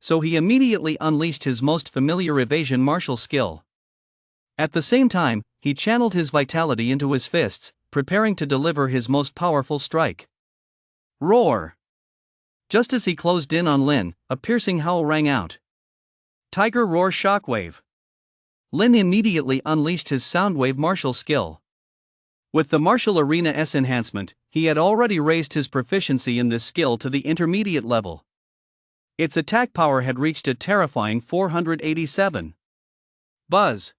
So he immediately unleashed his most familiar evasion martial skill. At the same time, he channeled his vitality into his fists, preparing to deliver his most powerful strike. Roar! Just as he closed in on Lin, a piercing howl rang out. Tiger Roar Shockwave! Lin immediately unleashed his Soundwave martial skill. With the Martial Arena S enhancement, he had already raised his proficiency in this skill to the intermediate level. Its attack power had reached a terrifying 487. Buzz.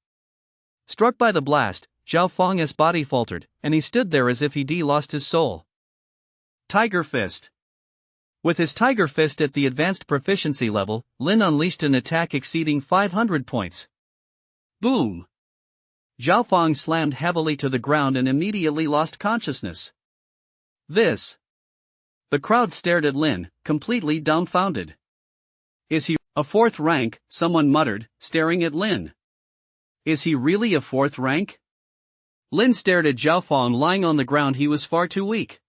Struck by the blast, Zhao Feng's body faltered, and he stood there as if he'd lost his soul. Tiger Fist. With his Tiger Fist at the advanced proficiency level, Lin unleashed an attack exceeding 500 points. Boom! Zhao Feng slammed heavily to the ground and immediately lost consciousness. This. The crowd stared at Lin, completely dumbfounded. Is he a fourth rank? Someone muttered, staring at Lin. Is he really a fourth rank? Lin stared at Zhao Feng lying on the ground. He was far too weak.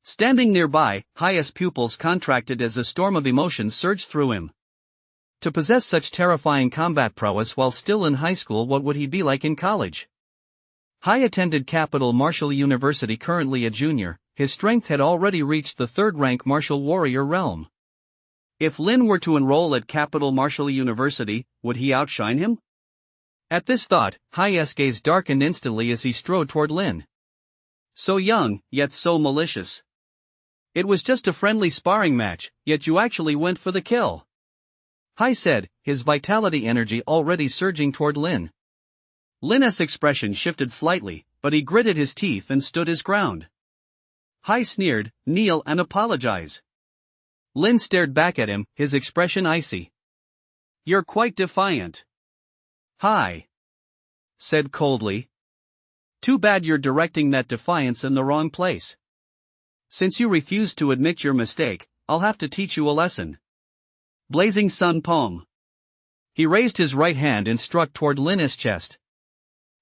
Standing nearby, Hai's pupils contracted as a storm of emotions surged through him. To possess such terrifying combat prowess while still in high school, what would he be like in college? Hai attended Capital Martial University, currently a junior. His strength had already reached the third-rank martial warrior realm. If Lin were to enroll at Capital Martial University, would he outshine him? At this thought, Hai's gaze darkened instantly as he strode toward Lin. So young, yet so malicious. It was just a friendly sparring match, yet you actually went for the kill. Hai said, his vitality energy already surging toward Lin. Lin's expression shifted slightly, but he gritted his teeth and stood his ground. Hai sneered, kneel and apologize. Lin stared back at him, his expression icy. You're quite defiant. Hai said coldly. Too bad you're directing that defiance in the wrong place. Since you refuse to admit your mistake, I'll have to teach you a lesson. Blazing Sun Palm. He raised his right hand and struck toward Lin's chest.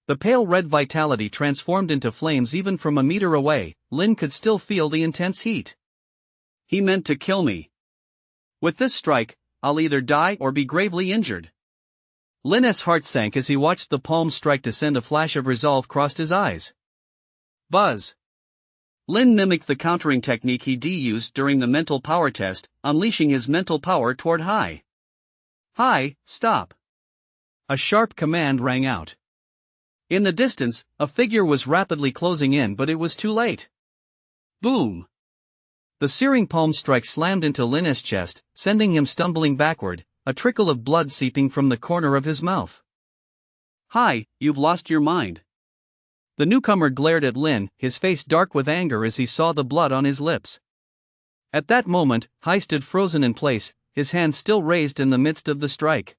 The pale red vitality transformed into flames even from a meter away. Lin could still feel the intense heat. He meant to kill me. With this strike, I'll either die or be gravely injured. Lin's heart sank as he watched the palm strike descend. A flash of resolve crossed his eyes. Buzz. Lin mimicked the countering technique he used during the mental power test, unleashing his mental power toward Hai. Hai, stop! A sharp command rang out. In the distance, a figure was rapidly closing in, but it was too late. Boom! The searing palm strike slammed into Lin's chest, sending him stumbling backward, a trickle of blood seeping from the corner of his mouth. Hai, you've lost your mind. The newcomer glared at Lin, his face dark with anger as he saw the blood on his lips. At that moment, Hai stood frozen in place, his hand still raised in the midst of the strike.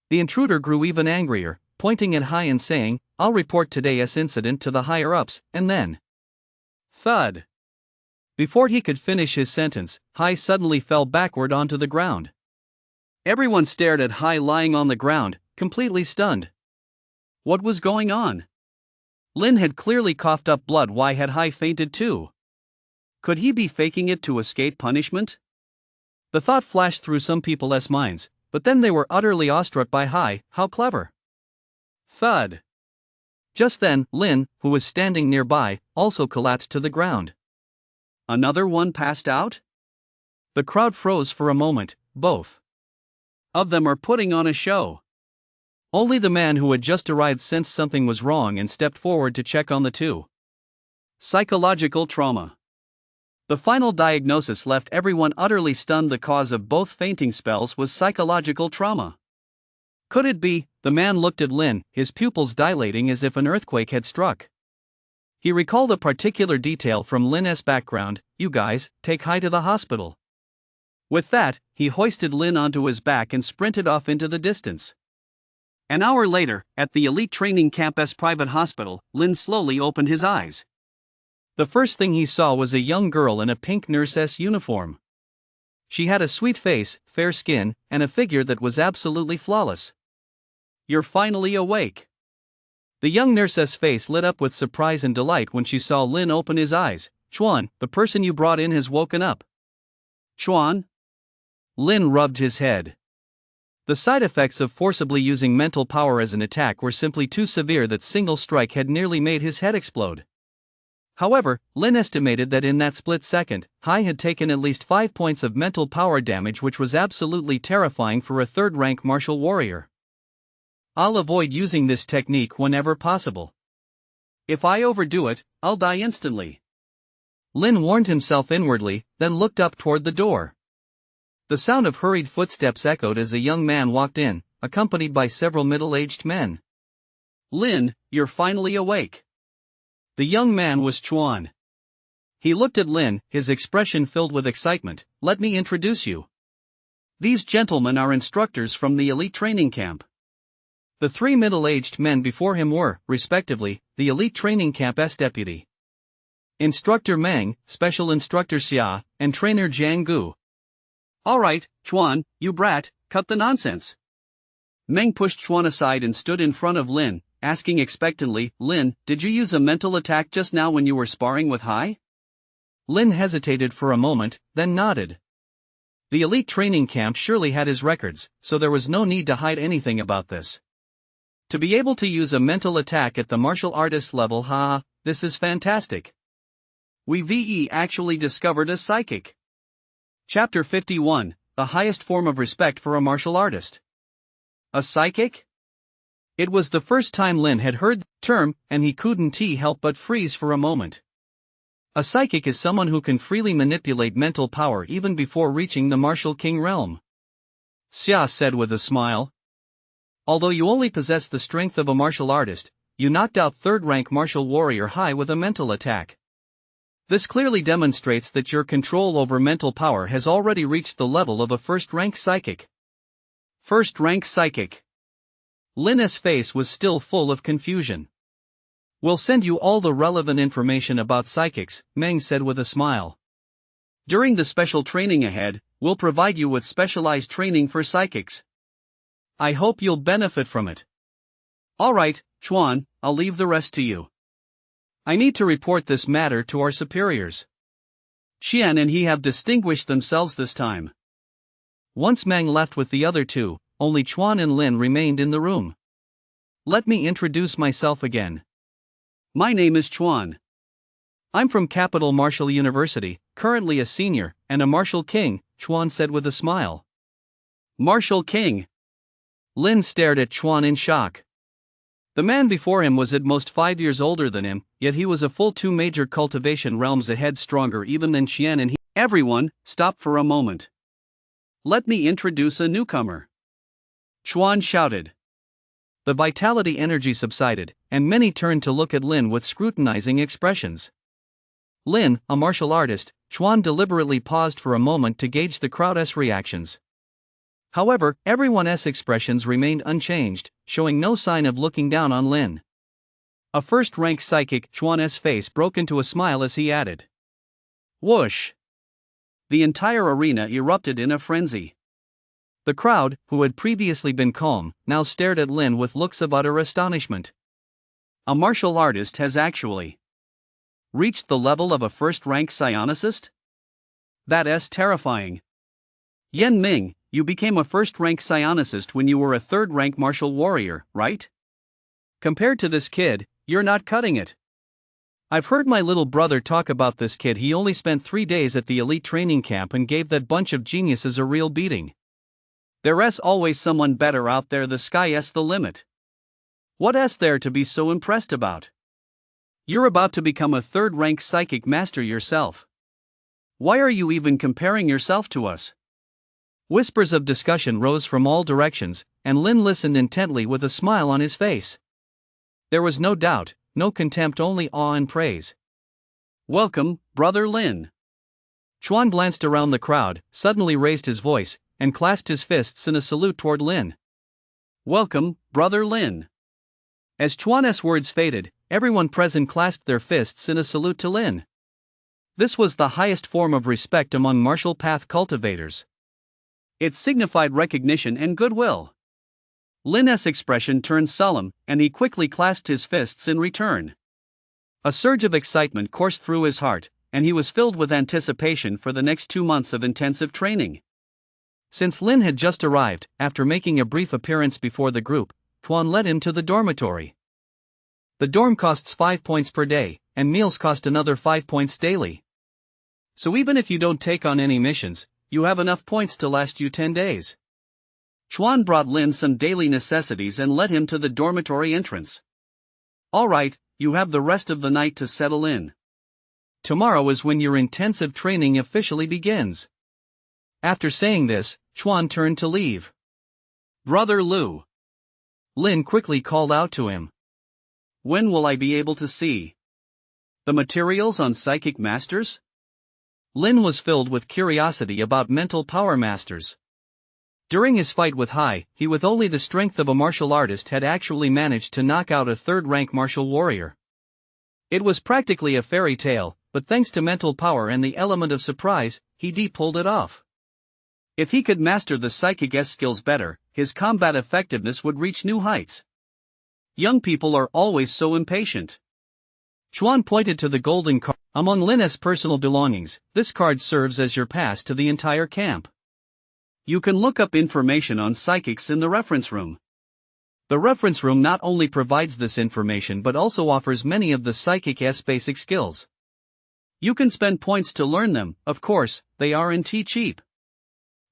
The intruder grew even angrier, pointing at Hai and saying, I'll report today's incident to the higher-ups, and then. Thud. Before he could finish his sentence, Hai suddenly fell backward onto the ground. Everyone stared at Hai lying on the ground, completely stunned. What was going on? Lin had clearly coughed up blood. Why had Hai fainted too? Could he be faking it to escape punishment? The thought flashed through some people's minds, but then they were utterly awestruck by Hai. How clever! Thud! Just then, Lin, who was standing nearby, also collapsed to the ground. Another one passed out? The crowd froze for a moment. Both of them are putting on a show. Only the man who had just arrived sensed something was wrong and stepped forward to check on the two. Psychological trauma. The final diagnosis left everyone utterly stunned. The cause of both fainting spells was psychological trauma. Could it be? The man looked at Lin, his pupils dilating as if an earthquake had struck. He recalled a particular detail from Lin's background. You guys, take Hai to the hospital. With that, he hoisted Lin onto his back and sprinted off into the distance. An hour later, at the elite training camp's private hospital, Lin slowly opened his eyes. The first thing he saw was a young girl in a pink nurse's uniform. She had a sweet face, fair skin, and a figure that was absolutely flawless. You're finally awake. The young nurse's face lit up with surprise and delight when she saw Lin open his eyes. Chuan, the person you brought in has woken up. Chuan? Lin rubbed his head. The side effects of forcibly using mental power as an attack were simply too severe. That single strike had nearly made his head explode. However, Lin estimated that in that split second, Hai had taken at least 5 points of mental power damage, which was absolutely terrifying for a third-rank martial warrior. I'll avoid using this technique whenever possible. If I overdo it, I'll die instantly. Lin warned himself inwardly, then looked up toward the door. The sound of hurried footsteps echoed as a young man walked in, accompanied by several middle-aged men. Lin, you're finally awake. The young man was Chuan. He looked at Lin, his expression filled with excitement. Let me introduce you. These gentlemen are instructors from the elite training camp. The three middle-aged men before him were, respectively, the elite training camp's deputy Instructor Meng, Special Instructor Xia, and Trainer Jiang Gu. All right, Chuan, you brat, cut the nonsense. Meng pushed Chuan aside and stood in front of Lin, asking expectantly, Lin, did you use a mental attack just now when you were sparring with Hai? Lin hesitated for a moment, then nodded. The elite training camp surely had his records, so there was no need to hide anything about this. To be able to use a mental attack at the martial artist level, this is fantastic. We actually discovered a psychic. Chapter 51, the highest form of respect for a martial artist. A psychic? It was the first time Lin had heard the term, and he couldn't help but freeze for a moment. A psychic is someone who can freely manipulate mental power even before reaching the martial king realm. Xia said with a smile. Although you only possess the strength of a martial artist, you knocked out third-rank martial warrior Hai with a mental attack. This clearly demonstrates that your control over mental power has already reached the level of a first-rank psychic. First-rank psychic. Lin's face was still full of confusion. We'll send you all the relevant information about psychics, Meng said with a smile. During the special training ahead, we'll provide you with specialized training for psychics. I hope you'll benefit from it. All right, Chuan, I'll leave the rest to you. I need to report this matter to our superiors. Qian and he have distinguished themselves this time. Once Meng left with the other two, only Chuan and Lin remained in the room. Let me introduce myself again. My name is Chuan. I'm from Capital Martial University, currently a senior, and a martial king, Chuan said with a smile. Martial king? Lin stared at Chuan in shock. The man before him was at most 5 years older than him, yet he was a full 2 major cultivation realms ahead, stronger even than Qian and he. Everyone, stop for a moment. Let me introduce a newcomer. Chuan shouted. The vitality energy subsided, and many turned to look at Lin with scrutinizing expressions. Lin, a martial artist, Chuan deliberately paused for a moment to gauge the crowd's reactions. However, everyone's expressions remained unchanged, showing no sign of looking down on Lin. A first-rank psychic, Chuan's face broke into a smile as he added. Whoosh! The entire arena erupted in a frenzy. The crowd, who had previously been calm, now stared at Lin with looks of utter astonishment. A martial artist has actually reached the level of a first-rank psionicist? That's terrifying. Yan Ming, you became a first-rank psionicist when you were a third-rank martial warrior, right? Compared to this kid, you're not cutting it. I've heard my little brother talk about this kid. He only spent 3 days at the elite training camp and gave that bunch of geniuses a real beating. There's always someone better out there. The sky's the limit. What's there to be so impressed about? You're about to become a third-rank psychic master yourself. Why are you even comparing yourself to us? Whispers of discussion rose from all directions, and Lin listened intently with a smile on his face. There was no doubt, no contempt, only awe and praise. Welcome, Brother Lin. Chuan glanced around the crowd, suddenly raised his voice, and clasped his fists in a salute toward Lin. Welcome, Brother Lin. As Chuan's words faded, everyone present clasped their fists in a salute to Lin. This was the highest form of respect among martial path cultivators. It signified recognition and goodwill. Lin's expression turned solemn, and he quickly clasped his fists in return. A surge of excitement coursed through his heart, and he was filled with anticipation for the next 2 months of intensive training. Since Lin had just arrived, after making a brief appearance before the group, Chuan led him to the dormitory. The dorm costs 5 points per day, and meals cost another 5 points daily. So even if you don't take on any missions, you have enough points to last you 10 days. Chuan brought Lin some daily necessities and led him to the dormitory entrance. All right, you have the rest of the night to settle in. Tomorrow is when your intensive training officially begins. After saying this, Chuan turned to leave. Brother Lu. Lin quickly called out to him. When will I be able to see the materials on psychic masters? Lin was filled with curiosity about mental power masters. During his fight with Hai, he with only the strength of a martial artist had actually managed to knock out a third-rank martial warrior. It was practically a fairy tale, but thanks to mental power and the element of surprise, he pulled it off. If he could master the psychic S skills better, his combat effectiveness would reach new heights. Young people are always so impatient. Chuan pointed to the golden card. Among Lin's personal belongings, this card serves as your pass to the entire camp. You can look up information on psychics in the reference room. The reference room not only provides this information but also offers many of the psychic S basic skills. You can spend points to learn them, of course, they aren't cheap.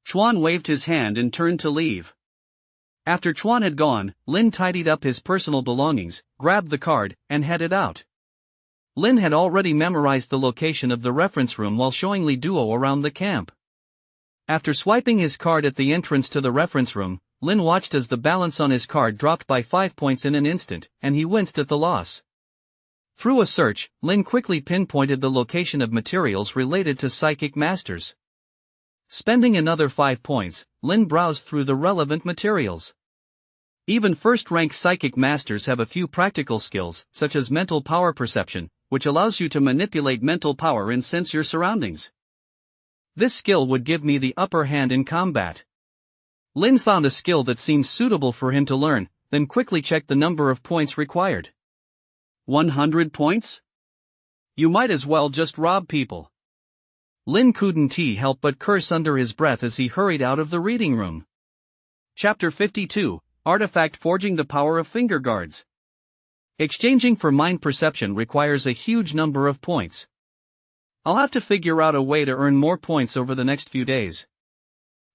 Chuan waved his hand and turned to leave. After Chuan had gone, Lin tidied up his personal belongings, grabbed the card, and headed out. Lin had already memorized the location of the reference room while showing Li Duo around the camp. After swiping his card at the entrance to the reference room, Lin watched as the balance on his card dropped by 5 points in an instant, and he winced at the loss. Through a search, Lin quickly pinpointed the location of materials related to psychic masters. Spending another 5 points, Lin browsed through the relevant materials. Even first-rank psychic masters have a few practical skills, such as mental power perception, which allows you to manipulate mental power and sense your surroundings. This skill would give me the upper hand in combat. Lin found a skill that seemed suitable for him to learn, then quickly checked the number of points required. 100 points? You might as well just rob people. Lin couldn't help but curse under his breath as he hurried out of the reading room. Chapter 52, Artifact Forging: The Power of Finger Guards. Exchanging for mind perception requires a huge number of points. I'll have to figure out a way to earn more points over the next few days.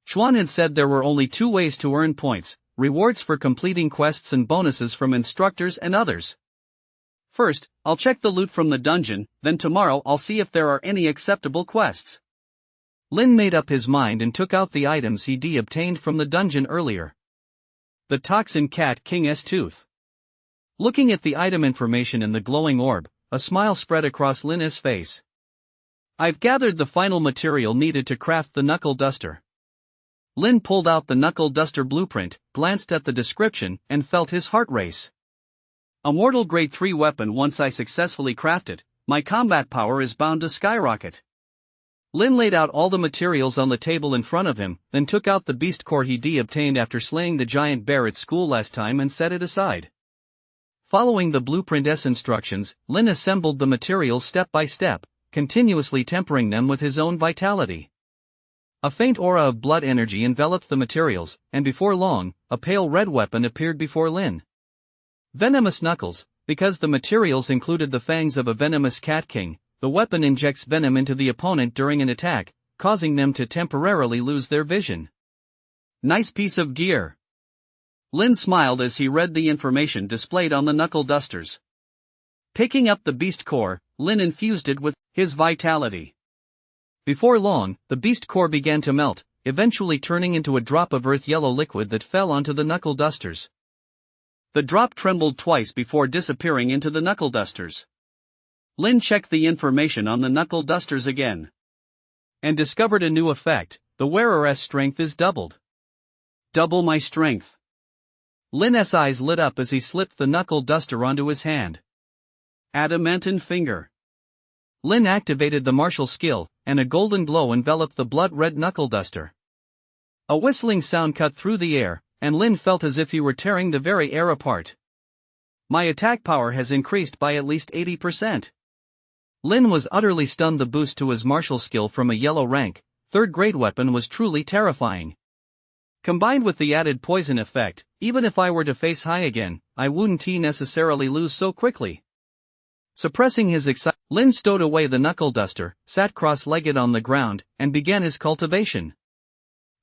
Chuan had said there were only 2 ways to earn points: rewards for completing quests and bonuses from instructors and others. First, I'll check the loot from the dungeon, then tomorrow I'll see if there are any acceptable quests. Lin made up his mind and took out the items he obtained from the dungeon earlier. The Toxin Cat King's Tooth. Looking at the item information in the glowing orb, a smile spread across Lin's face. I've gathered the final material needed to craft the knuckle duster. Lin pulled out the knuckle duster blueprint, glanced at the description, and felt his heart race. A mortal grade 3 weapon. Once I successfully craft it, my combat power is bound to skyrocket. Lin laid out all the materials on the table in front of him, then took out the beast core he obtained after slaying the giant bear at school last time and set it aside. Following the blueprint's instructions, Lin assembled the materials step by step, continuously tempering them with his own vitality. A faint aura of blood energy enveloped the materials, and before long, a pale red weapon appeared before Lin. Venomous Knuckles. Because the materials included the fangs of a venomous cat king, the weapon injects venom into the opponent during an attack, causing them to temporarily lose their vision. Nice piece of gear. Lin smiled as he read the information displayed on the knuckle dusters. Picking up the beast core, Lin infused it with his vitality. Before long, the beast core began to melt, eventually turning into a drop of earth yellow liquid that fell onto the knuckle dusters. The drop trembled twice before disappearing into the knuckle dusters. Lin checked the information on the knuckle dusters again. And discovered a new effect: the wearer's strength is doubled. Double my strength. Lin's eyes lit up as he slipped the knuckle duster onto his hand. Adamantine finger. Lin activated the martial skill, and a golden glow enveloped the blood-red knuckle duster. A whistling sound cut through the air, and Lin felt as if he were tearing the very air apart. My attack power has increased by at least 80%. Lin was utterly stunned. The boost to his martial skill from a yellow rank, 3rd grade weapon was truly terrifying. Combined with the added poison effect, even if I were to face Hai again, I wouldn't necessarily lose so quickly. Suppressing his excitement, Lin stowed away the knuckle duster, sat cross-legged on the ground, and began his cultivation.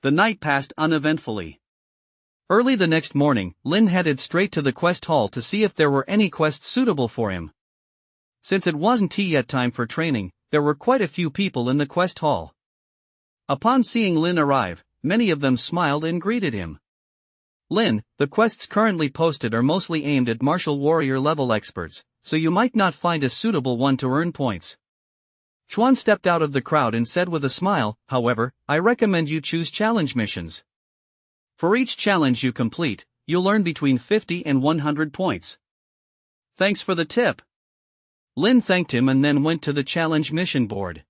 The night passed uneventfully. Early the next morning, Lin headed straight to the quest hall to see if there were any quests suitable for him. Since it wasn't yet time for training, there were quite a few people in the quest hall. Upon seeing Lin arrive, many of them smiled and greeted him. Lin, the quests currently posted are mostly aimed at martial warrior level experts, so you might not find a suitable one to earn points. Chuan stepped out of the crowd and said with a smile, however, I recommend you choose challenge missions. For each challenge you complete, you'll earn between 50 and 100 points. Thanks for the tip. Lin thanked him and then went to the challenge mission board.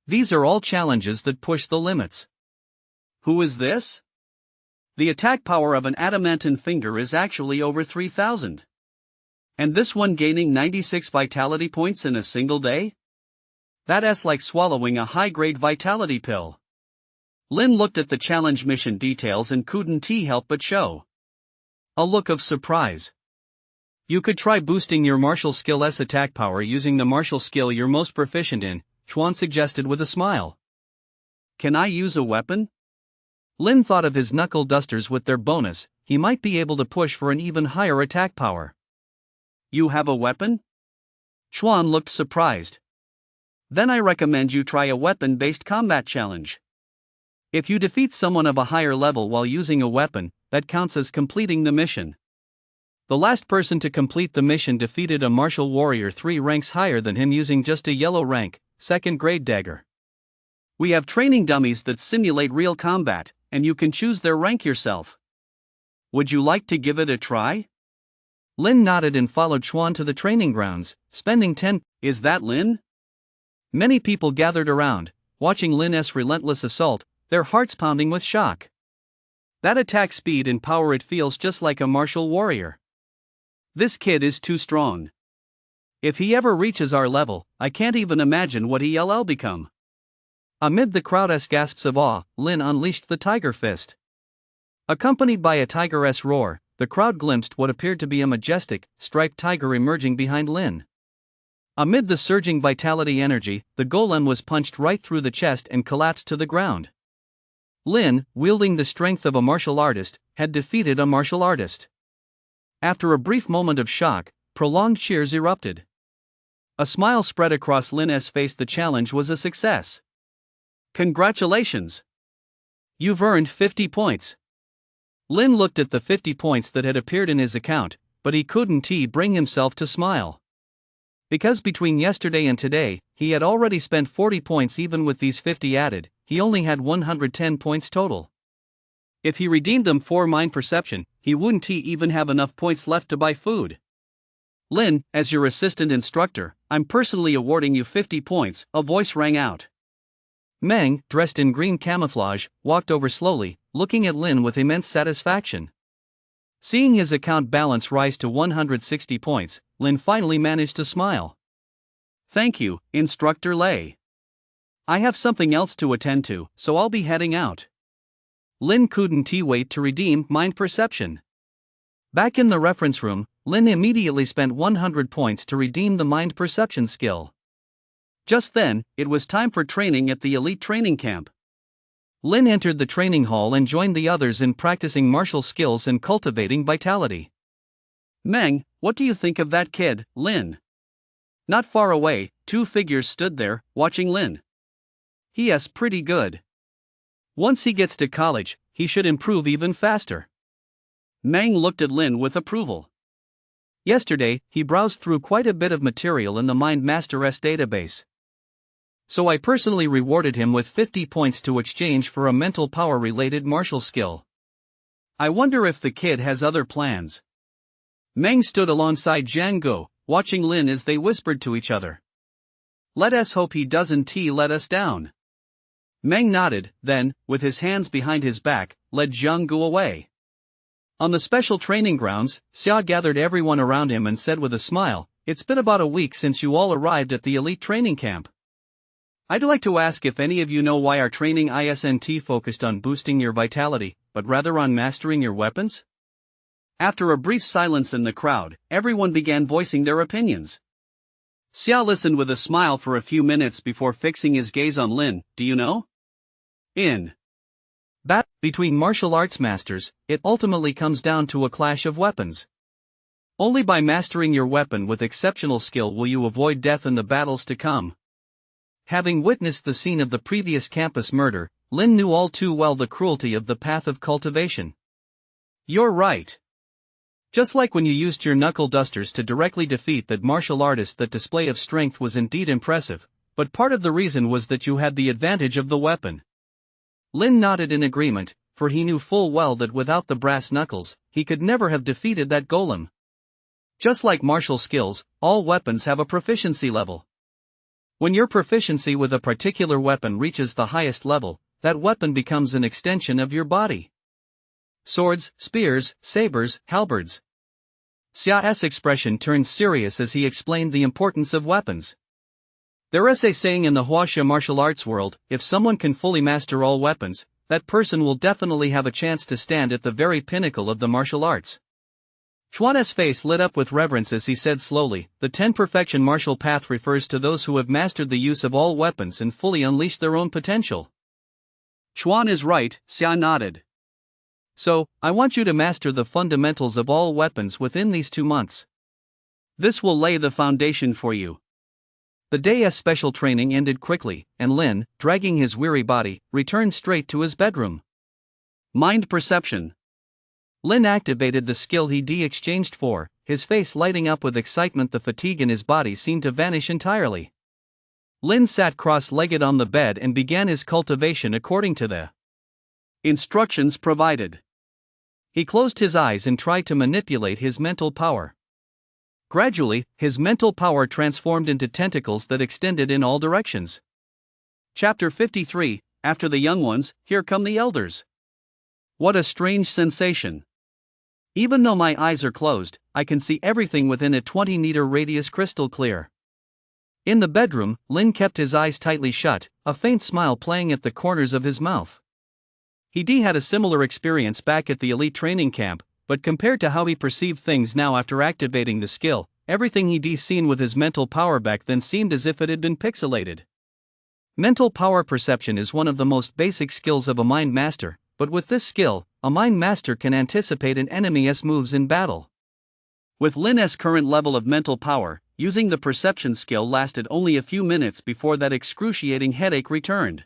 These are all challenges that push the limits. Who is this? The attack power of an adamantine finger is actually over 3,000. And this one gaining 96 vitality points in a single day? That's like swallowing a high-grade vitality pill. Lin looked at the challenge mission details and couldn't help but show a look of surprise. You could try boosting your martial skill's attack power using the martial skill you're most proficient in, Chuan suggested with a smile. Can I use a weapon? Lin thought of his knuckle dusters with their bonus, he might be able to push for an even higher attack power. You have a weapon? Chuan looked surprised. Then I recommend you try a weapon-based combat challenge. If you defeat someone of a higher level while using a weapon, that counts as completing the mission. The last person to complete the mission defeated a martial warrior 3 ranks higher than him using just a yellow rank, 2nd grade dagger. We have training dummies that simulate real combat, and you can choose their rank yourself. Would you like to give it a try? Lin nodded and followed Chuan to the training grounds, spending 10. Is that Lin? Many people gathered around, watching Lin's relentless assault, their hearts pounding with shock. That attack speed and power, it feels just like a martial warrior. This kid is too strong. If he ever reaches our level, I can't even imagine what he'll become. Amid the crowd's gasps of awe, Lin unleashed the Tiger Fist. Accompanied by a tiger's roar, the crowd glimpsed what appeared to be a majestic, striped tiger emerging behind Lin. Amid the surging vitality energy, the golem was punched right through the chest and collapsed to the ground. Lin, wielding the strength of a martial artist, had defeated a martial artist. After a brief moment of shock, prolonged cheers erupted. A smile spread across Lin's face. The challenge was a success. Congratulations! You've earned 50 points. Lin looked at the 50 points that had appeared in his account, but he couldn't bring himself to smile. Because between yesterday and today, he had already spent 40 points. Even with these 50 added, he only had 110 points total. If he redeemed them for mind perception, he wouldn't even have enough points left to buy food. Lin, as your assistant instructor, I'm personally awarding you 50 points, a voice rang out. Meng, dressed in green camouflage, walked over slowly, looking at Lin with immense satisfaction. Seeing his account balance rise to 160 points, Lin finally managed to smile. Thank you, Instructor Lei. I have something else to attend to, so I'll be heading out. Lin couldn't wait to redeem mind perception. Back in the reference room, Lin immediately spent 100 points to redeem the mind perception skill. Just then, it was time for training at the elite training camp. Lin entered the training hall and joined the others in practicing martial skills and cultivating vitality. Meng, what do you think of that kid, Lin? Not far away, 2 figures stood there, watching Lin. He's pretty good. Once he gets to college, he should improve even faster. Meng looked at Lin with approval. Yesterday, he browsed through quite a bit of material in the Mind Master's database. So I personally rewarded him with 50 points to exchange for a mental power-related martial skill. I wonder if the kid has other plans. Meng stood alongside Zhang Guo, watching Lin as they whispered to each other. Let us hope he doesn't let us down. Meng nodded, then, with his hands behind his back, led Zhang Guo away. On the special training grounds, Xia gathered everyone around him and said with a smile, It's been about a week since you all arrived at the elite training camp. I'd like to ask if any of you know why our training isn't focused on boosting your vitality, but rather on mastering your weapons? After a brief silence in the crowd, everyone began voicing their opinions. Xia listened with a smile for a few minutes before fixing his gaze on Lin. Do you know? In battle between martial arts masters, it ultimately comes down to a clash of weapons. Only by mastering your weapon with exceptional skill will you avoid death in the battles to come. Having witnessed the scene of the previous campus murder, Lin knew all too well the cruelty of the path of cultivation. You're right. Just like when you used your knuckle dusters to directly defeat that martial artist, that display of strength was indeed impressive, but part of the reason was that you had the advantage of the weapon. Lin nodded in agreement, for he knew full well that without the brass knuckles, he could never have defeated that golem. Just like martial skills, all weapons have a proficiency level. When your proficiency with a particular weapon reaches the highest level, that weapon becomes an extension of your body. Swords, spears, sabers, halberds. Xia's expression turned serious as he explained the importance of weapons. There is a saying in the Huaxia martial arts world, if someone can fully master all weapons, that person will definitely have a chance to stand at the very pinnacle of the martial arts. Chuan's face lit up with reverence as he said slowly, the 10 perfection martial path refers to those who have mastered the use of all weapons and fully unleashed their own potential. Chuan is right, Xia nodded. So, I want you to master the fundamentals of all weapons within these 2 months. This will lay the foundation for you. The day's special training ended quickly, and Lin, dragging his weary body, returned straight to his bedroom. Mind perception. Lin activated the skill he exchanged for, his face lighting up with excitement. The fatigue in his body seemed to vanish entirely. Lin sat cross-legged on the bed and began his cultivation according to the instructions provided. He closed his eyes and tried to manipulate his mental power. Gradually, his mental power transformed into tentacles that extended in all directions. Chapter 53, After the young ones, here come the elders. What a strange sensation. Even though my eyes are closed, I can see everything within a 20-meter radius crystal clear. In the bedroom, Lin kept his eyes tightly shut, a faint smile playing at the corners of his mouth. He had a similar experience back at the elite training camp, but compared to how he perceived things now after activating the skill, everything he'd seen with his mental power back then seemed as if it had been pixelated. Mental power perception is one of the most basic skills of a mind master, but with this skill, a mind master can anticipate an enemy's moves in battle. With Lin's current level of mental power, using the perception skill lasted only a few minutes before that excruciating headache returned.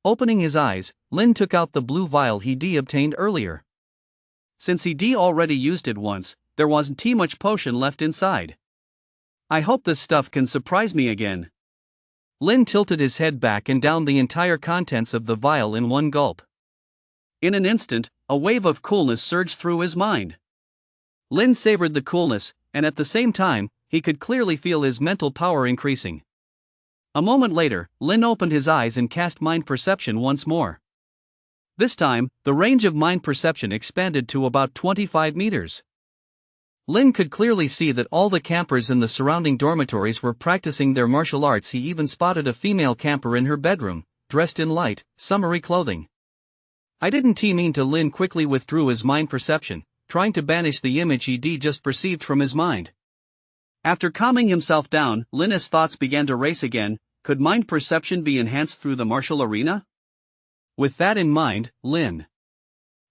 Opening his eyes, Lin took out the blue vial he'd obtained earlier. Since he'd already used it once, there wasn't much potion left inside. I hope this stuff can surprise me again. Lin tilted his head back and downed the entire contents of the vial in one gulp. In an instant, a wave of coolness surged through his mind. Lin savored the coolness, and at the same time, he could clearly feel his mental power increasing. A moment later, Lin opened his eyes and cast mind perception once more. This time, the range of mind perception expanded to about 25 meters. Lin could clearly see that all the campers in the surrounding dormitories were practicing their martial arts. He even spotted a female camper in her bedroom, dressed in light, summery clothing. I didn't mean to. Lin quickly withdrew his mind perception, trying to banish the image he'd just perceived from his mind. After calming himself down, Lin's thoughts began to race again. Could mind perception be enhanced through the martial arena? With that in mind, Lin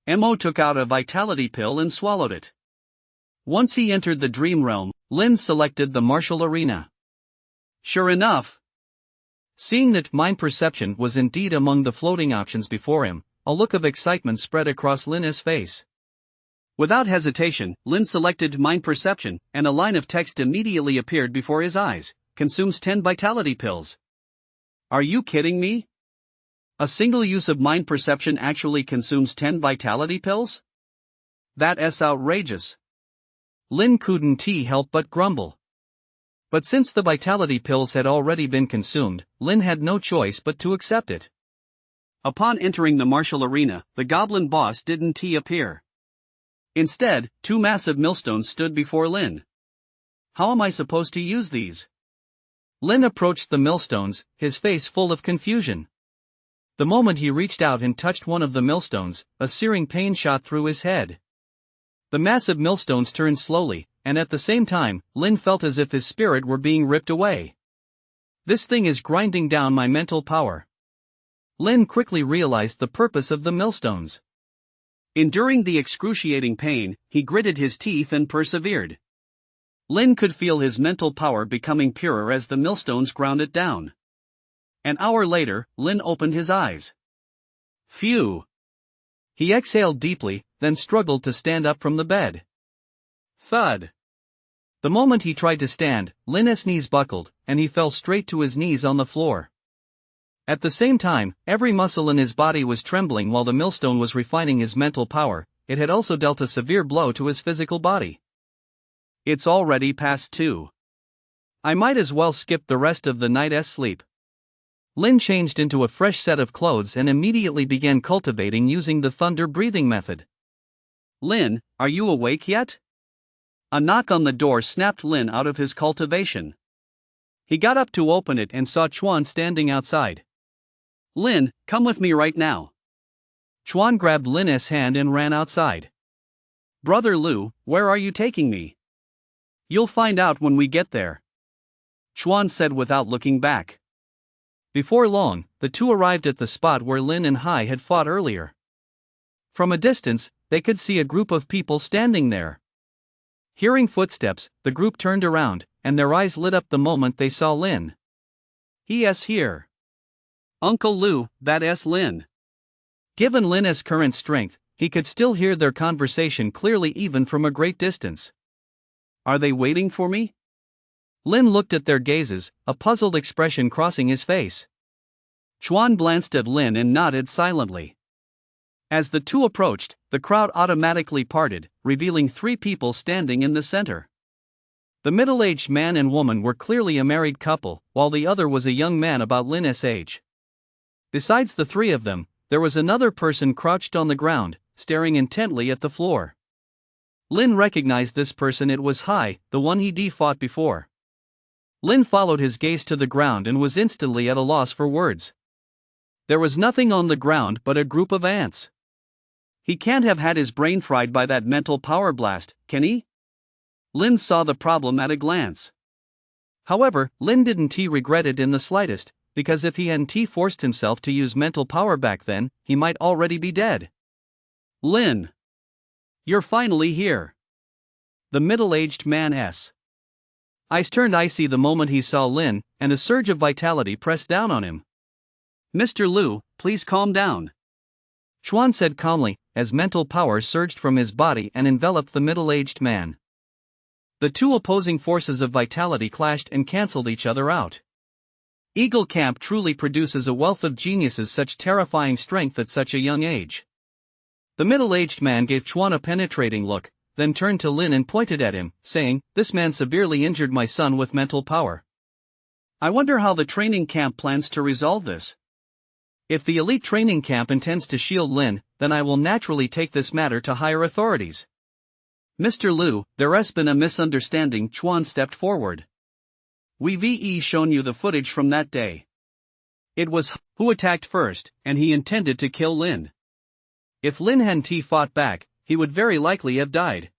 Mo took out a vitality pill and swallowed it. Once he entered the dream realm, Lin selected the martial arena. Sure enough, seeing that mind perception was indeed among the floating options before him, a look of excitement spread across Lin's face. Without hesitation, Lin selected mind perception, and a line of text immediately appeared before his eyes. Consumes 10 vitality pills. Are you kidding me? A single use of mind perception actually consumes 10 vitality pills? That's outrageous. Lin couldn't help but grumble. But since the vitality pills had already been consumed, Lin had no choice but to accept it. Upon entering the martial arena, the goblin boss didn't appear. Instead, 2 massive millstones stood before Lin. How am I supposed to use these? Lin approached the millstones, his face full of confusion. The moment he reached out and touched one of the millstones, a searing pain shot through his head. The massive millstones turned slowly, and at the same time, Lin felt as if his spirit were being ripped away. This thing is grinding down my mental power. Lin quickly realized the purpose of the millstones. Enduring the excruciating pain, he gritted his teeth and persevered. Lin could feel his mental power becoming purer as the millstones ground it down. An hour later, Lin opened his eyes. Phew! He exhaled deeply, then struggled to stand up from the bed. Thud! The moment he tried to stand, Lin's knees buckled, and he fell straight to his knees on the floor. At the same time, every muscle in his body was trembling while the millstone was refining his mental power. It had also dealt a severe blow to his physical body. It's already past 2. I might as well skip the rest of the night's sleep. Lin changed into a fresh set of clothes and immediately began cultivating using the thunder breathing method. Lin, are you awake yet? A knock on the door snapped Lin out of his cultivation. He got up to open it and saw Chuan standing outside. Lin, come with me right now. Chuan grabbed Lin's hand and ran outside. Brother Lu, where are you taking me? You'll find out when we get there, Chuan said without looking back. Before long, the two arrived at the spot where Lin and Hai had fought earlier. From a distance, they could see a group of people standing there. Hearing footsteps, the group turned around, and their eyes lit up the moment they saw Lin. He's here. Uncle Lu, that's Lin. Given Lin's current strength, he could still hear their conversation clearly even from a great distance. Are they waiting for me? Lin looked at their gazes, a puzzled expression crossing his face. Chuan glanced at Lin and nodded silently. As the two approached, the crowd automatically parted, revealing 3 people standing in the center. The middle-aged man and woman were clearly a married couple, while the other was a young man about Lin's age. Besides the 3 of them, there was another person crouched on the ground, staring intently at the floor. Lin recognized this person. It was Hai, the one he fought before. Lin followed his gaze to the ground and was instantly at a loss for words. There was nothing on the ground but a group of ants. He can't have had his brain fried by that mental power blast, can he? Lin saw the problem at a glance. However, Lin didn't regret it in the slightest, because if he hadn't forced himself to use mental power back then, he might already be dead. Lin! You're finally here. The middle-aged man's eyes turned icy the moment he saw Lin, and a surge of vitality pressed down on him. Mr. Lu, please calm down, Chuan said calmly, as mental power surged from his body and enveloped the middle-aged man. The two opposing forces of vitality clashed and cancelled each other out. Eagle Camp truly produces a wealth of geniuses, such terrifying strength at such a young age. The middle-aged man gave Chuan a penetrating look, then turned to Lin and pointed at him, saying, "This man severely injured my son with mental power. I wonder how the training camp plans to resolve this. If the elite training camp intends to shield Lin, then I will naturally take this matter to higher authorities." Mr. Lu, there's been a misunderstanding. Chuan stepped forward. We've shown you the footage from that day. It was who attacked first, and he intended to kill Lin. If Lin hadn't fought back, he would very likely have died.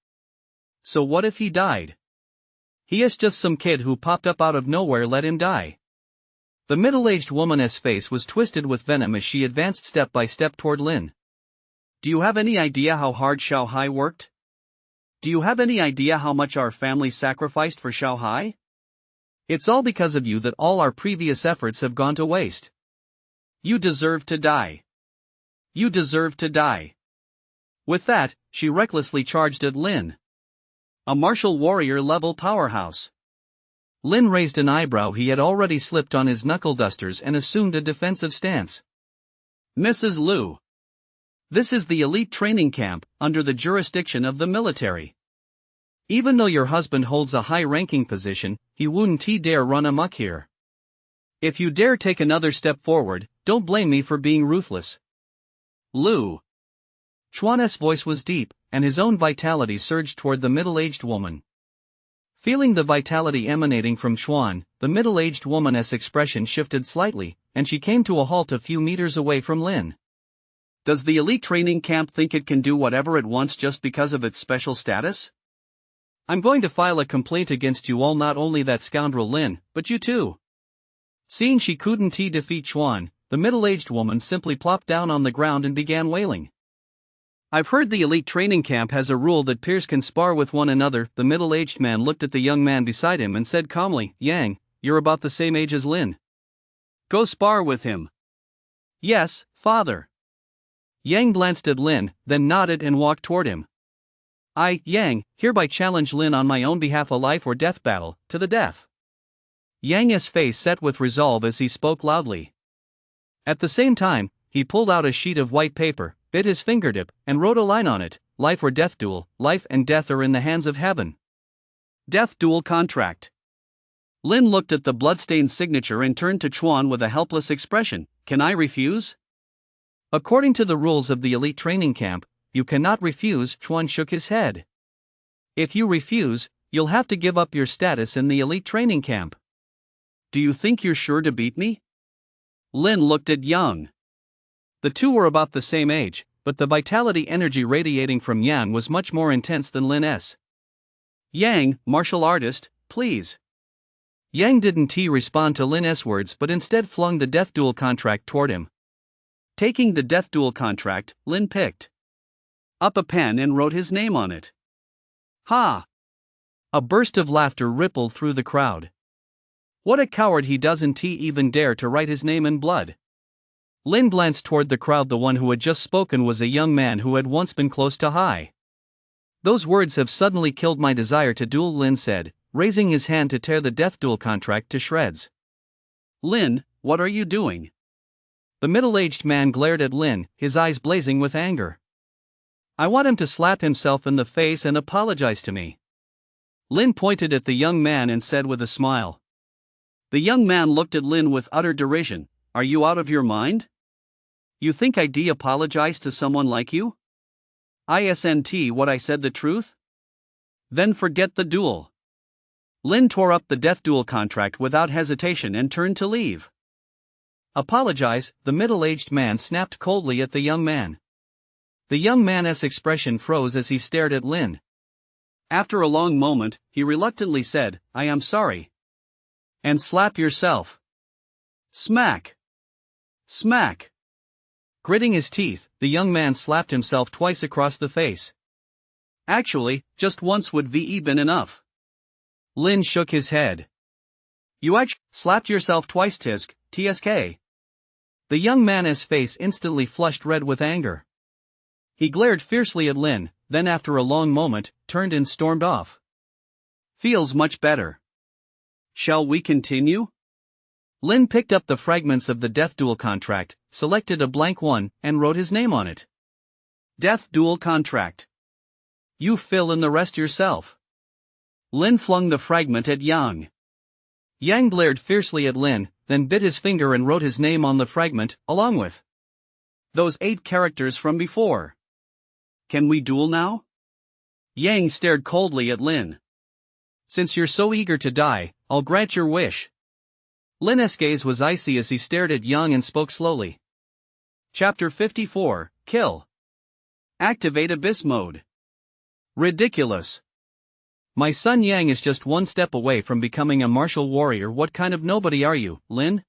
So what if he died? He is just some kid who popped up out of nowhere. Let him die. The middle-aged woman's face was twisted with venom as she advanced step by step toward Lin. Do you have any idea how hard Xiao Hai worked? Do you have any idea how much our family sacrificed for Xiao Hai? It's all because of you that all our previous efforts have gone to waste. You deserve to die. You deserve to die. With that, she recklessly charged at Lin. A martial warrior level powerhouse. Lin raised an eyebrow. He had already slipped on his knuckle dusters and assumed a defensive stance. Mrs. Lu. This is the elite training camp, under the jurisdiction of the military. Even though your husband holds a high-ranking position, he wouldn't dare run amok here. If you dare take another step forward, don't blame me for being ruthless. Lu. Chuan's voice was deep, and his own vitality surged toward the middle-aged woman. Feeling the vitality emanating from Chuan, the middle-aged woman's expression shifted slightly, and she came to a halt a few meters away from Lin. Does the elite training camp think it can do whatever it wants just because of its special status? I'm going to file a complaint against you all, not only that scoundrel Lin, but you too. Seeing she couldn't defeat Chuan, the middle-aged woman simply plopped down on the ground and began wailing. I've heard the elite training camp has a rule that peers can spar with one another. The middle-aged man looked at the young man beside him and said calmly, Yang, you're about the same age as Lin. Go spar with him. Yes, father. Yang glanced at Lin, then nodded and walked toward him. I, Yang, hereby challenge Lin on my own behalf a life or death battle, to the death. Yang's face set with resolve as he spoke loudly. At the same time, he pulled out a sheet of white paper, bit his fingertip, and wrote a line on it, life or death duel, life and death are in the hands of heaven. Death duel contract. Lin looked at the bloodstained signature and turned to Chuan with a helpless expression. Can I refuse? According to the rules of the elite training camp, you cannot refuse. Chuan shook his head. If you refuse, you'll have to give up your status in the elite training camp. Do you think you're sure to beat me? Lin looked at Yang. The two were about the same age, but the vitality energy radiating from Yang was much more intense than Lin's. Yang, martial artist, please. Yang didn't respond to Lin's words but instead flung the death duel contract toward him. Taking the death duel contract, Lin picked up a pen and wrote his name on it. Ha! A burst of laughter rippled through the crowd. What a coward, he doesn't even dare to write his name in blood. Lin glanced toward the crowd. The one who had just spoken was a young man who had once been close to Hai. Those words have suddenly killed my desire to duel, Lin said, raising his hand to tear the death duel contract to shreds. Lin, what are you doing? The middle-aged man glared at Lin, his eyes blazing with anger. I want him to slap himself in the face and apologize to me. Lin pointed at the young man and said with a smile. The young man looked at Lin with utter derision. Are you out of your mind? You think I apologize to someone like you? Isn't what I said the truth? Then forget the duel. Lin tore up the death duel contract without hesitation and turned to leave. Apologize, the middle-aged man snapped coldly at the young man. The young man's expression froze as he stared at Lin. After a long moment, he reluctantly said, I am sorry. And slap yourself. Smack. Smack. Gritting his teeth, the young man slapped himself twice across the face. Actually, just once would be been enough. Lin shook his head. You slapped yourself twice, TSK. The young man's face instantly flushed red with anger. He glared fiercely at Lin, then after a long moment, turned and stormed off. Feels much better. Shall we continue? Lin picked up the fragments of the death duel contract, selected a blank one, and wrote his name on it. Death duel contract. You fill in the rest yourself. Lin flung the fragment at Yang. Yang glared fiercely at Lin, then bit his finger and wrote his name on the fragment, along with those 8 characters from before. Can we duel now? Yang stared coldly at Lin. Since you're so eager to die, I'll grant your wish. Lin's gaze was icy as he stared at Yang and spoke slowly. Chapter 54, Kill. Activate Abyss Mode. Ridiculous. My son Yang is just one step away from becoming a martial warrior. What kind of nobody are you, Lin?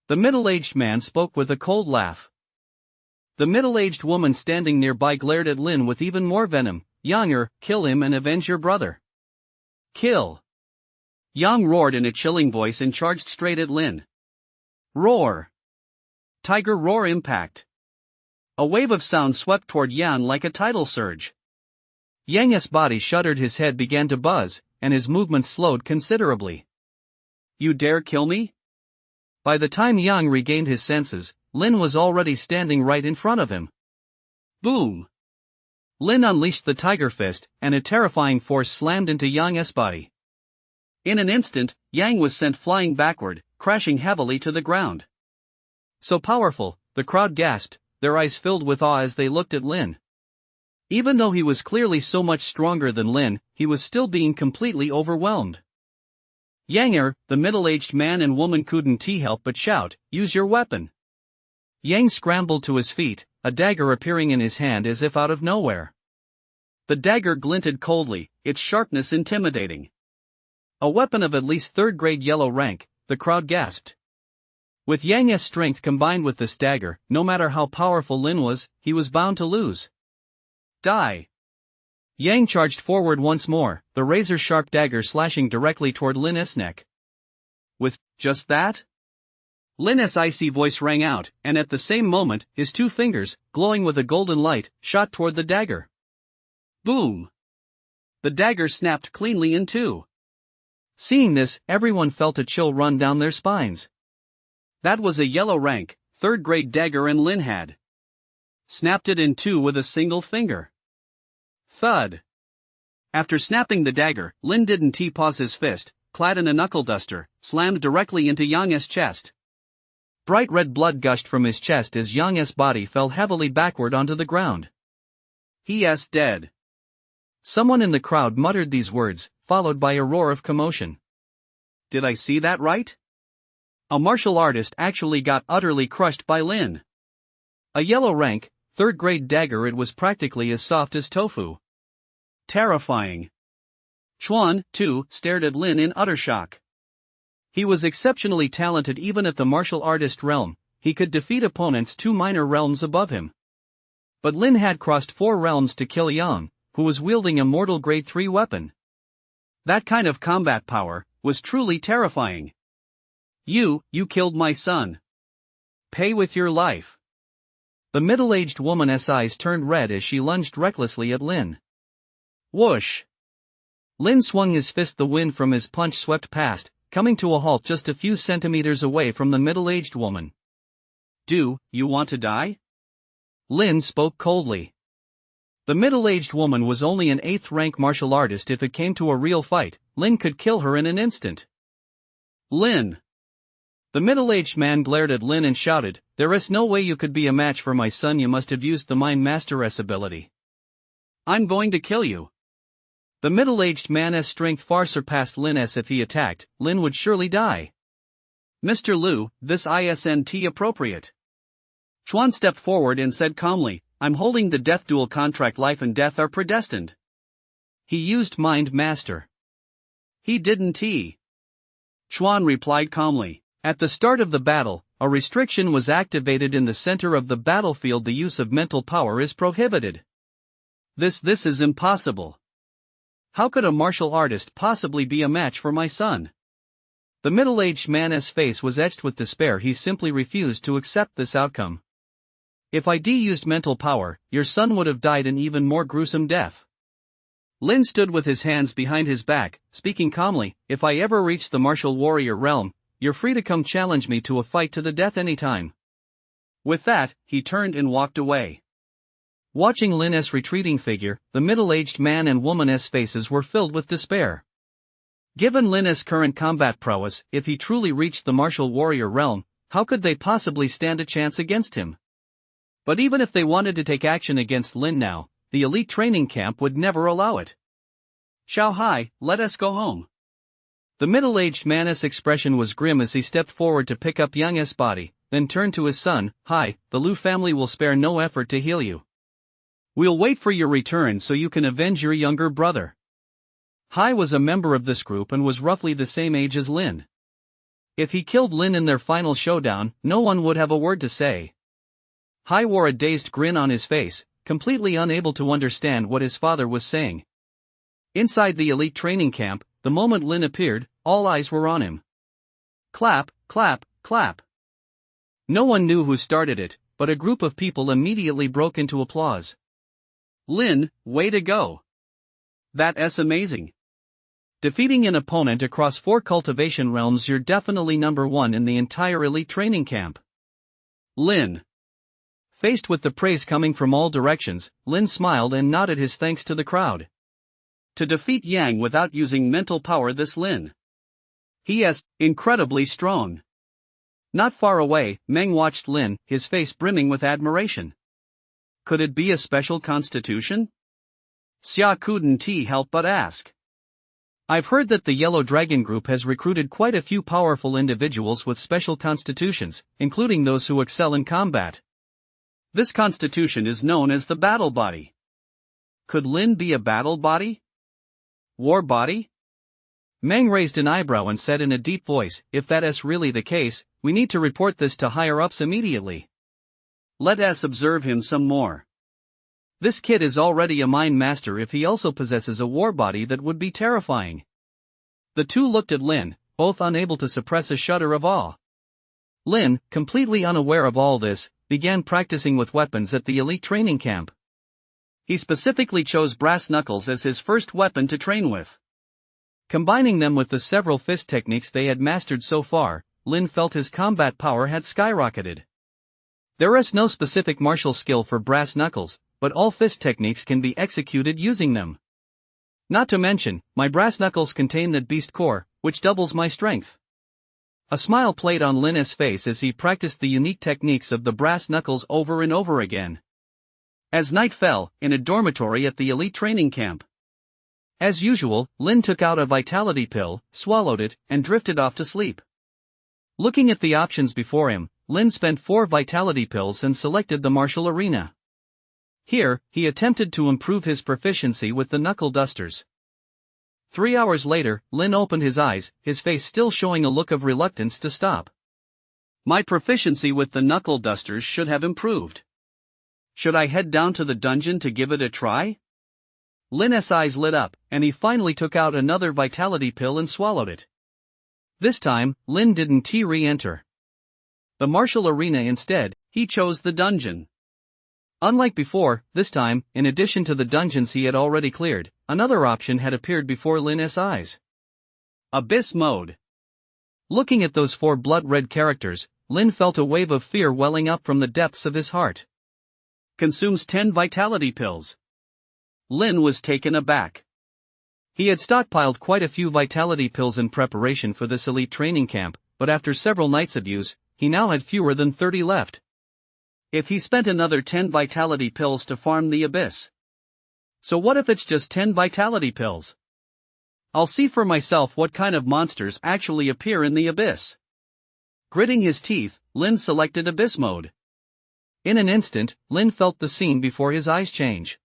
The middle-aged man spoke with a cold laugh. The middle-aged woman standing nearby glared at Lin with even more venom. Yanger, kill him and avenge your brother. Kill. Yang roared in a chilling voice and charged straight at Lin. Roar. Tiger roar impact. A wave of sound swept toward Yang like a tidal surge. Yang's body shuddered, his head began to buzz, and his movements slowed considerably. You dare kill me? By the time Yang regained his senses, Lin was already standing right in front of him. Boom! Lin unleashed the tiger fist, and a terrifying force slammed into Yang's body. In an instant, Yang was sent flying backward, crashing heavily to the ground. So powerful, the crowd gasped, their eyes filled with awe as they looked at Lin. Even though he was clearly so much stronger than Lin, he was still being completely overwhelmed. Yanger, the middle-aged man and woman couldn't help but shout, use your weapon. Yang scrambled to his feet, a dagger appearing in his hand as if out of nowhere. The dagger glinted coldly, its sharpness intimidating. A weapon of at least third-grade yellow rank, the crowd gasped. With Yang's strength combined with this dagger, no matter how powerful Lin was, he was bound to lose. Die! Yang charged forward once more, the razor-sharp dagger slashing directly toward Lin S' neck. With just that? Lin S' icy voice rang out, and at the same moment, his two fingers, glowing with a golden light, shot toward the dagger. Boom! The dagger snapped cleanly in two. Seeing this, everyone felt a chill run down their spines. That was a yellow rank, third-grade dagger, and Lin had snapped it in two with a single finger. Thud! After snapping the dagger, Lin didn't pause his fist, clad in a knuckle duster, slammed directly into Yang's chest. Bright red blood gushed from his chest as Yang's body fell heavily backward onto the ground. He's dead. Someone in the crowd muttered these words, followed by a roar of commotion. Did I see that right? A martial artist actually got utterly crushed by Lin. A yellow rank, third-grade dagger. It was practically as soft as tofu. Terrifying. Chuan, too, stared at Lin in utter shock. He was exceptionally talented even at the martial artist realm. He could defeat opponents 2 minor realms above him. But Lin had crossed 4 realms to kill Yang, who was wielding a mortal grade 3 weapon. That kind of combat power was truly terrifying. You killed my son. Pay with your life. The middle-aged woman's eyes turned red as she lunged recklessly at Lin. Whoosh! Lin swung his fist. The wind from his punch swept past, coming to a halt just a few centimeters away from the middle-aged woman. Do you want to die? Lin spoke coldly. The middle-aged woman was only an 8th-rank martial artist. If it came to a real fight, Lin could kill her in an instant. Lin! The middle-aged man glared at Lin and shouted, "There is no way you could be a match for my son. You must have used the Mind Master's ability. I'm going to kill you." The middle-aged man's strength far surpassed Lin's. If he attacked, Lin would surely die. Mr. Liu, this isn't appropriate. Chuan stepped forward and said calmly, "I'm holding the death duel contract. Life and death are predestined." He used Mind Master. He didn't. Chuan replied calmly. At the start of the battle, a restriction was activated in the center of the battlefield. The use of mental power is prohibited. This is impossible. How could a martial artist possibly be a match for my son? The middle-aged man's face was etched with despair. He simply refused to accept this outcome. If I used mental power, your son would have died an even more gruesome death. Lin stood with his hands behind his back, speaking calmly, "If I ever reach the martial warrior realm, you're free to come challenge me to a fight to the death anytime." With that, he turned and walked away. Watching Lin's retreating figure, the middle-aged man and woman's faces were filled with despair. Given Lin's current combat prowess, if he truly reached the martial warrior realm, how could they possibly stand a chance against him? But even if they wanted to take action against Lin now, the elite training camp would never allow it. "Xiao Hai, let us go home." The middle-aged man's expression was grim as he stepped forward to pick up Yang's body, then turned to his son, "Hai, the Liu family will spare no effort to heal you. We'll wait for your return so you can avenge your younger brother." Hai was a member of this group and was roughly the same age as Lin. If he killed Lin in their final showdown, no one would have a word to say. Hai wore a dazed grin on his face, completely unable to understand what his father was saying. Inside the elite training camp, the moment Lin appeared, all eyes were on him. Clap, clap, clap. No one knew who started it, but a group of people immediately broke into applause. "Lin, way to go. That's amazing. Defeating an opponent across 4 cultivation realms, you're definitely number 1 in the entire elite training camp." Lin. Faced with the praise coming from all directions, Lin smiled and nodded his thanks to the crowd. To defeat Yang without using mental power, this Lin. He is incredibly strong. Not far away, Meng watched Lin, his face brimming with admiration. Could it be a special constitution? Xia couldn't help but ask. "I've heard that the Yellow Dragon Group has recruited quite a few powerful individuals with special constitutions, including those who excel in combat. This constitution is known as the battle body. Could Lin be a battle body? War body?" Meng raised an eyebrow and said in a deep voice, "If that is really the case, we need to report this to higher-ups immediately. Let us observe him some more." This kid is already a mind master if he also possesses a war body that would be terrifying. The two looked at Lin, both unable to suppress a shudder of awe. Lin, completely unaware of all this, began practicing with weapons at the elite training camp. He specifically chose brass knuckles as his first weapon to train with. Combining them with the several fist techniques they had mastered so far, Lin felt his combat power had skyrocketed. There is no specific martial skill for brass knuckles, but all fist techniques can be executed using them. Not to mention, my brass knuckles contain that beast core, which doubles my strength. A smile played on Lin's face as he practiced the unique techniques of the brass knuckles over and over again. As night fell, in a dormitory at the elite training camp. As usual, Lin took out a vitality pill, swallowed it, and drifted off to sleep. Looking at the options before him, Lin spent 4 vitality pills and selected the martial arena. Here, he attempted to improve his proficiency with the knuckle dusters. 3 hours later, Lin opened his eyes, his face still showing a look of reluctance to stop. My proficiency with the knuckle dusters should have improved. Should I head down to the dungeon to give it a try? Lin's eyes lit up, and he finally took out another vitality pill and swallowed it. This time, Lin didn't re-enter the martial arena. Instead, he chose the dungeon. Unlike before, this time, in addition to the dungeons he had already cleared, another option had appeared before Lin's eyes. Abyss mode. Looking at those 4 blood-red characters, Lin felt a wave of fear welling up from the depths of his heart. Consumes 10 vitality pills. Lin was taken aback. He had stockpiled quite a few vitality pills in preparation for this elite training camp, but after several nights of use, he now had fewer than 30 left. If he spent another 10 vitality pills to farm the abyss. So what if it's just 10 vitality pills? I'll see for myself what kind of monsters actually appear in the abyss. Gritting his teeth, Lin selected abyss mode. In an instant, Lin felt the scene before his eyes change.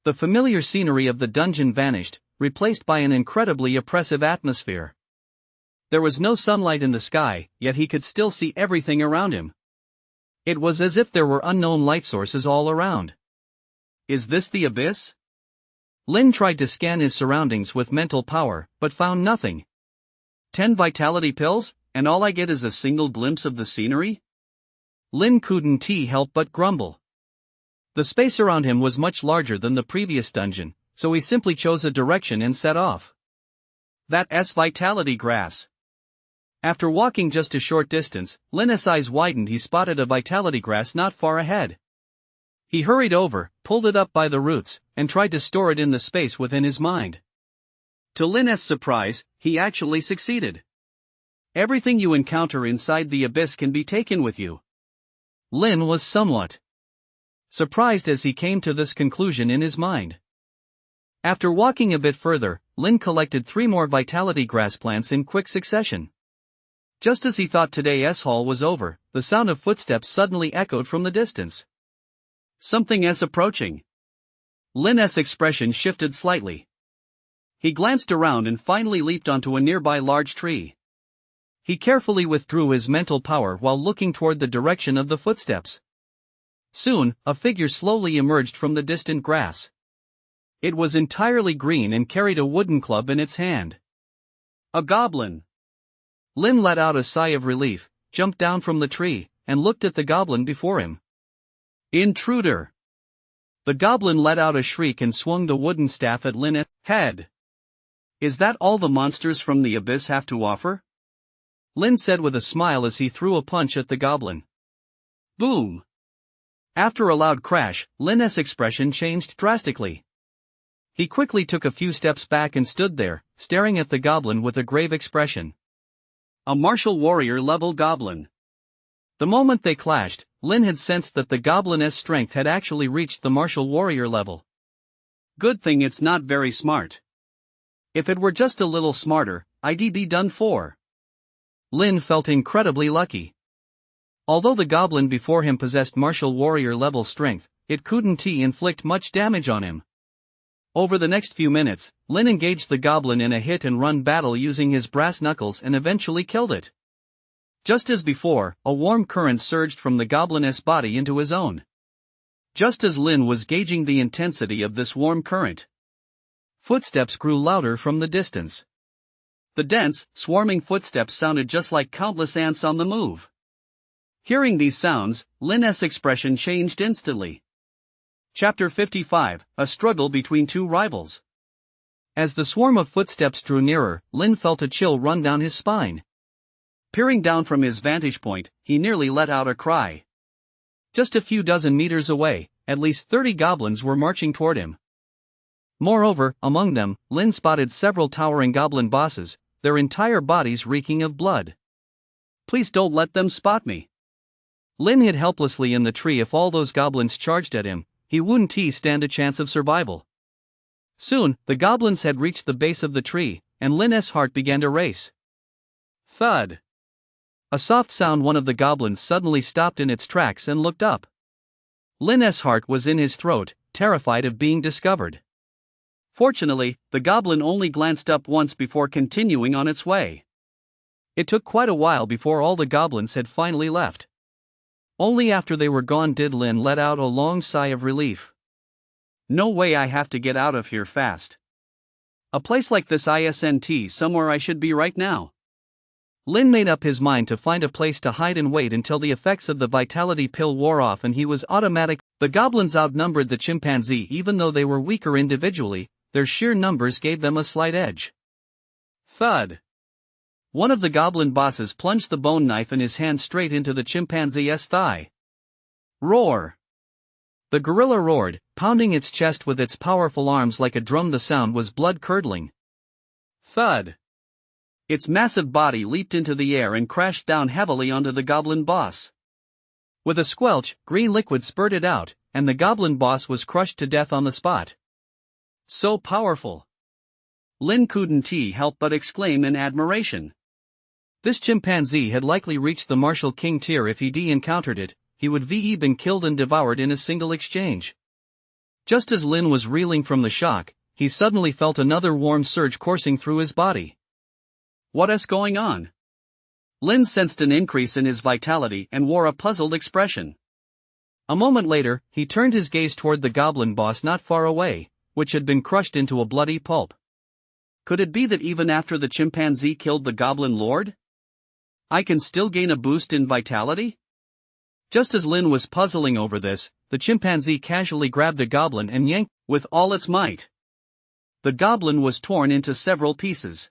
The familiar scenery of the dungeon vanished, replaced by an incredibly oppressive atmosphere. There was no sunlight in the sky, yet he could still see everything around him. It was as if there were unknown light sources all around. Is this the abyss? Lin tried to scan his surroundings with mental power, but found nothing. 10 vitality pills, and all I get is a single glimpse of the scenery? Lin couldn't help but grumble. The space around him was much larger than the previous dungeon, so he simply chose a direction and set off. That's vitality grass. After walking just a short distance, Lin's eyes widened. He spotted a vitality grass not far ahead. He hurried over, pulled it up by the roots, and tried to store it in the space within his mind. To Lin's surprise, he actually succeeded. Everything you encounter inside the abyss can be taken with you. Lin was somewhat surprised as he came to this conclusion in his mind. After walking a bit further, Lin collected 3 more vitality grass plants in quick succession. Just as he thought today's haul was over, the sound of footsteps suddenly echoed from the distance. Something is approaching. Lin's expression shifted slightly. He glanced around and finally leaped onto a nearby large tree. He carefully withdrew his mental power while looking toward the direction of the footsteps. Soon, a figure slowly emerged from the distant grass. It was entirely green and carried a wooden club in its hand. A goblin. Lin let out a sigh of relief, jumped down from the tree, and looked at the goblin before him. Intruder! The goblin let out a shriek and swung the wooden staff at Lin's head. Is that all the monsters from the abyss have to offer? Lin said with a smile as he threw a punch at the goblin. Boom! After a loud crash, Lin's expression changed drastically. He quickly took a few steps back and stood there, staring at the goblin with a grave expression. A martial warrior level goblin. The moment they clashed, Lin had sensed that the goblin's strength had actually reached the martial warrior level. Good thing it's not very smart. If it were just a little smarter, I'd be done for. Lin felt incredibly lucky. Although the goblin before him possessed martial warrior level strength, it couldn't inflict much damage on him. Over the next few minutes, Lin engaged the goblin in a hit-and-run battle using his brass knuckles and eventually killed it. Just as before, a warm current surged from the goblin's body into his own. Just as Lin was gauging the intensity of this warm current, footsteps grew louder from the distance. The dense, swarming footsteps sounded just like countless ants on the move. Hearing these sounds, Lin's expression changed instantly. Chapter 55, A Struggle Between Two Rivals. As the swarm of footsteps drew nearer, Lin felt a chill run down his spine. Peering down from his vantage point, he nearly let out a cry. Just a few dozen meters away, at least 30 goblins were marching toward him. Moreover, among them, Lin spotted several towering goblin bosses, their entire bodies reeking of blood. Please don't let them spot me. Lin hid helplessly in the tree. If all those goblins charged at him, he wouldn't stand a chance of survival. Soon, the goblins had reached the base of the tree, and Lin's heart began to race. Thud. A soft sound. One of the goblins suddenly stopped in its tracks and looked up. Lin's heart was in his throat, terrified of being discovered. Fortunately, the goblin only glanced up once before continuing on its way. It took quite a while before all the goblins had finally left. Only after they were gone did Lin let out a long sigh of relief. No way, I have to get out of here fast. A place like this isn't somewhere I should be right now. Lin made up his mind to find a place to hide and wait until the effects of the vitality pill wore off and he was automatic. The goblins outnumbered the chimpanzee. Even though they were weaker individually, their sheer numbers gave them a slight edge. Thud. One of the goblin bosses plunged the bone knife in his hand straight into the chimpanzee's thigh. Roar. The gorilla roared, pounding its chest with its powerful arms like a drum. The sound was blood-curdling. Thud. Its massive body leaped into the air and crashed down heavily onto the goblin boss. With a squelch, green liquid spurted out, and the goblin boss was crushed to death on the spot. So powerful. Lin couldn't help but exclaim in admiration. This chimpanzee had likely reached the martial king tier. If he'd encountered it, he would have been killed and devoured in a single exchange. Just as Lin was reeling from the shock, he suddenly felt another warm surge coursing through his body. What's going on? Lin sensed an increase in his vitality and wore a puzzled expression. A moment later, he turned his gaze toward the goblin boss not far away, which had been crushed into a bloody pulp. Could it be that even after the chimpanzee killed the goblin lord, I can still gain a boost in vitality? Just as Lin was puzzling over this, the chimpanzee casually grabbed a goblin and yanked with all its might. The goblin was torn into several pieces.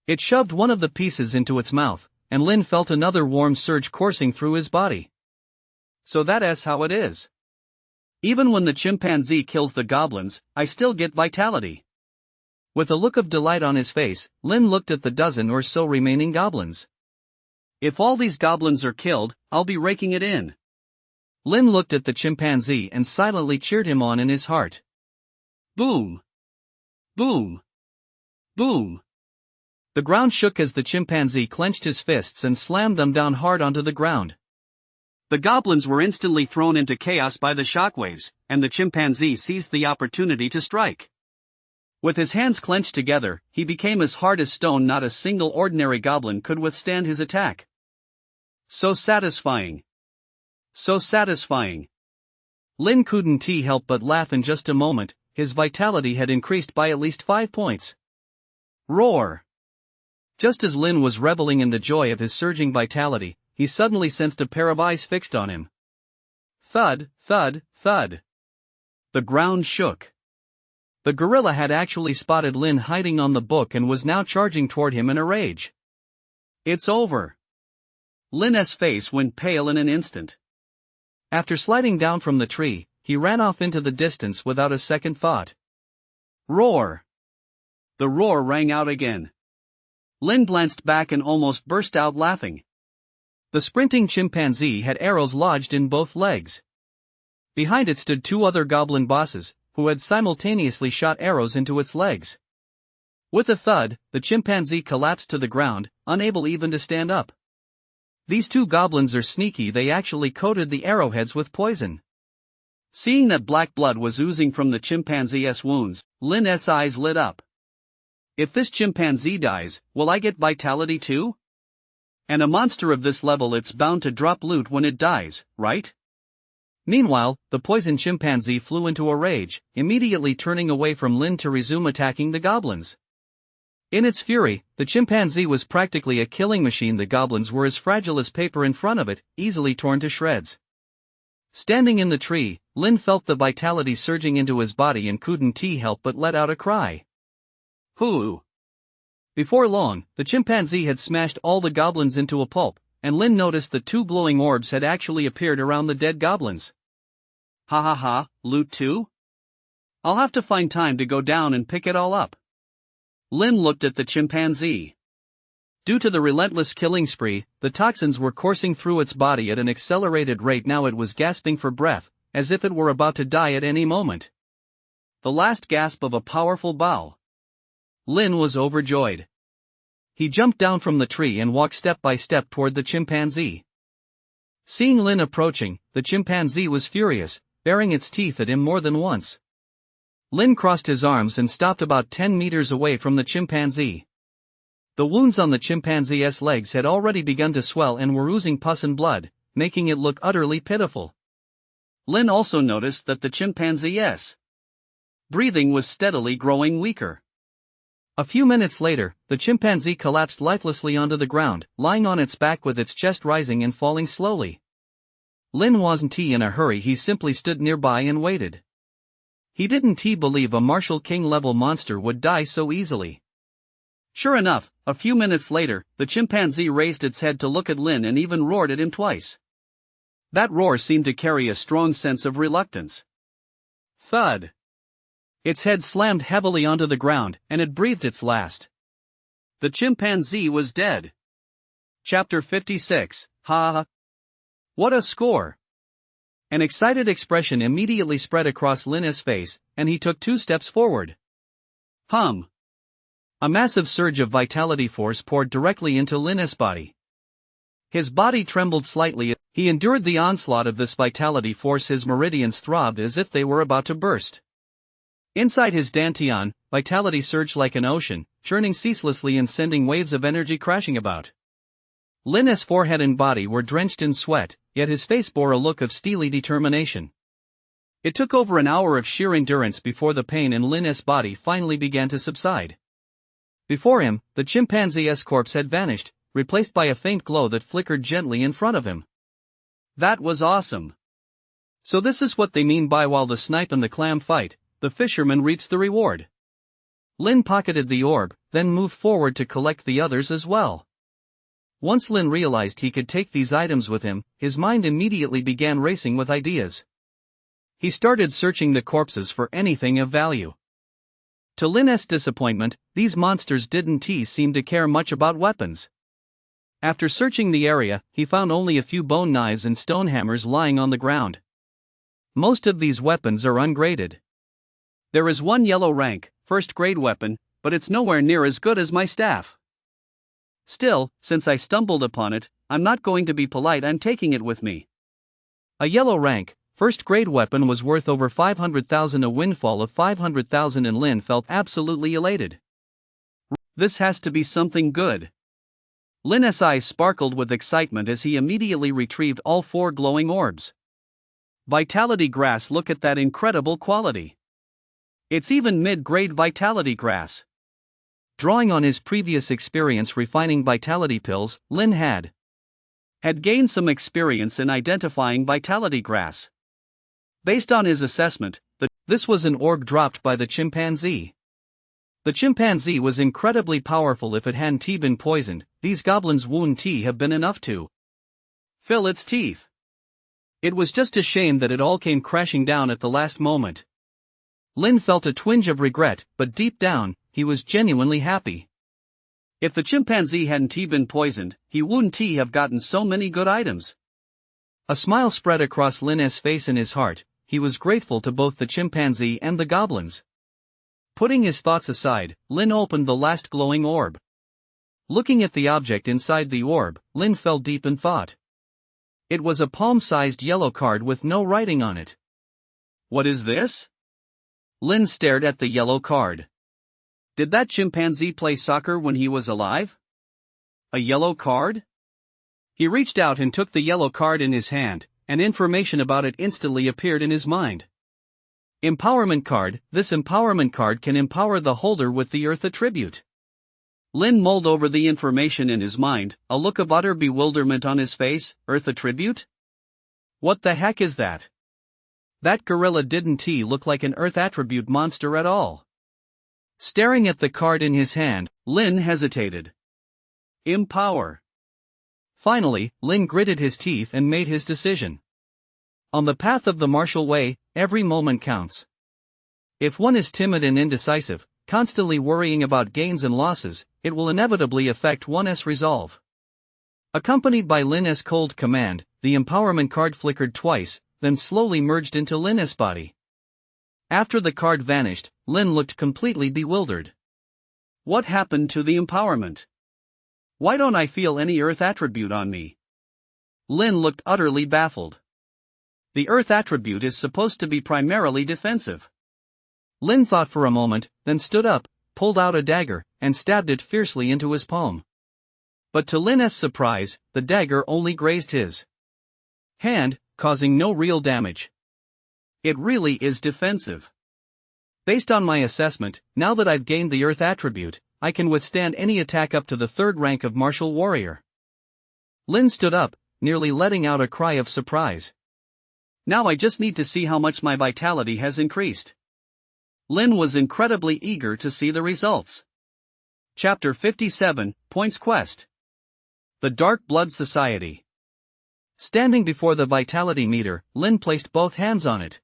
It shoved one of the pieces into its mouth, and Lin felt another warm surge coursing through his body. So that's how it is. Even when the chimpanzee kills the goblins, I still get vitality. With a look of delight on his face, Lin looked at the dozen or so remaining goblins. If all these goblins are killed, I'll be raking it in. Lin looked at the chimpanzee and silently cheered him on in his heart. Boom! Boom! Boom! The ground shook as the chimpanzee clenched his fists and slammed them down hard onto the ground. The goblins were instantly thrown into chaos by the shockwaves, and the chimpanzee seized the opportunity to strike. With his hands clenched together, he became as hard as stone. Not a single ordinary goblin could withstand his attack. So satisfying. So satisfying. Lin couldn't help but laugh. In just a moment, his vitality had increased by at least 5 points. Roar! Just as Lin was reveling in the joy of his surging vitality, he suddenly sensed a pair of eyes fixed on him. Thud, thud, thud. The ground shook. The gorilla had actually spotted Lin hiding on the book and was now charging toward him in a rage. It's over. Lin's face went pale in an instant. After sliding down from the tree, he ran off into the distance without a second thought. Roar! The roar rang out again. Lin glanced back and almost burst out laughing. The sprinting chimpanzee had arrows lodged in both legs. Behind it stood 2 other goblin bosses, who had simultaneously shot arrows into its legs. With a thud, the chimpanzee collapsed to the ground, unable even to stand up. These 2 goblins are sneaky. They actually coated the arrowheads with poison. Seeing that black blood was oozing from the chimpanzee's wounds, Lin's eyes lit up. If this chimpanzee dies, will I get vitality too? And a monster of this level, it's bound to drop loot when it dies, right? Meanwhile, the poison chimpanzee flew into a rage, immediately turning away from Lin to resume attacking the goblins. In its fury, the chimpanzee was practically a killing machine. The goblins were as fragile as paper in front of it, easily torn to shreds. Standing in the tree, Lin felt the vitality surging into his body and couldn't help but let out a cry. Hoo! Before long, the chimpanzee had smashed all the goblins into a pulp, and Lin noticed that 2 glowing orbs had actually appeared around the dead goblins. Ha ha ha, loot too? I'll have to find time to go down and pick it all up. Lin looked at the chimpanzee. Due to the relentless killing spree, the toxins were coursing through its body at an accelerated rate. Now it was gasping for breath, as if it were about to die at any moment. The last gasp of a powerful bow. Lin was overjoyed. He jumped down from the tree and walked step by step toward the chimpanzee. Seeing Lin approaching, the chimpanzee was furious, baring its teeth at him more than once. Lin crossed his arms and stopped about 10 meters away from the chimpanzee. The wounds on the chimpanzee's legs had already begun to swell and were oozing pus and blood, making it look utterly pitiful. Lin also noticed that the chimpanzee's breathing was steadily growing weaker. A few minutes later, the chimpanzee collapsed lifelessly onto the ground, lying on its back with its chest rising and falling slowly. Lin wasn't in a hurry. He simply stood nearby and waited. He didn't believe a Martial King-level monster would die so easily. Sure enough, a few minutes later, the chimpanzee raised its head to look at Lin and even roared at him twice. That roar seemed to carry a strong sense of reluctance. Thud! Its head slammed heavily onto the ground, and it breathed its last. The chimpanzee was dead. Chapter 56, Ha ha! What a score! An excited expression immediately spread across Lin's face, and he took 2 steps forward. Hum! A massive surge of vitality force poured directly into Lin's body. His body trembled slightly. He endured the onslaught of this vitality force. His meridians throbbed as if they were about to burst. Inside his dantian, vitality surged like an ocean, churning ceaselessly and sending waves of energy crashing about. Lin's forehead and body were drenched in sweat, yet his face bore a look of steely determination. It took over an hour of sheer endurance before the pain in Lin's body finally began to subside. Before him, the chimpanzee's corpse had vanished, replaced by a faint glow that flickered gently in front of him. That was awesome. So this is what they mean by while the snipe and the clam fight, the fisherman reaps the reward. Lin pocketed the orb, then moved forward to collect the others as well. Once Lin realized he could take these items with him, his mind immediately began racing with ideas. He started searching the corpses for anything of value. To Lin's disappointment, these monsters didn't seem to care much about weapons. After searching the area, he found only a few bone knives and stone hammers lying on the ground. Most of these weapons are ungraded. There is one yellow rank, first-grade weapon, but it's nowhere near as good as my staff. Still, since I stumbled upon it, I'm not going to be polite. I'm taking it with me. A yellow rank, first-grade weapon was worth over 500,000, a windfall of 500,000, and Lin felt absolutely elated. This has to be something good. Lin's eyes sparkled with excitement as he immediately retrieved all 4 glowing orbs. Vitality grass. Look at that incredible quality. It's even mid-grade vitality grass. Drawing on his previous experience refining vitality pills, Lin had gained some experience in identifying vitality grass. Based on his assessment, this was an orb dropped by the chimpanzee. The chimpanzee was incredibly powerful. If it hadn't been poisoned, these goblins wouldn't have been enough to fill its teeth. It was just a shame that it all came crashing down at the last moment. Lin felt a twinge of regret, but deep down, he was genuinely happy. If the chimpanzee hadn't been poisoned, he wouldn't have gotten so many good items. A smile spread across Lin's face. In his heart, he was grateful to both the chimpanzee and the goblins. Putting his thoughts aside, Lin opened the last glowing orb. Looking at the object inside the orb, Lin fell deep in thought. It was a palm-sized yellow card with no writing on it. What is this? Lin stared at the yellow card. Did that chimpanzee play soccer when he was alive? A yellow card? He reached out and took the yellow card in his hand, and information about it instantly appeared in his mind. Empowerment card. This empowerment card can empower the holder with the Earth attribute. Lin mulled over the information in his mind, a look of utter bewilderment on his face. Earth attribute? What the heck is that? That gorilla didn't look like an Earth attribute monster at all. Staring at the card in his hand, Lin hesitated. Empower. Finally, Lin gritted his teeth and made his decision. On the path of the martial way, every moment counts. If one is timid and indecisive, constantly worrying about gains and losses, it will inevitably affect one's resolve. Accompanied by Lin's cold command, the empowerment card flickered twice, then slowly merged into Lin's body. After the card vanished, Lin looked completely bewildered. What happened to the empowerment? Why don't I feel any Earth attribute on me? Lin looked utterly baffled. The Earth attribute is supposed to be primarily defensive. Lin thought for a moment, then stood up, pulled out a dagger, and stabbed it fiercely into his palm. But to Lin's surprise, the dagger only grazed his hand, causing no real damage. It really is defensive. Based on my assessment, now that I've gained the Earth attribute, I can withstand any attack up to the 3rd rank of martial warrior. Lin stood up, nearly letting out a cry of surprise. Now I just need to see how much my vitality has increased. Lin was incredibly eager to see the results. Chapter 57, Points Quest. The Dark Blood Society. Standing before the vitality meter, Lin placed both hands on it.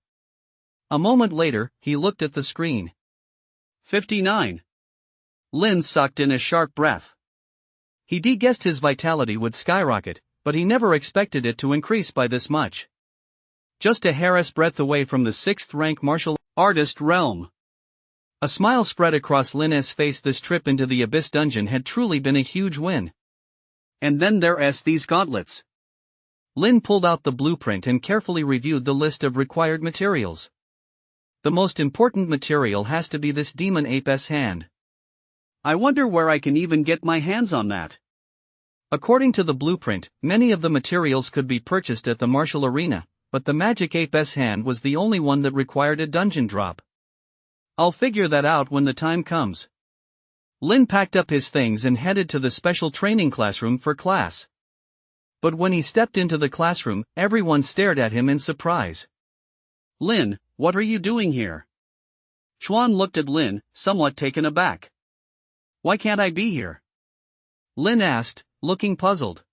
A moment later, he looked at the screen. 59. Lin sucked in a sharp breath. He guessed his vitality would skyrocket, but he never expected it to increase by this much. Just a hair's breadth away from the 6th rank martial artist realm. A smile spread across Lin's face. This trip into the Abyss dungeon had truly been a huge win. And then there's these gauntlets. Lin pulled out the blueprint and carefully reviewed the list of required materials. The most important material has to be this demon ape's hand. I wonder where I can even get my hands on that. According to the blueprint, many of the materials could be purchased at the martial arena, but the magic ape's hand was the only one that required a dungeon drop. I'll figure that out when the time comes. Lin packed up his things and headed to the special training classroom for class. But when he stepped into the classroom, everyone stared at him in surprise. Lin, what are you doing here? Chuan looked at Lin, somewhat taken aback. Why can't I be here? Lin asked, looking puzzled.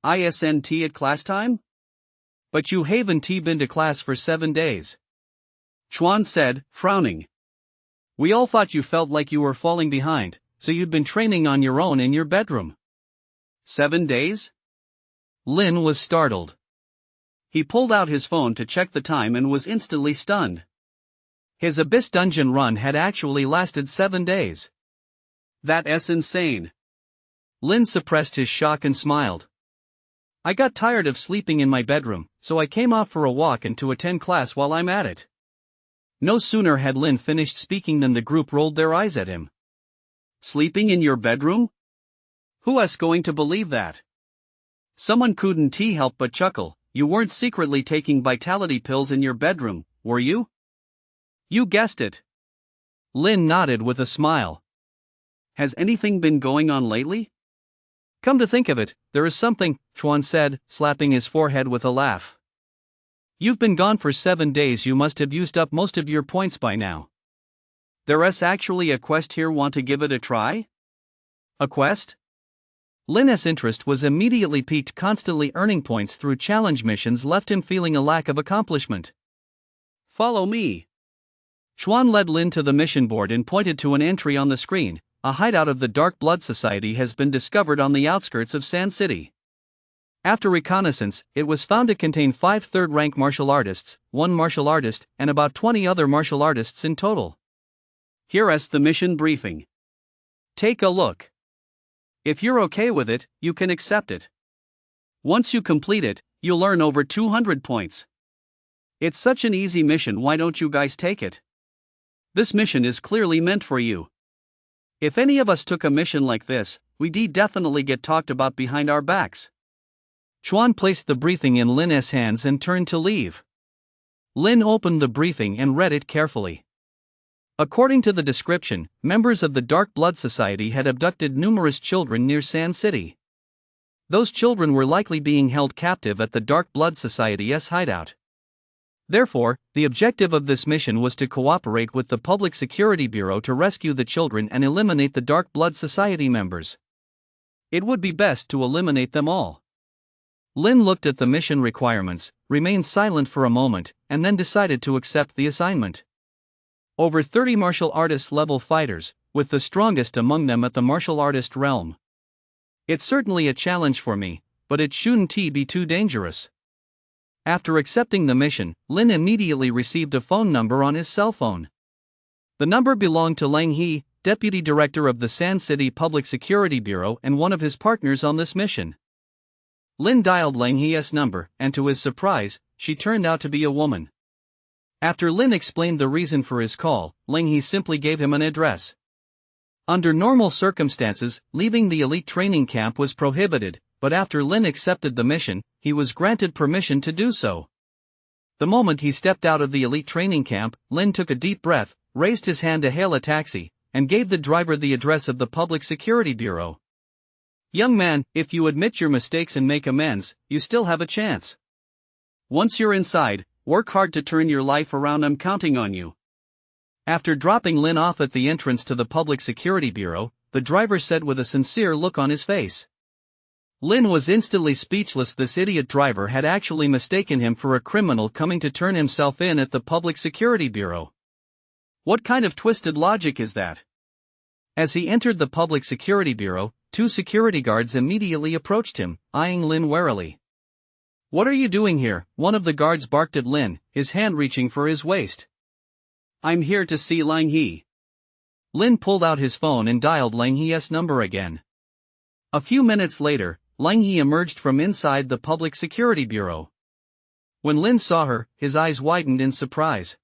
Isn't at class time? But you haven't been to class for 7 days. Chuan said, frowning. We all thought you felt like you were falling behind, so you'd been training on your own in your bedroom. 7 days? Lin was startled. He pulled out his phone to check the time and was instantly stunned. His Abyss dungeon run had actually lasted 7 days. That's insane. Lin suppressed his shock and smiled. I got tired of sleeping in my bedroom, so I came off for a walk and to attend class while I'm at it. No sooner had Lin finished speaking than the group rolled their eyes at him. Sleeping in your bedroom? Who's going to believe that? Someone couldn't help but chuckle. You weren't secretly taking vitality pills in your bedroom, were you? You guessed it. Lin nodded with a smile. Has anything been going on lately? Come to think of it, there is something, Chuan said, slapping his forehead with a laugh. You've been gone for 7 days. You must have used up most of your points by now. There's actually a quest here. Want to give it a try? A quest? Lin's interest was immediately piqued. Constantly earning points through challenge missions left him feeling a lack of accomplishment. Follow me. Chuan led Lin to the mission board and pointed to an entry on the screen. A hideout of the Dark Blood Society has been discovered on the outskirts of Sand City. After reconnaissance, it was found to contain 5 third-rank martial artists, 1 martial artist, and about 20 other martial artists in total. Here's the mission briefing. Take a look. If you're okay with it, you can accept it. Once you complete it, you'll earn over 200 points. It's such an easy mission. Why don't you guys take it? This mission is clearly meant for you. If any of us took a mission like this, we'd definitely get talked about behind our backs. Chuan placed the briefing in Lin's hands and turned to leave. Lin opened the briefing and read it carefully. According to the description, members of the Dark Blood Society had abducted numerous children near Sand City. Those children were likely being held captive at the Dark Blood Society's hideout. Therefore, the objective of this mission was to cooperate with the Public Security Bureau to rescue the children and eliminate the Dark Blood Society members. It would be best to eliminate them all. Lin looked at the mission requirements, remained silent for a moment, and then decided to accept the assignment. Over 30 martial artist level fighters, with the strongest among them at the martial artist realm. It's certainly a challenge for me, but it shouldn't be too dangerous. After accepting the mission, Lin immediately received a phone number on his cell phone. The number belonged to Lang He, Deputy Director of the Sand City Public Security Bureau and one of his partners on this mission. Lin dialed Lang He's number, and to his surprise, she turned out to be a woman. After Lin explained the reason for his call, Lang He simply gave him an address. Under normal circumstances, leaving the elite training camp was prohibited, but after Lin accepted the mission, he was granted permission to do so. The moment he stepped out of the elite training camp, Lin took a deep breath, raised his hand to hail a taxi, and gave the driver the address of the Public Security Bureau. "Young man, if you admit your mistakes and make amends, you still have a chance. Once you're inside, work hard to turn your life around. I'm counting on you." After dropping Lin off at the entrance to the Public Security Bureau, the driver said with a sincere look on his face. Lin was instantly speechless. This idiot driver had actually mistaken him for a criminal coming to turn himself in at the Public Security Bureau. What kind of twisted logic is that? As he entered the Public Security Bureau, 2 security guards immediately approached him, eyeing Lin warily. "What are you doing here?" one of the guards barked at Lin, his hand reaching for his waist. "I'm here to see Lang He." Lin pulled out his phone and dialed Lang He's number again. A few minutes later, Lang He emerged from inside the Public Security Bureau. When Lin saw her, his eyes widened in surprise.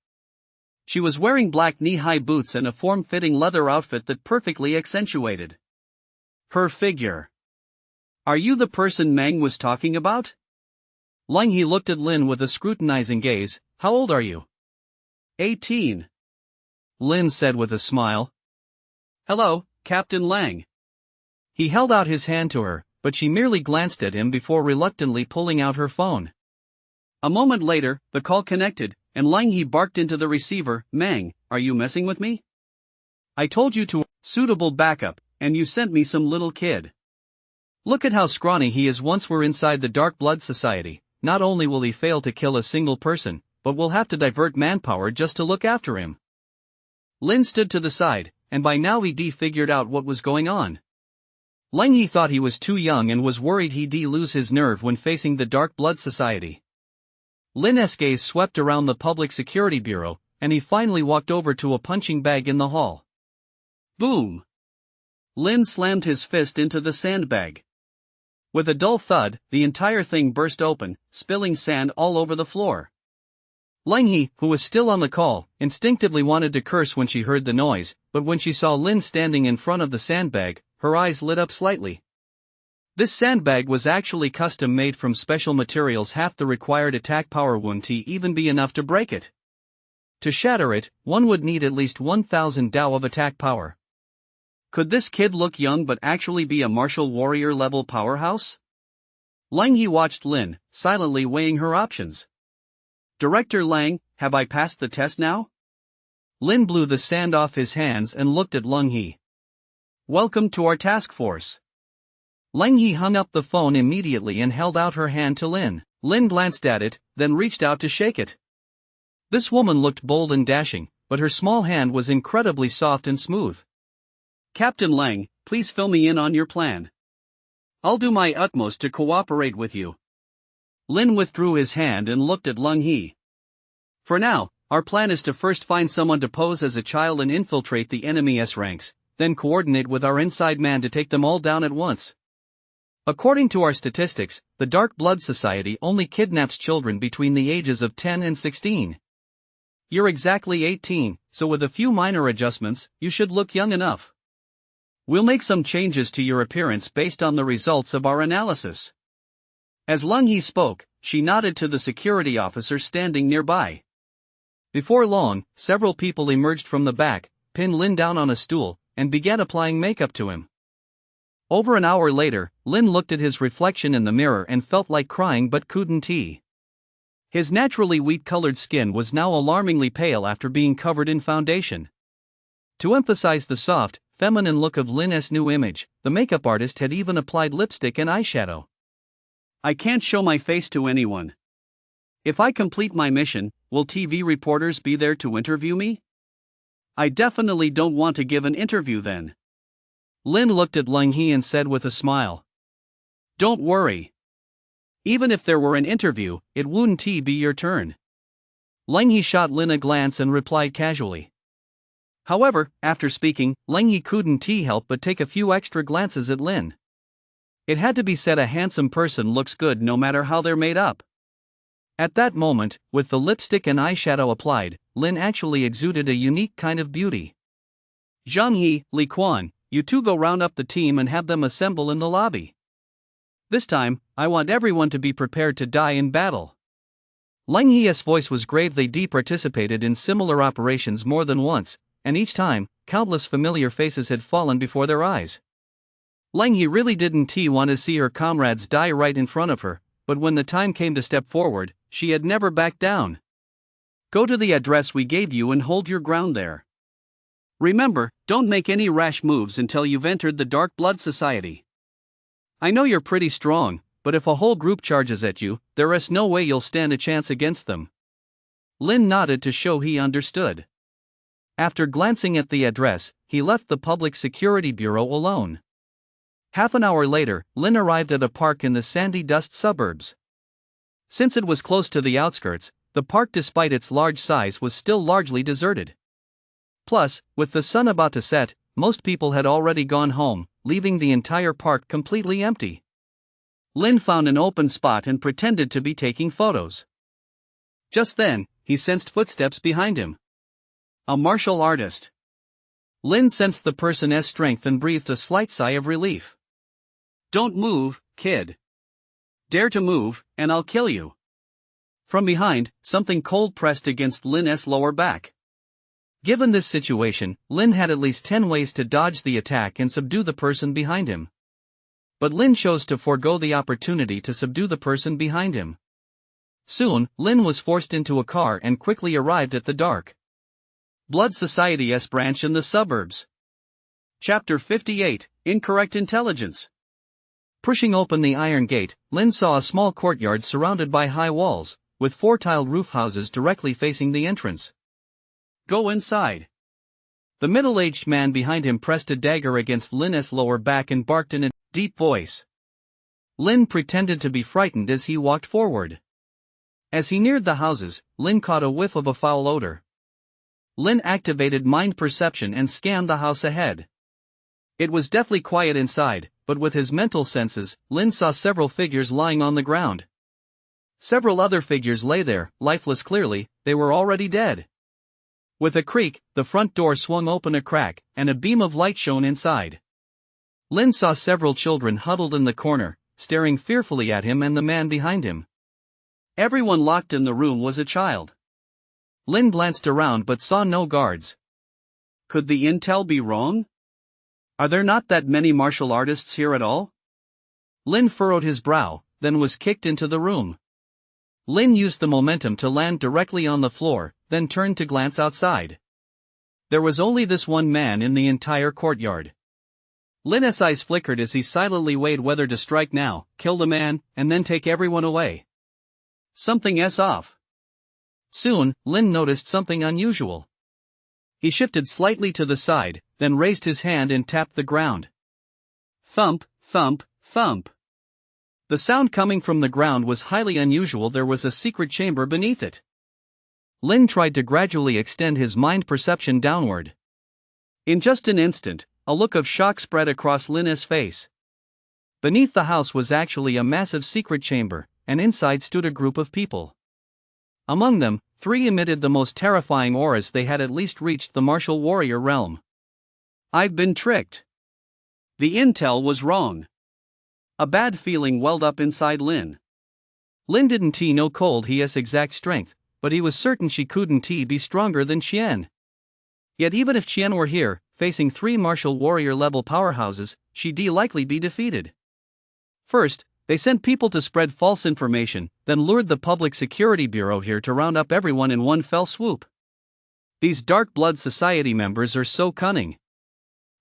She was wearing black knee-high boots and a form-fitting leather outfit that perfectly accentuated her figure. "Are you the person Meng was talking about?" Lang He looked at Lin with a scrutinizing gaze. "How old are you?" 18. Lin said with a smile. "Hello, Captain Lang." He held out his hand to her, but she merely glanced at him before reluctantly pulling out her phone. A moment later, the call connected, and Lang He barked into the receiver, "Meng, are you messing with me? I told you to suitable backup, and you sent me some little kid. Look at how scrawny he is. Once we're inside the Dark Blood Society, not only will he fail to kill a single person, but we'll have to divert manpower just to look after him." Lin stood to the side, and by now he'd figured out what was going on. Lang He thought he was too young and was worried he'd lose his nerve when facing the Dark Blood Society. Lin's gaze swept around the Public Security Bureau, and he finally walked over to a punching bag in the hall. Boom! Lin slammed his fist into the sandbag. With a dull thud, the entire thing burst open, spilling sand all over the floor. Lang He, who was still on the call, instinctively wanted to curse when she heard the noise, but when she saw Lin standing in front of the sandbag, her eyes lit up slightly. This sandbag was actually custom made from special materials. Half the required attack power wouldn't even be enough to break it. To shatter it, one would need at least 1,000 Dao of attack power. Could this kid look young but actually be a martial warrior level powerhouse? Lang He watched Lin, silently weighing her options. "Director Lang, have I passed the test now?" Lin blew the sand off his hands and looked at Lang He. "Welcome to our task force." Lang He hung up the phone immediately and held out her hand to Lin. Lin glanced at it, then reached out to shake it. This woman looked bold and dashing, but her small hand was incredibly soft and smooth. "Captain Lang, please fill me in on your plan. I'll do my utmost to cooperate with you." Lin withdrew his hand and looked at Lang He. "For now, our plan is to first find someone to pose as a child and infiltrate the enemy's ranks, then coordinate with our inside man to take them all down at once. According to our statistics, the Dark Blood Society only kidnaps children between the ages of 10 and 16. You're exactly 18, so with a few minor adjustments, you should look young enough. We'll make some changes to your appearance based on the results of our analysis. As Lung He spoke, she nodded to the security officer standing nearby. Before long, several people emerged from the back, pinned Lin down on a stool, and began applying makeup to him. Over an hour later, Lin looked at his reflection in the mirror and felt like crying but couldn't. His naturally wheat-colored skin was now alarmingly pale after being covered in foundation. To emphasize the soft, feminine look of Lin's new image, the makeup artist had even applied lipstick and eyeshadow. I can't show my face to anyone. If I complete my mission, will TV reporters be there to interview me? I definitely don't want to give an interview then. Lin looked at Lung He and said with a smile. Don't worry. Even if there were an interview, it wouldn't be your turn. Lung He shot Lin a glance and replied casually. However, after speaking, Lung He couldn't help but take a few extra glances at Lin. It had to be said, a handsome person looks good no matter how they're made up. At that moment, with the lipstick and eyeshadow applied, Lin actually exuded a unique kind of beauty. Zhang He, Li Quan, you two go round up the team and have them assemble in the lobby. This time, I want everyone to be prepared to die in battle. Lung He's voice was grave. They participated in similar operations more than once, and each time, countless familiar faces had fallen before their eyes. Lung He really didn't want to see her comrades die right in front of her, but when the time came to step forward, she had never backed down. Go to the address we gave you and hold your ground there. Remember, don't make any rash moves until you've entered the Dark Blood Society. I know you're pretty strong, but if a whole group charges at you, there is no way you'll stand a chance against them. Lin nodded to show he understood. After glancing at the address, he left the Public Security Bureau alone. Half an hour later, Lin arrived at a park in the sandy dust suburbs. Since it was close to the outskirts, the park, despite its large size, was still largely deserted. Plus, with the sun about to set, most people had already gone home, leaving the entire park completely empty. Lin found an open spot and pretended to be taking photos. Just then, he sensed footsteps behind him. A martial artist. Lin sensed the person's strength and breathed a slight sigh of relief. Don't move, kid. Dare to move, and I'll kill you. From behind, something cold pressed against Lin's lower back. Given this situation, Lin had at least 10 ways to dodge the attack and subdue the person behind him. But Lin chose to forego the opportunity to subdue the person behind him. Soon, Lin was forced into a car and quickly arrived at the Dark Blood Society's branch in the suburbs. Chapter 58, Incorrect Intelligence. Pushing open the iron gate, Lin saw a small courtyard surrounded by high walls, with 4 tiled roof houses directly facing the entrance. Go inside. The middle-aged man behind him pressed a dagger against Lin's lower back and barked in a deep voice. Lin pretended to be frightened as he walked forward. As he neared the houses, Lin caught a whiff of a foul odor. Lin activated mind perception and scanned the house ahead. It was deathly quiet inside, but with his mental senses, Lin saw several figures lying on the ground. Several other figures lay there, lifeless. Clearly, they were already dead. With a creak, the front door swung open a crack, and a beam of light shone inside. Lin saw several children huddled in the corner, staring fearfully at him and the man behind him. Everyone locked in the room was a child. Lin glanced around but saw no guards. Could the intel be wrong? Are there not that many martial artists here at all? Lin furrowed his brow, then was kicked into the room. Lin used the momentum to land directly on the floor, then turned to glance outside. There was only this one man in the entire courtyard. Lin's eyes flickered as he silently weighed whether to strike now, kill the man, and then take everyone away. Something's off. Soon, Lin noticed something unusual. He shifted slightly to the side, then raised his hand and tapped the ground. Thump, thump, thump. The sound coming from the ground was highly unusual. There was a secret chamber beneath it. Lin tried to gradually extend his mind perception downward. In just an instant, a look of shock spread across Lin's face. Beneath the house was actually a massive secret chamber, and inside stood a group of people. Among them, 3 emitted the most terrifying auras. They had at least reached the martial warrior realm. I've been tricked. The intel was wrong. A bad feeling welled up inside Lin. Lin didn't know cold his exact strength, but he was certain she couldn't be stronger than Qian. Yet even if Qian were here, facing 3 martial warrior level powerhouses, she'd likely be defeated. First, they sent people to spread false information, then lured the Public Security Bureau here to round up everyone in one fell swoop. These Dark Blood Society members are so cunning.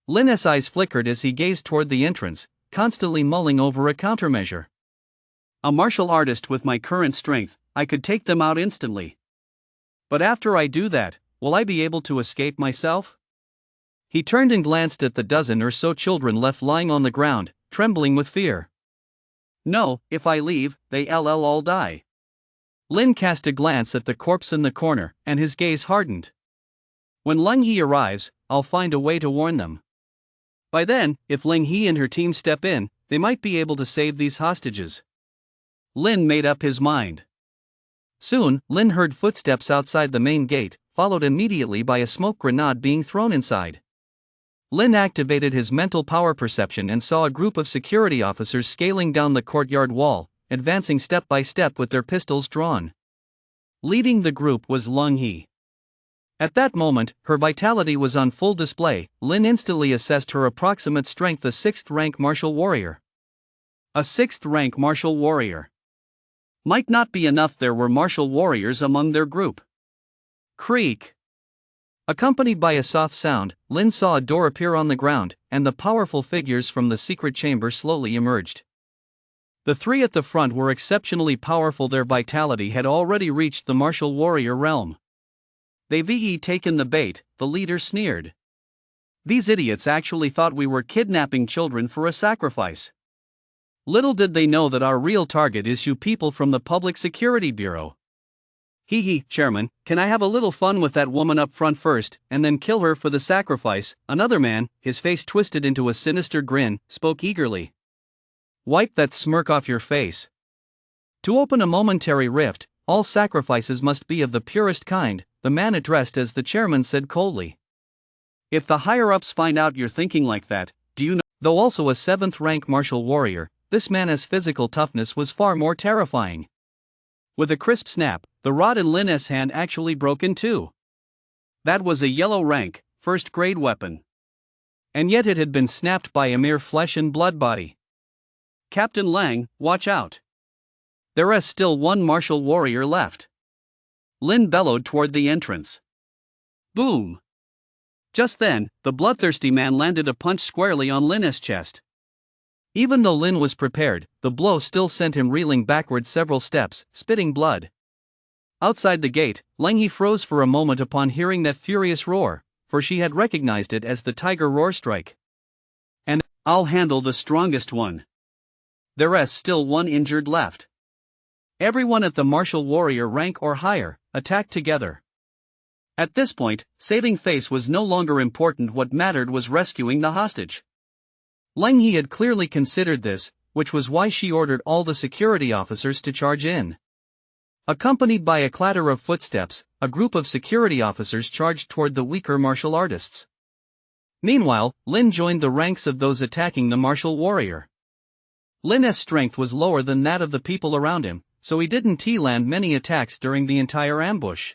Lin's eyes flickered as he gazed toward the entrance, constantly mulling over a countermeasure. A martial artist with my current strength, I could take them out instantly. But after I do that, will I be able to escape myself? He turned and glanced at the dozen or so children left lying on the ground, trembling with fear. No, if I leave, they all die. Lin cast a glance at the corpse in the corner, and his gaze hardened. When Ling He arrives, I'll find a way to warn them. By then, if Ling He and her team step in, they might be able to save these hostages. Lin made up his mind. Soon, Lin heard footsteps outside the main gate, followed immediately by a smoke grenade being thrown inside. Lin activated his mental power perception and saw a group of security officers scaling down the courtyard wall, advancing step by step with their pistols drawn. Leading the group was Ling He. At that moment, her vitality was on full display. Lin instantly assessed her approximate strength, a 6th rank martial warrior. A 6th rank martial warrior. Might not be enough, there were martial warriors among their group. Creak. Accompanied by a soft sound, Lin saw a door appear on the ground, and the powerful figures from the secret chamber slowly emerged. The 3 at the front were exceptionally powerful. Their vitality had already reached the martial warrior realm. They've taken the bait, the leader sneered. These idiots actually thought we were kidnapping children for a sacrifice. Little did they know that our real target is you people from the Public Security Bureau. Chairman, can I have a little fun with that woman up front first, and then kill her for the sacrifice? Another man, his face twisted into a sinister grin, spoke eagerly. Wipe that smirk off your face. To open a momentary rift, all sacrifices must be of the purest kind, the man addressed as the chairman said coldly. If the higher-ups find out you're thinking like that, do you know? Though also a 7th rank martial warrior, this man's physical toughness was far more terrifying. With a crisp snap, the rod in Lin's hand actually broke in two. That was a yellow rank, 1st grade weapon. And yet it had been snapped by a mere flesh and blood body. Captain Lang, watch out. There is still one martial warrior left. Lin bellowed toward the entrance. Boom! Just then, the bloodthirsty man landed a punch squarely on Lin's chest. Even though Lin was prepared, the blow still sent him reeling backward several steps, spitting blood. Outside the gate, Ling He froze for a moment upon hearing that furious roar, for she had recognized it as the tiger roar strike. And I'll handle the strongest one. There is still one injured left. Everyone at the martial warrior rank or higher, attacked together. At this point, saving face was no longer important. What mattered was rescuing the hostage. Ling He had clearly considered this, which was why she ordered all the security officers to charge in. Accompanied by a clatter of footsteps, a group of security officers charged toward the weaker martial artists. Meanwhile, Lin joined the ranks of those attacking the martial warrior. Lin's strength was lower than that of the people around him, so he didn't land many attacks during the entire ambush.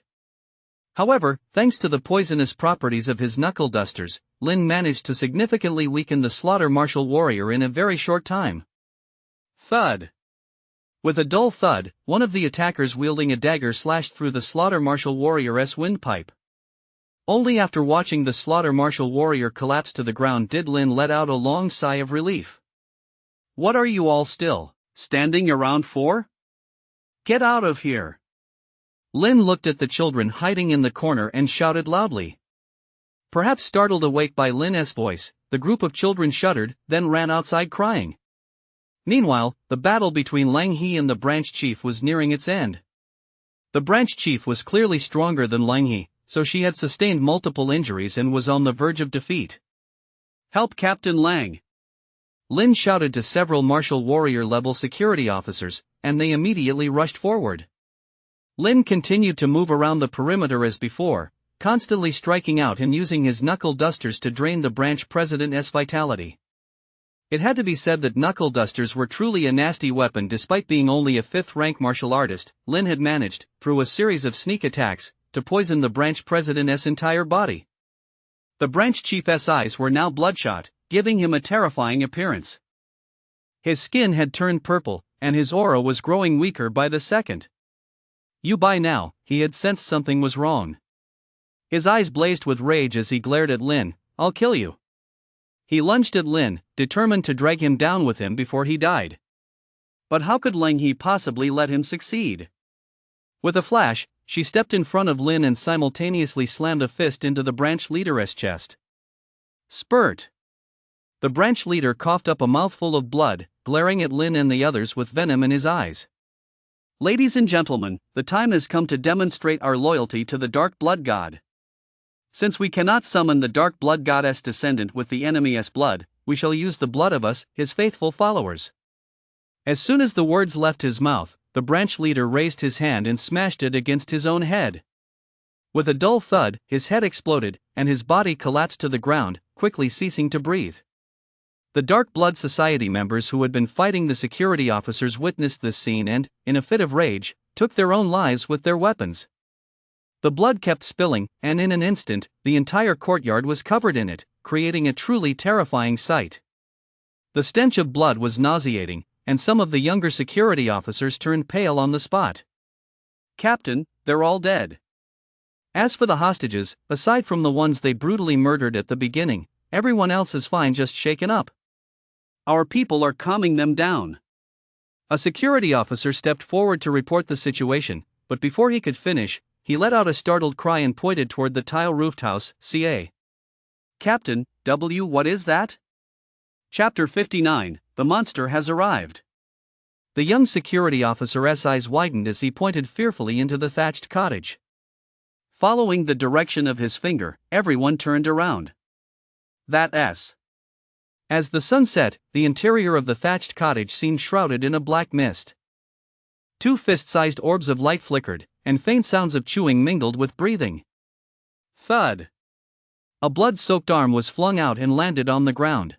However, thanks to the poisonous properties of his knuckle dusters, Lin managed to significantly weaken the slaughter martial warrior in a very short time. Thud! With a dull thud, one of the attackers wielding a dagger slashed through the slaughter martial warrior's windpipe. Only after watching the slaughter martial warrior collapse to the ground did Lin let out a long sigh of relief. What are you all still standing around for? Get out of here! Lin looked at the children hiding in the corner and shouted loudly. Perhaps startled awake by Lin's voice, the group of children shuddered, then ran outside crying. Meanwhile, the battle between Ling He and the branch chief was nearing its end. The branch chief was clearly stronger than Ling He, so she had sustained multiple injuries and was on the verge of defeat. Help Captain Lang! Lin shouted to several martial warrior-level security officers, and they immediately rushed forward. Lin continued to move around the perimeter as before, constantly striking out and using his knuckle dusters to drain the branch president's vitality. It had to be said that knuckle dusters were truly a nasty weapon. Despite being only a 5th-rank martial artist, Lin had managed, through a series of sneak attacks, to poison the branch president's entire body. The branch chief SIs were now bloodshot, giving him a terrifying appearance. His skin had turned purple, and his aura was growing weaker by the second. By now, he had sensed something was wrong. His eyes blazed with rage as he glared at Lin. "I'll kill you." He lunged at Lin, determined to drag him down with him before he died. But how could Lang He possibly let him succeed? With a flash, she stepped in front of Lin and simultaneously slammed a fist into the branch leader's chest. Spurt! The branch leader coughed up a mouthful of blood, glaring at Lin and the others with venom in his eyes. "Ladies and gentlemen, the time has come to demonstrate our loyalty to the Dark Blood God. Since we cannot summon the Dark Blood Goddess descendant with the enemy's blood, we shall use the blood of us, his faithful followers." As soon as the words left his mouth, the branch leader raised his hand and smashed it against his own head. With a dull thud, his head exploded, and his body collapsed to the ground, quickly ceasing to breathe. The Dark Blood Society members who had been fighting the security officers witnessed this scene and, in a fit of rage, took their own lives with their weapons. The blood kept spilling, and in an instant, the entire courtyard was covered in it, creating a truly terrifying sight. The stench of blood was nauseating, and some of the younger security officers turned pale on the spot. "Captain, they're all dead." As for the hostages, aside from the ones they brutally murdered at the beginning, everyone else is fine, just shaken up. "Our people are calming them down." A security officer stepped forward to report the situation, but before he could finish, he let out a startled cry and pointed toward the tile-roofed house, ca. "Captain, what is that?" Chapter 59, The Monster Has Arrived. The young security officer's eyes widened as he pointed fearfully into the thatched cottage. Following the direction of his finger, everyone turned around. As the sun set, the interior of the thatched cottage seemed shrouded in a black mist. 2 fist-sized orbs of light flickered, and faint sounds of chewing mingled with breathing. Thud! A blood-soaked arm was flung out and landed on the ground.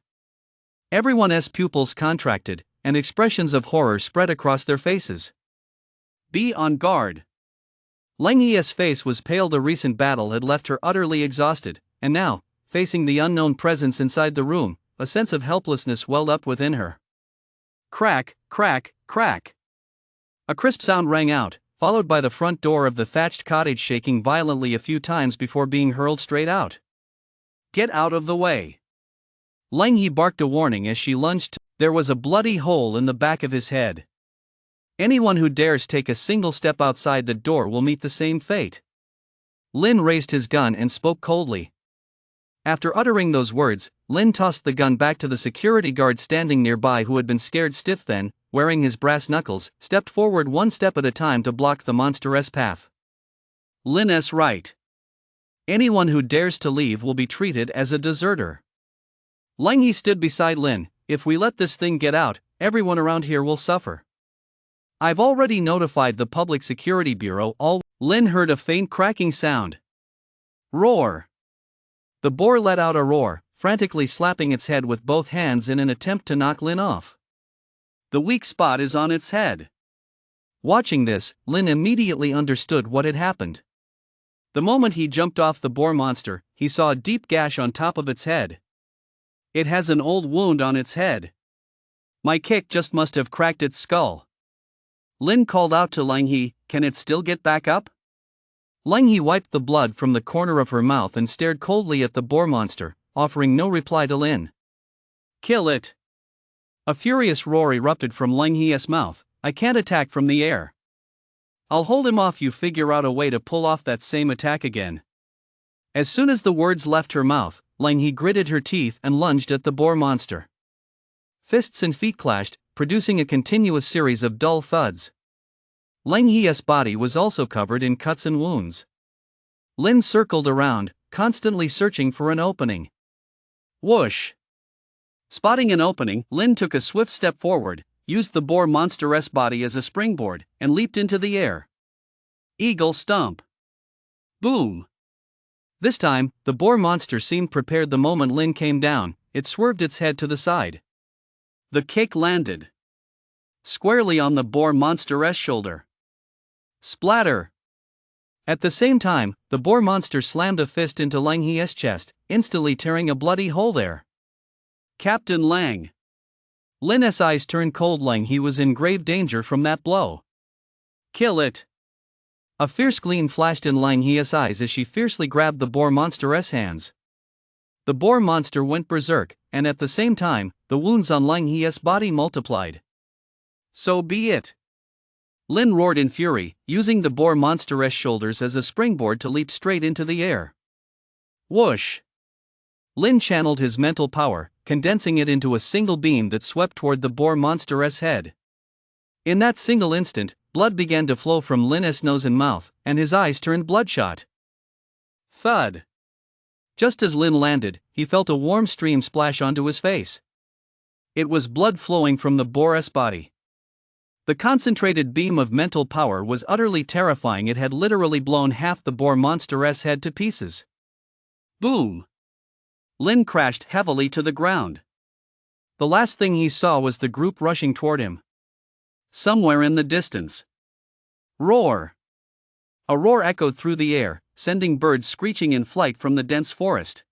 Everyone's pupils contracted, and expressions of horror spread across their faces. "Be on guard." Lang Yi's face was pale. The recent battle had left her utterly exhausted, and now, facing the unknown presence inside the room, a sense of helplessness welled up within her. Crack, crack, crack. A crisp sound rang out, followed by the front door of the thatched cottage shaking violently a few times before being hurled straight out. "Get out of the way." Lang Yi barked a warning as she lunged. There was a bloody hole in the back of his head. "Anyone who dares take a single step outside the door will meet the same fate." Lin raised his gun and spoke coldly. After uttering those words, Lin tossed the gun back to the security guard standing nearby, who had been scared stiff. Then, wearing his brass knuckles, stepped forward one step at a time to block the monster's path. "Lin's right. Anyone who dares to leave will be treated as a deserter." Lang Yi stood beside Lin. "If we let this thing get out, everyone around here will suffer. I've already notified the Public Security Bureau." Lin heard a faint cracking sound. Roar! The boar let out a roar, frantically slapping its head with both hands in an attempt to knock Lin off. "The weak spot is on its head." Watching this, Lin immediately understood what had happened. The moment he jumped off the boar monster, he saw a deep gash on top of its head. "It has an old wound on its head. My kick just must have cracked its skull." Lin called out to Lang Yi, "Can it still get back up?" Lang Yi wiped the blood from the corner of her mouth and stared coldly at the boar monster, offering no reply to Lin. "Kill it!" A furious roar erupted from Lang Yi's mouth. "I can't attack from the air." "I'll hold him off. You figure out a way to pull off that same attack again." As soon as the words left her mouth, Lang Yi gritted her teeth and lunged at the boar monster. Fists and feet clashed, producing a continuous series of dull thuds. Lang Yi's body was also covered in cuts and wounds. Lin circled around, constantly searching for an opening. Whoosh! Spotting an opening, Lin took a swift step forward, used the boar monster's body as a springboard, and leaped into the air. Eagle stomp! Boom! This time, the boar monster seemed prepared. The moment Lin came down, it swerved its head to the side. The kick landed squarely on the boar monster's shoulder. Splatter! At the same time, the boar monster slammed a fist into Lang He's chest, instantly tearing a bloody hole there. Captain Lang! Lin's eyes turned cold. Lang He was in grave danger from that blow. Kill it! A fierce gleam flashed in Lang He's eyes as she fiercely grabbed the boar monster's hands. The boar monster went berserk, and at the same time, the wounds on Lang He's body multiplied. So be it! Lin roared in fury, using the boar monster's shoulders as a springboard to leap straight into the air. Whoosh! Lin channeled his mental power, condensing it into a single beam that swept toward the boar monster's head. In that single instant, blood began to flow from Lin's nose and mouth, and his eyes turned bloodshot. Thud! Just as Lin landed, he felt a warm stream splash onto his face. It was blood flowing from the boar's body. The concentrated beam of mental power was utterly terrifying. It had literally blown half the boar monster's head to pieces. Boom! Lin crashed heavily to the ground. The last thing he saw was the group rushing toward him. Somewhere in the distance. Roar! A roar echoed through the air, sending birds screeching in flight from the dense forest.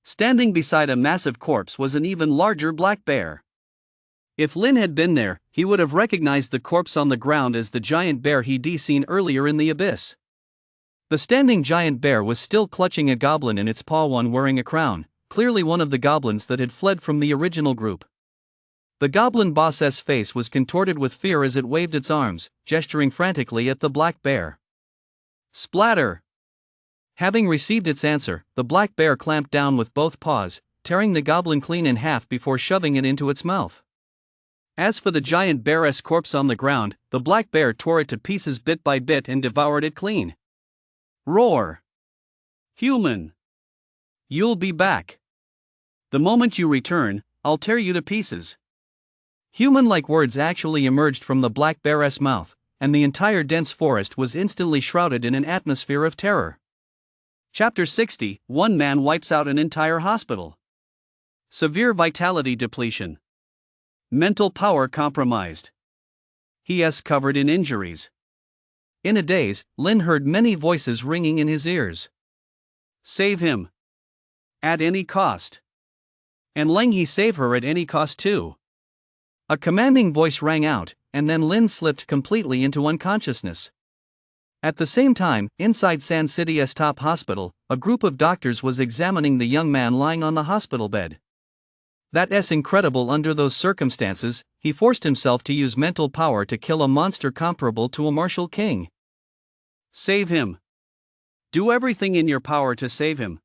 Standing beside a massive corpse was an even larger black bear. If Lin had been there, he would have recognized the corpse on the ground as the giant bear he'd seen earlier in the abyss. The standing giant bear was still clutching a goblin in its paw, one wearing a crown, clearly one of the goblins that had fled from the original group. The goblin boss's face was contorted with fear as it waved its arms, gesturing frantically at the black bear. Splatter! Having received its answer, the black bear clamped down with both paws, tearing the goblin clean in half before shoving it into its mouth. As for the giant bear's corpse on the ground, the black bear tore it to pieces bit by bit and devoured it clean. Roar! Human! You'll be back. The moment you return, I'll tear you to pieces. Human-like words actually emerged from the black bear's mouth, and the entire dense forest was instantly shrouded in an atmosphere of terror. Chapter 60: One man wipes out an entire hospital. Severe vitality depletion. Mental power compromised. He is covered in injuries. In a daze, Lin heard many voices ringing in his ears. Save him. At any cost. And Lang He save her at any cost too. A commanding voice rang out, and then Lin slipped completely into unconsciousness. At the same time, inside Sand City's top hospital, a group of doctors was examining the young man lying on the hospital bed. That's incredible. Under those circumstances, he forced himself to use mental power to kill a monster comparable to a martial king. Save him. Do everything in your power to save him.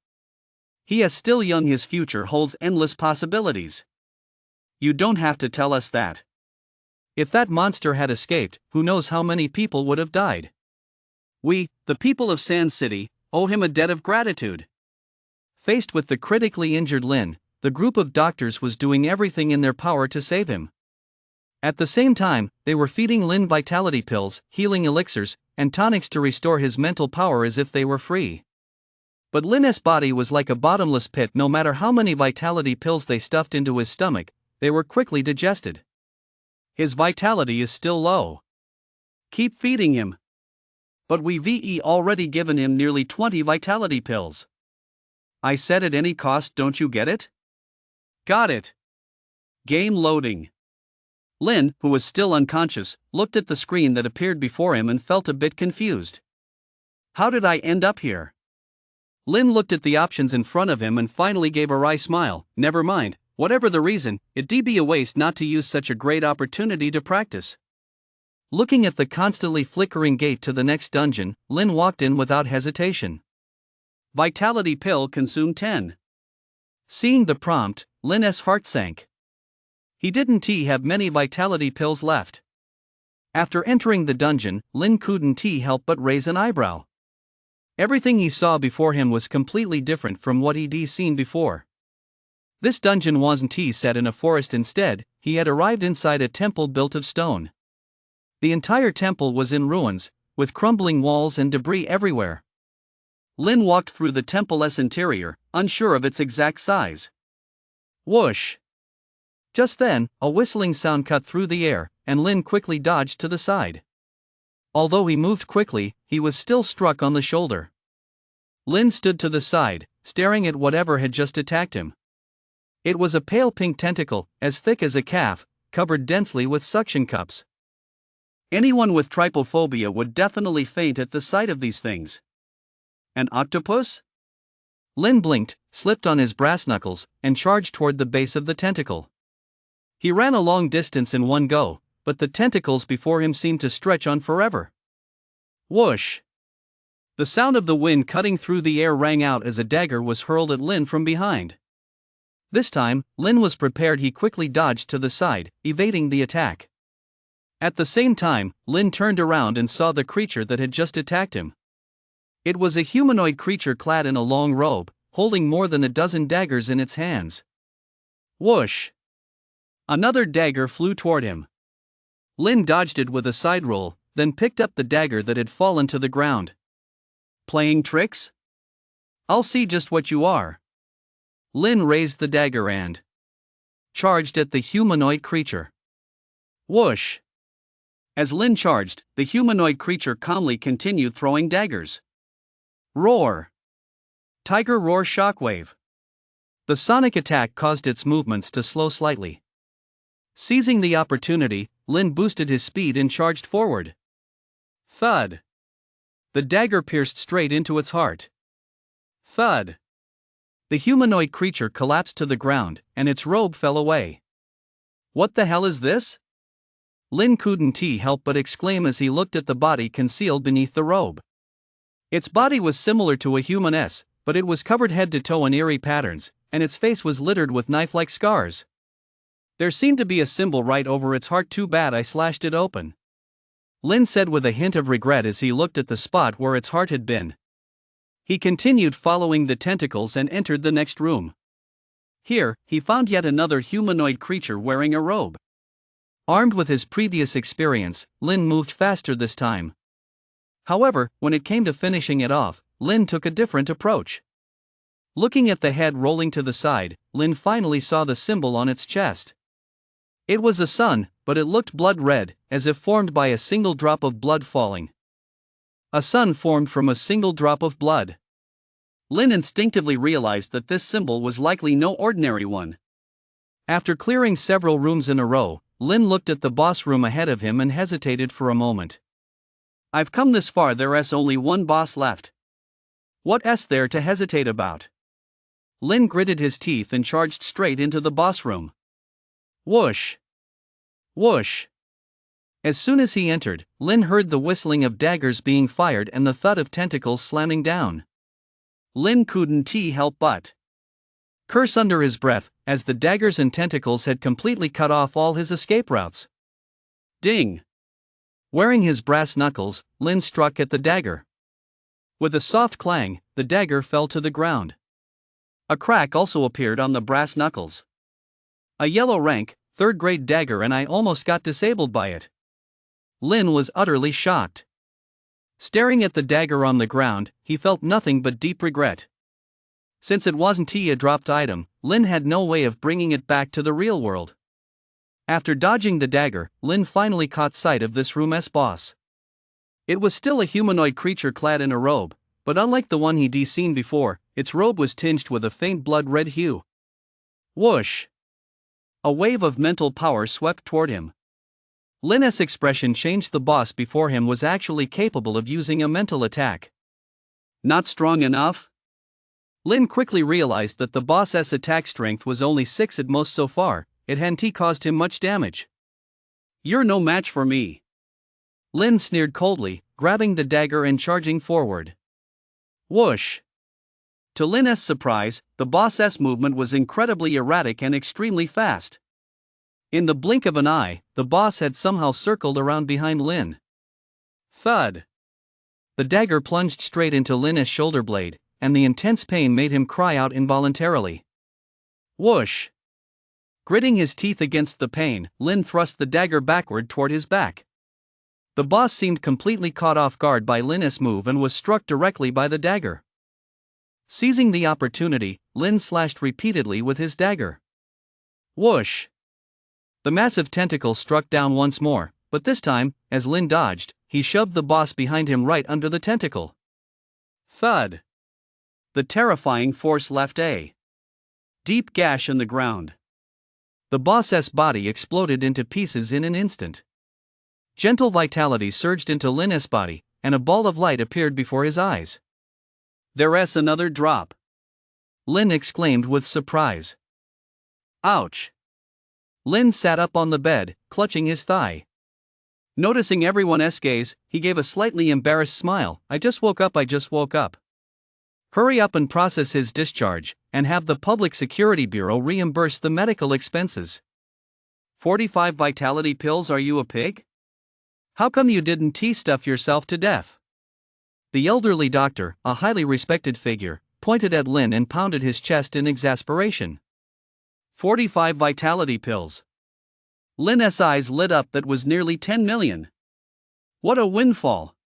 He is still young. His future holds endless possibilities. You don't have to tell us that. If that monster had escaped, who knows how many people would have died. We, the people of Sand City, owe him a debt of gratitude. Faced with the critically injured Lin, the group of doctors was doing everything in their power to save him. At the same time, they were feeding Lin vitality pills, healing elixirs, and tonics to restore his mental power as if they were free. But Lin's body was like a bottomless pit. No matter how many vitality pills they stuffed into his stomach, they were quickly digested. His vitality is still low. Keep feeding him. But we've already given him nearly 20 vitality pills. I said at any cost, don't you get it? Got it. Game loading. Lin, who was still unconscious, looked at the screen that appeared before him and felt a bit confused. How did I end up here? Lin looked at the options in front of him and finally gave a wry smile. Never mind, whatever the reason, it'd be a waste not to use such a great opportunity to practice. Looking at the constantly flickering gate to the next dungeon, Lin walked in without hesitation. Vitality pill consumed 10. Seeing the prompt, Lin's heart sank. He didn't have many vitality pills left. After entering the dungeon, Lin couldn't help but raise an eyebrow. Everything he saw before him was completely different from what he'd seen before. This dungeon wasn't set in a forest. Instead, he had arrived inside a temple built of stone. The entire temple was in ruins, with crumbling walls and debris everywhere. Lin walked through the temple's interior, unsure of its exact size. Whoosh! Just then, a whistling sound cut through the air, and Lin quickly dodged to the side. Although he moved quickly, he was still struck on the shoulder. Lin stood to the side, staring at whatever had just attacked him. It was a pale pink tentacle, as thick as a calf, covered densely with suction cups. Anyone with trypophobia would definitely faint at the sight of these things. An octopus? Lin blinked, slipped on his brass knuckles, and charged toward the base of the tentacle. He ran a long distance in one go, but the tentacles before him seemed to stretch on forever. Whoosh! The sound of the wind cutting through the air rang out as a dagger was hurled at Lin from behind. This time, Lin was prepared. He quickly dodged to the side, evading the attack. At the same time, Lin turned around and saw the creature that had just attacked him. It was a humanoid creature clad in a long robe, holding more than a dozen daggers in its hands. Whoosh! Another dagger flew toward him. Lin dodged it with a side roll, then picked up the dagger that had fallen to the ground. Playing tricks? I'll see just what you are. Lin raised the dagger and charged at the humanoid creature. Whoosh! As Lin charged, the humanoid creature calmly continued throwing daggers. Roar! Tiger roar shockwave. The sonic attack caused its movements to slow slightly. Seizing the opportunity, Lin boosted his speed and charged forward. Thud! The dagger pierced straight into its heart. Thud! The humanoid creature collapsed to the ground, and its robe fell away. What the hell is this? Lin couldn't help but exclaim as he looked at the body concealed beneath the robe. Its body was similar to a human's, but it was covered head to toe in eerie patterns, and its face was littered with knife-like scars. There seemed to be a symbol right over its heart. Too bad I slashed it open. Lin said with a hint of regret as he looked at the spot where its heart had been. He continued following the tentacles and entered the next room. Here, he found yet another humanoid creature wearing a robe. Armed with his previous experience, Lin moved faster this time. However, when it came to finishing it off, Lin took a different approach. Looking at the head rolling to the side, Lin finally saw the symbol on its chest. It was a sun, but it looked blood red, as if formed by a single drop of blood falling. A sun formed from a single drop of blood. Lin instinctively realized that this symbol was likely no ordinary one. After clearing several rooms in a row, Lin looked at the boss room ahead of him and hesitated for a moment. I've come this far, there's only one boss left. What's there to hesitate about? Lin gritted his teeth and charged straight into the boss room. Whoosh! Whoosh! As soon as he entered, Lin heard the whistling of daggers being fired and the thud of tentacles slamming down. Lin couldn't help but curse under his breath, as the daggers and tentacles had completely cut off all his escape routes. Ding! Wearing his brass knuckles, Lin struck at the dagger. With a soft clang, the dagger fell to the ground. A crack also appeared on the brass knuckles. A yellow rank, third-grade dagger, and I almost got disabled by it. Lin was utterly shocked. Staring at the dagger on the ground, he felt nothing but deep regret. Since it wasn't a dropped item, Lin had no way of bringing it back to the real world. After dodging the dagger, Lin finally caught sight of this room's boss. It was still a humanoid creature clad in a robe, but unlike the one he'd seen before, its robe was tinged with a faint blood-red hue. Whoosh! A wave of mental power swept toward him. Lin's expression changed. The boss before him was actually capable of using a mental attack. Not strong enough? Lin quickly realized that the boss's attack strength was only 6 at most so far. It hadn't caused him much damage. You're no match for me. Lin sneered coldly, grabbing the dagger and charging forward. Whoosh! To Lin's surprise, the boss's movement was incredibly erratic and extremely fast. In the blink of an eye, the boss had somehow circled around behind Lin. Thud! The dagger plunged straight into Lin's shoulder blade, and the intense pain made him cry out involuntarily. Whoosh! Gritting his teeth against the pain, Lin thrust the dagger backward toward his back. The boss seemed completely caught off guard by Lin's move and was struck directly by the dagger. Seizing the opportunity, Lin slashed repeatedly with his dagger. Whoosh! The massive tentacle struck down once more, but this time, as Lin dodged, he shoved the boss behind him right under the tentacle. Thud. The terrifying force left a deep gash in the ground. The boss's body exploded into pieces in an instant. Gentle vitality surged into Lin's body, and a ball of light appeared before his eyes. There's another drop. Lin exclaimed with surprise. Ouch. Lin sat up on the bed, clutching his thigh. Noticing everyone's gaze, he gave a slightly embarrassed smile. I just woke up. Hurry up and process his discharge, and have the Public Security Bureau reimburse the medical expenses. 45 vitality pills, are you a pig? How come you didn't tea-stuff yourself to death? The elderly doctor, a highly respected figure, pointed at Lin and pounded his chest in exasperation. 45 vitality pills. Lin's eyes lit up. That was nearly 10 million. What a windfall.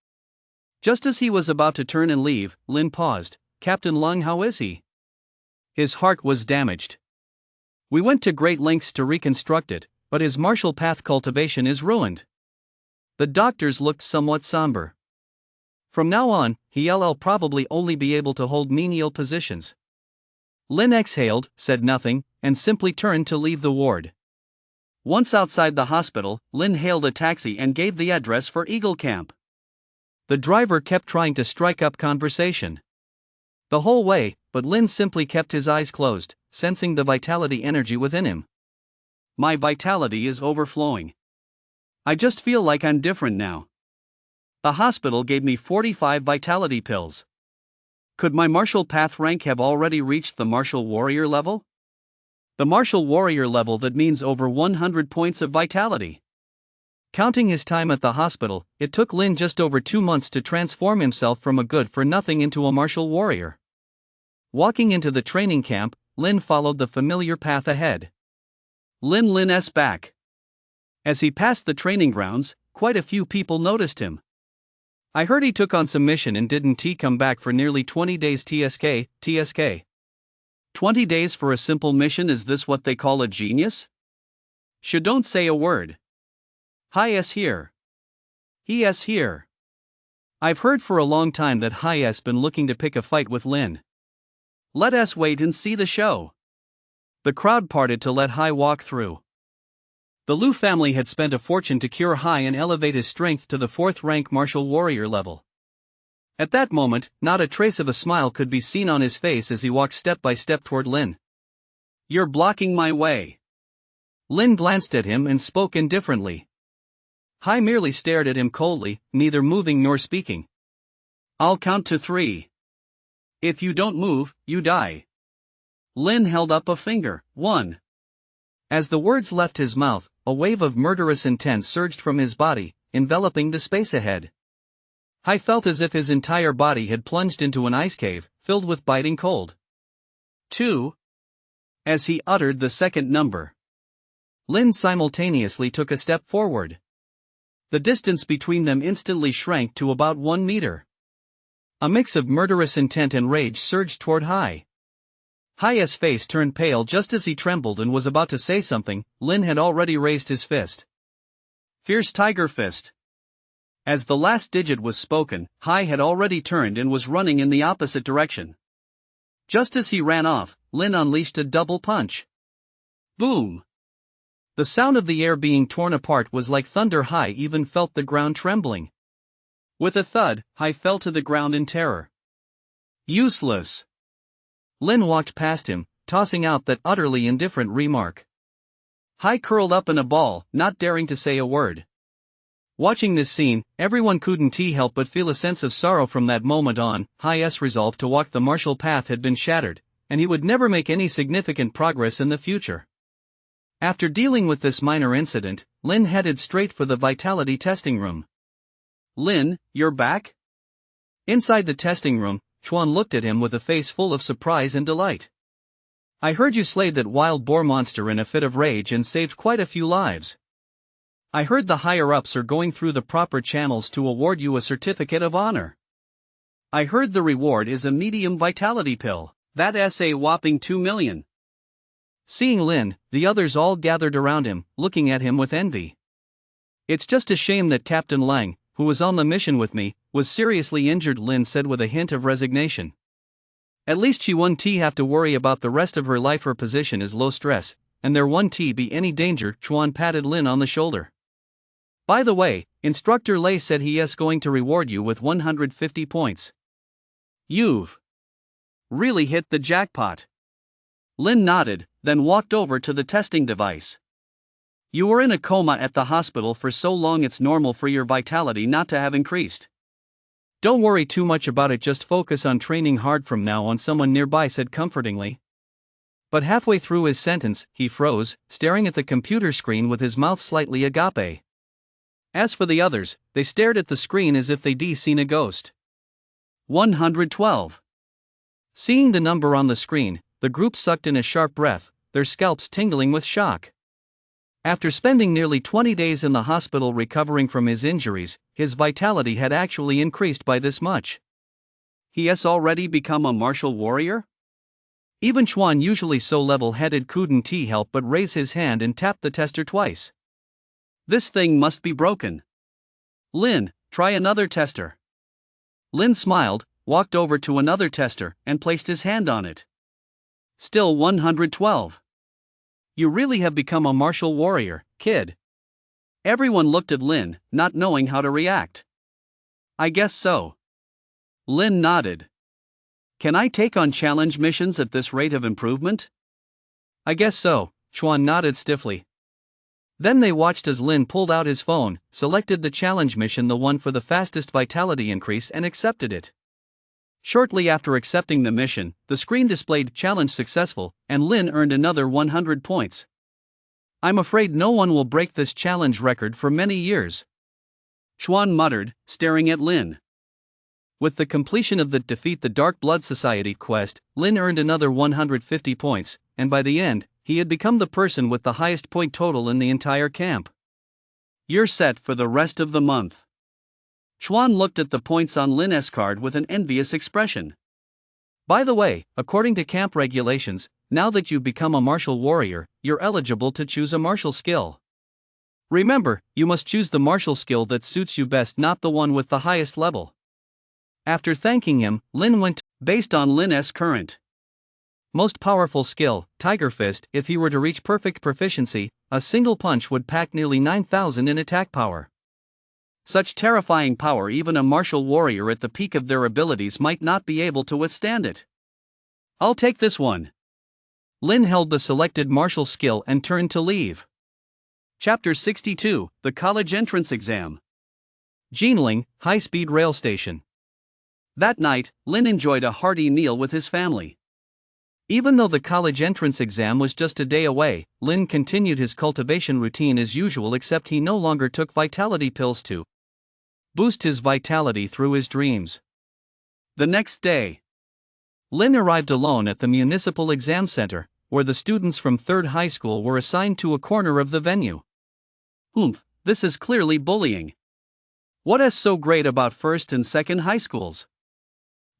Just as he was about to turn and leave, Lin paused. Captain Lung, how is he? His heart was damaged. We went to great lengths to reconstruct it, but his martial path cultivation is ruined. The doctors looked somewhat somber. From now on, he'll probably only be able to hold menial positions. Lin exhaled, said nothing, and simply turned to leave the ward. Once outside the hospital, Lin hailed a taxi and gave the address for Eagle Camp. The driver kept trying to strike up conversation the whole way, but Lin simply kept his eyes closed, sensing the vitality energy within him. My vitality is overflowing. I just feel like I'm different now. The hospital gave me 45 vitality pills. Could my martial path rank have already reached the martial warrior level? The martial warrior level, that means over 100 points of vitality. Counting his time at the hospital, it took Lin just over 2 months to transform himself from a good-for-nothing into a martial warrior. Walking into the training camp, Lin followed the familiar path ahead. Lin's back. As he passed the training grounds, quite a few people noticed him. I heard he took on some mission and didn't come back for nearly 20 days. TSK. 20 days for a simple mission, is this what they call a genius? Don't say a word. Hi-S here. He-S here. I've heard for a long time that Hi-S been looking to pick a fight with Lin. Let us wait and see the show. The crowd parted to let Hai walk through. The Liu family had spent a fortune to cure Hai and elevate his strength to the 4th rank martial warrior level. At that moment, not a trace of a smile could be seen on his face as he walked step by step toward Lin. You're blocking my way. Lin glanced at him and spoke indifferently. Hai merely stared at him coldly, neither moving nor speaking. I'll count to 3. If you don't move, you die. Lin held up a finger. 1. As the words left his mouth, a wave of murderous intent surged from his body, enveloping the space ahead. Hai felt as if his entire body had plunged into an ice cave, filled with biting cold. 2. As he uttered the second number, Lin simultaneously took a step forward. The distance between them instantly shrank to about 1 meter. A mix of murderous intent and rage surged toward Hai. Hai's face turned pale just as he trembled and was about to say something. Lin had already raised his fist. Fierce tiger fist. As the last digit was spoken, Hai had already turned and was running in the opposite direction. Just as he ran off, Lin unleashed a double punch. Boom! The sound of the air being torn apart was like thunder. Hai even felt the ground trembling. With a thud, Hai fell to the ground in terror. Useless. Lin walked past him, tossing out that utterly indifferent remark. Hai curled up in a ball, not daring to say a word. Watching this scene, everyone couldn't help but feel a sense of sorrow. From that moment on, Hai's resolve to walk the martial path had been shattered, and he would never make any significant progress in the future. After dealing with this minor incident, Lin headed straight for the vitality testing room. Lin, you're back? Inside the testing room, Chuan looked at him with a face full of surprise and delight. I heard you slayed that wild boar monster in a fit of rage and saved quite a few lives. I heard the higher-ups are going through the proper channels to award you a certificate of honor. I heard the reward is a medium vitality pill. That's a whopping 2 million. Seeing Lin, the others all gathered around him, looking at him with envy. It's just a shame that Captain Lang, who was on the mission with me, was seriously injured, Lin said with a hint of resignation. At least she won't have to worry about the rest of her life. Her position is low stress, and there won't be any danger. Chuan patted Lin on the shoulder. By the way, Instructor Lei said he is going to reward you with 150 points. You've really hit the jackpot. Lin nodded, then walked over to the testing device. You were in a coma at the hospital for so long, it's normal for your vitality not to have increased. Don't worry too much about it, just focus on training hard from now on, someone nearby said comfortingly. But halfway through his sentence, he froze, staring at the computer screen with his mouth slightly agape. As for the others, they stared at the screen as if they'd seen a ghost. 112. Seeing the number on the screen, the group sucked in a sharp breath, their scalps tingling with shock. After spending nearly 20 days in the hospital recovering from his injuries, his vitality had actually increased by this much. He has already become a martial warrior? Even Chuan, usually so level-headed, couldn't help but raise his hand and tap the tester twice. This thing must be broken. Lin, try another tester. Lin smiled, walked over to another tester, and placed his hand on it. Still 112. You really have become a martial warrior, kid. Everyone looked at Lin, not knowing how to react. I guess so. Lin nodded. Can I take on challenge missions at this rate of improvement? I guess so, Chuan nodded stiffly. Then they watched as Lin pulled out his phone, selected the challenge mission, the one for the fastest vitality increase, and accepted it. Shortly after accepting the mission, the screen displayed challenge successful, and Lin earned another 100 points. I'm afraid no one will break this challenge record for many years. Chuan muttered, staring at Lin. With the completion of the Defeat the Dark Blood Society quest, Lin earned another 150 points, and by the end, he had become the person with the highest point total in the entire camp. You're set for the rest of the month. Chuan looked at the points on Lin's card with an envious expression. By the way, according to camp regulations, now that you've become a martial warrior, you're eligible to choose a martial skill. Remember, you must choose the martial skill that suits you best, not the one with the highest level. After thanking him, Lin went, based on Lin's current most powerful skill, Tiger Fist. If he were to reach perfect proficiency, a single punch would pack nearly 9,000 in attack power. Such terrifying power, even a martial warrior at the peak of their abilities might not be able to withstand it. I'll take this one. Lin held the selected martial skill and turned to leave. Chapter 62, The College Entrance Exam. Jinling, High-Speed Rail Station. That night, Lin enjoyed a hearty meal with his family. Even though the college entrance exam was just a day away, Lin continued his cultivation routine as usual, except he no longer took vitality pills to boost his vitality through his dreams. The next day, Lin arrived alone at the municipal exam center, where the students from 3rd high school were assigned to a corner of the venue. This is clearly bullying. What is so great about 1st and 2nd high schools?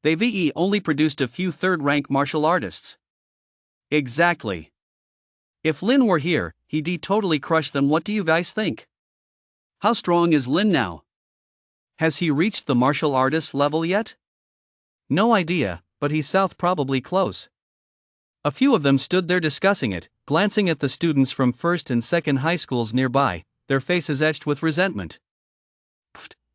They've only produced a few 3rd-rank martial artists. Exactly. If Lin were here, he'd totally crush them. What do you guys think? How strong is Lin now? Has he reached the martial artist level yet? No idea, but he's probably close. A few of them stood there discussing it, glancing at the students from 1st and 2nd high schools nearby, their faces etched with resentment.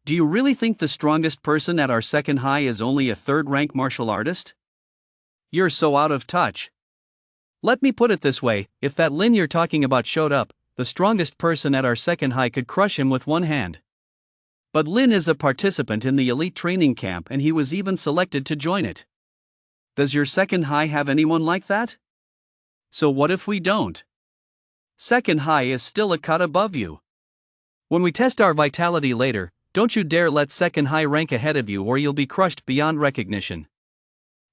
Do you really think the strongest person at our 2nd high is only a 3rd-rank martial artist? You're so out of touch. Let me put it this way, if that Lin you're talking about showed up, the strongest person at our 2nd high could crush him with one hand. But Lin is a participant in the elite training camp, and he was even selected to join it. Does your 2nd high have anyone like that? So what if we don't? 2nd high is still a cut above you. When we test our vitality later, don't you dare let 2nd high rank ahead of you, or you'll be crushed beyond recognition.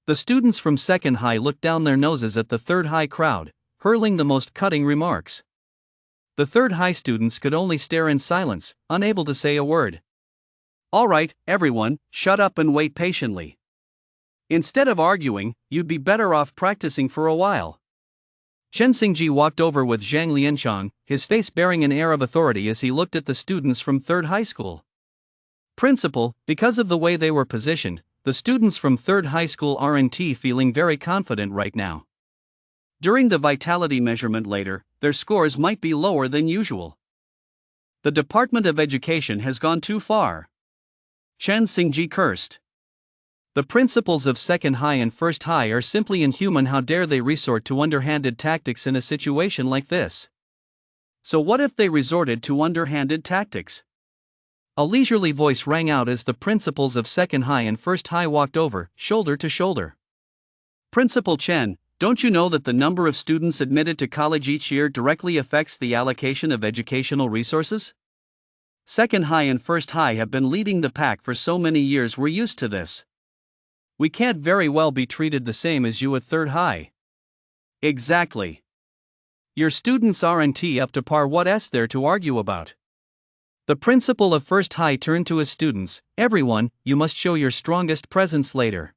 The students from 2nd high looked down their noses at the 3rd high crowd, hurling the most cutting remarks. The 3rd high students could only stare in silence, unable to say a word. All right, everyone, shut up and wait patiently. Instead of arguing, you'd be better off practicing for a while. Chen Xingji walked over with Zhang Lianchang, his face bearing an air of authority as he looked at the students from 3rd high school. Principal, because of the way they were positioned, the students from 3rd high school aren't feeling very confident right now. During the vitality measurement later, their scores might be lower than usual. The Department of Education has gone too far. Chen Xingji cursed. The principals of 2nd high and 1st high are simply inhuman. How dare they resort to underhanded tactics in a situation like this? So what if they resorted to underhanded tactics? A leisurely voice rang out as the principals of 2nd high and 1st high walked over, shoulder to shoulder. Principal Chen, don't you know that the number of students admitted to college each year directly affects the allocation of educational resources? 2nd high and 1st high have been leading the pack for so many years, we're used to this. We can't very well be treated the same as you at 3rd high. Exactly. Your students aren't up to par. What's there to argue about? The principal of 1st high turned to his students. Everyone, you must show your strongest presence later.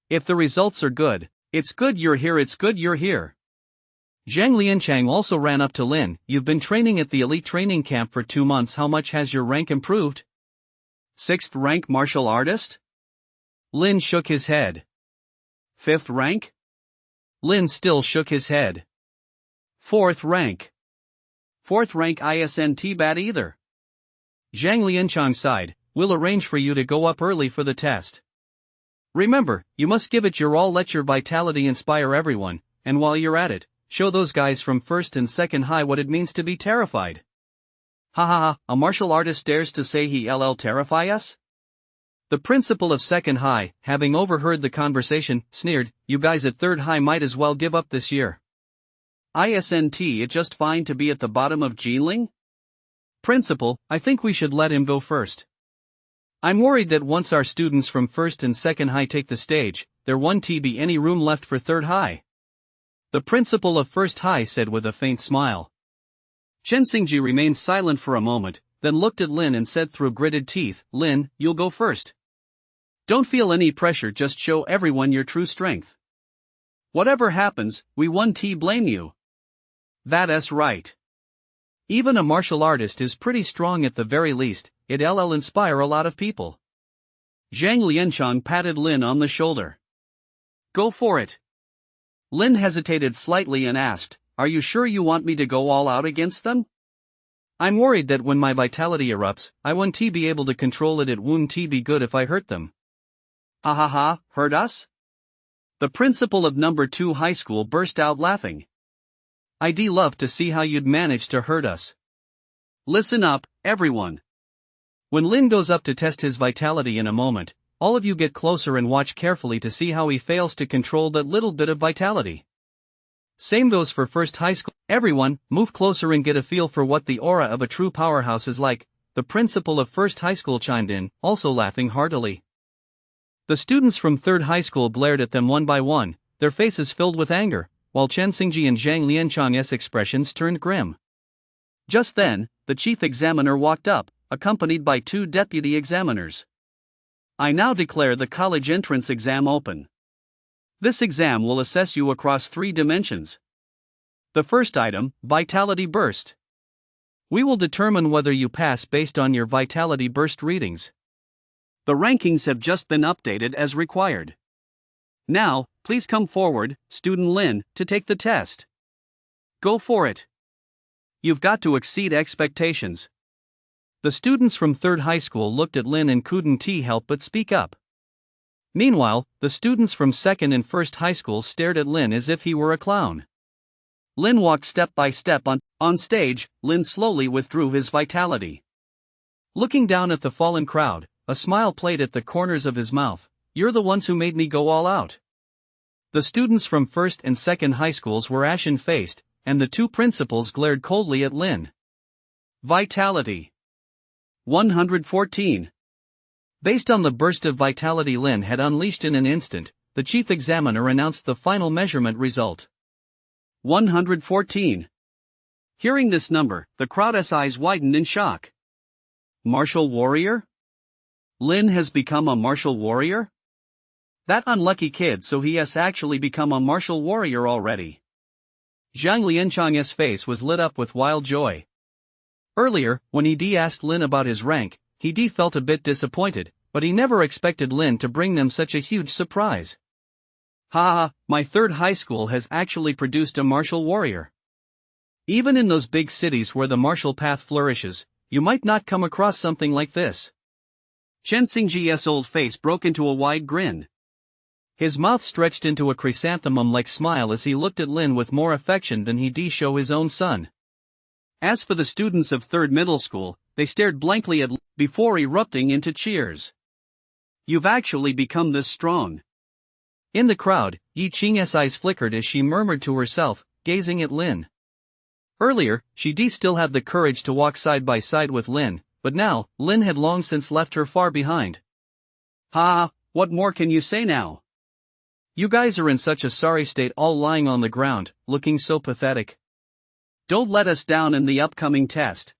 If the results are good, it's good you're here, it's good you're here. Zhang Lianchang also ran up to Lin. You've been training at the elite training camp for 2 months. How much has your rank improved? 6th rank martial artist? Lin shook his head. 5th rank? Lin still shook his head. 4th rank. 4th rank isn't bad either. Zhang Lianchang sighed. We'll arrange for you to go up early for the test. Remember, you must give it your all. Let your vitality inspire everyone, and while you're at it, show those guys from 1st and 2nd high what it means to be terrified. Ha ha ha, a martial artist dares to say he'll terrify us? The principal of 2nd high, having overheard the conversation, sneered, you guys at 3rd high might as well give up this year. Isn't it just fine to be at the bottom of Jinling? Principal, I think we should let him go first. I'm worried that once our students from 1st and 2nd high take the stage, there won't be any room left for 3rd high. The principal of 1st high said with a faint smile. Chen Xingji remained silent for a moment, then looked at Lin and said through gritted teeth, Lin, you'll go first. Don't feel any pressure, just show everyone your true strength. Whatever happens, we won't blame you. That's right. Even a martial artist is pretty strong at the very least, it'll inspire a lot of people. Zhang Lianchang patted Lin on the shoulder. Go for it. Lin hesitated slightly and asked, are you sure you want me to go all out against them? I'm worried that when my vitality erupts, I won't be able to control it. It won't be good if I hurt them. Ha ha ha, hurt us? The principal of number 2 high school burst out laughing. I'd love to see how you'd manage to hurt us. Listen up, everyone. When Lin goes up to test his vitality in a moment, all of you get closer and watch carefully to see how he fails to control that little bit of vitality. Same goes for 1st high school. Everyone, move closer and get a feel for what the aura of a true powerhouse is like. The principal of 1st high school chimed in, also laughing heartily. The students from 3rd high school glared at them one by one, their faces filled with anger, while Chen Xingji and Zhang Lianchang's expressions turned grim. Just then, the chief examiner walked up, accompanied by 2 deputy examiners. I now declare the college entrance exam open. This exam will assess you across 3 dimensions. The first item, Vitality Burst. We will determine whether you pass based on your Vitality Burst readings. The rankings have just been updated as required. Now, please come forward, Student Lin, to take the test. Go for it. You've got to exceed expectations. The students from 3rd high school looked at Lin and couldn't help but speak up. Meanwhile, the students from 2nd and 1st high school stared at Lin as if he were a clown. Lin walked step by step on stage. Lin slowly withdrew his vitality. Looking down at the fallen crowd, a smile played at the corners of his mouth. You're the ones who made me go all out. The students from 1st and 2nd high schools were ashen-faced, and the 2 principals glared coldly at Lin. Vitality 114. Based on the burst of vitality Lin had unleashed in an instant, the chief examiner announced the final measurement result. 114. Hearing this number, the crowd's eyes widened in shock. Martial warrior? Lin has become a martial warrior? That unlucky kid, so he has actually become a martial warrior already. Zhang Lianchang's face was lit up with wild joy. Earlier, when he asked Lin about his rank, he felt a bit disappointed, but he never expected Lin to bring them such a huge surprise. Ha, my third high school has actually produced a martial warrior. Even in those big cities where the martial path flourishes, you might not come across something like this. Chen Xingji's old face broke into a wide grin. His mouth stretched into a chrysanthemum-like smile as he looked at Lin with more affection than he show his own son. As for the students of third middle school, they stared blankly at Lin before erupting into cheers. You've actually become this strong. In the crowd, Yi Qing's eyes flickered as she murmured to herself, gazing at Lin. Earlier, she still had the courage to walk side by side with Lin, but now, Lin had long since left her far behind. Ha, what more can you say now? You guys are in such a sorry state, all lying on the ground, looking so pathetic. Don't let us down in the upcoming test.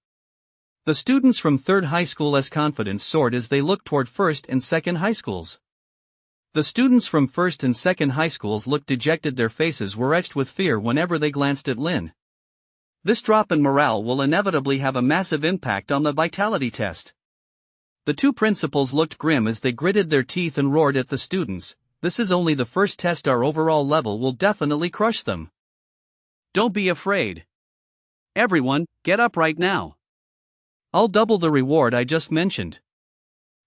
The students from third high school's confidence soared as they looked toward first and second high schools. The students from first and second high schools looked dejected, their faces were etched with fear whenever they glanced at Lin. This drop in morale will inevitably have a massive impact on the vitality test. The two principals looked grim as they gritted their teeth and roared at the students. This is only the first test, our overall level will definitely crush them. Don't be afraid. Everyone, get up right now. I'll double the reward I just mentioned.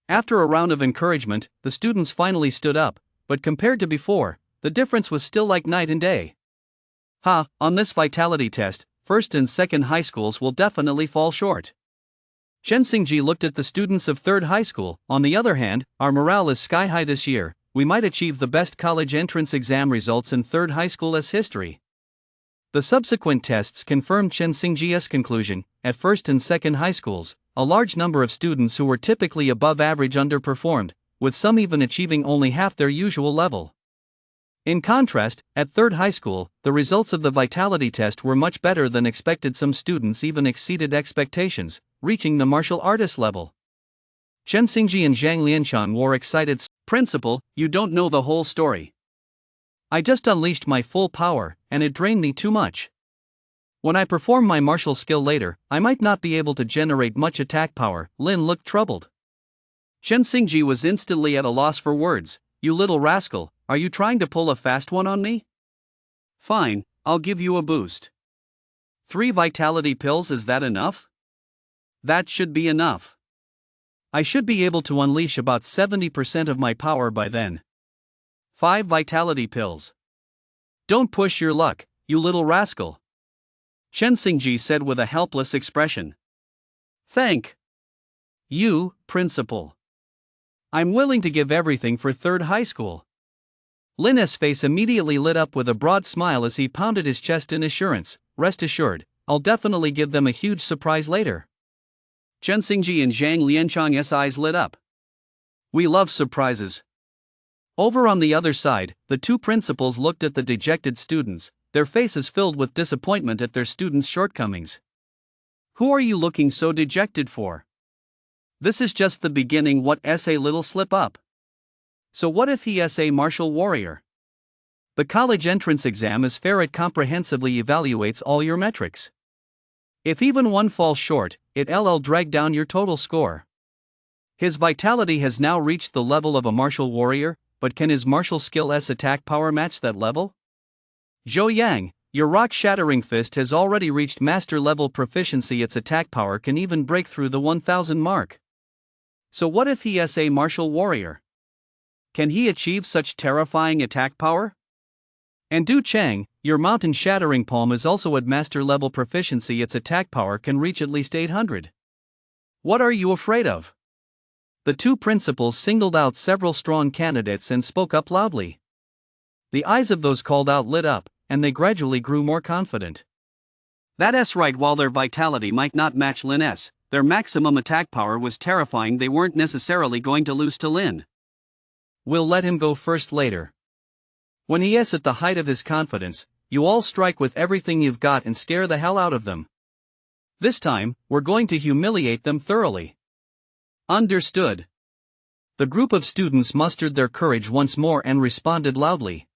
After a round of encouragement, the students finally stood up, but compared to before, the difference was still like night and day. On this vitality test, first and second high schools will definitely fall short. Chen Xingji looked at the students of third high school. On the other hand, our morale is sky high this year. We might achieve the best college entrance exam results in third high school's history. The subsequent tests confirmed Chen Xingji's conclusion. At first and second high schools, a large number of students who were typically above average underperformed, with some even achieving only half their usual level. In contrast, at third high school, the results of the vitality test were much better than expected. Some students even exceeded expectations, reaching the martial artist level. Chen Xingji and Zhang Lianshan were excited. Principal, you don't know the whole story. I just unleashed my full power, and it drained me too much. When I perform my martial skill later, I might not be able to generate much attack power. Lin looked troubled. Chen Xingji was instantly at a loss for words. You little rascal, are you trying to pull a fast one on me? Fine, I'll give you a boost. 3 vitality pills, is that enough? That should be enough. I should be able to unleash about 70% of my power by then. 5 vitality pills. Don't push your luck, you little rascal. Chen Xingji said with a helpless expression. Thank you, Principal. I'm willing to give everything for third high school. Lin's face immediately lit up with a broad smile as he pounded his chest in assurance. Rest assured, I'll definitely give them a huge surprise later. Chen Xingji and Zhang Lianchang's eyes lit up. We love surprises. Over on the other side, the two principals looked at the dejected students, their faces filled with disappointment at their students' shortcomings. Who are you looking so dejected for? This is just the beginning. What a little slip up. So what if he's a martial warrior? The college entrance exam is fair, it comprehensively evaluates all your metrics. If even one falls short, it'll drag down your total score. His vitality has now reached the level of a martial warrior, but can his martial skill's attack power match that level? Zhou Yang, your rock-shattering fist has already reached master-level proficiency. Its attack power can even break through the 1000 mark. So what if he's a martial warrior? Can he achieve such terrifying attack power? And Du Chang, your mountain-shattering palm is also at master-level proficiency. Its attack power can reach at least 800. What are you afraid of? The two principals singled out several strong candidates and spoke up loudly. The eyes of those called out lit up, and they gradually grew more confident. That's right, while their vitality might not match Lin's, their maximum attack power was terrifying. They weren't necessarily going to lose to Lin. We'll let him go first later. When he is at the height of his confidence, you all strike with everything you've got and scare the hell out of them. This time, we're going to humiliate them thoroughly. Understood. The group of students mustered their courage once more and responded loudly.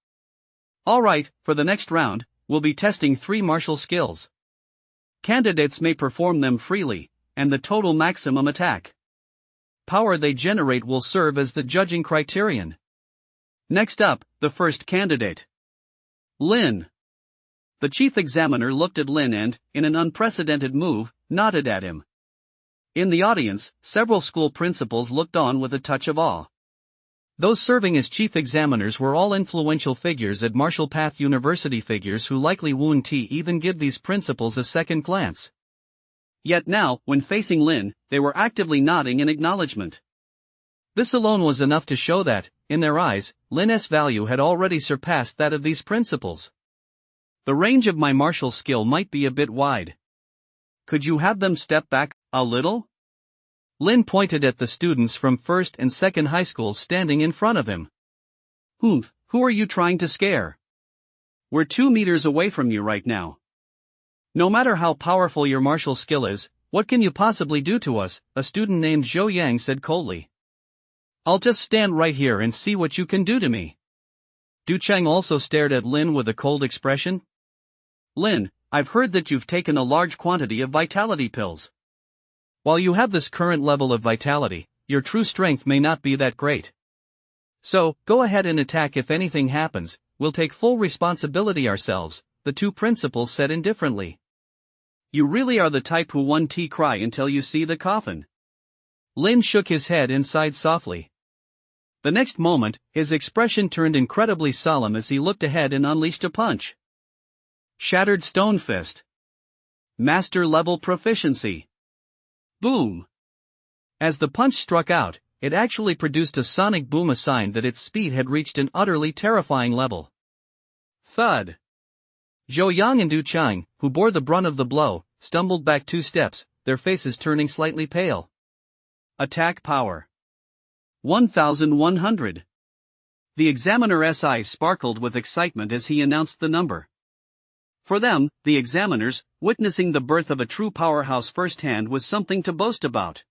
All right, for the next round, will be testing 3 martial skills. Candidates may perform them freely, and the total maximum attack power they generate will serve as the judging criterion. Next up, the first candidate. Lin. The chief examiner looked at Lin and, in an unprecedented move, nodded at him. In the audience, several school principals looked on with a touch of awe. Those serving as chief examiners were all influential figures at Martial Path University, figures who likely wouldn't even give these principals a second glance. Yet now, when facing Lin, they were actively nodding in acknowledgement. This alone was enough to show that, in their eyes, Lin's value had already surpassed that of these principals. The range of my martial skill might be a bit wide. Could you have them step back a little? Lin pointed at the students from first and second high schools standing in front of him. Who are you trying to scare? We're 2 meters away from you right now. No matter how powerful your martial skill is, what can you possibly do to us? A student named Zhou Yang said coldly. I'll just stand right here and see what you can do to me. Du Cheng also stared at Lin with a cold expression. Lin, I've heard that you've taken a large quantity of vitality pills. While you have this current level of vitality, your true strength may not be that great. So, go ahead and attack. If anything happens, we'll take full responsibility ourselves, the 2 principals said indifferently. You really are the type who won't cry until you see the coffin. Lin shook his head and sighed softly. The next moment, his expression turned incredibly solemn as he looked ahead and unleashed a punch. Shattered Stone Fist. Master level proficiency. Boom! As the punch struck out, it actually produced a sonic boom, a sign that its speed had reached an utterly terrifying level. Thud! Zhou Yang and Du Cheng, who bore the brunt of the blow, stumbled back 2 steps, their faces turning slightly pale. Attack power. 1,100. The examiner's eyes sparkled with excitement as he announced the number. For them, the examiners, witnessing the birth of a true powerhouse firsthand was something to boast about.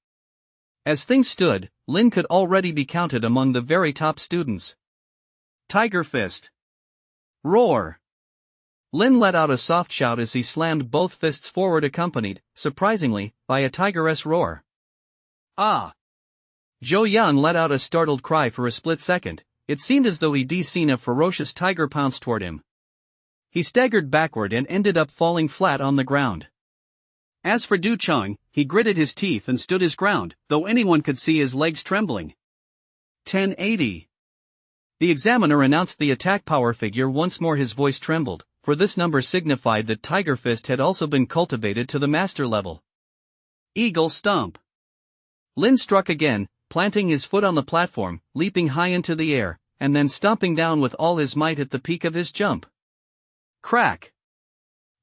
As things stood, Lin could already be counted among the very top students. Tiger Fist. Roar. Lin let out a soft shout as he slammed both fists forward, accompanied, surprisingly, by a tigress roar. Ah! Zhou Yang let out a startled cry. For a split second, it seemed as though he'd seen a ferocious tiger pounce toward him. He staggered backward and ended up falling flat on the ground. As for Du Cheng, he gritted his teeth and stood his ground, though anyone could see his legs trembling. 1080. The examiner announced the attack power figure once more. His voice trembled, for this number signified that Tiger Fist had also been cultivated to the master level. Eagle Stomp. Lin struck again, planting his foot on the platform, leaping high into the air, and then stomping down with all his might at the peak of his jump. Crack!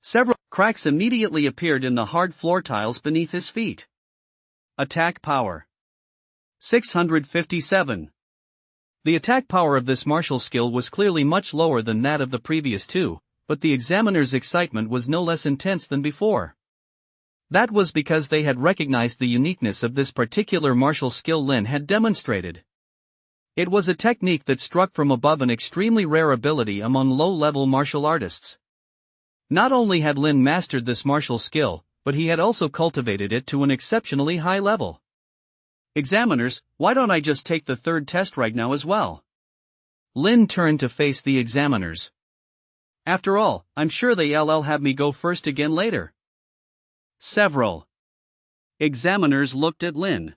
Several cracks immediately appeared in the hard floor tiles beneath his feet. Attack power. 657. The attack power of this martial skill was clearly much lower than that of the previous 2, but the examiner's excitement was no less intense than before. That was because they had recognized the uniqueness of this particular martial skill Lin had demonstrated. It was a technique that struck from above, an extremely rare ability among low-level martial artists. Not only had Lin mastered this martial skill, but he had also cultivated it to an exceptionally high level. Examiners, why don't I just take the 3rd test right now as well? Lin turned to face the examiners. After all, I'm sure they'll have me go first again later. Several examiners looked at Lin.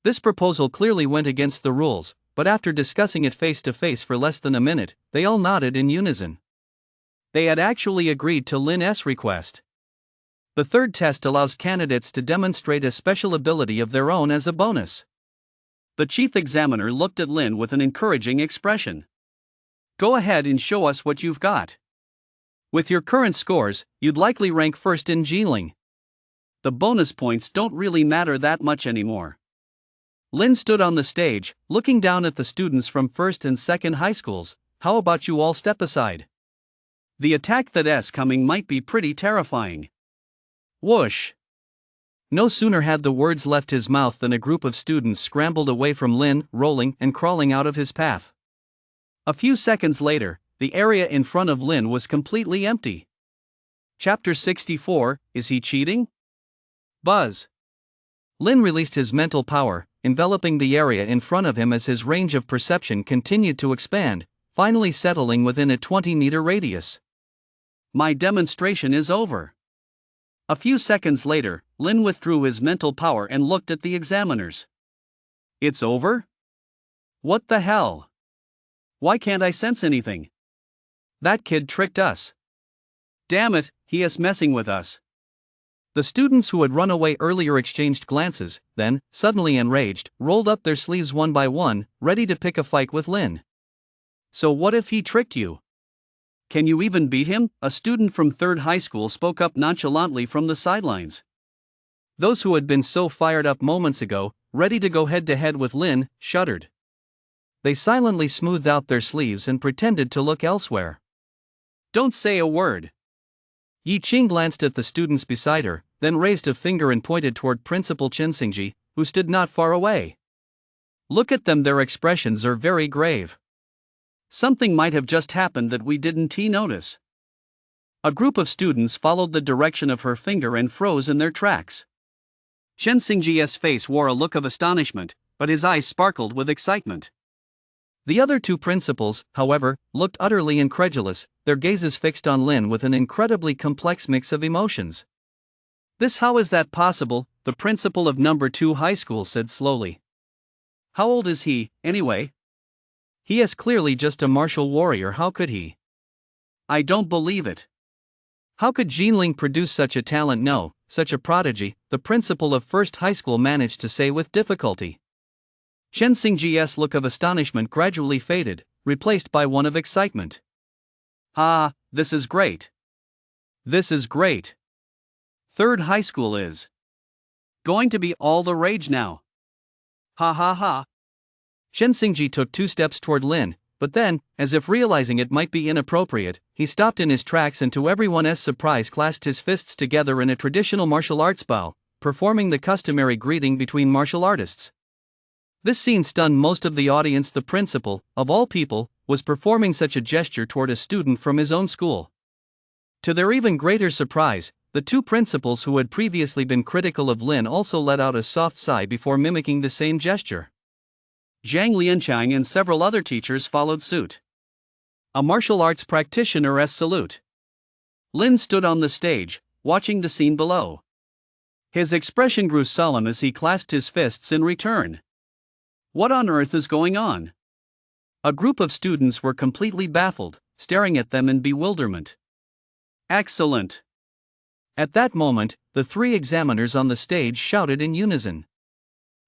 This proposal clearly went against the rules, but after discussing it face to face for less than a minute, they all nodded in unison. They had actually agreed to Lin's request. The 3rd test allows candidates to demonstrate a special ability of their own as a bonus. The chief examiner looked at Lin with an encouraging expression. Go ahead and show us what you've got. With your current scores, you'd likely rank first in Jiling. The bonus points don't really matter that much anymore. Lin stood on the stage, looking down at the students from first and second high schools. How about you all step aside? The attack that's coming might be pretty terrifying. Whoosh! No sooner had the words left his mouth than a group of students scrambled away from Lin, rolling and crawling out of his path. A few seconds later, the area in front of Lin was completely empty. Chapter 64, Is he cheating? Buzz. Lin released his mental power, enveloping the area in front of him as his range of perception continued to expand, finally settling within a 20-meter radius. My demonstration is over. A few seconds later, Lin withdrew his mental power and looked at the examiners. It's over? What the hell? Why can't I sense anything? That kid tricked us. Damn it, he is messing with us. The students who had run away earlier exchanged glances, then, suddenly enraged, rolled up their sleeves one by one, ready to pick a fight with Lin. So what if he tricked you? Can you even beat him? A student from 3rd high school spoke up nonchalantly from the sidelines. Those who had been so fired up moments ago, ready to go head-to-head with Lin, shuddered. They silently smoothed out their sleeves and pretended to look elsewhere. Don't say a word. Yi Qing glanced at the students beside her, then raised a finger and pointed toward Principal Chen Xingji, who stood not far away. Look at them, their expressions are very grave. Something might have just happened that we didn't notice. A group of students followed the direction of her finger and froze in their tracks. Chen Xingji's face wore a look of astonishment, but his eyes sparkled with excitement. The other two principals, however, looked utterly incredulous, their gazes fixed on Lin with an incredibly complex mix of emotions. How is that possible? The principal of number 2 high school said slowly. How old is he, anyway? He is clearly just a martial warrior, how could he? I don't believe it. How could Jinling produce such a talent? No, such a prodigy, the principal of 1st high school managed to say with difficulty. Chen Xingji's look of astonishment gradually faded, replaced by one of excitement. Ah, this is great. This is great. 3rd high school is going to be all the rage now. Ha ha ha. Chen Xingji took 2 steps toward Lin, but then, as if realizing it might be inappropriate, he stopped in his tracks and to everyone's surprise clasped his fists together in a traditional martial arts bow, performing the customary greeting between martial artists. This scene stunned most of the audience. The principal, of all people, was performing such a gesture toward a student from his own school. To their even greater surprise, the 2 principals who had previously been critical of Lin also let out a soft sigh before mimicking the same gesture. Zhang Lianchang and several other teachers followed suit. A martial arts practitioner's salute. Lin stood on the stage, watching the scene below. His expression grew solemn as he clasped his fists in return. What on earth is going on? A group of students were completely baffled, staring at them in bewilderment. Excellent! At that moment, the 3 examiners on the stage shouted in unison.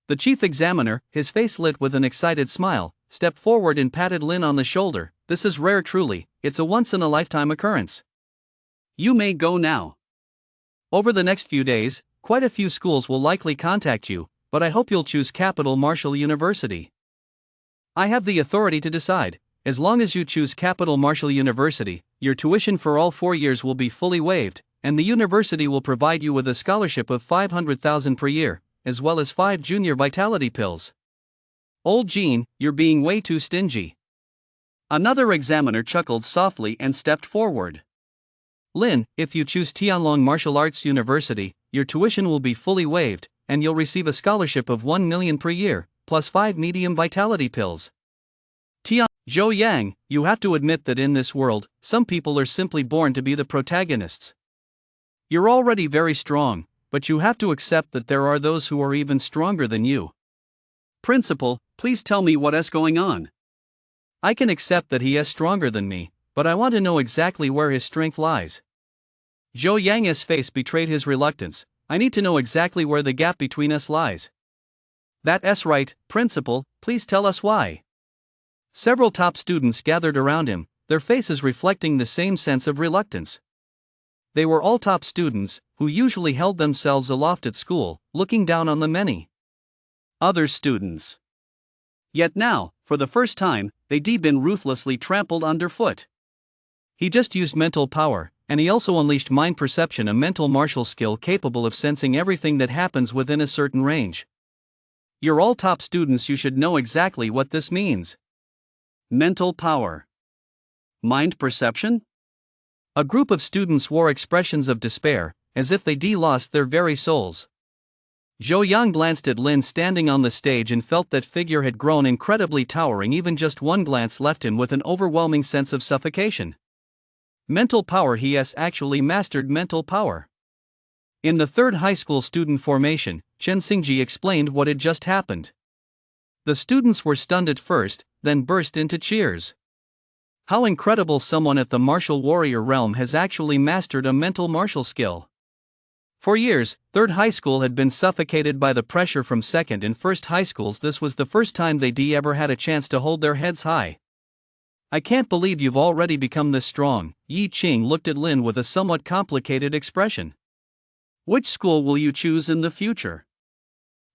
The chief examiner, his face lit with an excited smile, stepped forward and patted Lin on the shoulder. This is rare, truly, it's a once-in-a-lifetime occurrence. You may go now. Over the next few days, quite a few schools will likely contact you, but I hope you'll choose Capital Martial University. I have the authority to decide. As long as you choose Capital Martial University, your tuition for all 4 years will be fully waived, and the university will provide you with a scholarship of 500,000 per year, as well as 5 junior vitality pills. Old Jean, you're being way too stingy. Another examiner chuckled softly and stepped forward. Lin, if you choose Tianlong Martial Arts University, your tuition will be fully waived, and you'll receive a scholarship of 1 million per year, plus 5 medium vitality pills. Zhou Yang, you have to admit that in this world, some people are simply born to be the protagonists. You're already very strong, but you have to accept that there are those who are even stronger than you. Principal, please tell me what is going on. I can accept that he is stronger than me, but I want to know exactly where his strength lies. Zhou Yang's face betrayed his reluctance. I need to know exactly where the gap between us lies. That's right, Principal, please tell us why. Several top students gathered around him, their faces reflecting the same sense of reluctance. They were all top students, who usually held themselves aloft at school, looking down on the many other students. Yet now, for the first time, they'd been ruthlessly trampled underfoot. He just used mental power, and he also unleashed mind perception, a mental martial skill capable of sensing everything that happens within a certain range. You're all top students, you should know exactly what this means. Mental power. Mind perception? A group of students wore expressions of despair, as if they'd lost their very souls. Zhou Yang glanced at Lin standing on the stage and felt that figure had grown incredibly towering. Even just one glance left him with an overwhelming sense of suffocation. Mental power. He has actually mastered mental power. In the third high school student formation, Chen Xingji explained what had just happened. The students were stunned at first, then burst into cheers. How incredible! Someone at the martial warrior realm has actually mastered a mental martial skill. For years, third high school had been suffocated by the pressure from second and first high schools. This was the first time they'd ever had a chance to hold their heads high. I can't believe you've already become this strong. Yi Qing looked at Lin with a somewhat complicated expression. Which school will you choose in the future?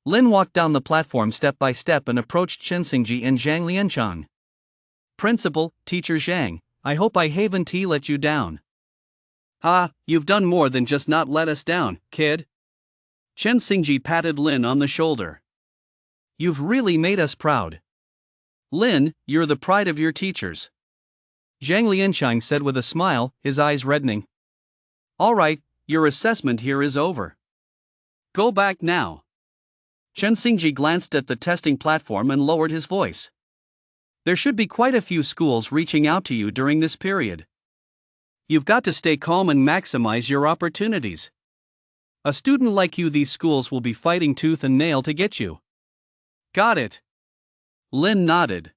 Lin walked down the platform step by step and approached Chen Xingji and Zhang Lianchang. Principal, Teacher Zhang, I hope I haven't let you down. Ah, you've done more than just not let us down, kid. Chen Xingji patted Lin on the shoulder. You've really made us proud. Lin, you're the pride of your teachers. Zhang Lianchang said with a smile, his eyes reddening. All right, your assessment here is over. Go back now. Chen Xingji glanced at the testing platform and lowered his voice. There should be quite a few schools reaching out to you during this period. You've got to stay calm and maximize your opportunities. A student like you, these schools will be fighting tooth and nail to get you. Got it. Lin nodded.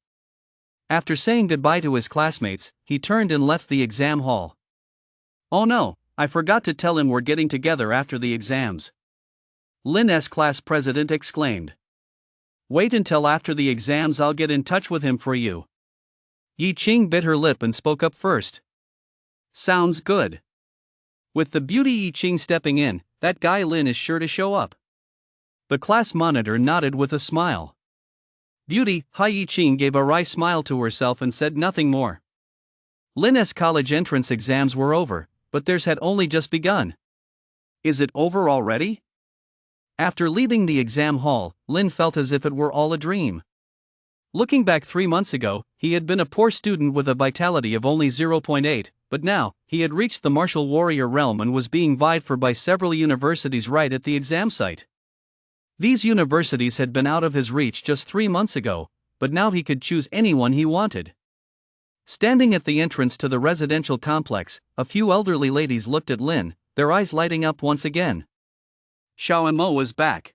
After saying goodbye to his classmates, he turned and left the exam hall. Oh no, I forgot to tell him we're getting together after the exams. Lin's class president exclaimed. Wait until after the exams, I'll get in touch with him for you. Yi Qing bit her lip and spoke up first. Sounds good. With the beauty Yi Qing stepping in, that guy Lin is sure to show up. The class monitor nodded with a smile. Beauty, Yi Qing gave a wry smile to herself and said nothing more. Lin's college entrance exams were over, but theirs had only just begun. Is it over already? After leaving the exam hall, Lin felt as if it were all a dream. Looking back 3 months ago, he had been a poor student with a vitality of only 0.8, but now, he had reached the martial warrior realm and was being vied for by several universities right at the exam site. These universities had been out of his reach just 3 months ago, but now he could choose anyone he wanted. Standing at the entrance to the residential complex, a few elderly ladies looked at Lin, their eyes lighting up once again. Xiao Mo is back.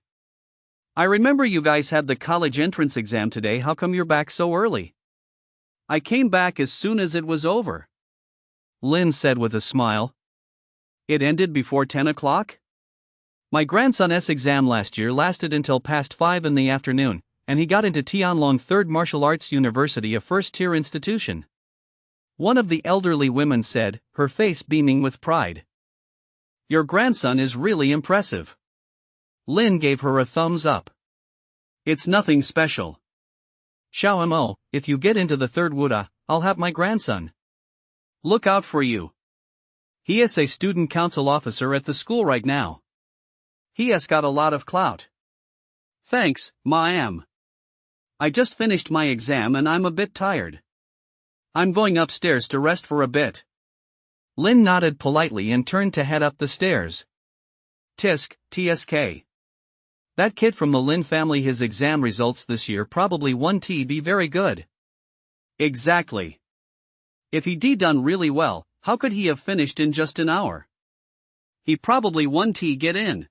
I remember you guys had the college entrance exam today. How come you're back so early? I came back as soon as it was over. Lin said with a smile. It ended before 10 o'clock? My grandson's exam last year lasted until past 5 in the afternoon, and he got into Tianlong Third Martial Arts University, a first-tier institution. One of the elderly women said, her face beaming with pride. Your grandson is really impressive. Lin gave her a thumbs up. It's nothing special. Xiao Mo, if you get into the third Wuda, I'll have my grandson. Look out for you. He is a student council officer at the school right now. He has got a lot of clout. Thanks, ma'am. I just finished my exam and I'm a bit tired. I'm going upstairs to rest for a bit. Lin nodded politely and turned to head up the stairs. Tisk, TSK. That kid from the Lin family, his exam results this year probably won't be very good. Exactly. If he'd done really well, how could he have finished in just an hour? He probably won't get in.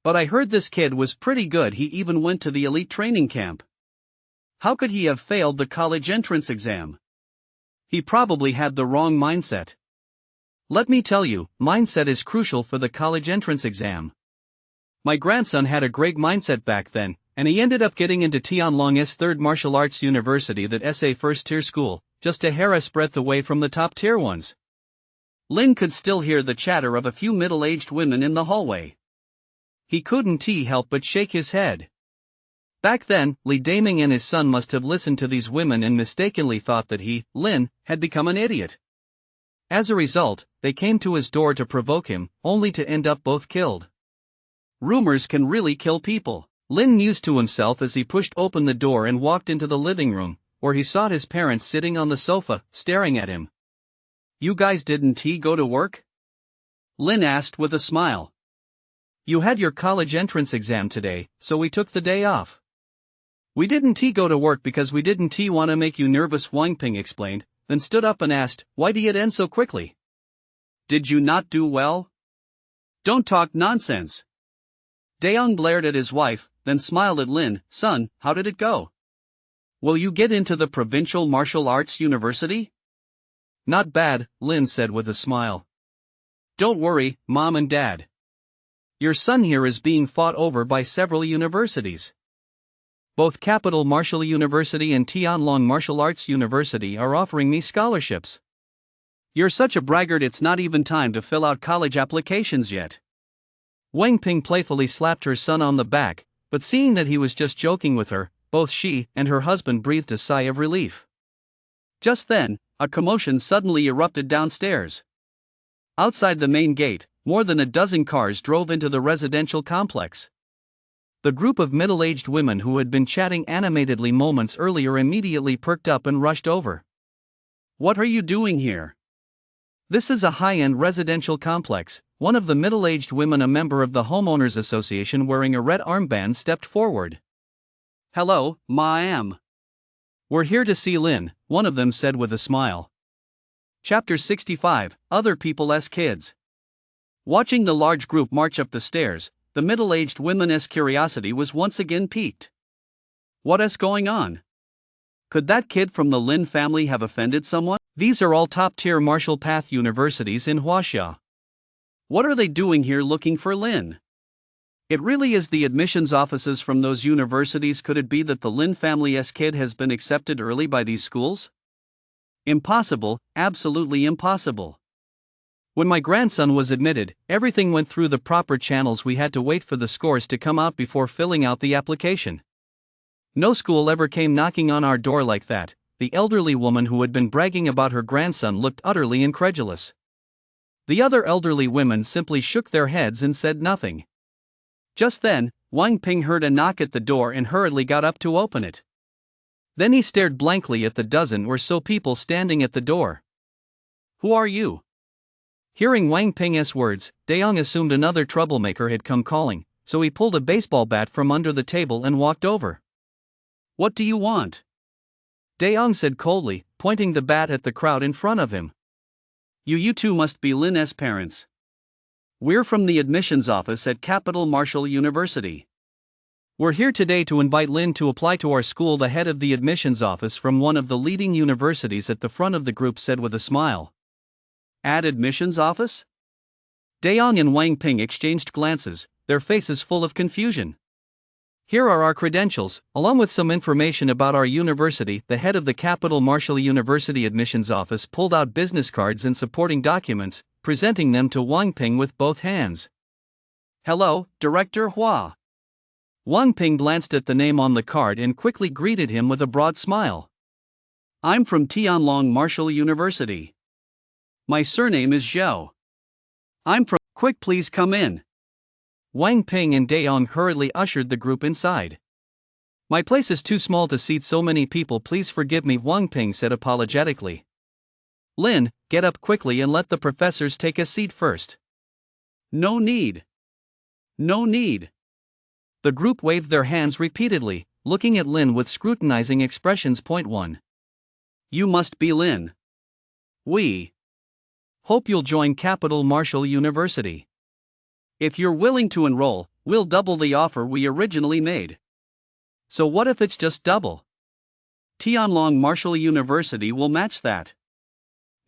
But I heard this kid was pretty good. He even went to the elite training camp. How could he have failed the college entrance exam? He probably had the wrong mindset. Let me tell you, mindset is crucial for the college entrance exam. My grandson had a great mindset back then, and he ended up getting into Tianlong's Third Martial Arts University, that's a first-tier school, just a hair's breadth away from the top-tier ones. Lin could still hear the chatter of a few middle-aged women in the hallway. He couldn't help but shake his head. Back then, Li Daming and his son must have listened to these women and mistakenly thought that he, Lin, had become an idiot. As a result, they came to his door to provoke him, only to end up both killed. Rumors can really kill people, Lin mused to himself as he pushed open the door and walked into the living room, where he saw his parents sitting on the sofa, staring at him. You guys didn't go to work? Lynn asked with a smile. You had your college entrance exam today, so we took the day off. We didn't go to work because we didn't want to make you nervous, Wang Ping explained, then stood up and asked, why did it end so quickly? Did you not do well? Don't talk nonsense. Daeyoung glared at his wife, then smiled at Lin. Son, how did it go? Will you get into the provincial martial arts university? Not bad, Lin said with a smile. Don't worry, Mom and Dad. Your son here is being fought over by several universities. Both Capital Martial University and Tianlong Martial Arts University are offering me scholarships. You're such a braggart, it's not even time to fill out college applications yet. Wang Ping playfully slapped her son on the back, but seeing that he was just joking with her, both she and her husband breathed a sigh of relief. Just then, a commotion suddenly erupted downstairs. Outside the main gate, more than a dozen cars drove into the residential complex. The group of middle-aged women who had been chatting animatedly moments earlier immediately perked up and rushed over. What are you doing here? This is a high-end residential complex. One of the middle-aged women, a member of the Homeowners Association wearing a red armband, stepped forward. Hello, ma'am. We're here to see Lin, one of them said with a smile. Chapter 65, Other People's Kids. Watching the large group march up the stairs, the middle-aged woman's curiosity was once again piqued. What is going on? Could that kid from the Lin family have offended someone? These are all top-tier martial path universities in Huaxia. What are they doing here looking for Lin? It really is the admissions offices from those universities. Could it be that the Lin family's kid has been accepted early by these schools? Impossible, absolutely impossible. When my grandson was admitted, everything went through the proper channels. We had to wait for the scores to come out before filling out the application. No school ever came knocking on our door like that. The elderly woman who had been bragging about her grandson looked utterly incredulous. The other elderly women simply shook their heads and said nothing. Just then, Wang Ping heard a knock at the door and hurriedly got up to open it. Then he stared blankly at the dozen or so people standing at the door. Who are you? Hearing Wang Ping's words, Daeyoung assumed another troublemaker had come calling, so he pulled a baseball bat from under the table and walked over. What do you want? Daeyoung said coldly, pointing the bat at the crowd in front of him. You two must be Lin's parents. We're from the admissions office at Capital Martial University. We're here today to invite Lin to apply to our school. The head of the admissions office from one of the leading universities at the front of the group said with a smile. At admissions office? Daeyoung and Wang Ping exchanged glances, their faces full of confusion. Here are our credentials, along with some information about our university. The head of the Capital Martial University admissions office pulled out business cards and supporting documents, presenting them to Wang Ping with both hands. Hello, Director Hua. Wang Ping glanced at the name on the card and quickly greeted him with a broad smile. I'm from Tianlong Martial University. My surname is Zhou. I'm from. Quick, please come in. Wang Ping and Daeyoung hurriedly ushered the group inside. My place is too small to seat so many people. Please forgive me, Wang Ping said apologetically. Lin, get up quickly and let the professors take a seat first. No need. No need. The group waved their hands repeatedly, looking at Lin with scrutinizing expressions. Point 1. You must be Lin. We hope you'll join Capital Martial University. If you're willing to enroll, we'll double the offer we originally made. So what if it's just double? Tianlong Martial University will match that.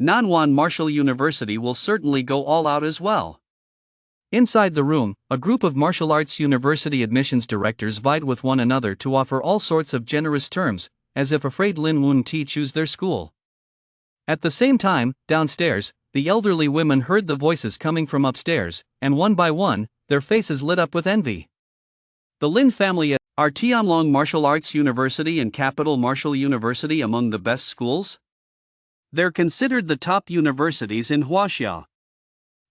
Nanwan Martial University will certainly go all out as well. Inside the room, a group of martial arts university admissions directors vied with one another to offer all sorts of generous terms, as if afraid Lin wouldn't choose their school. At the same time, downstairs, the elderly women heard the voices coming from upstairs, and one by one, their faces lit up with envy. The Lin family are Tianlong Martial Arts University and Capital Martial University among the best schools? They're considered the top universities in Huaxia.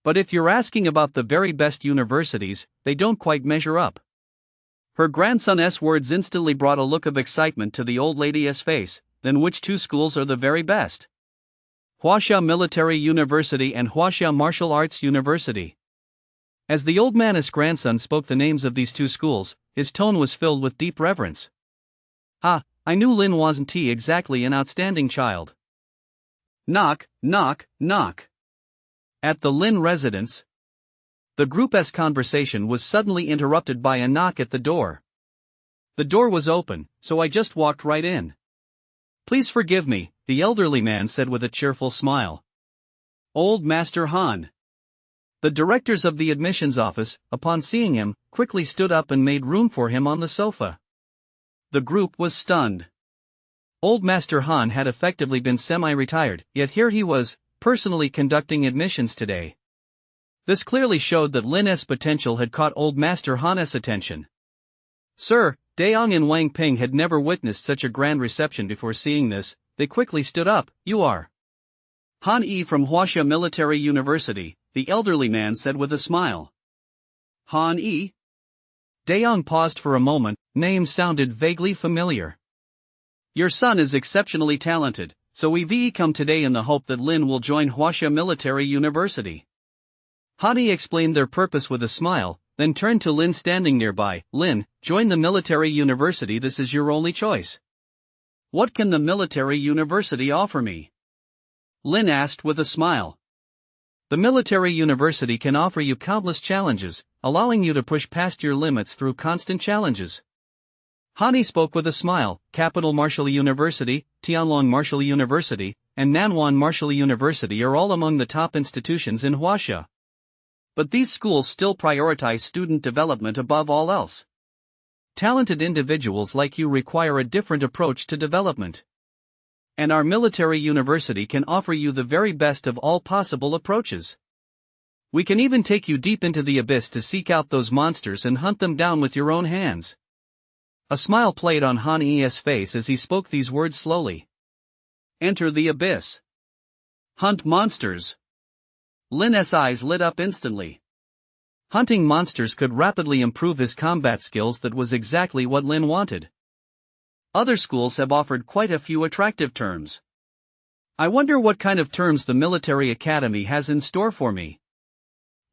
But if you're asking about the very best universities, they don't quite measure up. Her grandson's words instantly brought a look of excitement to the old lady's face, then which two schools are the very best? Huaxia Military University and Huaxia Martial Arts University. As the old man's grandson spoke the names of these two schools, his tone was filled with deep reverence. Ah, I knew Lin wasn't exactly an outstanding child. Knock, knock, knock. At the Lin residence, the group's conversation was suddenly interrupted by a knock at the door. The door was open, so I just walked right in. Please forgive me, the elderly man said with a cheerful smile. Old Master Han. The directors of the admissions office, upon seeing him, quickly stood up and made room for him on the sofa. The group was stunned. Old Master Han had effectively been semi-retired, yet here he was, personally conducting admissions today. This clearly showed that Lin's potential had caught Old Master Han's attention. Sir, Daong and Wang Ping had never witnessed such a grand reception before. Seeing this, they quickly stood up. You are Han Yi from Huaxia Military University, the elderly man said with a smile. Han Yi? Daong paused for a moment, name sounded vaguely familiar. Your son is exceptionally talented, so we've come today in the hope that Lin will join Huaxia Military University. Han Yi explained their purpose with a smile, then turned to Lin standing nearby. Lin, join the military university, this is your only choice. What can the military university offer me? Lin asked with a smile. The military university can offer you countless challenges, allowing you to push past your limits through constant challenges. Han Yi spoke with a smile. Capital Martial University, Tianlong Martial University, and Nanwan Martial University are all among the top institutions in Huaxia. But these schools still prioritize student development above all else. Talented individuals like you require a different approach to development. And our military university can offer you the very best of all possible approaches. We can even take you deep into the abyss to seek out those monsters and hunt them down with your own hands. A smile played on Han Yi's face as he spoke these words slowly. Enter the abyss. Hunt monsters. Lin's eyes lit up instantly. Hunting monsters could rapidly improve his combat skills. That was exactly what Lin wanted. Other schools have offered quite a few attractive terms. I wonder what kind of terms the military academy has in store for me.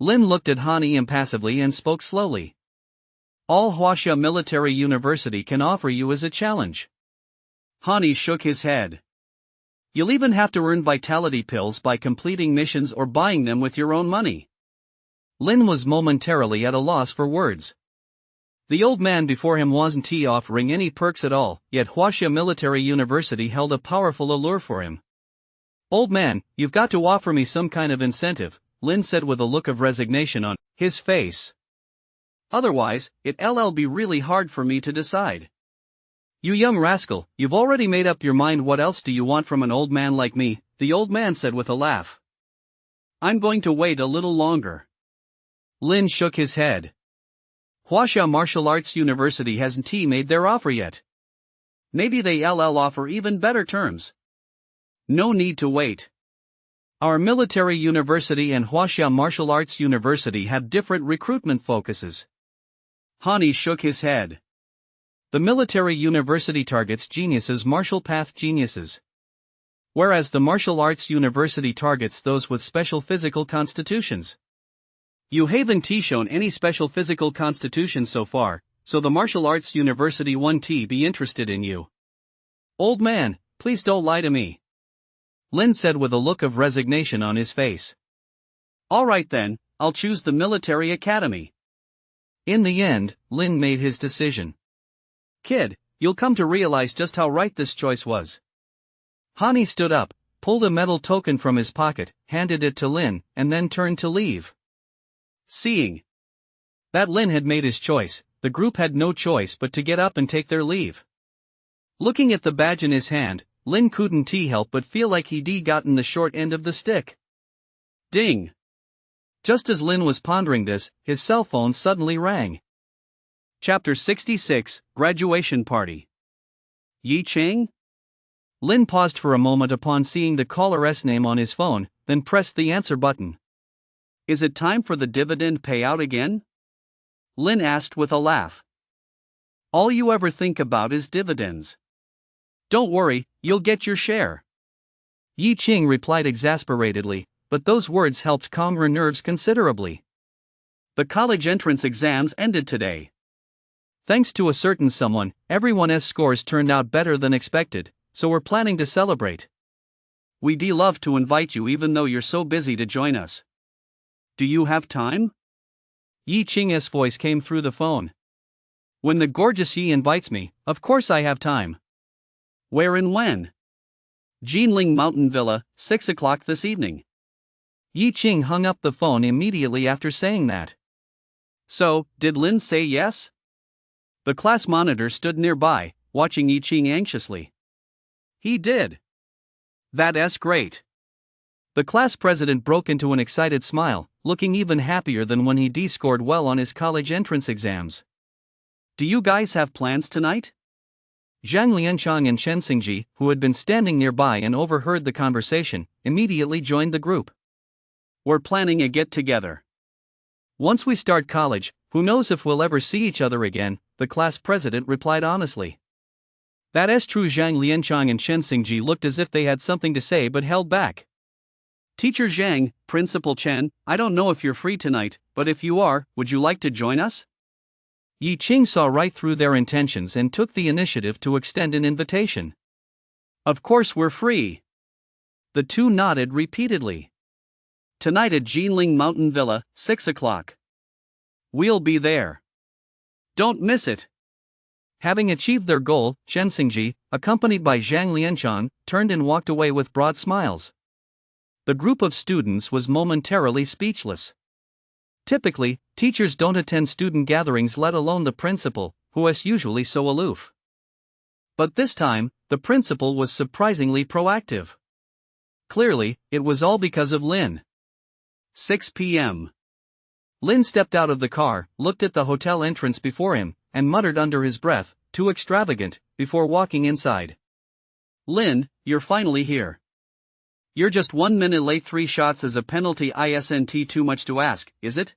Lin looked at Han Yi impassively and spoke slowly. All Huaxia Military University can offer you is a challenge. Han Yi shook his head. You'll even have to earn vitality pills by completing missions or buying them with your own money. Lin was momentarily at a loss for words. The old man before him wasn't offering any perks at all, yet Huaxia Military University held a powerful allure for him. Old man, you've got to offer me some kind of incentive, Lin said with a look of resignation on his face. Otherwise, it'll be really hard for me to decide. You young rascal, you've already made up your mind. What else do you want from an old man like me? The old man said with a laugh. I'm going to wait a little longer. Lin shook his head. Huaxia Martial Arts University hasn't made their offer yet. Maybe they'll offer even better terms. No need to wait. Our military university and Huaxia Martial Arts University have different recruitment focuses. Han Yi shook his head. The military university targets geniuses, martial path geniuses. Whereas the martial arts university targets those with special physical constitutions. You haven't shown any special physical constitution so far, so the martial arts university won't be interested in you. Old man, please don't lie to me. Lin said with a look of resignation on his face. Alright then, I'll choose the military academy. In the end, Lin made his decision. Kid, you'll come to realize just how right this choice was. Han Yi stood up, pulled a metal token from his pocket, handed it to Lin, and then turned to leave. Seeing that Lin had made his choice, the group had no choice but to get up and take their leave. Looking at the badge in his hand, Lin couldn't help but feel like he'd gotten the short end of the stick. Ding! Just as Lin was pondering this, his cell phone suddenly rang. Chapter 66, Graduation Party. Yi Cheng? Lin paused for a moment upon seeing the caller's name on his phone, then pressed the answer button. Is it time for the dividend payout again? Lin asked with a laugh. All you ever think about is dividends. Don't worry, you'll get your share. Yi Qing replied exasperatedly, but those words helped calm her nerves considerably. The college entrance exams ended today. Thanks to a certain someone, everyone's scores turned out better than expected, so we're planning to celebrate. We'd love to invite you even though you're so busy to join us. Do you have time? Yi Qing's voice came through the phone. When the gorgeous Yi invites me, of course I have time. Where and when? Jinling Mountain Villa, 6 o'clock this evening. Yi Qing hung up the phone immediately after saying that. So, did Lin say yes? The class monitor stood nearby, watching Yi Qing anxiously. He did. That's great. The class president broke into an excited smile, looking even happier than when he scored well on his college entrance exams. Do you guys have plans tonight? Zhang Lianchang and Chen Xingji, who had been standing nearby and overheard the conversation, immediately joined the group. We're planning a get-together. Once we start college, who knows if we'll ever see each other again, the class president replied honestly. That's true. Zhang Lianchang and Chen Xingji looked as if they had something to say but held back. Teacher Zhang, Principal Chen, I don't know if you're free tonight, but if you are, would you like to join us? Yi Qing saw right through their intentions and took the initiative to extend an invitation. Of course we're free. The two nodded repeatedly. Tonight at Jinling Mountain Villa, 6 o'clock. We'll be there. Don't miss it. Having achieved their goal, Chen Xingji, accompanied by Zhang Lianchang, turned and walked away with broad smiles. The group of students was momentarily speechless. Typically, teachers don't attend student gatherings, let alone the principal, who is usually so aloof. But this time, the principal was surprisingly proactive. Clearly, it was all because of Lin. 6 p.m. Lin stepped out of the car, looked at the hotel entrance before him, and muttered under his breath, "Too extravagant," before walking inside. Lin, you're finally here. You're just 1 minute late. 3 shots as a penalty. Isn't too much to ask, is it?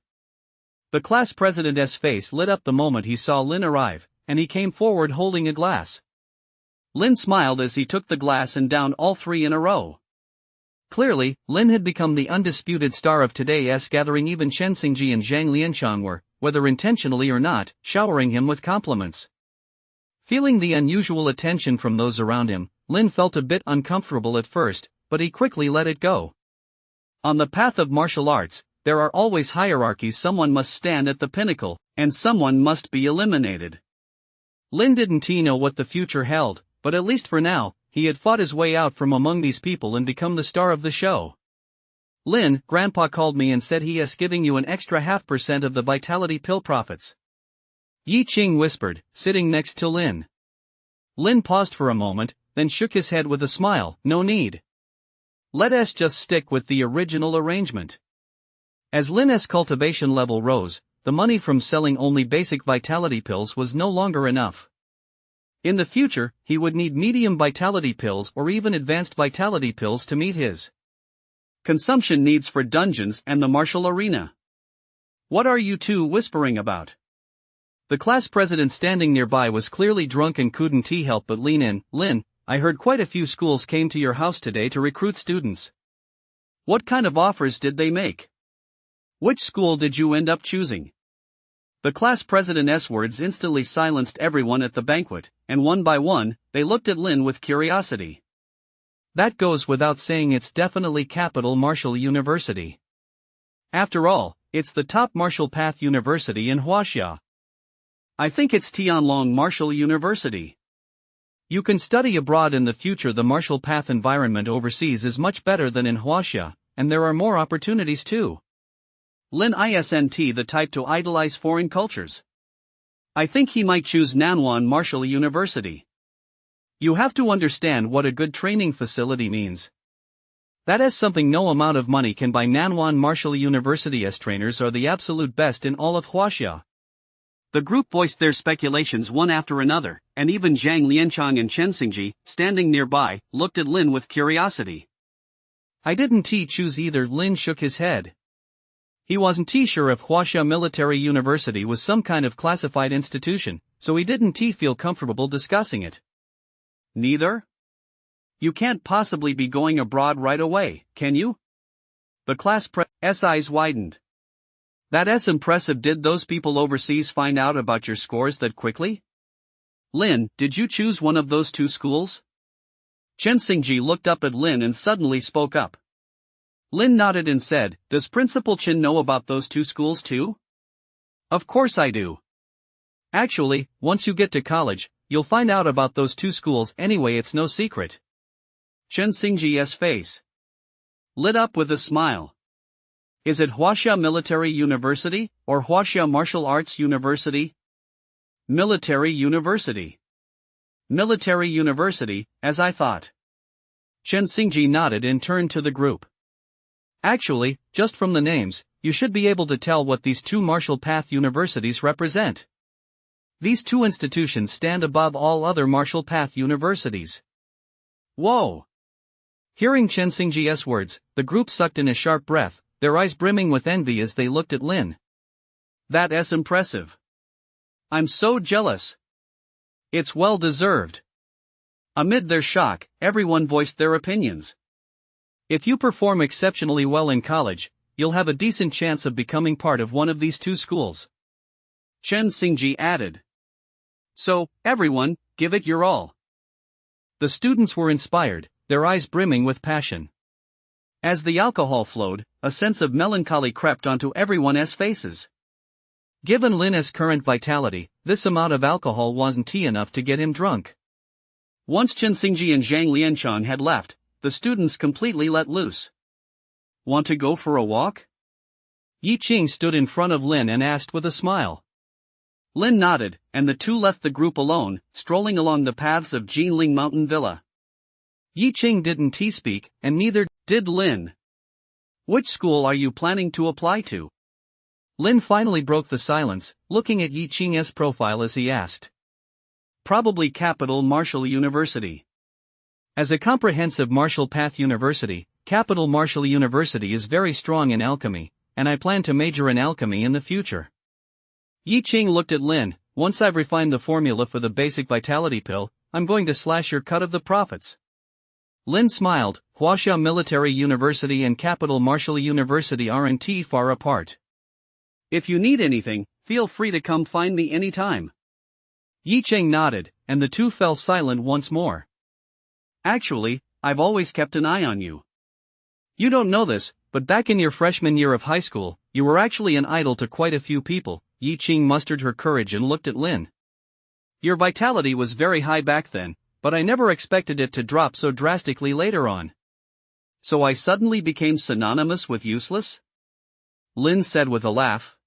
The class president's face lit up the moment he saw Lin arrive, and he came forward holding a glass. Lin smiled as he took the glass and downed all 3 in a row. Clearly, Lin had become the undisputed star of today's gathering. Even Chen Xingji and Zhang Lianchang were, whether intentionally or not, showering him with compliments. Feeling the unusual attention from those around him, Lin felt a bit uncomfortable at first, but he quickly let it go. On the path of martial arts, there are always hierarchies. Someone must stand at the pinnacle, and someone must be eliminated. Lin didn't know what the future held, but at least for now, he had fought his way out from among these people and become the star of the show. Lin, Grandpa called me and said he is giving you an extra 0.5% of the vitality pill profits. Yi Qing whispered, sitting next to Lin. Lin paused for a moment, then shook his head with a smile. No need. Let us just stick with the original arrangement. As Lin's cultivation level rose, the money from selling only basic vitality pills was no longer enough. In the future, he would need medium vitality pills or even advanced vitality pills to meet his consumption needs for dungeons and the martial arena. What are you two whispering about? The class president standing nearby was clearly drunk and couldn't help but lean in. Lin, I heard quite a few schools came to your house today to recruit students. What kind of offers did they make? Which school did you end up choosing? The class president's words instantly silenced everyone at the banquet, and one by one, they looked at Lin with curiosity. That goes without saying. It's definitely Capital Martial University. After all, it's the top martial path university in Huaxia. I think it's Tianlong Martial University. You can study abroad in the future. The martial path environment overseas is much better than in Huaxia, and there are more opportunities too. Lin isn't the type to idolize foreign cultures. I think he might choose Nanwan Martial University. You have to understand what a good training facility means. That is something no amount of money can buy. Nanwan Martial University's trainers are the absolute best in all of Huaxia. The group voiced their speculations one after another, and even Zhang Lianchang and Chen Xingji, standing nearby, looked at Lin with curiosity. I didn't choose either. Lin shook his head. He wasn't sure if Huaxia Military University was some kind of classified institution, so he didn't feel comfortable discussing it. Neither? You can't possibly be going abroad right away, can you? The class S eyes widened. That's impressive. Did those people overseas find out about your scores that quickly? Lin, did you choose one of those two schools? Chen Xingji looked up at Lin and suddenly spoke up. Lin nodded and said, Does Principal Chen know about those two schools too? Of course I do. Actually, once you get to college, you'll find out about those two schools anyway, it's no secret. Chen Xingji's face lit up with a smile. Is it Huaxia Military University, or Huaxia Martial Arts University? Military University. Military University, as I thought. Chen Xingji nodded and turned to the group. Actually, just from the names, you should be able to tell what these two martial path universities represent. These two institutions stand above all other martial path universities. Whoa! Hearing Chen Xingji's words, the group sucked in a sharp breath, their eyes brimming with envy as they looked at Lin. That's impressive. I'm so jealous. It's well deserved. Amid their shock, everyone voiced their opinions. If you perform exceptionally well in college, you'll have a decent chance of becoming part of one of these two schools. Chen Xingji added. So, everyone, give it your all. The students were inspired, their eyes brimming with passion. As the alcohol flowed, a sense of melancholy crept onto everyone's faces. Given Lin's current vitality, this amount of alcohol wasn't tea enough to get him drunk. Once Chen Xingji and Zhang Lianshan had left, the students completely let loose. Want to go for a walk? Yi Qing stood in front of Lin and asked with a smile. Lin nodded, and the two left the group alone, strolling along the paths of Jinling Mountain Villa. Yi Qing didn't speak, and neither did Lin. Which school are you planning to apply to? Lin finally broke the silence, looking at Yi Qing's profile as he asked. Probably Capital Martial University. As a comprehensive martial path university, Capital Martial University is very strong in alchemy, and I plan to major in alchemy in the future. Yi Qing looked at Lin. Once I've refined the formula for the basic vitality pill, I'm going to slash your cut of the profits. Lin smiled. Huaxia Military University and Capital Martial University aren't far apart. If you need anything, feel free to come find me anytime. Yi Qing nodded, and the two fell silent once more. Actually, I've always kept an eye on you. You don't know this, but back in your freshman year of high school, you were actually an idol to quite a few people. Yi Qing mustered her courage and looked at Lin. Your vitality was very high back then, but I never expected it to drop so drastically later on. So I suddenly became synonymous with useless? Lin said with a laugh.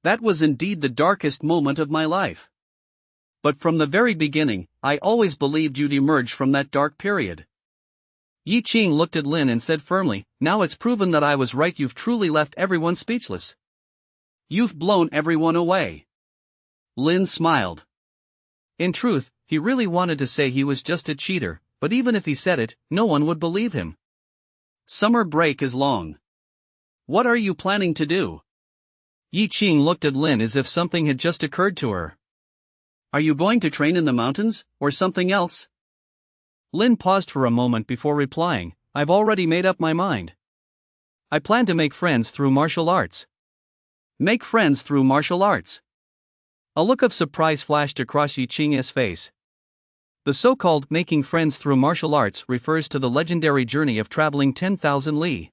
That was indeed the darkest moment of my life. But from the very beginning, I always believed you'd emerge from that dark period. Yi Qing looked at Lin and said firmly, Now it's proven that I was right. You've truly left everyone speechless. You've blown everyone away. Lin smiled. In truth, he really wanted to say he was just a cheater, but even if he said it, no one would believe him. Summer break is long. What are you planning to do? Yi Qing looked at Lin as if something had just occurred to her. Are you going to train in the mountains, or something else? Lin paused for a moment before replying, I've already made up my mind. I plan to make friends through martial arts. Make friends through martial arts. A look of surprise flashed across Yi Qing's face. The so-called making friends through martial arts refers to the legendary journey of traveling 10,000 li.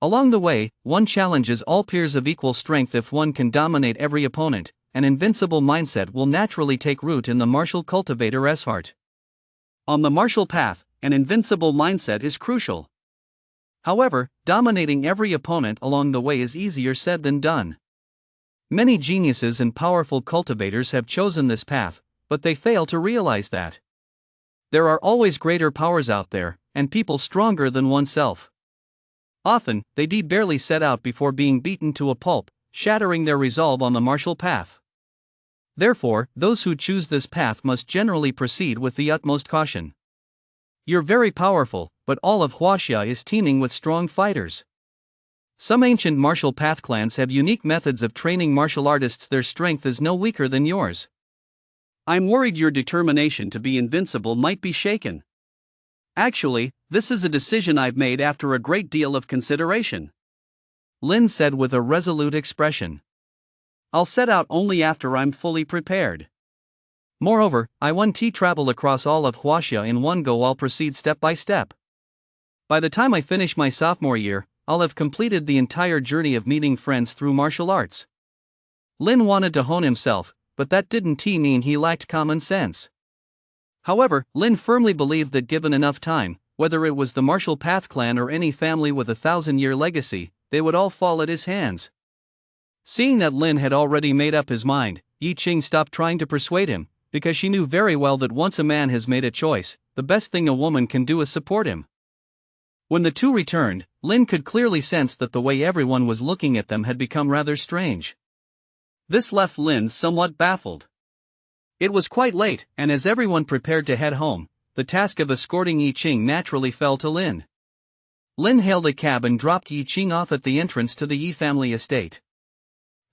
Along the way, one challenges all peers of equal strength. If one can dominate every opponent, an invincible mindset will naturally take root in the martial cultivator's heart. On the martial path, an invincible mindset is crucial. However, dominating every opponent along the way is easier said than done. Many geniuses and powerful cultivators have chosen this path, but they fail to realize that there are always greater powers out there, and people stronger than oneself. Often, they barely set out before being beaten to a pulp, shattering their resolve on the martial path. Therefore, those who choose this path must generally proceed with the utmost caution. You're very powerful, but all of Huaxia is teeming with strong fighters. Some ancient martial path clans have unique methods of training martial artists. Their strength is no weaker than yours. I'm worried your determination to be invincible might be shaken. Actually, this is a decision I've made after a great deal of consideration, Lin said with a resolute expression. I'll set out only after I'm fully prepared. Moreover, I want to travel across all of Huaxia in one go. I'll proceed step by step. By the time I finish my sophomore year, I'll have completed the entire journey of meeting friends through martial arts. Lin wanted to hone himself, but that didn't mean he lacked common sense. However, Lin firmly believed that given enough time, whether it was the Martial Path clan or any family with a 1,000-year legacy, they would all fall at his hands. Seeing that Lin had already made up his mind, Yi Qing stopped trying to persuade him, because she knew very well that once a man has made a choice, the best thing a woman can do is support him. When the two returned, Lin could clearly sense that the way everyone was looking at them had become rather strange. This left Lin somewhat baffled. It was quite late, and as everyone prepared to head home, the task of escorting Yi Qing naturally fell to Lin. Lin hailed a cab and dropped Yi Qing off at the entrance to the Yi family estate.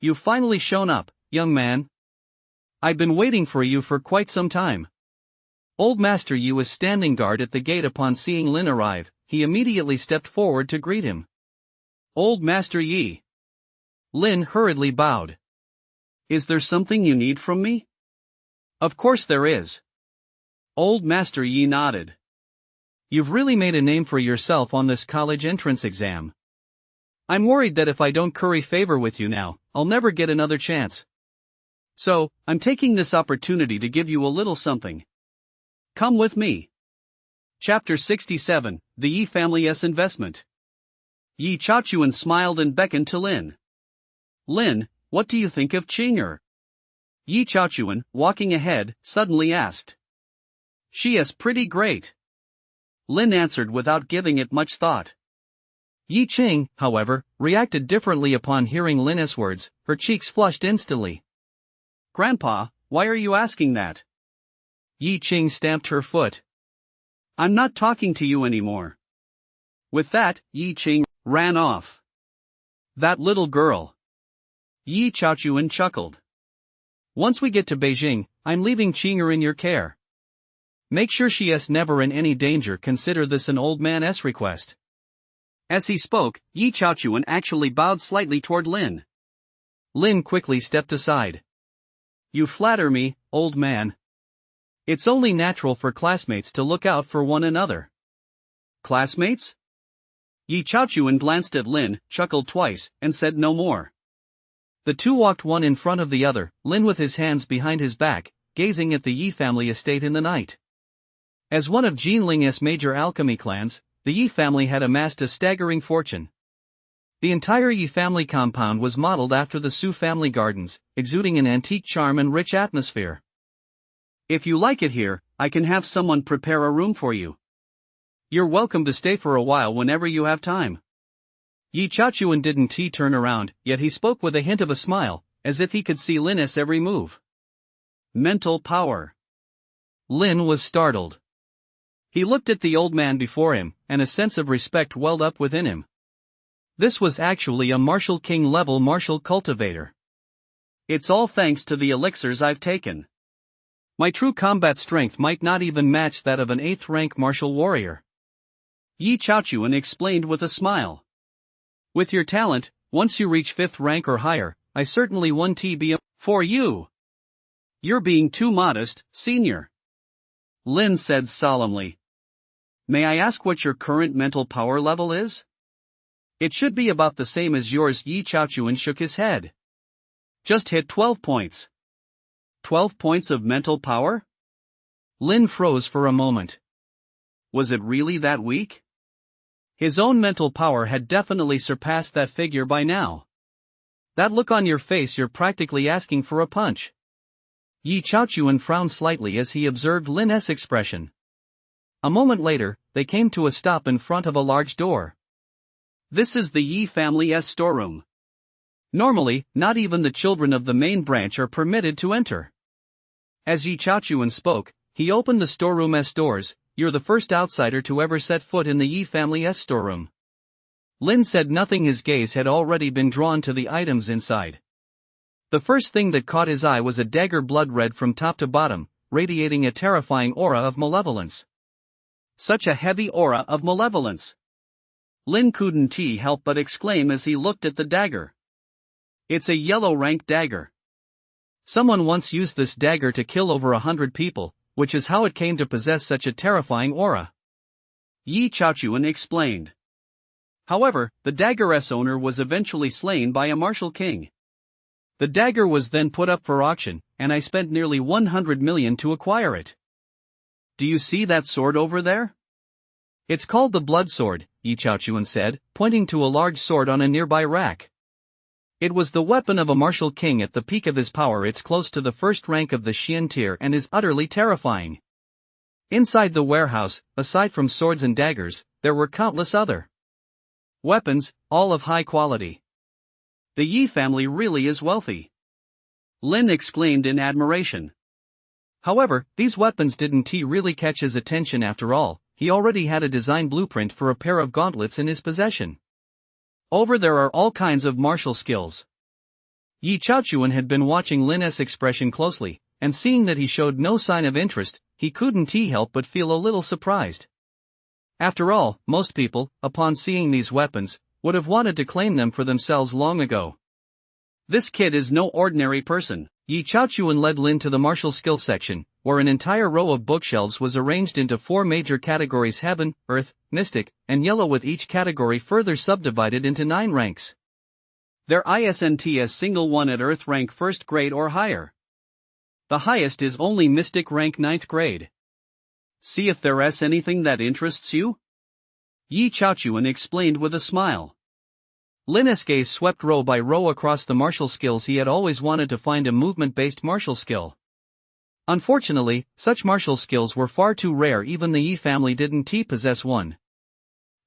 You've finally shown up, young man. I've been waiting for you for quite some time. Old Master Yi was standing guard at the gate upon seeing Lin arrive. He immediately stepped forward to greet him. Old Master Yi. Lin hurriedly bowed. Is there something you need from me? Of course there is. Old Master Yi nodded. You've really made a name for yourself on this college entrance exam. I'm worried that if I don't curry favor with you now, I'll never get another chance. So, I'm taking this opportunity to give you a little something. Come with me. Chapter 67, The Yi Family's Investment. Yi Chaochuan smiled and beckoned to Lin. Lin, what do you think of Qing'er? Yi Chaochuan, walking ahead, suddenly asked. She is pretty great. Lin answered without giving it much thought. Yi Qing, however, reacted differently upon hearing Lin's words. Her cheeks flushed instantly. Grandpa, why are you asking that? Yi Qing stamped her foot. I'm not talking to you anymore. With that, Yi Qing ran off. That little girl. Yi Chaochuan chuckled. Once we get to Beijing, I'm leaving Qing'er in your care. Make sure she is never in any danger. Consider this an old man's request. As he spoke, Yi Chaochuan actually bowed slightly toward Lin. Lin quickly stepped aside. You flatter me, old man. It's only natural for classmates to look out for one another. Classmates? Yi Chaochuan glanced at Lin, chuckled twice, and said no more. The two walked one in front of the other, Lin with his hands behind his back, gazing at the Yi family estate in the night. As one of Jinling's major alchemy clans, the Yi family had amassed a staggering fortune. The entire Yi family compound was modeled after the Su family gardens, exuding an antique charm and rich atmosphere. If you like it here, I can have someone prepare a room for you. You're welcome to stay for a while whenever you have time. Yi Chaochuan didn't turn around, yet he spoke with a hint of a smile, as if he could see Lin's every move. Mental power. Lin was startled. He looked at the old man before him, and a sense of respect welled up within him. This was actually a martial king-level martial cultivator. It's all thanks to the elixirs I've taken. My true combat strength might not even match that of an 8th-rank martial warrior. Yi Chaochuan explained with a smile. With your talent, once you reach 5th rank or higher, I certainly want to be for you. You're being too modest, senior. Lin said solemnly. May I ask what your current mental power level is? It should be about the same as yours. Yi Chaochuan shook his head. Just hit 12 points. 12 points of mental power? Lin froze for a moment. Was it really that weak? His own mental power had definitely surpassed that figure by now. That look on your face, you're practically asking for a punch. Yi Chaochuan frowned slightly as he observed Lin's expression. A moment later, they came to a stop in front of a large door. This is the Yi family's storeroom. Normally, not even the children of the main branch are permitted to enter. As Yi Chaochuan spoke, he opened the storeroom's doors. You're the first outsider to ever set foot in the Yi family's storeroom. Lin said nothing. His gaze had already been drawn to the items inside. The first thing that caught his eye was a dagger blood red from top to bottom, radiating a terrifying aura of malevolence. Such a heavy aura of malevolence. Lin couldn't help but exclaim as he looked at the dagger. It's a yellow rank dagger. Someone once used this dagger to kill over 100 people, which is how it came to possess such a terrifying aura. Yi Chaochuan explained. However, the dagger's owner was eventually slain by a martial king. The dagger was then put up for auction, and I spent nearly 100 million to acquire it. Do you see that sword over there? It's called the blood sword, Yi Chaochuan said, pointing to a large sword on a nearby rack. It was the weapon of a martial king at the peak of his power. It's close to the first rank of the Xian tier and is utterly terrifying. Inside the warehouse, aside from swords and daggers, there were countless other weapons, all of high quality. The Yi family really is wealthy. Lin exclaimed in admiration. However, these weapons didn't really catch his attention after all. He already had a design blueprint for a pair of gauntlets in his possession. Over there are all kinds of martial skills. Yi Chaochuan had been watching Lin's expression closely, and seeing that he showed no sign of interest, he couldn't help but feel a little surprised. After all, most people, upon seeing these weapons, would have wanted to claim them for themselves long ago. This kid is no ordinary person. Yi Chaochuan led Lin to the martial skill section, where an entire row of bookshelves was arranged into 4 major categories: heaven, earth, mystic, and yellow, with each category further subdivided into 9 ranks. There isn't a single one at earth rank 1st grade or higher. The highest is only mystic rank 9th grade. See if there's anything that interests you? Yi Chaochuan explained with a smile. Lin's gaze swept row by row across the martial skills. He had always wanted to find a movement-based martial skill. Unfortunately, such martial skills were far too rare. Even the Yi family didn't possess one.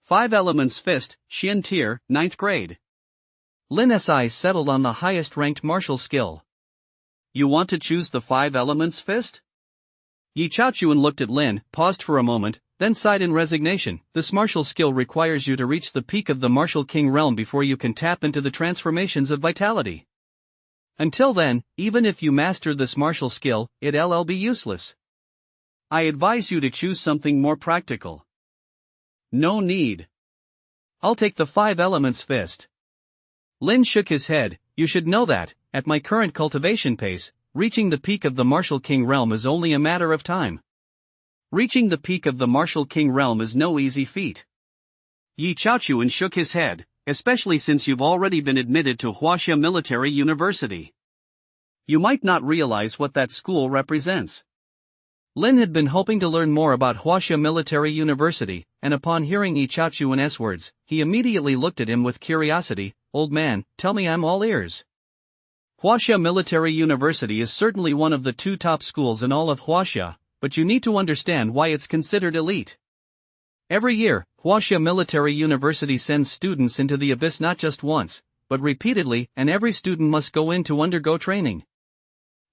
5 elements fist, Xian tier, 9th grade. Lin's eyes settled on the highest ranked martial skill. You want to choose the 5 elements fist? Yi Chaochuan looked at Lin, paused for a moment, then sighed in resignation. This martial skill requires you to reach the peak of the martial king realm before you can tap into the transformations of vitality. Until then, even if you master this martial skill, it'll be useless. I advise you to choose something more practical. No need. I'll take the 5 elements fist. Lin shook his head. You should know that, at my current cultivation pace, reaching the peak of the martial king realm is only a matter of time. Reaching the peak of the martial king realm is no easy feat. Yi Chaochuan shook his head, especially since you've already been admitted to Huaxia Military University. You might not realize what that school represents. Lin had been hoping to learn more about Huaxia Military University, and upon hearing Yi Chaochuan's words, he immediately looked at him with curiosity. Old man, tell me, I'm all ears. Huaxia Military University is certainly one of the 2 top schools in all of Huaxia, but you need to understand why it's considered elite. Every year, Huaxia Military University sends students into the abyss not just once, but repeatedly, and every student must go in to undergo training.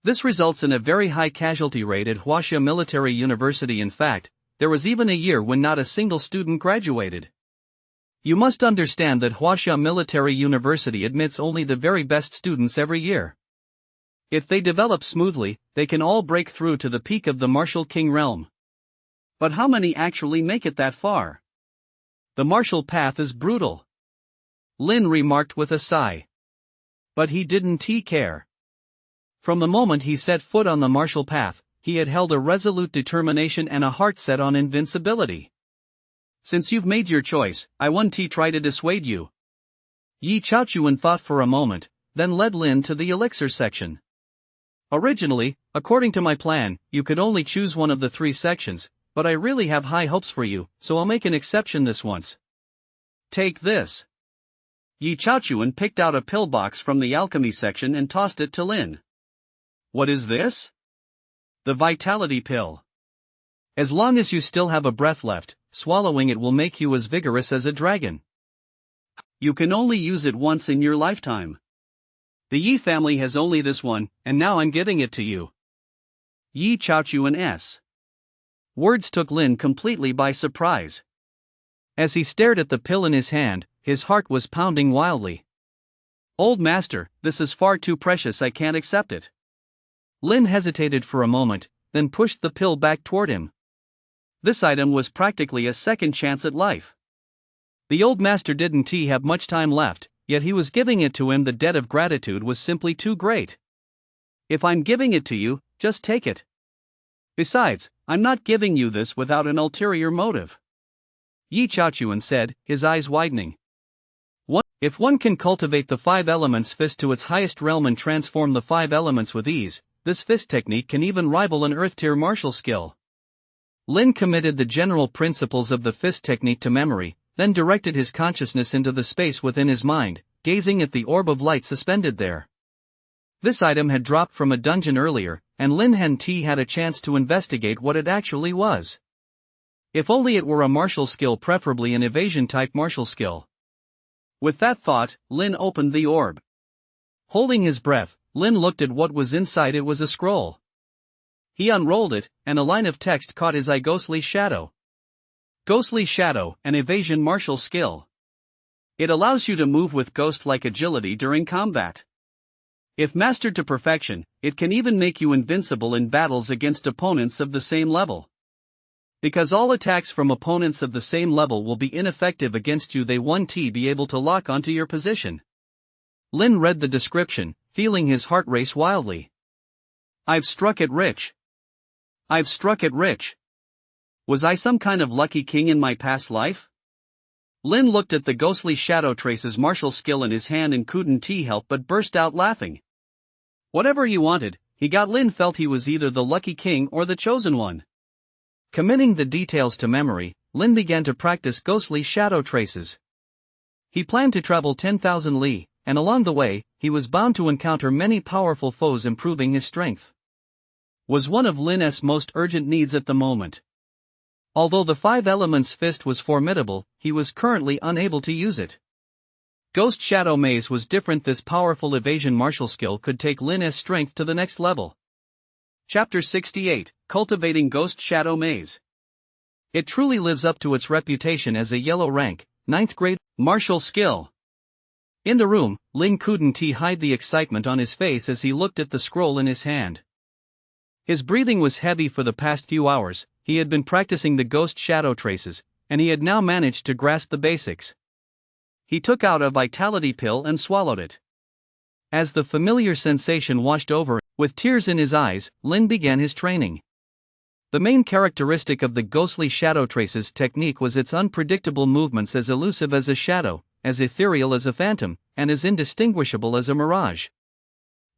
This results in a very high casualty rate at Huaxia Military University. In fact, there was even a year when not a single student graduated. You must understand that Huaxia Military University admits only the very best students every year. If they develop smoothly, they can all break through to the peak of the martial king realm. But how many actually make it that far? The martial path is brutal. Lin remarked with a sigh. But he didn't care. From the moment he set foot on the martial path, he had held a resolute determination and a heart set on invincibility. Since you've made your choice, I won't try to dissuade you. Yi Chaochuan thought for a moment, then led Lin to the elixir section. Originally, according to my plan, you could only choose one of the 3 sections, but I really have high hopes for you, so I'll make an exception this once. Take this. Yi Chaochuan picked out a pillbox from the alchemy section and tossed it to Lin. What is this? The vitality pill. As long as you still have a breath left, swallowing it will make you as vigorous as a dragon. You can only use it once in your lifetime. The Yi family has only this one, and now I'm giving it to you. Yi Chaochuan's words took Lin completely by surprise. As he stared at the pill in his hand, his heart was pounding wildly. Old master, this is far too precious, I can't accept it. Lin hesitated for a moment, then pushed the pill back toward him. This item was practically a second chance at life. The old master didn't have much time left, yet he was giving it to him. The debt of gratitude was simply too great. If I'm giving it to you, just take it. Besides, I'm not giving you this without an ulterior motive. Yi Chaochuan said, his eyes widening. If one can cultivate the 5 elements fist to its highest realm and transform the 5 elements with ease, this fist technique can even rival an earth-tier martial skill. Lin committed the general principles of the fist technique to memory, then directed his consciousness into the space within his mind, gazing at the orb of light suspended there. This item had dropped from a dungeon earlier, and Lin Henti had a chance to investigate what it actually was. If only it were a martial skill, preferably an evasion-type martial skill. With that thought, Lin opened the orb. Holding his breath, Lin looked at what was inside. It was a scroll. He unrolled it, and a line of text caught his eye. Ghostly Shadow. Ghostly Shadow, an evasion martial skill. It allows you to move with ghost-like agility during combat. If mastered to perfection, it can even make you invincible in battles against opponents of the same level. Because all attacks from opponents of the same level will be ineffective against you, they won't be able to lock onto your position. Lin read the description, feeling his heart race wildly. I've struck it rich. I've struck it rich. Was I some kind of lucky king in my past life? Lin looked at the ghostly shadow traces martial skill in his hand and couldn't help but burst out laughing. Whatever he wanted, he got. Lin felt he was either the lucky king or the chosen one. Committing the details to memory, Lin began to practice ghostly shadow traces. He planned to travel 10,000 li, and along the way, he was bound to encounter many powerful foes. Improving his strength was one of Lin's most urgent needs at the moment. Although the 5 elements fist was formidable, he was currently unable to use it. Ghost Shadow Maze was different. This powerful evasion martial skill could take Lin's strength to the next level. Chapter 68, Cultivating Ghost Shadow Maze. It truly lives up to its reputation as a yellow rank, 9th grade, martial skill. In the room, Lin couldn't hide the excitement on his face as he looked at the scroll in his hand. His breathing was heavy. For the past few hours, he had been practicing the ghost shadow traces, and he had now managed to grasp the basics. He took out a vitality pill and swallowed it. As the familiar sensation washed over him, with tears in his eyes, Lin began his training. The main characteristic of the ghostly shadow traces technique was its unpredictable movements, as elusive as a shadow, as ethereal as a phantom, and as indistinguishable as a mirage.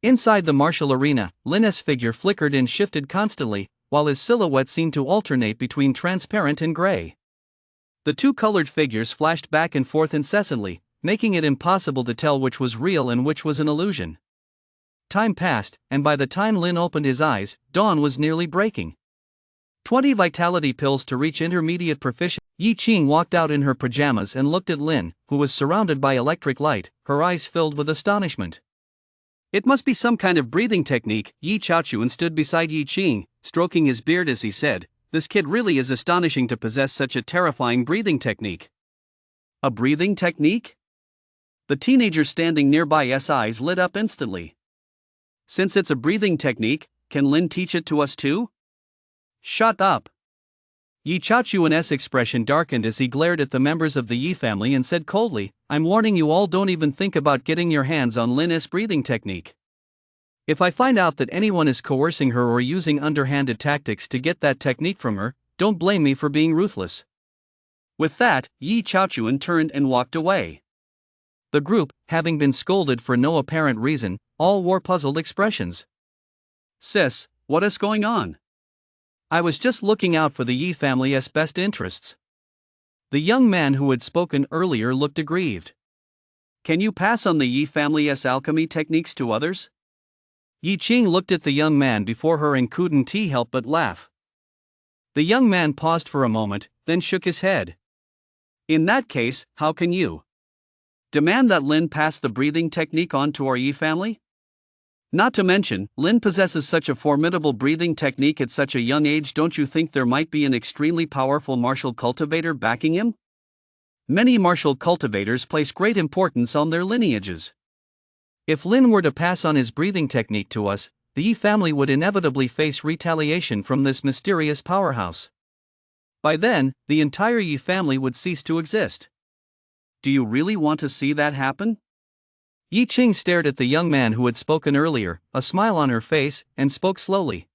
Inside the martial arena, Lin's figure flickered and shifted constantly, while his silhouette seemed to alternate between transparent and gray. The two colored figures flashed back and forth incessantly, making it impossible to tell which was real and which was an illusion. Time passed, and by the time Lin opened his eyes, dawn was nearly breaking. 20 vitality pills to reach intermediate proficiency. Yi Qing walked out in her pajamas and looked at Lin, who was surrounded by electric light, her eyes filled with astonishment. It must be some kind of breathing technique. Yi Chaochuan stood beside Yi Qing, stroking his beard as he said, "This kid really is astonishing to possess such a terrifying breathing technique." A breathing technique? The teenager standing nearby's eyes lit up instantly. Since it's a breathing technique, can Lin teach it to us too? Shut up. Yi Chaochuan's expression darkened as he glared at the members of the Yi family and said coldly, "I'm warning you all, don't even think about getting your hands on Lin's breathing technique. If I find out that anyone is coercing her or using underhanded tactics to get that technique from her, don't blame me for being ruthless." With that, Yi Chaochuan turned and walked away. The group, having been scolded for no apparent reason, all wore puzzled expressions. "Sis, what is going on?" "I was just looking out for the Yi family's best interests." The young man who had spoken earlier looked aggrieved. "Can you pass on the Yi family's alchemy techniques to others?" Yi Qing looked at the young man before her and couldn't help but laugh. The young man paused for a moment, then shook his head. "In that case, how can you demand that Lin pass the breathing technique on to our Yi family? Not to mention, Lin possesses such a formidable breathing technique at such a young age. Don't you think there might be an extremely powerful martial cultivator backing him? Many martial cultivators place great importance on their lineages. If Lin were to pass on his breathing technique to us, the Yi family would inevitably face retaliation from this mysterious powerhouse. By then, the entire Yi family would cease to exist. Do you really want to see that happen? Yi Qing stared at the young man who had spoken earlier, a smile on her face, and spoke slowly.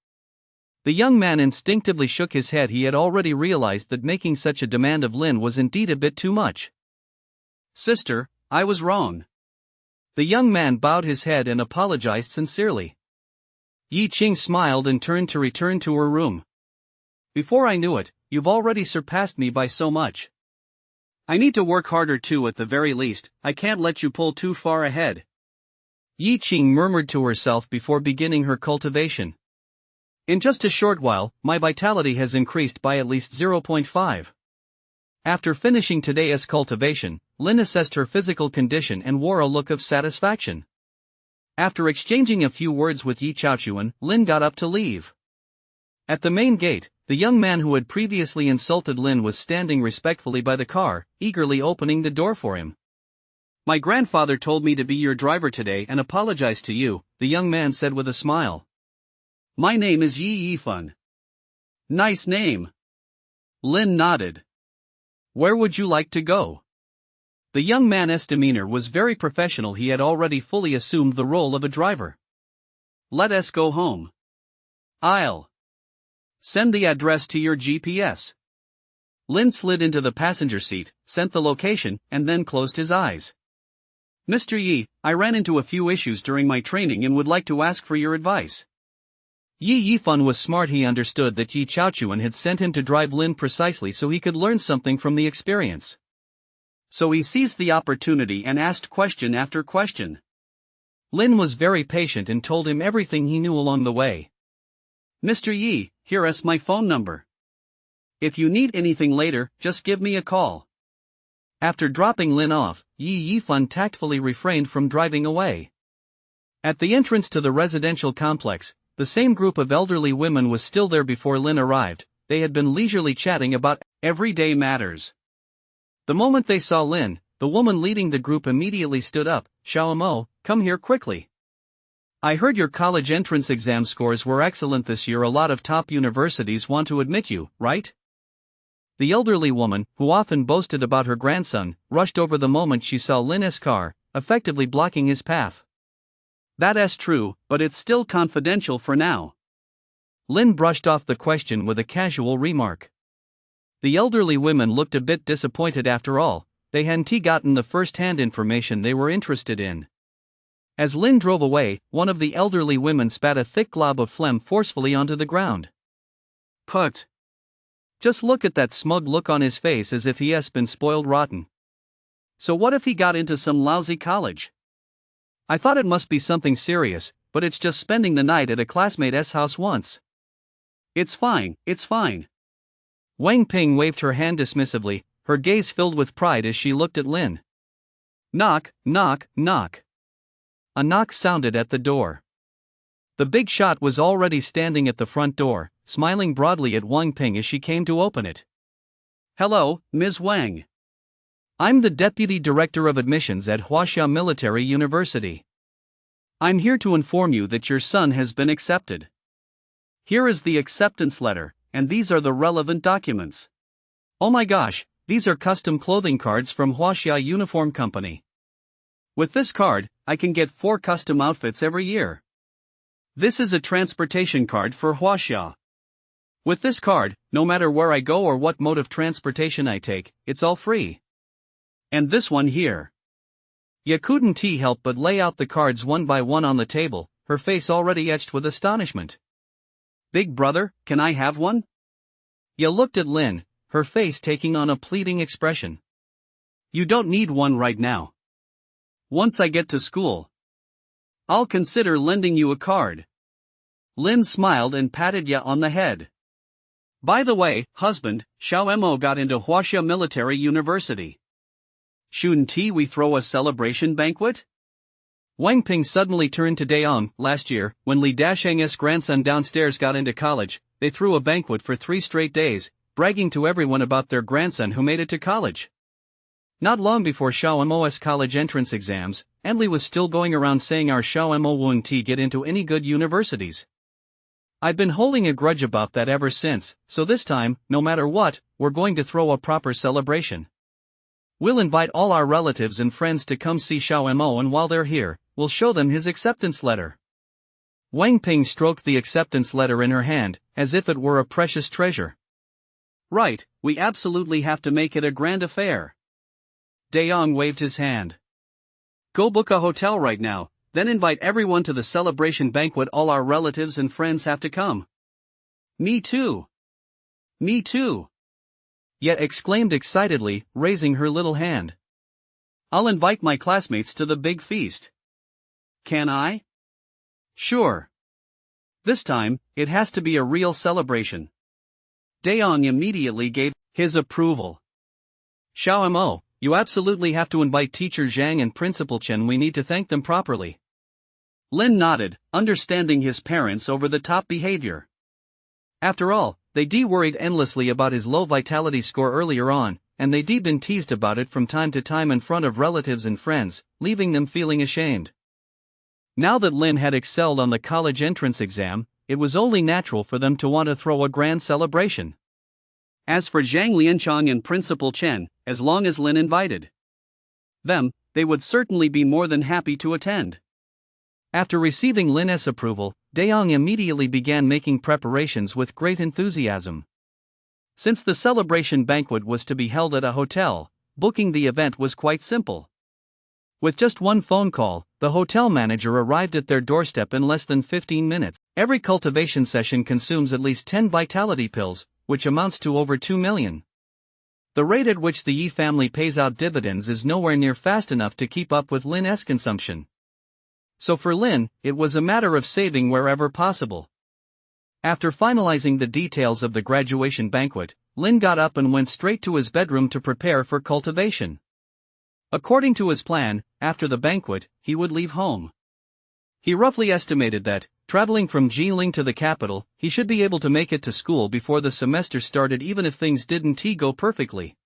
The young man instinctively shook his head. He had already realized that making such a demand of Lin was indeed a bit too much. Sister, I was wrong. The young man bowed his head and apologized sincerely. Yi Qing smiled and turned to return to her room. Before I knew it, you've already surpassed me by so much. I need to work harder too at the very least. I can't let you pull too far ahead. Yi Qing murmured to herself before beginning her cultivation. In just a short while, my vitality has increased by at least 0.5. After finishing today's cultivation, Lin assessed her physical condition and wore a look of satisfaction. After exchanging a few words with Yi Chaochuan, Lin got up to leave. At the main gate, the young man who had previously insulted Lin was standing respectfully by the car, eagerly opening the door for him. My grandfather told me to be your driver today and apologize to you, the young man said with a smile. My name is Yi Yifan. Nice name. Lin nodded. Where would you like to go? The young man's demeanor was very professional. He had already fully assumed the role of a driver. Let us go home. I'll send the address to your GPS. Lin slid into the passenger seat, sent the location, and then closed his eyes. Mr. Yi, I ran into a few issues during my training and would like to ask for your advice. Yi Yifan was smart. He understood that Yi Chaochuan had sent him to drive Lin precisely so he could learn something from the experience. So he seized the opportunity and asked question after question. Lin was very patient and told him everything he knew along the way. Mr. Yi, here is my phone number. If you need anything later, just give me a call. After dropping Lin off, Yi Yifan tactfully refrained from driving away. At the entrance to the residential complex, the same group of elderly women was still there before Lin arrived. They had been leisurely chatting about everyday matters. The moment they saw Lin, the woman leading the group immediately stood up. Xiaomo, come here quickly. I heard your college entrance exam scores were excellent this year. A lot of top universities want to admit you, right? The elderly woman, who often boasted about her grandson, rushed over the moment she saw Lin's car, effectively blocking his path. That's true, but it's still confidential for now. Lin brushed off the question with a casual remark. The elderly women looked a bit disappointed. After all, they hadn't gotten the first-hand information they were interested in. As Lin drove away, one of the elderly women spat a thick glob of phlegm forcefully onto the ground. Put. Just look at that smug look on his face, as if he has been spoiled rotten. So what if he got into some lousy college? I thought it must be something serious, but it's just spending the night at a classmate's house once. It's fine, it's fine. Wang Ping waved her hand dismissively, her gaze filled with pride as she looked at Lin. Knock, knock, knock. A knock sounded at the door. The big shot was already standing at the front door, smiling broadly at Wang Ping as she came to open it. Hello, Ms. Wang. I'm the Deputy Director of Admissions at Huaxia Military University. I'm here to inform you that your son has been accepted. Here is the acceptance letter, and these are the relevant documents. Oh my gosh, these are custom clothing cards from Huaxia Uniform Company. With this card, I can get 4 custom outfits every year. This is a transportation card for Huaxia. With this card, no matter where I go or what mode of transportation I take, it's all free. And this one here. Ya couldn't help but lay out the cards one by one on the table, her face already etched with astonishment. Big brother, can I have one? Ya looked at Lin, her face taking on a pleading expression. You don't need one right now. Once I get to school, I'll consider lending you a card. Lin smiled and patted Ya on the head. By the way, husband, Xiaomo got into Huaxia Military University. Shouldn't we throw a celebration banquet? Wang Ping suddenly turned to Daong. Last year, when Li Dasheng's grandson downstairs got into college, they threw a banquet for 3 straight days, bragging to everyone about their grandson who made it to college. Not long before Xiao Mo's college entrance exams, Enli was still going around saying our Xiao Mo won't get into any good universities. I've been holding a grudge about that ever since, so this time, no matter what, we're going to throw a proper celebration. We'll invite all our relatives and friends to come see Xiao Mo, and while they're here, we'll show them his acceptance letter. Wang Ping stroked the acceptance letter in her hand, as if it were a precious treasure. Right, we absolutely have to make it a grand affair. De Yong waved his hand. Go book a hotel right now, then invite everyone to the celebration banquet. All our relatives and friends have to come. Me too. Me too. Yet exclaimed excitedly, raising her little hand. I'll invite my classmates to the big feast. Can I? Sure. This time, it has to be a real celebration. De Yong immediately gave his approval. Xiao Mo, you absolutely have to invite Teacher Zhang and Principal Chen. We need to thank them properly. Lin nodded, understanding his parents' over-the-top behavior. After all, they worried endlessly about his low vitality score earlier on, and they been teased about it from time to time in front of relatives and friends, leaving them feeling ashamed. Now that Lin had excelled on the college entrance exam, it was only natural for them to want to throw a grand celebration. As for Zhang Lianchang and Principal Chen, as long as Lin invited them, they would certainly be more than happy to attend. After receiving Lin's approval, De Yong immediately began making preparations with great enthusiasm. Since the celebration banquet was to be held at a hotel, booking the event was quite simple. With just one phone call, the hotel manager arrived at their doorstep in less than 15 minutes. Every cultivation session consumes at least 10 vitality pills, which amounts to over 2 million. The rate at which the Yi family pays out dividends is nowhere near fast enough to keep up with Lin's consumption. So for Lin, it was a matter of saving wherever possible. After finalizing the details of the graduation banquet, Lin got up and went straight to his bedroom to prepare for cultivation. According to his plan, after the banquet, he would leave home. He roughly estimated that, traveling from Jiling to the capital, he should be able to make it to school before the semester started, even if things didn't go perfectly.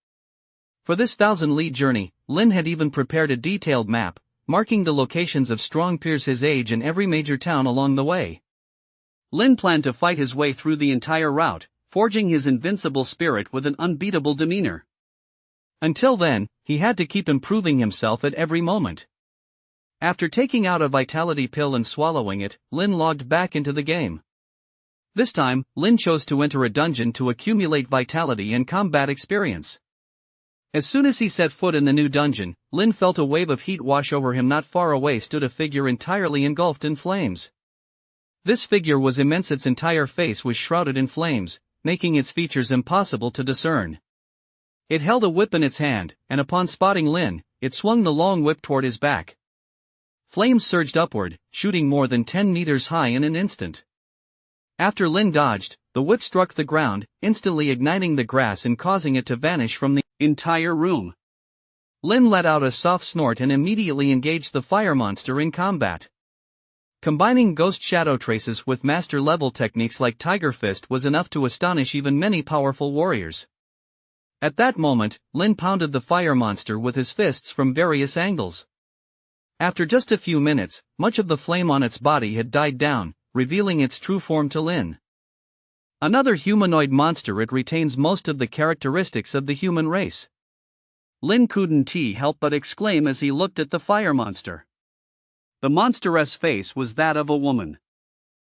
For this 1,000-li journey, Lin had even prepared a detailed map, marking the locations of strong peers his age in every major town along the way. Lin planned to fight his way through the entire route, forging his invincible spirit with an unbeatable demeanor. Until then, he had to keep improving himself at every moment. After taking out a vitality pill and swallowing it, Lin logged back into the game. This time, Lin chose to enter a dungeon to accumulate vitality and combat experience. As soon as he set foot in the new dungeon, Lin felt a wave of heat wash over him. Not far away stood a figure entirely engulfed in flames. This figure was immense. Its entire face was shrouded in flames, making its features impossible to discern. It held a whip in its hand, and upon spotting Lin, it swung the long whip toward his back. Flames surged upward, shooting more than 10 meters high in an instant. After Lin dodged, the whip struck the ground, instantly igniting the grass and causing it to vanish from the entire room. Lin let out a soft snort and immediately engaged the fire monster in combat. Combining ghost shadow traces with master-level techniques like Tiger Fist was enough to astonish even many powerful warriors. At that moment, Lin pounded the fire monster with his fists from various angles. After just a few minutes, much of the flame on its body had died down, revealing its true form to Lin. Another humanoid monster, it retains most of the characteristics of the human race. Lin couldn't help but exclaim as he looked at the fire monster. The monsteress face was that of a woman.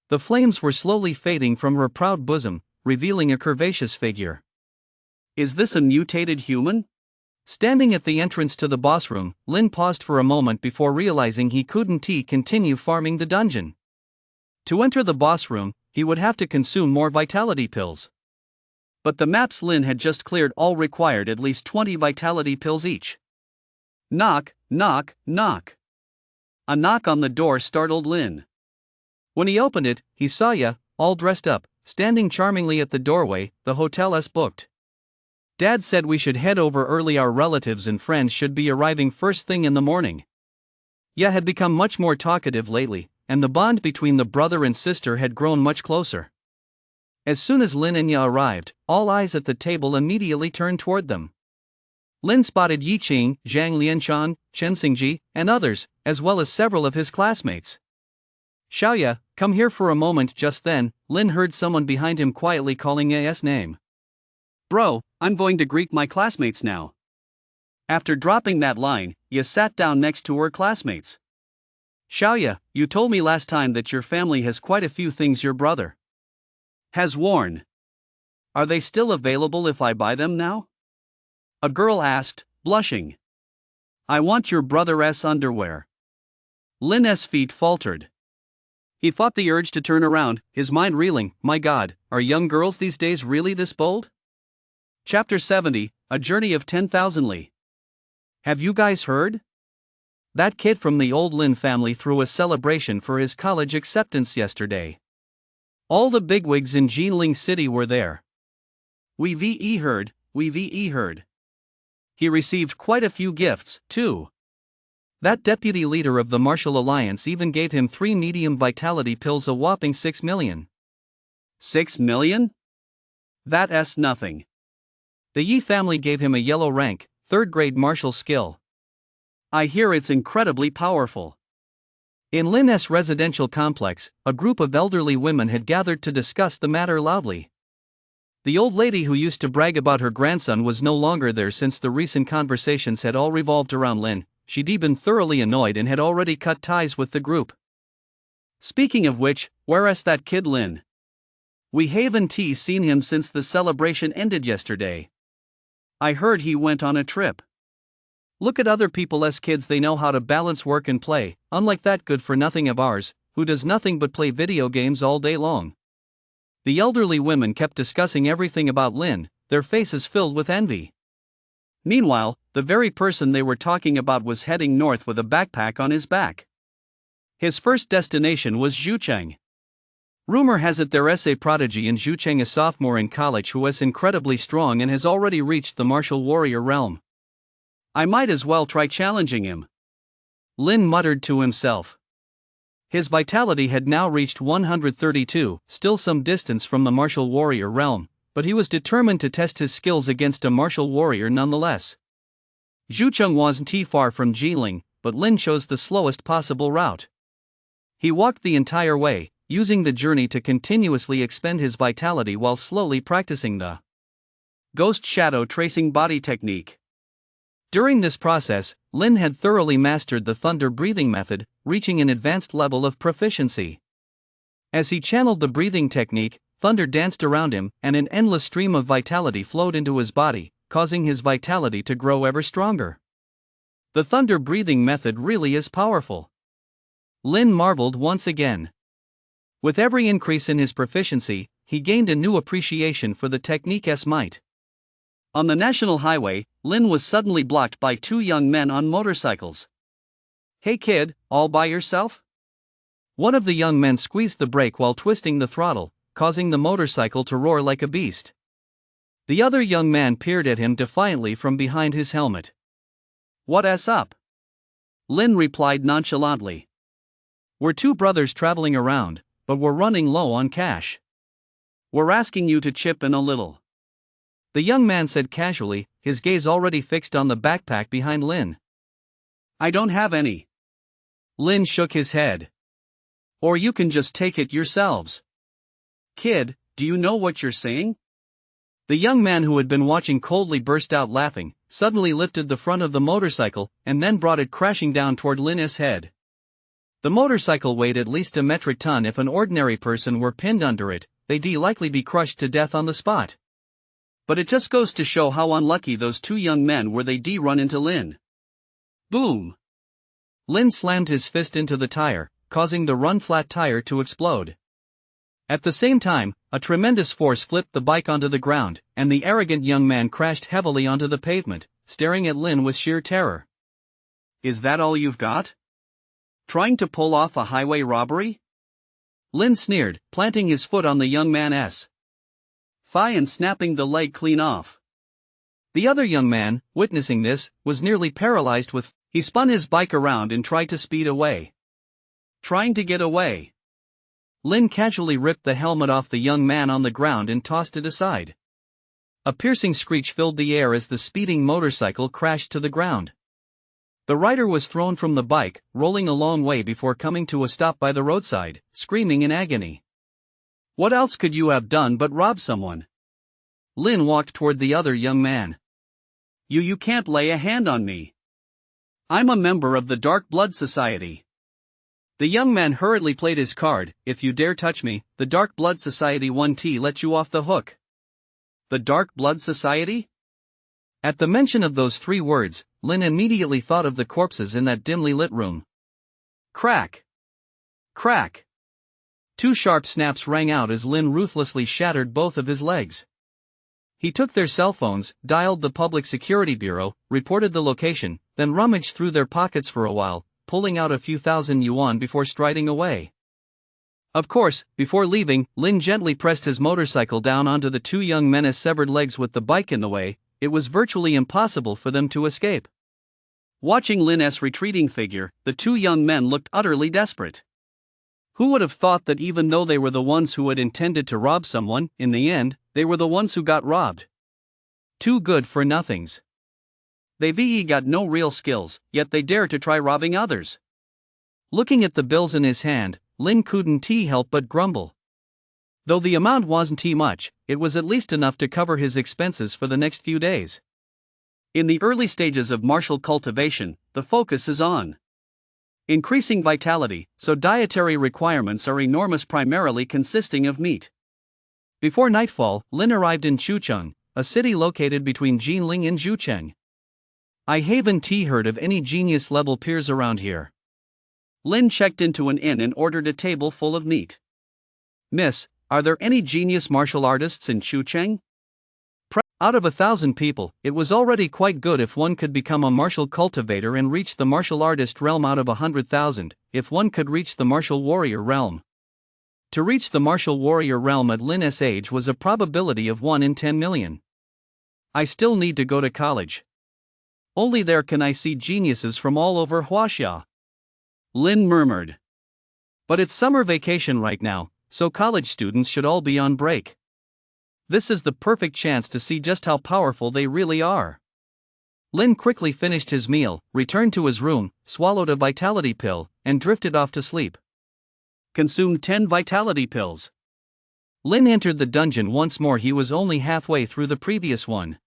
The flames were slowly fading from her proud bosom, revealing a curvaceous figure. Is this a mutated human? Standing at the entrance to the boss room, Lin paused for a moment before realizing he couldn't continue farming the dungeon. To enter the boss room, he would have to consume more vitality pills. But the maps Lin had just cleared all required at least 20 vitality pills each. Knock, knock, knock. A knock on the door startled Lin. When he opened it, he saw Ya, all dressed up, standing charmingly at the doorway. The hotel's booked. Dad said we should head over early. Our relatives and friends should be arriving first thing in the morning. Ya had become much more talkative lately, and the bond between the brother and sister had grown much closer. As soon as Lin and Ya arrived, all eyes at the table immediately turned toward them. Lin spotted Yi Qing, Zhang Lianshan, Chen Xingji, and others, as well as several of his classmates. Xiaoya, come here for a moment. Just then, Lin heard someone behind him quietly calling A's name. Bro, I'm going to greet my classmates now. After dropping that line, Ye sat down next to her classmates. Xiaoya, you told me last time that your family has quite a few things your brother has worn. Are they still available if I buy them now? A girl asked, blushing. I want your brother's underwear. Lin's feet faltered. He fought the urge to turn around, his mind reeling. My God, are young girls these days really this bold? Chapter 70, A Journey of 10,000 Li. Have you guys heard? That kid from the old Lin family threw a celebration for his college acceptance yesterday. All the bigwigs in Jinling City were there. We've heard. He received quite a few gifts, too. That deputy leader of the Martial Alliance even gave him 3 medium vitality pills, a whopping 6 million. 6 million? That's nothing. The Yi family gave him a yellow rank, 3rd grade martial skill. I hear it's incredibly powerful. In Lin's residential complex, a group of elderly women had gathered to discuss the matter loudly. The old lady who used to brag about her grandson was no longer there since the recent conversations had all revolved around Lin. She'd been thoroughly annoyed and had already cut ties with the group. Speaking of which, where's that kid Lin? We haven't seen him since the celebration ended yesterday. I heard he went on a trip. Look at other people's kids, they know how to balance work and play, unlike that good-for-nothing of ours, who does nothing but play video games all day long. The elderly women kept discussing everything about Lin, their faces filled with envy. Meanwhile, the very person they were talking about was heading north with a backpack on his back. His first destination was Zhucheng. Rumor has it there's a prodigy in Zhucheng, a sophomore in college who is incredibly strong and has already reached the martial warrior realm. I might as well try challenging him, Lin muttered to himself. His vitality had now reached 132, still some distance from the martial warrior realm, but he was determined to test his skills against a martial warrior nonetheless. Zhucheng wasn't too far from Jiling, but Lin chose the slowest possible route. He walked the entire way, using the journey to continuously expend his vitality while slowly practicing the ghost shadow tracing body technique. During this process, Lin had thoroughly mastered the thunder breathing method, reaching an advanced level of proficiency. As he channeled the breathing technique, thunder danced around him, and an endless stream of vitality flowed into his body, causing his vitality to grow ever stronger. The thunder breathing method really is powerful. Lin marveled once again. With every increase in his proficiency, he gained a new appreciation for the technique's might. On the national highway, Lin was suddenly blocked by 2 young men on motorcycles. Hey kid, all by yourself? One of the young men squeezed the brake while twisting the throttle, causing the motorcycle to roar like a beast. The other young man peered at him defiantly from behind his helmet. What's up? Lin replied nonchalantly. We're 2 brothers traveling around, but we're running low on cash. We're asking you to chip in a little, the young man said casually, his gaze already fixed on the backpack behind Lin. I don't have any. Lin shook his head. Or you can just take it yourselves. Kid, do you know what you're saying? The young man who had been watching coldly burst out laughing, suddenly lifted the front of the motorcycle, and then brought it crashing down toward Lin's head. The motorcycle weighed at least a metric ton. If an ordinary person were pinned under it, they'd likely be crushed to death on the spot. But it just goes to show how unlucky those 2 young men were. They run into Lin. Boom! Lin slammed his fist into the tire, causing the run-flat tire to explode. At the same time, a tremendous force flipped the bike onto the ground, and the arrogant young man crashed heavily onto the pavement, staring at Lin with sheer terror. Is that all you've got? Trying to pull off a highway robbery? Lin sneered, planting his foot on the young man's thigh and snapping the leg clean off. The other young man, witnessing this, was nearly paralyzed with. He spun his bike around and tried to speed away. Trying to get away. Lin casually ripped the helmet off the young man on the ground and tossed it aside. A piercing screech filled the air as the speeding motorcycle crashed to the ground. The rider was thrown from the bike, rolling a long way before coming to a stop by the roadside, screaming in agony. "What else could you have done but rob someone?" Lin walked toward the other young man. You can't lay a hand on me. I'm a member of the Dark Blood Society." The young man hurriedly played his card. "If you dare touch me, the Dark Blood Society 1T let you off the hook." The Dark Blood Society? At the mention of those 3 words, Lin immediately thought of the corpses in that dimly lit room. Crack! Crack! 2 sharp snaps rang out as Lin ruthlessly shattered both of his legs. He took their cell phones, dialed the Public Security Bureau, reported the location, then rummaged through their pockets for a while, pulling out a few thousand yuan before striding away. Of course, before leaving, Lin gently pressed his motorcycle down onto the 2 young men's severed legs with the bike in the way. It was virtually impossible for them to escape. Watching Lin's retreating figure, the 2 young men looked utterly desperate. Who would have thought that even though they were the ones who had intended to rob someone, in the end, they were the ones who got robbed? 2 good for nothings. They've got no real skills, yet they dare to try robbing others. Looking at the bills in his hand, Lin couldn't help but grumble. Though the amount wasn't much, it was at least enough to cover his expenses for the next few days. In the early stages of martial cultivation, the focus is on increasing vitality, so dietary requirements are enormous, primarily consisting of meat. Before nightfall, Lin arrived in Chucheng, a city located between Jinling and Zhucheng. "I haven't heard of any genius-level peers around here." Lin checked into an inn and ordered a table full of meat. "Miss, are there any genius martial artists in Chucheng?" Out of 1,000 people, it was already quite good if one could become a martial cultivator and reach the martial artist realm. Out of 100,000, if one could reach the martial warrior realm. To reach the martial warrior realm at Lin's age was a probability of 1 in 10 million. "I still need to go to college. Only there can I see geniuses from all over Huaxia," Lin murmured. "But it's summer vacation right now, so college students should all be on break. This is the perfect chance to see just how powerful they really are." Lin quickly finished his meal, returned to his room, swallowed a vitality pill, and drifted off to sleep. Consumed 10 vitality pills. Lin entered the dungeon once more. He was only halfway through the previous one.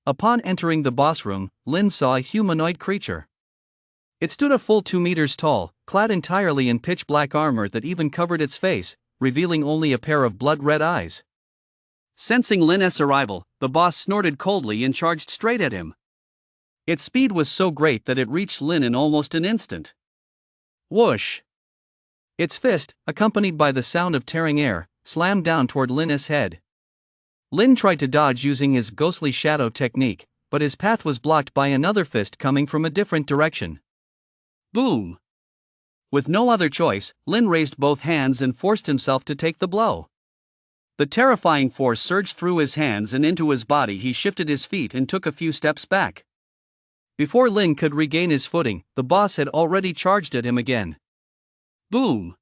Upon entering the boss room, Lin saw a humanoid creature. It stood a full 2 meters tall, clad entirely in pitch black armor that even covered its face, revealing only a pair of blood-red eyes. Sensing Lin's arrival, the boss snorted coldly and charged straight at him. Its speed was so great that it reached Lin in almost an instant. Whoosh! Its fist, accompanied by the sound of tearing air, slammed down toward Lin's head. Lin tried to dodge using his ghostly shadow technique, but his path was blocked by another fist coming from a different direction. Boom! With no other choice, Lin raised both hands and forced himself to take the blow. The terrifying force surged through his hands and into his body. He shifted his feet and took a few steps back. Before Lin could regain his footing, the boss had already charged at him again. Boom!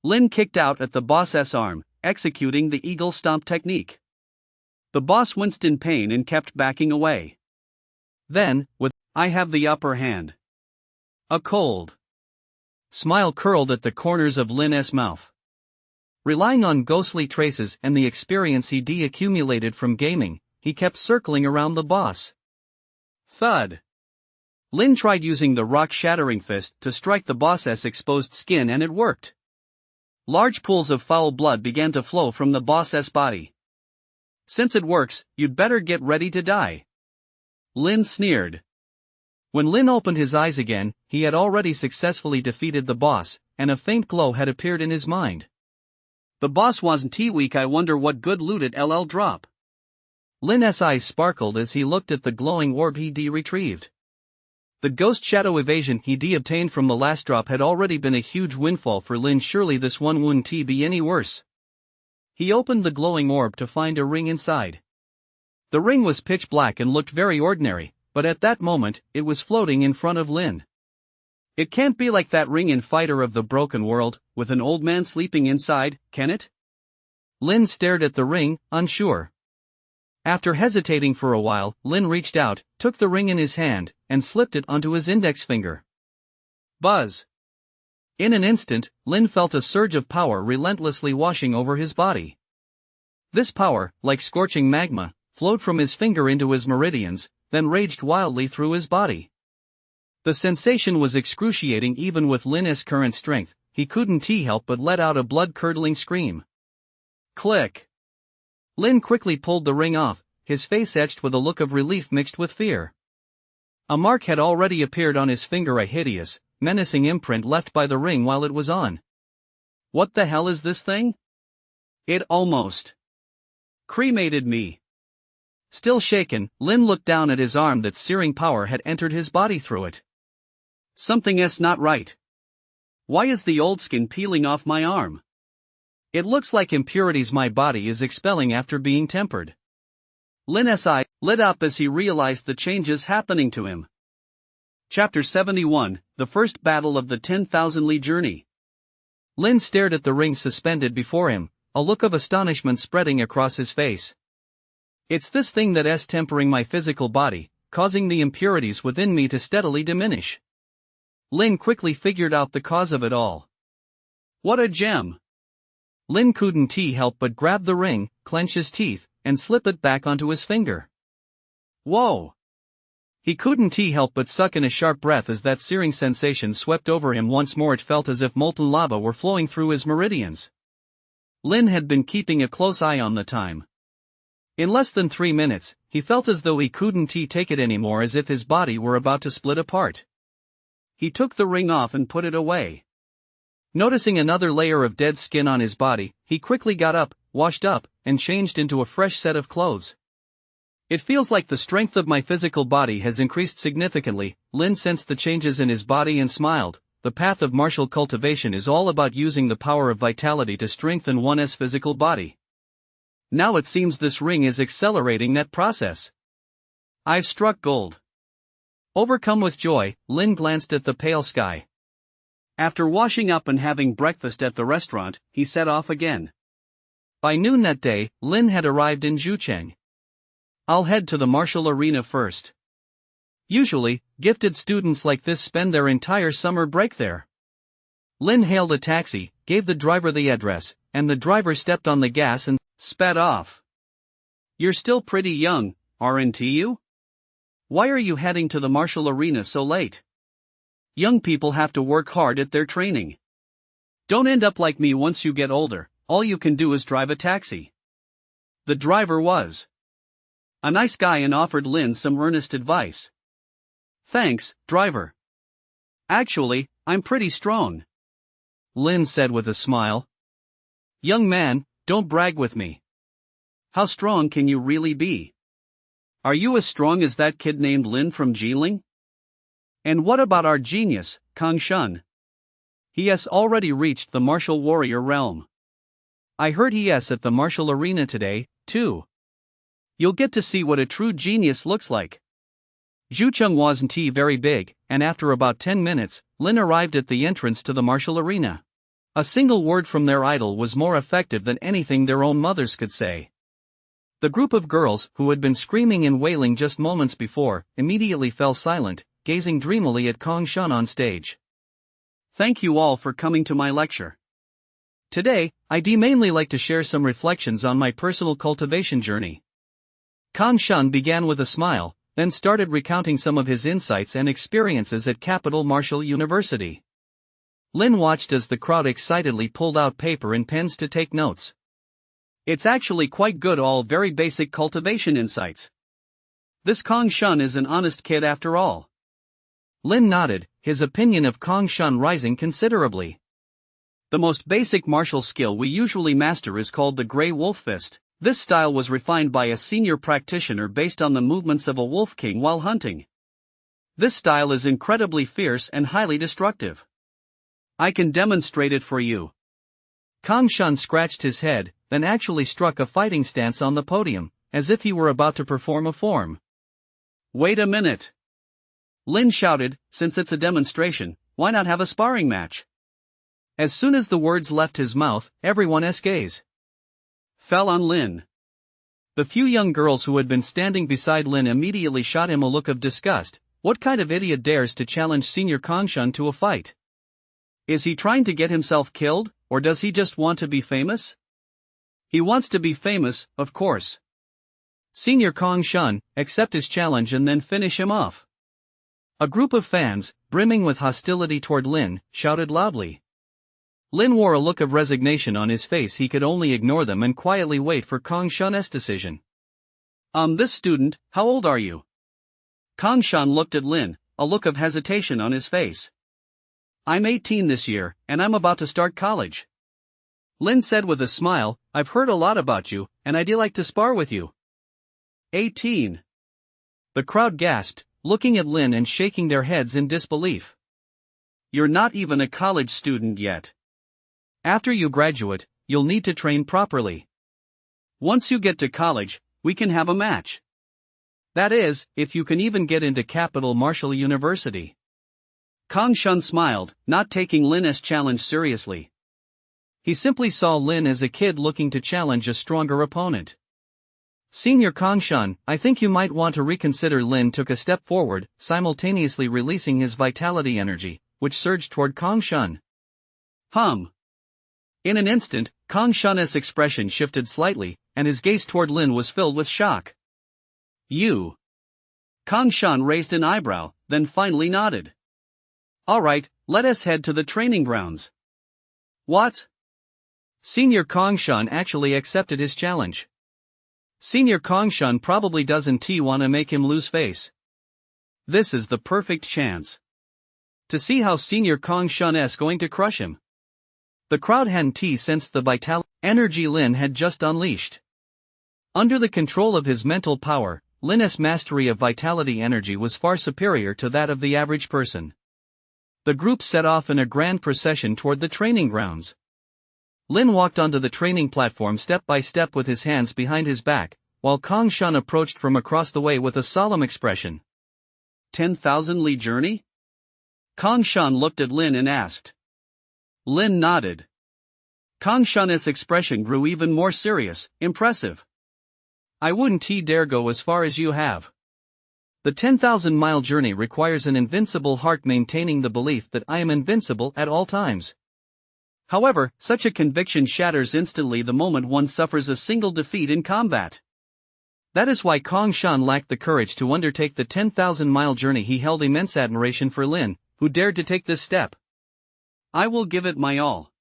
Lin kicked out at the boss's arm, executing the eagle stomp technique. The boss winced in pain and kept backing away. Then, "I have the upper hand." A cold smile curled at the corners of Lin's mouth. Relying on ghostly traces and the experience he accumulated from gaming, he kept circling around the boss. Thud! Lin tried using the rock-shattering fist to strike the boss's exposed skin, and it worked. Large pools of foul blood began to flow from the boss's body. "Since it works, you'd better get ready to die," Lin sneered. When Lin opened his eyes again, he had already successfully defeated the boss, and a faint glow had appeared in his mind. "The boss wasn't weak. I wonder what good loot it'll drop." Lin's eyes sparkled as he looked at the glowing orb he retrieved. The ghost shadow evasion he obtained from the last drop had already been a huge windfall for Lin. Surely this one wouldn't be any worse. He opened the glowing orb to find a ring inside. The ring was pitch black and looked very ordinary, but at that moment, it was floating in front of Lin. It can't be like that ring in Fighter of the Broken World, with an old man sleeping inside, can it? Lin stared at the ring, unsure. After hesitating for a while, Lin reached out, took the ring in his hand, and slipped it onto his index finger. Buzz! In an instant, Lin felt a surge of power relentlessly washing over his body. This power, like scorching magma, flowed from his finger into his meridians, then raged wildly through his body. The sensation was excruciating even with Lin's current strength. He couldn't help but let out a blood-curdling scream. Click! Lin quickly pulled the ring off, his face etched with a look of relief mixed with fear. A mark had already appeared on his finger, a hideous, menacing imprint left by the ring while it was on. What the hell is this thing? It almost cremated me. Still shaken, Lin looked down at his arm. That searing power had entered his body through it. Something's not right. Why is the old skin peeling off my arm? It looks like impurities my body is expelling after being tempered. Lin's eye lit up as he realized the changes happening to him. Chapter 71, The First Battle of the 10,000 Li Journey. Lin stared at the ring suspended before him, a look of astonishment spreading across his face. It's this thing that's tempering my physical body, causing the impurities within me to steadily diminish. Lin quickly figured out the cause of it all. What a gem! Lin couldn't help but grab the ring, clench his teeth, and slip it back onto his finger. Whoa! He couldn't help but suck in a sharp breath as that searing sensation swept over him once more. It felt as if molten lava were flowing through his meridians. Lin had been keeping a close eye on the time. In less than 3 minutes, he felt as though he couldn't take it anymore, as if his body were about to split apart. He took the ring off and put it away. Noticing another layer of dead skin on his body, he quickly got up, washed up, and changed into a fresh set of clothes. It feels like the strength of my physical body has increased significantly. Lin sensed the changes in his body and smiled. The path of martial cultivation is all about using the power of vitality to strengthen one's physical body. Now it seems this ring is accelerating that process. I've struck gold. Overcome with joy, Lin glanced at the pale sky. After washing up and having breakfast at the restaurant, he set off again. By noon that day, Lin had arrived in Zhucheng. I'll head to the martial arena first. Usually, gifted students like this spend their entire summer break there. Lin hailed a taxi, gave the driver the address, and the driver stepped on the gas and sped off. You're still pretty young, aren't you? Why are you heading to the martial arena so late? Young people have to work hard at their training. Don't end up like me once you get older. All you can do is drive a taxi. The driver was a nice guy and offered Lin some earnest advice. Thanks, driver. Actually, I'm pretty strong, Lin said with a smile. Young man, don't brag with me. How strong can you really be? Are you as strong as that kid named Lin from Jiling? And what about our genius, Kang Shun? He has already reached the martial warrior realm. I heard he's at the martial arena today, too. You'll get to see what a true genius looks like. Zhucheng wasn't very big, and after about 10 minutes, Lin arrived at the entrance to the martial arena. A single word from their idol was more effective than anything their own mothers could say. The group of girls, who had been screaming and wailing just moments before, immediately fell silent, gazing dreamily at Kang Shun on stage. Thank you all for coming to my lecture. Today, I'd mainly like to share some reflections on my personal cultivation journey. Kang Shun began with a smile, then started recounting some of his insights and experiences at Capital Martial University. Lin watched as the crowd excitedly pulled out paper and pens to take notes. It's actually quite good, all very basic cultivation insights. This Kang Shun is an honest kid after all. Lin nodded, his opinion of Kang Shun rising considerably. The most basic martial skill we usually master is called the Grey Wolf Fist. This style was refined by a senior practitioner based on the movements of a wolf king while hunting. This style is incredibly fierce and highly destructive. I can demonstrate it for you. Kang Shun scratched his head, then actually struck a fighting stance on the podium, as if he were about to perform a form. Wait a minute, Lin shouted, since it's a demonstration, why not have a sparring match? As soon as the words left his mouth, everyone's gaze fell on Lin. The few young girls who had been standing beside Lin immediately shot him a look of disgust. What kind of idiot dares to challenge Senior Kongshan to a fight? Is he trying to get himself killed, or does he just want to be famous? He wants to be famous, of course. Senior Kongshan, accept his challenge and then finish him off. A group of fans, brimming with hostility toward Lin, shouted loudly. Lin wore a look of resignation on his face. He could only ignore them and quietly wait for Kongshan's decision. This student, how old are you? Kongshan looked at Lin, a look of hesitation on his face. I'm 18 this year, and I'm about to start college. Lin said with a smile, I've heard a lot about you, and I'd like to spar with you. 18. The crowd gasped, looking at Lin and shaking their heads in disbelief. You're not even a college student yet. After you graduate, you'll need to train properly. Once you get to college, we can have a match. That is, if you can even get into Capital Martial University. Kongshan smiled, not taking Lin's challenge seriously. He simply saw Lin as a kid looking to challenge a stronger opponent. Senior Kongshan, I think you might want to reconsider. Lin took a step forward, simultaneously releasing his vitality energy, which surged toward Kongshan. In an instant, Kongshan's expression shifted slightly, and his gaze toward Lin was filled with shock. You. Kongshan raised an eyebrow, then finally nodded. Alright, let us head to the training grounds. What? Senior Kongshan actually accepted his challenge. Senior Kongshan probably doesn't want to make him lose face. This is the perfect chance to see how Senior Kongshan is going to crush him. The crowd hadn't sensed the vitality energy Lin had just unleashed. Under the control of his mental power, Lin's mastery of vitality energy was far superior to that of the average person. The group set off in a grand procession toward the training grounds. Lin walked onto the training platform step by step with his hands behind his back, while Kongshan approached from across the way with a solemn expression. 10,000 li journey? Kongshan looked at Lin and asked. Lin nodded. Kongshan's expression grew even more serious. Impressive. I wouldn't dare go as far as you have. The 10,000-mile journey requires an invincible heart maintaining the belief that I am invincible at all times. However, such a conviction shatters instantly the moment one suffers a single defeat in combat. That is why Kongshan lacked the courage to undertake the 10,000-mile journey. He held immense admiration for Lin, who dared to take this step. I will give it my all.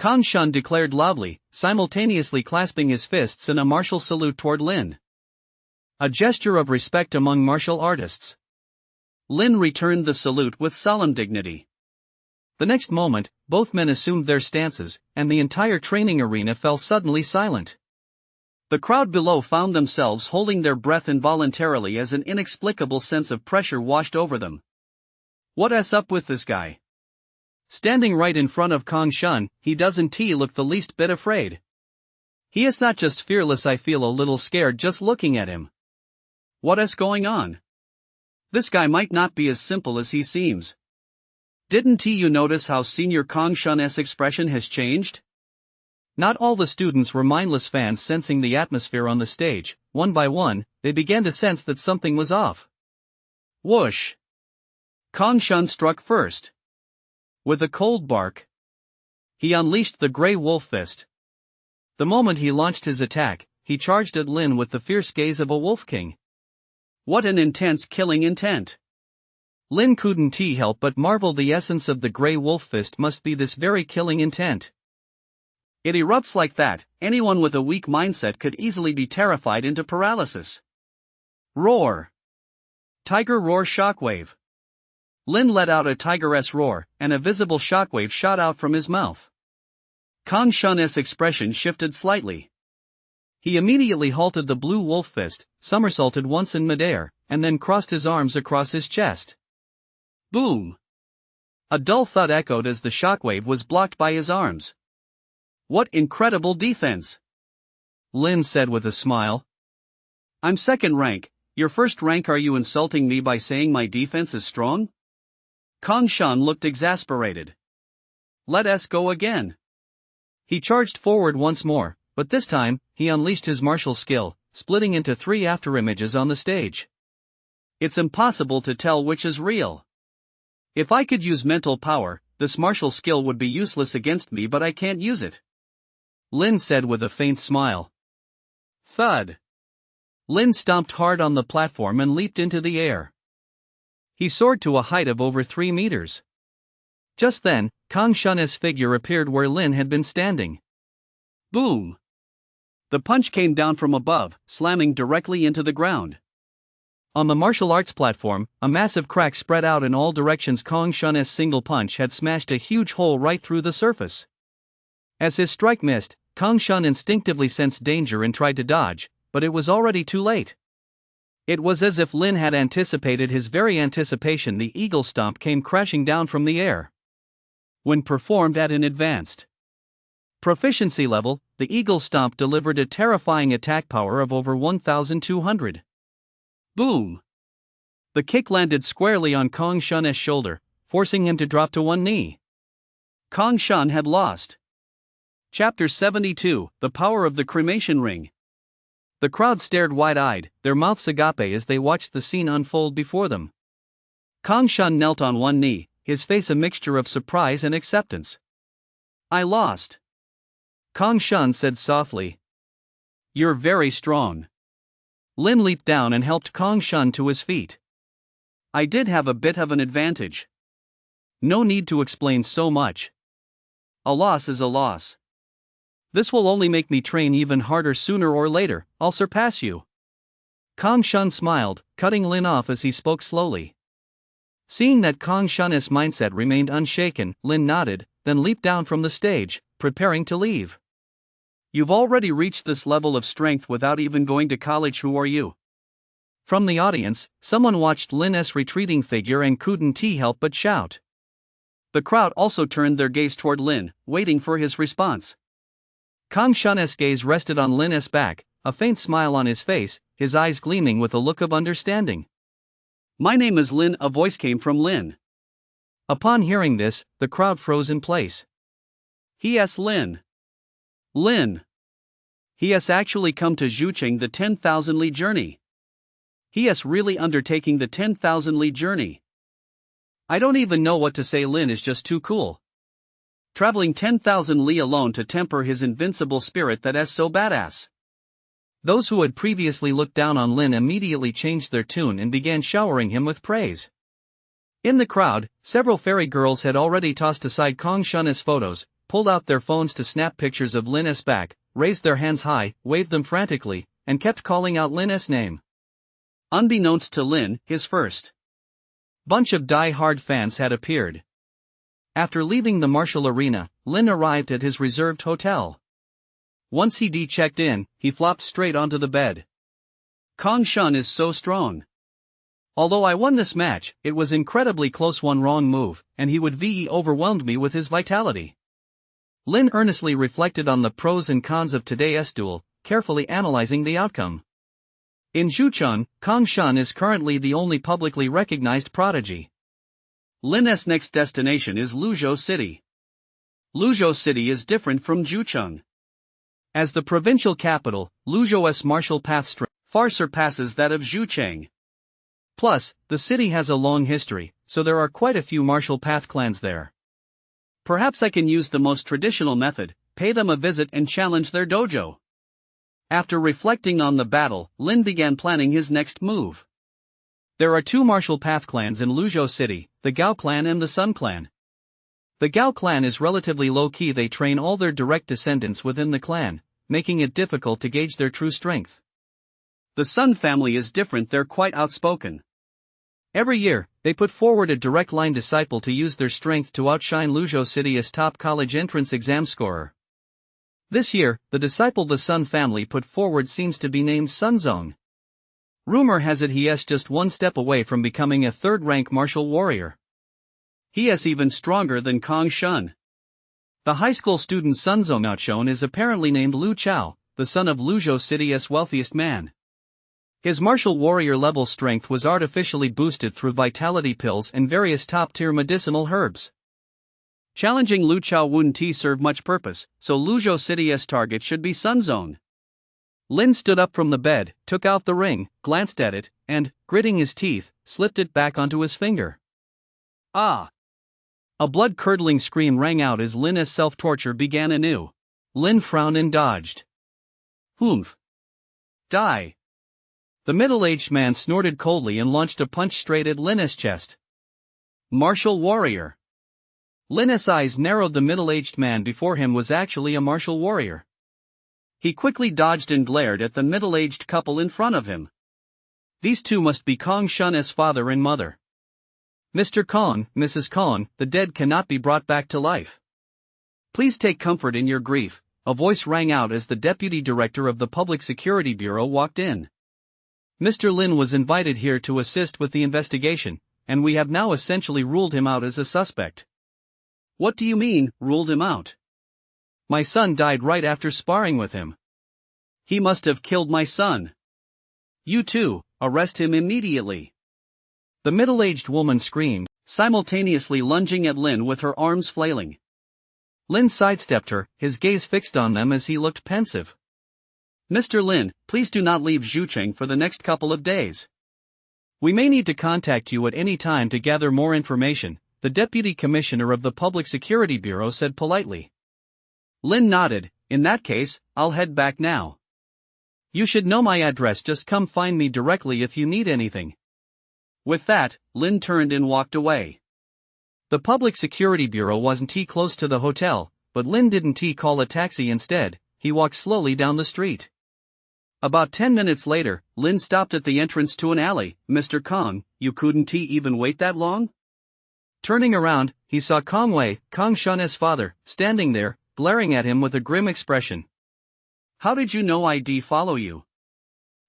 Kongshan declared loudly, simultaneously clasping his fists in a martial salute toward Lin. A gesture of respect among martial artists. Lin returned the salute with solemn dignity. The next moment, both men assumed their stances, and the entire training arena fell suddenly silent. The crowd below found themselves holding their breath involuntarily as an inexplicable sense of pressure washed over them. What's up with this guy? Standing right in front of Kongshan, he doesn't look the least bit afraid. He is not just fearless. I feel a little scared just looking at him. What's going on? This guy might not be as simple as he seems. Didn't you notice how Senior Kongshan's expression has changed? Not all the students were mindless fans. Sensing the atmosphere on the stage, one by one, they began to sense that something was off. Whoosh! Kongshan struck first. With a cold bark, he unleashed the Grey Wolf Fist. The moment he launched his attack, he charged at Lin with the fierce gaze of a wolf king. What an intense killing intent! Lin couldn't help but marvel. The essence of the Grey Wolf Fist must be this very killing intent. It erupts like that. Anyone with a weak mindset could easily be terrified into paralysis. Roar! Tiger Roar Shockwave. Lin let out a tigeress roar, and a visible shockwave shot out from his mouth. Kongshan's expression shifted slightly. He immediately halted the blue wolf fist, somersaulted once in midair, and then crossed his arms across his chest. Boom! A dull thud echoed as the shockwave was blocked by his arms. What incredible defense! Lin said with a smile. I'm second rank. Your first rank. Are you insulting me by saying my defense is strong? Kongshan looked exasperated. Let us go again. He charged forward once more, but this time, he unleashed his martial skill, splitting into 3 afterimages on the stage. It's impossible to tell which is real. If I could use mental power, this martial skill would be useless against me, but I can't use it," Lin said with a faint smile. Thud. Lin stomped hard on the platform and leaped into the air. He soared to a height of over 3 meters. Just then, Kang Shun's figure appeared where Lin had been standing. Boom! The punch came down from above, slamming directly into the ground. On the martial arts platform, a massive crack spread out in all directions. Kang Shun's single punch had smashed a huge hole right through the surface. As his strike missed, Kang Shun instinctively sensed danger and tried to dodge, but it was already too late. It was as if Lin had anticipated his very anticipation. The eagle stomp came crashing down from the air. When performed at an advanced proficiency level, the eagle stomp delivered a terrifying attack power of over 1,200. Boom! The kick landed squarely on Kang Shun's shoulder, forcing him to drop to one knee. Kang Shun had lost. Chapter 72, The Power of the Cremation Ring. The crowd stared wide-eyed, their mouths agape as they watched the scene unfold before them. Kang Shun knelt on one knee, his face a mixture of surprise and acceptance. "I lost," Kang Shun said softly. "You're very strong." Lin leaped down and helped Kang Shun to his feet. "I did have a bit of an advantage." "No need to explain so much. A loss is a loss. This will only make me train even harder. Sooner or later, I'll surpass you." Kang Shun smiled, cutting Lin off as he spoke slowly. Seeing that Kang Shun's mindset remained unshaken, Lin nodded, then leaped down from the stage, preparing to leave. "You've already reached this level of strength without even going to college. Who are you?" From the audience, someone watched Lin's retreating figure and couldn't help but shout. The crowd also turned their gaze toward Lin, waiting for his response. Kang Shun's gaze rested on Lin's back, a faint smile on his face, his eyes gleaming with a look of understanding. "My name is Lin," a voice came from Lin. Upon hearing this, the crowd froze in place. "He has Lin. Lin. He has actually come to Zhucheng, the 10,000 li journey. He is really undertaking the 10,000 li journey. I don't even know what to say. Lin is just too cool. Traveling 10,000 li alone to temper his invincible spirit that is so badass." Those who had previously looked down on Lin immediately changed their tune and began showering him with praise. In the crowd, several fairy girls had already tossed aside Kang Shun's photos, pulled out their phones to snap pictures of Lin's back, raised their hands high, waved them frantically, and kept calling out Lin's name. Unbeknownst to Lin, his first bunch of die-hard fans had appeared. After leaving the martial arena, Lin arrived at his reserved hotel. Once he checked in, he flopped straight onto the bed. "Kang Shun is so strong. Although I won this match, it was incredibly close. One wrong move, and he would have overwhelmed me with his vitality." Lin earnestly reflected on the pros and cons of today's duel, carefully analyzing the outcome. In Zhucheng, Kang Shun is currently the only publicly recognized prodigy. Lin's next destination is Luzhou City. Luzhou City is different from Zhucheng. As the provincial capital, Luzhou's martial path strength far surpasses that of Zhucheng. Plus, the city has a long history, so there are quite a few martial path clans there. Perhaps I can use the most traditional method, pay them a visit and challenge their dojo. After reflecting on the battle, Lin began planning his next move. There are 2 martial path clans in Luzhou City, the Gao clan and the Sun clan. The Gao clan is relatively low-key. They train all their direct descendants within the clan, making it difficult to gauge their true strength. The Sun family is different. They're quite outspoken. Every year, they put forward a direct line disciple to use their strength to outshine Luzhou City's top college entrance exam scorer. This year, the disciple the Sun family put forward seems to be named Sunzong. Rumor has it he is just one step away from becoming a third-rank martial warrior. He is even stronger than Kang Shun. The high school student Sunzong outshone is apparently named Lu Chao, the son of Luzhou City's wealthiest man. His martial warrior level strength was artificially boosted through vitality pills and various top-tier medicinal herbs. Challenging Lu Chao wouldn't serve much purpose, so Luzhou City's target should be Sunzong. Lin stood up from the bed, took out the ring, glanced at it, and, gritting his teeth, slipped it back onto his finger. Ah! A blood-curdling scream rang out as Lin's self-torture began anew. Lin frowned and dodged. Humph! Die! The middle-aged man snorted coldly and launched a punch straight at Lin's chest. Martial warrior! Lin's eyes narrowed. The middle-aged man before him was actually a martial warrior. He quickly dodged and glared at the middle-aged couple in front of him. These two must be Kong Shun's father and mother. Mr. Kong, Mrs. Kong, the dead cannot be brought back to life. Please take comfort in your grief, a voice rang out as the deputy director of the Public Security Bureau walked in. Mr. Lin was invited here to assist with the investigation, and we have now essentially ruled him out as a suspect. What do you mean, ruled him out? My son died right after sparring with him. He must have killed my son. You too, arrest him immediately. The middle-aged woman screamed, simultaneously lunging at Lin with her arms flailing. Lin sidestepped her, his gaze fixed on them as he looked pensive. Mr. Lin, please do not leave Zhucheng for the next couple of days. We may need to contact you at any time to gather more information, the deputy commissioner of the Public Security Bureau said politely. Lin nodded. In that case, I'll head back now. You should know my address, just come find me directly if you need anything. With that, Lin turned and walked away. The Public Security Bureau wasn't too close to the hotel, but Lin didn't call a taxi instead, he walked slowly down the street. About 10 minutes later, Lin stopped at the entrance to an alley. Mr. Kong, you couldn't even wait that long? Turning around, he saw Kong Wei, Kong Shun's father, standing there, glaring at him with a grim expression. How did you know I'd follow you?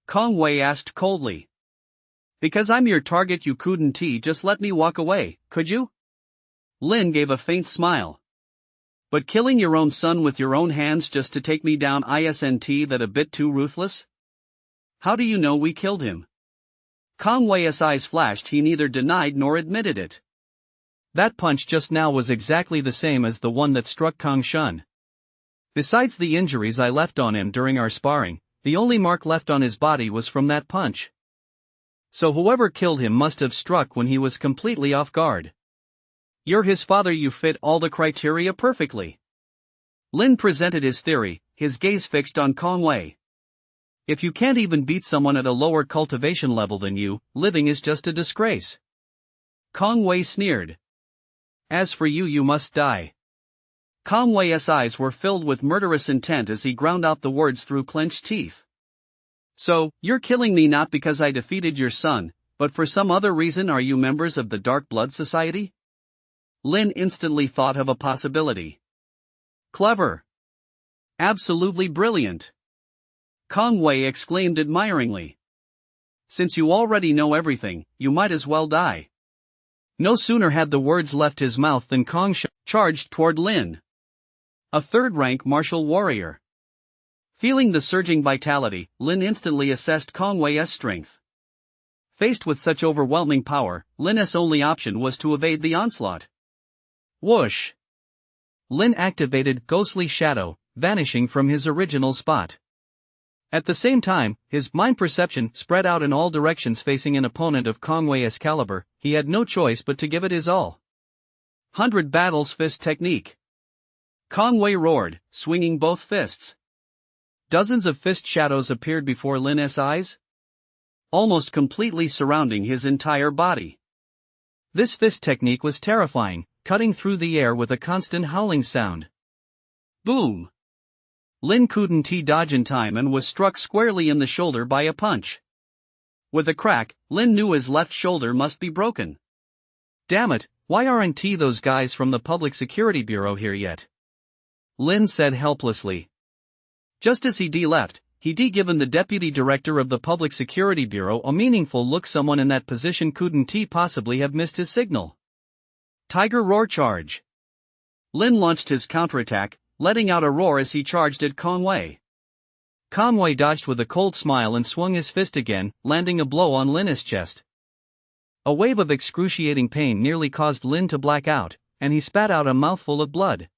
Kong Wei asked coldly. Because I'm your target. You couldn't just let me walk away, could you? Lin gave a faint smile. But killing your own son with your own hands just to take me down, isn't that a bit too ruthless? How do you know we killed him? Kong Wei's eyes flashed. He neither denied nor admitted it. That punch just now was exactly the same as the one that struck Kong Shun. Besides the injuries I left on him during our sparring, the only mark left on his body was from that punch. So whoever killed him must have struck when he was completely off guard. You're his father. You fit all the criteria perfectly. Lin presented his theory, his gaze fixed on Kong Wei. If you can't even beat someone at a lower cultivation level than you, living is just a disgrace. Kong Wei sneered. As for you, you must die. Kong Wei's eyes were filled with murderous intent as he ground out the words through clenched teeth. So, you're killing me not because I defeated your son, but for some other reason. Are you members of the Dark Blood Society? Lin instantly thought of a possibility. Clever. Absolutely brilliant. Kong Wei exclaimed admiringly. Since you already know everything, you might as well die. No sooner had the words left his mouth than Kong Shun charged toward Lin. A third-rank martial warrior. Feeling the surging vitality, Lin instantly assessed Kong Wei's strength. Faced with such overwhelming power, Lin's only option was to evade the onslaught. Whoosh! Lin activated Ghostly Shadow, vanishing from his original spot. At the same time, his mind perception spread out in all directions. Facing an opponent of Kong Wei's caliber, he had no choice but to give it his all. 100 Battles Fist Technique. Kong Wei roared, swinging both fists. Dozens of fist shadows appeared before Lin's eyes, almost completely surrounding his entire body. This fist technique was terrifying, cutting through the air with a constant howling sound. Boom! Lin couldn't dodge in time and was struck squarely in the shoulder by a punch. With a crack, Lin knew his left shoulder must be broken. Damn it, why aren't those guys from the Public Security Bureau here yet? Lin said helplessly. Just as he left, he given the deputy director of the Public Security Bureau a meaningful look. Someone in that position couldn't possibly have missed his signal. Tiger Roar Charge. Lin launched his counterattack, letting out a roar as he charged at Kong Wei. Kong Wei dodged with a cold smile and swung his fist again, landing a blow on Lin's chest. A wave of excruciating pain nearly caused Lin to black out, and he spat out a mouthful of blood.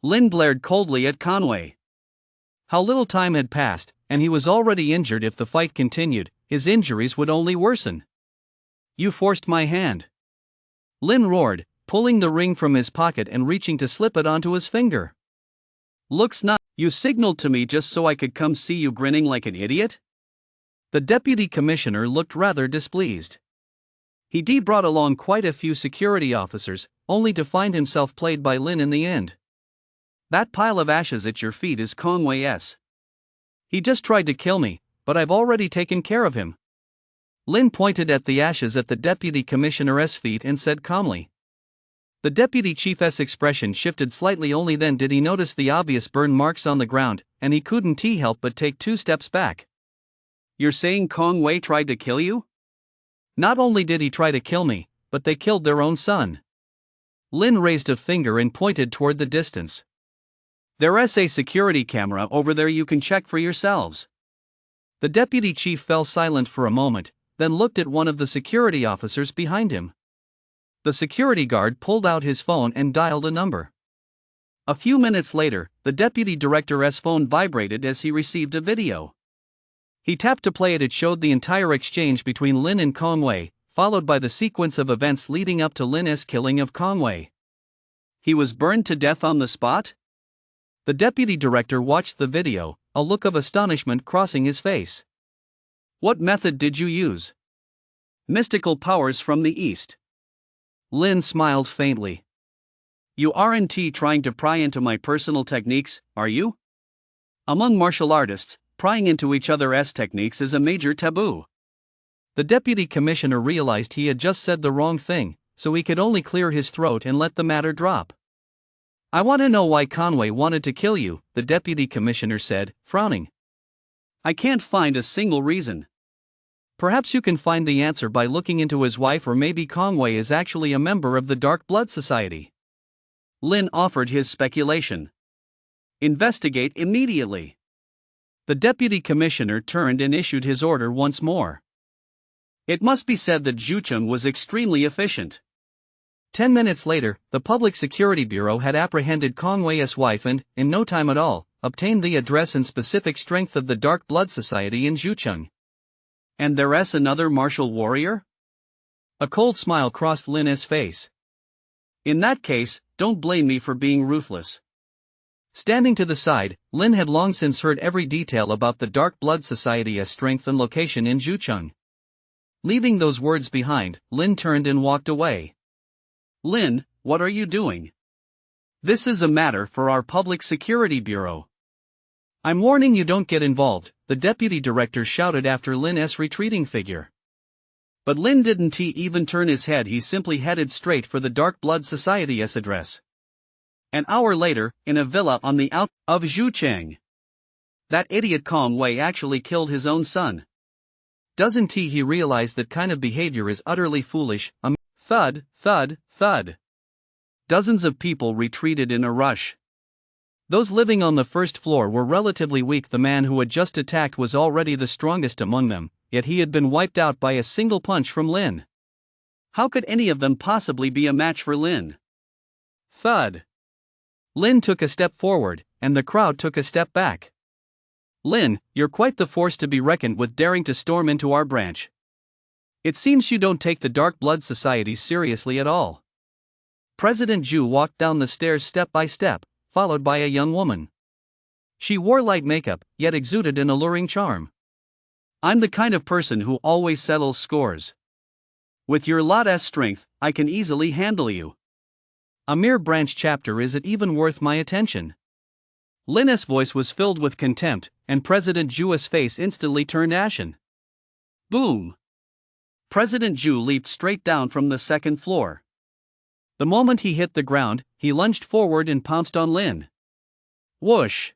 Lin glared coldly at Kong Wei. How little time had passed, and he was already injured. If the fight continued, his injuries would only worsen. "You forced my hand," Lin roared, pulling the ring from his pocket and reaching to slip it onto his finger. "Looks not. You signaled to me just so I could come see you grinning like an idiot?" The deputy commissioner looked rather displeased. He brought along quite a few security officers, only to find himself played by Lin in the end. "That pile of ashes at your feet is Conway's. He just tried to kill me, but I've already taken care of him." Lin pointed at the ashes at the deputy commissioner's feet and said calmly. The deputy chief's expression shifted slightly. Only then did he notice the obvious burn marks on the ground, and he couldn't help but take 2 steps back. "You're saying Conway tried to kill you?" "Not only did he try to kill me, but they killed their own son." Lin raised a finger and pointed toward the distance. "There's a security camera over there, you can check for yourselves." The deputy chief fell silent for a moment, then looked at one of the security officers behind him. The security guard pulled out his phone and dialed a number. A few minutes later, the deputy director's phone vibrated as he received a video. He tapped to play it. It showed the entire exchange between Lin and Conway, followed by the sequence of events leading up to Lin's killing of Conway. "He was burned to death on the spot?" The deputy director watched the video, a look of astonishment crossing his face. "What method did you use?" "Mystical powers from the east." Lin smiled faintly. "You aren't trying to pry into my personal techniques, are you?" Among martial artists, prying into each other's techniques is a major taboo. The deputy commissioner realized he had just said the wrong thing, so he could only clear his throat and let the matter drop. "I want to know why Conway wanted to kill you," the deputy commissioner said, frowning. "I can't find a single reason." "Perhaps you can find the answer by looking into his wife, or maybe Conway is actually a member of the Dark Blood Society." Lin offered his speculation. "Investigate immediately." The deputy commissioner turned and issued his order once more. It must be said that Zhucheng was extremely efficient. 10 minutes later, the Public Security Bureau had apprehended Conway's wife and, in no time at all, obtained the address and specific strength of the Dark Blood Society in Zhucheng. "And there's another martial warrior?" A cold smile crossed Lin's face. "In that case, don't blame me for being ruthless." Standing to the side, Lin had long since heard every detail about the Dark Blood Society's strength and location in Zhucheng. Leaving those words behind, Lin turned and walked away. "Lin, what are you doing? This is a matter for our Public Security Bureau." "I'm warning you, don't get involved," the deputy director shouted after Lin's retreating figure. But Lin didn't even turn his head. He simply headed straight for the Dark Blood Society's address. An hour later, in a villa on the out of Zhucheng. That idiot Conway actually killed his own son. Doesn't he realize that kind of behavior is utterly foolish? Thud, thud, thud. Dozens of people retreated in a rush. Those living on the first floor were relatively weak. The man who had just attacked was already the strongest among them, yet he had been wiped out by a single punch from Lin. How could any of them possibly be a match for Lin? Thud. Lin took a step forward, and the crowd took a step back. "Lin, you're quite the force to be reckoned with, daring to storm into our branch. It seems you don't take the Dark Blood Society seriously at all." President Zhu walked down the stairs step by step, followed by a young woman. She wore light makeup, yet exuded an alluring charm. "I'm the kind of person who always settles scores. With your lot's strength, I can easily handle you. A mere branch chapter, is it even worth my attention?" Lin's voice was filled with contempt, and President Zhu's face instantly turned ashen. Boom! President Zhu leaped straight down from the second floor. The moment he hit the ground, he lunged forward and pounced on Lin. Whoosh!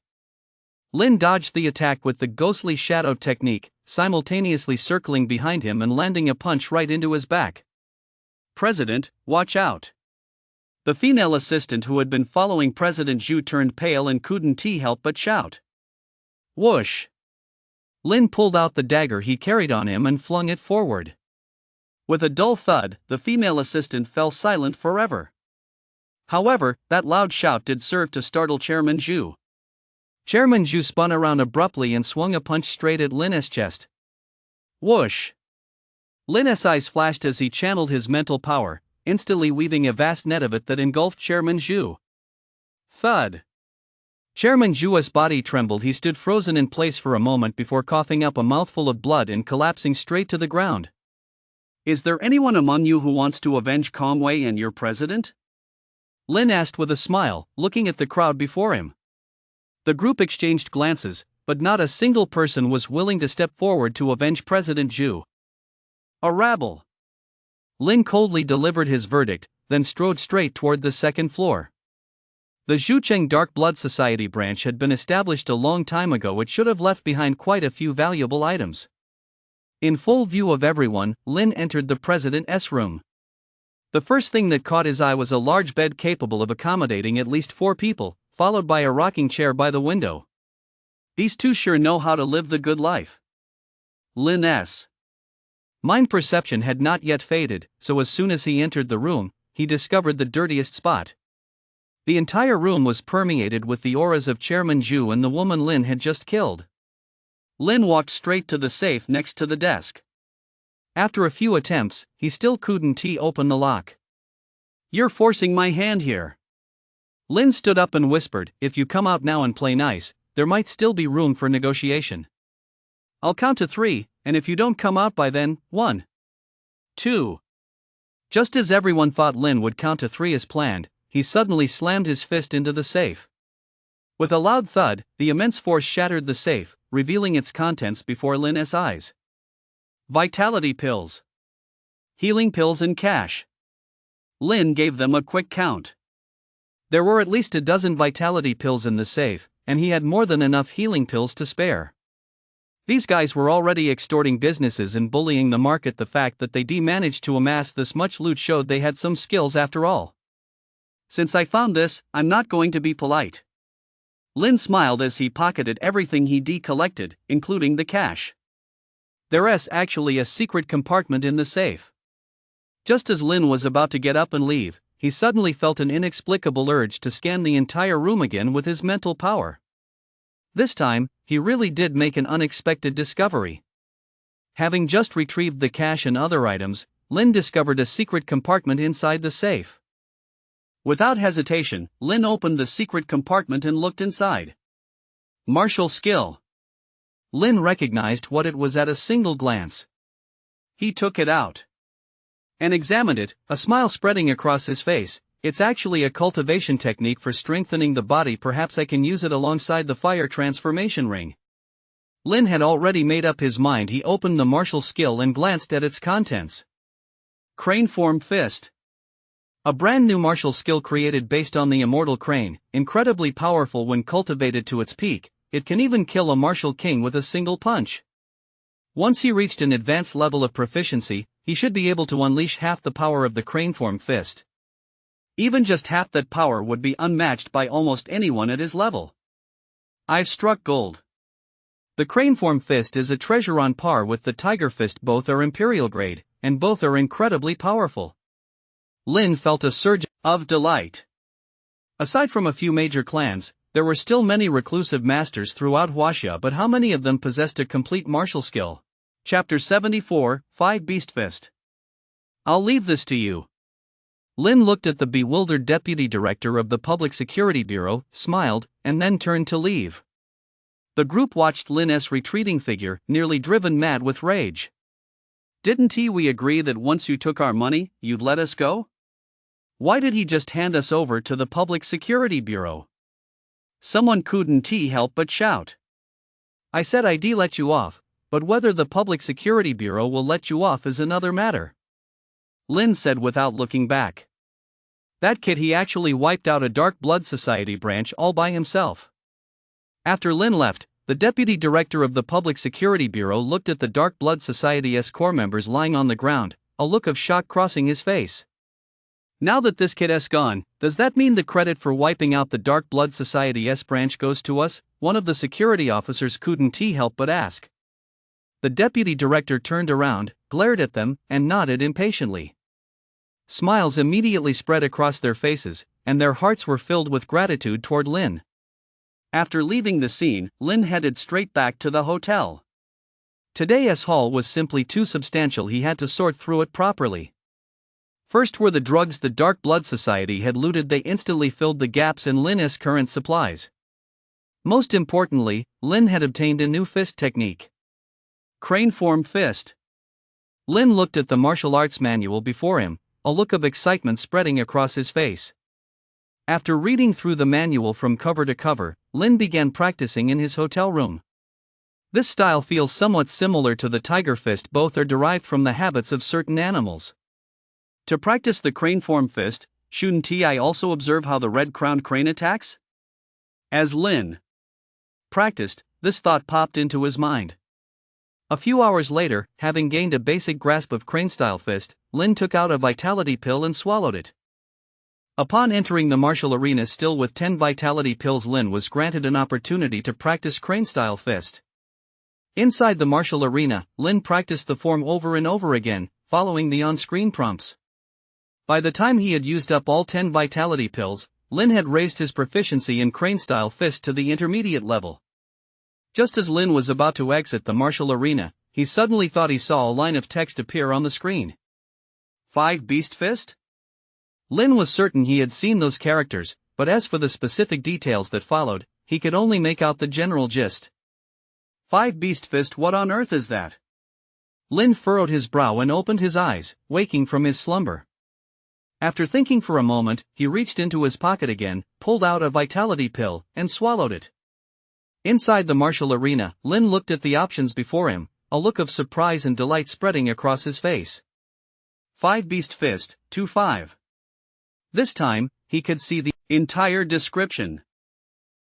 Lin dodged the attack with the ghostly shadow technique, simultaneously circling behind him and landing a punch right into his back. "President, watch out!" The female assistant who had been following President Zhu turned pale and couldn't help but shout. Whoosh! Lin pulled out the dagger he carried on him and flung it forward. With a dull thud, the female assistant fell silent forever. However, that loud shout did serve to startle Chairman Zhu. Chairman Zhu spun around abruptly and swung a punch straight at Lin's chest. Whoosh! Lin's eyes flashed as he channeled his mental power, instantly weaving a vast net of it that engulfed Chairman Zhu. Thud! Chairman Zhu's body trembled. He stood frozen in place for a moment before coughing up a mouthful of blood and collapsing straight to the ground. Is there anyone among you who wants to avenge Conway and your president? Lin asked with a smile, looking at the crowd before him. The group exchanged glances, but not a single person was willing to step forward to avenge President Zhu. A rabble. Lin coldly delivered his verdict, then strode straight toward the second floor. The Zhucheng Dark Blood Society branch had been established a long time ago. It should have left behind quite a few valuable items. In full view of everyone, Lin entered the president's room. The first thing that caught his eye was a large bed capable of accommodating at least 4 people, followed by a rocking chair by the window. These two sure know how to live the good life. Lin's mind perception had not yet faded, so as soon as he entered the room, he discovered the dirtiest spot. The entire room was permeated with the auras of Chairman Zhu and the woman Lin had just killed. Lin walked straight to the safe next to the desk. After a few attempts, he still couldn't open the lock. You're forcing my hand here. Lin stood up and whispered, if you come out now and play nice, there might still be room for negotiation. I'll count to 3, and if you don't come out by then, 1. 2. Just as everyone thought Lin would count to 3 as planned, he suddenly slammed his fist into the safe. With a loud thud, the immense force shattered the safe, revealing its contents before Lin's eyes. Vitality pills. Healing pills and cash. Lin gave them a quick count. There were at least a dozen vitality pills in the safe, and he had more than enough healing pills to spare. These guys were already extorting businesses and bullying the market. The fact that they managed to amass this much loot showed they had some skills after all. Since I found this, I'm not going to be polite. Lin smiled as he pocketed everything he collected, including the cash. There's actually a secret compartment in the safe. Just as Lin was about to get up and leave, he suddenly felt an inexplicable urge to scan the entire room again with his mental power. This time, he really did make an unexpected discovery. Having just retrieved the cash and other items, Lin discovered a secret compartment inside the safe. Without hesitation, Lin opened the secret compartment and looked inside. Martial skill. Lin recognized what it was at a single glance. He took it out and examined it, a smile spreading across his face. It's actually a cultivation technique for strengthening the body. Perhaps I can use it alongside the fire transformation ring. Lin had already made up his mind. He opened the martial skill and glanced at its contents. Crane form fist. A brand new martial skill created based on the immortal crane, incredibly powerful when cultivated to its peak. It can even kill a martial king with a single punch. Once he reached an advanced level of proficiency, he should be able to unleash half the power of the crane form fist. Even just half that power would be unmatched by almost anyone at his level. I've struck gold. The crane form fist is a treasure on par with the tiger fist. Both are imperial grade, and both are incredibly powerful. Lin felt a surge of delight. Aside from a few major clans, there were still many reclusive masters throughout Huaxia, but how many of them possessed a complete martial skill? Chapter 74, 5 Beast Fist. I'll leave this to you. Lin looked at the bewildered deputy director of the Public Security Bureau, smiled, and then turned to leave. The group watched Lin's retreating figure, nearly driven mad with rage. Didn't we agree that once you took our money, you'd let us go? Why did he just hand us over to the Public Security Bureau? Someone couldn't help but shout. I said I'd let you off, but whether the Public Security Bureau will let you off is another matter. Lin said without looking back. That kid, he actually wiped out a Dark Blood Society branch all by himself. After Lin left, the deputy director of the Public Security Bureau looked at the Dark Blood Society's core members lying on the ground, a look of shock crossing his face. Now that this kid's gone, does that mean the credit for wiping out the Dark Blood Society's branch goes to us? One of the security officers couldn't help but ask. The deputy director turned around, glared at them, and nodded impatiently. Smiles immediately spread across their faces, and their hearts were filled with gratitude toward Lin. After leaving the scene, Lin headed straight back to the hotel. Today's haul was simply too substantial, he had to sort through it properly. First were the drugs the Dark Blood Society had looted. They instantly filled the gaps in Lin's current supplies. Most importantly, Lin had obtained a new fist technique. Crane form fist. Lin looked at the martial arts manual before him, a look of excitement spreading across his face. After reading through the manual from cover to cover, Lin began practicing in his hotel room. This style feels somewhat similar to the tiger fist, both are derived from the habits of certain animals. To practice the crane form fist, shouldn't I also observe how the red-crowned crane attacks? As Lin practiced, this thought popped into his mind. A few hours later, having gained a basic grasp of crane-style fist, Lin took out a vitality pill and swallowed it. Upon entering the martial arena still with 10 vitality pills, Lin was granted an opportunity to practice crane-style fist. Inside the martial arena, Lin practiced the form over and over again, following the on-screen prompts. By the time he had used up all 10 vitality pills, Lin had raised his proficiency in crane-style fist to the intermediate level. Just as Lin was about to exit the martial arena, he suddenly thought he saw a line of text appear on the screen. 5 Beast Fist? Lin was certain he had seen those characters, but as for the specific details that followed, he could only make out the general gist. 5 Beast Fist, what on earth is that? Lin furrowed his brow and opened his eyes, waking from his slumber. After thinking for a moment, he reached into his pocket again, pulled out a vitality pill, and swallowed it. Inside the martial arena, Lin looked at the options before him, a look of surprise and delight spreading across his face. 5 Beast Fist, 2-5. This time, he could see the entire description.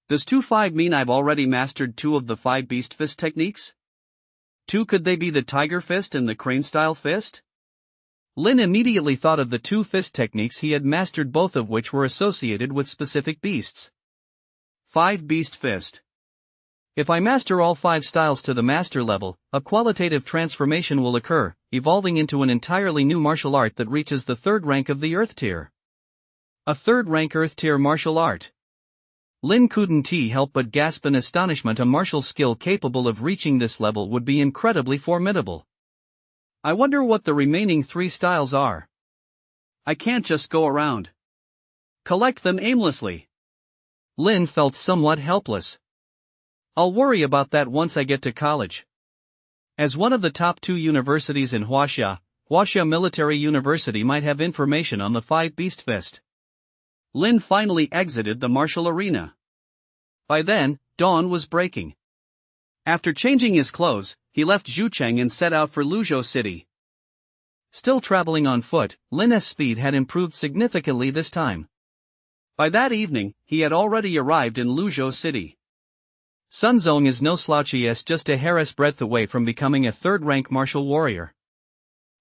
Does 2-5 mean I've already mastered 2 of the 5 Beast Fist techniques? 2, could they be the Tiger Fist and the Crane-style Fist? Lin immediately thought of the 2 fist techniques he had mastered, both of which were associated with specific beasts. 5 Beast Fist. If I master all 5 styles to the master level, a qualitative transformation will occur, evolving into an entirely new martial art that reaches the 3rd rank of the Earth Tier. A 3rd rank Earth Tier martial art. Lin couldn't help but gasp in astonishment. A martial skill capable of reaching this level would be incredibly formidable. I wonder what the remaining 3 styles are. I can't just go around collect them aimlessly. Lin felt somewhat helpless. I'll worry about that once I get to college. As one of the top 2 universities in Huaxia Military University might have information on the 5 Beast Fist. Lin finally exited the martial arena. By then, dawn was breaking. After changing his clothes, he left Zhucheng and set out for Luzhou City. Still traveling on foot, Lin's speed had improved significantly this time. By that evening, he had already arrived in Luzhou City. Sun Zong is no slouch, he is just a hair's breadth away from becoming a 3rd-rank martial warrior.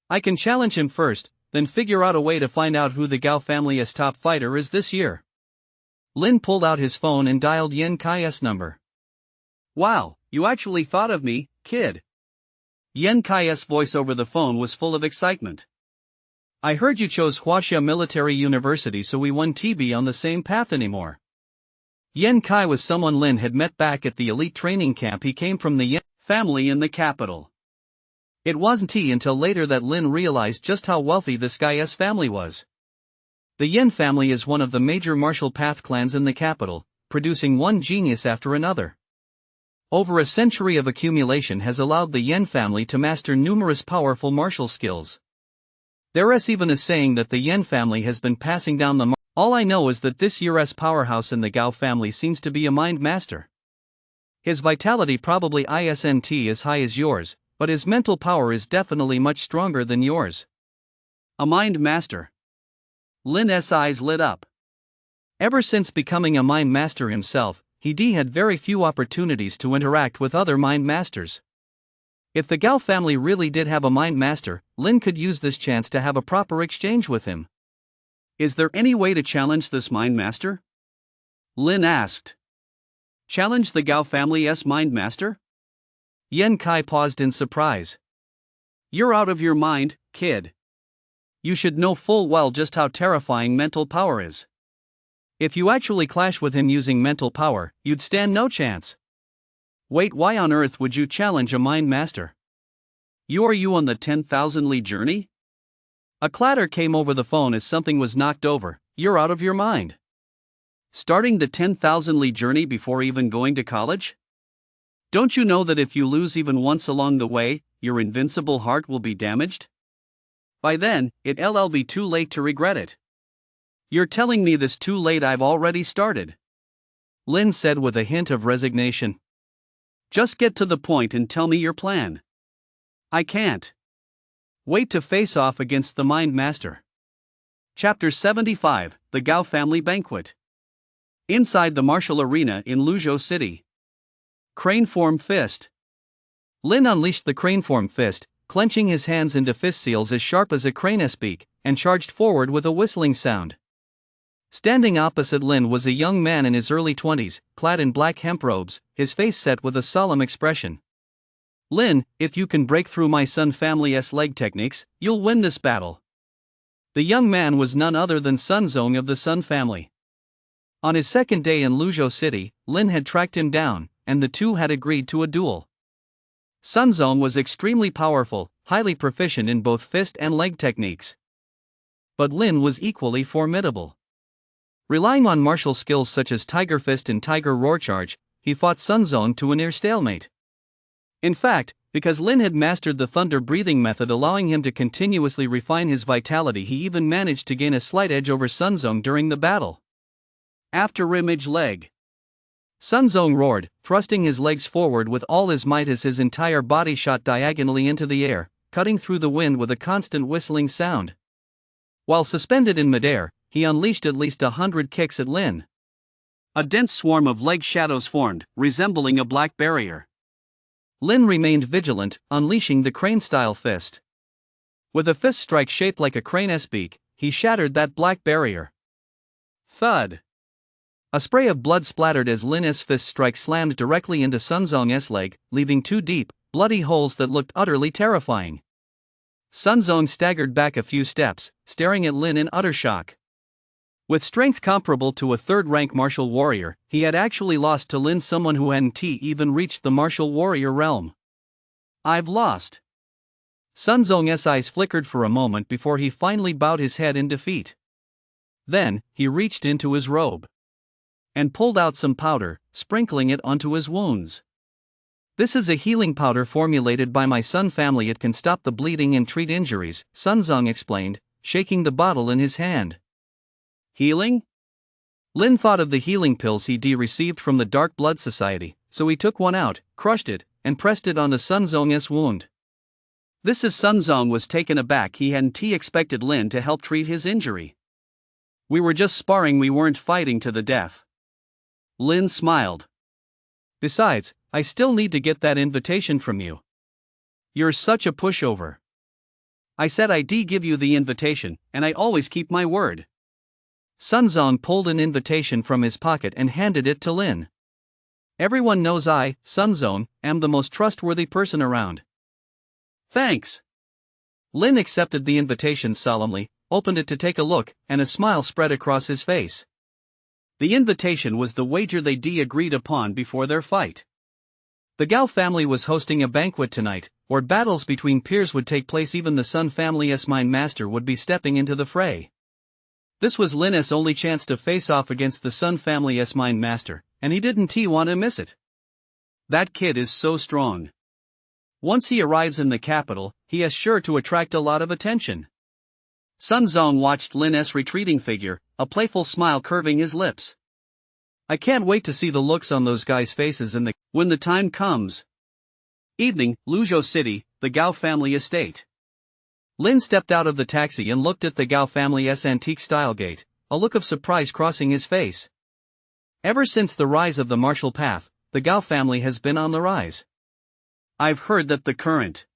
I can challenge him first, then figure out a way to find out who the Gao family's top fighter is this year. Lin pulled out his phone and dialed Yan Kai's number. Wow, you actually thought of me, kid. Yan Kai's voice over the phone was full of excitement. I heard you chose Huaxia Military University, so we won't be on the same path anymore. Yan Kai was someone Lin had met back at the elite training camp. He came from the Yan family in the capital. It wasn't until later that Lin realized just how wealthy this guy's family was. The Yan family is one of the major martial path clans in the capital, producing one genius after another. Over a century of accumulation has allowed the Yan family to master numerous powerful martial skills. There is even a saying that the Yan family has been passing down the All I know is that this year's powerhouse in the Gao family seems to be a mind master. His vitality probably isn't as high as yours, but his mental power is definitely much stronger than yours. A mind master. Lin's eyes lit up. Ever since becoming a mind master himself, he had very few opportunities to interact with other mind masters. If the Gao family really did have a mind master, Lin could use this chance to have a proper exchange with him. Is there any way to challenge this mind master? Lin asked. Challenge the Gao family's mind master? Yan Kai paused in surprise. You're out of your mind, kid. You should know full well just how terrifying mental power is. If you actually clash with him using mental power, you'd stand no chance. Wait, why on earth would you challenge a mind master? Are you on the 10,000 li journey? A clatter came over the phone as something was knocked over. You're out of your mind. Starting the 10,000 li journey before even going to college? Don't you know that if you lose even once along the way, your invincible heart will be damaged? By then, it'll be too late to regret it. You're telling me this too late? I've already started, Lin said with a hint of resignation. Just get to the point and tell me your plan. I can't wait to face off against the Mind Master. Chapter 75, The Gao Family Banquet. Inside the martial arena in Luzhou City. Crane form fist. Lin unleashed the crane form fist, clenching his hands into fist seals as sharp as a crane's beak, and charged forward with a whistling sound. Standing opposite Lin was a young man in his early 20s, clad in black hemp robes, his face set with a solemn expression. Lin, if you can break through my Sun family's leg techniques, you'll win this battle. The young man was none other than Sun Zong of the Sun family. On his second day in Luzhou City, Lin had tracked him down, and the two had agreed to a duel. Sun Zong was extremely powerful, highly proficient in both fist and leg techniques. But Lin was equally formidable. Relying on martial skills such as Tiger Fist and Tiger Roar Charge, he fought Sun Zong to a near stalemate. In fact, because Lin had mastered the thunder breathing method, allowing him to continuously refine his vitality, he even managed to gain a slight edge over Sun Zong during the battle. After image leg. Sun Zong roared, thrusting his legs forward with all his might as his entire body shot diagonally into the air, cutting through the wind with a constant whistling sound. While suspended in midair, he unleashed at least 100 kicks at Lin. A dense swarm of leg shadows formed, resembling a black barrier. Lin remained vigilant, unleashing the crane-style fist. With a fist strike shaped like a crane's beak, he shattered that black barrier. Thud! A spray of blood splattered as Lin's fist strike slammed directly into Sun Zong's leg, leaving two deep, bloody holes that looked utterly terrifying. Sun Zong staggered back a few steps, staring at Lin in utter shock. With strength comparable to a third-rank martial warrior, he had actually lost to Lin, someone who hadn't even reached the martial warrior realm. I've lost. Sun Zong's eyes flickered for a moment before he finally bowed his head in defeat. Then, he reached into his robe and pulled out some powder, sprinkling it onto his wounds. This is a healing powder formulated by my Sun family. It can stop the bleeding and treat injuries, Sun Zong explained, shaking the bottle in his hand. Healing? Lin thought of the healing pills he'd received from the Dark Blood Society, so he took one out, crushed it, and pressed it on the Sun Zong's wound. This is Sun Zong was taken aback. He hadn't expected Lin to help treat his injury. We were just sparring, we weren't fighting to the death. Lin smiled. Besides, I still need to get that invitation from you. You're such a pushover. I said I'd give you the invitation, and I always keep my word. Sun Zong pulled an invitation from his pocket and handed it to Lin. Everyone knows I, Sun Zong, am the most trustworthy person around. Thanks. Lin accepted the invitation solemnly, opened it to take a look, and a smile spread across his face. The invitation was the wager they agreed upon before their fight. The Gao family was hosting a banquet tonight, where battles between peers would take place. Even the Sun family's Mind Master would be stepping into the fray. This was Lin's only chance to face off against the Sun family's Mind Master, and he didn't want to miss it. That kid is so strong. Once he arrives in the capital, he is sure to attract a lot of attention. Sun Zong watched Lin's retreating figure, a playful smile curving his lips. I can't wait to see the looks on those guys' faces when the time comes. Evening, Luzhou City, the Gao family estate. Lin stepped out of the taxi and looked at the Gao family's antique-style gate, a look of surprise crossing his face. Ever since the rise of the martial path, the Gao family has been on the rise. I've heard that the current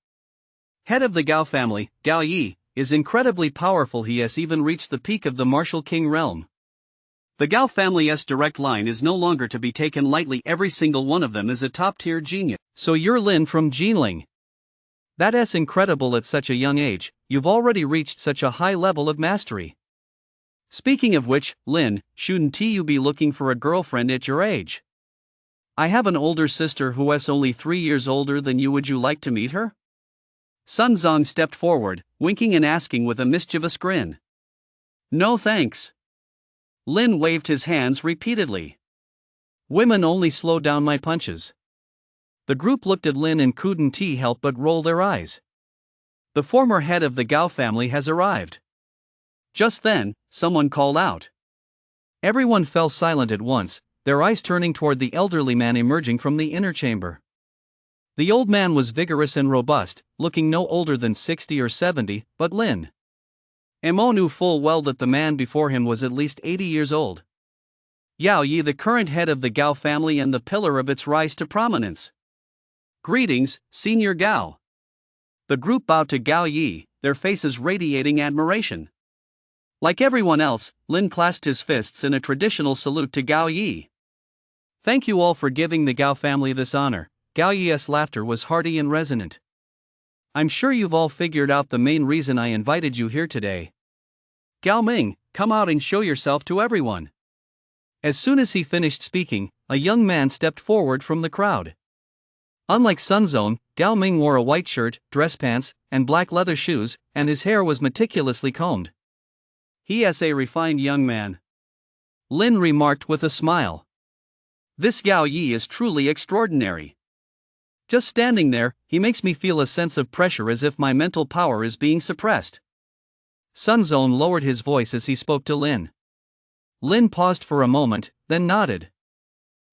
head of the Gao family, Gao Yi, is incredibly powerful. He has even reached the peak of the martial king realm. The Gao family's direct line is no longer to be taken lightly. Every single one of them is a top-tier genius. So you're Lin from Jinling. That's incredible. At such a young age, you've already reached such a high level of mastery. Speaking of which, Lin, shouldn't you be looking for a girlfriend at your age? I have an older sister who is only 3 years older than you. Would you like to meet her? Sun Zong stepped forward, winking and asking with a mischievous grin. No thanks. Lin waved his hands repeatedly. Women only slow down my punches. The group looked at Lin and couldn't help but roll their eyes. The former head of the Gao family has arrived. Just then, someone called out. Everyone fell silent at once, their eyes turning toward the elderly man emerging from the inner chamber. The old man was vigorous and robust, looking no older than 60 or 70, but Lin Mo knew full well that the man before him was at least 80 years old. Yao Yi, the current head of the Gao family and the pillar of its rise to prominence. Greetings, Senior Gao. The group bowed to Gao Yi, their faces radiating admiration. Like everyone else, Lin clasped his fists in a traditional salute to Gao Yi. Thank you all for giving the Gao family this honor. Gao Yi's laughter was hearty and resonant. I'm sure you've all figured out the main reason I invited you here today. Gao Ming, come out and show yourself to everyone. As soon as he finished speaking, a young man stepped forward from the crowd. Unlike Sun Zone, Gao Ming wore a white shirt, dress pants, and black leather shoes, and his hair was meticulously combed. He is a refined young man. Lin remarked with a smile. This Gao Yi is truly extraordinary. Just standing there, he makes me feel a sense of pressure as if my mental power is being suppressed. Sun Zone lowered his voice as he spoke to Lin. Lin paused for a moment, then nodded.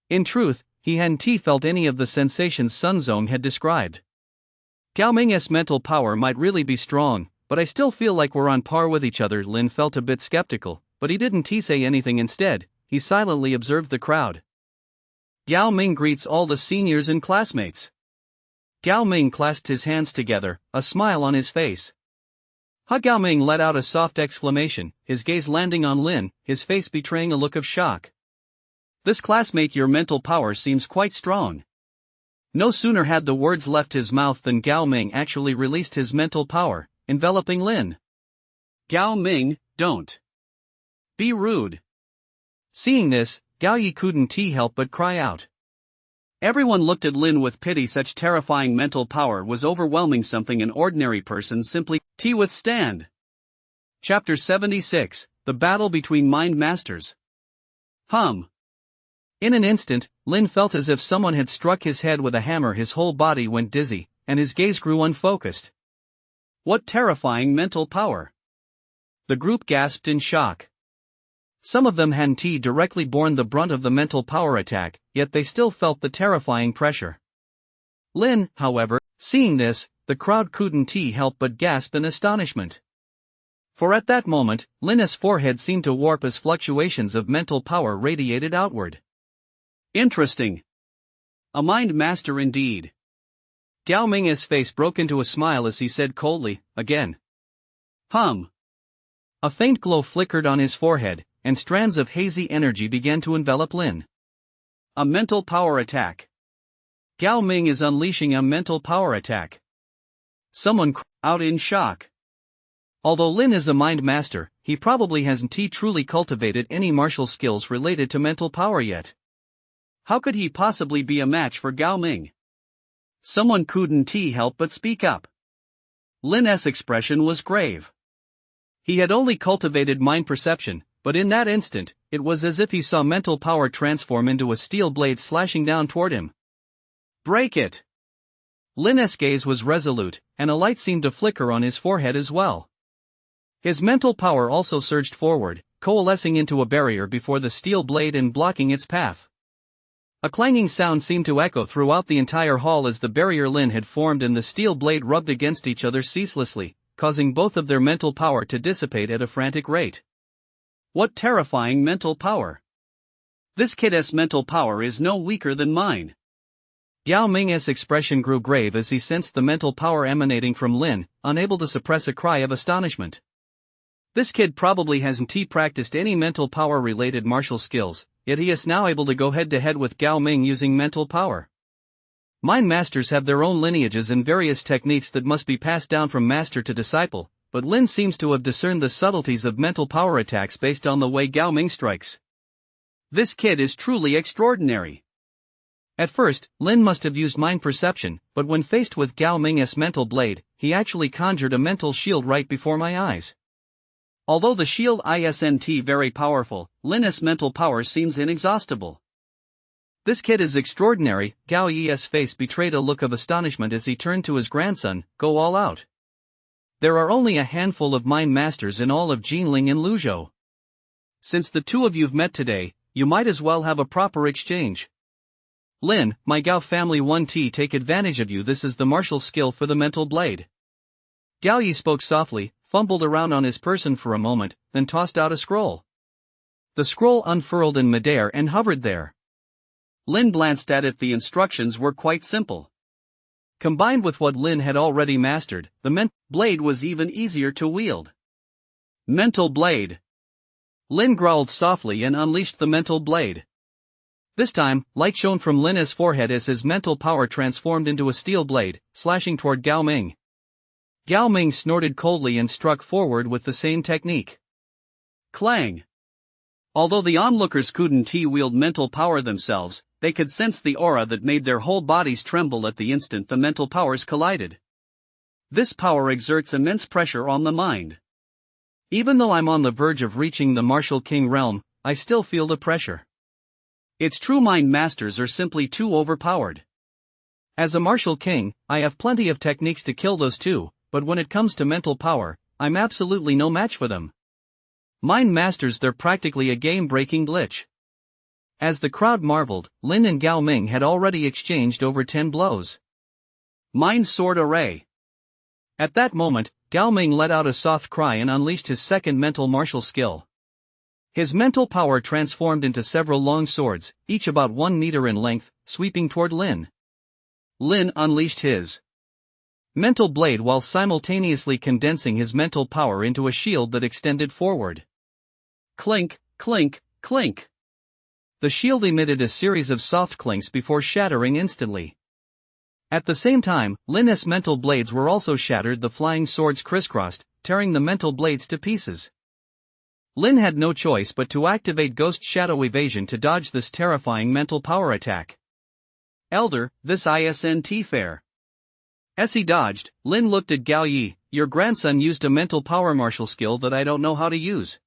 In truth, he hadn't felt any of the sensations Sun Zone had described. Gao Ming's mental power might really be strong, but I still feel like we're on par with each other. Lin felt a bit skeptical, but he didn't say anything. Instead, he silently observed the crowd. Gao Ming greets all the seniors and classmates. Gao Ming clasped his hands together, a smile on his face. Gao Ming let out a soft exclamation, his gaze landing on Lin, his face betraying a look of shock. This classmate, your mental power seems quite strong. No sooner had the words left his mouth than Gao Ming actually released his mental power, enveloping Lin. Gao Ming, don't be rude. Seeing this, Gao Yi couldn't help but cry out. Everyone looked at Lin with pity. Such terrifying mental power was overwhelming, something an ordinary person simply can't withstand. Chapter 76, The Battle Between Mind Masters. In an instant, Lin felt as if someone had struck his head with a hammer. His whole body went dizzy, and his gaze grew unfocused. What terrifying mental power! The group gasped in shock. Some of them hadn't directly borne the brunt of the mental power attack, yet they still felt the terrifying pressure. Lin, however, seeing this, the crowd couldn't help but gasp in astonishment. For at that moment, Lin's forehead seemed to warp as fluctuations of mental power radiated outward. Interesting. A mind master indeed. Gao Ming's face broke into a smile as he said coldly, again. A faint glow flickered on his forehead, and strands of hazy energy began to envelop Lin. A mental power attack. Gao Ming is unleashing a mental power attack. Someone cried out in shock. Although Lin is a mind master, he probably hasn't truly cultivated any martial skills related to mental power yet. How could he possibly be a match for Gao Ming? Someone couldn't help but speak up. Lin's expression was grave. He had only cultivated mind perception, but in that instant, it was as if he saw mental power transform into a steel blade slashing down toward him. Break it! Lin's gaze was resolute, and a light seemed to flicker on his forehead as well. His mental power also surged forward, coalescing into a barrier before the steel blade and blocking its path. A clanging sound seemed to echo throughout the entire hall as the barrier Lin had formed and the steel blade rubbed against each other ceaselessly, causing both of their mental power to dissipate at a frantic rate. What terrifying mental power! This kid's mental power is no weaker than mine. Gao Ming's expression grew grave as he sensed the mental power emanating from Lin, unable to suppress a cry of astonishment. This kid probably hasn't practiced any mental power-related martial skills, yet he is now able to go head-to-head with Gao Ming using mental power. Mind masters have their own lineages and various techniques that must be passed down from master to disciple, but Lin seems to have discerned the subtleties of mental power attacks based on the way Gao Ming strikes. This kid is truly extraordinary. At first, Lin must have used mind perception, but when faced with Gao Ming's mental blade, he actually conjured a mental shield right before my eyes. Although the shield isn't very powerful, Lin's mental power seems inexhaustible. This kid is extraordinary. Gao Yi's face betrayed a look of astonishment as he turned to his grandson. Go all out. There are only a handful of mind masters in all of Jinling and Luzhou. Since the two of you've met today, you might as well have a proper exchange. Lin, my Gao family 1T take advantage of you. This is the martial skill for the mental blade. Gao Yi spoke softly, fumbled around on his person for a moment, then tossed out a scroll. The scroll unfurled in midair and hovered there. Lin glanced at it. The instructions were quite simple. Combined with what Lin had already mastered, the mental blade was even easier to wield. Mental blade. Lin growled softly and unleashed the mental blade. This time, light shone from Lin's forehead as his mental power transformed into a steel blade, slashing toward Gao Ming. Gao Ming snorted coldly and struck forward with the same technique. Clang! Although the onlookers couldn't wield mental power themselves, they could sense the aura that made their whole bodies tremble at the instant the mental powers collided. This power exerts immense pressure on the mind. Even though I'm on the verge of reaching the martial king realm, I still feel the pressure. Its true mind masters are simply too overpowered. As a martial king, I have plenty of techniques to kill those two, but when it comes to mental power, I'm absolutely no match for them. Mind masters, they're practically a game-breaking glitch. As the crowd marveled, Lin and Gao Ming had already exchanged over 10 blows. Mind sword array. At that moment, Gao Ming let out a soft cry and unleashed his second mental martial skill. His mental power transformed into several long swords, each about 1 meter in length, sweeping toward Lin. Lin unleashed his mental blade while simultaneously condensing his mental power into a shield that extended forward. Clink, clink, clink. The shield emitted a series of soft clinks before shattering instantly. At the same time, Lin's mental blades were also shattered. The flying swords crisscrossed, tearing the mental blades to pieces. Lin had no choice but to activate Ghost Shadow Evasion to dodge this terrifying mental power attack. Elder, this isn't fair. As he dodged, Lin looked at Gao Yi. Your grandson used a mental power martial skill that I don't know how to use.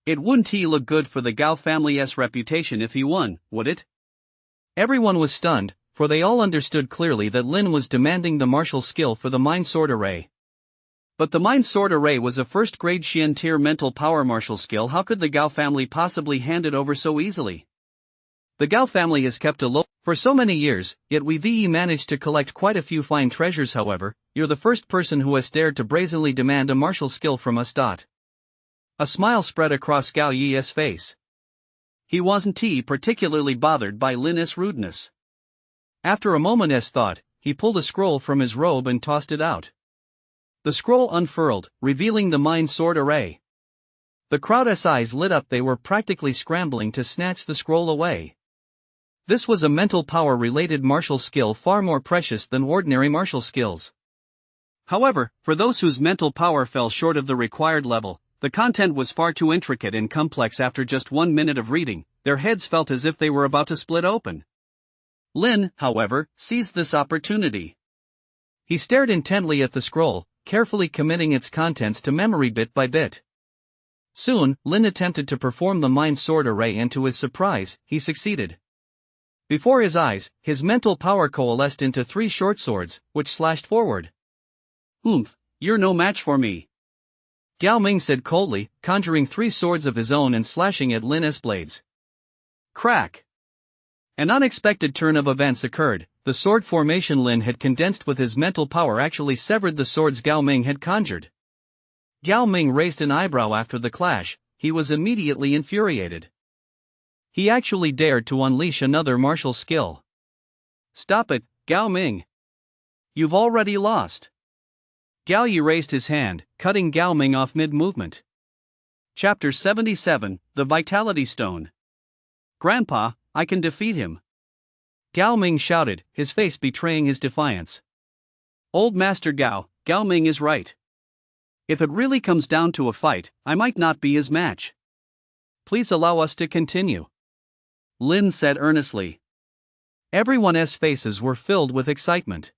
It wouldn't look good for the Gao family's reputation if he won, would it? Everyone was stunned, for they all understood clearly that Lin was demanding the martial skill for the Mind Sword Array. But the Mind Sword Array was a first-grade Xian tier mental power martial skill. How could the Gao family possibly hand it over so easily? The Gao family has kept a low for so many years, yet we've managed to collect quite a few fine treasures. However, you're the first person who has dared to brazenly demand a martial skill from us. A smile spread across Gao Yi's face. He wasn't particularly bothered by Lin's rudeness. After a moment's thought, he pulled a scroll from his robe and tossed it out. The scroll unfurled, revealing the Mind Sword Array. The crowd's eyes lit up. They were practically scrambling to snatch the scroll away. This was a mental power-related martial skill far more precious than ordinary martial skills. However, for those whose mental power fell short of the required level, the content was far too intricate and complex. After just 1 minute of reading, their heads felt as if they were about to split open. Lin, however, seized this opportunity. He stared intently at the scroll, carefully committing its contents to memory bit by bit. Soon, Lin attempted to perform the Mind Sword Array, and to his surprise, he succeeded. Before his eyes, his mental power coalesced into 3 short swords, which slashed forward. Oomph, you're no match for me. Gao Ming said coldly, conjuring 3 swords of his own and slashing at Lin's blades. Crack! An unexpected turn of events occurred. The sword formation Lin had condensed with his mental power actually severed the swords Gao Ming had conjured. Gao Ming raised an eyebrow after the clash. He was immediately infuriated. He actually dared to unleash another martial skill. Stop it, Gao Ming. You've already lost. Gao Yi raised his hand, cutting Gao Ming off mid-movement. Chapter 77, The Vitality Stone. Grandpa, I can defeat him. Gao Ming shouted, his face betraying his defiance. Old Master Gao, Gao Ming is right. If it really comes down to a fight, I might not be his match. Please allow us to continue, Lin said earnestly. Everyone's faces were filled with excitement.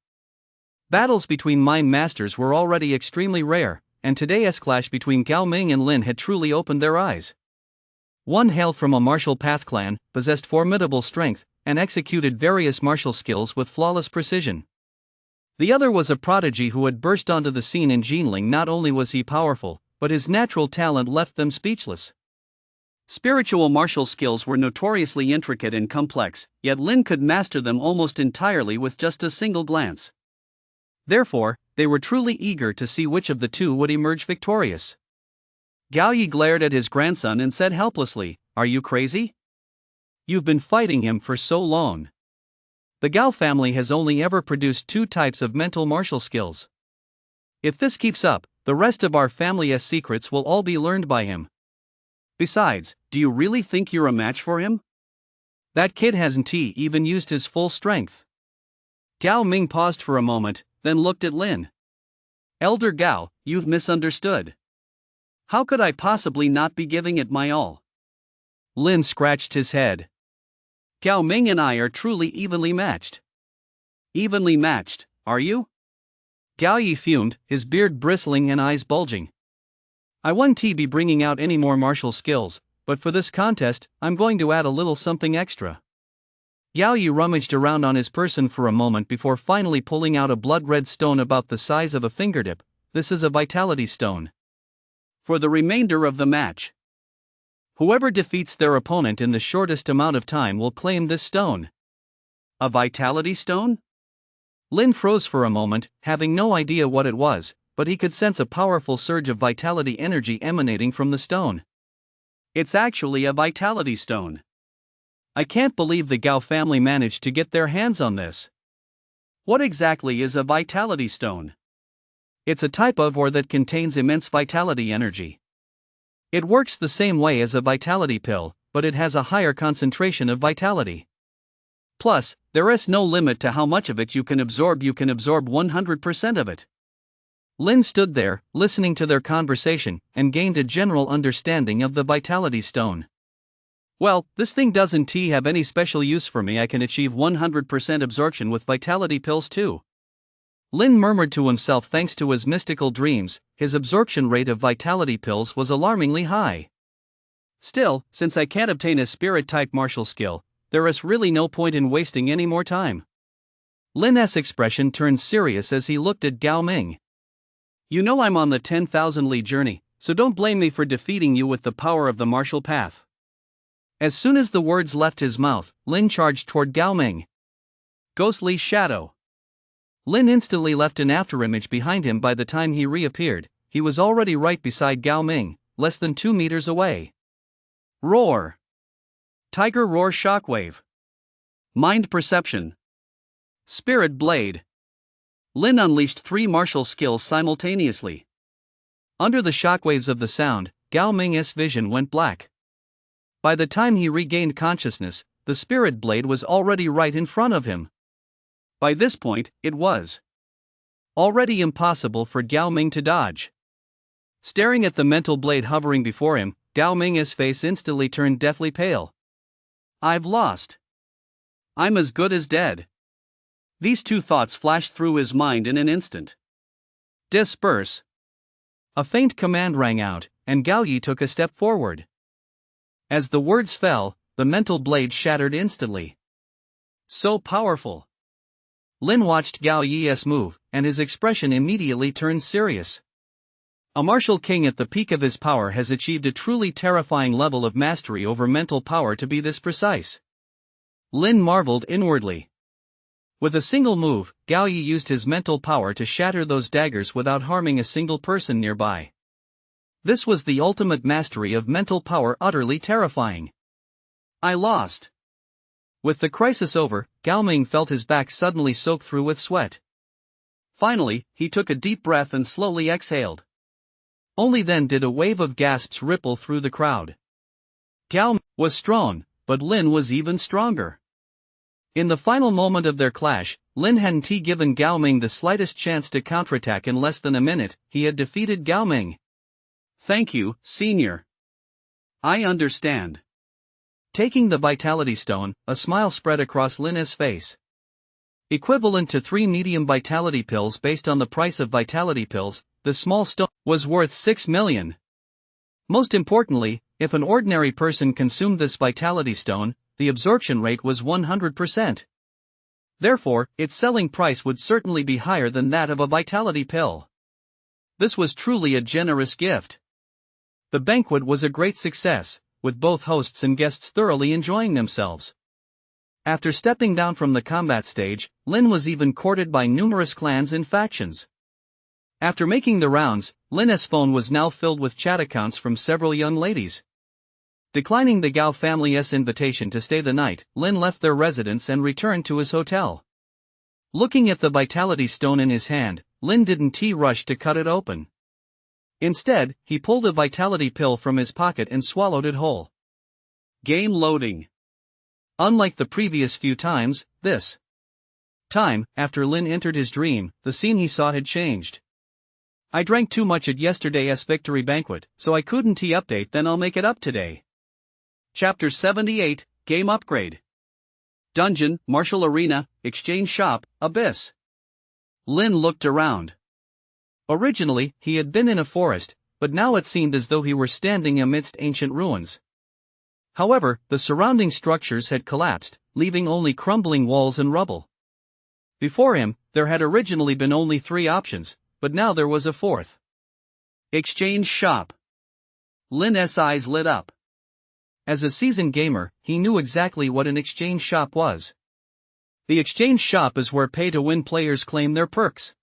Battles between mind masters were already extremely rare, and today's clash between Gao Ming and Lin had truly opened their eyes. One hailed from a martial path clan, possessed formidable strength, and executed various martial skills with flawless precision. The other was a prodigy who had burst onto the scene in Jinling. Not only was he powerful, but his natural talent left them speechless. Spiritual martial skills were notoriously intricate and complex, yet Lin could master them almost entirely with just a single glance. Therefore, they were truly eager to see which of the two would emerge victorious. Gao Yi glared at his grandson and said helplessly, "Are you crazy? You've been fighting him for so long. The Gao family has only ever produced two types of mental martial skills. If this keeps up, the rest of our family's secrets will all be learned by him. Besides, do you really think you're a match for him? That kid hasn't even used his full strength." Gao Ming paused for a moment, then looked at Lin. "Elder Gao, you've misunderstood. How could I possibly not be giving it my all?" Lin scratched his head. "Gao Ming and I are truly evenly matched." "Evenly matched, are you?" Gao Yi fumed, his beard bristling and eyes bulging. "I won't be bringing out any more martial skills, but for this contest, I'm going to add a little something extra." Gao Yi rummaged around on his person for a moment before finally pulling out a blood-red stone about the size of a fingertip. "This is a vitality stone. For the remainder of the match, whoever defeats their opponent in the shortest amount of time will claim this stone." "A vitality stone?" Lin froze for a moment, having no idea what it was, but he could sense a powerful surge of vitality energy emanating from the stone. "It's actually a vitality stone. I can't believe the Gao family managed to get their hands on this." "What exactly is a vitality stone?" "It's a type of ore that contains immense vitality energy. It works the same way as a vitality pill, but it has a higher concentration of vitality. Plus, there is no limit to how much of it you can absorb. You can absorb 100% of it." Lin stood there, listening to their conversation, and gained a general understanding of the vitality stone. "Well, this thing doesn't have any special use for me. I can achieve 100% absorption with vitality pills too." Lin murmured to himself. Thanks to his mystical dreams, his absorption rate of vitality pills was alarmingly high. "Still, since I can't obtain a spirit-type martial skill, there is really no point in wasting any more time." Lin's expression turned serious as he looked at Gao Ming. "You know I'm on the 10,000 li journey, so don't blame me for defeating you with the power of the martial path." As soon as the words left his mouth, Lin charged toward Gao Ming. Ghostly shadow. Lin instantly left an afterimage behind him. By the time he reappeared, he was already right beside Gao Ming, less than 2 meters away. Roar. Tiger Roar Shockwave. Mind Perception. Spirit Blade. Lin unleashed 3 martial skills simultaneously. Under the shockwaves of the sound, Gao Ming's vision went black. By the time he regained consciousness, the Spirit Blade was already right in front of him. By this point, it was already impossible for Gao Ming to dodge. Staring at the mental blade hovering before him, Gao Ming's face instantly turned deathly pale. "I've lost. I'm as good as dead." These two thoughts flashed through his mind in an instant. Disperse. A faint command rang out, and Gao Yi took a step forward. As the words fell, the mental blade shattered instantly. So powerful. Lin watched Gao Yi's move, and his expression immediately turned serious. A martial king at the peak of his power has achieved a truly terrifying level of mastery over mental power to be this precise. Lin marveled inwardly. With a single move, Gao Yi used his mental power to shatter those daggers without harming a single person nearby. This was the ultimate mastery of mental power, utterly terrifying. "I lost." With the crisis over, Gao Ming felt his back suddenly soak through with sweat. Finally, he took a deep breath and slowly exhaled. Only then did a wave of gasps ripple through the crowd. Gao Ming was strong, but Lin was even stronger. In the final moment of their clash, Lin hadn't given Gao Ming the slightest chance to counterattack. In less than a minute, he had defeated Gao Ming. Thank you, senior. I understand. Taking the vitality stone, a smile spread across Lin's face. Equivalent to 3 medium vitality pills based on the price of vitality pills, the small stone was worth 6 million. Most importantly, if an ordinary person consumed this vitality stone, the absorption rate was 100%. Therefore, its selling price would certainly be higher than that of a vitality pill. This was truly a generous gift. The banquet was a great success, with both hosts and guests thoroughly enjoying themselves. After stepping down from the combat stage, Lin was even courted by numerous clans and factions. After making the rounds, Lin's phone was now filled with chat accounts from several young ladies. Declining the Gao family's invitation to stay the night, Lin left their residence and returned to his hotel. Looking at the vitality stone in his hand, Lin didn't rush to cut it open. Instead, he pulled a vitality pill from his pocket and swallowed it whole. Game loading. Unlike the previous few times, this time, after Lin entered his dream, the scene he saw had changed. I drank too much at yesterday's victory banquet, so I couldn't update. Then I'll make it up today. Chapter 78, Game Upgrade. Dungeon, Martial Arena, Exchange Shop, Abyss. Lin looked around. Originally, he had been in a forest, but now it seemed as though he were standing amidst ancient ruins. However, the surrounding structures had collapsed, leaving only crumbling walls and rubble. Before him, there had originally been only 3 options, but now there was a 4th. Exchange Shop. Lin's eyes lit up. As a seasoned gamer, he knew exactly what an exchange shop was. The exchange shop is where pay-to-win players claim their perks.